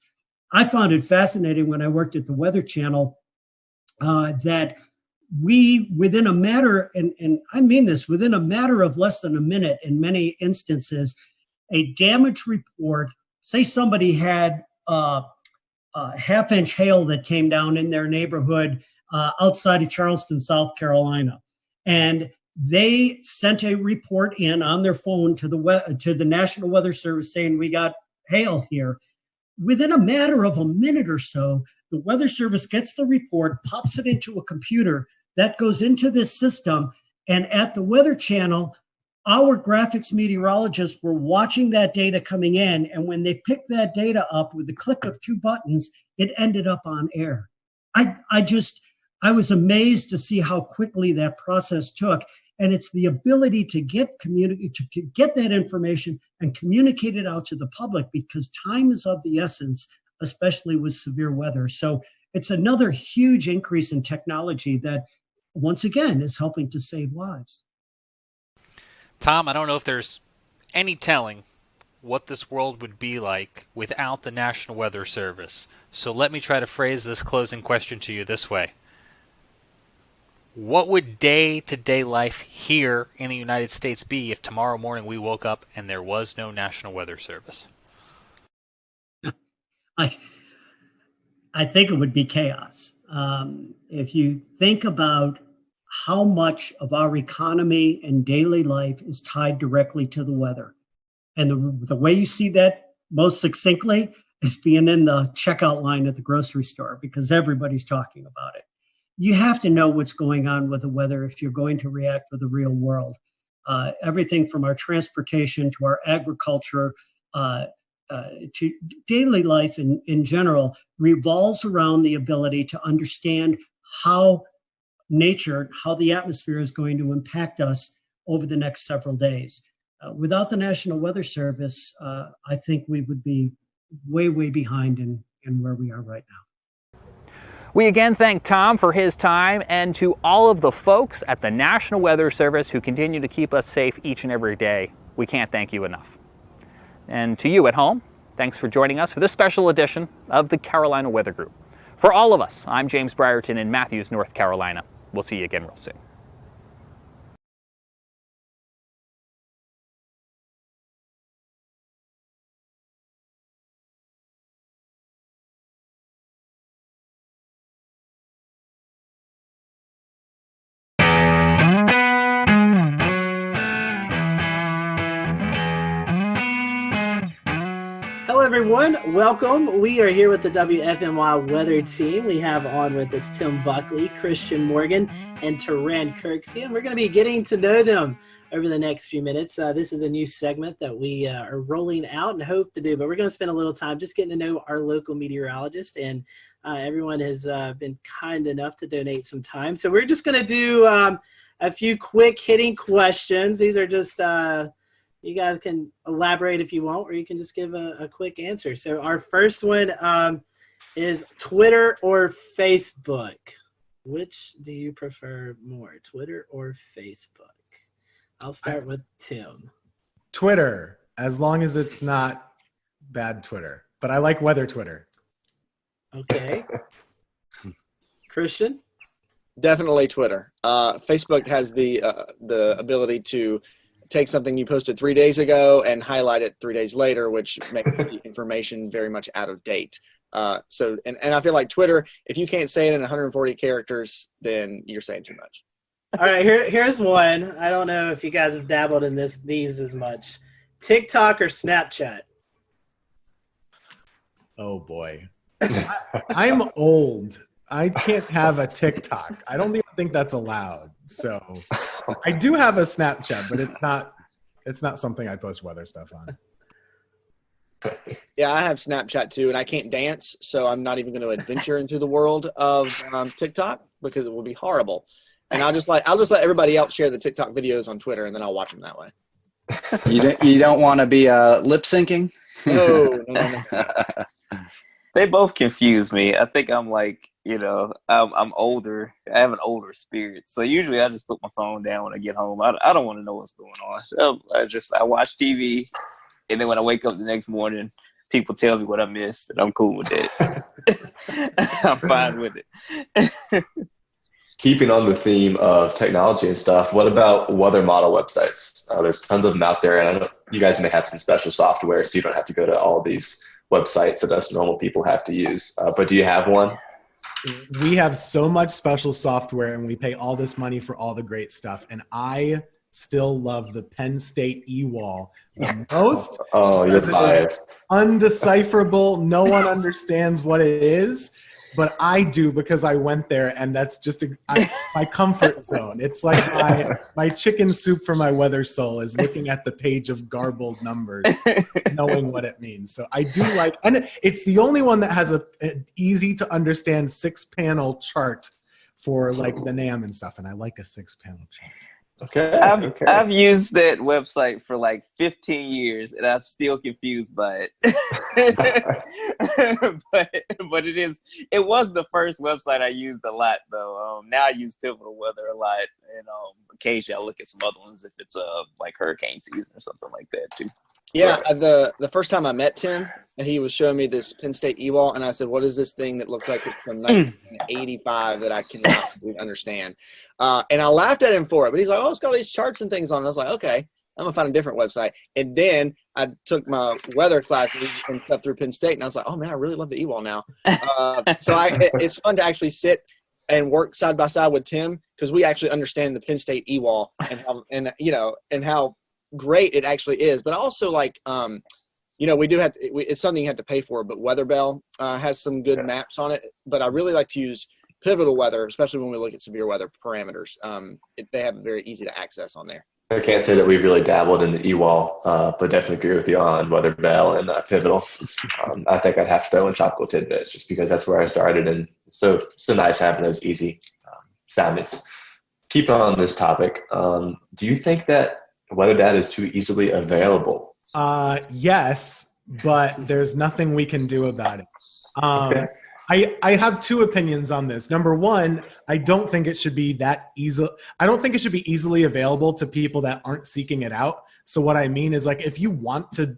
I found it fascinating when I worked at the Weather Channel that we, within a matter, and I mean this, within a matter of less than a minute in many instances, a damage report, say somebody had a half-inch hail that came down in their neighborhood outside of Charleston, South Carolina, and they sent a report in on their phone to the National Weather Service saying, we got hail here. Within a matter of a minute or so, the Weather Service gets the report, pops it into a computer that goes into this system, and at the Weather Channel, our graphics meteorologists were watching that data coming in, and when they picked that data up with the click of two buttons, it ended up on air. I was amazed to see how quickly that process took, and it's the ability to get that information and communicate it out to the public, because time is of the essence, especially with severe weather. So it's another huge increase in technology that, once again, is helping to save lives. Tom, I don't know if there's any telling what this world would be like without the National Weather Service. So let me try to phrase this closing question to you this way. What would day-to-day life here in the United States be if tomorrow morning we woke up and there was no National Weather Service? I think it would be chaos. If you think about how much of our economy and daily life is tied directly to the weather, and the way you see that most succinctly is being in the checkout line at the grocery store, because everybody's talking about it. You have to know what's going on with the weather if you're going to react with the real world. Everything from our transportation to our agriculture to daily life in general revolves around the ability to understand how nature, how the atmosphere is going to impact us over the next several days. Without the National Weather Service, I think we would be way, way behind in where we are right now. We again thank Tom for his time, and to all of the folks at the National Weather Service who continue to keep us safe each and every day. We can't thank you enough. And to you at home, thanks for joining us for this special edition of the Carolina Weather Group. For all of us, I'm James Brierton in Matthews, North Carolina. We'll see you again real soon. everyone. Welcome. We are here with the WFMY weather team. We have on with us Tim Buckley, Christian Morgan, and Taran Kirksey, and we're going to be getting to know them over the next few minutes. This is a new segment that we are rolling out and hope to do, but we're going to spend a little time just getting to know our local meteorologist, and everyone has been kind enough to donate some time. So we're just going to do a few quick hitting questions. These are just you guys can elaborate if you want, or you can just give a quick answer. So our first one is Twitter or Facebook? Which do you prefer more, Twitter or Facebook? I'll start with Tim. Twitter, as long as it's not bad Twitter. But I like weather Twitter. Okay. Christian? Definitely Twitter. Facebook has the ability to take something you posted 3 days ago and highlight it 3 days later, which makes the information very much out of date. So I feel like Twitter, if you can't say it in 140 characters, then you're saying too much. All right, here's one. I don't know if you guys have dabbled in these as much. TikTok or Snapchat? Oh boy. I'm old. I can't have a TikTok. I don't even think that's allowed. So I do have a Snapchat, but it's not something I post weather stuff on. Yeah, I have Snapchat too, and I can't dance, so I'm not even going to adventure into the world of TikTok because it will be horrible. And I'll just let everybody else share the TikTok videos on Twitter, and then I'll watch them that way. You don't want to be lip syncing? No. They both confuse me. I think I'm like, I'm older. I have an older spirit. So usually I just put my phone down when I get home. I don't want to know what's going on. I watch TV, and then when I wake up the next morning, people tell me what I missed, and I'm cool with it. I'm fine with it. Keeping on the theme of technology and stuff, what about weather model websites? There's tons of them out there, and I know you guys may have some special software, so you don't have to go to all these websites that us normal people have to use. But do you have one? We have so much special software, and we pay all this money for all the great stuff. And I still love the Penn State e-wall the most. Oh, you're biased. Undecipherable. No one understands what it is. But I do, because I went there, and that's just my comfort zone. It's like my chicken soup for my weather soul is looking at the page of garbled numbers, knowing what it means. So I do like, and it's the only one that has an easy to understand 6-panel chart for like the NAM and stuff, and I like a 6-panel chart. Okay. I've used that website for like 15 years, and I'm still confused by it. but it was the first website I used a lot though. Now I use Pivotal Weather a lot, and occasionally I look at some other ones if it's like hurricane season or something like that too. Yeah, the first time I met Tim, and he was showing me this Penn State e-wall, and I said, "What is this thing that looks like it's from 1985 that I cannot understand?" And I laughed at him for it, but he's like, "Oh, it's got all these charts and things on it." I was like, "Okay, I'm gonna find a different website." And then I took my weather classes and stuff through Penn State, and I was like, "Oh man, I really love the e-wall now." It's fun to actually sit and work side by side with Tim, because we actually understand the Penn State e-wall and how great it actually is. But also, like, we do have it's something you have to pay for, but WeatherBell has some good maps on it. But I really like to use Pivotal Weather, especially when we look at severe weather parameters. They have it very easy to access on there. I can't say that we've really dabbled in the e-wall, but definitely agree with you on WeatherBell and Pivotal. I think I'd have to throw in Tropical Tidbits just because that's where I started, and it's so nice having those easy assignments. Keep on this topic. Do you think that weather data is too easily available? Yes, but there's nothing we can do about it. Okay. I have two opinions on this. Number one, I don't think it should be that easy. I don't think it should be easily available to people that aren't seeking it out. So what I mean is, like, if you want to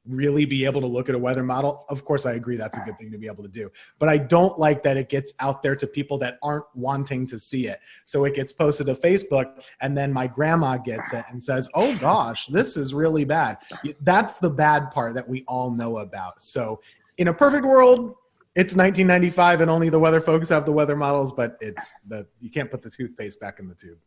really be able to look at a weather model, of course I agree that's a good thing to be able to do. But I don't like that it gets out there to people that aren't wanting to see it. So it gets posted to Facebook, and then my grandma gets it and says, "Oh gosh, this is really bad." That's the bad part that we all know about. So in a perfect world, it's 1995 and only the weather folks have the weather models, but you can't put the toothpaste back in the tube.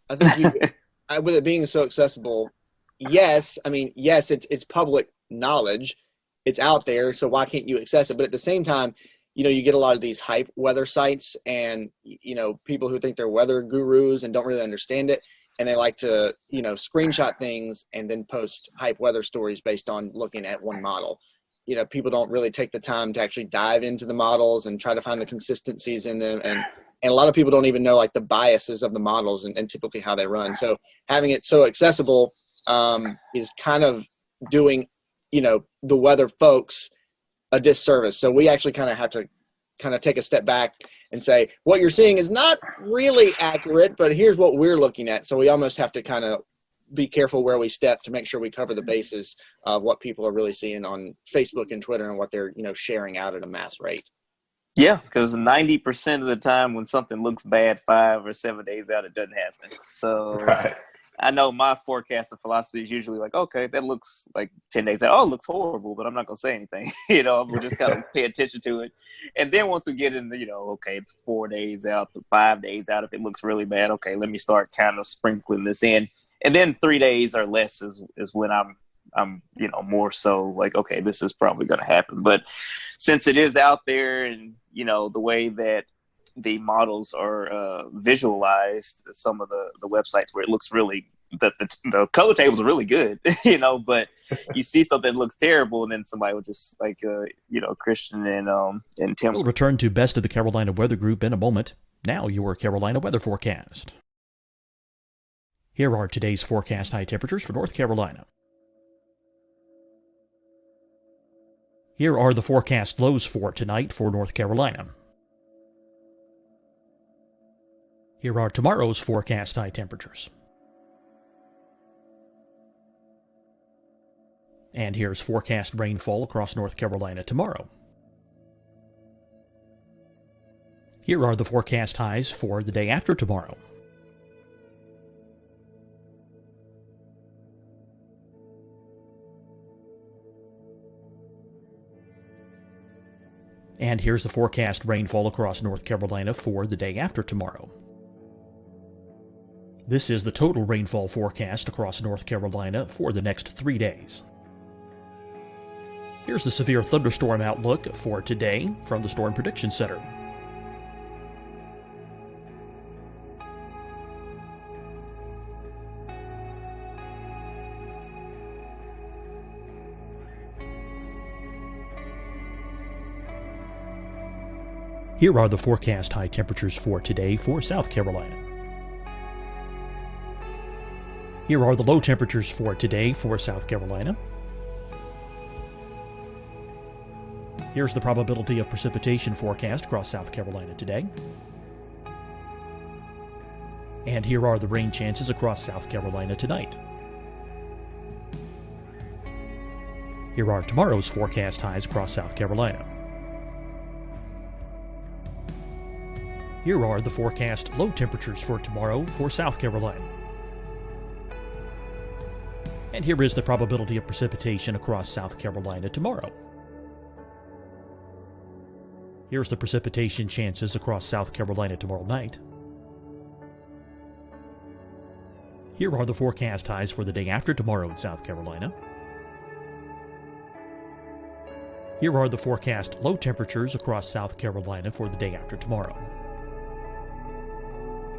I think with it being so accessible, yes, it's public knowledge. it's out there, so why can't you access it? But at the same time, you get a lot of these hype weather sites and, people who think they're weather gurus and don't really understand it. And they like to, screenshot things and then post hype weather stories based on looking at one model. People don't really take the time to actually dive into the models and try to find the consistencies in them. And a lot of people don't even know like the biases of the models and typically how they run. So having it so accessible is kind of doing, the weather folks a disservice. So we actually kind of have to take a step back and say, what you're seeing is not really accurate, but here's what we're looking at. So we almost have to kind of be careful where we step to make sure we cover the bases of what people are really seeing on Facebook and Twitter and what they're, sharing out at a mass rate. Yeah, because 90% of the time when something looks bad 5 or 7 days out, it doesn't happen. So Right. I know my forecasting philosophy is usually like, okay, that looks like 10 days out. Oh, it looks horrible, but I'm not going to say anything. We'll just kind of pay attention to it. And then once we get in the, okay, it's 4 days out to 5 days out. If it looks really bad, okay, let me start kind of sprinkling this in. And then 3 days or less is when I'm more so like, okay, this is probably going to happen. But since it is out there and, the way that the models are visualized, some of the websites where it looks really, the color tables are really good, but you see something that looks terrible and then somebody will just like, Christian and Tim. We'll return to Best of the Carolina Weather Group in a moment. Now your Carolina weather forecast. Here are today's forecast high temperatures for North Carolina. Here are the forecast lows for tonight for North Carolina. Here are tomorrow's forecast high temperatures. And here's forecast rainfall across North Carolina tomorrow. Here are the forecast highs for the day after tomorrow. And here's the forecast rainfall across North Carolina for the day after tomorrow. This is the total rainfall forecast across North Carolina for the next 3 days. Here's the severe thunderstorm outlook for today from the Storm Prediction Center. Here are the forecast high temperatures for today for South Carolina. Here are the low temperatures for today for South Carolina. Here's the probability of precipitation forecast across South Carolina today. And here are the rain chances across South Carolina tonight. Here are tomorrow's forecast highs across South Carolina. Here are the forecast low temperatures for tomorrow for South Carolina. And here is the probability of precipitation across South Carolina tomorrow. Here's the precipitation chances across South Carolina tomorrow night. Here are the forecast highs for the day after tomorrow in South Carolina. Here are the forecast low temperatures across South Carolina for the day after tomorrow.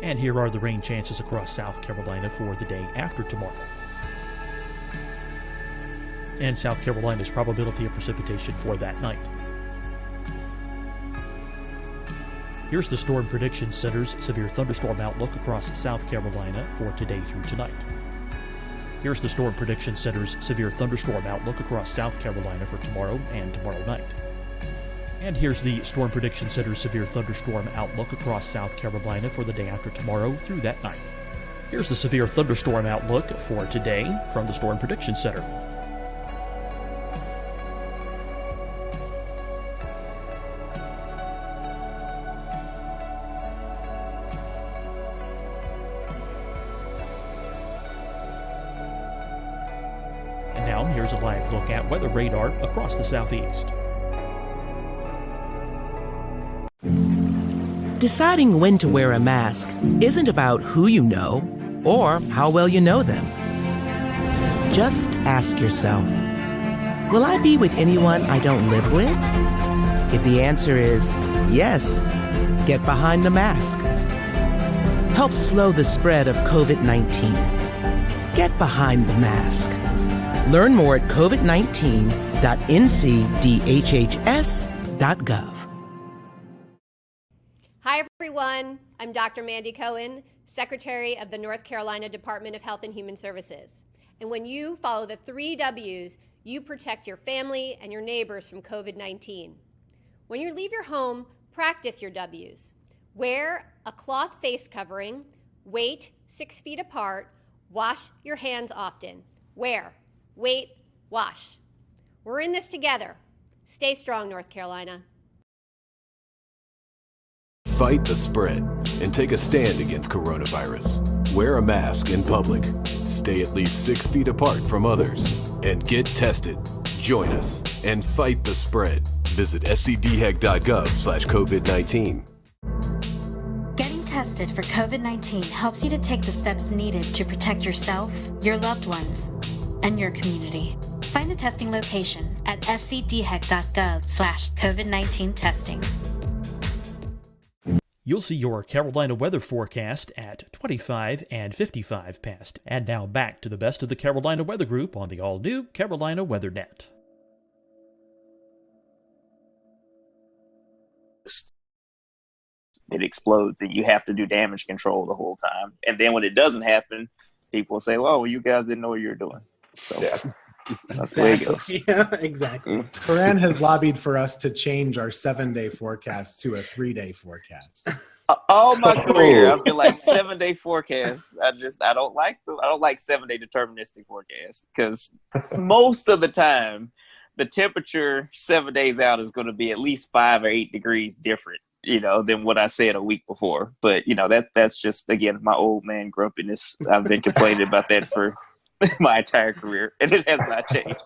And here are the rain chances across South Carolina for the day after tomorrow. And South Carolina's probability of precipitation for that night. Here's the Storm Prediction Center's severe thunderstorm outlook across South Carolina for today through tonight. Here's the Storm Prediction Center's severe thunderstorm outlook across South Carolina for tomorrow and tomorrow night. And here's the Storm Prediction Center's severe thunderstorm outlook across South Carolina for the day after tomorrow through that night. Here's the severe thunderstorm outlook for today from the Storm Prediction Center. And now here's a live look at weather radar across the southeast. Deciding when to wear a mask isn't about who you know or how well you know them. Just ask yourself, Will I be with anyone I don't live with? If the answer is yes, get behind the mask. Help slow the spread of COVID-19. Get behind the mask. Learn more at covid19.ncdhhs.gov. Hi, everyone. I'm Dr. Mandy Cohen, Secretary of the North Carolina Department of Health and Human Services. And when you follow the 3 W's, you protect your family and your neighbors from COVID-19. When you leave your home, practice your W's. Wear a cloth face covering, wait 6 feet apart, wash your hands often. Wear, wait, wash. We're in this together. Stay strong, North Carolina. Fight the spread and take a stand against coronavirus. Wear a mask in public. Stay at least 6 feet apart from others. And get tested. Join us and fight the spread. Visit scdhec.gov/COVID-19. Getting tested for COVID-19 helps you to take the steps needed to protect yourself, your loved ones, and your community. Find the testing location at scdhec.gov/COVID-19 testing. You'll see your Carolina weather forecast at 25 and 55 past. And now back to the best of the Carolina Weather Group on the all-new Carolina WeatherNet. It explodes and you have to do damage control the whole time. And then when it doesn't happen, people say, well, you guys didn't know what you were doing. So that's the way it goes. Yeah, exactly. Corinne has lobbied for us to change our 7-day forecast to a 3-day forecast. All my career, I've been like 7-day forecasts. I don't like them. I don't like 7-day deterministic forecasts because most of the time, the temperature 7 days out is going to be at least 5 or 8 degrees different, than what I said a week before. But that's just, again, my old man grumpiness. I've been complaining about that for my entire career, and it has not changed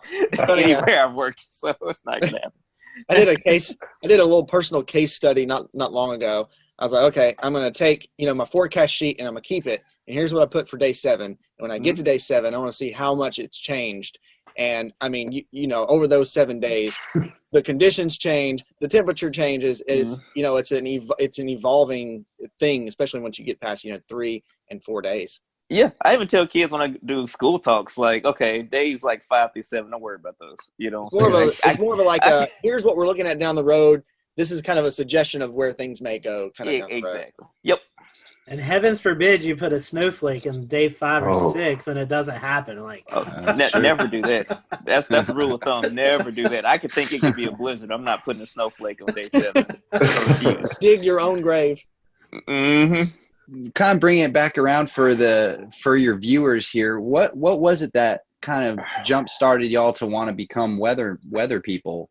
anywhere I've worked. So it's not going to happen. I did a little personal case study not long ago. I was like, okay, I'm going to take, my forecast sheet and I'm going to keep it. And here's what I put for day 7. And when I get to day 7, I want to see how much it's changed. And I mean, over those 7 days, the conditions change, the temperature changes. It's an evolving thing, especially once you get past, 3 and 4 days. Yeah, I even tell kids when I do school talks, like, okay, days like 5 through 7, don't worry about those. It's more of a here's what we're looking at down the road. This is kind of a suggestion of where things may go. Exactly. Yep. And heavens forbid you put a snowflake in day 5 or 6 and it doesn't happen. Never do that. That's the rule of thumb. Never do that. I could think it could be a blizzard. I'm not putting a snowflake on day 7. Dig your own grave. Mm-hmm. Kind of bringing it back around for your viewers here. What was it that kind of jump started y'all to want to become weather people?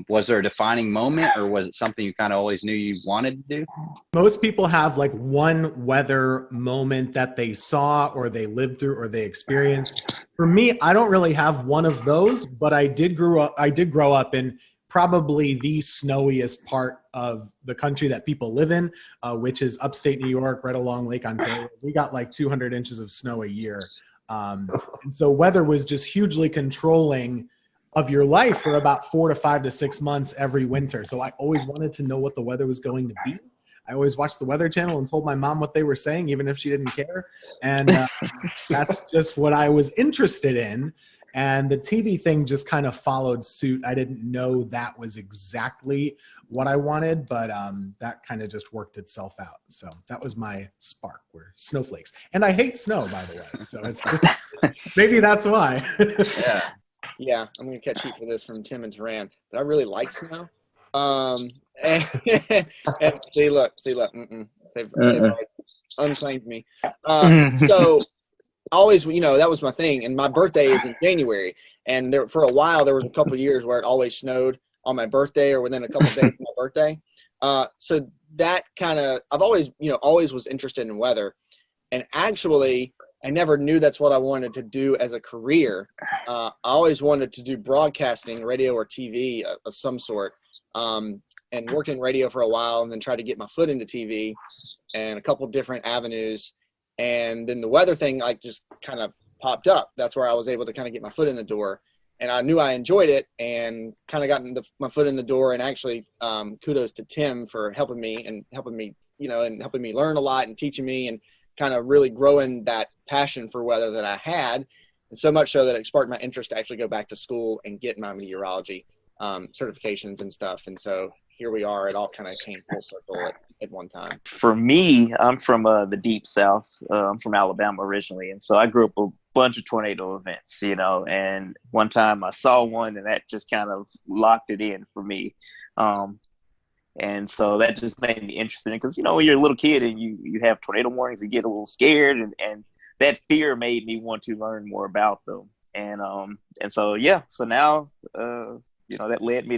Was there a defining moment, or was it something you kind of always knew you wanted to do? Most people have like one weather moment that they saw or they lived through or they experienced. For me, I don't really have one of those, but I did grow up in probably the snowiest part of the country that people live in, which is upstate New York, right along Lake Ontario. We got like 200 inches of snow a year. And so weather was just hugely controlling of your life for about 4 to 5 to 6 months every winter. So I always wanted to know what the weather was going to be. I always watched the Weather Channel and told my mom what they were saying, even if she didn't care. And that's just what I was interested in. And the TV thing just kind of followed suit. I didn't know that was exactly what I wanted, but that kind of just worked itself out. So that was my spark, were snowflakes. And I hate snow, by the way. So it's just, maybe that's why. Yeah, I'm going to catch heat for this from Tim and Taran, but I really like snow. And see, look. They've unclaimed me. So always, that was my thing. And my birthday is in January. And for a while, there was a couple of years where it always snowed on my birthday or within a couple of days of my birthday. So that kind of, I've always was interested in weather. And actually, I never knew that's what I wanted to do as a career. I always wanted to do broadcasting, radio or TV of some sort, and work in radio for a while and then try to get my foot into TV and a couple different avenues. And then the weather thing just kind of popped up. That's where I was able to kind of get my foot in the door. and I knew I enjoyed it, and kind of gotten my foot in the door. And actually, kudos to Tim for helping me, and helping me learn a lot and teaching me, and kind of really growing that passion for weather that I had. And so much so that it sparked my interest to actually go back to school and get my meteorology certifications and stuff. And so here we are. It all kind of came full circle at one time. For me, I'm from the deep South. I'm from Alabama originally. And so I grew up a bunch of tornado events, and one time I saw one, and that just kind of locked it in for me. And so that just made me interested in, because, when you're a little kid and you have tornado warnings, you get a little scared, and that fear made me want to learn more about them. And so, so now, that led me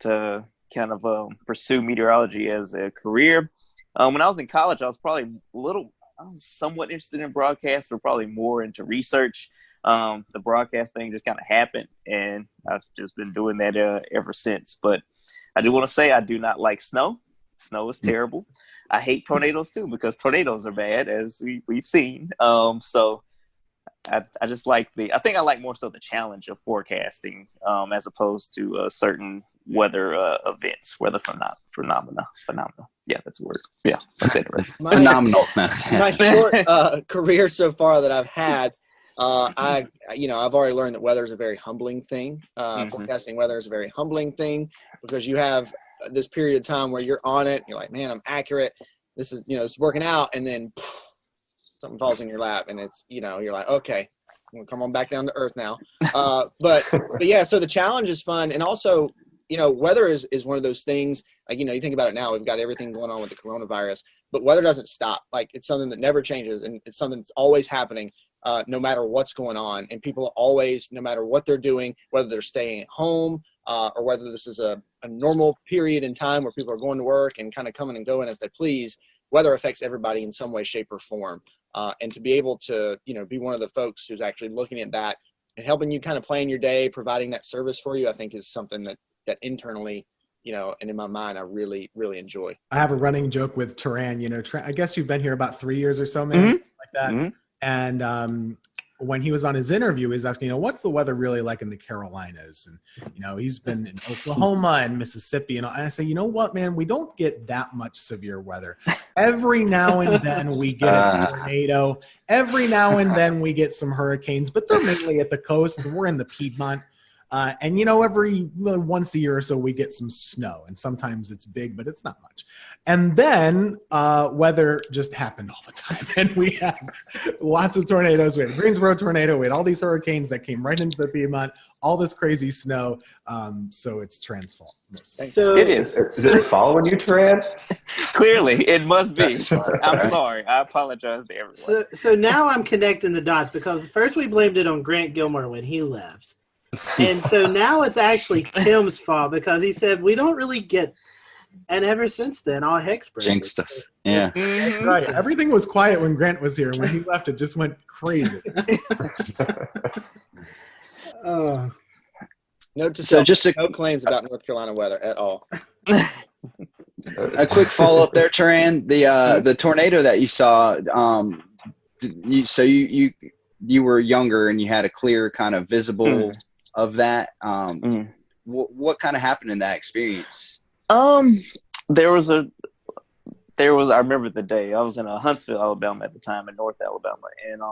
to kind of pursue meteorology as a career. When I was in college, I was somewhat interested in broadcast, but probably more into research. The broadcast thing just kind of happened, and I've just been doing that ever since. But I do want to say I do not like snow. Snow is terrible. I hate tornadoes too, because tornadoes are bad, as we've seen. So I just like I think I like more so the challenge of forecasting, as opposed to certain weather events, weather phenomena. Yeah, that's a word. Yeah, I said it right. Phenomenal. My short career so far that I've had, I've already learned that weather is a very humbling thing. Forecasting weather is a very humbling thing, because you have this period of time where you're on it. You're like, man, I'm accurate. This is, it's working out. And then something falls in your lap, and it's, you're like, okay, I'm gonna come on back down to earth now. But yeah, so the challenge is fun. And also, weather is one of those things, like, you think about it now, we've got everything going on with the coronavirus, but weather doesn't stop. Like, it's something that never changes, and it's something that's always happening, no matter what's going on. And people always, no matter what they're doing, whether they're staying at home, or whether this is a normal period in time where people are going to work and kind of coming and going as they please, weather affects everybody in some way, shape, or form. And to be able to, be one of the folks who's actually looking at that and helping you kind of plan your day, providing that service for you, I think is something that internally, and in my mind, I really, really enjoy. I have a running joke with Turan. I guess you've been here about 3 years or so, man, like that. Mm-hmm. And when he was on his interview, he was asking, what's the weather really like in the Carolinas? And, he's been in Oklahoma and Mississippi. And I say, you know what, man, we don't get that much severe weather. Every now and then we get a tornado. Every now and then we get some hurricanes, but they're mainly at the coast. We're in the Piedmont. And every once a year or so we get some snow, and sometimes it's big, but it's not much. And then weather just happened all the time, and we had lots of tornadoes. We had a Greensboro tornado. We had all these hurricanes that came right into the Piedmont, all this crazy snow. So it's Turan's fault. So it is. Is it following you, Turan? Clearly, it must be. I'm sorry. I apologize to everyone. So now I'm connecting the dots, because first we blamed it on Grant Gilmore when he left. And so now it's actually Tim's fault, because he said we don't really get, and ever since then all heck's broken. Jinxed us. Yeah. That's right. Everything was quiet when Grant was here. When he left, it just went crazy. No claims about North Carolina weather at all. A quick follow-up there, Turan. The tornado that you saw, you were younger and you had a clear kind of visible of that. What kind of happened in that experience? There was I remember the day. I was in Huntsville, Alabama at the time, in North Alabama, and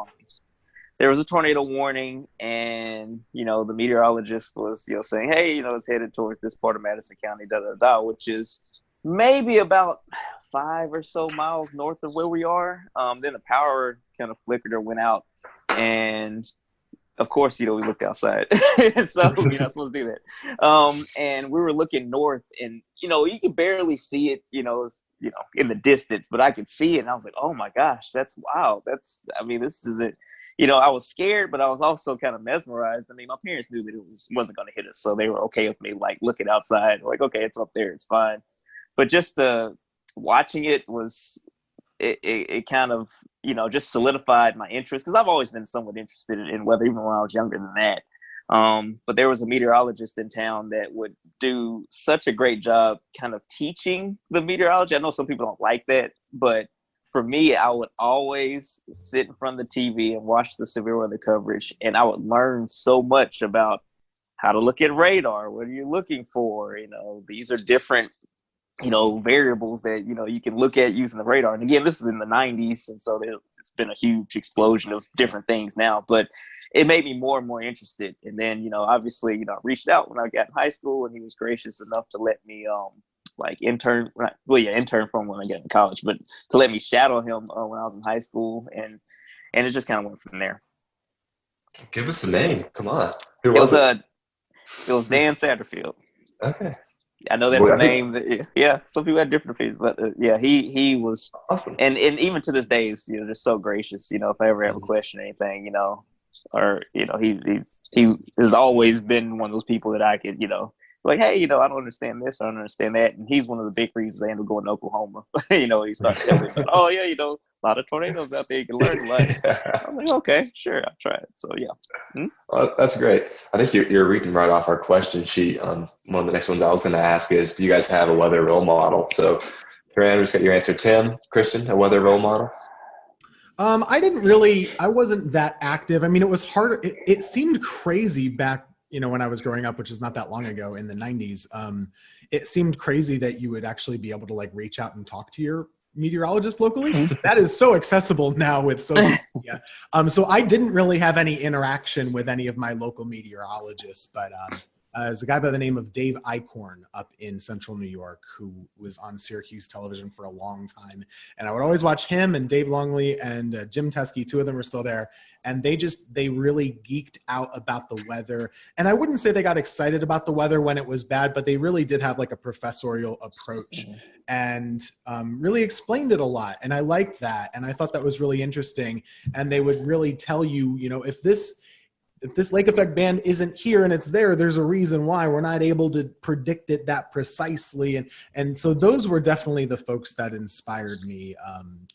there was a tornado warning, and the meteorologist was saying, hey, it's headed towards this part of Madison County, which is maybe about 5 or so miles north of where we are. Then the power kind of flickered or went out, and of course, we looked outside. So you're not supposed to do that. And we were looking north, and you could barely see it, in the distance, but I could see it, and I was like, oh my gosh, that's wow. This is it. I was scared, but I was also kind of mesmerized. My parents knew that it wasn't going to hit us, so they were okay with me looking outside, okay, it's up there, it's fine. But just watching it was. It kind of, just solidified my interest, because I've always been somewhat interested in weather, even when I was younger than that. But there was a meteorologist in town that would do such a great job kind of teaching the meteorology. I know some people don't like that, but for me, I would always sit in front of the TV and watch the severe weather coverage, and I would learn so much about how to look at radar. What are you looking for? You know, these are different, you know, variables that, you know, you can look at using the radar. And again, this is in the 90s, and so it's been a huge explosion of different things now, but it made me more and more interested. And then, you know, obviously, you know, I reached out when I got in high school, and he was gracious enough to let me intern from when I got in college, but to let me shadow him when I was in high school, and it just kind of went from there. Give us a name. Come on. It was Dan Satterfield. Okay. I know that's a name that, yeah, some people have different opinions, but yeah, he was awesome. And even to this day, he's, you know, just so gracious. You know, if I ever have a question or anything, you know, or, you know, he has always been one of those people that I could, you know, like, hey, you know, I don't understand this, I don't understand that. And he's one of the big reasons I ended up going to Oklahoma. You know, he started telling me about, oh yeah, you know, a lot of tornadoes out there, you can learn a lot. I'm like, okay, sure, I'll try it. So yeah. Well, that's great. I think you're reading right off our question sheet. One of the next ones I was going to ask is, do you guys have a weather role model? So, Fran, just got your answer. Tim, Christian, a weather role model? I wasn't that active. I mean, it was hard. It seemed crazy back, you know, when I was growing up, which is not that long ago in the 90s. It seemed crazy that you would actually be able to like reach out and talk to your meteorologist locally. That is so accessible now with social media. So I didn't really have any interaction with any of my local meteorologists, but there's a guy by the name of Dave Eichhorn up in central New York who was on Syracuse television for a long time. And I would always watch him and Dave Longley and Jim Teskey. Two of them are still there. And they really geeked out about the weather. And I wouldn't say they got excited about the weather when it was bad, but they really did have like a professorial approach and really explained it a lot. And I liked that. And I thought that was really interesting. And they would really tell you, you know, if this lake effect band isn't here and it's there, there's a reason why. We're not able to predict it that precisely. And so those were definitely the folks that inspired me,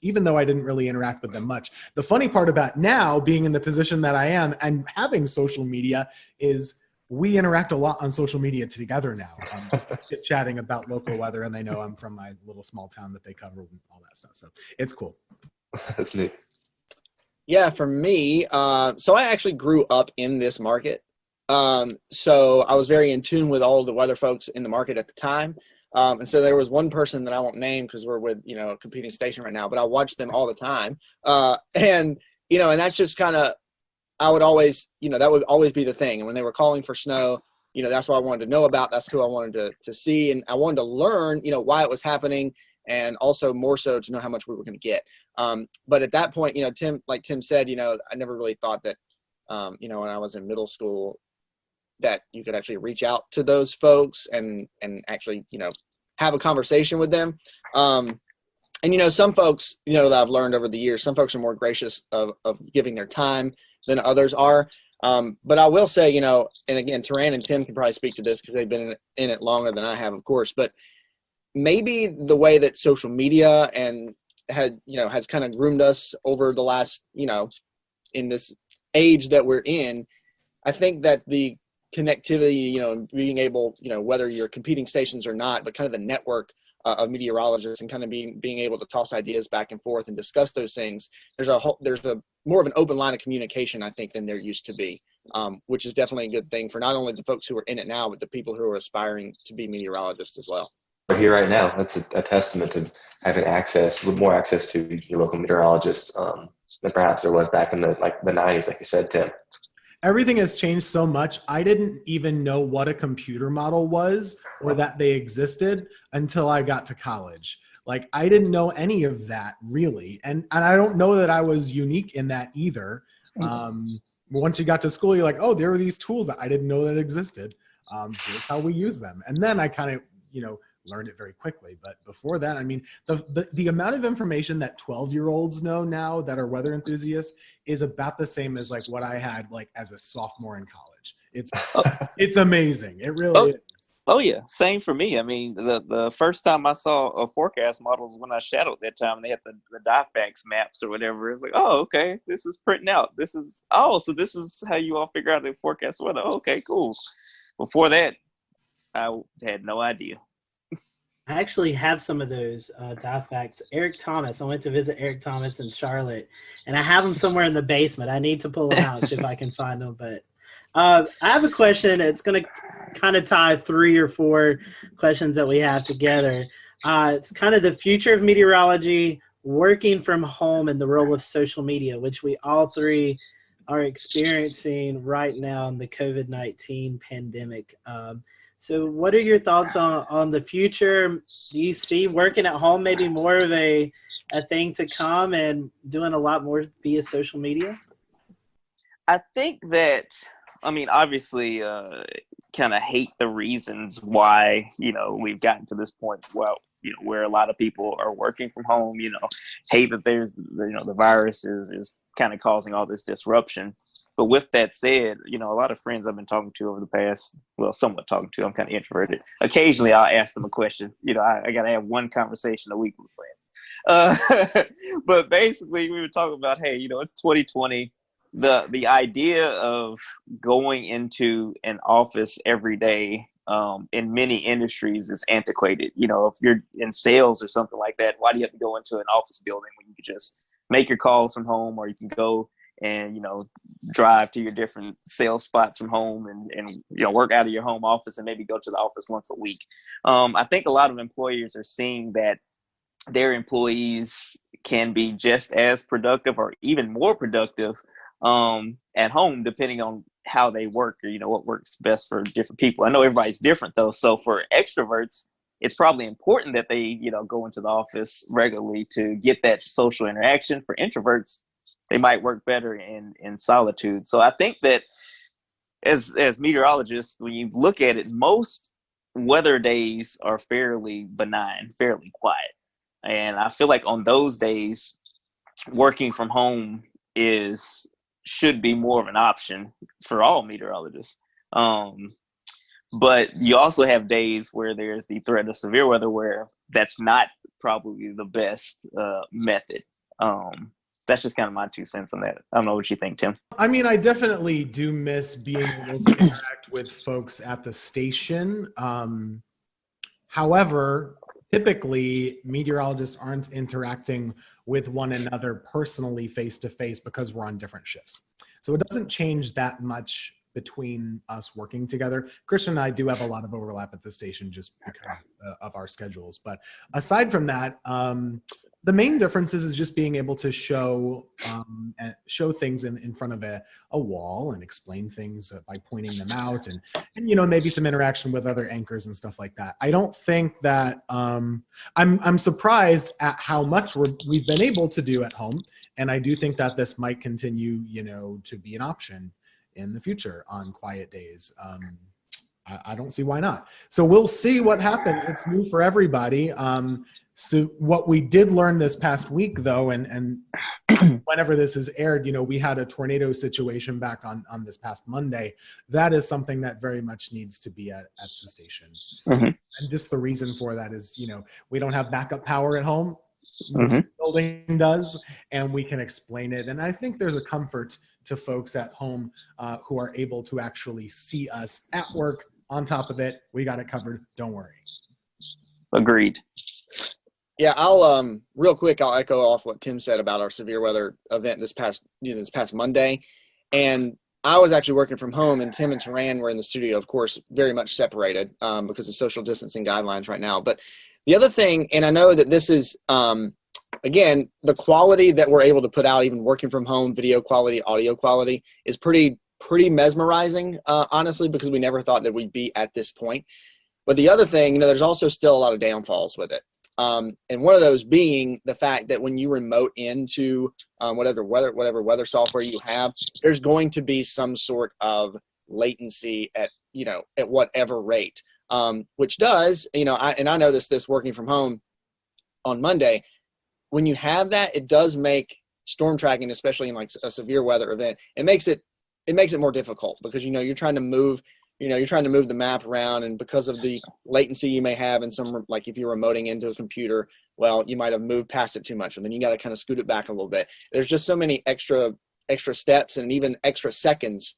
even though I didn't really interact with them much. The funny part about now being in the position that I am and having social media is we interact a lot on social media together now, just chit-chatting about local weather, and they know I'm from my little small town that they cover and all that stuff. So it's cool. That's neat. Yeah, for me, so I actually grew up in this market. So I was very in tune with all of the weather folks in the market at the time. And so there was one person that I won't name because we're with, you know, a competing station right now, but I watched them all the time. And, you know, and that's just kind of, I would always, you know, that would always be the thing. And when they were calling for snow, you know, that's what I wanted to know about. That's who I wanted to see. And I wanted to learn, you know, why it was happening. And also more so to know how much we were going to get. But at that point, you know, Tim said, you know, I never really thought that, you know, when I was in middle school, that you could actually reach out to those folks and actually, you know, have a conversation with them. And, you know, some folks, you know, that I've learned over the years, some folks are more gracious of giving their time than others are. But I will say, you know, and again, Taran and Tim can probably speak to this because they've been in it longer than I have, of course, but maybe the way that social media and has kind of groomed us over the last, you know, in this age that we're in, I think that the connectivity, you know, being able, you know, whether you're competing stations or not, but kind of the network of meteorologists and kind of being able to toss ideas back and forth and discuss those things. There's a more of an open line of communication, I think, than there used to be, which is definitely a good thing for not only the folks who are in it now, but the people who are aspiring to be meteorologists as well. We're here right now. That's a testament to having more access to your local meteorologists than perhaps there was back in the 90s, like you said, Tim. Everything has changed so much. I didn't even know what a computer model was or that they existed until I got to college. Like, I didn't know any of that really. And I don't know that I was unique in that either. Once you got to school, you're like, oh, there were these tools that I didn't know that existed. Here's how we use them. And then I kind of, you know, learned it very quickly. But before that, I mean, the amount of information that 12-year-olds know now that are weather enthusiasts is about the same as like what I had like as a sophomore in college. It's amazing. It really is. Oh yeah, same for me. I mean, the first time I saw a forecast model was when I shadowed that time, and they had the DIFAX maps or whatever. It's like, oh, okay, this is printing out. So this is how you all figure out the forecast weather. Okay, cool. Before that, I had no idea. I actually have some of those DIFAX. Eric Thomas. I went to visit Eric Thomas in Charlotte, and I have them somewhere in the basement. I need to pull them out, see if I can find them. But I have a question. It's going to kind of tie 3 or 4 questions that we have together. It's kind of the future of meteorology, working from home, and the role of social media, which we all 3 are experiencing right now in the COVID-19 pandemic. So what are your thoughts on the future? Do you see working at home maybe more of a thing to come and doing a lot more via social media? I think that, I mean, obviously, kind of hate the reasons why, we've gotten to this point, where a lot of people are working from home, hate that there's, the virus is kind of causing all this disruption. But with that said, a lot of friends I've been talking to over the past, somewhat talking to, I'm kind of introverted. Occasionally I'll ask them a question. I got to have one conversation a week with friends. But basically we were talking about, hey, it's 2020. The idea of going into an office every day in many industries is antiquated. If you're in sales or something like that, why do you have to go into an office building when you can just make your calls from home, or you can go and drive to your different sales spots from home and work out of your home office and maybe go to the office once a week. I think a lot of employers are seeing that their employees can be just as productive or even more productive at home, depending on how they work or what works best for different people. I know everybody's different though, so for extroverts it's probably important that they go into the office regularly to get that social interaction. For introverts, they might work better in solitude. So I think that as meteorologists, when you look at it, most weather days are fairly benign, fairly quiet, and I feel like on those days working from home should be more of an option for all meteorologists. But you also have days where there's the threat of severe weather where that's not probably the best method. That's just kind of my 2 cents on that. I don't know what you think, Tim. I mean, I definitely do miss being able to interact with folks at the station. However, typically meteorologists aren't interacting with one another personally face-to-face because we're on different shifts. So it doesn't change that much between us working together. Christian and I do have a lot of overlap at the station just because of our schedules. But aside from that, the main difference is just being able to show things in front of a wall and explain things by pointing them out and maybe some interaction with other anchors and stuff like that. I don't think that I'm surprised at how much we've been able to do at home, and I do think that this might continue to be an option in the future on quiet days. I don't see why not. So we'll see what happens. It's new for everybody. So what we did learn this past week, though, and whenever this is aired, we had a tornado situation back on this past Monday. That is something that very much needs to be at the station. Mm-hmm. And just the reason for that is, we don't have backup power at home. Mm-hmm. The building does, and we can explain it. And I think there's a comfort to folks at home who are able to actually see us at work. On top of it, we got it covered. Don't worry. Agreed. Yeah, I'll real quick. I'll echo off what Tim said about our severe weather event this past Monday, and I was actually working from home, and Tim and Taran were in the studio, of course, very much separated because of social distancing guidelines right now. But the other thing, and I know that this is again, the quality that we're able to put out, even working from home, video quality, audio quality, is pretty mesmerizing, honestly, because we never thought that we'd be at this point. But the other thing, there's also still a lot of downfalls with it. And one of those being the fact that when you remote into whatever weather software you have, there's going to be some sort of latency at whatever rate, which does, I noticed this working from home on Monday. When you have that, it does make storm tracking, especially in like a severe weather event, it makes it more difficult because, you're trying to move the map around, and because of the latency you may have in some, like if you're remoting into a computer, well, you might have moved past it too much, and then you got to kind of scoot it back a little bit. There's just so many extra steps, and even extra seconds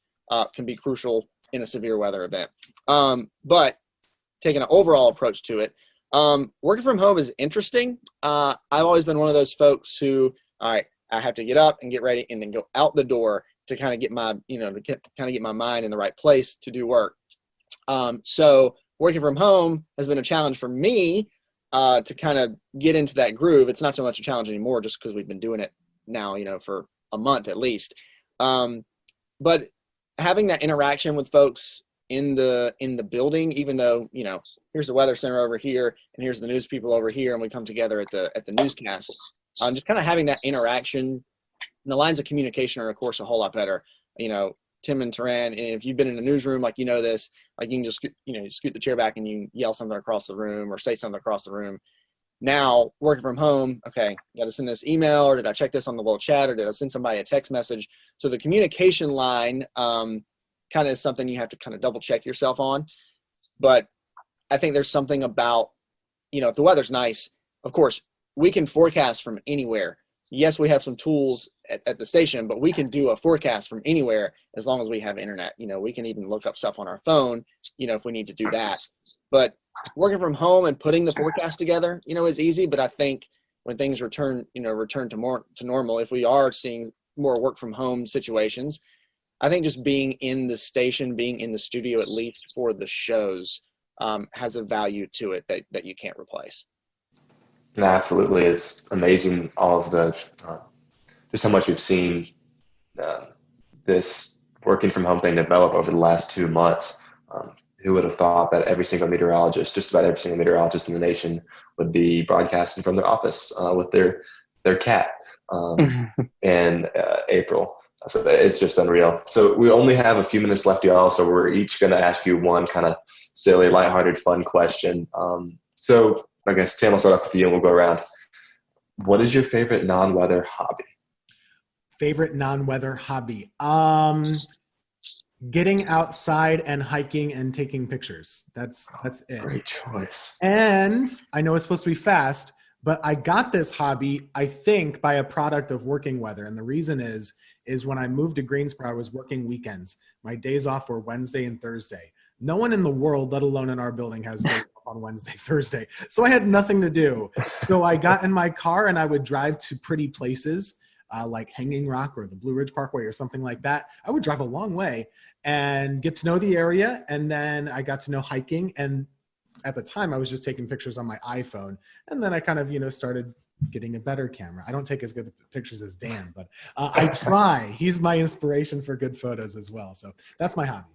can be crucial in a severe weather event. But taking an overall approach to it, working from home is interesting. I've always been one of those folks who, all right, I have to get up and get ready and then go out the door to kind of get my, get my mind in the right place to do work. So working from home has been a challenge for me to kind of get into that groove. It's not so much a challenge anymore just because we've been doing it now, for a month at least. But having that interaction with folks in the building, even though, here's the weather center over here and here's the news people over here, and we come together at the newscast, just kind of having that interaction, and the lines of communication are of course a whole lot better. Tim and Taran, and if you've been in a newsroom, like, this, like, you can just, scoot the chair back and you yell something across the room or say something across the room. Now working from home, okay, got to send this email, or did I check this on the little chat, or did I send somebody a text message? So the communication line kind of is something you have to kind of double check yourself on. But I think there's something about, if the weather's nice, of course, we can forecast from anywhere. Yes, we have some tools at the station, but we can do a forecast from anywhere as long as we have internet. We can even look up stuff on our phone, if we need to do that. But working from home and putting the forecast together, is easy. But I think when things return to normal, if we are seeing more work from home situations, I think just being in the station, being in the studio, at least for the shows, has a value to it that you can't replace. No, absolutely. It's amazing all of the, just how much we've seen this working from home thing develop over the last 2 months. Who would have thought that every single meteorologist, just about every single meteorologist in the nation, would be broadcasting from their office with their cat in April. So it's just unreal. So we only have a few minutes left, y'all. So we're each going to ask you one kind of silly, lighthearted, fun question. So I guess, Tim, I'll start off with you and we'll go around. What is your favorite non-weather hobby? Favorite non-weather hobby? Getting outside and hiking and taking pictures. That's it. Great choice. And I know it's supposed to be fast, but I got this hobby, I think, by a product of working weather. And the reason is when I moved to Greensboro, I was working weekends. My days off were Wednesday and Thursday. No one in the world, let alone in our building, has days off on Wednesday, Thursday. So I had nothing to do. So I got in my car and I would drive to pretty places like Hanging Rock or the Blue Ridge Parkway or something like that. I would drive a long way and get to know the area. And then I got to know hiking. And at the time I was just taking pictures on my iPhone. And then I kind of, started getting a better camera. I don't take as good pictures as Dan, but I try. He's my inspiration for good photos as well. So that's my hobby.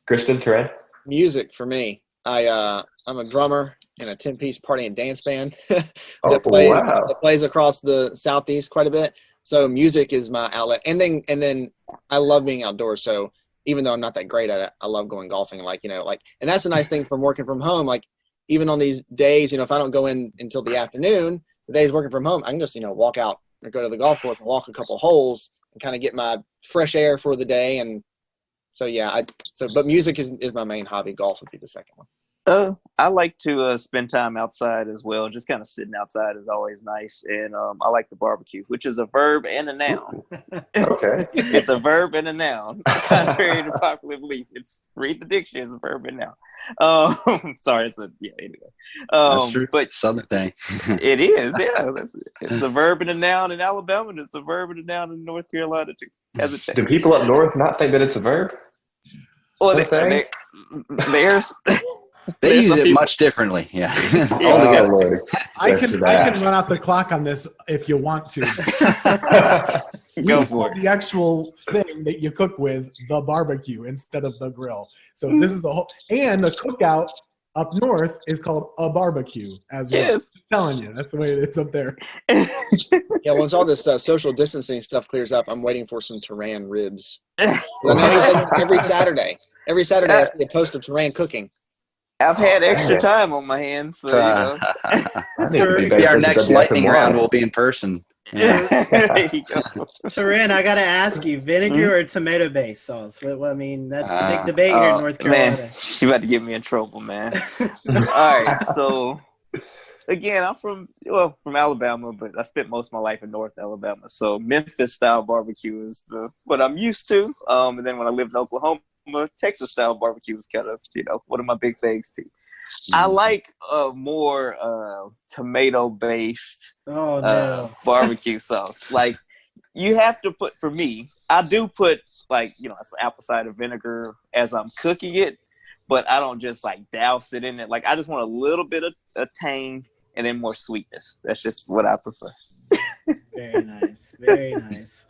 Christian, Taran? Music for me. I'm a drummer in a 10-piece party and dance band that plays across the Southeast quite a bit. So music is my outlet. And then I love being outdoors. So even though I'm not that great at it, I love going golfing. And that's a nice thing from working from home. Like, even on these days, if I don't go in until the afternoon, the days working from home, I can just, walk out or go to the golf course and walk a couple holes and kind of get my fresh air for the day. And so, yeah, but music is my main hobby. Golf would be the second one. I like to spend time outside as well. Just kind of sitting outside is always nice. And I like the barbecue, which is a verb and a noun. Okay. It's a verb and a noun. Contrary to popular belief, read the dictionary, it's a verb and noun. Sorry, anyway. That's true. But Southern thing. It is, yeah. It's a verb and a noun in Alabama, and it's a verb and a noun in North Carolina too. Do people up north not think that it's a verb? Well, there's they use it much differently. Yeah. Altogether. I can run out the clock on this if you want to. Go for it. The actual thing that you cook with, the barbecue instead of the grill. So this is a whole, and a cookout up north is called a barbecue as well. Yes. I'm telling you, that's the way it is up there. Yeah, once all this social distancing stuff clears up, I'm waiting for some Taran ribs. Every Saturday, I see a post of Taran cooking. I've had extra time on my hands, so maybe our next lightning round will be in person. Yeah. Taran, I gotta ask you, vinegar or tomato-based sauce? Well, I mean, that's the big debate here in North Carolina. Man, you about to get me in trouble, man. All right, so again, I'm from Alabama, but I spent most of my life in North Alabama. So Memphis-style barbecue is what I'm used to. And then when I lived in Oklahoma, Texas-style barbecue is kind of, one of my big things too. I like more tomato-based barbecue sauce. Like, you have to put, for me, I do put like, some apple cider vinegar as I'm cooking it, but I don't just like douse it in it. Like I just want a little bit of tang and then more sweetness. That's just what I prefer. Very nice. Very nice.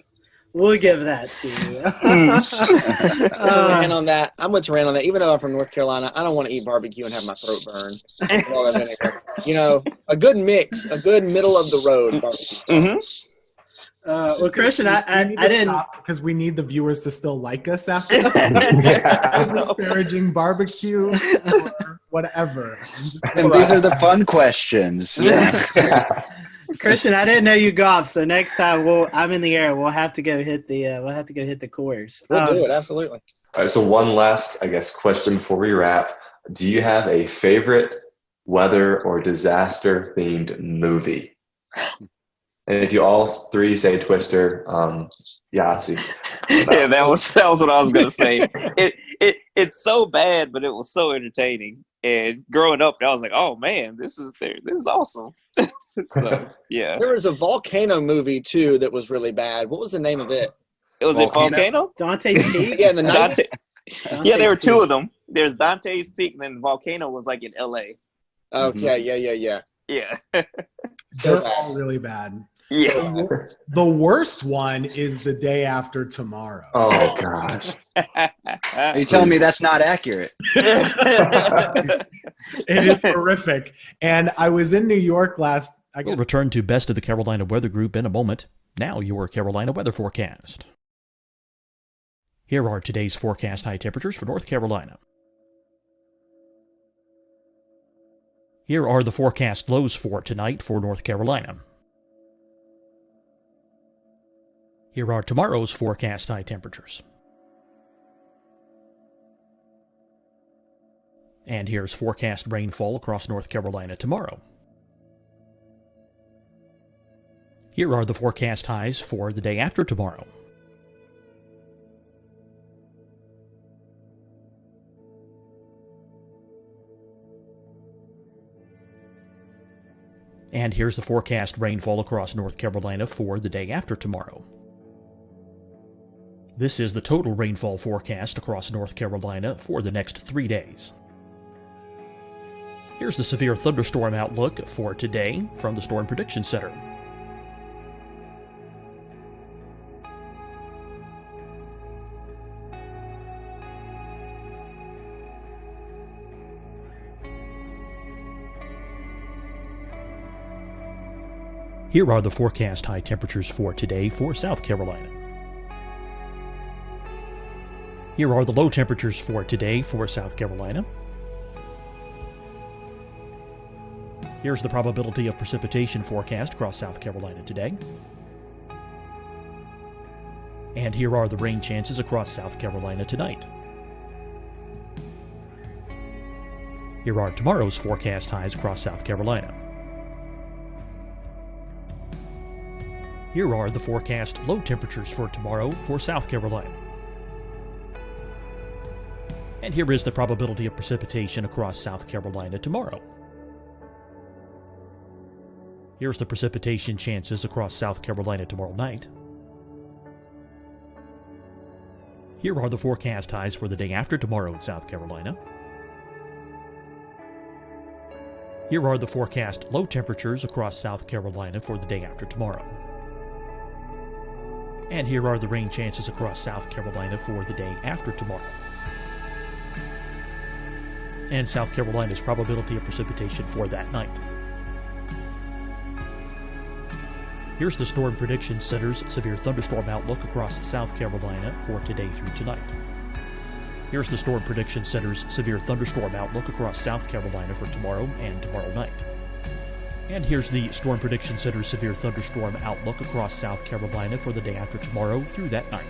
We'll give that to you. Rant on that. I'm with Rand on that. Even though I'm from North Carolina, I don't want to eat barbecue and have my throat burn. A good mix, a good middle of the road barbecue. Well, Christian, I didn't stop because we need the viewers to still like us after that. Disparaging barbecue or whatever. And these are the fun questions. Yeah. Christian, I didn't know you golf, so next time I'm in the air. We'll have to go hit the course. We'll do it, absolutely. All right, so one last, question before we wrap. Do you have a favorite weather or disaster themed movie? And if you all three say Twister, Yahtzee. Yeah, that was what I was gonna say. It's so bad, but it was so entertaining. And growing up, I was like, "Oh man, this is awesome." So yeah, there was a volcano movie too that was really bad. What was the name of it? It was Volcano? Dante's Peak. Yeah, in the Dante. Dante's Yeah, there were two Peak. of them. There's Dante's Peak, and then Volcano was like in L.A. Okay, yeah. They're all really bad. Yeah. The worst one is The Day After Tomorrow. Oh gosh. Are you telling me that's not accurate? It is horrific. And I was in New York We'll return to Best of the Carolina Weather Group in a moment. Now your Carolina weather forecast. Here are today's forecast high temperatures for North Carolina. Here are the forecast lows for tonight for North Carolina. Here are tomorrow's forecast high temperatures. And here's forecast rainfall across North Carolina tomorrow. Here are the forecast highs for the day after tomorrow. And here's the forecast rainfall across North Carolina for the day after tomorrow. This is the total rainfall forecast across North Carolina for the next 3 days. Here's the severe thunderstorm outlook for today from the Storm Prediction Center. Here are the forecast high temperatures for today for South Carolina. Here are the low temperatures for today for South Carolina. Here's the probability of precipitation forecast across South Carolina today. And here are the rain chances across South Carolina tonight. Here are tomorrow's forecast highs across South Carolina. Here are the forecast low temperatures for tomorrow for South Carolina. And here is the probability of precipitation across South Carolina tomorrow. Here's the precipitation chances across South Carolina tomorrow night. Here are the forecast highs for the day after tomorrow in South Carolina. Here are the forecast low temperatures across South Carolina for the day after tomorrow. And here are the rain chances across South Carolina for the day after tomorrow. And South Carolina's probability of precipitation for that night. Here's the Storm Prediction Center's severe thunderstorm outlook across South Carolina for today through tonight. Here's the Storm Prediction Center's severe thunderstorm outlook across South Carolina for tomorrow and tomorrow night. And here's the Storm Prediction Center's severe thunderstorm outlook across South Carolina for the day after tomorrow through that night.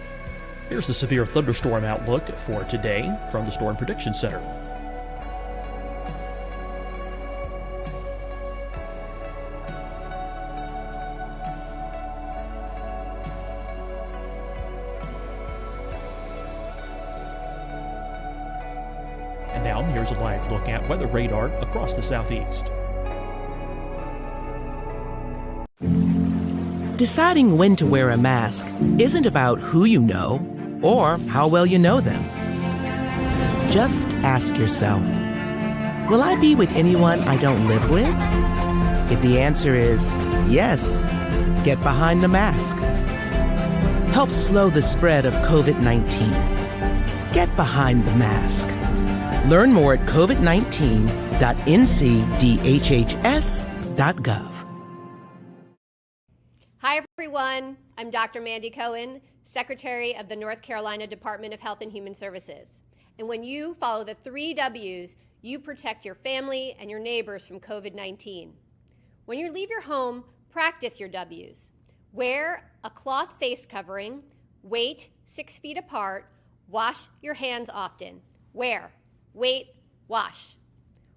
Here's the severe thunderstorm outlook for today from the Storm Prediction Center. And now here's a live look at weather radar across the southeast. Deciding when to wear a mask isn't about who you know or how well you know them. Just ask yourself, will I be with anyone I don't live with? If the answer is yes, get behind the mask. Help slow the spread of COVID-19. Get behind the mask. Learn more at covid19.ncdhhs.gov. Hi, everyone. I'm Dr. Mandy Cohen, Secretary of the North Carolina Department of Health and Human Services. And when you follow the 3 W's, you protect your family and your neighbors from COVID-19. When you leave your home, practice your W's. Wear a cloth face covering, wait 6 feet apart, wash your hands often. Wear, wait, wash.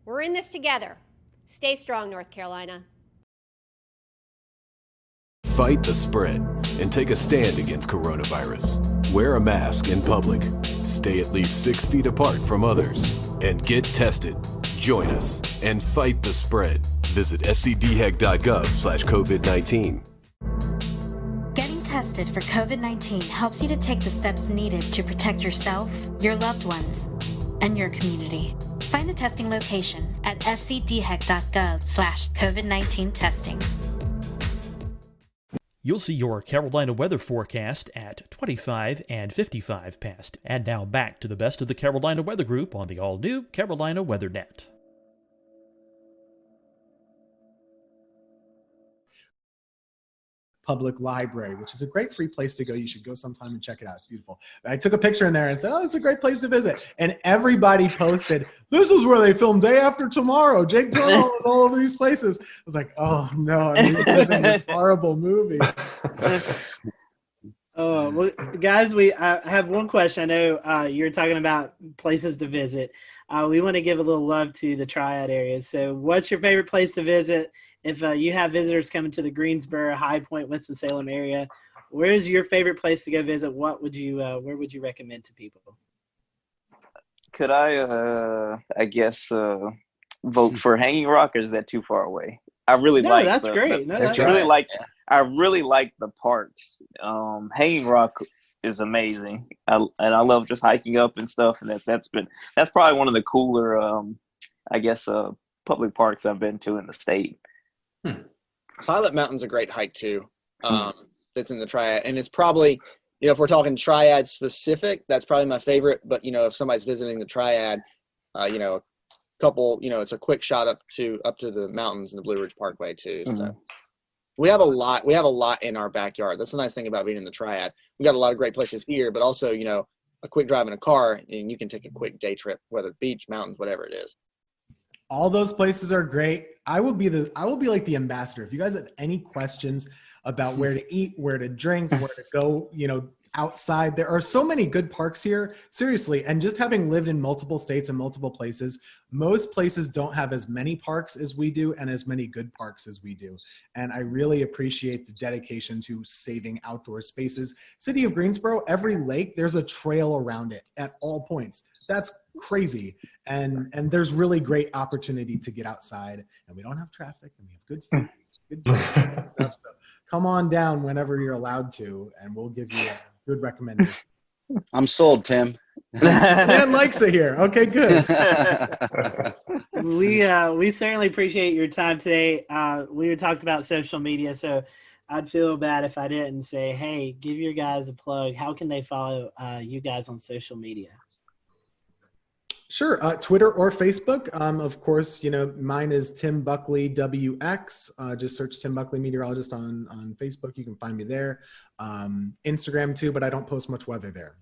We're in this together. Stay strong, North Carolina. Fight the spread and take a stand against coronavirus. Wear a mask in public. Stay at least 6 feet apart from others. And get tested. Join us and fight the spread. Visit scdhec.gov/COVID-19. Getting tested for COVID-19 helps you to take the steps needed to protect yourself, your loved ones, and your community. Find the testing location at scdhec.gov/COVID-19 testing. You'll see your Carolina weather forecast at 25 and 55 past. And now back to the best of the Carolina Weather Group on the all-new Carolina Weather Net. Public Library, which is a great free place to go. You should go sometime and check it out. It's beautiful. I took a picture in there and said, oh, it's a great place to visit. And everybody posted, this is where they filmed Day After Tomorrow. Jake Gyllenhaal was all over these places. I was like, oh no, I'm reliving this horrible movie. Oh, well, guys, I have one question. I know you're talking about places to visit. We want to give a little love to the Triad areas. So what's your favorite place to visit? If you have visitors coming to the Greensboro, High Point, Winston-Salem area, where is your favorite place to go visit? What would you, where would you recommend to people? Could I guess, vote for Hanging Rock, or is that too far away? I really like. That's great. I really like the parks. Hanging Rock is amazing, and I love just hiking up and stuff. And that's probably one of the cooler, public parks I've been to in the state. Pilot Mountain's a great hike too. It's in the Triad, and it's probably, if we're talking Triad specific, that's probably my favorite. But if somebody's visiting the Triad, a couple, it's a quick shot up to the mountains and the Blue Ridge Parkway too. So we have a lot in our backyard. That's the nice thing about being in the Triad. We got a lot of great places here, but also a quick drive in a car, and you can take a quick day trip, whether beach, mountains, whatever it is. All those places are great. I will be like the ambassador. If you guys have any questions about where to eat, where to drink, where to go, outside, there are so many good parks here, seriously. And just having lived in multiple states and multiple places, most places don't have as many parks as we do and as many good parks as we do. And I really appreciate the dedication to saving outdoor spaces. City of Greensboro, every lake, there's a trail around it at all points. That's crazy. And there's really great opportunity to get outside, and we don't have traffic, and we have good food, good and stuff. So come on down whenever you're allowed to, and we'll give you a good recommendation. I'm sold, Tim. Dan likes it here. Okay, good. We certainly appreciate your time today. We talked about social media, so I'd feel bad if I didn't say, hey, give your guys a plug. How can they follow you guys on social media? Sure. Twitter or Facebook. Of course, mine is Tim Buckley WX. Just search Tim Buckley Meteorologist on Facebook. You can find me there. Instagram too, but I don't post much weather there.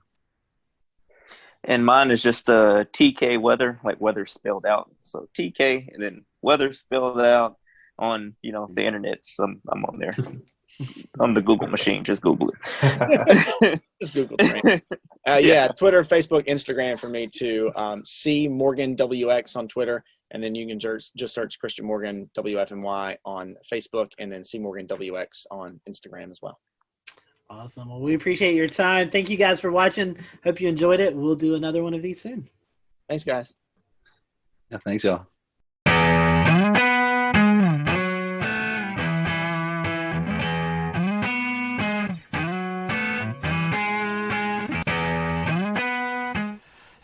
And mine is just TK Weather, like weather spelled out. So TK and then weather spelled out on, the internet. So I'm on there. On the Google machine, just Google it. Just Google it. Yeah, Twitter, Facebook, Instagram for me too. C Morgan WX on Twitter, and then you can just search Christian Morgan WFNY on Facebook, and then C Morgan WX on Instagram as well. Awesome. Well, we appreciate your time. Thank you guys for watching. Hope you enjoyed it. We'll do another one of these soon. Thanks, guys. Yeah, thanks, y'all.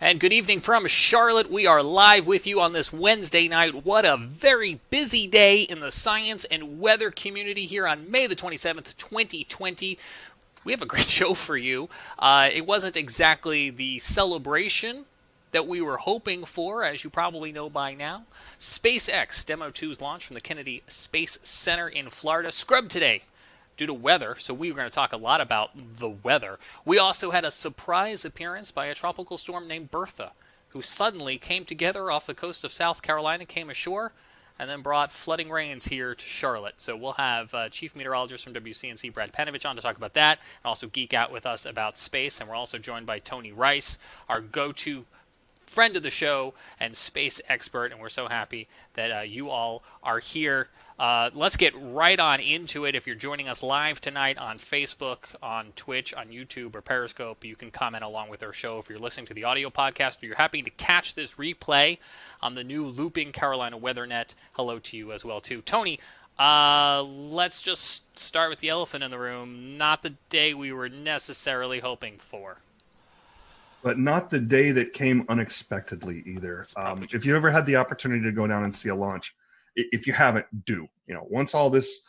And good evening from Charlotte. We are live with you on this Wednesday night. What a very busy day in the science and weather community here on May the 27th, 2020. We have a great show for you. It wasn't exactly the celebration that we were hoping for, as you probably know by now. SpaceX Demo 2's launch from the Kennedy Space Center in Florida scrubbed today due to weather, so we were going to talk a lot about the weather. We also had a surprise appearance by a tropical storm named Bertha, who suddenly came together off the coast of South Carolina, came ashore, and then brought flooding rains here to Charlotte. So we'll have Chief Meteorologist from WCNC, Brad Panovich, on to talk about that, and also geek out with us about space. And we're also joined by Tony Rice, our go-to friend of the show and space expert, and we're so happy that you all are here. Let's get right on into it. If you're joining us live tonight on Facebook, on Twitch, on YouTube, or Periscope, you can comment along with our show. If you're listening to the audio podcast or you're happy to catch this replay on the new Looping Carolina WeatherNet, hello to you as well, too. Tony, let's just start with the elephant in the room. Not the day we were necessarily hoping for. But not the day that came unexpectedly either. If you ever had the opportunity to go down and see a launch, if you haven't, do. Once all this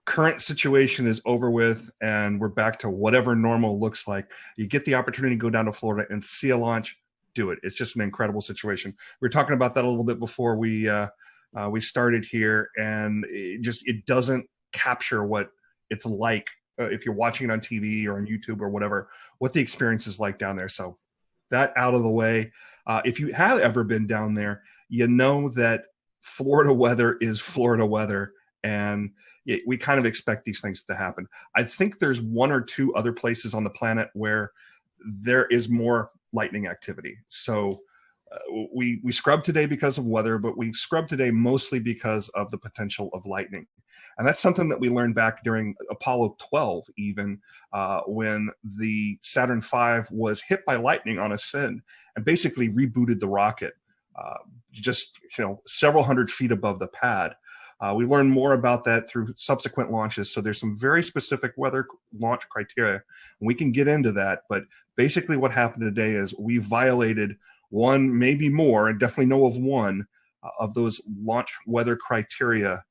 current situation is over with and we're back to whatever normal looks like, you get the opportunity to go down to Florida and see a launch, do it. It's just an incredible situation. We were talking about that a little bit before we started here, and it doesn't capture what it's like if you're watching it on TV or on YouTube or whatever, what the experience is like down there. So that out of the way. If you have ever been down there, you know that Florida weather is Florida weather, and we kind of expect these things to happen. I think there's one or two other places on the planet where there is more lightning activity. So we scrubbed today because of weather, but we scrubbed today mostly because of the potential of lightning. And that's something that we learned back during Apollo 12, even when the Saturn V was hit by lightning on ascend and basically rebooted the rocket several hundred feet above the pad. We learned more about that through subsequent launches. So there's some very specific weather launch criteria, and we can get into that. But basically what happened today is we violated one, maybe more, and definitely know of one of those launch weather criteria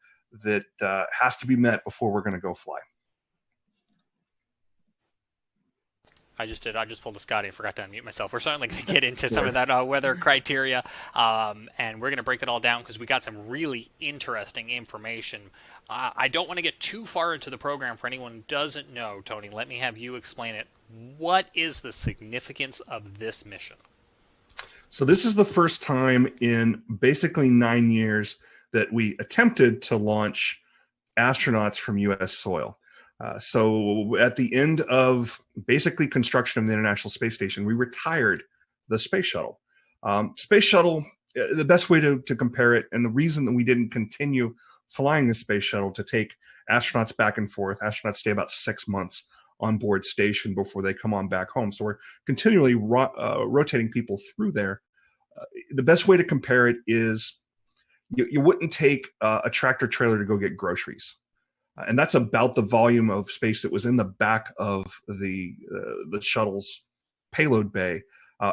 that has to be met before we're going to go fly. I just pulled a Scotty and forgot to unmute myself. We're certainly going to get into some of that weather criteria, and we're going to break it all down because we got some really interesting information. I don't want to get too far into the program for anyone who doesn't know. Tony, let me have you explain it. What is the significance of this mission? So this is the first time in basically 9 years that we attempted to launch astronauts from U.S. soil. So at the end of basically construction of the International Space Station, we retired the space shuttle. Space shuttle, the best way to compare it, and the reason that we didn't continue flying the space shuttle to take astronauts back and forth, astronauts stay about 6 months on board station before they come on back home. So we're continually rotating people through there. The best way to compare it is you wouldn't take a tractor trailer to go get groceries. And that's about the volume of space that was in the back of the shuttle's payload bay.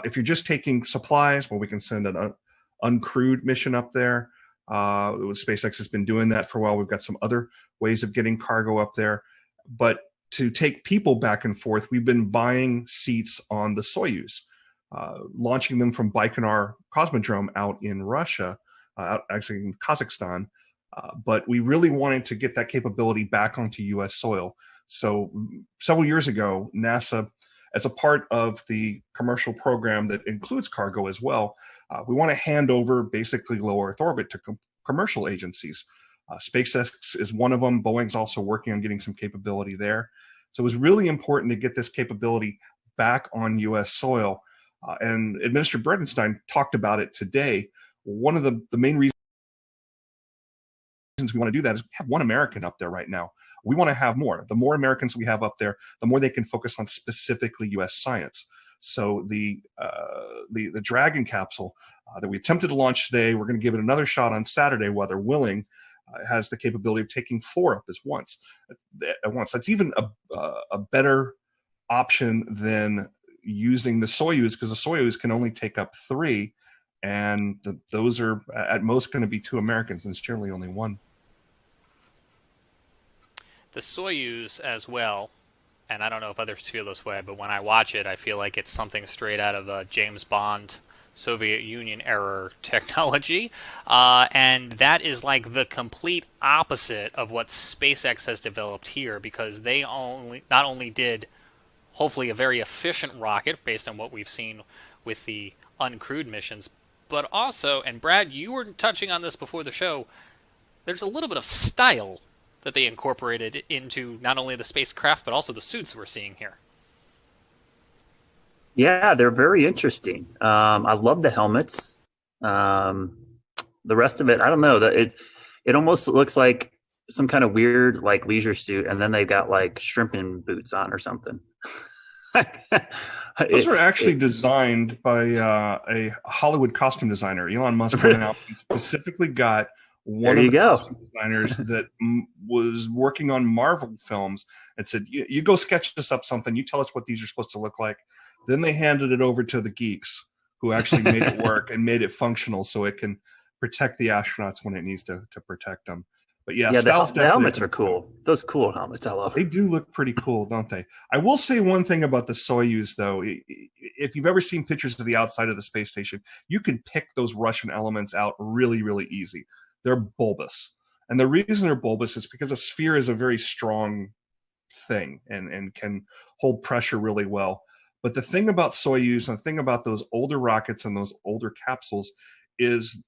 If you're just taking supplies, well, we can send an uncrewed mission up there. SpaceX has been doing that for a while. We've got some other ways of getting cargo up there. But to take people back and forth, we've been buying seats on the Soyuz, launching them from Baikonur Cosmodrome out in Russia, actually in Kazakhstan. But we really wanted to get that capability back onto U.S. soil. So several years ago, NASA, as a part of the commercial program that includes cargo as well, we want to hand over basically low Earth orbit to commercial agencies. SpaceX is one of them. Boeing's also working on getting some capability there. So it was really important to get this capability back on U.S. soil. And Administrator Bredenstein talked about it today. One of the main reasons we want to do that is we have one American up there right now. We want to have more. The more Americans we have up there, the more they can focus on specifically U.S. science. So the Dragon capsule that we attempted to launch today, we're going to give it another shot on Saturday, weather willing. Has the capability of taking 4 up at once. That's even a better option than using the Soyuz, because the Soyuz can only take up 3, and those are at most going to be 2 Americans, and it's generally only 1. The Soyuz as well, and I don't know if others feel this way, but when I watch it, I feel like it's something straight out of a James Bond Soviet Union era technology, and that is like the complete opposite of what SpaceX has developed here, because they not only did hopefully a very efficient rocket based on what we've seen with the uncrewed missions, but also, and Brad, you were touching on this before the show, there's a little bit of style that they incorporated into not only the spacecraft, but also the suits we're seeing here. Yeah, they're very interesting. I love the helmets. The rest of it, I don't know. It almost looks like some kind of weird like leisure suit, and then they've got like shrimping boots on or something. Those were actually designed by a Hollywood costume designer. Elon Musk went out and specifically got one of the costume designers that was working on Marvel films and said, you go sketch us up something. You tell us what these are supposed to look like. Then they handed it over to the geeks who actually made it work and made it functional so it can protect the astronauts when it needs to protect them. But yeah, the helmets are cool. Those cool helmets, I love. They do look pretty cool, don't they? I will say one thing about the Soyuz, though. If you've ever seen pictures of the outside of the space station, you can pick those Russian elements out really, really easy. They're bulbous. And the reason they're bulbous is because a sphere is a very strong thing and can hold pressure really well. But the thing about Soyuz and the thing about those older rockets and those older capsules is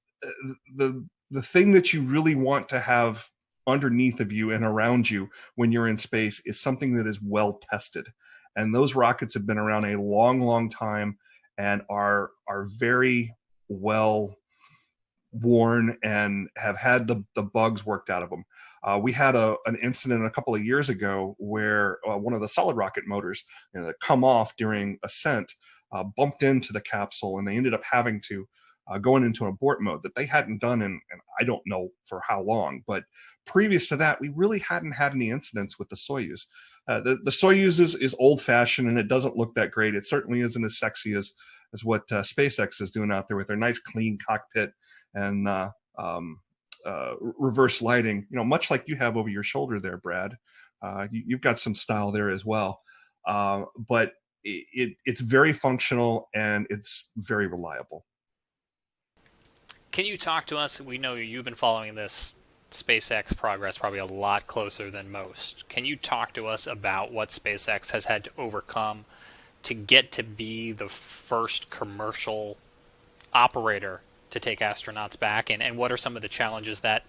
the thing that you really want to have underneath of you and around you when you're in space is something that is well tested. And those rockets have been around a long, long time and are very well worn and have had the bugs worked out of them. We had an incident a couple of years ago where one of the solid rocket motors that come off during ascent bumped into the capsule, and they ended up having to going into an abort mode that they hadn't done in I don't know for how long. But previous to that, we really hadn't had any incidents with the Soyuz. The Soyuz is old-fashioned, and it doesn't look that great. It certainly isn't as sexy as what SpaceX is doing out there with their nice, clean cockpit and reverse lighting. Much like you have over your shoulder there, Brad. You've got some style there as well. But it's very functional and it's very reliable. Can you talk to us? We know you've been following this SpaceX progress probably a lot closer than most. Can you talk to us about what SpaceX has had to overcome to get to be the first commercial operator to take astronauts back, and what are some of the challenges that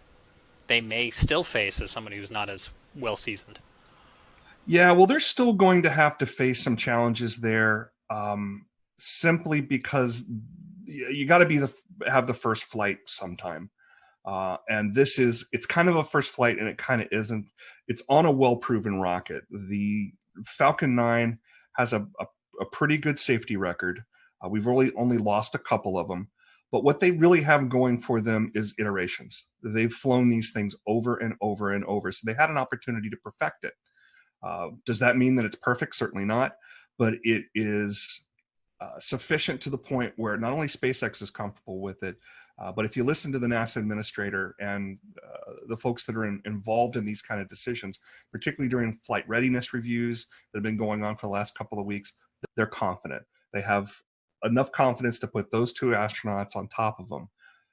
they may still face as somebody who's not as well seasoned? Yeah, well, they're still going to have to face some challenges there, simply because you got to have the first flight sometime. And it's kind of a first flight and it kind of isn't. It's on a well-proven rocket. The Falcon 9 has a pretty good safety record. We've really only lost a couple of them. But what they really have going for them is iterations. They've flown these things over and over and over. So they had an opportunity to perfect it. Does that mean that it's perfect? Certainly not. But it is sufficient to the point where not only SpaceX is comfortable with it, but if you listen to the NASA administrator and the folks that are involved in these kind of decisions, particularly during flight readiness reviews that have been going on for the last couple of weeks, they're confident. They have enough confidence to put those 2 astronauts on top of them.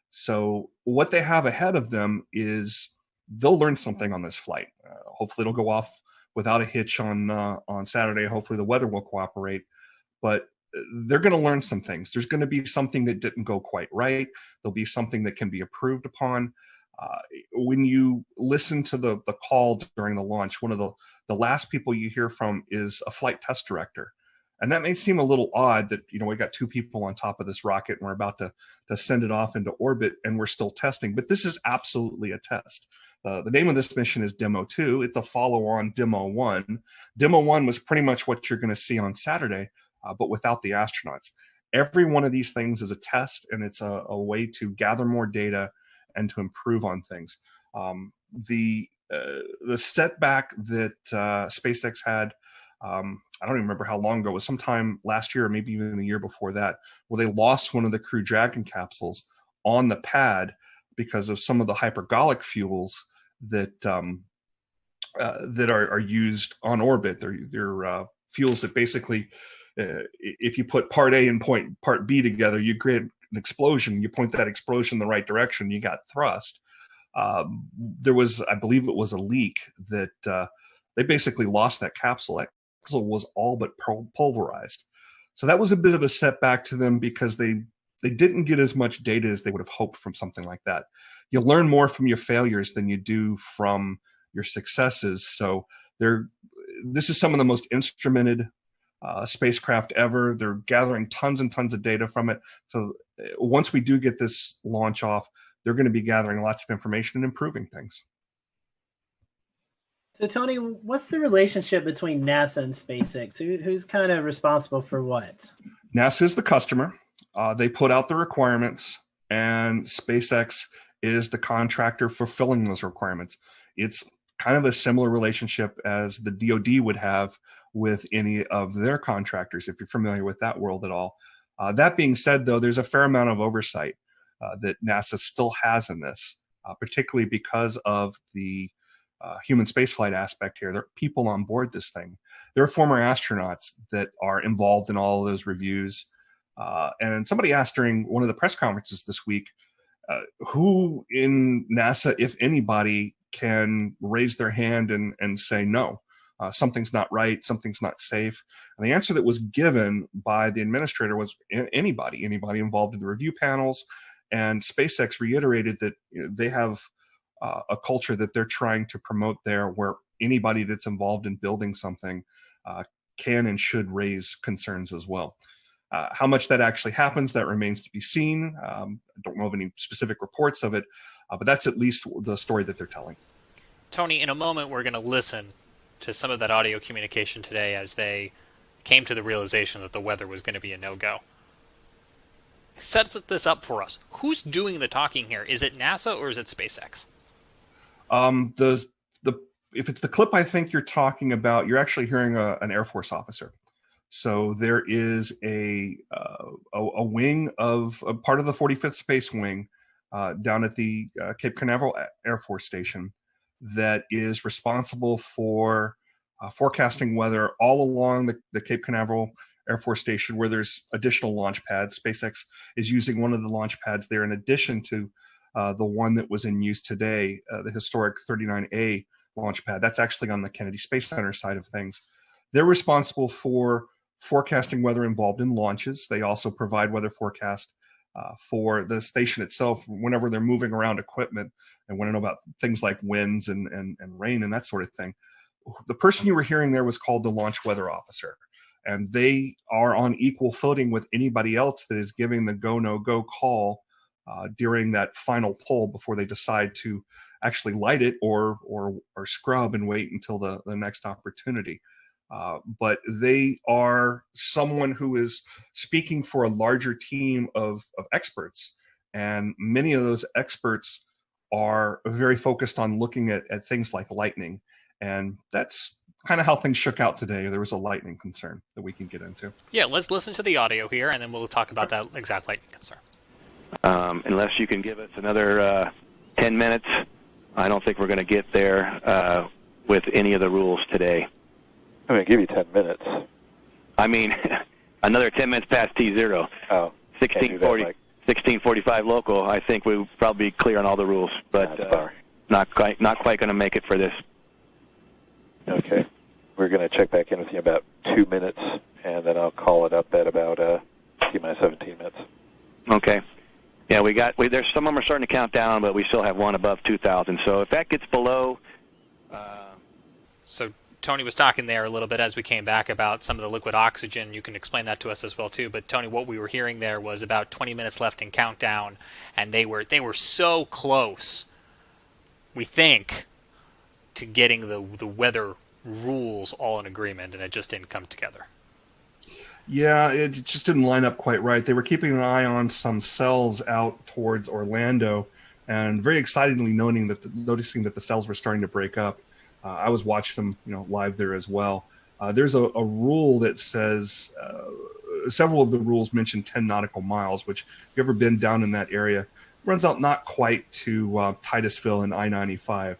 So what they have ahead of them is they'll learn something on this flight. Hopefully it'll go off without a hitch on Saturday. Hopefully the weather will cooperate. But they're going to learn some things. There's going to be something that didn't go quite right. There'll be something that can be improved upon. When you listen to the call during the launch, one of the last people you hear from is a flight test director. And that may seem a little odd that, we got 2 people on top of this rocket and we're about to send it off into orbit and we're still testing. But this is absolutely a test. The name of this mission is Demo 2. It's a follow-on Demo 1. Demo 1 was pretty much what you're going to see on Saturday, but without the astronauts. Every one of these things is a test, and it's a way to gather more data and to improve on things. The setback that SpaceX had I don't even remember how long ago. It was sometime last year or maybe even the year before that, where they lost one of the Crew Dragon capsules on the pad because of some of the hypergolic fuels that that are used on orbit. They're fuels that basically, if you put part A and part B together, you create an explosion. You point that explosion in the right direction, you got thrust. There was, I believe it was a leak that they basically lost that capsule. That capsule was all but pulverized. So that was a bit of a setback to them because they didn't get as much data as they would have hoped from something like that. You learn more from your failures than you do from your successes. So this is some of the most instrumented spacecraft ever. They're gathering tons and tons of data from it. So once we do get this launch off, they're going to be gathering lots of information and improving things. So Tony, what's the relationship between NASA and SpaceX? Who's kind of responsible for what? NASA is the customer. They put out the requirements, and SpaceX is the contractor fulfilling those requirements. It's kind of a similar relationship as the DoD would have with any of their contractors, if you're familiar with that world at all. That being said, though, there's a fair amount of oversight that NASA still has in this, particularly because of the human spaceflight aspect here. There are people on board this thing. There are former astronauts that are involved in all of those reviews. And somebody asked during one of the press conferences this week, who in NASA, if anybody, can raise their hand and say, no, something's not right, something's not safe. And the answer that was given by the administrator was anybody involved in the review panels. And SpaceX reiterated that they have a culture that they're trying to promote there, where anybody that's involved in building something can and should raise concerns as well. How much that actually happens, that remains to be seen. I don't know of any specific reports of it, but that's at least the story that they're telling. Tony, in a moment, we're going to listen to some of that audio communication today as they came to the realization that the weather was going to be a no-go. Set this up for us. Who's doing the talking here? Is it NASA or is it SpaceX? If it's the clip I think you're talking about, you're actually hearing an Air Force officer. So there is a wing of a part of the 45th Space Wing down at the Cape Canaveral Air Force Station that is responsible for forecasting weather all along the Cape Canaveral Air Force Station, where there's additional launch pads. SpaceX is using one of the launch pads there in addition to the one that was in use today, the historic 39A launch pad. That's actually on the Kennedy Space Center side of things. They're responsible for forecasting weather involved in launches. They also provide weather forecast for the station itself whenever they're moving around equipment and want to know about things like winds and rain and that sort of thing. The person you were hearing there was called the launch weather officer, and they are on equal footing with anybody else that is giving the go, no go call during that final pull before they decide to actually light it or scrub and wait until the next opportunity. But they are someone who is speaking for a larger team of experts. And many of those experts are very focused on looking at things like lightning. And that's kind of how things shook out today. There was a lightning concern that we can get into. Yeah, let's listen to the audio here, and then we'll talk about that exact lightning concern. Unless you can give us another 10 minutes, I don't think we're going to get there with any of the rules today. I'm going to give you 10 minutes. I mean, another 10 minutes past T0. Oh, 16:45 local. I think we'll probably be clear on all the rules, but not quite going to make it for this. Okay. We're going to check back in with you about 2 minutes, and then I'll call it up at about T-minus 17 minutes. Okay. Yeah, there's some of them are starting to count down, but we still have one above 2,000. So if that gets below... So Tony was talking there a little bit as we came back about some of the liquid oxygen. You can explain that to us as well, too. But, Tony, what we were hearing there was about 20 minutes left in countdown, and they were so close, we think, to getting the weather rules all in agreement, and it just didn't come together. Yeah, it just didn't line up quite right. They were keeping an eye on some cells out towards Orlando, and very excitedly noticing that the cells were starting to break up. I was watching them, live there as well. There's a rule that says, several of the rules mention 10 nautical miles, which if you've ever been down in that area, runs out not quite to Titusville and I-95.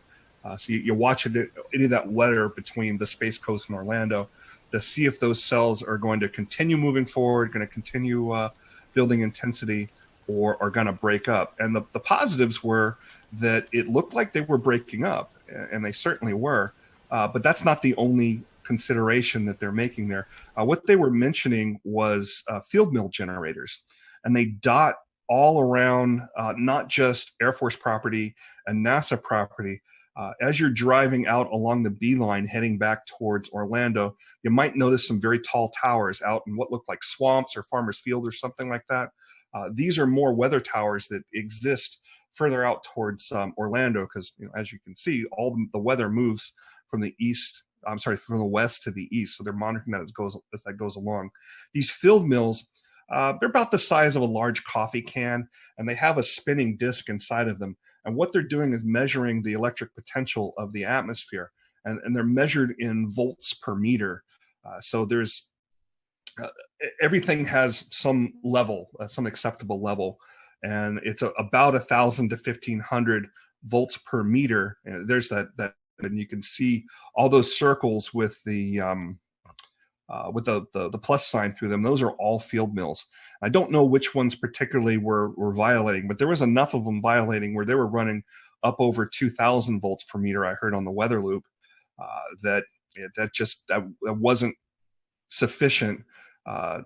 So you're watching any of that weather between the Space Coast and Orlando to see if those cells are going to continue moving forward, going to continue building intensity, or are going to break up. And the positives were that it looked like they were breaking up, and they certainly were. But that's not the only consideration that they're making there. What they were mentioning was field mill generators, and they dot all around not just Air Force property and NASA property. As you're driving out along the beeline heading back towards Orlando, you might notice some very tall towers out in what look like swamps or farmers field or something like that. These are more weather towers that exist further out towards Orlando, because as you can see, all the weather moves from the from the west to the east. So they're monitoring that as that goes along. These field mills, they're about the size of a large coffee can, and they have a spinning disc inside of them. And what they're doing is measuring the electric potential of the atmosphere, and they're measured in volts per meter. So there's everything has some level, some acceptable level, and it's about 1,000 to 1,500 volts per meter. And there's that, and you can see all those circles with the plus sign through them. Those are all field mills. I don't know which ones particularly were violating, but there was enough of them violating where they were running up over 2,000 volts per meter. I heard on the weather loop that wasn't sufficient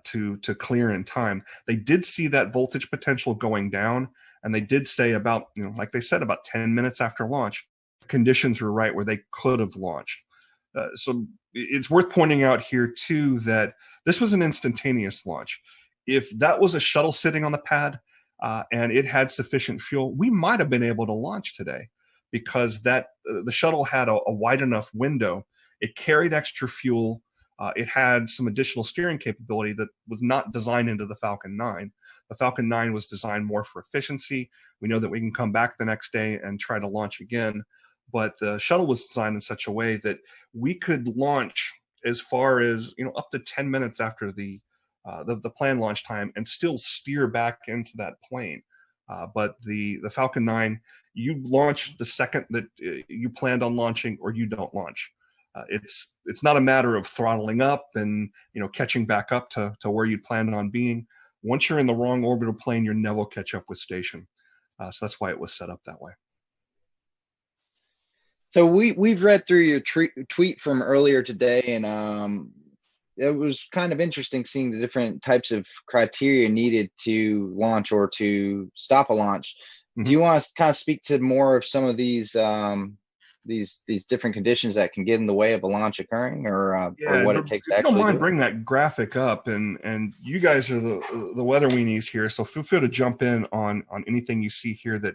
to clear in time. They did see that voltage potential going down, and they did say about, like they said, about 10 minutes after launch, conditions were right where they could have launched. So it's worth pointing out here too that this was an instantaneous launch. If that was a shuttle sitting on the pad and it had sufficient fuel, we might have been able to launch today, because the shuttle had a wide enough window. It carried extra fuel. It had some additional steering capability that was not designed into the Falcon 9. The Falcon 9 was designed more for efficiency. We know that we can come back the next day and try to launch again. But the shuttle was designed in such a way that we could launch as far as up to 10 minutes after the planned launch time and still steer back into that plane. But the Falcon 9, you launch the second that you planned on launching, or you don't launch. It's not a matter of throttling up and catching back up to where you planned on being. Once you're in the wrong orbital plane, you never catch up with station. So that's why it was set up that way. So we've read through your tweet from earlier today, and it was kind of interesting seeing the different types of criteria needed to launch or to stop a launch. Mm-hmm. Do you want to kind of speak to more of some of these different conditions that can get in the way of a launch occurring, or what it takes to actually? If you don't mind, bring that graphic up, and you guys are the weather weenies here, so feel free to jump in on anything you see here that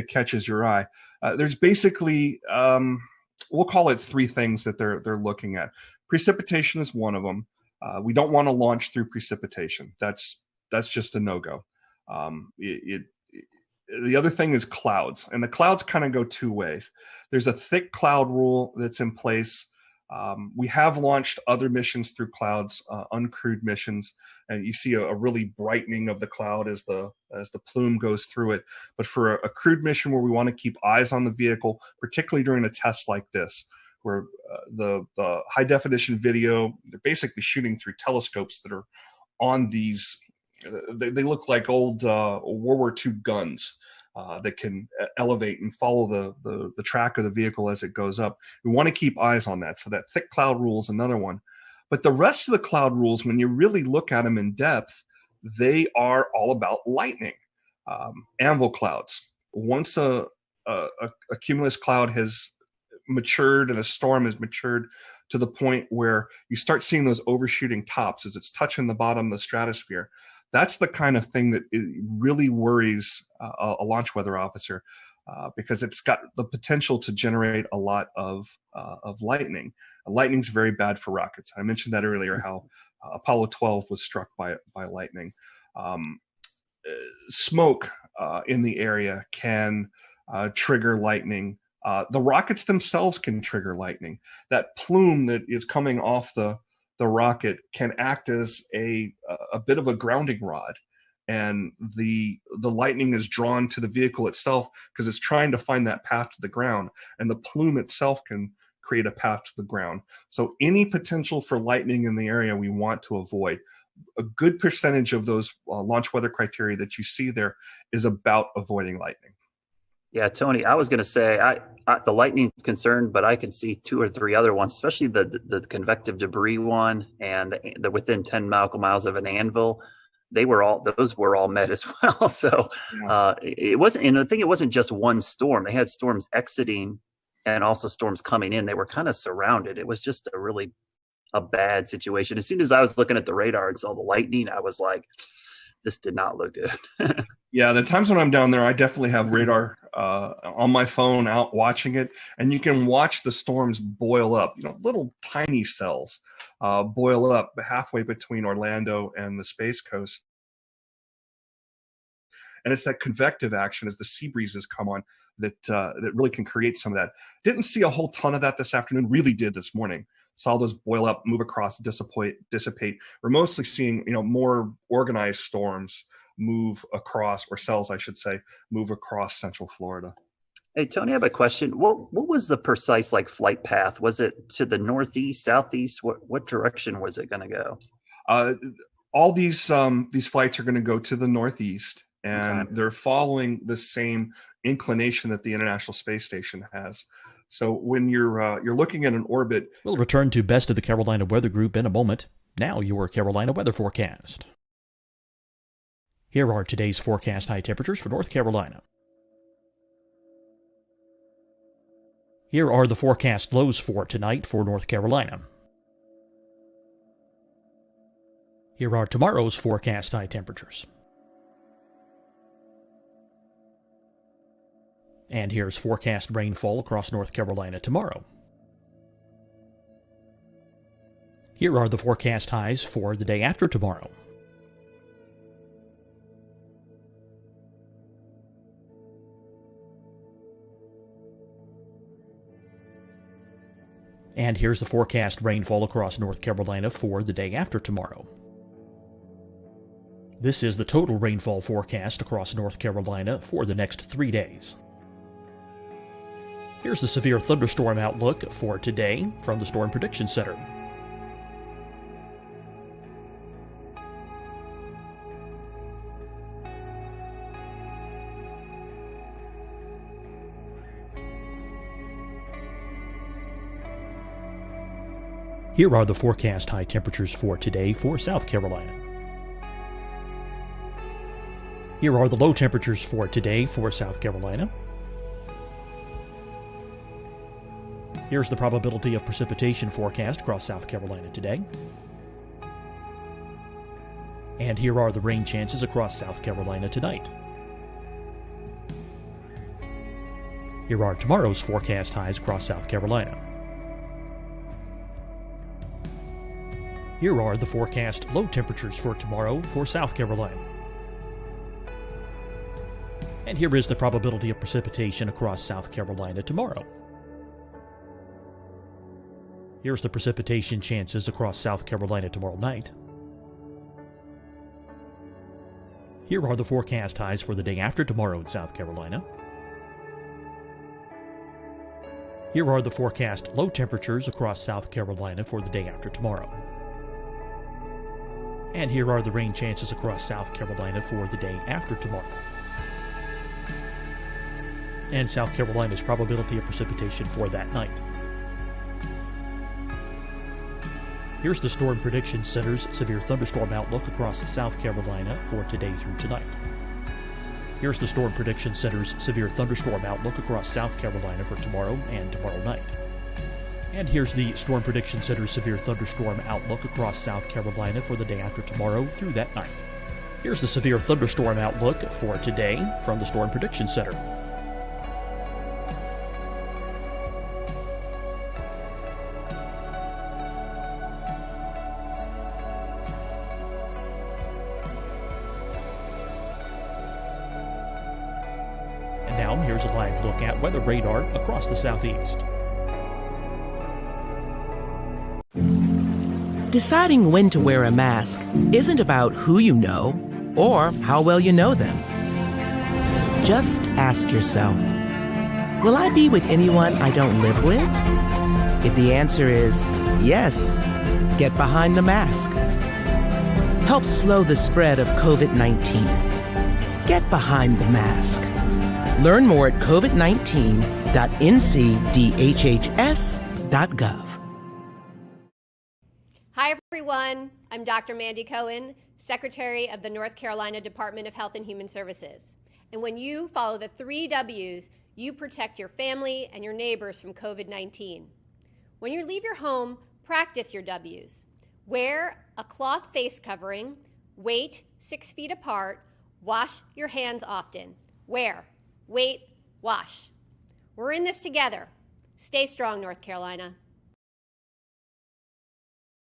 catches your eye. There's basically, we'll call it three things that they're looking at. Precipitation is one of them. We don't want to launch through precipitation. That's just a no-go. The other thing is clouds, and the clouds kind of go two ways. There's a thick cloud rule that's in place. We have launched other missions through clouds, uncrewed missions, and you see a really brightening of the cloud as the plume goes through it. But for a crewed mission where we want to keep eyes on the vehicle, particularly during a test like this, where the high definition video, they're basically shooting through telescopes that are on these. They look like old World War II guns that can elevate and follow the track of the vehicle as it goes up. We want to keep eyes on that. So that thick cloud rule is another one. But the rest of the cloud rules, when you really look at them in depth, they are all about lightning. Anvil clouds. Once a cumulus cloud has matured and a storm has matured to the point where you start seeing those overshooting tops as it's touching the bottom of the stratosphere, that's the kind of thing that really worries a launch weather officer, because it's got the potential to generate a lot of lightning. Lightning's very bad for rockets. I mentioned that earlier, how Apollo 12 was struck by lightning. Smoke in the area can trigger lightning. The rockets themselves can trigger lightning. That plume that is coming off the rocket can act as a bit of a grounding rod, and the lightning is drawn to the vehicle itself because it's trying to find that path to the ground, and the plume itself can create a path to the ground. So any potential for lightning in the area we want to avoid. A good percentage of those launch weather criteria that you see there is about avoiding lightning. Yeah, Tony, I was going to say the lightning's concerned, but I can see 2 or 3 other ones, especially the convective debris one and the within 10 nautical miles of an anvil. Those were all met as well. So it wasn't, and I think it wasn't just one storm. They had storms exiting and also storms coming in. They were kind of surrounded. It was just a bad situation. As soon as I was looking at the radar and saw the lightning, I was like, this did not look good. Yeah, the times when I'm down there, I definitely have radar on my phone out watching it, and you can watch the storms boil up. Little tiny cells boil up halfway between Orlando and the Space Coast. And it's that convective action as the sea breezes come on that really can create some of that. Didn't see a whole ton of that this afternoon. Really did this morning. Saw those boil up, move across, dissipate. We're mostly seeing more organized storms move across, or cells, I should say, move across Central Florida. Hey, Tony, I have a question. What was the precise flight path? Was it to the northeast, southeast? What direction was it going to go? All these flights are going to go to the northeast, and they're following the same inclination that the International Space Station has. So when you're looking at an orbit, we'll return to Best of the Carolina Weather Group in a moment. Now your Carolina weather forecast. Here are today's forecast high temperatures for North Carolina. Here are the forecast lows for tonight for North Carolina. Here are tomorrow's forecast high temperatures. And here's forecast rainfall across North Carolina tomorrow. Here are the forecast highs for the day after tomorrow. And here's the forecast rainfall across North Carolina for the day after tomorrow. This is the total rainfall forecast across North Carolina for the next 3 days. Here's the severe thunderstorm outlook for today from the Storm Prediction Center. Here are the forecast high temperatures for today for South Carolina. Here are the low temperatures for today for South Carolina. Here's the probability of precipitation forecast across South Carolina today. And here are the rain chances across South Carolina tonight. Here are tomorrow's forecast highs across South Carolina. Here are the forecast low temperatures for tomorrow for South Carolina. And here is the probability of precipitation across South Carolina tomorrow. Here's the precipitation chances across South Carolina tomorrow night. Here are the forecast highs for the day after tomorrow in South Carolina. Here are the forecast low temperatures across South Carolina for the day after tomorrow. And here are the rain chances across South Carolina for the day after tomorrow. And South Carolina's probability of precipitation for that night. Here's the Storm Prediction Center's severe thunderstorm outlook across South Carolina for today through tonight. Here's the Storm Prediction Center's severe thunderstorm outlook across South Carolina for tomorrow and tomorrow night. And here's the Storm Prediction Center's severe thunderstorm outlook across South Carolina for the day after tomorrow through that night. Here's the severe thunderstorm outlook for today from the Storm Prediction Center. And now Now, here's a live look at weather radar across the southeast. Deciding when to wear a mask isn't about who you know or how well you know them. Just ask yourself, will I be with anyone I don't live with? If the answer is yes, get behind the mask. Help slow the spread of COVID-19. Get behind the mask. Learn more at covid19.ncdhhs.gov. Hi, everyone. I'm Dr. Mandy Cohen, Secretary of the North Carolina Department of Health and Human Services. And when you follow the 3 W's, you protect your family and your neighbors from COVID-19. When you leave your home, practice your W's. Wear a cloth face covering, wait 6 feet apart, wash your hands often. Wear, wait, wash. We're in this together. Stay strong, North Carolina.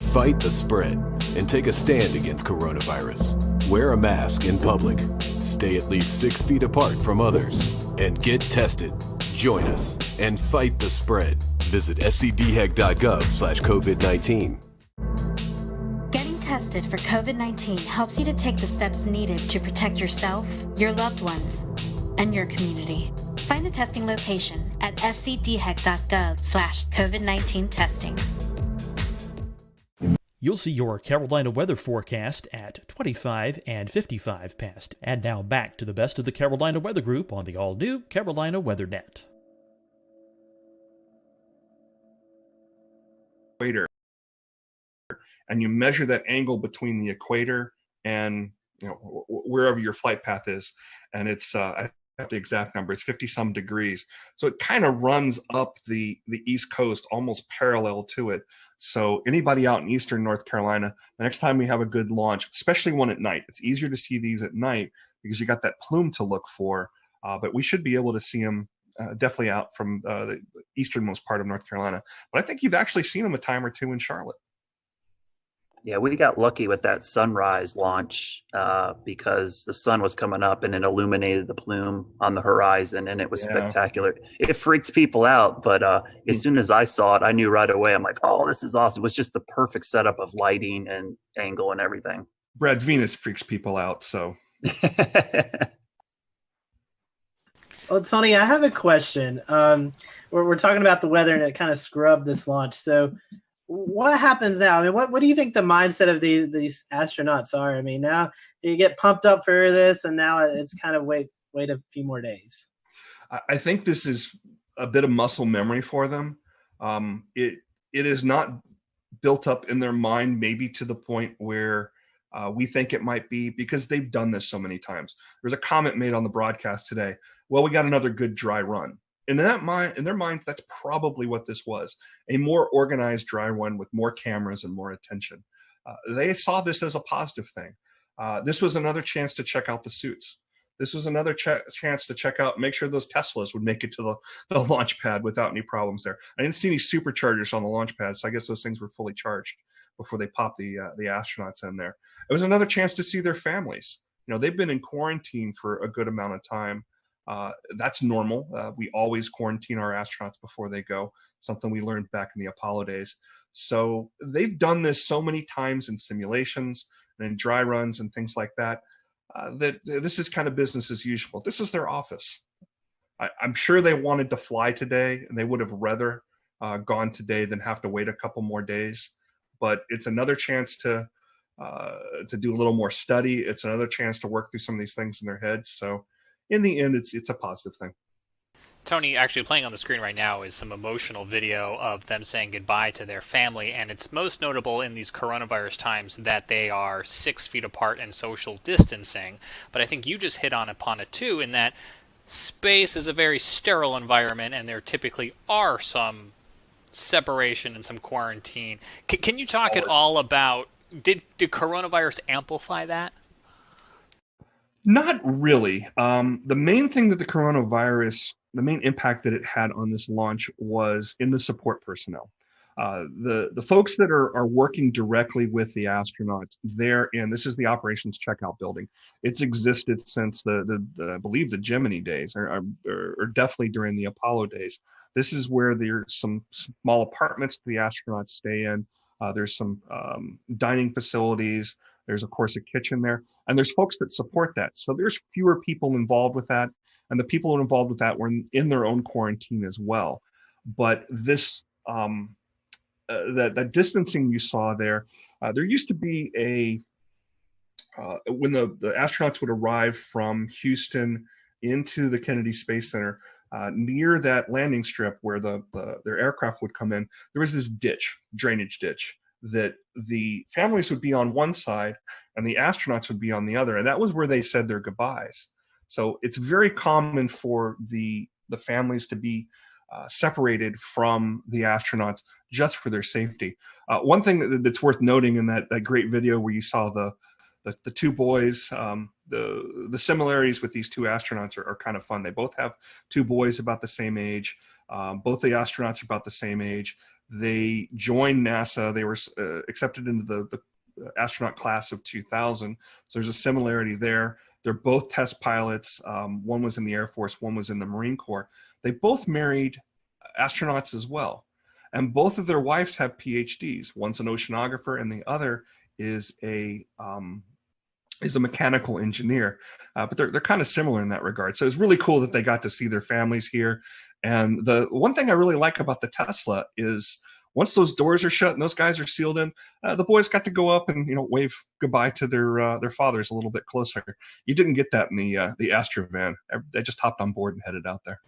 Fight the spread and take a stand against coronavirus. Wear a mask in public. Stay at least 6 feet apart from others. And get tested. Join us and fight the spread. Visit scdhec.gov/COVID-19. Getting tested for COVID-19 helps you to take the steps needed to protect yourself, your loved ones, and your community. Find the testing location at scdhec.gov/COVID-19 testing. You'll see your Carolina weather forecast at 25 and 55 past. And now back to the best of the Carolina Weather Group on the all-new Carolina WeatherNet. Equator, and you measure that angle between the equator and wherever your flight path is, and it's I have the exact number, it's 50 some degrees, so it kind of runs up the east coast almost parallel to it. So anybody out in eastern North Carolina, the next time we have a good launch, especially one at night, it's easier to see these at night because you got that plume to look for, but we should be able to see them definitely out from the easternmost part of North Carolina. But I think you've actually seen them a time or two in Charlotte. Yeah, we got lucky with that sunrise launch because the sun was coming up and it illuminated the plume on the horizon, and it was spectacular. It freaked people out, but as soon as I saw it, I knew right away. I'm like, oh, this is awesome. It was just the perfect setup of lighting and angle and everything. Brad, Venus freaks people out, so. Well, Tony, I have a question. We're talking about the weather and it kind of scrubbed this launch. So what happens now? I mean, what do you think the mindset of these astronauts are? I mean, now you get pumped up for this, and now it's kind of wait a few more days. I think this is a bit of muscle memory for them. It is not built up in their mind, maybe to the point where we think it might be, because they've done this so many times. There's a comment made on the broadcast today. Well, we got another good dry run. And in their minds, that's probably what this was, a more organized dry run with more cameras and more attention. They saw this as a positive thing. This was another chance to check out the suits. This was another chance to check out, make sure those Teslas would make it to the launch pad without any problems there. I didn't see any superchargers on the launch pad, so I guess those things were fully charged before they popped the astronauts in there. It was another chance to see their families. They've been in quarantine for a good amount of time. That's normal. We always quarantine our astronauts before they go, something we learned back in the Apollo days. So they've done this so many times in simulations and in dry runs and things like that, that this is kind of business as usual. This is their office. I'm sure they wanted to fly today, and they would have rather gone today than have to wait a couple more days. But it's another chance to do a little more study. It's another chance to work through some of these things in their heads. So in the end, it's a positive thing. Tony, actually playing on the screen right now is some emotional video of them saying goodbye to their family, and it's most notable in these coronavirus times that they are 6 feet apart and social distancing. But I think you just hit upon it too, in that space is a very sterile environment, and there typically are some separation and some quarantine. Can you talk at all about, did coronavirus amplify that? Not really. The main thing that the main impact that it had on this launch was in the support personnel. The folks that are working directly with the astronauts, they're in, this is the operations checkout building. It's existed since the I believe the Gemini days, or definitely during the Apollo days. This is where there's some small apartments the astronauts stay in. There's some dining facilities. There's, of course, a kitchen there. And there's folks that support that. So there's fewer people involved with that. And the people involved with that were in their own quarantine as well. But this, that distancing you saw there, there used to be when the astronauts would arrive from Houston into the Kennedy Space Center, near that landing strip where their aircraft would come in, there was this drainage ditch, that the families would be on one side and the astronauts would be on the other. And that was where they said their goodbyes. So it's very common for the families to be separated from the astronauts just for their safety. One thing that's worth noting in that great video where you saw the two boys, the similarities with these two astronauts are kind of fun. They both have two boys about the same age. Both the astronauts are about the same age. They joined NASA. They were accepted into the astronaut class of 2000. So there's a similarity there. They're both test pilots. One was in the Air Force, one was in the Marine Corps. They both married astronauts as well. And both of their wives have PhDs. One's an oceanographer and the other is a mechanical engineer. But they're kind of similar in that regard. So it's really cool that they got to see their families here. And the one thing I really like about the Tesla is once those doors are shut and those guys are sealed in, the boys got to go up and wave goodbye to their fathers a little bit closer. You didn't get that in the Astro van. They just hopped on board and headed out there.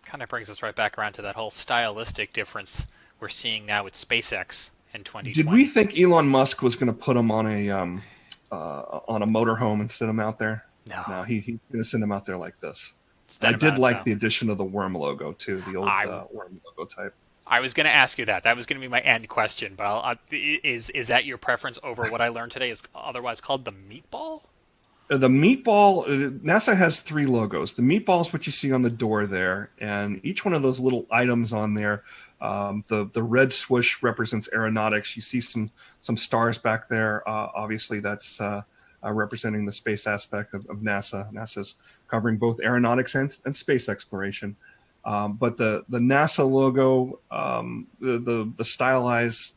Kind of brings us right back around to that whole stylistic difference we're seeing now with SpaceX in 2020. Did we think Elon Musk was going to put them on a motorhome and send them out there? No, he's going to send them out there like this. I did like the addition of the worm logo too, the old worm logo type. I was going to ask you that. That was going to be my end question. But is that your preference over what I learned today is otherwise called the meatball? The meatball, NASA has 3 logos. The meatball is what you see on the door there, and each one of those little items on there, the red swoosh represents aeronautics. You see some stars back there. Obviously, that's representing the space aspect of NASA. NASA's covering both aeronautics and space exploration. But the NASA logo, the stylized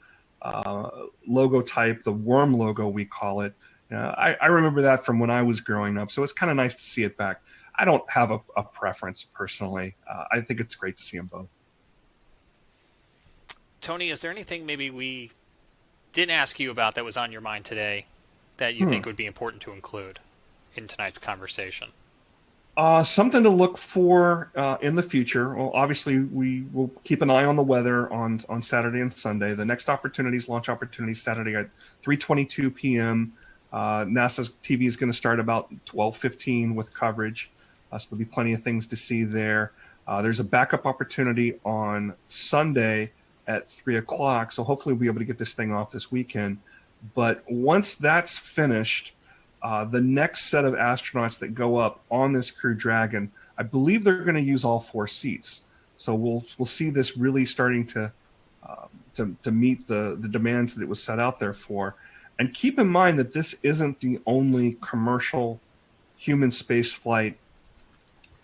logo type, the worm logo we call it, I remember that from when I was growing up. So it's kind of nice to see it back. I don't have a preference personally. I think it's great to see them both. Tony, is there anything maybe we didn't ask you about that was on your mind today that you think would be important to include in tonight's conversation? Something to look for in the future. Well, obviously, we will keep an eye on the weather on Saturday and Sunday. The next launch opportunities, Saturday at 3:22 p.m. NASA's TV is going to start about 12:15 with coverage. So there'll be plenty of things to see there. There's a backup opportunity on Sunday at 3 o'clock. So hopefully we'll be able to get this thing off this weekend. But once that's finished, the next set of astronauts that go up on this Crew Dragon, I believe they're going to use all 4 seats. So we'll see this really starting to meet the demands that it was set out there for. And keep in mind that this isn't the only commercial human spaceflight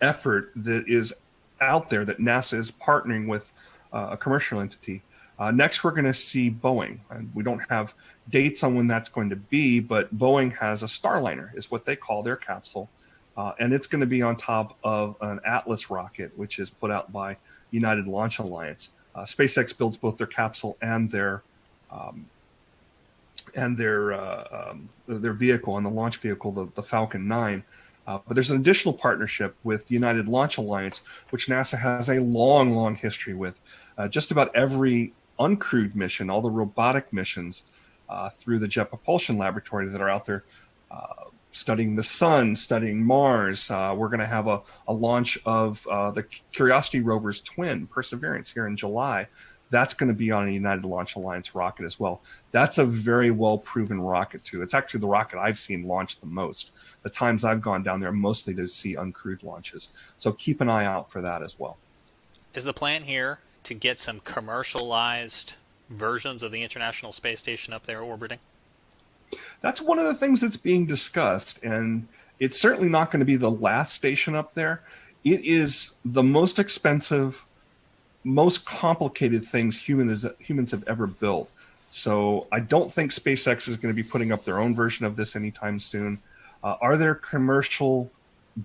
effort that is out there, that NASA is partnering with a commercial entity. Next, we're going to see Boeing. And we don't have dates on when that's going to be, but Boeing has a Starliner, is what they call their capsule. And it's going to be on top of an Atlas rocket, which is put out by United Launch Alliance. SpaceX builds both their capsule and their vehicle, and the launch vehicle, the Falcon 9. But there's an additional partnership with United Launch Alliance, which NASA has a long, long history with. Just about every uncrewed mission, all the robotic missions through the Jet Propulsion Laboratory that are out there studying the sun, studying Mars. We're going to have a launch of the Curiosity rover's twin, Perseverance, here in July. That's going to be on a United Launch Alliance rocket as well. That's a very well-proven rocket, too. It's actually the rocket I've seen launch the most. The times I've gone down there, mostly to see uncrewed launches. So keep an eye out for that as well. Is the plan here to get some commercialized versions of the International Space Station up there orbiting? That's one of the things that's being discussed, and it's certainly not going to be the last station up there. It is the most expensive, most complicated things humans have ever built. So I don't think SpaceX is going to be putting up their own version of this anytime soon. Are there commercial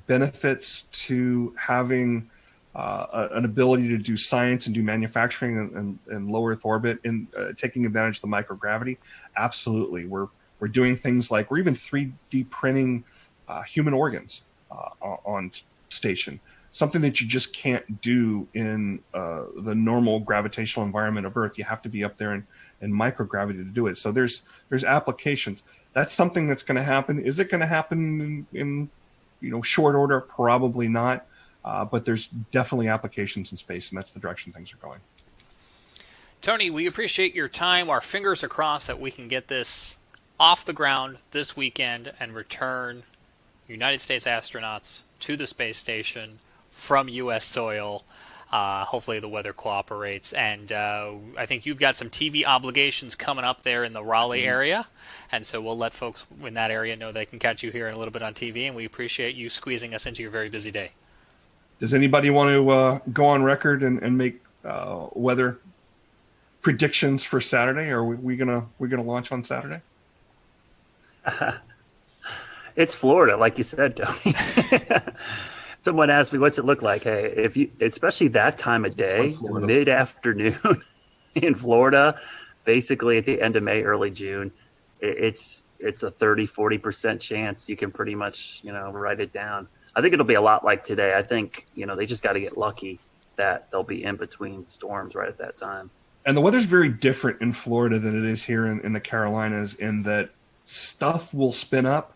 benefits to having an ability to do science and do manufacturing in low Earth orbit and taking advantage of the microgravity? Absolutely. We're doing things like we're even 3D printing human organs on station, something that you just can't do in the normal gravitational environment of Earth. You have to be up there in microgravity to do it. So there's applications. That's something that's going to happen. Is it going to happen in short order? Probably not. But there's definitely applications in space, and that's the direction things are going. Tony, we appreciate your time. Our fingers are crossed that we can get this off the ground this weekend and return United States astronauts to the space station from U.S. soil. Hopefully the weather cooperates. And I think you've got some TV obligations coming up there in the Raleigh area. And so we'll let folks in that area know they can catch you here in a little bit on TV. And we appreciate you squeezing us into your very busy day. Does anybody want to go on record and make weather predictions for Saturday? Or are we gonna launch on Saturday? It's Florida, like you said, Tony. Someone asked me, what's it look like? Hey, if you, especially that time of day, mid-afternoon in Florida, basically at the end of May, early June, it's a 30-40% chance you can pretty much, write it down. I think it'll be a lot like today. I think, they just got to get lucky that they'll be in between storms right at that time. And the weather's very different in Florida than it is here in the Carolinas, in that stuff will spin up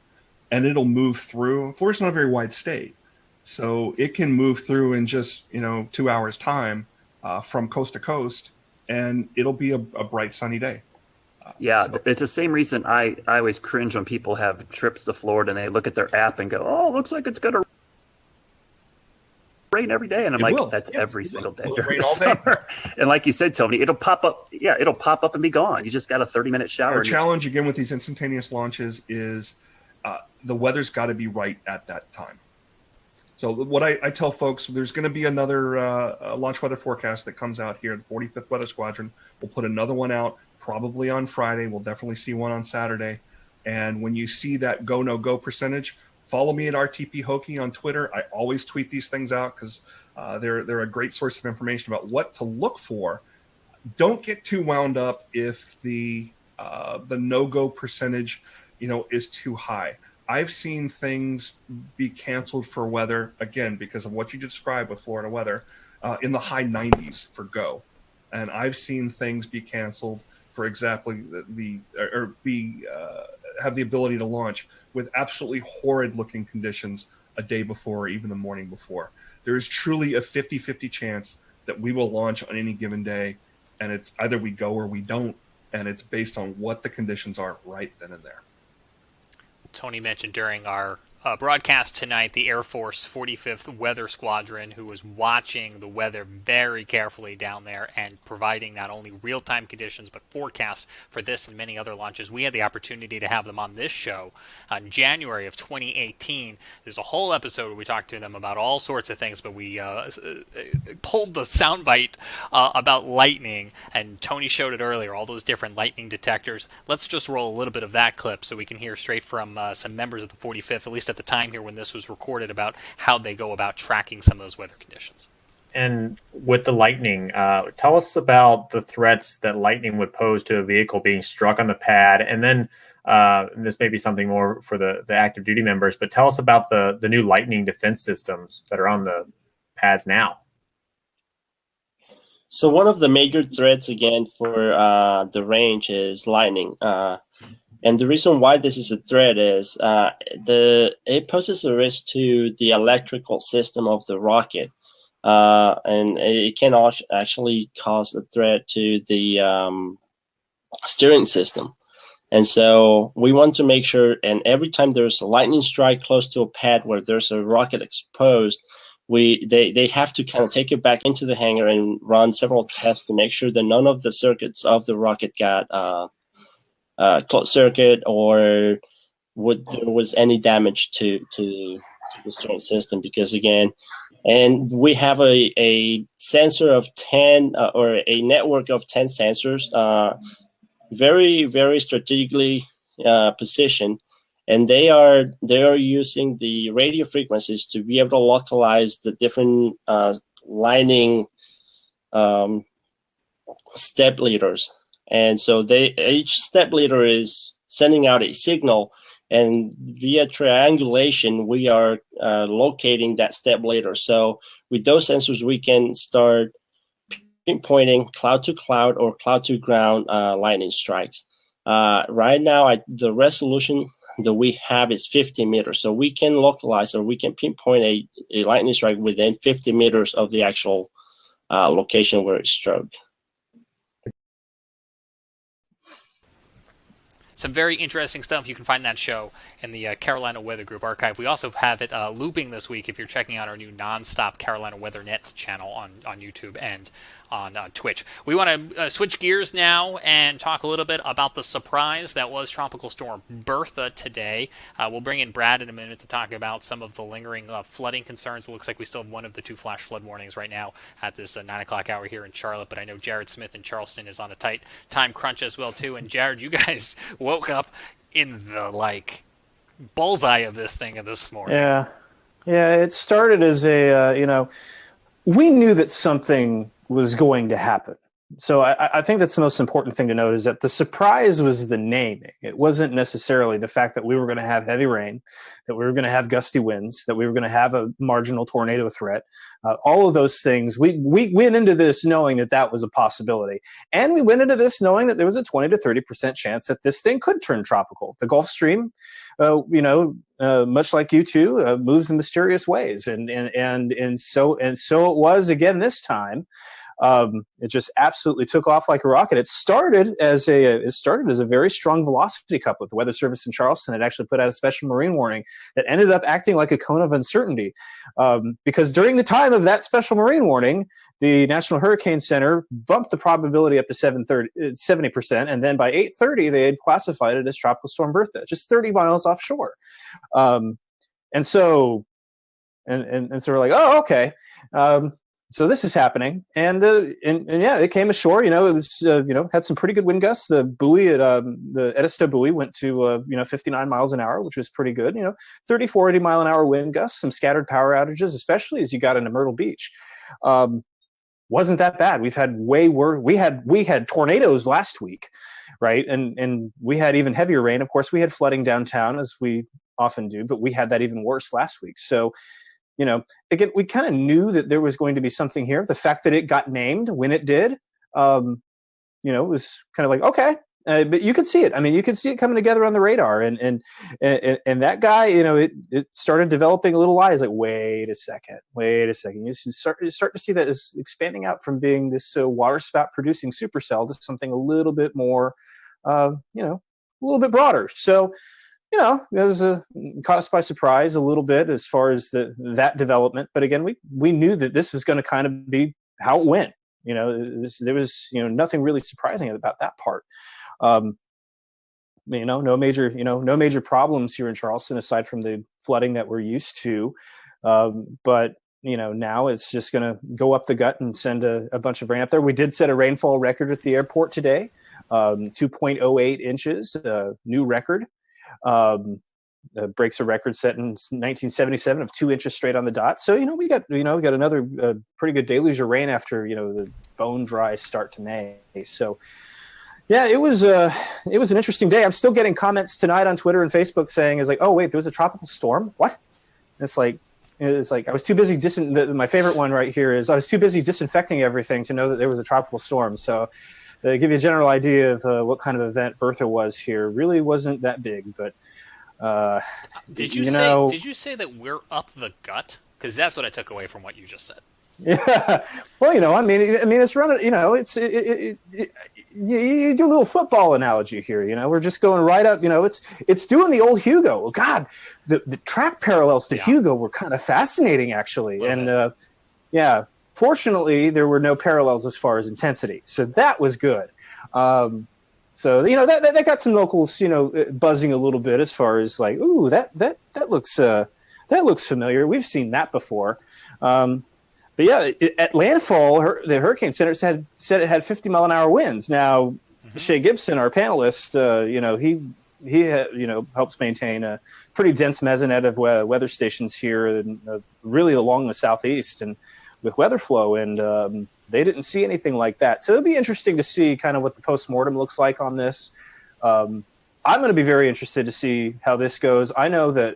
and it'll move through. Florida's not a very wide state, so it can move through in just 2 hours time from coast to coast, and it'll be a bright sunny day. It's the same reason I always cringe when people have trips to Florida and they look at their app and go, oh, looks like it's gonna rain every day, and I'm that's every single day during the summer. And like you said, Tony, it'll pop up. Yeah, it'll pop up and be gone. You just got a 30-minute shower. Our challenge again with these instantaneous launches is the weather's got to be right at that time. So what I tell folks, there's going to be another launch weather forecast that comes out here. The 45th Weather Squadron will put another one out probably on Friday. We'll definitely see one on Saturday. And when you see that go, no go percentage, follow me at RTP Hokie on Twitter. I always tweet these things out because they're a great source of information about what to look for. Don't get too wound up if the no-go percentage, is too high. I've seen things be canceled for weather, again, because of what you described with Florida weather, in the high 90s for go. And I've seen things be canceled for exactly have the ability to launch with absolutely horrid looking conditions a day before or even the morning before. There is truly a 50-50 chance that we will launch on any given day, and it's either we go or we don't, and it's based on what the conditions are right then and there. Tony mentioned during our broadcast tonight the Air Force 45th Weather Squadron, who was watching the weather very carefully down there and providing not only real-time conditions but forecasts for this and many other launches. We had the opportunity to have them on this show in January of 2018. There's a whole episode where we talked to them about all sorts of things, but we pulled the soundbite about lightning, and Tony showed it earlier, all those different lightning detectors. Let's just roll a little bit of that clip so we can hear straight from some members of the 45th, at least at the time here when this was recorded, about how they go about tracking some of those weather conditions. And with the lightning, tell us about the threats that lightning would pose to a vehicle being struck on the pad. And then this may be something more for the active duty members, but tell us about the new lightning defense systems that are on the pads now. So one of the major threats again for the range is lightning. And the reason why this is a threat is it poses a risk to the electrical system of the rocket, and it can actually cause a threat to the steering system. And so we want to make sure, and every time there's a lightning strike close to a pad where there's a rocket exposed, they have to kind of take it back into the hangar and run several tests to make sure that none of the circuits of the rocket got closed circuit or there was any damage to the steering system. Because again, and we have a sensor of 10 or a network of 10 sensors, very, very strategically positioned. And they are using the radio frequencies to be able to localize the different lining step leaders. And so each step leader is sending out a signal, and via triangulation, we are locating that step leader. So with those sensors, we can start pinpointing cloud to cloud or cloud to ground lightning strikes. Right now, the resolution that we have is 50 meters. So we can localize, or we can pinpoint a lightning strike within 50 meters of the actual location where it struck. Some very interesting stuff. You can find that show in the Carolina Weather Group archive. We also have it looping this week if you're checking out our new nonstop Carolina Weather Net channel on YouTube and on Twitch. We want to switch gears now and talk a little bit about the surprise that was Tropical Storm Bertha today. We'll bring in Brad in a minute to talk about some of the lingering flooding concerns. It looks like we still have one of the 2 flash flood warnings right now at this 9 o'clock hour here in Charlotte, but I know Jared Smith in Charleston is on a tight time crunch as well too. And Jared, you guys woke up in the bullseye of this thing this morning. Yeah, it started as we knew that something was going to happen. So I think that's the most important thing to note, is that the surprise was the naming. It wasn't necessarily the fact that we were going to have heavy rain, that we were going to have gusty winds, that we were going to have a marginal tornado threat. All of those things, we went into this knowing that was a possibility. And we went into this knowing that there was a 20 to 30% chance that this thing could turn tropical. The Gulf Stream, much like you two, moves in mysterious ways. And so it was again this time. It just absolutely took off like a rocket. It started as a very strong velocity cup with the Weather Service in Charleston. It actually put out a special marine warning that ended up acting like a cone of uncertainty. Because during the time of that special marine warning, the National Hurricane Center bumped the probability up to 70%. And then by 8:30, they had classified it as Tropical Storm Bertha, just 30 miles offshore. And so we're like, oh, okay. So this is happening, and yeah, it came ashore. It was had some pretty good wind gusts. The buoy at the Edisto buoy went to 59 miles an hour, which was pretty good. 30, 40 mile an hour wind gusts. Some scattered power outages, especially as you got into Myrtle Beach. Wasn't that bad. We've had way worse. We had tornadoes last week, right? And we had even heavier rain. Of course, we had flooding downtown, as we often do, but we had that even worse last week. So. Again, we kind of knew that there was going to be something here. The fact that it got named when it did, was kind of like, okay, but you could see it. I mean, you could see it coming together on the radar, and that guy, it started developing a little eyes. Like, wait a second. You start to see that it's expanding out from being this water spout producing supercell to something a little bit more, a little bit broader. So. It was caught us by surprise a little bit as far as that development. But again, we knew that this was going to kind of be how it went. There was nothing really surprising about that part. No major problems here in Charleston aside from the flooding that we're used to. But now it's just going to go up the gut and send a bunch of rain up there. We did set a rainfall record at the airport today, 2.08 inches, new record. Breaks a record set in 1977 of 2 inches straight on the dot. So we got another pretty good deluge of rain after the bone dry start to May. So yeah, it was an interesting day. I'm still getting comments tonight on Twitter and Facebook saying, oh wait, there was a tropical storm. What? It's like I was too busy. My favorite one right here is I was too busy disinfecting everything to know that there was a tropical storm. So. Give you a general idea of what kind of event Bertha was here. Really wasn't that big, but did you say that we're up the gut? Because that's what I took away from what you just said. Yeah. Well, I mean, it's running. You do a little football analogy here. We're just going right up. It's doing the old Hugo. God, the track parallels to Hugo were kind of fascinating, actually. And yeah, fortunately, there were no parallels as far as intensity, so that was good. So that got some locals, buzzing a little bit as far as like, ooh, that looks familiar. We've seen that before. But yeah, at landfall, the Hurricane Center said it had 50-mile-an-hour winds. Now, Shay Gibson, our panelist, he helps maintain a pretty dense mesonet of weather stations here, and really along the southeast and with weather flow, and they didn't see anything like that. So it'll be interesting to see kind of what the postmortem looks like on this. I'm going to be very interested to see how this goes. I know that.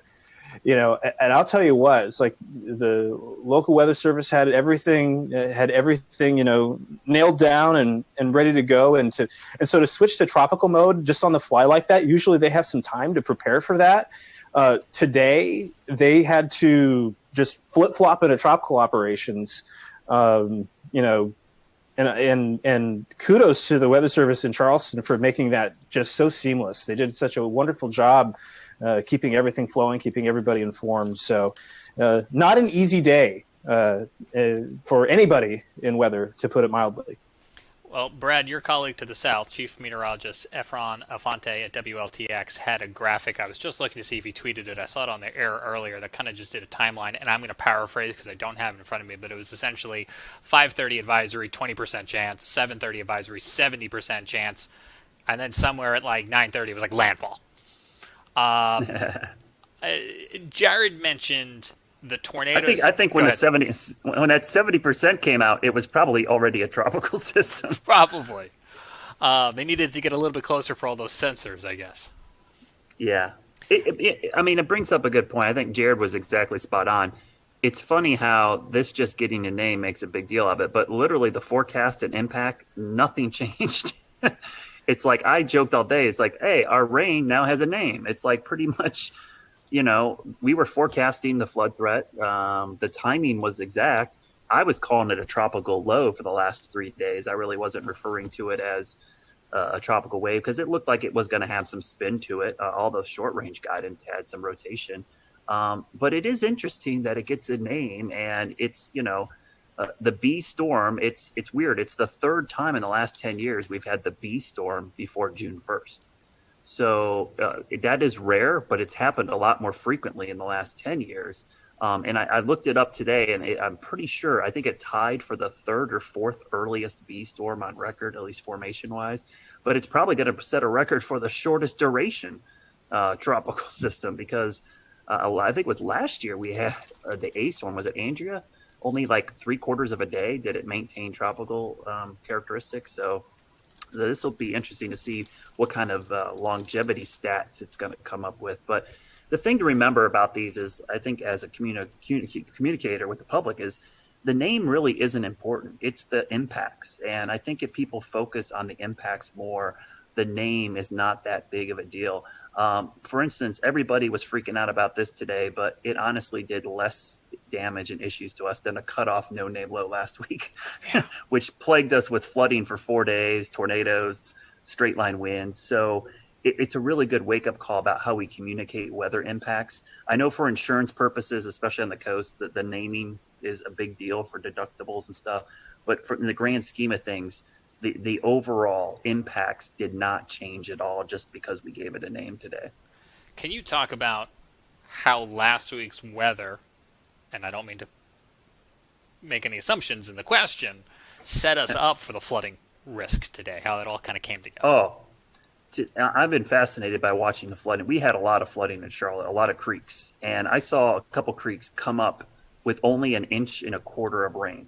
And I'll tell you what, it's like the local weather service had everything, nailed down and ready to go. And so to switch to tropical mode just on the fly like that, usually they have some time to prepare for that. Today, they had to just flip flop into tropical operations, and kudos to the weather service in Charleston for making that just so seamless. They did such a wonderful job. Keeping everything flowing, keeping everybody informed. So not an easy day for anybody in weather, to put it mildly. Well, Brad, your colleague to the south, Chief Meteorologist Efron Alfante at WLTX, had a graphic. I was just looking to see if he tweeted it. I saw it on the air earlier that kind of just did a timeline, and I'm going to paraphrase because I don't have it in front of me, but it was essentially 5:30 advisory, 20% chance, 7:30 advisory, 70% chance, and then somewhere at like 9:30 it was like landfall. Jared mentioned the tornadoes. I think when that 70% came out, it was probably already a tropical system. Probably. They needed to get a little bit closer for all those sensors, I guess. Yeah. It brings up a good point. I think Jared was exactly spot on. It's funny how this just getting a name makes a big deal of it, but literally the forecast and impact, nothing changed. It's like I joked all day. It's like, hey, our rain now has a name. It's like pretty much, we were forecasting the flood threat. The timing was exact. I was calling it a tropical low for the last 3 days. I really wasn't referring to it as a tropical wave because it looked like it was going to have some spin to it. All the short range guidance had some rotation. But it is interesting that it gets a name, and it's, the B storm, it's weird. It's the third time in the last 10 years we've had the B storm before June 1st. So that is rare, but it's happened a lot more frequently in the last 10 years. And I looked it up today, and I'm pretty sure, I think it tied for the third or fourth earliest B storm on record, at least formation-wise. But it's probably going to set a record for the shortest duration tropical system because I think it was last year we had the A storm. Was it Andrea? Only like 3/4 of a day did it maintain tropical characteristics. So this will be interesting to see what kind of longevity stats it's going to come up with. But the thing to remember about these is, I think as a communicator with the public, is the name really isn't important. It's the impacts. And I think if people focus on the impacts more, the name is not that big of a deal. For instance, everybody was freaking out about this today, but it honestly did less damage and issues to us than a cutoff no-name low last week, which plagued us with flooding for 4 days, tornadoes, straight line winds. So it's a really good wake-up call about how we communicate weather impacts. I know for insurance purposes, especially on the coast, that the naming is a big deal for deductibles and stuff. But in the grand scheme of things, the overall impacts did not change at all just because we gave it a name today. Can you talk about how last week's weather, and I don't mean to make any assumptions in the question, set us up for the flooding risk today, how it all kind of came together? I've been fascinated by watching the flooding. We had a lot of flooding in Charlotte, a lot of creeks, and I saw a couple creeks come up with only 1.25 inches of rain.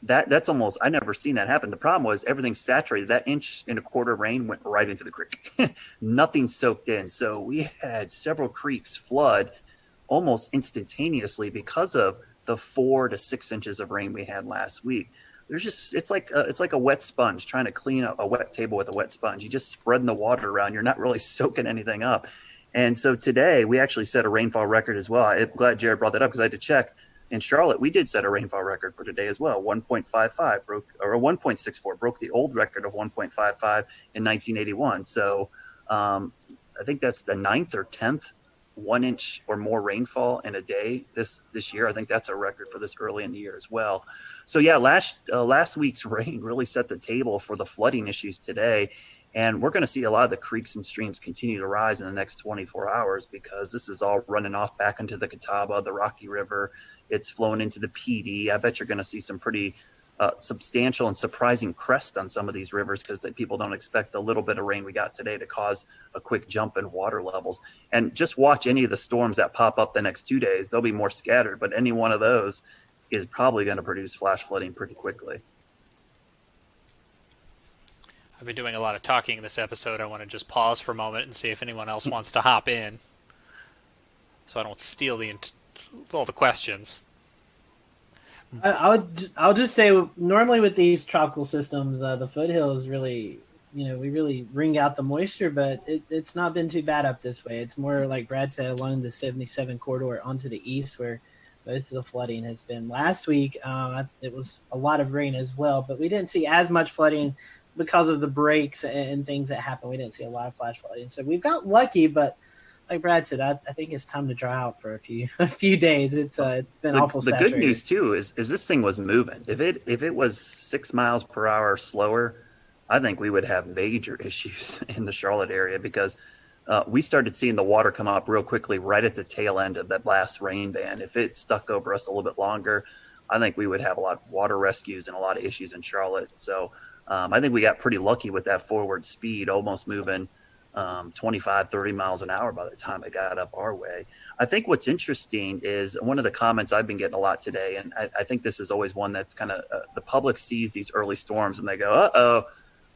That's almost, I never seen that happen. The problem was everything's saturated. That 1.25 inches of rain went right into the creek. Nothing soaked in. So we had several creeks flood almost instantaneously because of the 4 to 6 inches of rain we had last week. It's like a wet sponge, trying to clean up a wet table with a wet sponge. You just spreading the water around. You're not really soaking anything up. And so today we actually set a rainfall record as well. I'm glad Jared brought that up because I had to check. in Charlotte, we did set a rainfall record for today as well. 1.55 broke, or 1.64 broke the old record of 1.55 in 1981. So I think that's the 9th or 10th 1 inch or more rainfall in a day this year. I think that's a record for this early in the year as well. So yeah, last week's rain really set the table for the flooding issues today. And we're going to see a lot of the creeks and streams continue to rise in the next 24 hours because this is all running off back into the Catawba, the Rocky River. It's flowing into the PD. I bet you're going to see some pretty substantial and surprising crest on some of these rivers because people don't expect the little bit of rain we got today to cause a quick jump in water levels. And just watch any of the storms that pop up the next 2 days. They'll be more scattered, but any one of those is probably going to produce flash flooding pretty quickly. I've been doing a lot of talking this episode. I want to just pause for a moment and see if anyone else wants to hop in so I don't steal all the questions. I'll just say, normally with these tropical systems, the foothills really, we really wring out the moisture, but it's not been too bad up this way. It's more like Brad said, along the 77 corridor onto the east where most of the flooding has been. Last week, it was a lot of rain as well, but we didn't see as much flooding because of the breaks and things that happened. We didn't see a lot of flash flooding. So we've got lucky, but like Brad said, I think it's time to dry out for a few days. It's been awful saturated. The good news too is this thing was moving. If it was 6 miles per hour slower, I think we would have major issues in the Charlotte area because we started seeing the water come up real quickly right at the tail end of that last rain band. If it stuck over us a little bit longer, I think we would have a lot of water rescues and a lot of issues in Charlotte. So I think we got pretty lucky with that forward speed, almost moving 25, 30 miles an hour by the time it got up our way. I think what's interesting is one of the comments I've been getting a lot today, and I think this is always one that's kind of the public sees these early storms and they go, uh-oh,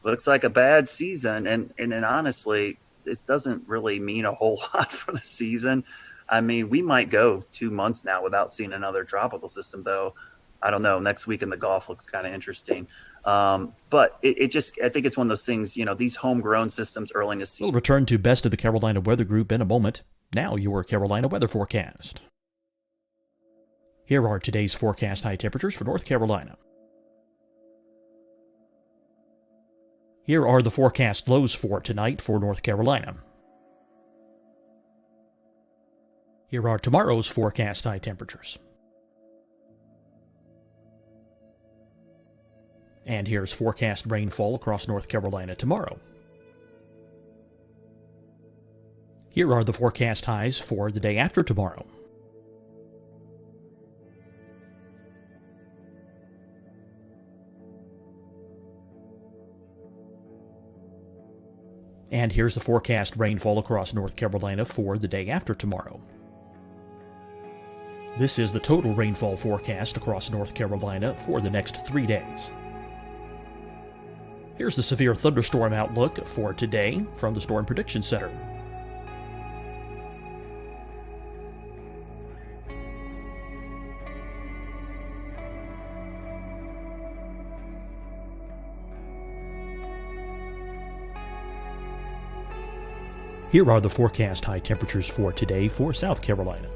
looks like a bad season. And honestly, it doesn't really mean a whole lot for the season. I mean, we might go 2 months now without seeing another tropical system, though. I don't know. Next week in the Gulf looks kind of interesting. But I think it's one of those things, these homegrown systems early in the season. We'll return to Best of the Carolina Weather Group in a moment. Now your Carolina weather forecast. Here are today's forecast high temperatures for North Carolina. Here are the forecast lows for tonight for North Carolina. Here are tomorrow's forecast high temperatures. And here's forecast rainfall across North Carolina tomorrow. Here are the forecast highs for the day after tomorrow. And here's the forecast rainfall across North Carolina for the day after tomorrow. This is the total rainfall forecast across North Carolina for the next 3 days. Here's the severe thunderstorm outlook for today from the Storm Prediction Center. Here are the forecast high temperatures for today for South Carolina.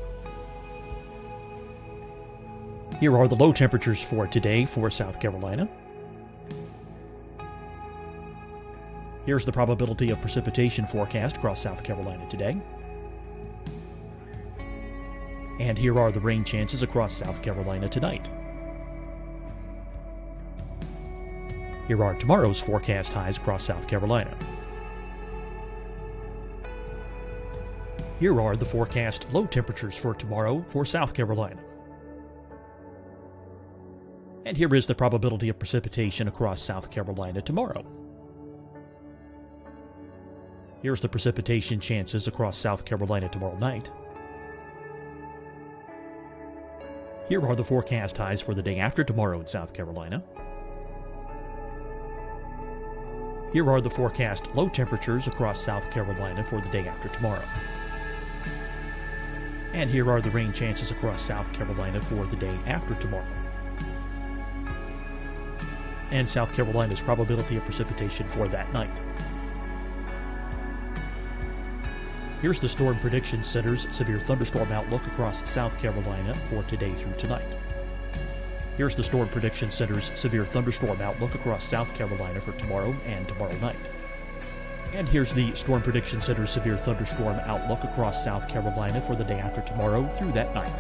Here are the low temperatures for today for South Carolina. Here's the probability of precipitation forecast across South Carolina today. And here are the rain chances across South Carolina tonight. Here are tomorrow's forecast highs across South Carolina. Here are the forecast low temperatures for tomorrow for South Carolina. And here is the probability of precipitation across South Carolina tomorrow. Here's the precipitation chances across South Carolina tomorrow night. Here are the forecast highs for the day after tomorrow in South Carolina. Here are the forecast low temperatures across South Carolina for the day after tomorrow. And here are the rain chances across South Carolina for the day after tomorrow. And South Carolina's probability of precipitation for that night. Here's the Storm Prediction Center's severe thunderstorm outlook across South Carolina for today through tonight. Here's the Storm Prediction Center's severe thunderstorm outlook across South Carolina for tomorrow and tomorrow night. And here's the Storm Prediction Center's severe thunderstorm outlook across South Carolina for the day after tomorrow through that night.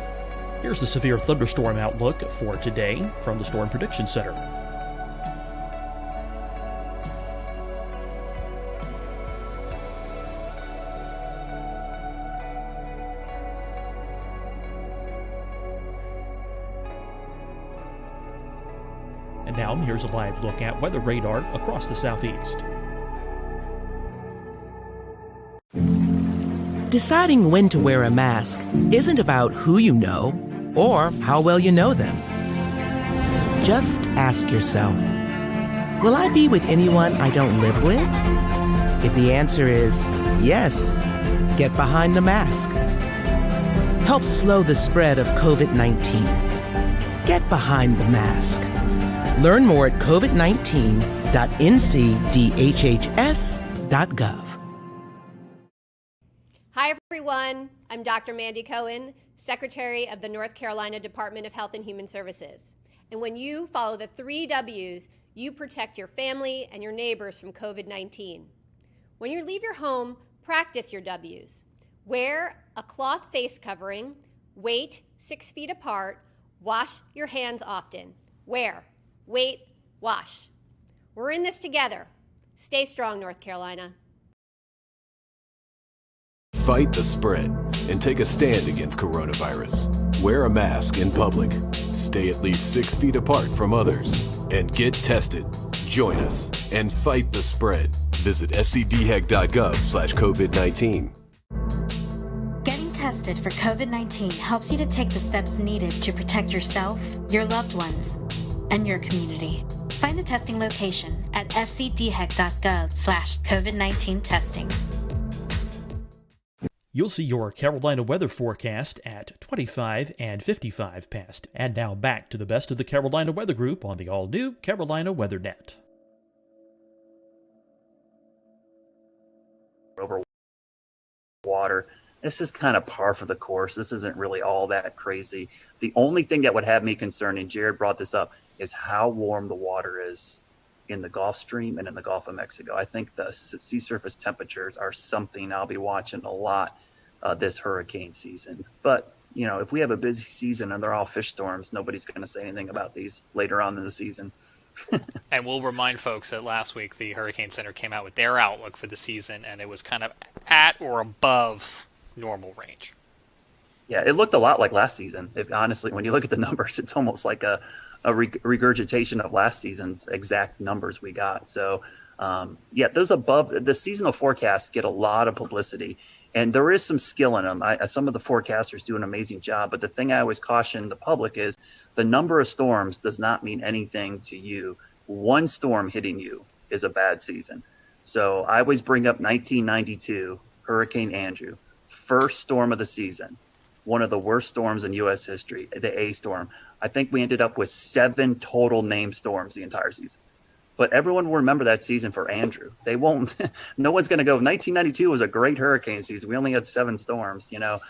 Here's the severe thunderstorm outlook for today from the Storm Prediction Center. And now here's a live look at weather radar across the southeast. Deciding when to wear a mask isn't about who you know or how well you know them. Just ask yourself, will I be with anyone I don't live with? If the answer is yes, get behind the mask. Help slow the spread of COVID-19. Get behind the mask. Learn more at covid19.ncdhhs.gov. Hi, everyone. I'm Dr. Mandy Cohen, Secretary of the North Carolina Department of Health and Human Services. And when you follow the 3 W's, you protect your family and your neighbors from COVID-19. When you leave your home, practice your W's. Wear a cloth face covering, wait 6 feet apart, wash your hands often. Wear, wait, wash. We're in this together. Stay strong, North Carolina. Fight the spread and take a stand against coronavirus. Wear a mask in public. Stay at least 6 feet apart from others. And get tested. Join us and fight the spread. Visit scdhec.gov/COVID-19. Getting tested for COVID-19 helps you to take the steps needed to protect yourself, your loved ones, and your community. Find the testing location at scdhec.gov/COVID-19 testing. You'll see your Carolina weather forecast at 25 and 55 past. And now back to the best of the Carolina Weather Group on the all-new Carolina WeatherNet. Over water. This is kind of par for the course. This isn't really all that crazy. The only thing that would have me concerned, and Jared brought this up, is how warm the water is in the Gulf Stream and in the Gulf of Mexico. I think the sea surface temperatures are something I'll be watching a lot this hurricane season. But, you know, if we have a busy season and they're all fish storms, nobody's going to say anything about these later on in the season. And we'll remind folks that last week the Hurricane Center came out with their outlook for the season, and it was kind of at or above normal range. Yeah, it looked a lot like last season. Honestly, when you look at the numbers, it's almost like a regurgitation of last season's exact numbers we got. So, yeah, those above the seasonal forecasts get a lot of publicity, and there is some skill in them. Some of the forecasters do an amazing job, but the thing I always caution the public is the number of storms does not mean anything to you. One storm hitting you is a bad season. So I always bring up 1992, Hurricane Andrew, first storm of the season, one of the worst storms in U.S. history, the A storm. I think we ended up with 7 total named storms the entire season. But everyone will remember that season for Andrew. They won't. No one's going to go, 1992 was a great hurricane season. We only had 7 storms, you know.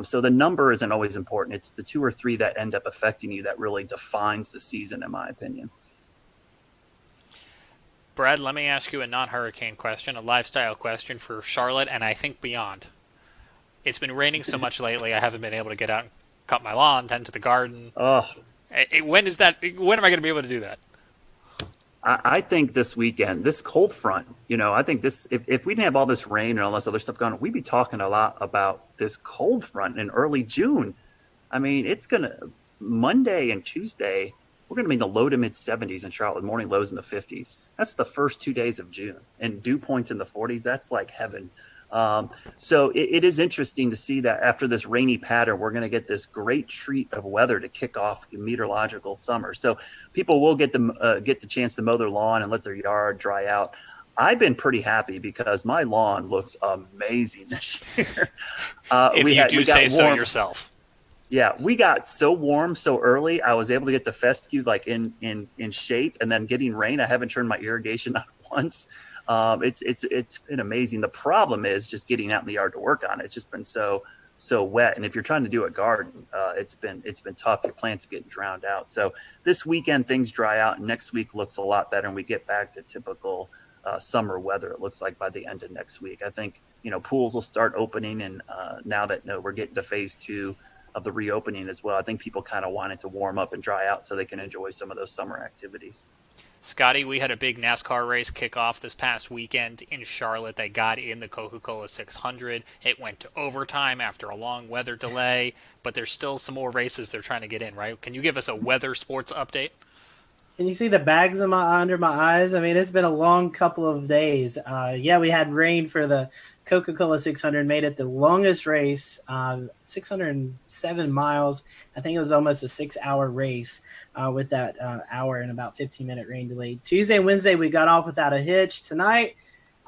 So the number isn't always important. It's the 2 or 3 that end up affecting you that really defines the season, in my opinion. Brad, let me ask you a non-hurricane question, a lifestyle question for Charlotte and I think beyond. It's been raining so much lately, I haven't been able to get out and cut my lawn, tend to the garden. Oh. When am I going to be able to do that? I think this weekend, this cold front, you know, I think this, if we didn't have all this rain and all this other stuff going on, we'd be talking a lot about this cold front in early June. I mean, it's going to, Monday and Tuesday, we're going to be in the low to mid 70s in Charlotte with morning lows in the 50s. That's the first 2 days of June. And dew points in the 40s, that's like heaven. So it is interesting to see that after this rainy pattern, we're going to get this great treat of weather to kick off the meteorological summer. So people will get the chance to mow their lawn and let their yard dry out. I've been pretty happy because my lawn looks amazing this year. If you do say so yourself. Yeah, we got so warm so early. I was able to get the fescue like in shape, and then getting rain. I haven't turned my irrigation on once. It's been amazing. The problem is just getting out in the yard to work on it. It's just been so wet, and if you're trying to do a garden, it's been tough. Your plants are getting drowned out. So this weekend things dry out, and next week looks a lot better, and we get back to typical summer weather. It looks like by the end of next week. I think pools will start opening, and now that we're getting to phase 2 of the reopening as well, I think people kind of want it to warm up and dry out so they can enjoy some of those summer activities. Scotty, we had a big NASCAR race kick off this past weekend in Charlotte. They got in the Coca-Cola 600. It went to overtime after a long weather delay, but there's still some more races they're trying to get in, right? Can you give us a weather sports update? Can you see the bags under my eyes? I mean, it's been a long couple of days. We had rain for the Coca-Cola 600, made it the longest race, 607 miles. I think it was almost a 6-hour race with that hour and about 15-minute rain delay. Tuesday and Wednesday, we got off without a hitch. Tonight,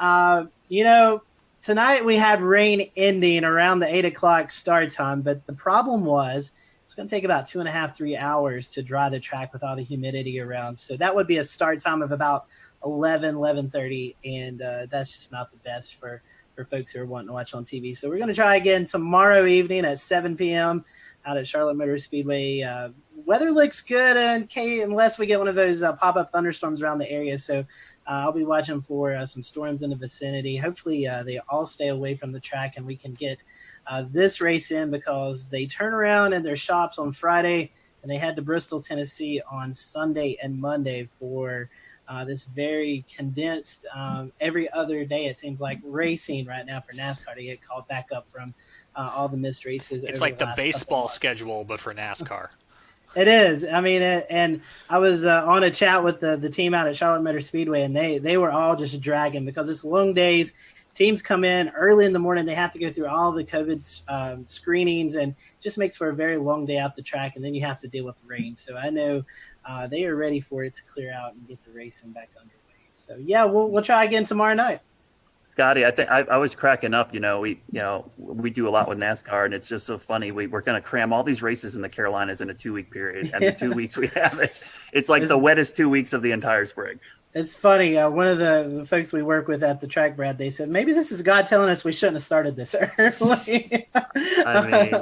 tonight we had rain ending around the 8 o'clock start time, but the problem was it's going to take about 2.5, 3 hours to dry the track with all the humidity around. So that would be a start time of about 11:30, and that's just not the best for folks who are wanting to watch on TV. So we're going to try again tomorrow evening at 7 p.m. out at Charlotte Motor Speedway. Weather looks good unless we get one of those pop-up thunderstorms around the area. So I'll be watching for some storms in the vicinity. Hopefully they all stay away from the track and we can get this race in, because they turn around in their shops on Friday and they head to Bristol, Tennessee on Sunday and Monday for this very condensed every other day, it seems like, racing right now for NASCAR to get called back up from all the missed races. It's like the baseball schedule, but for NASCAR. It is. I mean, and I was on a chat with the team out at Charlotte Motor Speedway, and they were all just dragging because it's long days. Teams come in early in the morning. They have to go through all the COVID screenings, and just makes for a very long day out the track, and then you have to deal with the rain. So I know they are ready for it to clear out and get the racing back underway. So, yeah, we'll try again tomorrow night. Scotty, I think I was cracking up. We do a lot with NASCAR, and it's just so funny. We're going to cram all these races in the Carolinas in a 2-week period, and the 2 weeks we have it's like the wettest 2 weeks of the entire spring. It's funny. One of the folks we work with at the track, Brad, they said, maybe this is God telling us we shouldn't have started this early. I mean,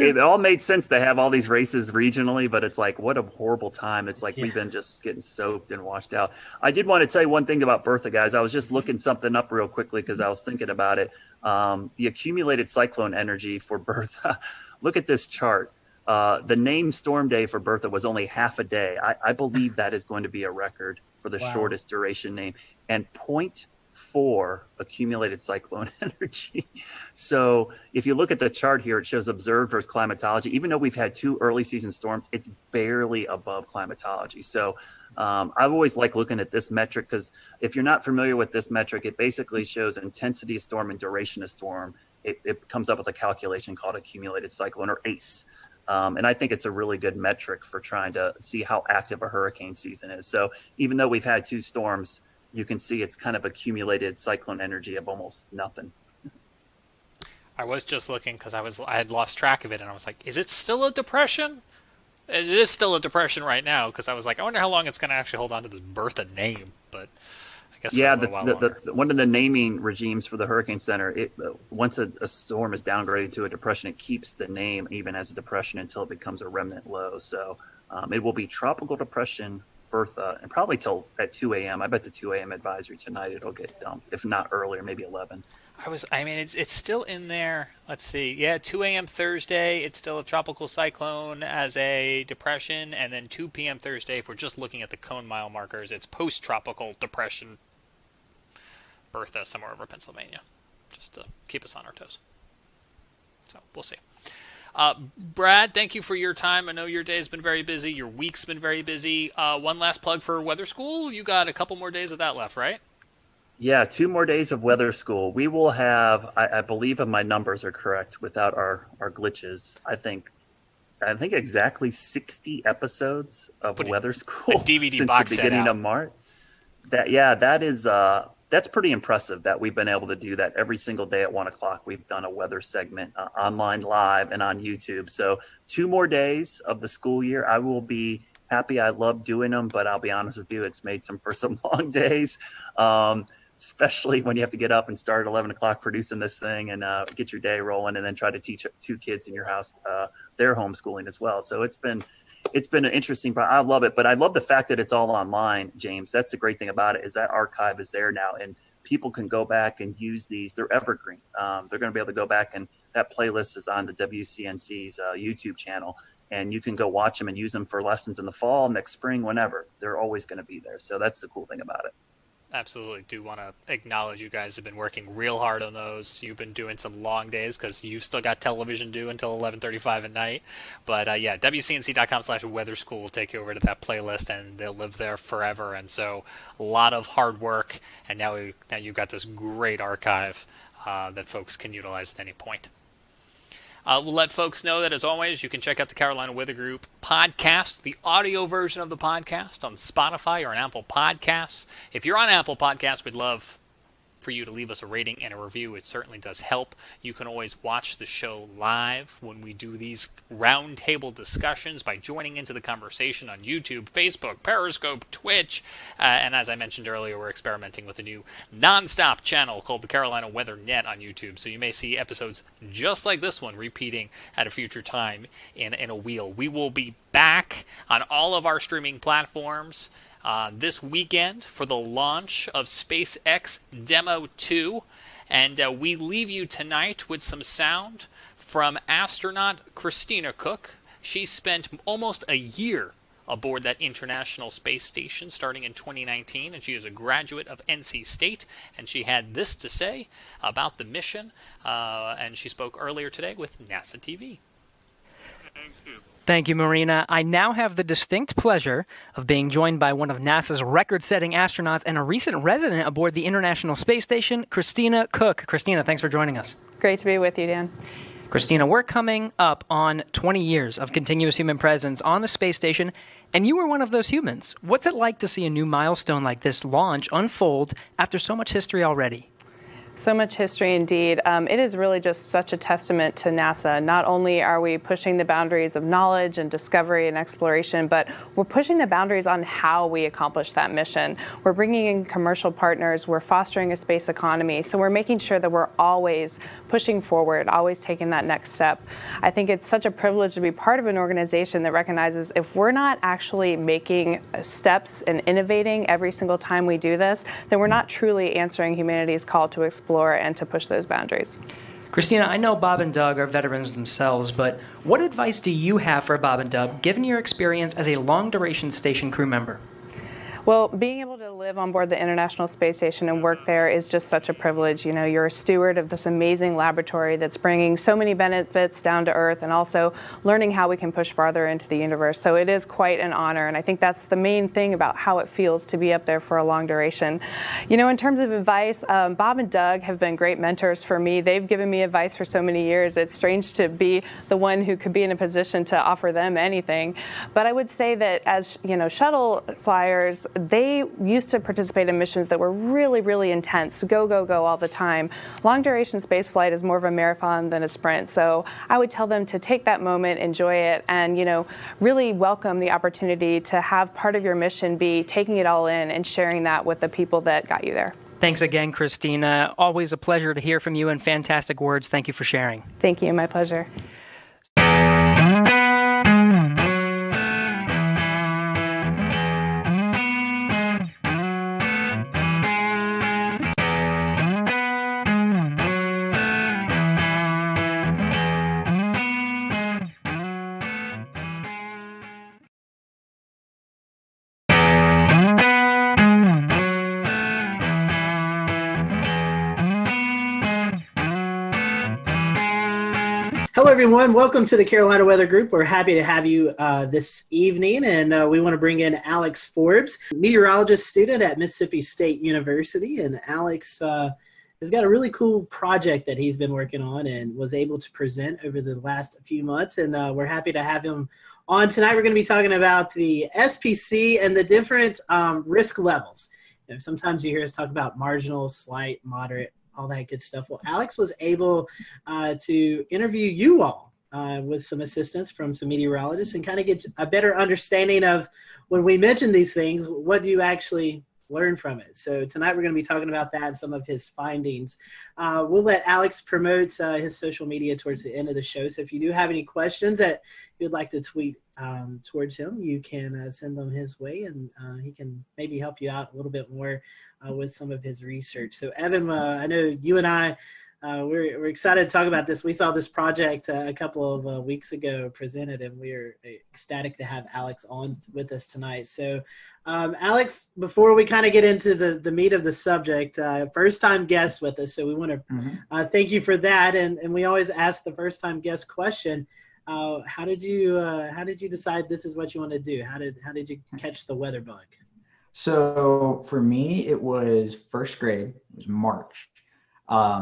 it all made sense to have all these races regionally, but it's like, what a horrible time. It's like we've been just getting soaked and washed out. I did want to tell you one thing about Bertha, guys. I was just looking something up real quickly because I was thinking about it. The accumulated cyclone energy for Bertha. Look at this chart. The name Storm Day for Bertha was only half a day. I believe that is going to be a record for the shortest duration name, and 0.4 accumulated cyclone energy. So if you look at the chart here, it shows observed versus climatology. Even though we've had 2 early season storms, it's barely above climatology. So I've always liked looking at this metric, because if you're not familiar with this metric, it basically shows intensity of storm and duration of storm. It comes up with a calculation called accumulated cyclone, or ACE. And I think it's a really good metric for trying to see how active a hurricane season is. So even though we've had 2 storms, you can see it's kind of accumulated cyclone energy of almost nothing. I was just looking because I had lost track of it, and I was like, is it still a depression? It is still a depression right now, because I was like, I wonder how long it's going to actually hold on to this Bertha name. But I guess yeah, one of the naming regimes for the Hurricane Center, once a storm is downgraded to a depression, it keeps the name even as a depression until it becomes a remnant low. So it will be Tropical Depression Bertha, and probably till at 2 a.m. I bet the 2 a.m. advisory tonight it'll get dumped, if not earlier, maybe 11. It's still in there. Let's see. Yeah, 2 a.m. Thursday, it's still a tropical cyclone as a depression, and then 2 p.m. Thursday, if we're just looking at the cone mile markers, it's post-tropical depression Bertha somewhere over Pennsylvania, just to keep us on our toes. So we'll see. Brad, thank you for your time. I know your day's been very busy. Your week's been very busy. One last plug for Weather School. You got a couple more days of that left, right? Yeah, 2 more days of Weather School. We will have, I believe if my numbers are correct, without our glitches, I think exactly 60 episodes of Weather School DVD since box the beginning of March. That's pretty impressive that we've been able to do that every single day at 1 o'clock. We've done a weather segment online live and on YouTube. So 2 more days of the school year. I will be happy. I love doing them, but I'll be honest with you, it's made for some long days, especially when you have to get up and start at 11 o'clock producing this thing and get your day rolling, and then try to teach 2 kids in your house their homeschooling as well. So it's been an interesting, I love it, but I love the fact that it's all online, James. That's the great thing about it, is that archive is there now, and people can go back and use these. They're evergreen. They're going to be able to go back, and that playlist is on the WCNC's YouTube channel, and you can go watch them and use them for lessons in the fall, next spring, whenever. They're always going to be there. So that's the cool thing about it. Absolutely do want to acknowledge you guys have been working real hard on those. You've been doing some long days because you've still got television due until 11:35 at night. But yeah, WCNC.com/weatherschool will take you over to that playlist, and they'll live there forever. And so a lot of hard work, and now you've got this great archive that folks can utilize at any point. We'll let folks know that, as always, you can check out the Carolina Weather Group podcast, the audio version of the podcast, on Spotify or on Apple Podcasts. If you're on Apple Podcasts, we'd love for you to leave us a rating and a review. It certainly does help. You can always watch the show live when we do these roundtable discussions by joining into the conversation on YouTube, Facebook, Periscope, Twitch, and as I mentioned earlier, we're experimenting with a new nonstop channel called the Carolina Weather Net on YouTube, so you may see episodes just like this one repeating at a future time in a wheel. We will be back on all of our streaming platforms this weekend for the launch of SpaceX Demo 2, and we leave you tonight with some sound from astronaut Christina Cook. She spent almost a year aboard that International Space Station starting in 2019, and she is a graduate of NC State, and she had this to say about the mission, and she spoke earlier today with NASA TV. Thank you, Marina. I now have the distinct pleasure of being joined by one of NASA's record-setting astronauts and a recent resident aboard the International Space Station, Christina Cook. Christina, thanks for joining us. Great to be with you, Dan. Christina, we're coming up on 20 years of continuous human presence on the space station, and you were one of those humans. What's it like to see a new milestone like this launch unfold after so much history already? So much history indeed. It is really just such a testament to NASA. Not only are we pushing the boundaries of knowledge and discovery and exploration, but we're pushing the boundaries on how we accomplish that mission. We're bringing in commercial partners. We're fostering a space economy. So we're making sure that we're always pushing forward, always taking that next step. I think it's such a privilege to be part of an organization that recognizes if we're not actually making steps and innovating every single time we do this, then we're not truly answering humanity's call to explore and to push those boundaries. Christina, I know Bob and Doug are veterans themselves, but what advice do you have for Bob and Doug, given your experience as a long-duration station crew member? Well, being able to live on board the International Space Station and work there is just such a privilege. You know, you're a steward of this amazing laboratory that's bringing so many benefits down to Earth and also learning how we can push farther into the universe. So it is quite an honor, and I think that's the main thing about how it feels to be up there for a long duration. You know, in terms of advice, Bob and Doug have been great mentors for me. They've given me advice for so many years. It's strange to be the one who could be in a position to offer them anything. But I would say that as, you know, shuttle flyers, they used to participate in missions that were really, really intense, go, go, go all the time. Long duration space flight is more of a marathon than a sprint. So I would tell them to take that moment, enjoy it, and, you know, really welcome the opportunity to have part of your mission be taking it all in and sharing that with the people that got you there. Thanks again, Christina. Always a pleasure to hear from you, and fantastic words. Thank you for sharing. Thank you. My pleasure. Hello, everyone. Welcome to the Carolina Weather Group. We're happy to have you this evening, and we want to bring in Alex Forbes, meteorologist student at Mississippi State University. And Alex has got a really cool project that he's been working on and was able to present over the last few months, and we're happy to have him on tonight. We're going to be talking about the SPC and the different risk levels. You know, sometimes you hear us talk about marginal, slight, moderate, all that good stuff. Well, Alex was able to interview you all with some assistance from some meteorologists and kind of get a better understanding of when we mention these things, what do you actually learn from it? So tonight we're going to be talking about that and some of his findings. We'll let Alex promote his social media towards the end of the show. So if you do have any questions that you'd like to tweet towards him, you can send them his way, and he can maybe help you out a little bit more with some of his research. So Evan, I know you and I, we're excited to talk about this. We saw this project a couple of weeks ago presented, and we're ecstatic to have Alex on with us tonight. So Alex, before we kind of get into the meat of the subject, first time guest with us, so we want to thank you for that. And we always ask the first time guest question. How did you decide this is what you want to do? How did you catch the weather bug? So for me, it was first grade. It was March.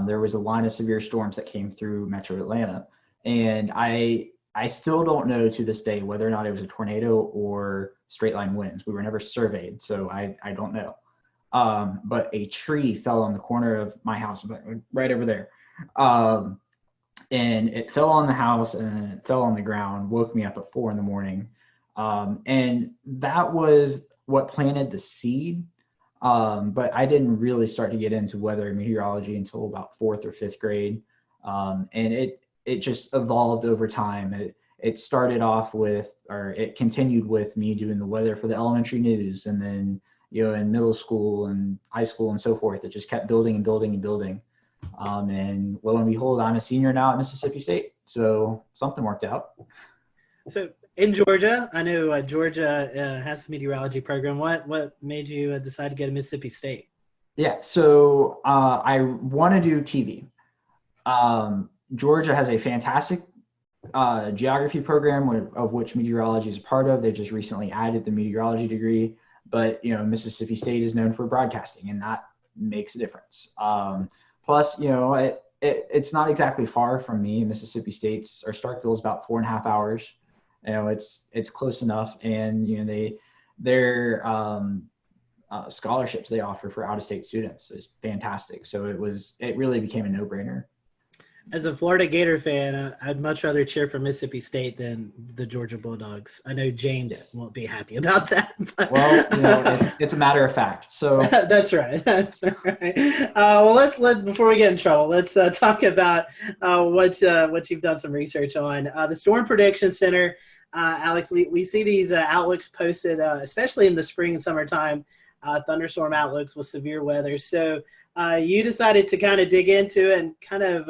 There was a line of severe storms that came through Metro Atlanta, and I still don't know to this day whether or not it was a tornado or straight line winds. We were never surveyed, so I don't know. But a tree fell on the corner of my house, right over there. And it fell on the house and it fell on the ground, woke me up at 4 a.m. And that was what planted the seed. But I didn't really start to get into weather meteorology until about 4th or 5th grade. And it just evolved over time. It started off with, or it continued with me doing the weather for the elementary news. And then, in middle school and high school and so forth, it just kept building and building and building. And lo and behold, I'm a senior now at Mississippi State. So something worked out. So in Georgia, I know Georgia has the meteorology program. What made you decide to go to Mississippi State? Yeah, so I want to do TV. Georgia has a fantastic geography program of which meteorology is a part of. They just recently added the meteorology degree, but Mississippi State is known for broadcasting, and that makes a difference. Plus, it's not exactly far from me. Mississippi State's or Starkville is about 4.5 hours. It's close enough, and their scholarships they offer for out-of-state students is fantastic. So it really became a no-brainer. As a Florida Gator fan, I'd much rather cheer for Mississippi State than the Georgia Bulldogs. I know James won't be happy about that. But... Well, it's a matter of fact. So that's right. That's right. Well, let's before we get in trouble, let's talk about what you've done some research on. The Storm Prediction Center, Alex. We see these outlooks posted, especially in the spring and summertime, thunderstorm outlooks with severe weather. So. You decided to kind of dig into and kind of,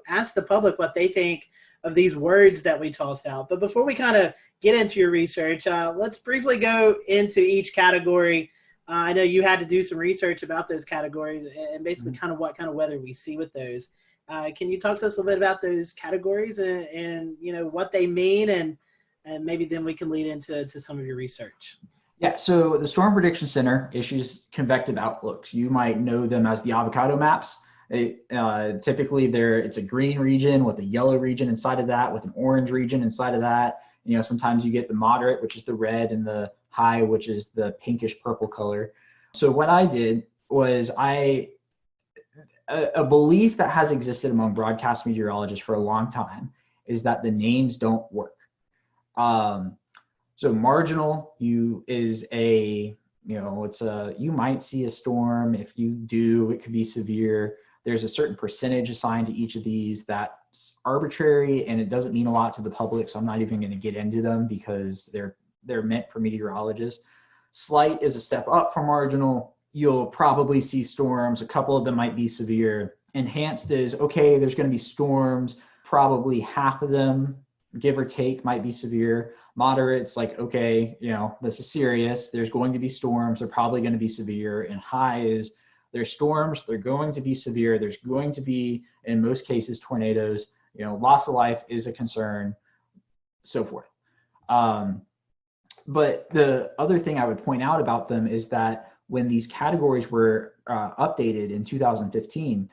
ask the public what they think of these words that we tossed out. But before we kind of get into your research, let's briefly go into each category. I know you had to do some research about those categories and basically kind of what kind of weather we see with those. Can you talk to us a little bit about those categories and what they mean and maybe then we can lead into some of your research? Yeah, so the Storm Prediction Center issues convective outlooks. You might know them as the avocado maps. Typically, it's a green region with a yellow region inside of that, with an orange region inside of that. Sometimes you get the moderate, which is the red, and the high, which is the pinkish purple color. So what I did was a belief that has existed among broadcast meteorologists for a long time is that the names don't work. So marginal is you might see a storm. If you do, it could be severe. There's a certain percentage assigned to each of these that's arbitrary, and it doesn't mean a lot to the public. So I'm not even going to get into them because they're meant for meteorologists. Slight is a step up from marginal. You'll probably see storms. A couple of them might be severe. Enhanced is, okay, there's going to be storms. Probably half of them, give or take, might be severe. Moderate's like, okay, this is serious. There's going to be storms. They're probably going to be severe. And high is there's storms. They're going to be severe. There's going to be, in most cases, tornadoes. Loss of life is a concern, so forth. But the other thing I would point out about them is that when these categories were updated in 2015,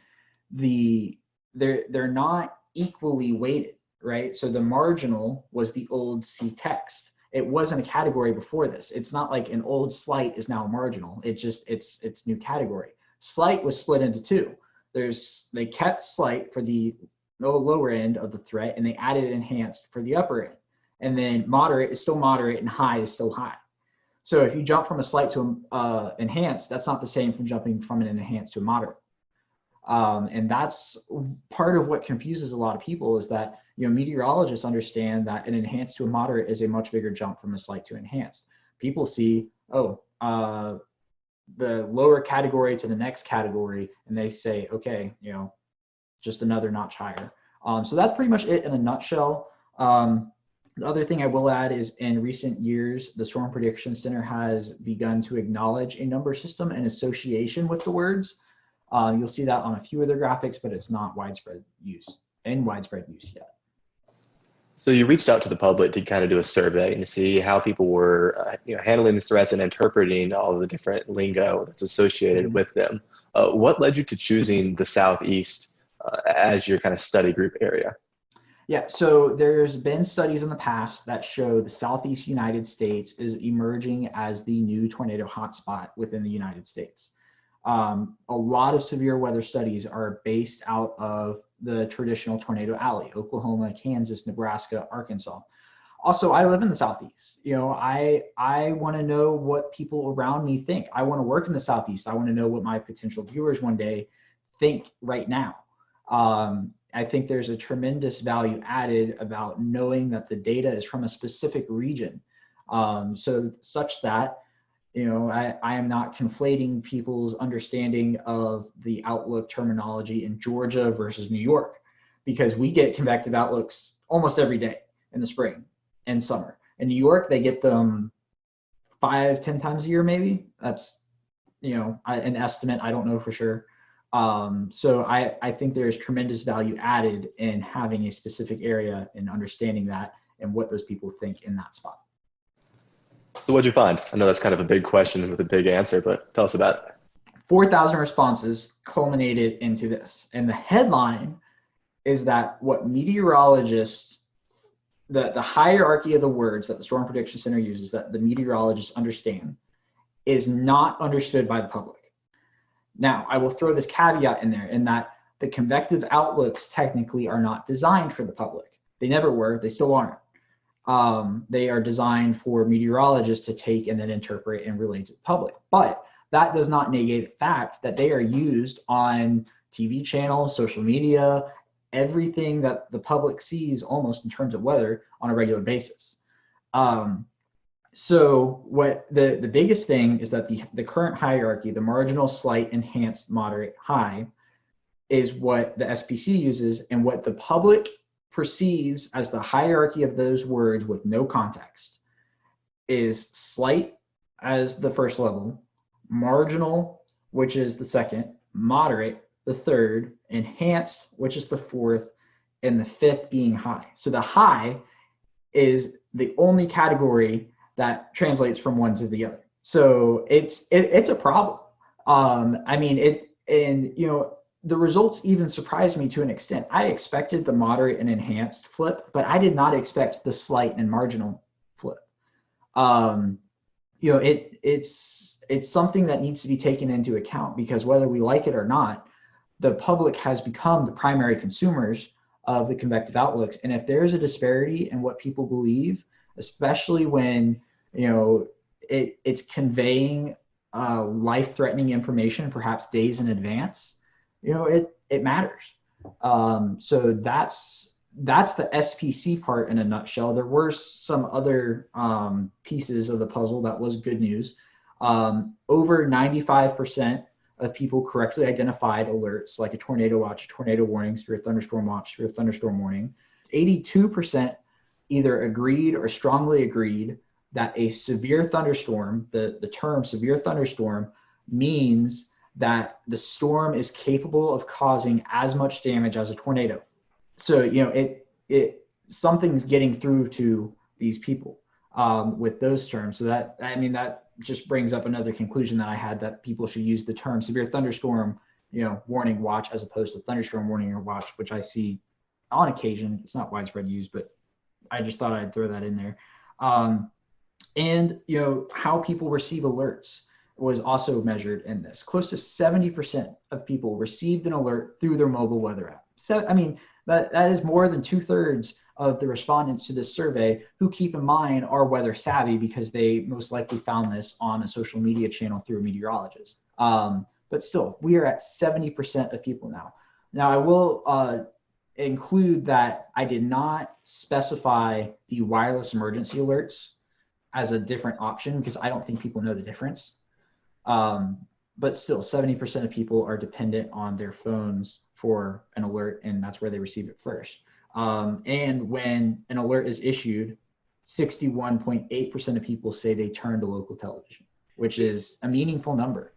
they're not equally weighted. Right. So the marginal was the old C text. It wasn't a category before this. It's not like an old slight is now marginal. It's new category. Slight was split into two. They kept slight for the the lower end of the threat, and they added enhanced for the upper end. And then moderate is still moderate and high is still high. So if you jump from a slight to enhanced, that's not the same from jumping from an enhanced to a moderate. And that's part of what confuses a lot of people, is that, you know, meteorologists understand that an enhanced to a moderate is a much bigger jump from a slight to enhanced. People see, the lower category to the next category, and they say, okay, you know, just another notch higher. So that's pretty much it in a nutshell. The other thing I will add is, in recent years, the Storm Prediction Center has begun to acknowledge a number system in association with the words. You'll see that on a few of their graphics, but it's not widespread use yet. So you reached out to the public to kind of do a survey and to see how people were handling the threats and interpreting all of the different lingo that's associated with them. What led you to choosing the Southeast as your kind of study group area? Yeah, so there's been studies in the past that show the Southeast United States is emerging as the new tornado hotspot within the United States. A lot of severe weather studies are based out of the traditional tornado alley: Oklahoma, Kansas, Nebraska, Arkansas. Also, I live in the Southeast. You know, I want to know what people around me think. I want to work in the Southeast. I want to know what my potential viewers one day think right now. I think there's a tremendous value added about knowing that the data is from a specific region. So such that, you know, I am not conflating people's understanding of the outlook terminology in Georgia versus New York, because we get convective outlooks almost every day in the spring and summer. In New York, they get them 5-10 times a year, maybe. That's, you know, an estimate. I don't know for sure. So I think there's tremendous value added in having a specific area and understanding that and what those people think in that spot. So what'd you find? I know that's kind of a big question with a big answer, but tell us about it. 4,000 responses culminated into this. And the headline is that what meteorologists, the hierarchy of the words that the Storm Prediction Center uses, that the meteorologists understand, is not understood by the public. Now, I will throw this caveat in there, in that the convective outlooks technically are not designed for the public. They never were, they still aren't. They are designed for meteorologists to take and then interpret and relate to the public. But that does not negate the fact that they are used on TV channels, social media, everything that the public sees almost in terms of weather on a regular basis. So what the biggest thing is that the current hierarchy, the marginal, slight, enhanced, moderate, high, is what the SPC uses, and what the public perceives as the hierarchy of those words with no context is slight as the first level, marginal, which is the second, moderate, the third, enhanced, which is the fourth, and the fifth being high. So the high is the only category that translates from one to the other. So it's a problem. I mean, the results even surprised me to an extent. I expected the moderate and enhanced flip, but I did not expect the slight and marginal flip. It's something that needs to be taken into account, because whether we like it or not, the public has become the primary consumers of the convective outlooks. And if there's a disparity in what people believe, especially when, you know, it's conveying life-threatening information, perhaps days in advance, you know, it matters. So that's the SPC part in a nutshell. There were some other pieces of the puzzle that was good news. Over 95% of people correctly identified alerts like a tornado watch, a tornado warning, severe thunderstorm watch, severe thunderstorm warning. 82% either agreed or strongly agreed that a severe thunderstorm, the term severe thunderstorm, means that the storm is capable of causing as much damage as a tornado. So, you know, something's getting through to these people with those terms. So that just brings up another conclusion that I had, that people should use the term severe thunderstorm, you know, warning watch, as opposed to thunderstorm warning or watch, which I see on occasion. It's not widespread use, but I just thought I'd throw that in there. And, you know, how people receive alerts was also measured in this. Close to 70% of people received an alert through their mobile weather app. So, I mean, That is more than 2/3 of the respondents to this survey who, keep in mind, are weather savvy because they most likely found this on a social media channel through a meteorologist. But still, we are at 70% of people now. Now, I will include that I did not specify the wireless emergency alerts as a different option because I don't think people know the difference. But still, 70% of people are dependent on their phones for an alert, and that's where they receive it first. And when an alert is issued, 61.8% of people say they turn to local television, which is a meaningful number.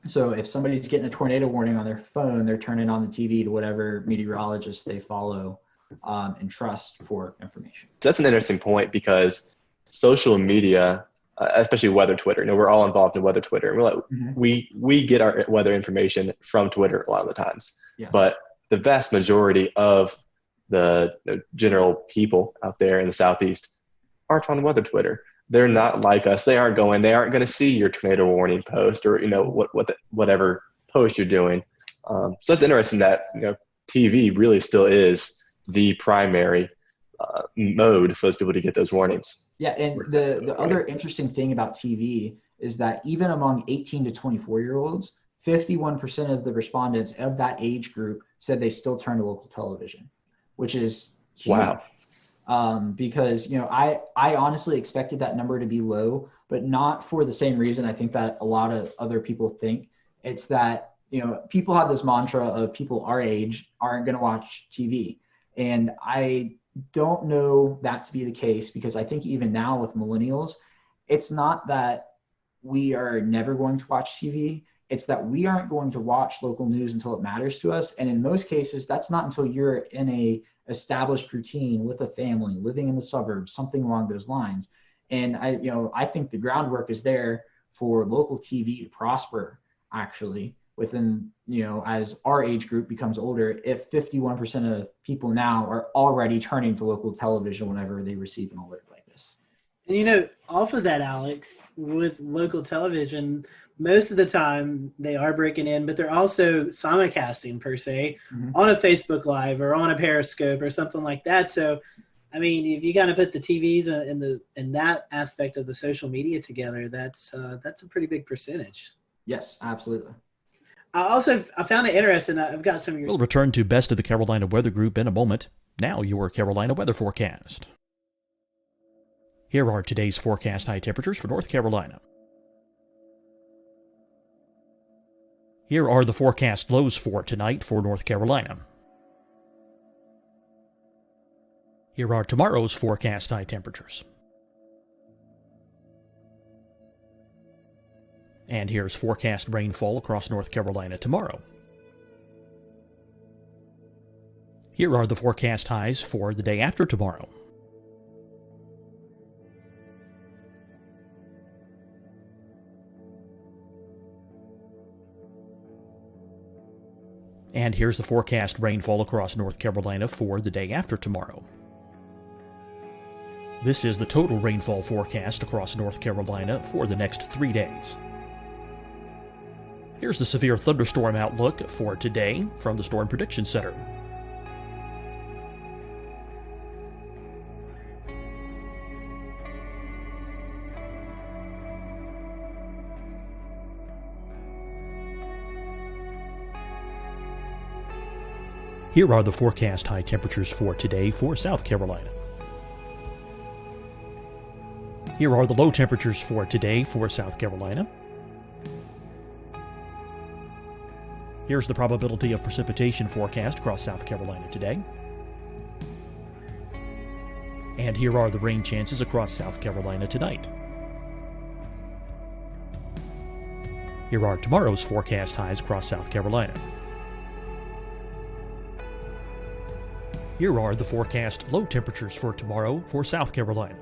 So if somebody's getting a tornado warning on their phone, they're turning on the TV to whatever meteorologist they follow and trust for information. That's an interesting point because social media, especially weather Twitter, we're all involved in weather Twitter. And we're like, we get our weather information from Twitter a lot of the times. Yes. But the vast majority of the general people out there in the Southeast aren't on weather Twitter. They're not like us. They aren't going to see your tornado warning post or, whatever post you're doing. So it's interesting that, TV really still is the primary mode for those people to get those warnings. Yeah. And the other interesting thing about TV is that even among 18 to 24-year-olds, 51% of the respondents of that age group said they still turn to local television, which is huge. Wow. Because, I honestly expected that number to be low, but not for the same reason I think that a lot of other people think. It's that, people have this mantra of people our age aren't going to watch TV. And I don't know that to be the case because I think even now with millennials, it's not that we are never going to watch TV. It's that we aren't going to watch local news until it matters to us. And in most cases, that's not until you're in a established routine with a family, living in the suburbs, something along those lines. And I think the groundwork is there for local TV to prosper, actually, within, as our age group becomes older, if 51% of people now are already turning to local television whenever they receive an alert like this. And off of that, Alex, with local television, most of the time they are breaking in, but they're also simulcasting per se on a Facebook Live or on a Periscope or something like that. So, I mean, if you got to put the TVs in that aspect of the social media together, that's a pretty big percentage. Yes, absolutely. I found it interesting. I've got some of your. We'll return to Best of the Carolina Weather Group in a moment. Now your Carolina weather forecast. Here are today's forecast high temperatures for North Carolina. Here are the forecast lows for tonight for North Carolina. Here are tomorrow's forecast high temperatures. And here's forecast rainfall across North Carolina tomorrow. Here are the forecast highs for the day after tomorrow. And here's the forecast rainfall across North Carolina for the day after tomorrow. This is the total rainfall forecast across North Carolina for the next 3 days. Here's the severe thunderstorm outlook for today from the Storm Prediction Center. Here are the forecast high temperatures for today for South Carolina. Here are the low temperatures for today for South Carolina. Here's the probability of precipitation forecast across South Carolina today. And here are the rain chances across South Carolina tonight. Here are tomorrow's forecast highs across South Carolina. Here are the forecast low temperatures for tomorrow for South Carolina.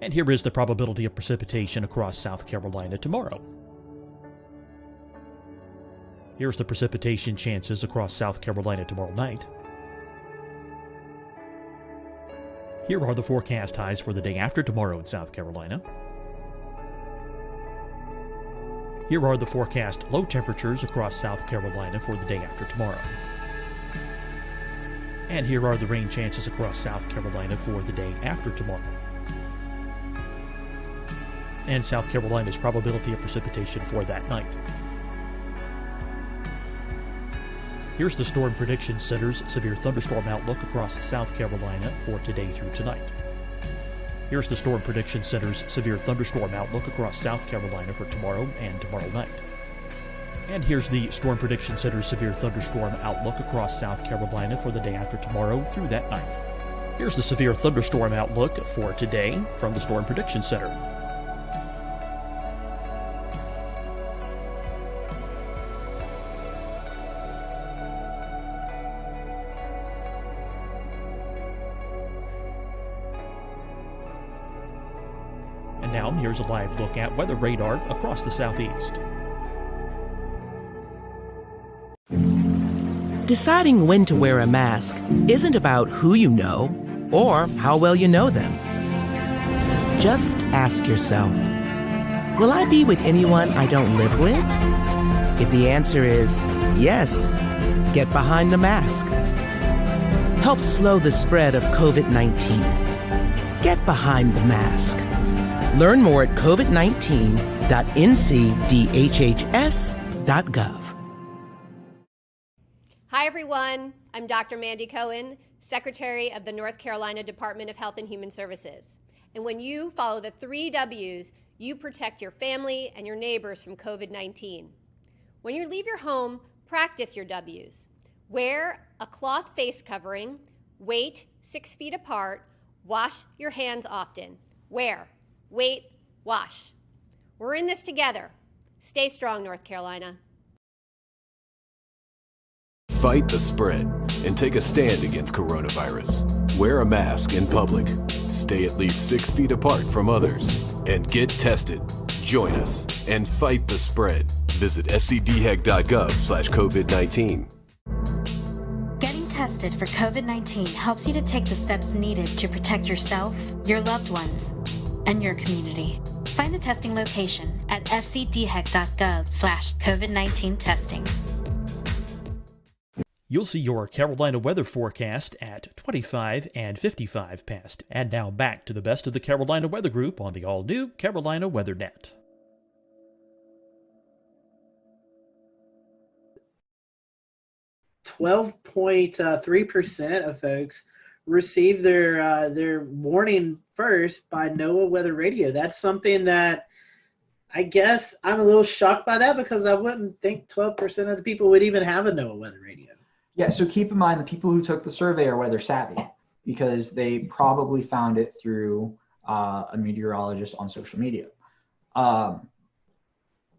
And here is the probability of precipitation across South Carolina tomorrow. Here's the precipitation chances across South Carolina tomorrow night. Here are the forecast highs for the day after tomorrow in South Carolina. Here are the forecast low temperatures across South Carolina for the day after tomorrow. And here are the rain chances across South Carolina for the day after tomorrow. And South Carolina's probability of precipitation for that night. Here's the Storm Prediction Center's severe thunderstorm outlook across South Carolina for today through tonight. Here's the Storm Prediction Center's severe thunderstorm outlook across South Carolina for tomorrow and tomorrow night. And here's the Storm Prediction Center's severe thunderstorm outlook across South Carolina for the day after tomorrow through that night. Here's the severe thunderstorm outlook for today from the Storm Prediction Center. And now here's a live look at weather radar across the southeast. Deciding when to wear a mask isn't about who you know or how well you know them. Just ask yourself, will I be with anyone I don't live with? If the answer is yes, get behind the mask. Help slow the spread of COVID-19. Get behind the mask. Learn more at covid19.ncdhhs.gov. Hi, everyone. I'm Dr. Mandy Cohen, Secretary of the North Carolina Department of Health and Human Services. And when you follow the 3 W's, you protect your family and your neighbors from COVID-19. When you leave your home, practice your W's. Wear a cloth face covering, wait 6 feet apart, wash your hands often. Wear, wait, wash. We're in this together. Stay strong, North Carolina. Fight the spread and take a stand against coronavirus. Wear a mask in public. Stay at least 6 feet apart from others. And get tested. Join us and fight the spread. Visit scdhec.gov/COVID-19. Getting tested for COVID-19 helps you to take the steps needed to protect yourself, your loved ones, and your community. Find the testing location at scdhec.gov/COVID-19 testing. You'll see your Carolina weather forecast at 25 and 55 past. And now back to the best of the Carolina Weather Group on the all-new Carolina WeatherNet. .3% of folks received their warning first by NOAA Weather Radio. That's something that I guess I'm a little shocked by that, because I wouldn't think 12% of the people would even have a NOAA Weather Radio. Yeah, so keep in mind the people who took the survey are weather savvy, because they probably found it through a meteorologist on social media.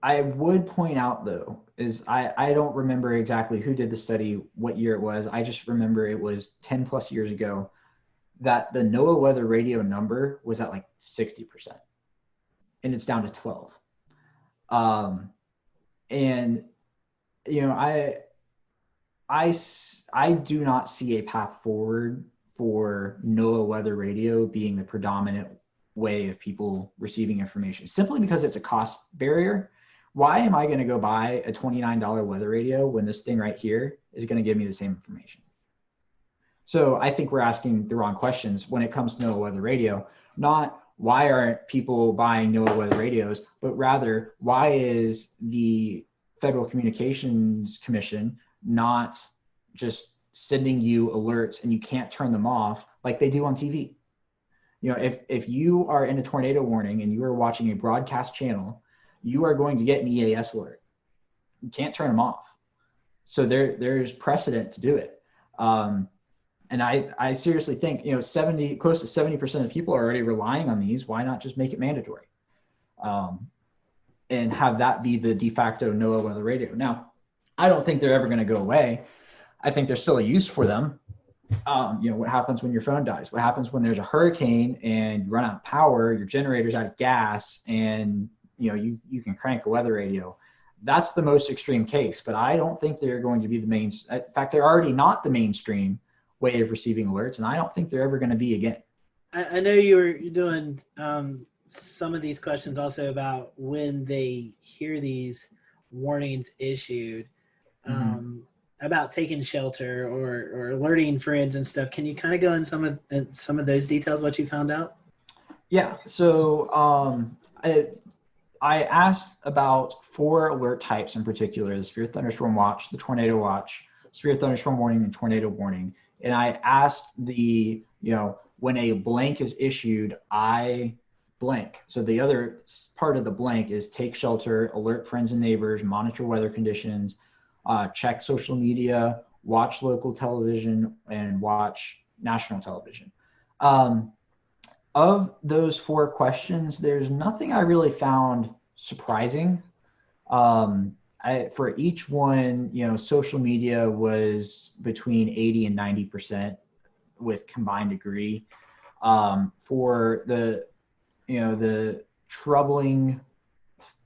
I would point out, though, is I don't remember exactly who did the study, what year it was. I just remember it was 10 plus years ago that the NOAA Weather Radio number was at like 60%, and it's down to 12. And, you know, I do not see a path forward for NOAA Weather Radio being the predominant way of people receiving information, simply because it's a cost barrier. Why am I going to go buy a $29 weather radio when this thing right here is going to give me the same information? So I think we're asking the wrong questions when it comes to NOAA Weather Radio. Not why aren't people buying NOAA Weather radios, but rather why is the Federal Communications Commission not just sending you alerts and you can't turn them off like they do on TV? You know, if you are in a tornado warning and you are watching a broadcast channel, you are going to get an EAS alert. You can't turn them off. So there's precedent to do it. And I seriously think, you know, close to 70% of people are already relying on these. Why not just make it mandatory? And have that be the de facto NOAA Weather Radio. Now, I don't think they're ever going to go away. I think there's still a use for them. You know, what happens when your phone dies? What happens when there's a hurricane and you run out of power, your generator's out of gas, and you know you can crank a weather radio? That's the most extreme case, but I don't think they're going to be the main. In fact, they're already not the mainstream way of receiving alerts, and I don't think they're ever going to be again. I know you're doing some of these questions also about when they hear these warnings issued. about taking shelter or alerting friends and stuff. Can you kind of go in some of those details, what you found out? Yeah. So I asked about 4 alert types in particular: the severe thunderstorm watch, the tornado watch, severe thunderstorm warning, and tornado warning. And I asked when a blank is issued, I blank. So the other part of the blank is take shelter, alert friends and neighbors, monitor weather conditions, check social media, watch local television, and watch national television. Of those 4 questions, there's nothing I really found surprising. For each one, social media was between 80 and 90% with combined degree. For the troubling,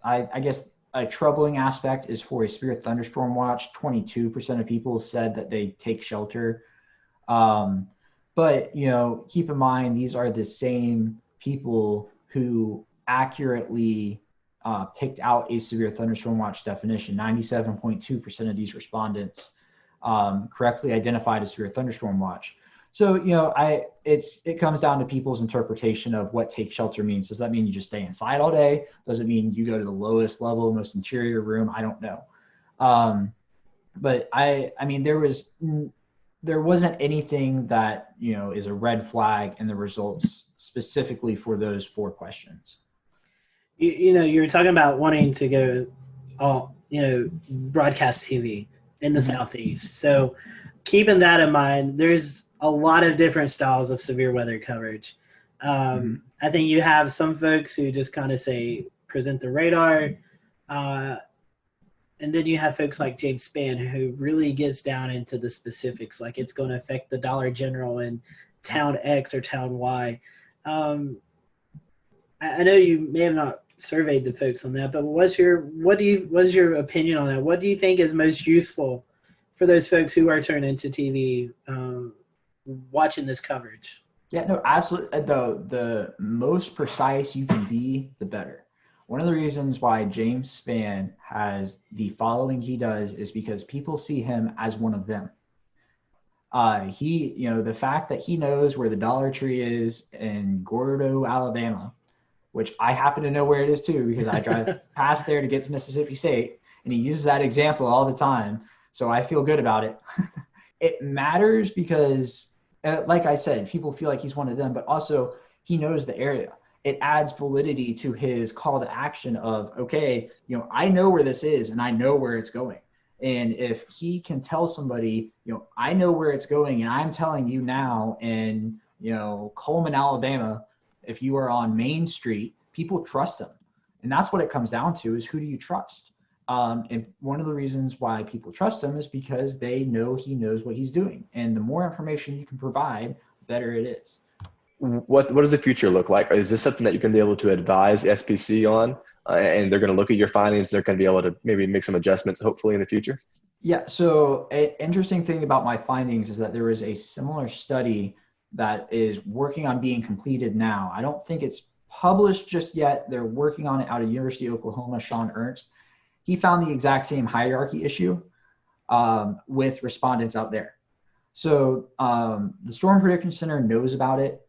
I guess a troubling aspect is for a severe thunderstorm watch. 22% of people said that they take shelter. But keep in mind, these are the same people who accurately picked out a severe thunderstorm watch definition. 97.2% of these respondents correctly identified a severe thunderstorm watch. So it comes down to people's interpretation of what take shelter means. Does that mean you just stay inside all day? Does it mean you go to the lowest level, most interior room? I don't know. But I mean, there wasn't anything that is a red flag in the results specifically for those 4 questions. You were talking about wanting to go broadcast TV in the Southeast. So keeping that in mind, there's a lot of different styles of severe weather coverage. I think you have some folks who just kind of say, present the radar. And then you have folks like James Spann who really gets down into the specifics, like it's going to affect the Dollar General in town X or town Y. I know you may have not surveyed the folks on that, but what's your opinion on that? What do you think is most useful for those folks who are turning into TV watching this coverage? Yeah, no, absolutely. The most precise you can be, the better. One of the reasons why James Spann has the following he does is because people see him as one of them. The fact that he knows where the Dollar Tree is in Gordo, Alabama, which I happen to know where it is too, because I drive past there to get to Mississippi State, and he uses that example all the time. So I feel good about it. It matters because, like I said, people feel like he's one of them, but also he knows the area. It adds validity to his call to action of, okay, I know where this is and I know where it's going. And if he can tell somebody, I know where it's going and I'm telling you now in, Coleman, Alabama, if you are on Main Street, people trust him. And that's what it comes down to, is who do you trust? And one of the reasons why people trust him is because they know he knows what he's doing. And the more information you can provide, the better it is. What does the future look like? Is this something that you can be able to advise the SPC on, and they're going to look at your findings? They're going to be able to maybe make some adjustments, hopefully, in the future? Yeah. So an interesting thing about my findings is that there is a similar study that is working on being completed now. I don't think it's published just yet. They're working on it out of University of Oklahoma, Sean Ernst. He found the exact same hierarchy issue with respondents out there. So the Storm Prediction Center knows about it.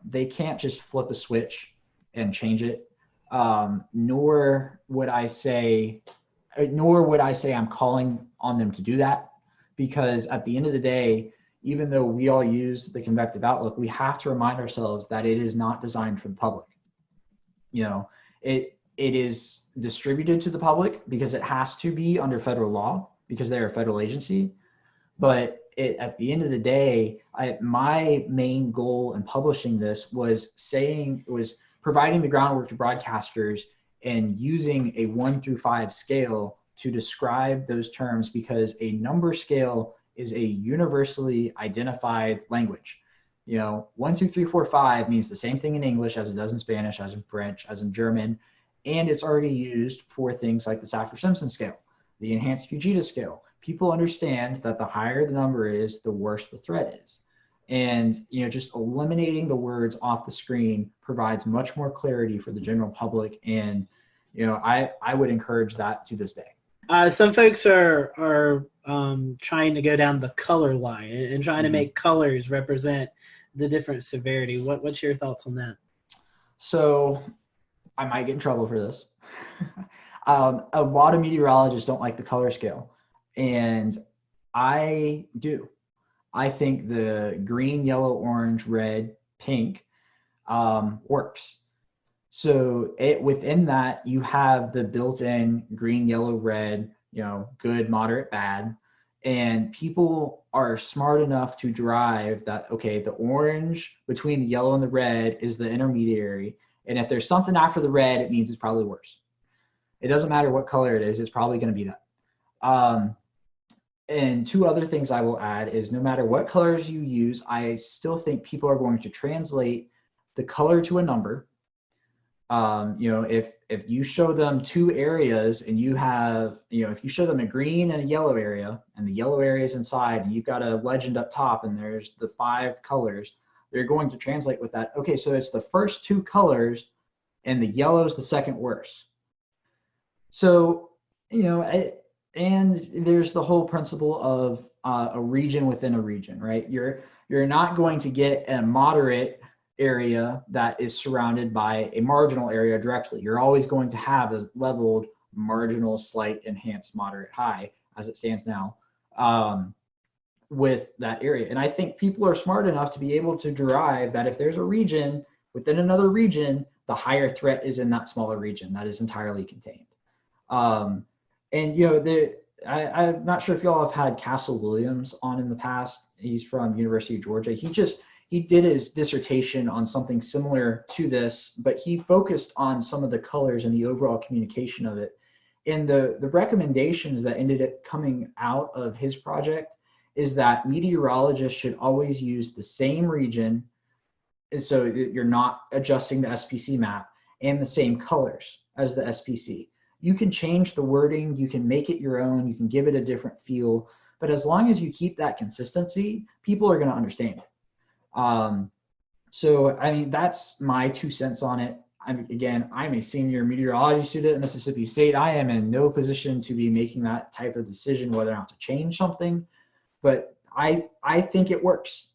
They can't just flip a switch and change it. Nor would I say I'm calling on them to do that, because at the end of the day, even though we all use the convective outlook, we have to remind ourselves that it is not designed for the public. It is distributed to the public because it has to be under federal law, because they're a federal agency. But at the end of the day, my main goal in publishing this was providing the groundwork to broadcasters and using a 1 through 5 scale to describe those terms, because a number scale is a universally identified language. 1, 2, 3, 4, 5 means the same thing in English as it does in Spanish, as in French, as in German, and it's already used for things like the Saffir-Simpson scale, the enhanced Fujita scale. People understand that the higher the number is, the worse the threat is. And, just eliminating the words off the screen provides much more clarity for the general public. And, I would encourage that to this day. Some folks are trying to go down the color line and trying to make colors represent the different severity. What's your thoughts on that? So I might get in trouble for this. A lot of meteorologists don't like the color scale, and I do. I think the green, yellow, orange, red, pink works. So within that, you have the built-in green, yellow, red, good, moderate, bad. And people are smart enough to derive that, okay, the orange between the yellow and the red is the intermediary. And if there's something after the red, it means it's probably worse. It doesn't matter what color it is, it's probably going to be that. And two other things I will add is no matter what colors you use, I still think people are going to translate the color to a number. If you show them two areas and you have, if you show them a green and a yellow area and the yellow area is inside and you've got a legend up top and there's the 5 colors, they're going to translate with that. Okay, so it's the first 2 colors and the yellow is the second worst. So, and there's the whole principle of a region within a region, right? You're not going to get a moderate area that is surrounded by a marginal area directly. You're always going to have a leveled marginal, slight, enhanced, moderate, high as it stands now with that area. And I think people are smart enough to be able to derive that if there's a region within another region, the higher threat is in that smaller region that is entirely contained. I'm not sure if y'all have had Castle Williams on in the past. He's from University of Georgia. He did his dissertation on something similar to this, but he focused on some of the colors and the overall communication of it. And the recommendations that ended up coming out of his project is that meteorologists should always use the same region, so you're not adjusting the SPC map, and the same colors as the SPC. You can change the wording, you can make it your own, you can give it a different feel, but as long as you keep that consistency, people are going to understand it. So, I mean, that's my 2 cents on it. I'm a senior meteorology student at Mississippi State. I am in no position to be making that type of decision whether or not to change something, but I think it works.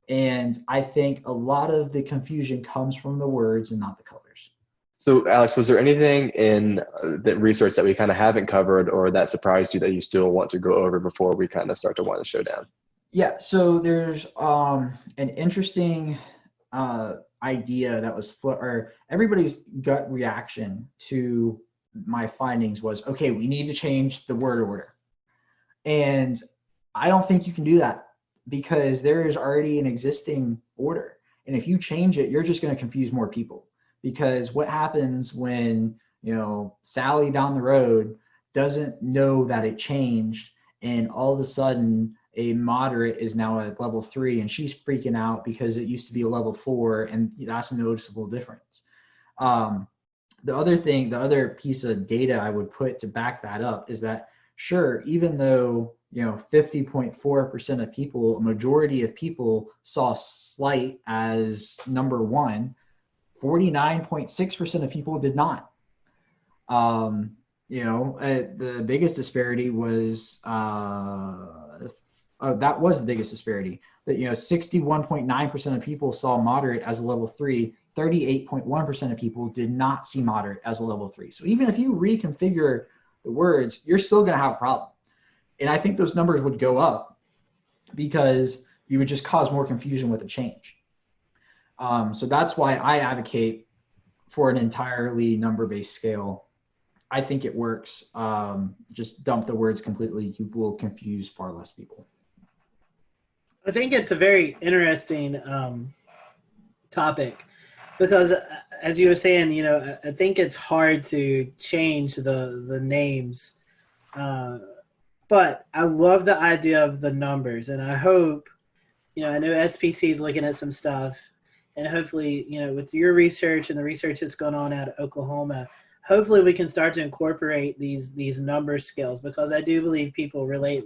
And I think a lot of the confusion comes from the words and not the colors. So, Alex, was there anything in the research that we kind of haven't covered or that surprised you that you still want to go over before we kind of start to wind the show down? Yeah, so there's an interesting idea that was everybody's gut reaction to my findings was, okay, we need to change the word order. And I don't think you can do that because there is already an existing order. And if you change it, you're just going to confuse more people. Because what happens when, Sally down the road doesn't know that it changed and all of a sudden a moderate is now at level 3 and she's freaking out because it used to be a level 4 and that's a noticeable difference. The other piece of data I would put to back that up is that sure, even though 50.4% of people, a majority of people saw slight as number 1, 49.6% of people did not. The biggest disparity was that was the biggest disparity. That 61.9% of people saw moderate as a level 3. 38.1% of people did not see moderate as a level 3. So even if you reconfigure the words, you're still going to have a problem. And I think those numbers would go up because you would just cause more confusion with the change. So that's why I advocate for an entirely number-based scale. I think it works. Just dump the words completely. You will confuse far less people. I think it's a very interesting topic because, as you were saying, I think it's hard to change the names. But I love the idea of the numbers, and I hope, I know SPC is looking at some stuff. And hopefully, with your research and the research that's going on out of Oklahoma, hopefully we can start to incorporate these number scales because I do believe people relate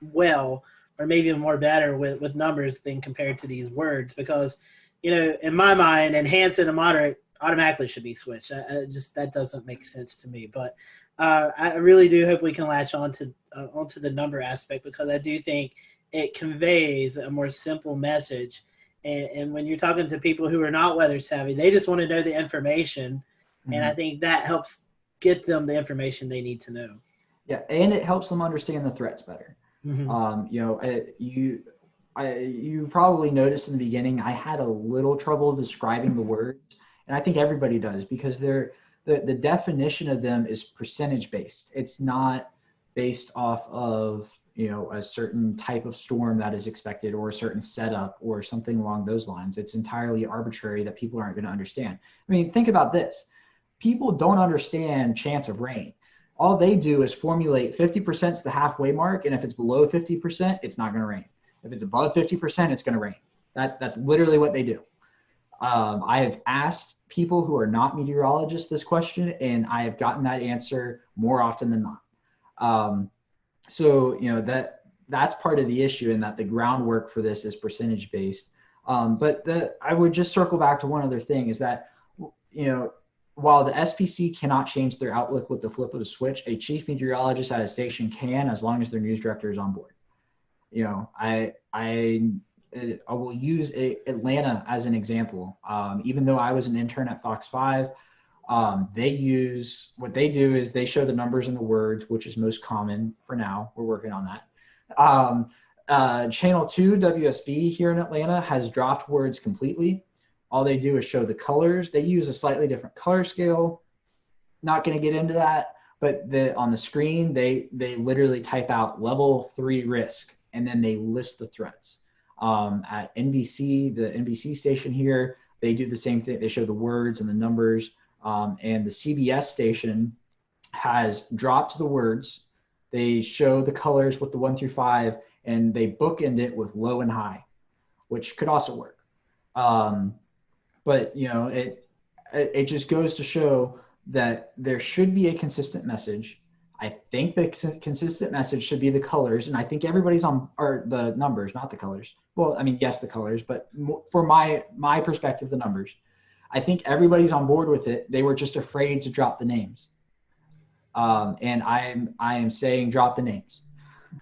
well or maybe even more better with numbers than compared to these words because, in my mind, enhanced and a moderate automatically should be switched. Just that doesn't make sense to me. But I really do hope we can latch onto the number aspect, because I do think it conveys a more simple message. And when you're talking to people who are not weather savvy, they just want to know the information, and I think that helps get them the information they need to know. Yeah, and it helps them understand the threats better. Mhm. You probably noticed in the beginning I had a little trouble describing the words, and I think everybody does, because the definition of them is percentage based. It's not based off of a certain type of storm that is expected, or a certain setup, or something along those lines. It's entirely arbitrary that people aren't going to understand. I mean, think about this. People don't understand chance of rain. All they do is formulate 50% is the halfway mark, and if it's below 50%, it's not going to rain. If it's above 50%, it's going to rain. That's literally what they do. I have asked people who are not meteorologists this question, and I have gotten that answer more often than not. So that's part of the issue, in that the groundwork for this is percentage based. But I would just circle back to one other thing, is that while the SPC cannot change their outlook with the flip of a switch, a chief meteorologist at a station can, as long as their news director is on board. I will use Atlanta as an example. Even though I was an intern at Fox 5, what they do is they show the numbers and the words, which is most common for now. We're working on that. Channel 2 WSB here in Atlanta has dropped words completely. All they do is show the colors. They use a slightly different color scale. Not going to get into that, but on the screen, they literally type out level 3 risk, and then they list the threats. At NBC, the NBC station here, they do the same thing. They show the words and the numbers. And the CBS station has dropped the words. They show the colors with the 1 through 5, and they bookend it with low and high, which could also work. But it just goes to show that there should be a consistent message. I think the consistent message should be the colors, and I think everybody's or the numbers, not the colors. Well, I mean, yes, the colors, but for my perspective, the numbers. I think everybody's on board with it. They were just afraid to drop the names. And I am saying drop the names.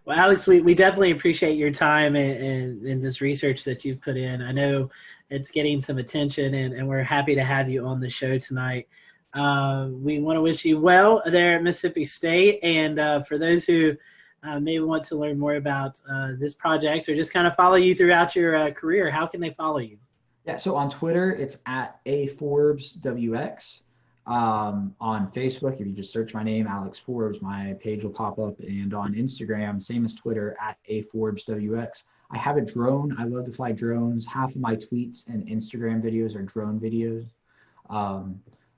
Well, Alex, we definitely appreciate your time and this research that you've put in. I know it's getting some attention, and we're happy to have you on the show tonight. We want to wish you well there at Mississippi State. And for those who maybe want to learn more about this project, or just kind of follow you throughout your career, how can they follow you? Yeah, so on Twitter, it's at @AForbesWX. On Facebook, if you just search my name, Alex Forbes, my page will pop up. And on Instagram, same as Twitter, at @AForbesWX. I have a drone. I love to fly drones. Half of my tweets and Instagram videos are drone videos.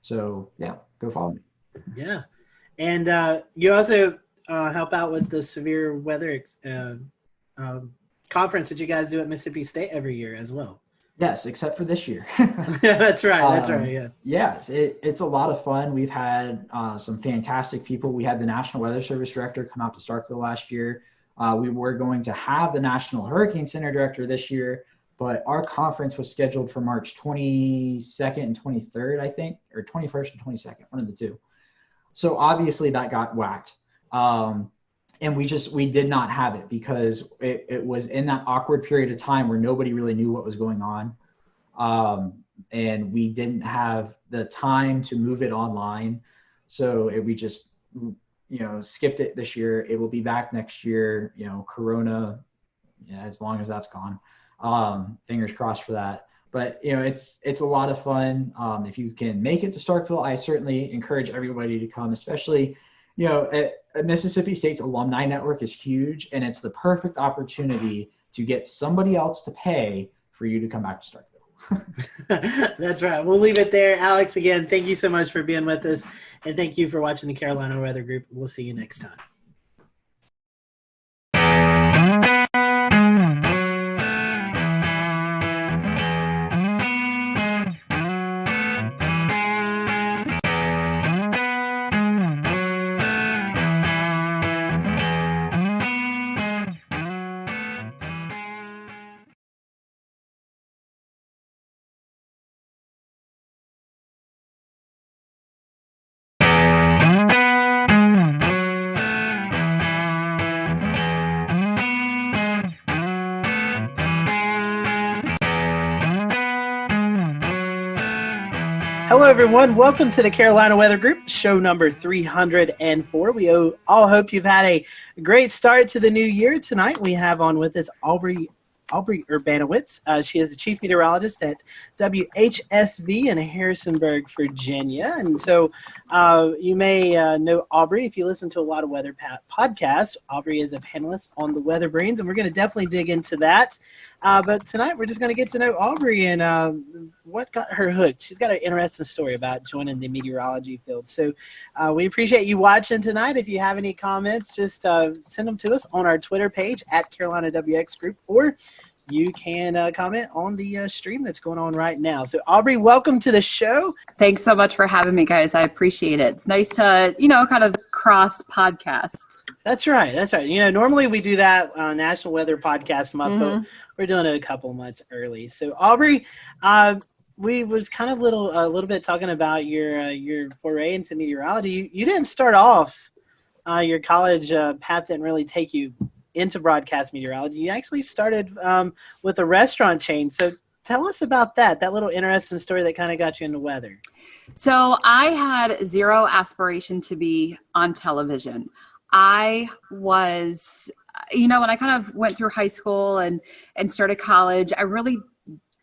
So yeah, go follow me. Yeah. And you also help out with the severe weather conference that you guys do at Mississippi State every year as well. Yes, except for this year. That's right. That's right. Yeah. Yes, it's a lot of fun. We've had some fantastic people. We had the National Weather Service director come out to Starkville last year. We were going to have the National Hurricane Center director this year, but our conference was scheduled for March 22nd and 23rd, I think, or 21st and 22nd, one of the two. So obviously that got whacked. And we did not have it because it was in that awkward period of time where nobody really knew what was going on. And we didn't have the time to move it online. So we just, skipped it this year. It will be back next year, Corona, as long as that's gone. Fingers crossed for that. But, it's a lot of fun. If you can make it to Starkville, I certainly encourage everybody to come, especially, Mississippi State's alumni network is huge, and it's the perfect opportunity to get somebody else to pay for you to come back to Starkville. That's right. We'll leave it there. Alex, again, thank you so much for being with us, and thank you for watching the Carolina Weather Group. We'll see you next time. Hello, everyone. Welcome to the Carolina Weather Group, show number 304. We all hope you've had a great start to the new year. Tonight, we have on with us Aubrey Urbanowitz. She is the chief meteorologist at WHSV in Harrisonburg, Virginia. And so you may know Aubrey if you listen to a lot of weather podcasts. Aubrey is a panelist on the Weather Brains, and we're going to definitely dig into that. But tonight, we're just going to get to know Aubrey and what got her hooked. She's got an interesting story about joining the meteorology field. So we appreciate you watching tonight. If you have any comments, just send them to us on our Twitter page at Carolina WX Group, or you can comment on the stream that's going on right now. So Aubrey, welcome to the show. Thanks so much for having me, guys. I appreciate it. It's nice to, kind of cross podcast. That's right. That's right. Normally we do that National Weather Podcast Month, but we're doing it a couple months early. So Aubrey, we was kind of a little bit talking about your foray into meteorology. You didn't start off your college path didn't really take you into broadcast meteorology. You actually started with a restaurant chain. So tell us about that little interesting story that kind of got you into weather. So I had zero aspiration to be on television. I was, when I kind of went through high school and started college, I really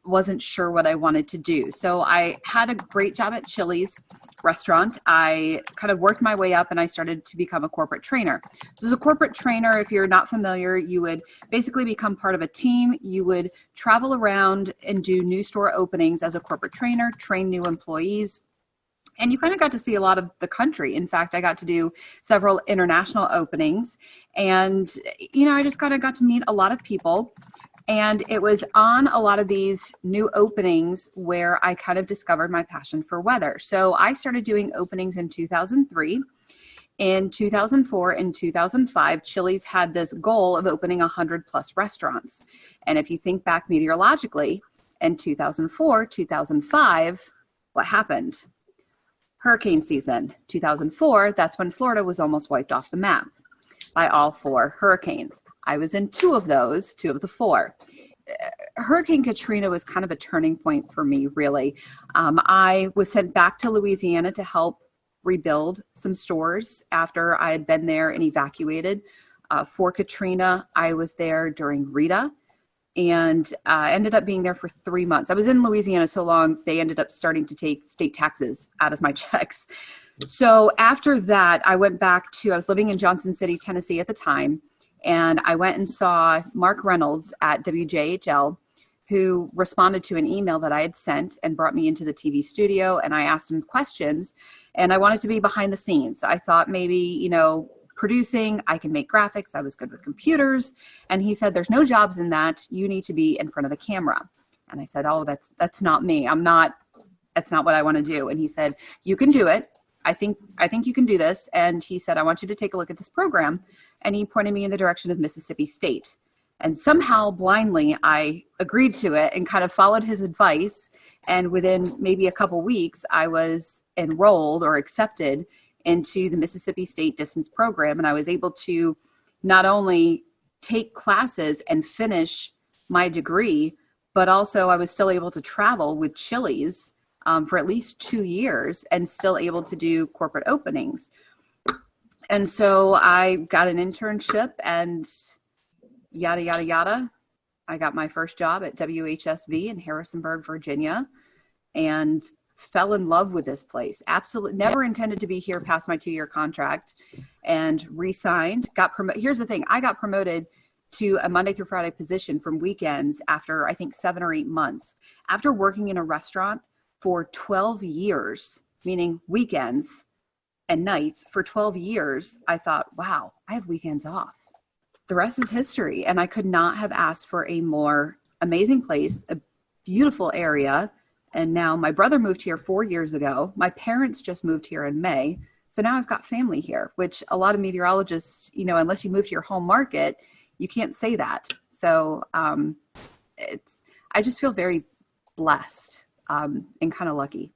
wasn't sure what I wanted to do. So I had a great job at Chili's restaurant. I kind of worked my way up and I started to become a corporate trainer. So as a corporate trainer, if you're not familiar, you would basically become part of a team. You would travel around and do new store openings as a corporate trainer, train new employees. And you kind of got to see a lot of the country. In fact, I got to do several international openings. And, I just kind of got to meet a lot of people. And it was on a lot of these new openings where I kind of discovered my passion for weather. So I started doing openings in 2003. In 2004 and 2005, Chili's had this goal of opening 100 plus restaurants. And if you think back meteorologically, in 2004, 2005, what happened? Hurricane season. 2004, that's when Florida was almost wiped off the map by all 4 hurricanes. I was in 2 of the 4. Hurricane Katrina was kind of a turning point for me, really. I was sent back to Louisiana to help rebuild some stores after I had been there and evacuated. For Katrina, I was there during Rita and ended up being there for 3 months. I was in Louisiana so long, they ended up starting to take state taxes out of my checks. So after that, I went back I was living in Johnson City, Tennessee at the time, and I went and saw Mark Reynolds at WJHL, who responded to an email that I had sent and brought me into the TV studio, and I asked him questions, and I wanted to be behind the scenes. I thought maybe, producing, I can make graphics, I was good with computers, and he said, there's no jobs in that, you need to be in front of the camera. And I said, oh, that's not me, that's not what I want to do. And he said, you can do it. I think you can do this. And he said, I want you to take a look at this program. And he pointed me in the direction of Mississippi State. And somehow blindly, I agreed to it and kind of followed his advice. And within maybe a couple weeks, I was enrolled or accepted into the Mississippi State distance program. And I was able to not only take classes and finish my degree, but also I was still able to travel with Chili's for at least 2 years and still able to do corporate openings. And so I got an internship and yada, yada, yada. I got my first job at WHSV in Harrisonburg, Virginia, and fell in love with this place. Absolutely never intended to be here past my 2-year contract and re-signed, got promoted. Here's the thing. I got promoted to a Monday through Friday position from weekends after I think 7 or 8 months. After working in a restaurant for 12 years, meaning weekends and nights for 12 years, I thought, wow, I have weekends off. The rest is history. And I could not have asked for a more amazing place, a beautiful area. And now my brother moved here 4 years ago. My parents just moved here in May. So now I've got family here, which a lot of meteorologists, unless you move to your home market, you can't say that. So I just feel very blessed and kind of lucky.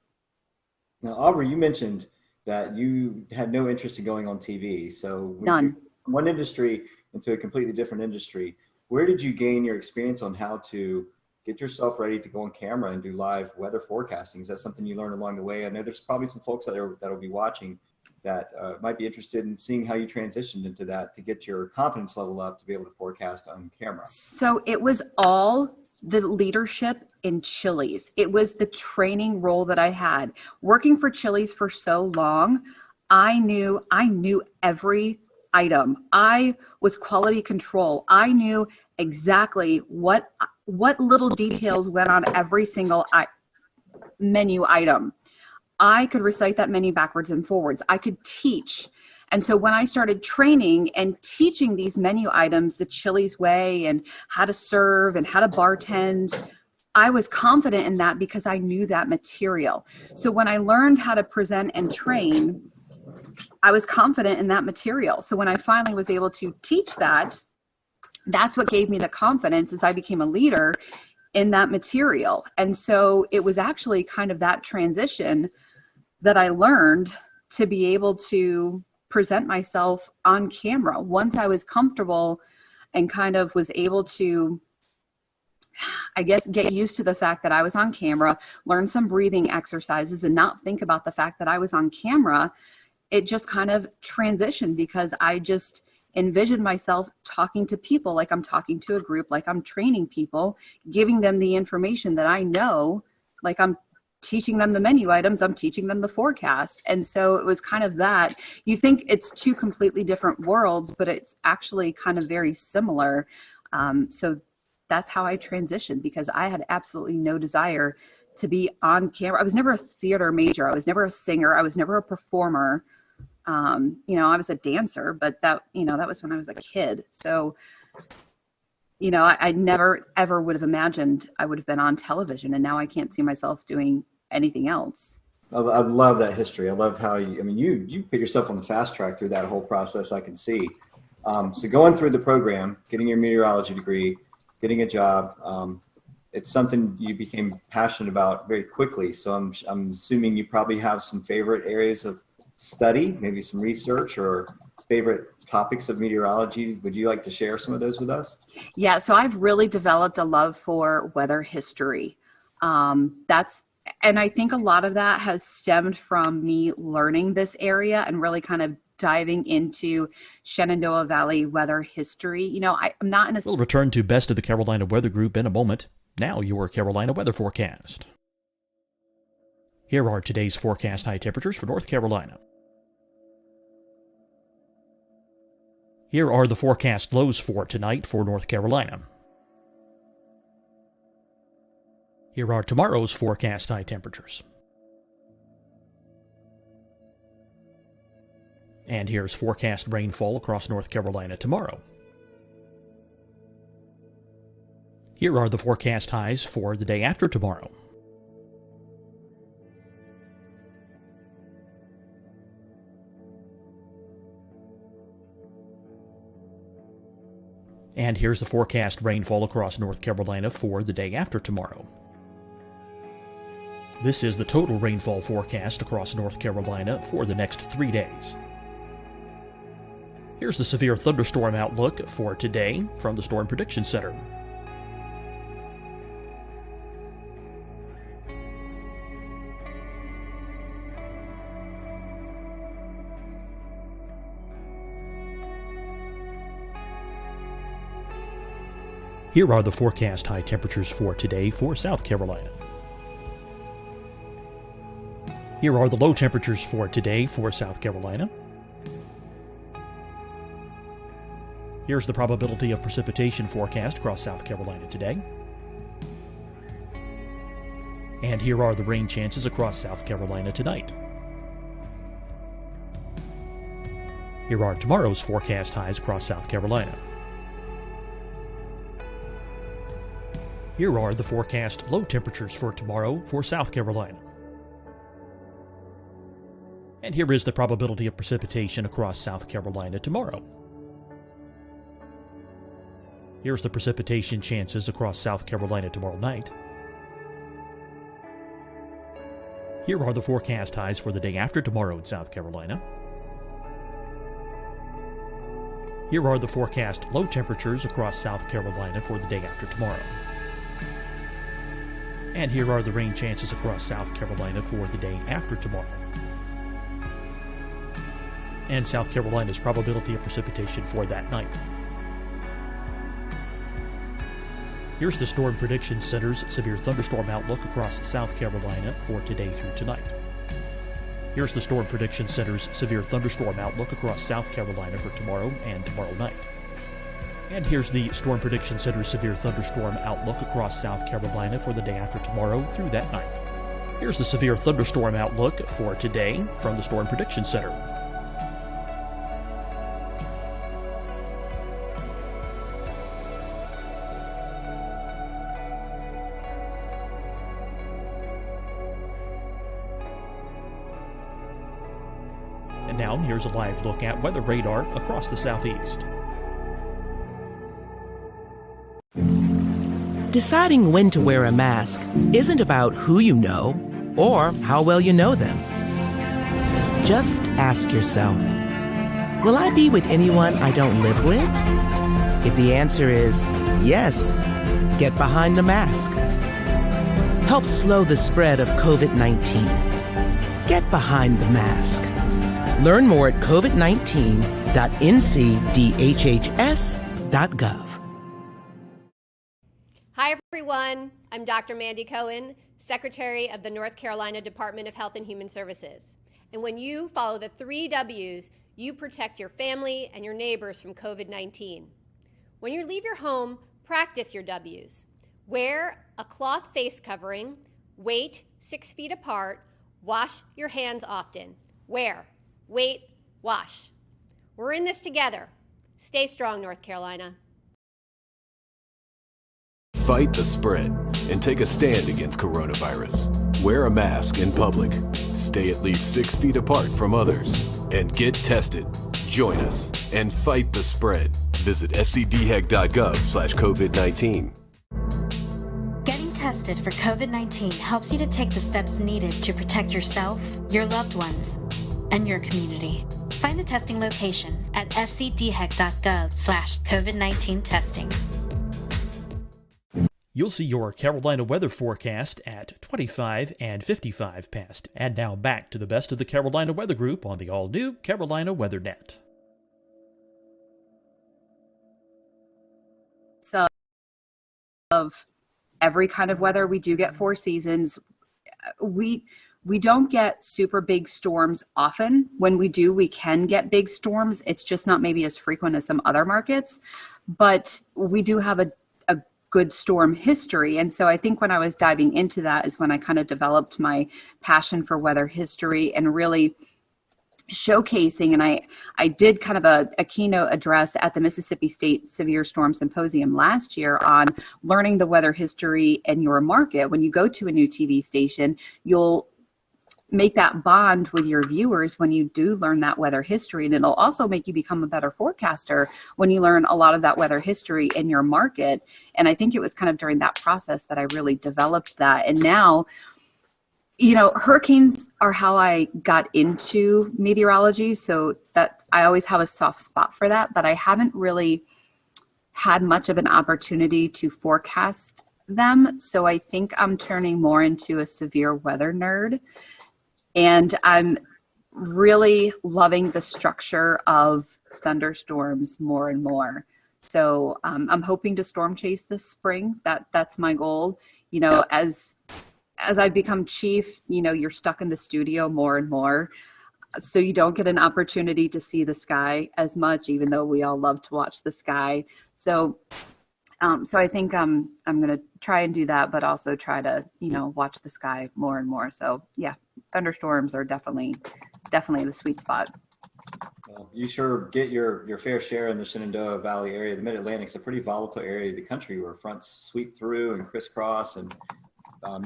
Now, Aubrey, you mentioned that you had no interest in going on TV. So none. From one industry into a completely different industry, where did you gain your experience on how to get yourself ready to go on camera and do live weather forecasting. Is that something you learned along the way? I know there's probably some folks that'll be watching that might be interested in seeing how you transitioned into that to get your confidence level up to be able to forecast on camera. So it was all the leadership in Chili's. It was the training role that I had. Working for Chili's for so long, I knew every item. I was quality control. I knew exactly what little details went on every single menu item. I could recite that menu backwards and forwards. I could teach. And so when I started training and teaching these menu items the Chili's way and how to serve and how to bartend, I was confident in that because I knew that material. So when I learned how to present and train, I was confident in that material. So when I finally was able to teach that, that's what gave me the confidence as I became a leader in that material. And so it was actually kind of that transition that I learned to be able to present myself on camera. Once I was comfortable and kind of was able to, I guess, get used to the fact that I was on camera, learn some breathing exercises and not think about the fact that I was on camera, it just kind of transitioned because I just envisioned myself talking to people like I'm talking to a group, like I'm training people, giving them the information that I know, like I'm teaching them the menu items, I'm teaching them the forecast. And so it was kind of that. You think it's two completely different worlds, but it's actually kind of very similar. So that's how I transitioned, because I had absolutely no desire to be on camera. I was never a theater major. I was never a singer. I was never a performer. I was a dancer, but that was when I was a kid. So, I never, ever would have imagined I would have been on television, and now I can't see myself doing anything else. I love that history. I love how you put yourself on the fast track through that whole process. I can see. So going through the program, getting your meteorology degree, getting a job, it's something you became passionate about very quickly. So I'm assuming you probably have some favorite areas of study, maybe some research or favorite topics of meteorology. Would you like to share some of those with us? Yeah, so I've really developed a love for weather history. And I think a lot of that has stemmed from me learning this area and really kind of diving into Shenandoah Valley weather history. I'm not in a... We'll return to Best of the Carolina Weather Group in a moment. Now your Carolina weather forecast. Here are today's forecast high temperatures for North Carolina. Here are the forecast lows for tonight for North Carolina. Here are tomorrow's forecast high temperatures. And here's forecast rainfall across North Carolina tomorrow. Here are the forecast highs for the day after tomorrow. And here's the forecast rainfall across North Carolina for the day after tomorrow. This is the total rainfall forecast across North Carolina for the next 3 days. Here's the severe thunderstorm outlook for today from the Storm Prediction Center. Here are the forecast high temperatures for today for South Carolina. Here are the low temperatures for today for South Carolina. Here's the probability of precipitation forecast across South Carolina today. And here are the rain chances across South Carolina tonight. Here are tomorrow's forecast highs across South Carolina. Here are the forecast low temperatures for tomorrow for South Carolina. And here is the probability of precipitation across South Carolina tomorrow. Here's the precipitation chances across South Carolina tomorrow night. Here are the forecast highs for the day after tomorrow in South Carolina. Here are the forecast low temperatures across South Carolina for the day after tomorrow. And here are the rain chances across South Carolina for the day after tomorrow. And South Carolina's probability of precipitation for that night. Here's the Storm Prediction Center's severe thunderstorm outlook across South Carolina for today through tonight. Here's the Storm Prediction Center's severe thunderstorm outlook across South Carolina for tomorrow and tomorrow night. And here's the Storm Prediction Center's severe thunderstorm outlook across South Carolina for the day after tomorrow through that night. Here's the severe thunderstorm outlook for today from the Storm Prediction Center. And now here's a live look at weather radar across the southeast. Deciding when to wear a mask isn't about who you know or how well you know them. Just ask yourself, will I be with anyone I don't live with? If the answer is yes, get behind the mask. Help slow the spread of COVID-19. Get behind the mask. Learn more at covid19.ncdhhs.gov. Hi, everyone. I'm Dr. Mandy Cohen, Secretary of the North Carolina Department of Health and Human Services. And when you follow the 3 W's, you protect your family and your neighbors from COVID-19. When you leave your home, practice your W's. Wear a cloth face covering, wait 6 feet apart, wash your hands often. Wear, wait, wash. We're in this together. Stay strong, North Carolina. Fight the spread and take a stand against coronavirus. Wear a mask in public. Stay at least 6 feet apart from others. And get tested. Join us and fight the spread. Visit scdhec.gov/COVID-19. Getting tested for COVID-19 helps you to take the steps needed to protect yourself, your loved ones, and your community. Find the testing location at scdhec.gov/COVID-19 testing. You'll see your Carolina weather forecast at 25 and 55 past. And now back to the best of the Carolina Weather Group on the all-new Carolina WeatherNet. So, of every kind of weather, we do get 4 seasons. We don't get super big storms often. When we do, we can get big storms. It's just not maybe as frequent as some other markets, but we do have a good storm history. And so I think when I was diving into that is when I kind of developed my passion for weather history and really showcasing. And I did kind of a keynote address at the Mississippi State Severe Storm Symposium last year on learning the weather history in your market. When you go to a new TV station, you'll make that bond with your viewers when you do learn that weather history. And it'll also make you become a better forecaster when you learn a lot of that weather history in your market. And I think it was kind of during that process that I really developed that. And now, you know, hurricanes are how I got into meteorology. So that I always have a soft spot for that, but I haven't really had much of an opportunity to forecast them. So I think I'm turning more into a severe weather nerd. And I'm really loving the structure of thunderstorms more and more. So I'm hoping to storm chase this spring. That's my goal. You know, as I become chief, you know, you're stuck in the studio more and more. So you don't get an opportunity to see the sky as much, even though we all love to watch the sky. So I think I'm going to try and do that, but also try to, you know, watch the sky more and more. So yeah, thunderstorms are definitely the sweet spot. Well, you sure get your fair share in the Shenandoah Valley area. The Mid-Atlantic's a pretty volatile area of the country where fronts sweep through and crisscross and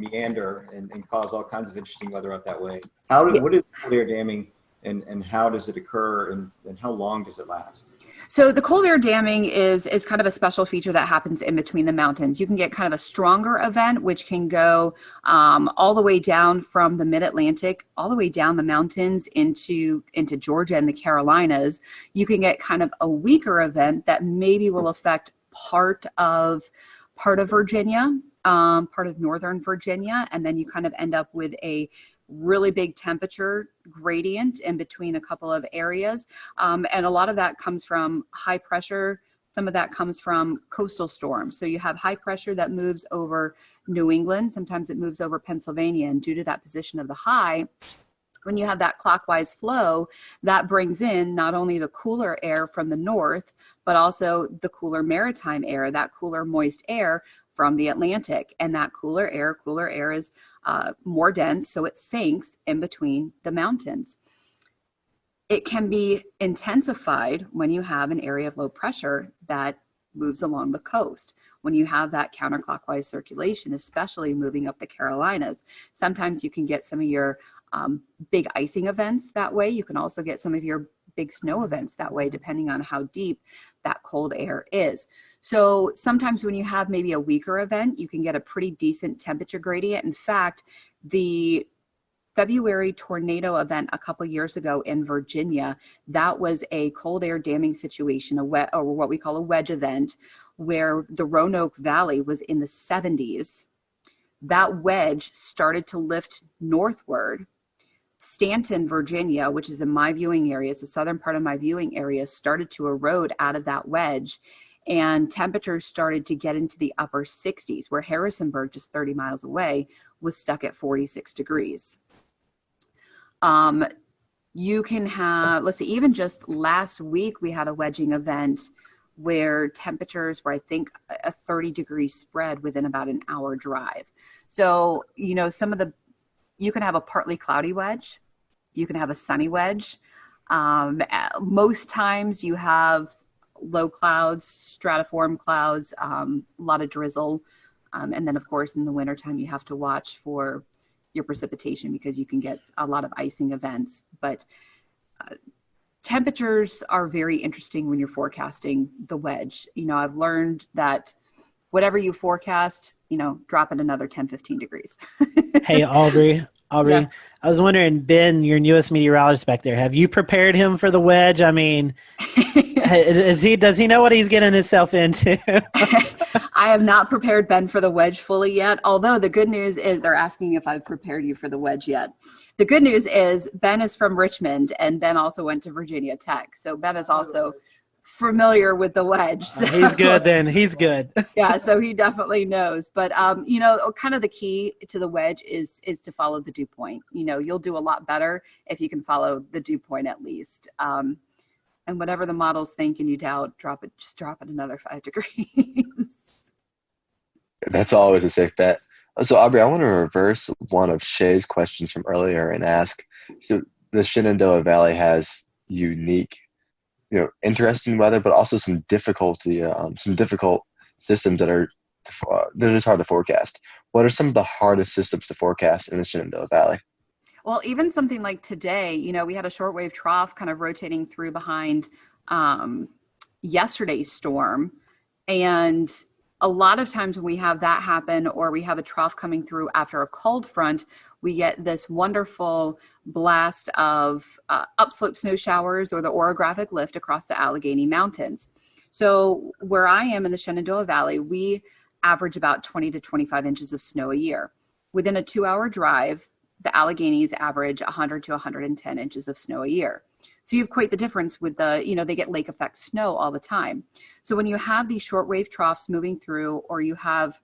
meander and cause all kinds of interesting weather up that way. What is cold air damming and how does it occur and how long does it last? So the cold air damming is kind of a special feature that happens in between the mountains. You can get kind of a stronger event, which can go all the way down from the Mid-Atlantic, all the way down the mountains into Georgia and the Carolinas. You can get kind of a weaker event that maybe will affect part of Virginia. part of northern Virginia, and then you kind of end up with a really big temperature gradient in between a couple of areas. And a lot of that comes from high pressure. Some of that comes from coastal storms. So you have high pressure that moves over New England. Sometimes it moves over Pennsylvania. And due to that position of the high, when you have that clockwise flow, that brings in not only the cooler air from the north, but also the cooler maritime air, that cooler moist air from the Atlantic. And that cooler air is more dense, so it sinks in between the mountains. It can be intensified when you have an area of low pressure that moves along the coast. When you have that counterclockwise circulation, especially moving up the Carolinas, sometimes you can get some of your big icing events that way. You can also get some of your big snow events that way, depending on how deep that cold air is. So sometimes when you have maybe a weaker event, you can get a pretty decent temperature gradient. In fact, the February tornado event a couple years ago in Virginia, that was a cold air damming situation, or what we call a wedge event, where the Roanoke Valley was in the 70s. That wedge started to lift northward. Stanton, Virginia, which is in my viewing area, it's the southern part of my viewing area, started to erode out of that wedge, and temperatures started to get into the upper 60s, where Harrisonburg, just 30 miles away, was stuck at 46 degrees. You can have, let's see, even just last week, we had a wedging event where temperatures were, I think, a 30-degree spread within about an hour drive. So, you know, you can have a partly cloudy wedge, you can have a sunny wedge. Most times you have low clouds, stratiform clouds, a lot of drizzle. And then, of course, in the wintertime, you have to watch for your precipitation because you can get a lot of icing events. But temperatures are very interesting when you're forecasting the wedge. You know, I've learned that whatever you forecast, you know, drop it another 10, 15 degrees. Hey, Aubrey, Yeah. I was wondering, Ben, your newest meteorologist back there, have you prepared him for the wedge? I mean, does he know what he's getting himself into? I have not prepared Ben for the wedge fully yet, although the good news is they're asking if I've prepared you for the wedge yet. The good news is Ben is from Richmond, and Ben also went to Virginia Tech. So Ben is also familiar with the wedge. So. He's good then. He's good. Yeah, so he definitely knows. But, you know, kind of the key to the wedge is to follow the dew point. You know, you'll do a lot better if you can follow the dew point at least. And whatever the models think and you doubt, just drop it another 5 degrees. That's always a safe bet. So, Aubrey, I want to reverse one of Shay's questions from earlier and ask, so the Shenandoah Valley has unique, you know, interesting weather, but also some difficult systems that are just hard to forecast. What are some of the hardest systems to forecast in the Shenandoah Valley? Well, even something like today, you know, we had a shortwave trough kind of rotating through behind yesterday's storm. And a lot of times when we have that happen, or we have a trough coming through after a cold front, we get this wonderful blast of upslope snow showers or the orographic lift across the Allegheny Mountains. So where I am in the Shenandoah Valley, we average about 20 to 25 inches of snow a year. Within a 2-hour drive, the Alleghenies average 100 to 110 inches of snow a year. So you have quite the difference with they get lake effect snow all the time. So when you have these shortwave troughs moving through, or you have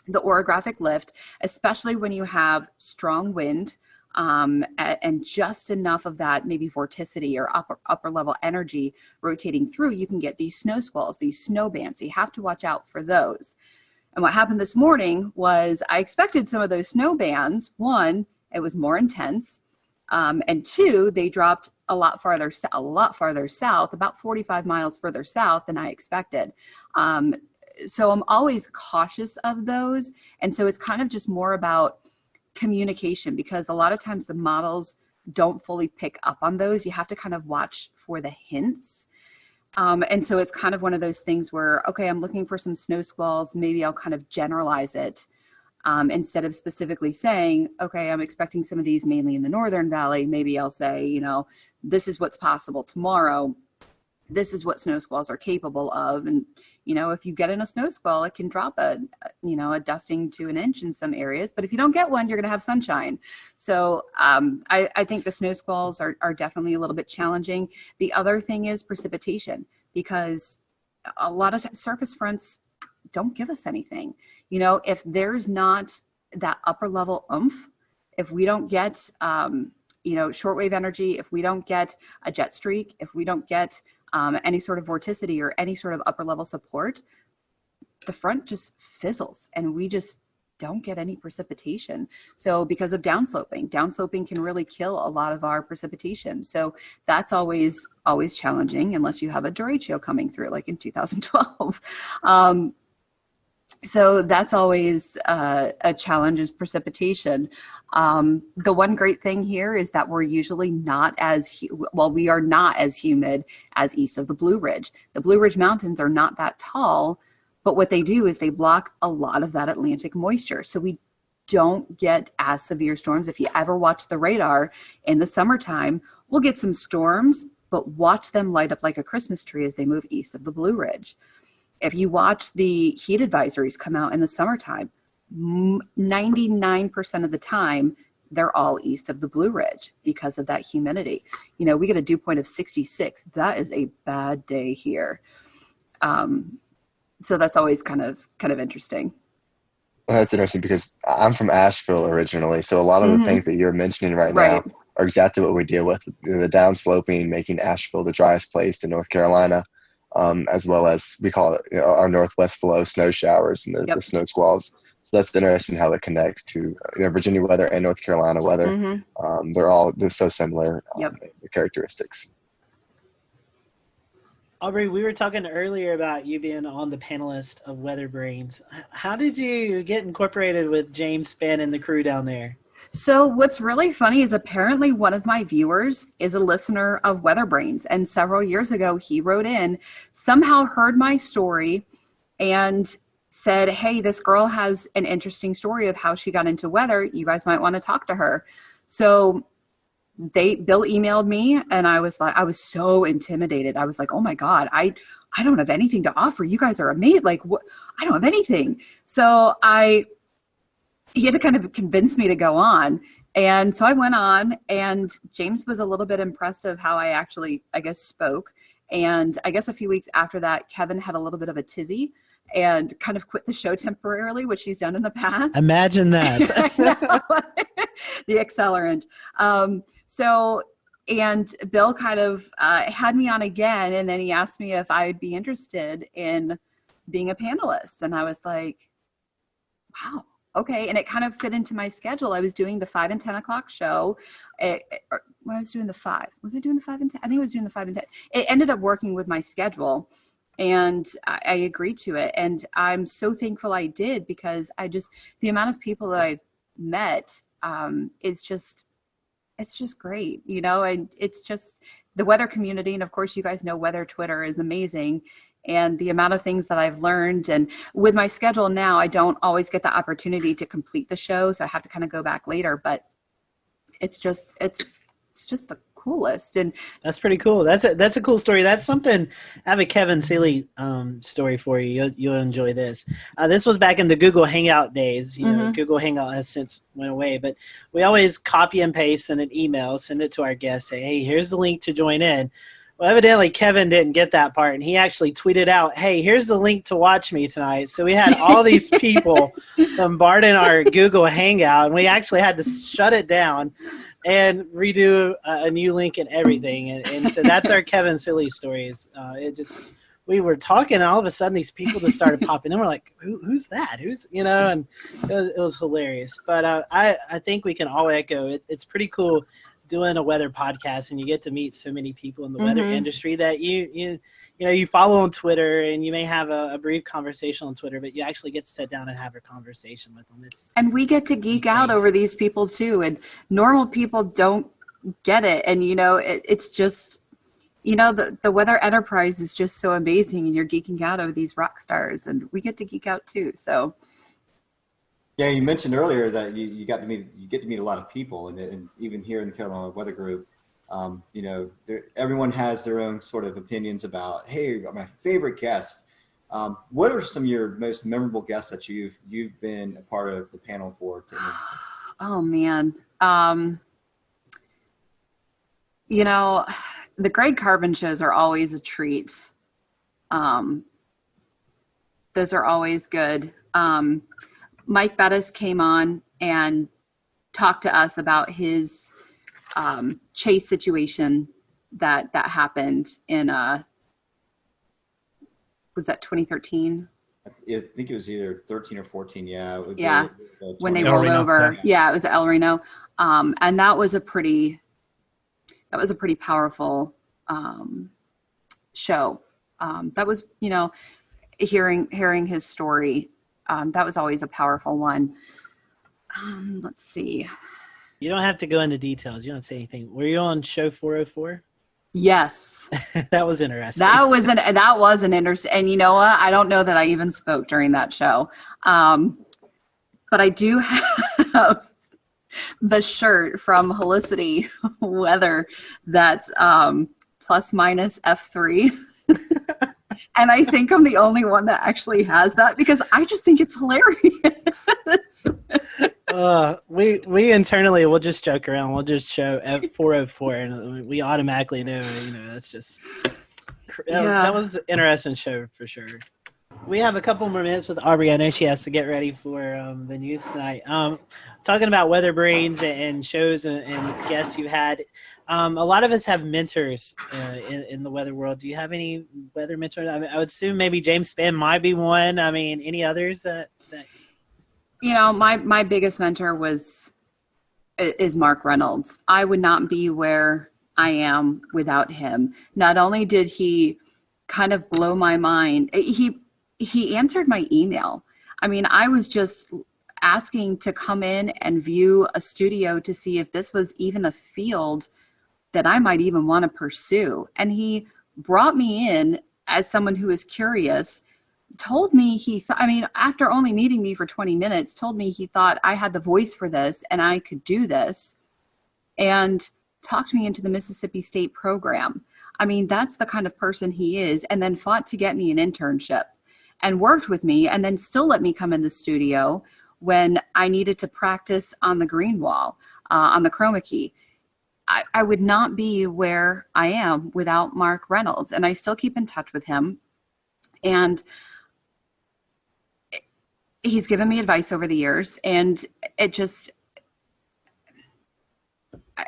the orographic lift, especially when you have strong wind and just enough of that maybe vorticity or upper level energy rotating through, you can get these snow squalls, these snow bands. So you have to watch out for those. And what happened this morning was I expected some of those snow bands. One, it was more intense. And two, they dropped a lot farther south, about 45 miles further south than I expected. So I'm always cautious of those. And so it's kind of just more about communication, because a lot of times the models don't fully pick up on those. You have to kind of watch for the hints. And so it's kind of one of those things where, okay, I'm looking for some snow squalls. Maybe I'll kind of generalize it. Instead of specifically saying, okay, I'm expecting some of these mainly in the Northern Valley, maybe I'll say, you know, this is what's possible tomorrow. this is what snow squalls are capable of. And, you know, if you get in a snow squall, it can drop a dusting to an inch in some areas. But if you don't get one, you're going to have sunshine. So I think the snow squalls are definitely a little bit challenging. The other thing is precipitation, because a lot of times surface fronts don't give us anything. You know, if there's not that upper level oomph, if we don't get, shortwave energy, if we don't get a jet streak, if we don't get any sort of vorticity or any sort of upper level support, the front just fizzles and we just don't get any precipitation. So because of downsloping can really kill a lot of our precipitation. So that's always challenging unless you have a derecho coming through like in 2012. So that's always a challenge, is precipitation. The one great thing here is that we're usually we are not as humid as east of the Blue Ridge. The Blue Ridge Mountains are not that tall, but what they do is they block a lot of that Atlantic moisture. So we don't get as severe storms. If you ever watch the radar in the summertime, we'll get some storms, but watch them light up like a Christmas tree as they move east of the Blue Ridge. If you watch the heat advisories come out in the summertime, 99% of the time, they're all east of the Blue Ridge because of that humidity. You know, we get a dew point of 66. That is a bad day here. So that's always kind of interesting. Well, that's interesting because I'm from Asheville originally. So a lot of the things that you're mentioning right now are exactly what we deal with. The downsloping, making Asheville the driest place in North Carolina. As well as we call it our northwest flow snow showers and the snow squalls. So that's interesting how it connects to Virginia weather and North Carolina weather. They're so similar characteristics. Aubrey, we were talking earlier about you being on the panelist of Weather Brains. How did you get incorporated with James Spann and the crew down there? So what's really funny is apparently one of my viewers is a listener of Weather Brains, and several years ago he wrote in, somehow heard my story and said, hey, this girl has an interesting story of how she got into weather. You guys might want to talk to her. So Bill emailed me, and I was so intimidated. I was like, oh my God, I don't have anything to offer. You guys are amazing. Like, what? I don't have anything. So he had to kind of convince me to go on. And so I went on, and James was a little bit impressed of how I actually, I guess, spoke. And I guess a few weeks after that, Kevin had a little bit of a tizzy and kind of quit the show temporarily, which he's done in the past. Imagine that. The accelerant. And Bill kind of had me on again, and then he asked me if I'd be interested in being a panelist. And I was like, wow. Okay, and it kind of fit into my schedule. I was doing the 5 and 10 o'clock show. I was doing the 5. Was I doing the 5 and 10? I think I was doing the 5 and 10. It ended up working with my schedule, and I agreed to it. And I'm so thankful I did, because the amount of people that I've met is just, it's just great, and it's just the weather community. And of course, you guys know Weather Twitter is amazing. And the amount of things that I've learned, and with my schedule now, I don't always get the opportunity to complete the show. So I have to kind of go back later, but it's just the coolest. And that's pretty cool. That's a cool story. That's something. I have a Kevin Seeley story for you. You'll enjoy this. This was back in the Google Hangout days. Google Hangout has since went away, but we always copy and paste in an email, send it to our guests, say, hey, here's the link to join in. Well, evidently Kevin didn't get that part, and he actually tweeted out, hey, here's the link to watch me tonight. So we had all these people bombarding our Google Hangout, and we actually had to shut it down and redo a new link and everything. And so that's our Kevin Silly stories. We were talking, and all of a sudden these people just started popping in. We're like, who's that? And it was hilarious. But I think we can all echo it's pretty cool doing a weather podcast, and you get to meet so many people in the weather industry that you follow on Twitter, and you may have a brief conversation on Twitter, but you actually get to sit down and have a conversation with them. And we get to geek out over these people too, and normal people don't get it. And it's just the weather enterprise is just so amazing, and you're geeking out over these rock stars, and we get to geek out too. So yeah, you mentioned earlier that you get to meet a lot of people, and even here in the Carolina Weather Group, You know, everyone has their own sort of opinions about, hey, my favorite guests. What are some of your most memorable guests that you've been a part of the panel for? Oh man. You know, the Greg Carbon shows are always a treat. Those are always good. Mike Bettis came on and talked to us about his chase situation that happened in was that 2013? I think it was either 13 or 14. Yeah. Yeah. When they rolled over. Yeah, it was El Reno. And that was a pretty powerful show. That was, you know, hearing his story. That was always a powerful one. Let's see. You don't have to go into details. You don't say anything. Were you on show 404? Yes. That was interesting. That was an interesting, and you know what? I don't know that I even spoke during that show. But I do have the shirt from Helicity Weather that's plus minus F3. And I think I'm the only one that actually has that because I just think it's hilarious. We internally will just joke around. We'll just show F404 and we automatically know, you know, that's just that was an interesting show for sure. We have a couple more minutes with Aubrey. I know she has to get ready for the news tonight. Talking about Weather Brains and shows and guests you had. A lot of us have mentors in the weather world. Do you have any weather mentors? I would assume maybe James Spann might be one. I mean, any others that you know, my biggest mentor is Mark Reynolds. I would not be where I am without him. Not only did he kind of blow my mind, he answered my email. I mean, I was just asking to come in and view a studio to see if this was even a field that I might even want to pursue. And he brought me in as someone who is curious, told me after only meeting me for 20 minutes, told me he thought I had the voice for this and I could do this, and talked me into the Mississippi State program. I mean, that's the kind of person he is, and then fought to get me an internship and worked with me and then still let me come in the studio when I needed to practice on the green wall, on the chroma key. I would not be where I am without Mark Reynolds, and I still keep in touch with him. And he's given me advice over the years, and I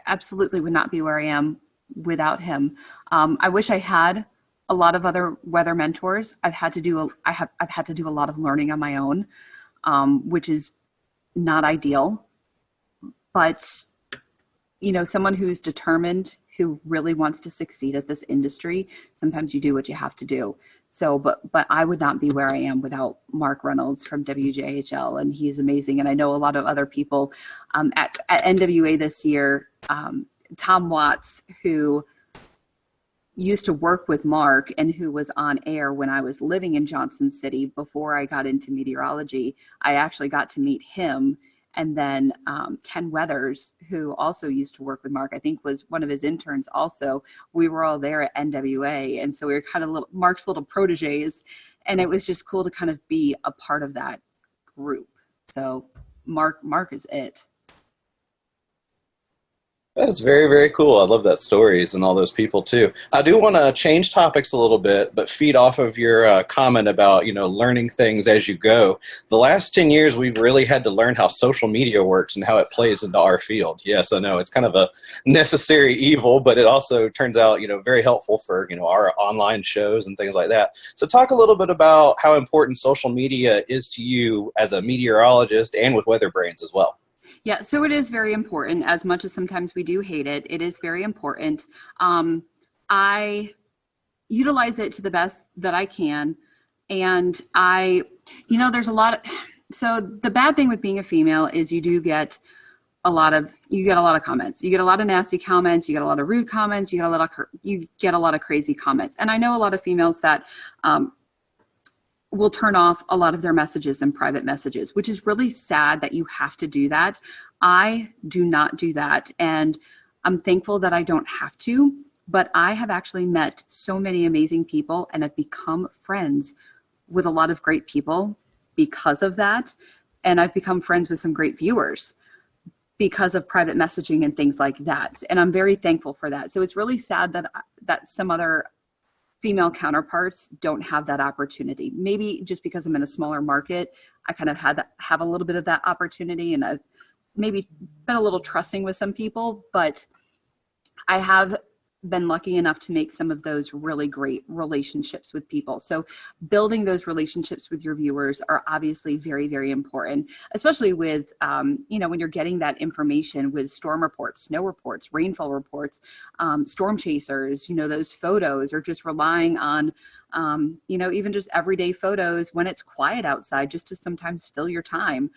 absolutely would not be where I am without him. I wish I had a lot of other weather mentors. I've had to do a lot of learning on my own, which is not ideal, but you know, someone who's determined, who really wants to succeed at this industry, sometimes you do what you have to do. So, but I would not be where I am without Mark Reynolds from WJHL, and he's amazing. And I know a lot of other people at NWA this year, Tom Watts, who used to work with Mark and who was on air when I was living in Johnson City before I got into meteorology. I actually got to meet him. And then Ken Weathers, who also used to work with Mark, I think was one of his interns also. We were all there at NWA. And so we were kind of Mark's little proteges. And it was just cool to kind of be a part of that group. So Mark is it. That's very, very cool. I love that stories and all those people too. I do want to change topics a little bit, but feed off of your comment about, you know, learning things as you go. The last 10 years, we've really had to learn how social media works and how it plays into our field. Yes, I know it's kind of a necessary evil, but it also turns out, you know, very helpful for, you know, our online shows and things like that. So talk a little bit about how important social media is to you as a meteorologist and with Weather Brains as well. Yeah, so it is very important. As much as sometimes we do hate it, it is very important. I utilize it to the best that I can. And there's a lot of, so the bad thing with being a female is you get a lot of comments. You get a lot of nasty comments. You get a lot of rude comments. You get a lot of crazy comments. And I know a lot of females that will turn off a lot of their messages and private messages, which is really sad that you have to do that. I do not do that. And I'm thankful that I don't have to, but I have actually met so many amazing people and have become friends with a lot of great people because of that. And I've become friends with some great viewers because of private messaging and things like that. And I'm very thankful for that. So it's really sad that some other female counterparts don't have that opportunity. Maybe just because I'm in a smaller market, I kind of have a little bit of that opportunity, and I've maybe been a little trusting with some people, but I have been lucky enough to make some of those really great relationships with people. So building those relationships with your viewers are obviously very, very important, especially with, when you're getting that information with storm reports, snow reports, rainfall reports, storm chasers, those photos, or just relying on, even just everyday photos when it's quiet outside, just to sometimes fill your time,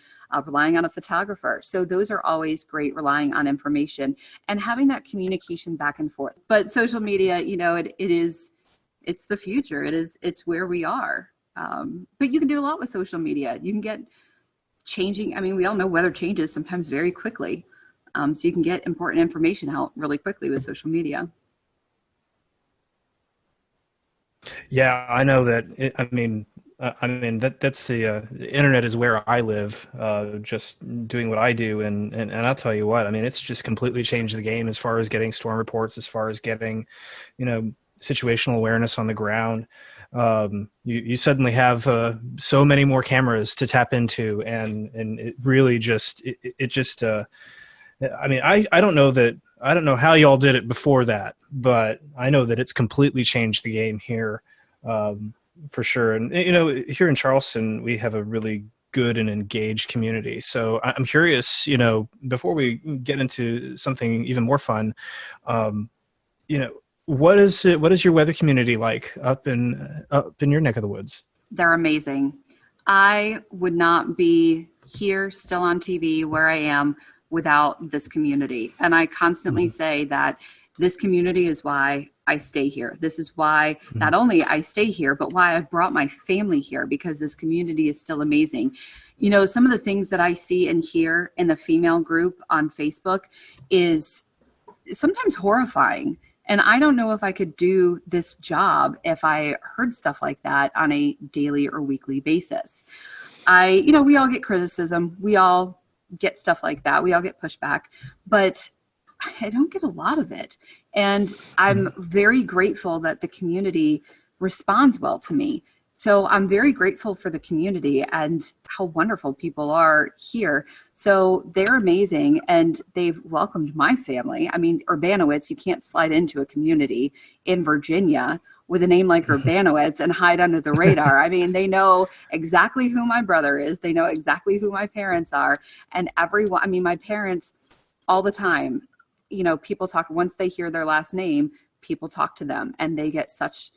relying on a photographer. So those are always great, relying on information and having that communication back and forth. But social media, it's the future. It's where we are. But you can do a lot with social media. You can get changing. I mean, we all know weather changes sometimes very quickly. So you can get important information out really quickly with social media. Yeah, I know that. That's the internet is where I live, just doing what I do. And I'll tell you what, it's just completely changed the game as far as getting storm reports, as far as getting, situational awareness on the ground. You suddenly have so many more cameras to tap into, and it really I don't know how y'all did it before that, but I know that it's completely changed the game here. For sure. And, here in Charleston, we have a really good and engaged community. So I'm curious, before we get into something even more fun, what is your weather community like up in your neck of the woods? They're amazing. I would not be here still on TV where I am without this community. And I constantly say that this community is why I stay here. This is why not only I stay here, but why I've brought my family here, because this community is still amazing. Some of the things that I see and hear in the female group on Facebook is sometimes horrifying. And I don't know if I could do this job if I heard stuff like that on a daily or weekly basis. We all get criticism. We all get stuff like that. We all get pushback, but I don't get a lot of it. And I'm very grateful that the community responds well to me. So I'm very grateful for the community and how wonderful people are here. So they're amazing, and they've welcomed my family. Urbanowitz, you can't slide into a community in Virginia with a name like Urbanowitz and hide under the radar. They know exactly who my brother is. They know exactly who my parents are. And everyone, my parents all the time, people talk, once they hear their last name, people talk to them, and they get such,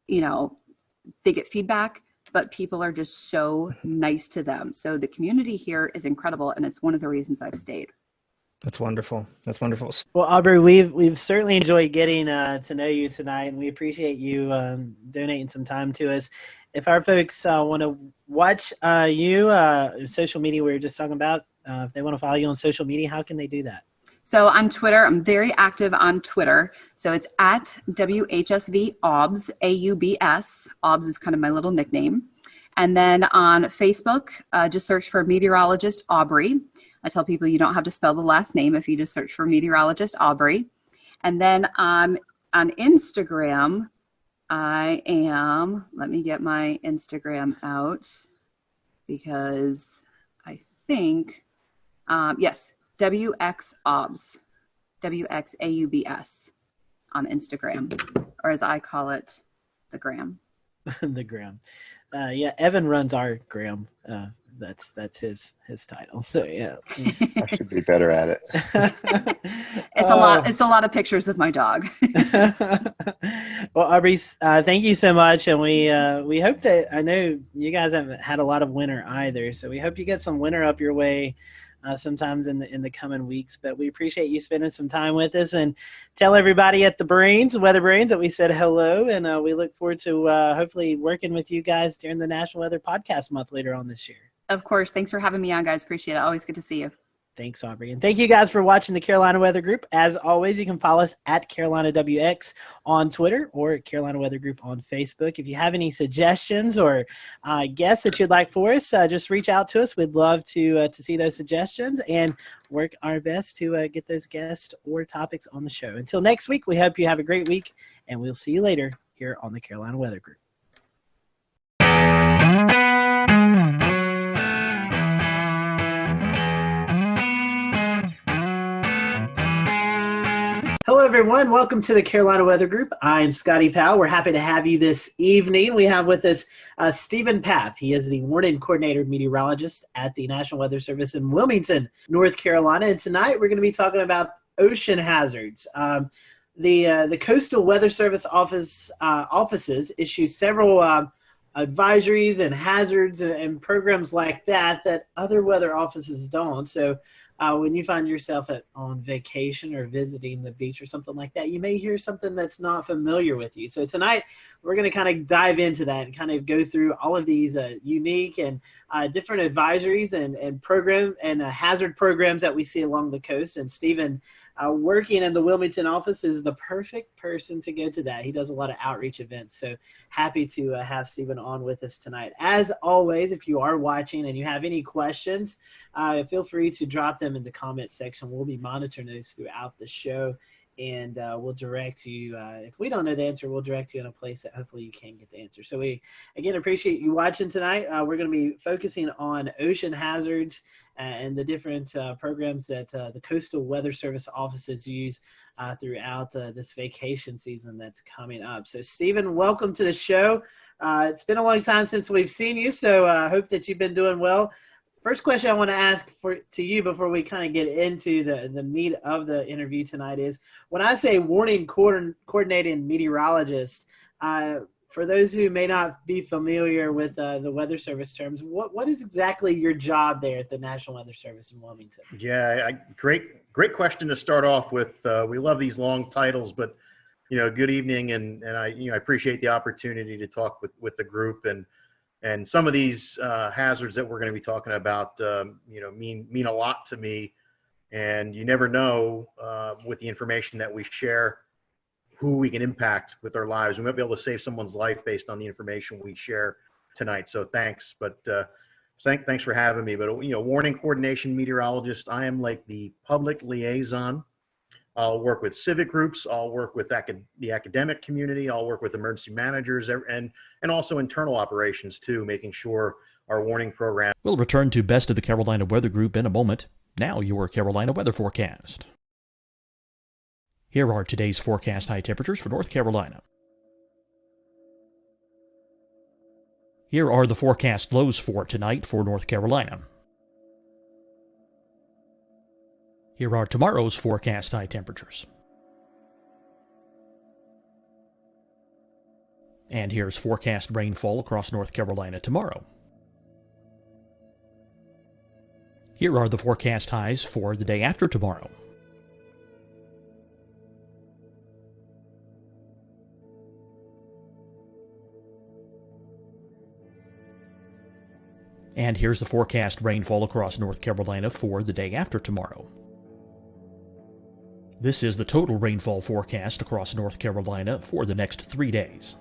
they get feedback, but people are just so nice to them. So the community here is incredible, and it's one of the reasons I've stayed. That's wonderful. That's wonderful. Well, Aubrey, we've certainly enjoyed getting to know you tonight, and we appreciate you donating some time to us. If our folks want to watch social media we were just talking about, if they want to follow you on social media, how can they do that? So on Twitter, I'm very active on Twitter. So it's at WHSV AUBS, AUBS. AUBS is kind of my little nickname. And then on Facebook, just search for Meteorologist Aubrey. I tell people you don't have to spell the last name if you just search for Meteorologist Aubrey. And then on Instagram, let me get my Instagram out, because I think, yes, WXAUBS, WXAUBS on Instagram, or as I call it, the gram. The gram. Evan runs our gram. That's his title. So yeah, I should be better at it. It's a lot of pictures of my dog. Well, Aubrey, thank you so much, and we hope that, I know you guys haven't had a lot of winter either, so we hope you get some winter up your way sometimes in the coming weeks. But we appreciate you spending some time with us, and tell everybody at the Weather Brains, that we said hello, and we look forward to hopefully working with you guys during the National Weather Podcast Month later on this year. Of course. Thanks for having me on, guys. Appreciate it. Always good to see you. Thanks, Aubrey. And thank you guys for watching the Carolina Weather Group. As always, you can follow us at Carolina WX on Twitter or Carolina Weather Group on Facebook. If you have any suggestions or guests that you'd like for us, just reach out to us. We'd love to see those suggestions and work our best to get those guests or topics on the show. Until next week, we hope you have a great week, and we'll see you later here on the Carolina Weather Group. Hello, everyone. Welcome to the Carolina Weather Group. I'm Scotty Powell. We're happy to have you this evening. We have with us Stephen Paff. He is the warning coordinator meteorologist at the National Weather Service in Wilmington, North Carolina. And tonight we're going to be talking about ocean hazards. The Coastal Weather Service offices issue several advisories and hazards and programs like that other weather offices don't. So when you find yourself on vacation or visiting the beach or something like that, you may hear something that's not familiar with you. So tonight we're going to kind of dive into that and kind of go through all of these unique and different advisories and program and hazard programs that we see along the coast. And Stephen, working in the Wilmington office, is the perfect person to go to that. He does a lot of outreach events. So happy to have Stephen on with us tonight. As always, if you are watching and you have any questions, feel free to drop them in the comment section. We'll be monitoring those throughout the show, and we'll direct you. If we don't know the answer, we'll direct you in a place that hopefully you can get the answer. So we, again, appreciate you watching tonight. We're going to be focusing on ocean hazards and the different programs that the Coastal Weather Service offices use throughout this vacation season that's coming up. So, Stephen, welcome to the show. It's been a long time since we've seen you, so I hope that you've been doing well. First question I want to ask to you before we kind of get into the meat of the interview tonight is, when I say warning coordinating meteorologist, for those who may not be familiar with the Weather Service terms, what is exactly your job there at the National Weather Service in Wilmington? Yeah, great question to start off with. We love these long titles, but good evening, and I appreciate the opportunity to talk with the group, and some of these hazards that we're going to be talking about, mean a lot to me, and you never know with the information that we share who we can impact with our lives. We might be able to save someone's life based on the information we share tonight. So thanks, but thanks for having me. But warning coordination meteorologist, I am like the public liaison. I'll work with civic groups. I'll work with the academic community. I'll work with emergency managers and also internal operations too, making sure our warning program. We'll return to Best of the Carolina Weather Group in a moment. Now your Carolina weather forecast. Here are today's forecast high temperatures for North Carolina. Here are the forecast lows for tonight for North Carolina. Here are tomorrow's forecast high temperatures. And here's forecast rainfall across North Carolina tomorrow. Here are the forecast highs for the day after tomorrow. And here's the forecast rainfall across North Carolina for the day after tomorrow. This is the total rainfall forecast across North Carolina for the next 3 days.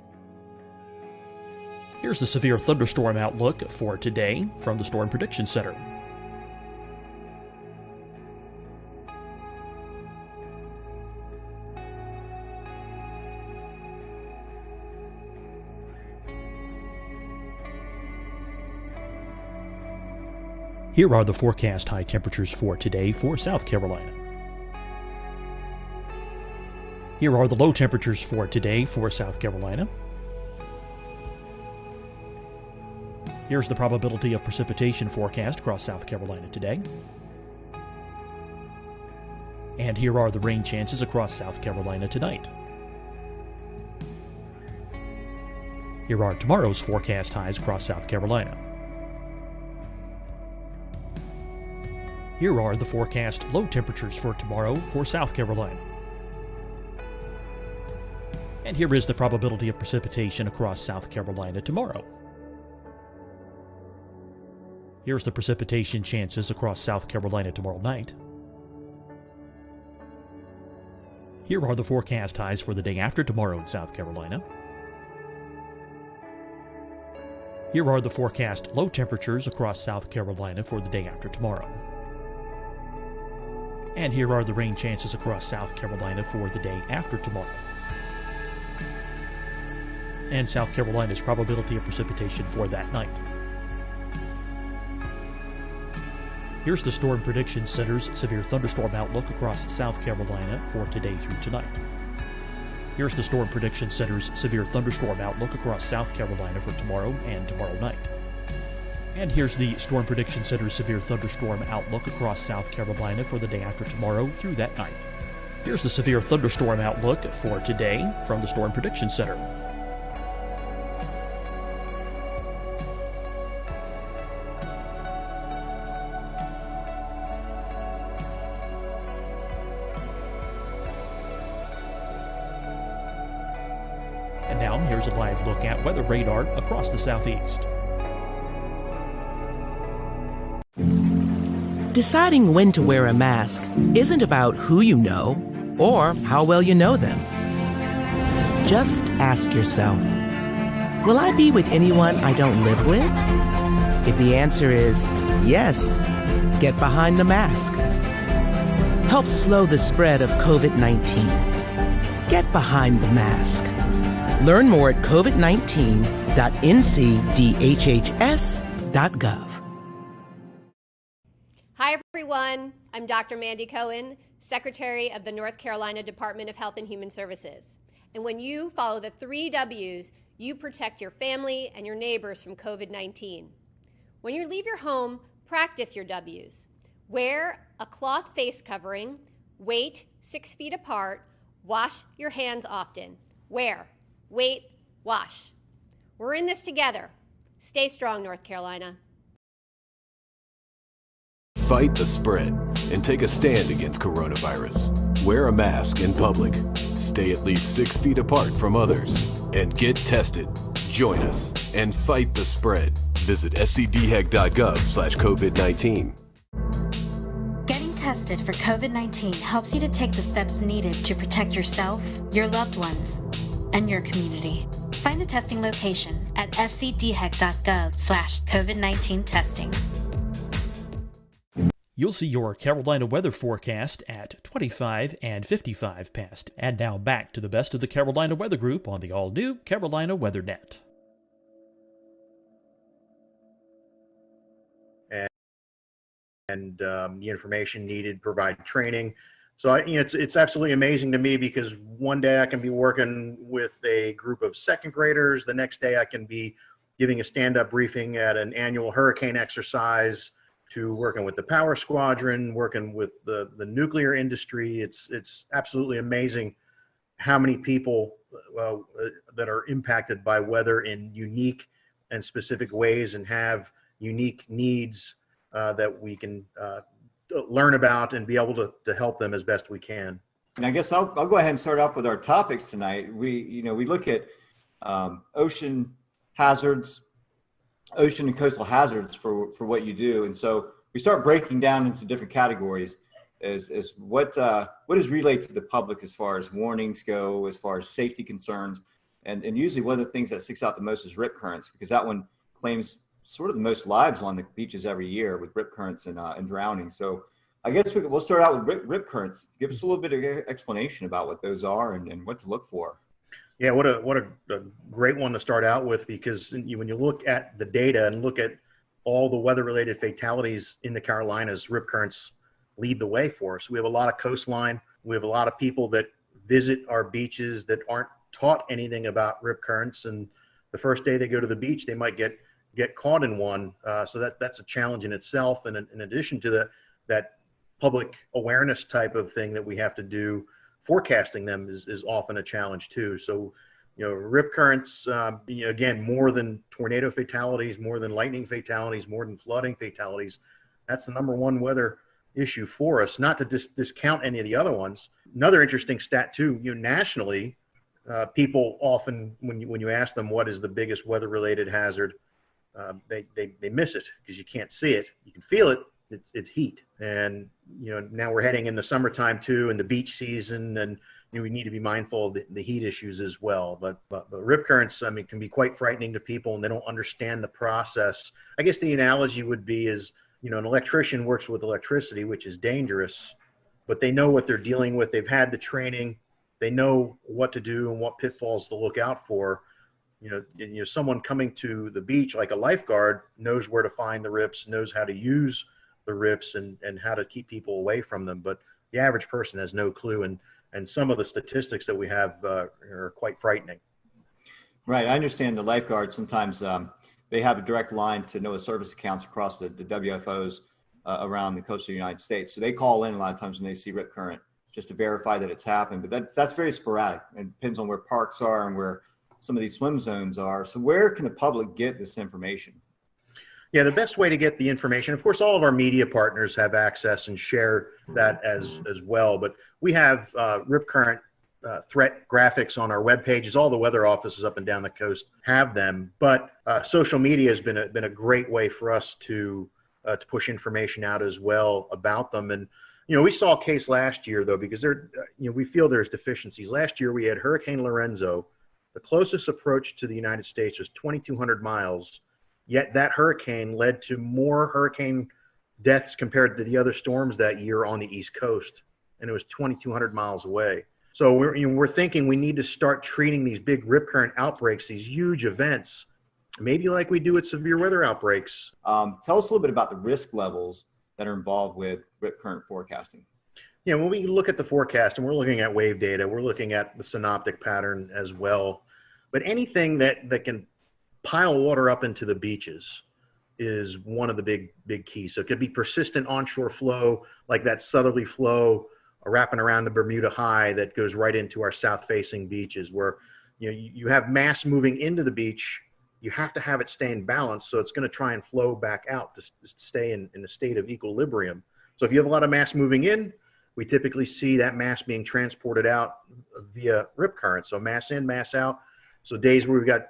Here's the severe thunderstorm outlook for today from the Storm Prediction Center. Here are the forecast high temperatures for today for South Carolina. Here are the low temperatures for today for South Carolina. Here's the probability of precipitation forecast across South Carolina today. And here are the rain chances across South Carolina tonight. Here are tomorrow's forecast highs across South Carolina. Here are the forecast low temperatures for tomorrow for South Carolina. And here is the probability of precipitation across South Carolina tomorrow. Here's the precipitation chances across South Carolina tomorrow night. Here are the forecast highs for the day after tomorrow in South Carolina. Here are the forecast low temperatures across South Carolina for the day after tomorrow. And here are the rain chances across South Carolina for the day after tomorrow. And South Carolina's probability of precipitation for that night. Here's the Storm Prediction Center's severe thunderstorm outlook across South Carolina for today through tonight. Here's the Storm Prediction Center's severe thunderstorm outlook across South Carolina for tomorrow and tomorrow night. And here's the Storm Prediction Center's severe thunderstorm outlook across South Carolina for the day after tomorrow through that night. Here's the severe thunderstorm outlook for today from the Storm Prediction Center. And now here's a live look at weather radar across the southeast. Deciding when to wear a mask isn't about who you know or how well you know them. Just ask yourself, will I be with anyone I don't live with? If the answer is yes, get behind the mask. Help slow the spread of COVID-19. Get behind the mask. Learn more at covid19.ncdhhs.gov. Hi, everyone. I'm Dr. Mandy Cohen, Secretary of the North Carolina Department of Health and Human Services. And when you follow the 3 W's, you protect your family and your neighbors from COVID-19. When you leave your home, practice your W's. Wear a cloth face covering, wait 6 feet apart, wash your hands often. Wear, wait, wash. We're in this together. Stay strong, North Carolina. Fight the spread and take a stand against coronavirus. Wear a mask in public. Stay at least 6 feet apart from others. And get tested. Join us and fight the spread. Visit scdhec.gov/COVID-19. Getting tested for COVID-19 helps you to take the steps needed to protect yourself, your loved ones, and your community. Find the testing location at scdhec.gov/COVID-19 testing. You'll see your Carolina weather forecast at 25 and 55 past. And now back to the best of the Carolina Weather Group on the all-new Carolina WeatherNet. And the information needed, provide training. So it's absolutely amazing to me because one day I can be working with a group of second graders. The next day I can be giving a stand-up briefing at an annual hurricane exercise, to working with the power squadron, working with the nuclear industry. It's absolutely amazing how many people that are impacted by weather in unique and specific ways and have unique needs that we can learn about and be able to help them as best we can. And I guess I'll go ahead and start off with our topics tonight. We look at ocean hazards, ocean and coastal hazards for what you do. And so we start breaking down into different categories as what is relayed to the public as far as warnings go, as far as safety concerns. And usually one of the things that sticks out the most is rip currents, because that one claims sort of the most lives along the beaches every year with rip currents and drowning. So I guess we'll start out with rip currents. Give us a little bit of explanation about what those are and what to look for. Yeah, what a great one to start out with, because when you look at the data and look at all the weather-related fatalities in the Carolinas, rip currents lead the way for us. We have a lot of coastline. We have a lot of people that visit our beaches that aren't taught anything about rip currents, and the first day they go to the beach, they might get caught in one. So that's a challenge in itself. And in addition to that public awareness type of thing that we have to do, forecasting them is often a challenge too. So, rip currents, again, more than tornado fatalities, more than lightning fatalities, more than flooding fatalities. That's the number one weather issue for us, not to discount any of the other ones. Another interesting stat too, nationally, people often, when you ask them what is the biggest weather-related hazard, they miss it because you can't see it. You can feel it. It's heat. And, now we're heading into summertime too, and the beach season, and we need to be mindful of the heat issues as well. But rip currents, can be quite frightening to people, and they don't understand the process. I guess the analogy would be is, an electrician works with electricity, which is dangerous, but they know what they're dealing with. They've had the training. They know what to do and what pitfalls to look out for. Someone coming to the beach like a lifeguard knows where to find the rips, knows how to use the rips and how to keep people away from them. But the average person has no clue. And some of the statistics that we have are quite frightening. Right. I understand the lifeguards sometimes they have a direct line to NOAA service accounts across the WFOs around the coast of the United States. So they call in a lot of times when they see rip current just to verify that it's happened. But that's very sporadic. It depends on where parks are and where some of these swim zones are. So where can the public get this information? Yeah, the best way to get the information, of course, all of our media partners have access and share that as well. But we have rip current threat graphics on our web pages. All the weather offices up and down the coast have them. But social media has been a great way for us to push information out as well about them. And we saw a case last year though, because we feel there's deficiencies. Last year we had Hurricane Lorenzo. The closest approach to the United States was 2,200 miles. Yet that hurricane led to more hurricane deaths compared to the other storms that year on the East Coast, and it was 2,200 miles away. So we're thinking we need to start treating these big rip current outbreaks, these huge events, maybe like we do with severe weather outbreaks. Tell us a little bit about the risk levels that are involved with rip current forecasting. Yeah, when we look at the forecast and we're looking at wave data, we're looking at the synoptic pattern as well. But anything that can pile water up into the beaches is one of the big keys. So it could be persistent onshore flow, like that southerly flow wrapping around the Bermuda High that goes right into our south-facing beaches, where you have mass moving into the beach. You have to have it stay in balance, so it's going to try and flow back out to stay in a state of equilibrium. So if you have a lot of mass moving in, we typically see that mass being transported out via rip current. So mass in, mass out. So days where we've got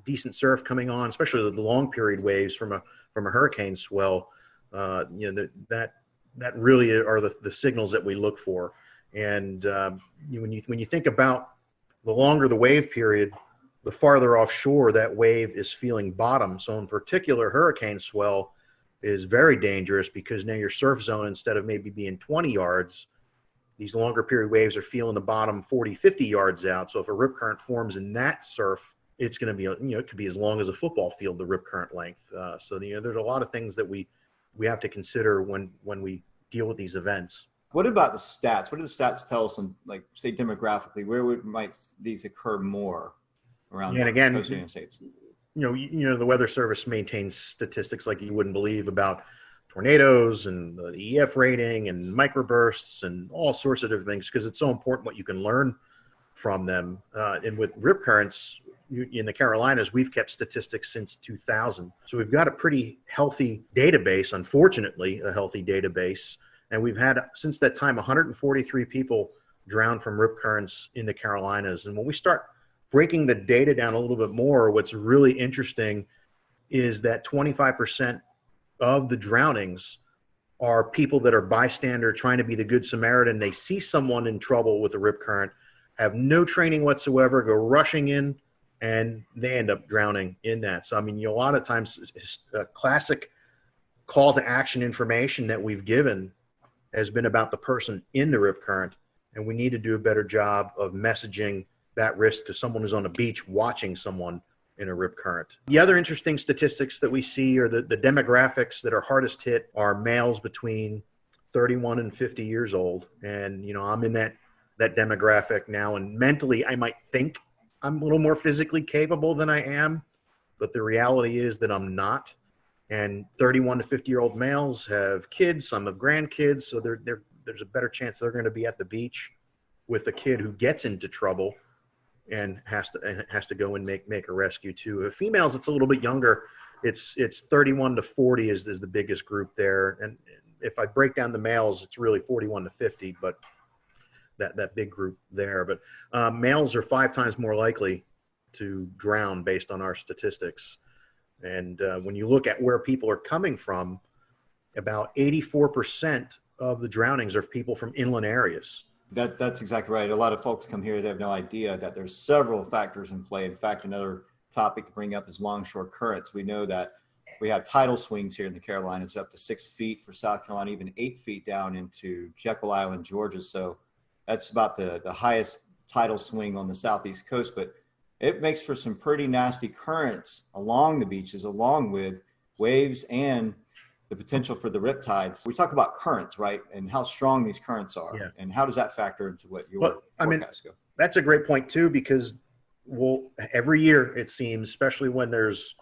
decent surf coming on, especially the long period waves from a hurricane swell, that really are the signals that we look for. And when you think about the longer the wave period, the farther offshore that wave is feeling bottom. So in particular, hurricane swell is very dangerous because now your surf zone, instead of maybe being 20 yards, these longer period waves are feeling the bottom 40, 50 yards out. So if a rip current forms in that surf, it's going to be, it could be as long as a football field, the rip current length. So there's a lot of things that we have to consider when we deal with these events. What about the stats? What do the stats tell us on, like, say, demographically, where might these occur more around and again, the United States? The Weather Service maintains statistics like you wouldn't believe about tornadoes and the EF rating and microbursts and all sorts of different things, because it's so important what you can learn from them. And with rip currents in the Carolinas, we've kept statistics since 2000. So we've got a pretty healthy database, unfortunately, a healthy database. And we've had, since that time, 143 people drowned from rip currents in the Carolinas. And when we start breaking the data down a little bit more, what's really interesting is that 25% of the drownings are people that are bystander trying to be the good Samaritan. They see someone in trouble with a rip current, have no training whatsoever, go rushing in, and they end up drowning in that. So, a lot of times, classic call to action information that we've given has been about the person in the rip current, and we need to do a better job of messaging that risk to someone who's on a beach watching someone in a rip current. The other interesting statistics that we see are the demographics that are hardest hit are males between 31 and 50 years old. And, I'm in that demographic now, and mentally I might think I'm a little more physically capable than I am, but the reality is that I'm not. And 31 to 50-year-old males have kids, some have grandkids, so there's a better chance they're going to be at the beach with a kid who gets into trouble and has to go and make a rescue too. Females, it's a little bit younger. It's 31 to 40 is the biggest group there. And if I break down the males, it's really 41 to 50, but that big group there. But males are 5 times more likely to drown based on our statistics. And when you look at where people are coming from, about 84% of the drownings are people from inland areas. That's exactly right. A lot of folks come here, they have no idea that there's several factors in play. In fact, another topic to bring up is longshore currents. We know that we have tidal swings here in the Carolinas up to 6 feet for South Carolina, even 8 feet down into Jekyll Island, Georgia. So that's about the highest tidal swing on the southeast coast, but it makes for some pretty nasty currents along the beaches, along with waves and the potential for the riptides. We talk about currents, right? And how strong these currents are. Yeah. And how does that factor into what your forecasts go? That's a great point too, because every year it seems, especially when there's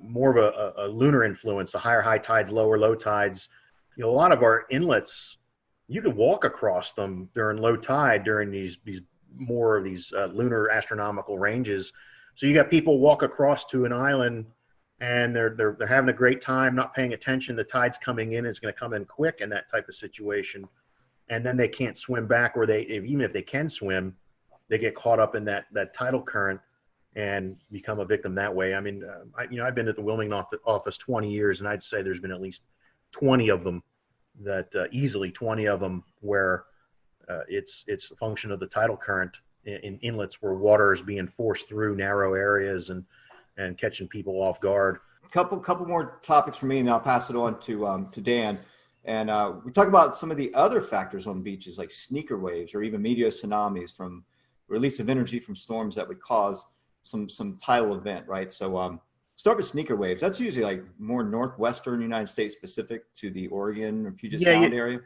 more of a lunar influence, the higher high tides, lower low tides, a lot of our inlets, you can walk across them during low tide during these more of these lunar astronomical ranges. So you got people walk across to an island and they're having a great time, not paying attention. The tide's coming in, it's going to come in quick in that type of situation. And then they can't swim back, or even if they can swim, they get caught up in that tidal current and become a victim that way. I mean, I've been at the Wilmington office 20 years, and I'd say there's been at least 20 of them easily 20 of them where it's a function of the tidal current in inlets where water is being forced through narrow areas and catching people off guard. Couple more topics for me, and I'll pass it on to Dan. And we talk about some of the other factors on beaches, like sneaker waves or even meteor tsunamis from release of energy from storms that would cause some tidal event, right? So start with sneaker waves. That's usually like more northwestern United States specific to the Oregon or Puget Sound area.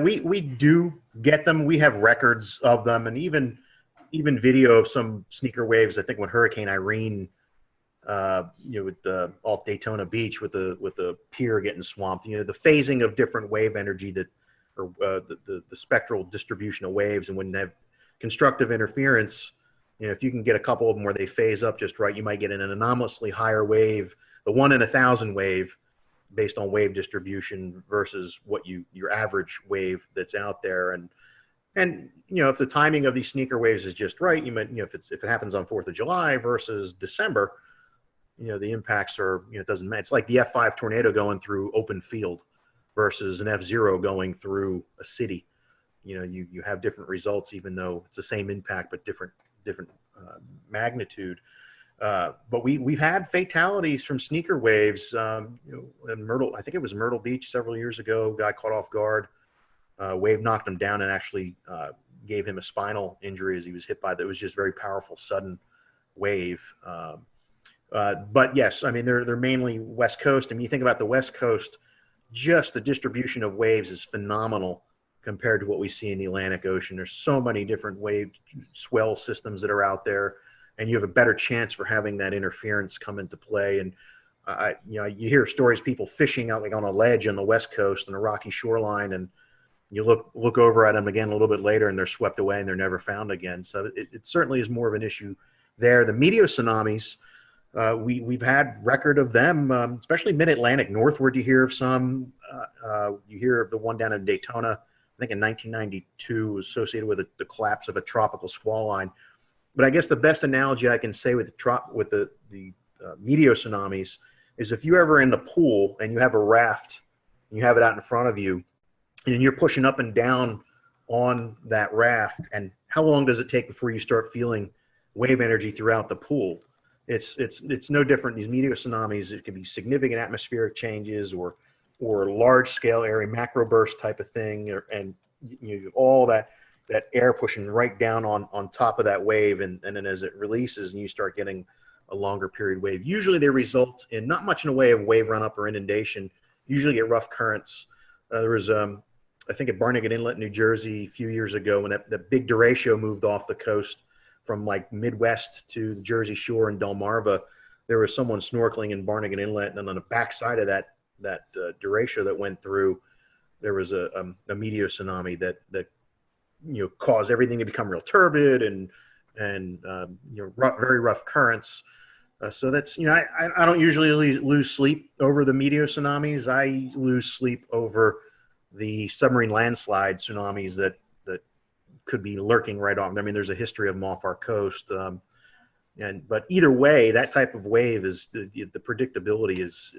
We do get them. We have records of them, and even video of some sneaker waves. I think when Hurricane Irene, with off Daytona Beach with the pier getting swamped, the phasing of different wave energy or the spectral distribution of waves, and when they have constructive interference, if you can get a couple of them where they phase up just right, you might get an anomalously higher wave, the 1 in 1,000 wave, based on wave distribution versus what your average wave that's out there. And if the timing of these sneaker waves is just right, you might, if it happens on 4th of July versus December, the impacts are, it doesn't matter. It's like the F5 tornado going through open field versus an F0 going through a city. You have different results, even though it's the same impact, but different magnitude. But we've had fatalities from sneaker waves. In Myrtle, I think it was Myrtle Beach several years ago, guy caught off guard. Wave knocked him down and actually gave him a spinal injury as he was hit by that. It was just very powerful, sudden wave. But yes, I mean, they're mainly West Coast. I mean, you think about the West Coast, just the distribution of waves is phenomenal compared to what we see in the Atlantic Ocean. There's so many different wave swell systems that are out there, and you have a better chance for having that interference come into play. And you hear stories, people fishing out like on a ledge on the West Coast on a rocky shoreline, and you look over at them again a little bit later, and they're swept away and they're never found again. So it certainly is more of an issue there. The meteor tsunamis, we've had record of them, especially mid-Atlantic. Northward, you hear of some. You hear of the one down in Daytona, I think in 1992, associated with the collapse of a tropical squall line. But I guess the best analogy I can say with the meteor tsunamis is if you're ever in the pool and you have a raft and you have it out in front of you and you're pushing up and down on that raft, and how long does it take before you start feeling wave energy throughout the pool? It's no different. These meteor tsunamis, it can be significant atmospheric changes or large scale area macro burst type of thing, and all that air pushing right down on top of that wave, and then as it releases and you start getting a longer period wave. Usually they result in not much in a way of wave run up or inundation. Usually get rough currents. There was I think at Barnegat Inlet, New Jersey, a few years ago when that big derecho moved off the coast from like Midwest to the Jersey Shore in Delmarva. There was someone snorkeling in Barnegat Inlet, and on the backside of that derecho that went through, there was a meteor tsunami that caused everything to become real turbid and very rough currents. So that's I don't usually lose sleep over the meteor tsunamis. I lose sleep over the submarine landslide tsunamis that could be lurking right on. I mean, there's a history of them off our coast. But either way, that type of wave is the predictability is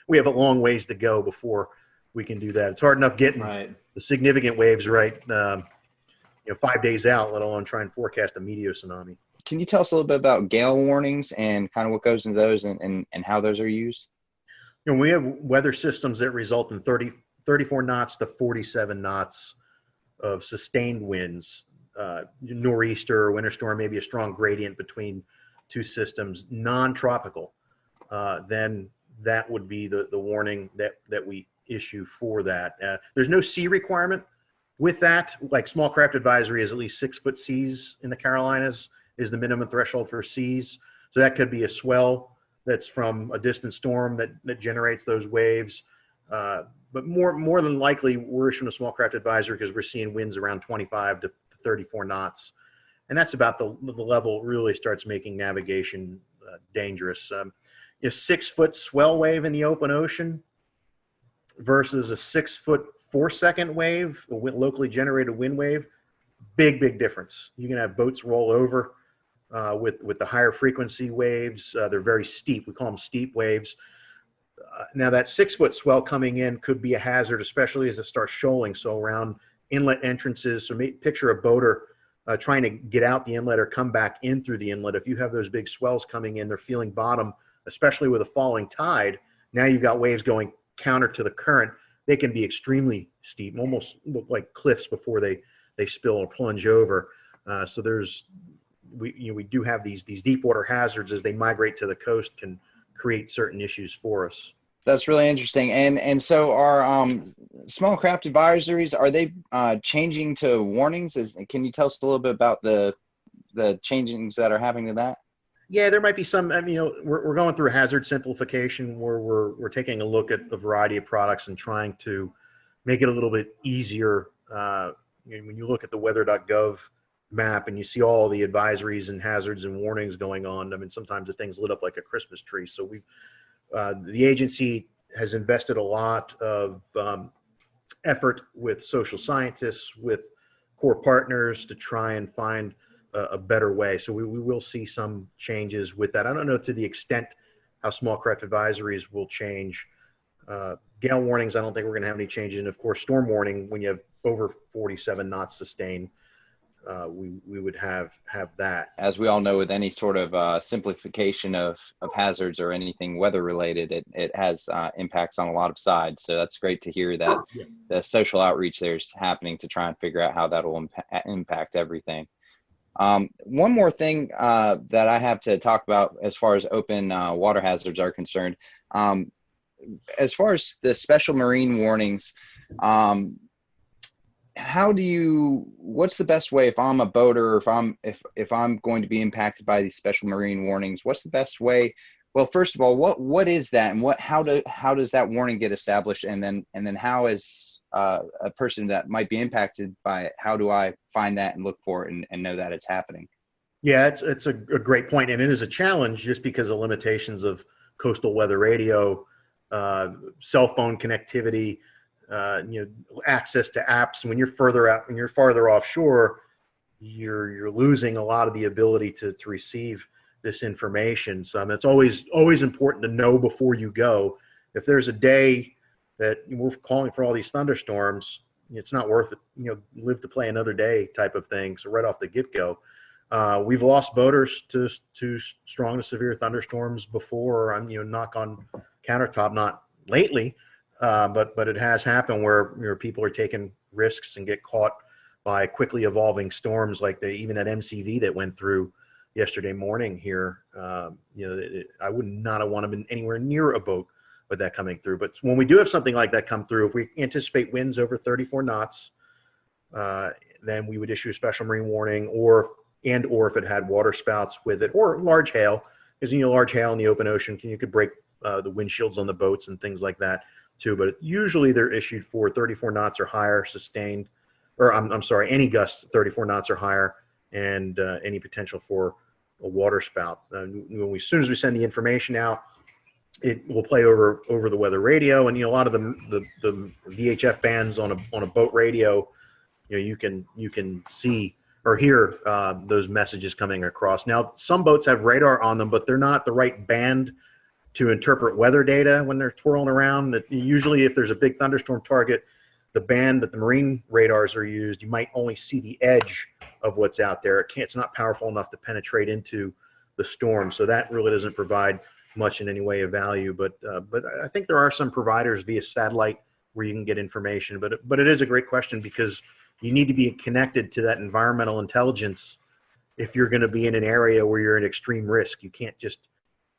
we have a long ways to go before we can do that. It's hard enough getting the significant waves right, 5 days out, let alone try and forecast a meteor tsunami. Can you tell us a little bit about gale warnings and kind of what goes into those and how those are used? We have weather systems that result in 34 knots to 47 knots of sustained winds, nor'easter or winter storm, maybe a strong gradient between two systems, non-tropical. Then that would be the warning that we issue for that. There's no sea requirement with that. Like small craft advisory is at least 6 foot seas in the Carolinas is the minimum threshold for seas. So that could be a swell that's from a distant storm that generates those waves. But more than likely, we're issuing a small craft advisory because we're seeing winds around 25 to 34 knots. And that's about the level it really starts making navigation dangerous. A 6 foot swell wave in the open ocean versus a 6 foot 4 second wave, a locally generated wind wave, big difference. You can have boats roll over with the higher frequency waves. They're very steep. We call them steep waves. Now that 6 foot swell coming in could be a hazard, especially as it starts shoaling. So around inlet entrances, so picture a boater trying to get out the inlet or come back in through the inlet. If you have those big swells coming in, they're feeling bottom, especially with a falling tide. Now you've got waves going counter to the current. They can be extremely steep, almost look like cliffs before they spill or plunge over. So we do have these deep water hazards as they migrate to the coast can create certain issues for us. That's really interesting. And so our small craft advisories, are they changing to warnings? Can you tell us a little bit about the changings that are happening to that? Yeah, there might be some. We're going through a hazard simplification where we're taking a look at a variety of products and trying to make it a little bit easier. When you look at the weather.gov map and you see all the advisories and hazards and warnings going on, sometimes the thing's lit up like a Christmas tree. So the agency has invested a lot of effort with social scientists, with core partners to try and find a better way. So we will see some changes with that. I don't know to the extent how small craft advisories will change. Gale warnings, I don't think we're going to have any changes. And of course, storm warning, when you have over 47 knots sustained, we would have that. As we all know, with any sort of simplification of hazards or anything weather related, it has impacts on a lot of sides. So that's great to hear that the social outreach there is happening to try and figure out how that will impact everything. One more thing that I have to talk about as far as open water hazards are concerned, as far as the special marine warnings, what's the best way if I'm a boater, if I'm going to be impacted by these special marine warnings, what's the best way? Well, first of all, what is that, and how does that warning get established, and then how is a person that might be impacted by it, how do I find that and look for it and know that it's happening? Yeah, it's a great point, and it is a challenge just because of limitations of coastal weather radio, cell phone connectivity, access to apps. When you're further out, when you're farther offshore, you're losing a lot of the ability to receive this information. So it's always important to know before you go. If there's a day that we're calling for all these thunderstorms, it's not worth it. Live to play another day type of thing. So right off the get-go, we've lost boaters to strong to severe thunderstorms before. I'm knock on countertop, not lately, but it has happened where people are taking risks and get caught by quickly evolving storms like even that MCV that went through yesterday morning here. I would not have wanted to been anywhere near a boat with that coming through. But when we do have something like that come through, if we anticipate winds over 34 knots, then we would issue a special marine warning, or if it had water spouts with it, or large hail, because large hail in the open ocean you could break the windshields on the boats and things like that too. But usually they're issued for 34 knots or higher sustained, or I'm sorry, any gusts 34 knots or higher, and any potential for a water spout. As soon as we send the information out, it will play over the weather radio, and a lot of the VHF bands on a boat radio, you can see or hear those messages coming across. Now, some boats have radar on them, but they're not the right band to interpret weather data when they're twirling around. Usually, if there's a big thunderstorm target, the band that the marine radars are used, you might only see the edge of what's out there. It's not powerful enough to penetrate into the storm, so that really doesn't provide much in any way of value. But I think there are some providers via satellite where you can get information. But it is a great question, because you need to be connected to that environmental intelligence if you're going to be in an area where you're in extreme risk. You can't just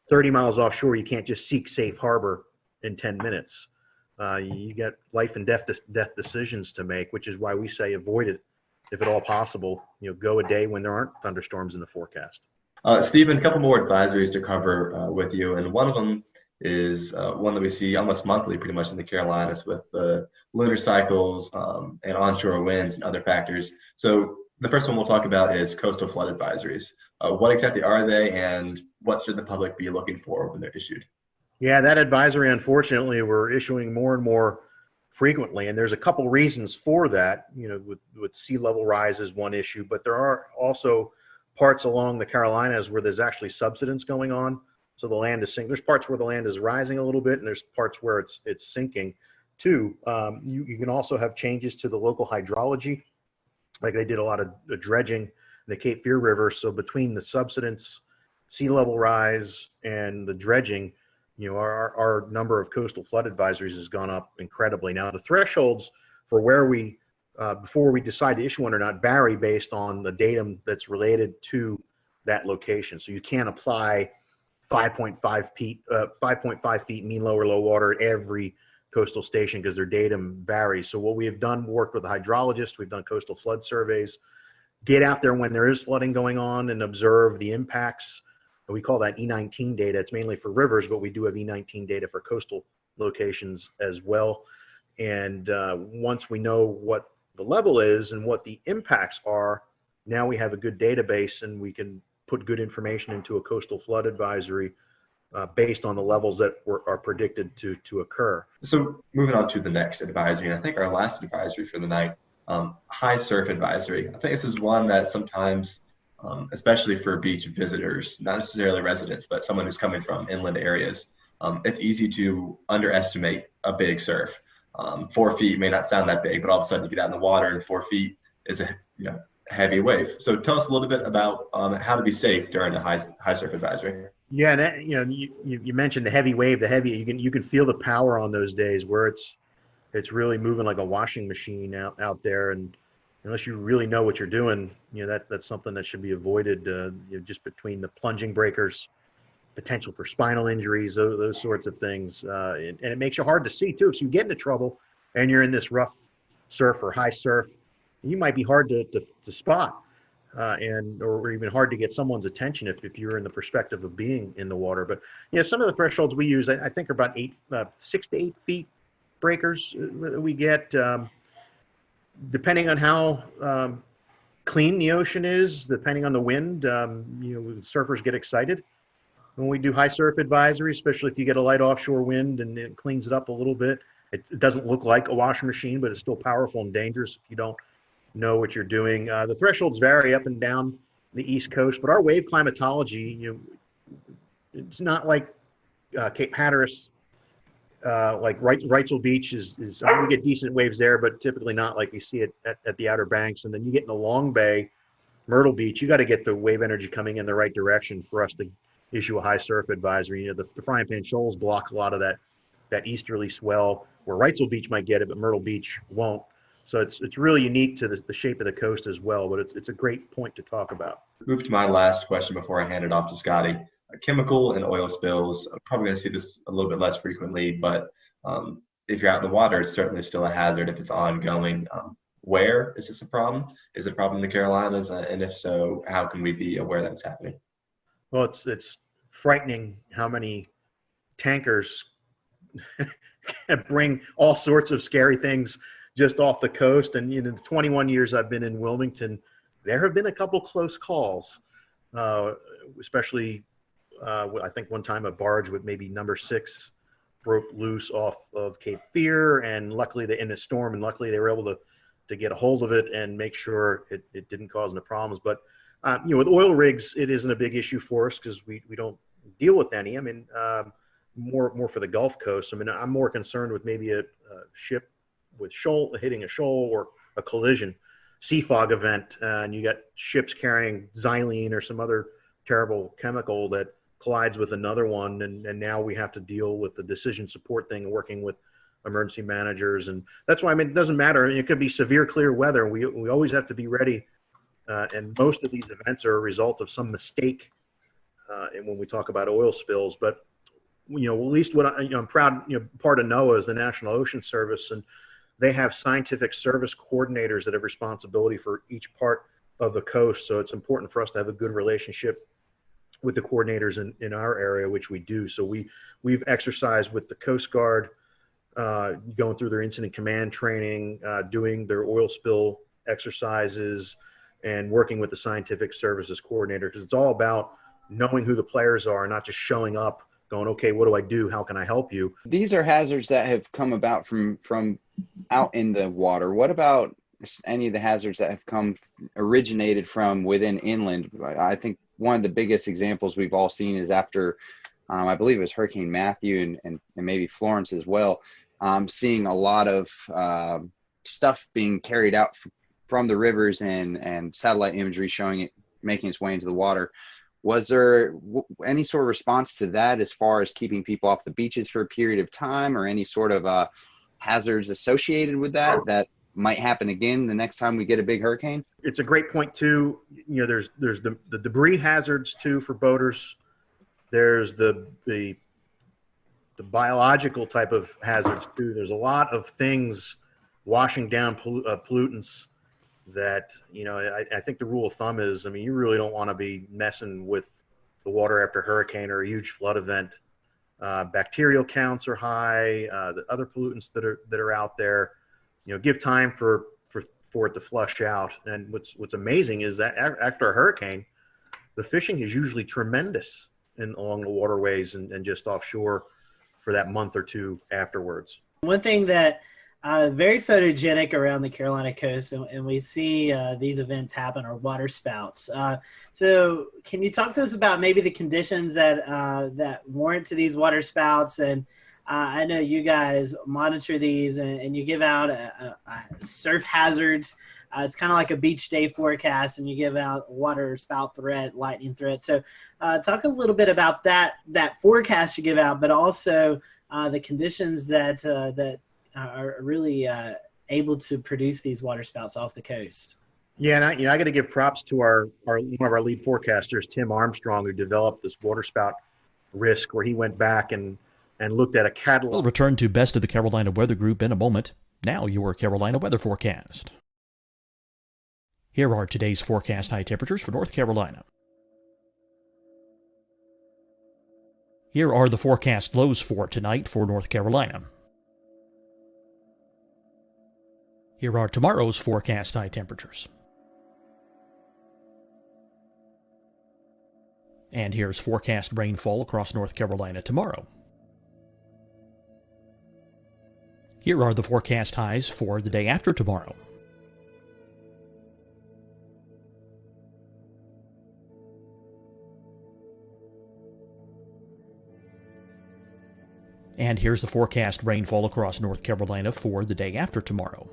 30 miles offshore. You can't just seek safe harbor in 10 minutes. You got life and death decisions to make, which is why we say avoid it if at all possible. Go a day when there aren't thunderstorms in the forecast. Stephen, a couple more advisories to cover with you, and one of them is one that we see almost monthly pretty much in the Carolinas with the lunar cycles and onshore winds and other factors. So the first one we'll talk about is coastal flood advisories. What exactly are they, and what should the public be looking for when they're issued? Yeah, that advisory, unfortunately, we're issuing more and more frequently, and there's a couple reasons for that. With sea level rise is one issue, but there are also parts along the Carolinas where there's actually subsidence going on. So the land is sinking. There's parts where the land is rising a little bit, and there's parts where it's sinking too. You can also have changes to the local hydrology, like they did a lot of dredging in the Cape Fear River. So between the subsidence, sea level rise, and the dredging, our number of coastal flood advisories has gone up incredibly. Now, the thresholds for where we, before we decide to issue one or not, vary based on the datum that's related to that location. So you can't apply 5.5 feet mean low or low water at every coastal station, because their datum varies. So what we have done, worked with a hydrologist, we've done coastal flood surveys, get out there when there is flooding going on and observe the impacts. We call that E19 data. It's mainly for rivers, but we do have E19 data for coastal locations as well. And once we know what the level is and what the impacts are, now we have a good database, and we can put good information into a coastal flood advisory based on the levels that are predicted to occur. So moving on to the next advisory, and I think our last advisory for the night, high surf advisory. I think this is one that sometimes, especially for beach visitors, not necessarily residents, but someone who's coming from inland areas, it's easy to underestimate a big surf. 4 feet may not sound that big, but all of a sudden you get out in the water and 4 feet is a heavy wave. So tell us a little bit about how to be safe during a high surf advisory. Yeah, that, you mentioned the heavy wave. The heavy, you can feel the power on those days where it's really moving like a washing machine out there, and unless you really know what you're doing, that's something that should be avoided. Just between the plunging breakers, potential for spinal injuries, those sorts of things, and it makes you hard to see too. So you get into trouble, and you're in this rough surf or high surf, you might be hard to spot, or even hard to get someone's attention if you're in the perspective of being in the water. But some of the thresholds we use, I think, are about 6 to 8 feet breakers we get, depending on how clean the ocean is, depending on the wind. Surfers get excited when we do high surf advisory, especially if you get a light offshore wind and it cleans it up a little bit. It doesn't look like a washing machine, but it's still powerful and dangerous if you don't know what you're doing. The thresholds vary up and down the East Coast, but our wave climatology, it's not like Cape Hatteras, like Wrightsville Beach is we get decent waves there, but typically not like you see it at the Outer Banks. And then you get in the Long Bay, Myrtle Beach, you got to get the wave energy coming in the right direction for us to issue a high surf advisory. The Frying Pan Shoals block a lot of that easterly swell, where Wrightsville Beach might get it, but Myrtle Beach won't. So it's really unique to the shape of the coast as well, but it's a great point to talk about. Move to my last question before I hand it off to Scotty. Chemical and oil spills, I'm probably going to see this a little bit less frequently, but if you're out in the water, it's certainly still a hazard if it's ongoing. Where is this a problem? Is it a problem in the Carolinas? And if so, how can we be aware that it's happening? Well, it's frightening how many tankers bring all sorts of scary things just off the coast. And the 21 years I've been in Wilmington, there have been a couple close calls, especially I think one time a barge with maybe number 6 broke loose off of Cape Fear, and luckily in a storm, and luckily they were able to to get a hold of it and make sure it didn't cause any problems. But with oil rigs, it isn't a big issue for us because we don't deal with any. I mean, more for the Gulf Coast. I mean, I'm more concerned with maybe a ship with hitting a shoal or a collision, sea fog event, and you got ships carrying xylene or some other terrible chemical that collides with another one, and now we have to deal with the decision support thing, working with emergency managers. And that's why, I mean, it doesn't matter. I mean, it could be severe clear weather. We always have to be ready. And most of these events are a result of some mistake. And when we talk about oil spills, but at least what I'm proud, part of NOAA is the National Ocean Service, and they have scientific service coordinators that have responsibility for each part of the coast. So it's important for us to have a good relationship with the coordinators in our area, which we do. So we've exercised with the Coast Guard, going through their incident command training, doing their oil spill exercises, and working with the scientific services coordinator, because it's all about knowing who the players are, not just showing up going, okay, what do I do? How can I help you? These are hazards that have come about from out in the water. What about any of the hazards that have originated from within inland? I think one of the biggest examples we've all seen is after, I believe it was Hurricane Matthew and maybe Florence as well, seeing a lot of stuff being carried out from the rivers and satellite imagery showing it making its way into the water. Was there any sort of response to that as far as keeping people off the beaches for a period of time, or any sort of hazards associated with that might happen again the next time we get a big hurricane? It's a great point too. There's the debris hazards too for boaters. There's the biological type of hazards too. There's a lot of things washing down pollutants that, I think the rule of thumb is, I mean, you really don't want to be messing with the water after a hurricane or a huge flood event. Bacterial counts are high, the other pollutants that are out there, give time for it to flush out. And what's amazing is that after a hurricane, the fishing is usually tremendous along the waterways and just offshore for that month or two afterwards. One thing that very photogenic around the Carolina coast, and we see these events happen, are water spouts. So can you talk to us about maybe the conditions that warrant to these water spouts? And I know you guys monitor these and you give out surf hazards. It's kind of like a beach day forecast, and you give out water spout threat, lightning threat. So talk a little bit about that forecast you give out, but also the conditions that are really able to produce these water spouts off the coast. Yeah, and I got to give props to one of our lead forecasters, Tim Armstrong, who developed this water spout risk, where he went back and looked at a catalog. We'll return to Best of the Carolina Weather Group in a moment. Now your Carolina weather forecast. Here are today's forecast high temperatures for North Carolina. Here are the forecast lows for tonight for North Carolina. Here are tomorrow's forecast high temperatures. And here's forecast rainfall across North Carolina tomorrow. Here are the forecast highs for the day after tomorrow. And here's the forecast rainfall across North Carolina for the day after tomorrow.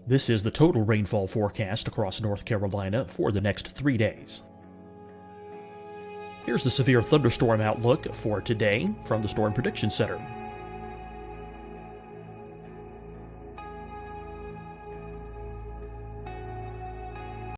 This is the total rainfall forecast across North Carolina for the next 3 days. Here's the severe thunderstorm outlook for today from the Storm Prediction Center.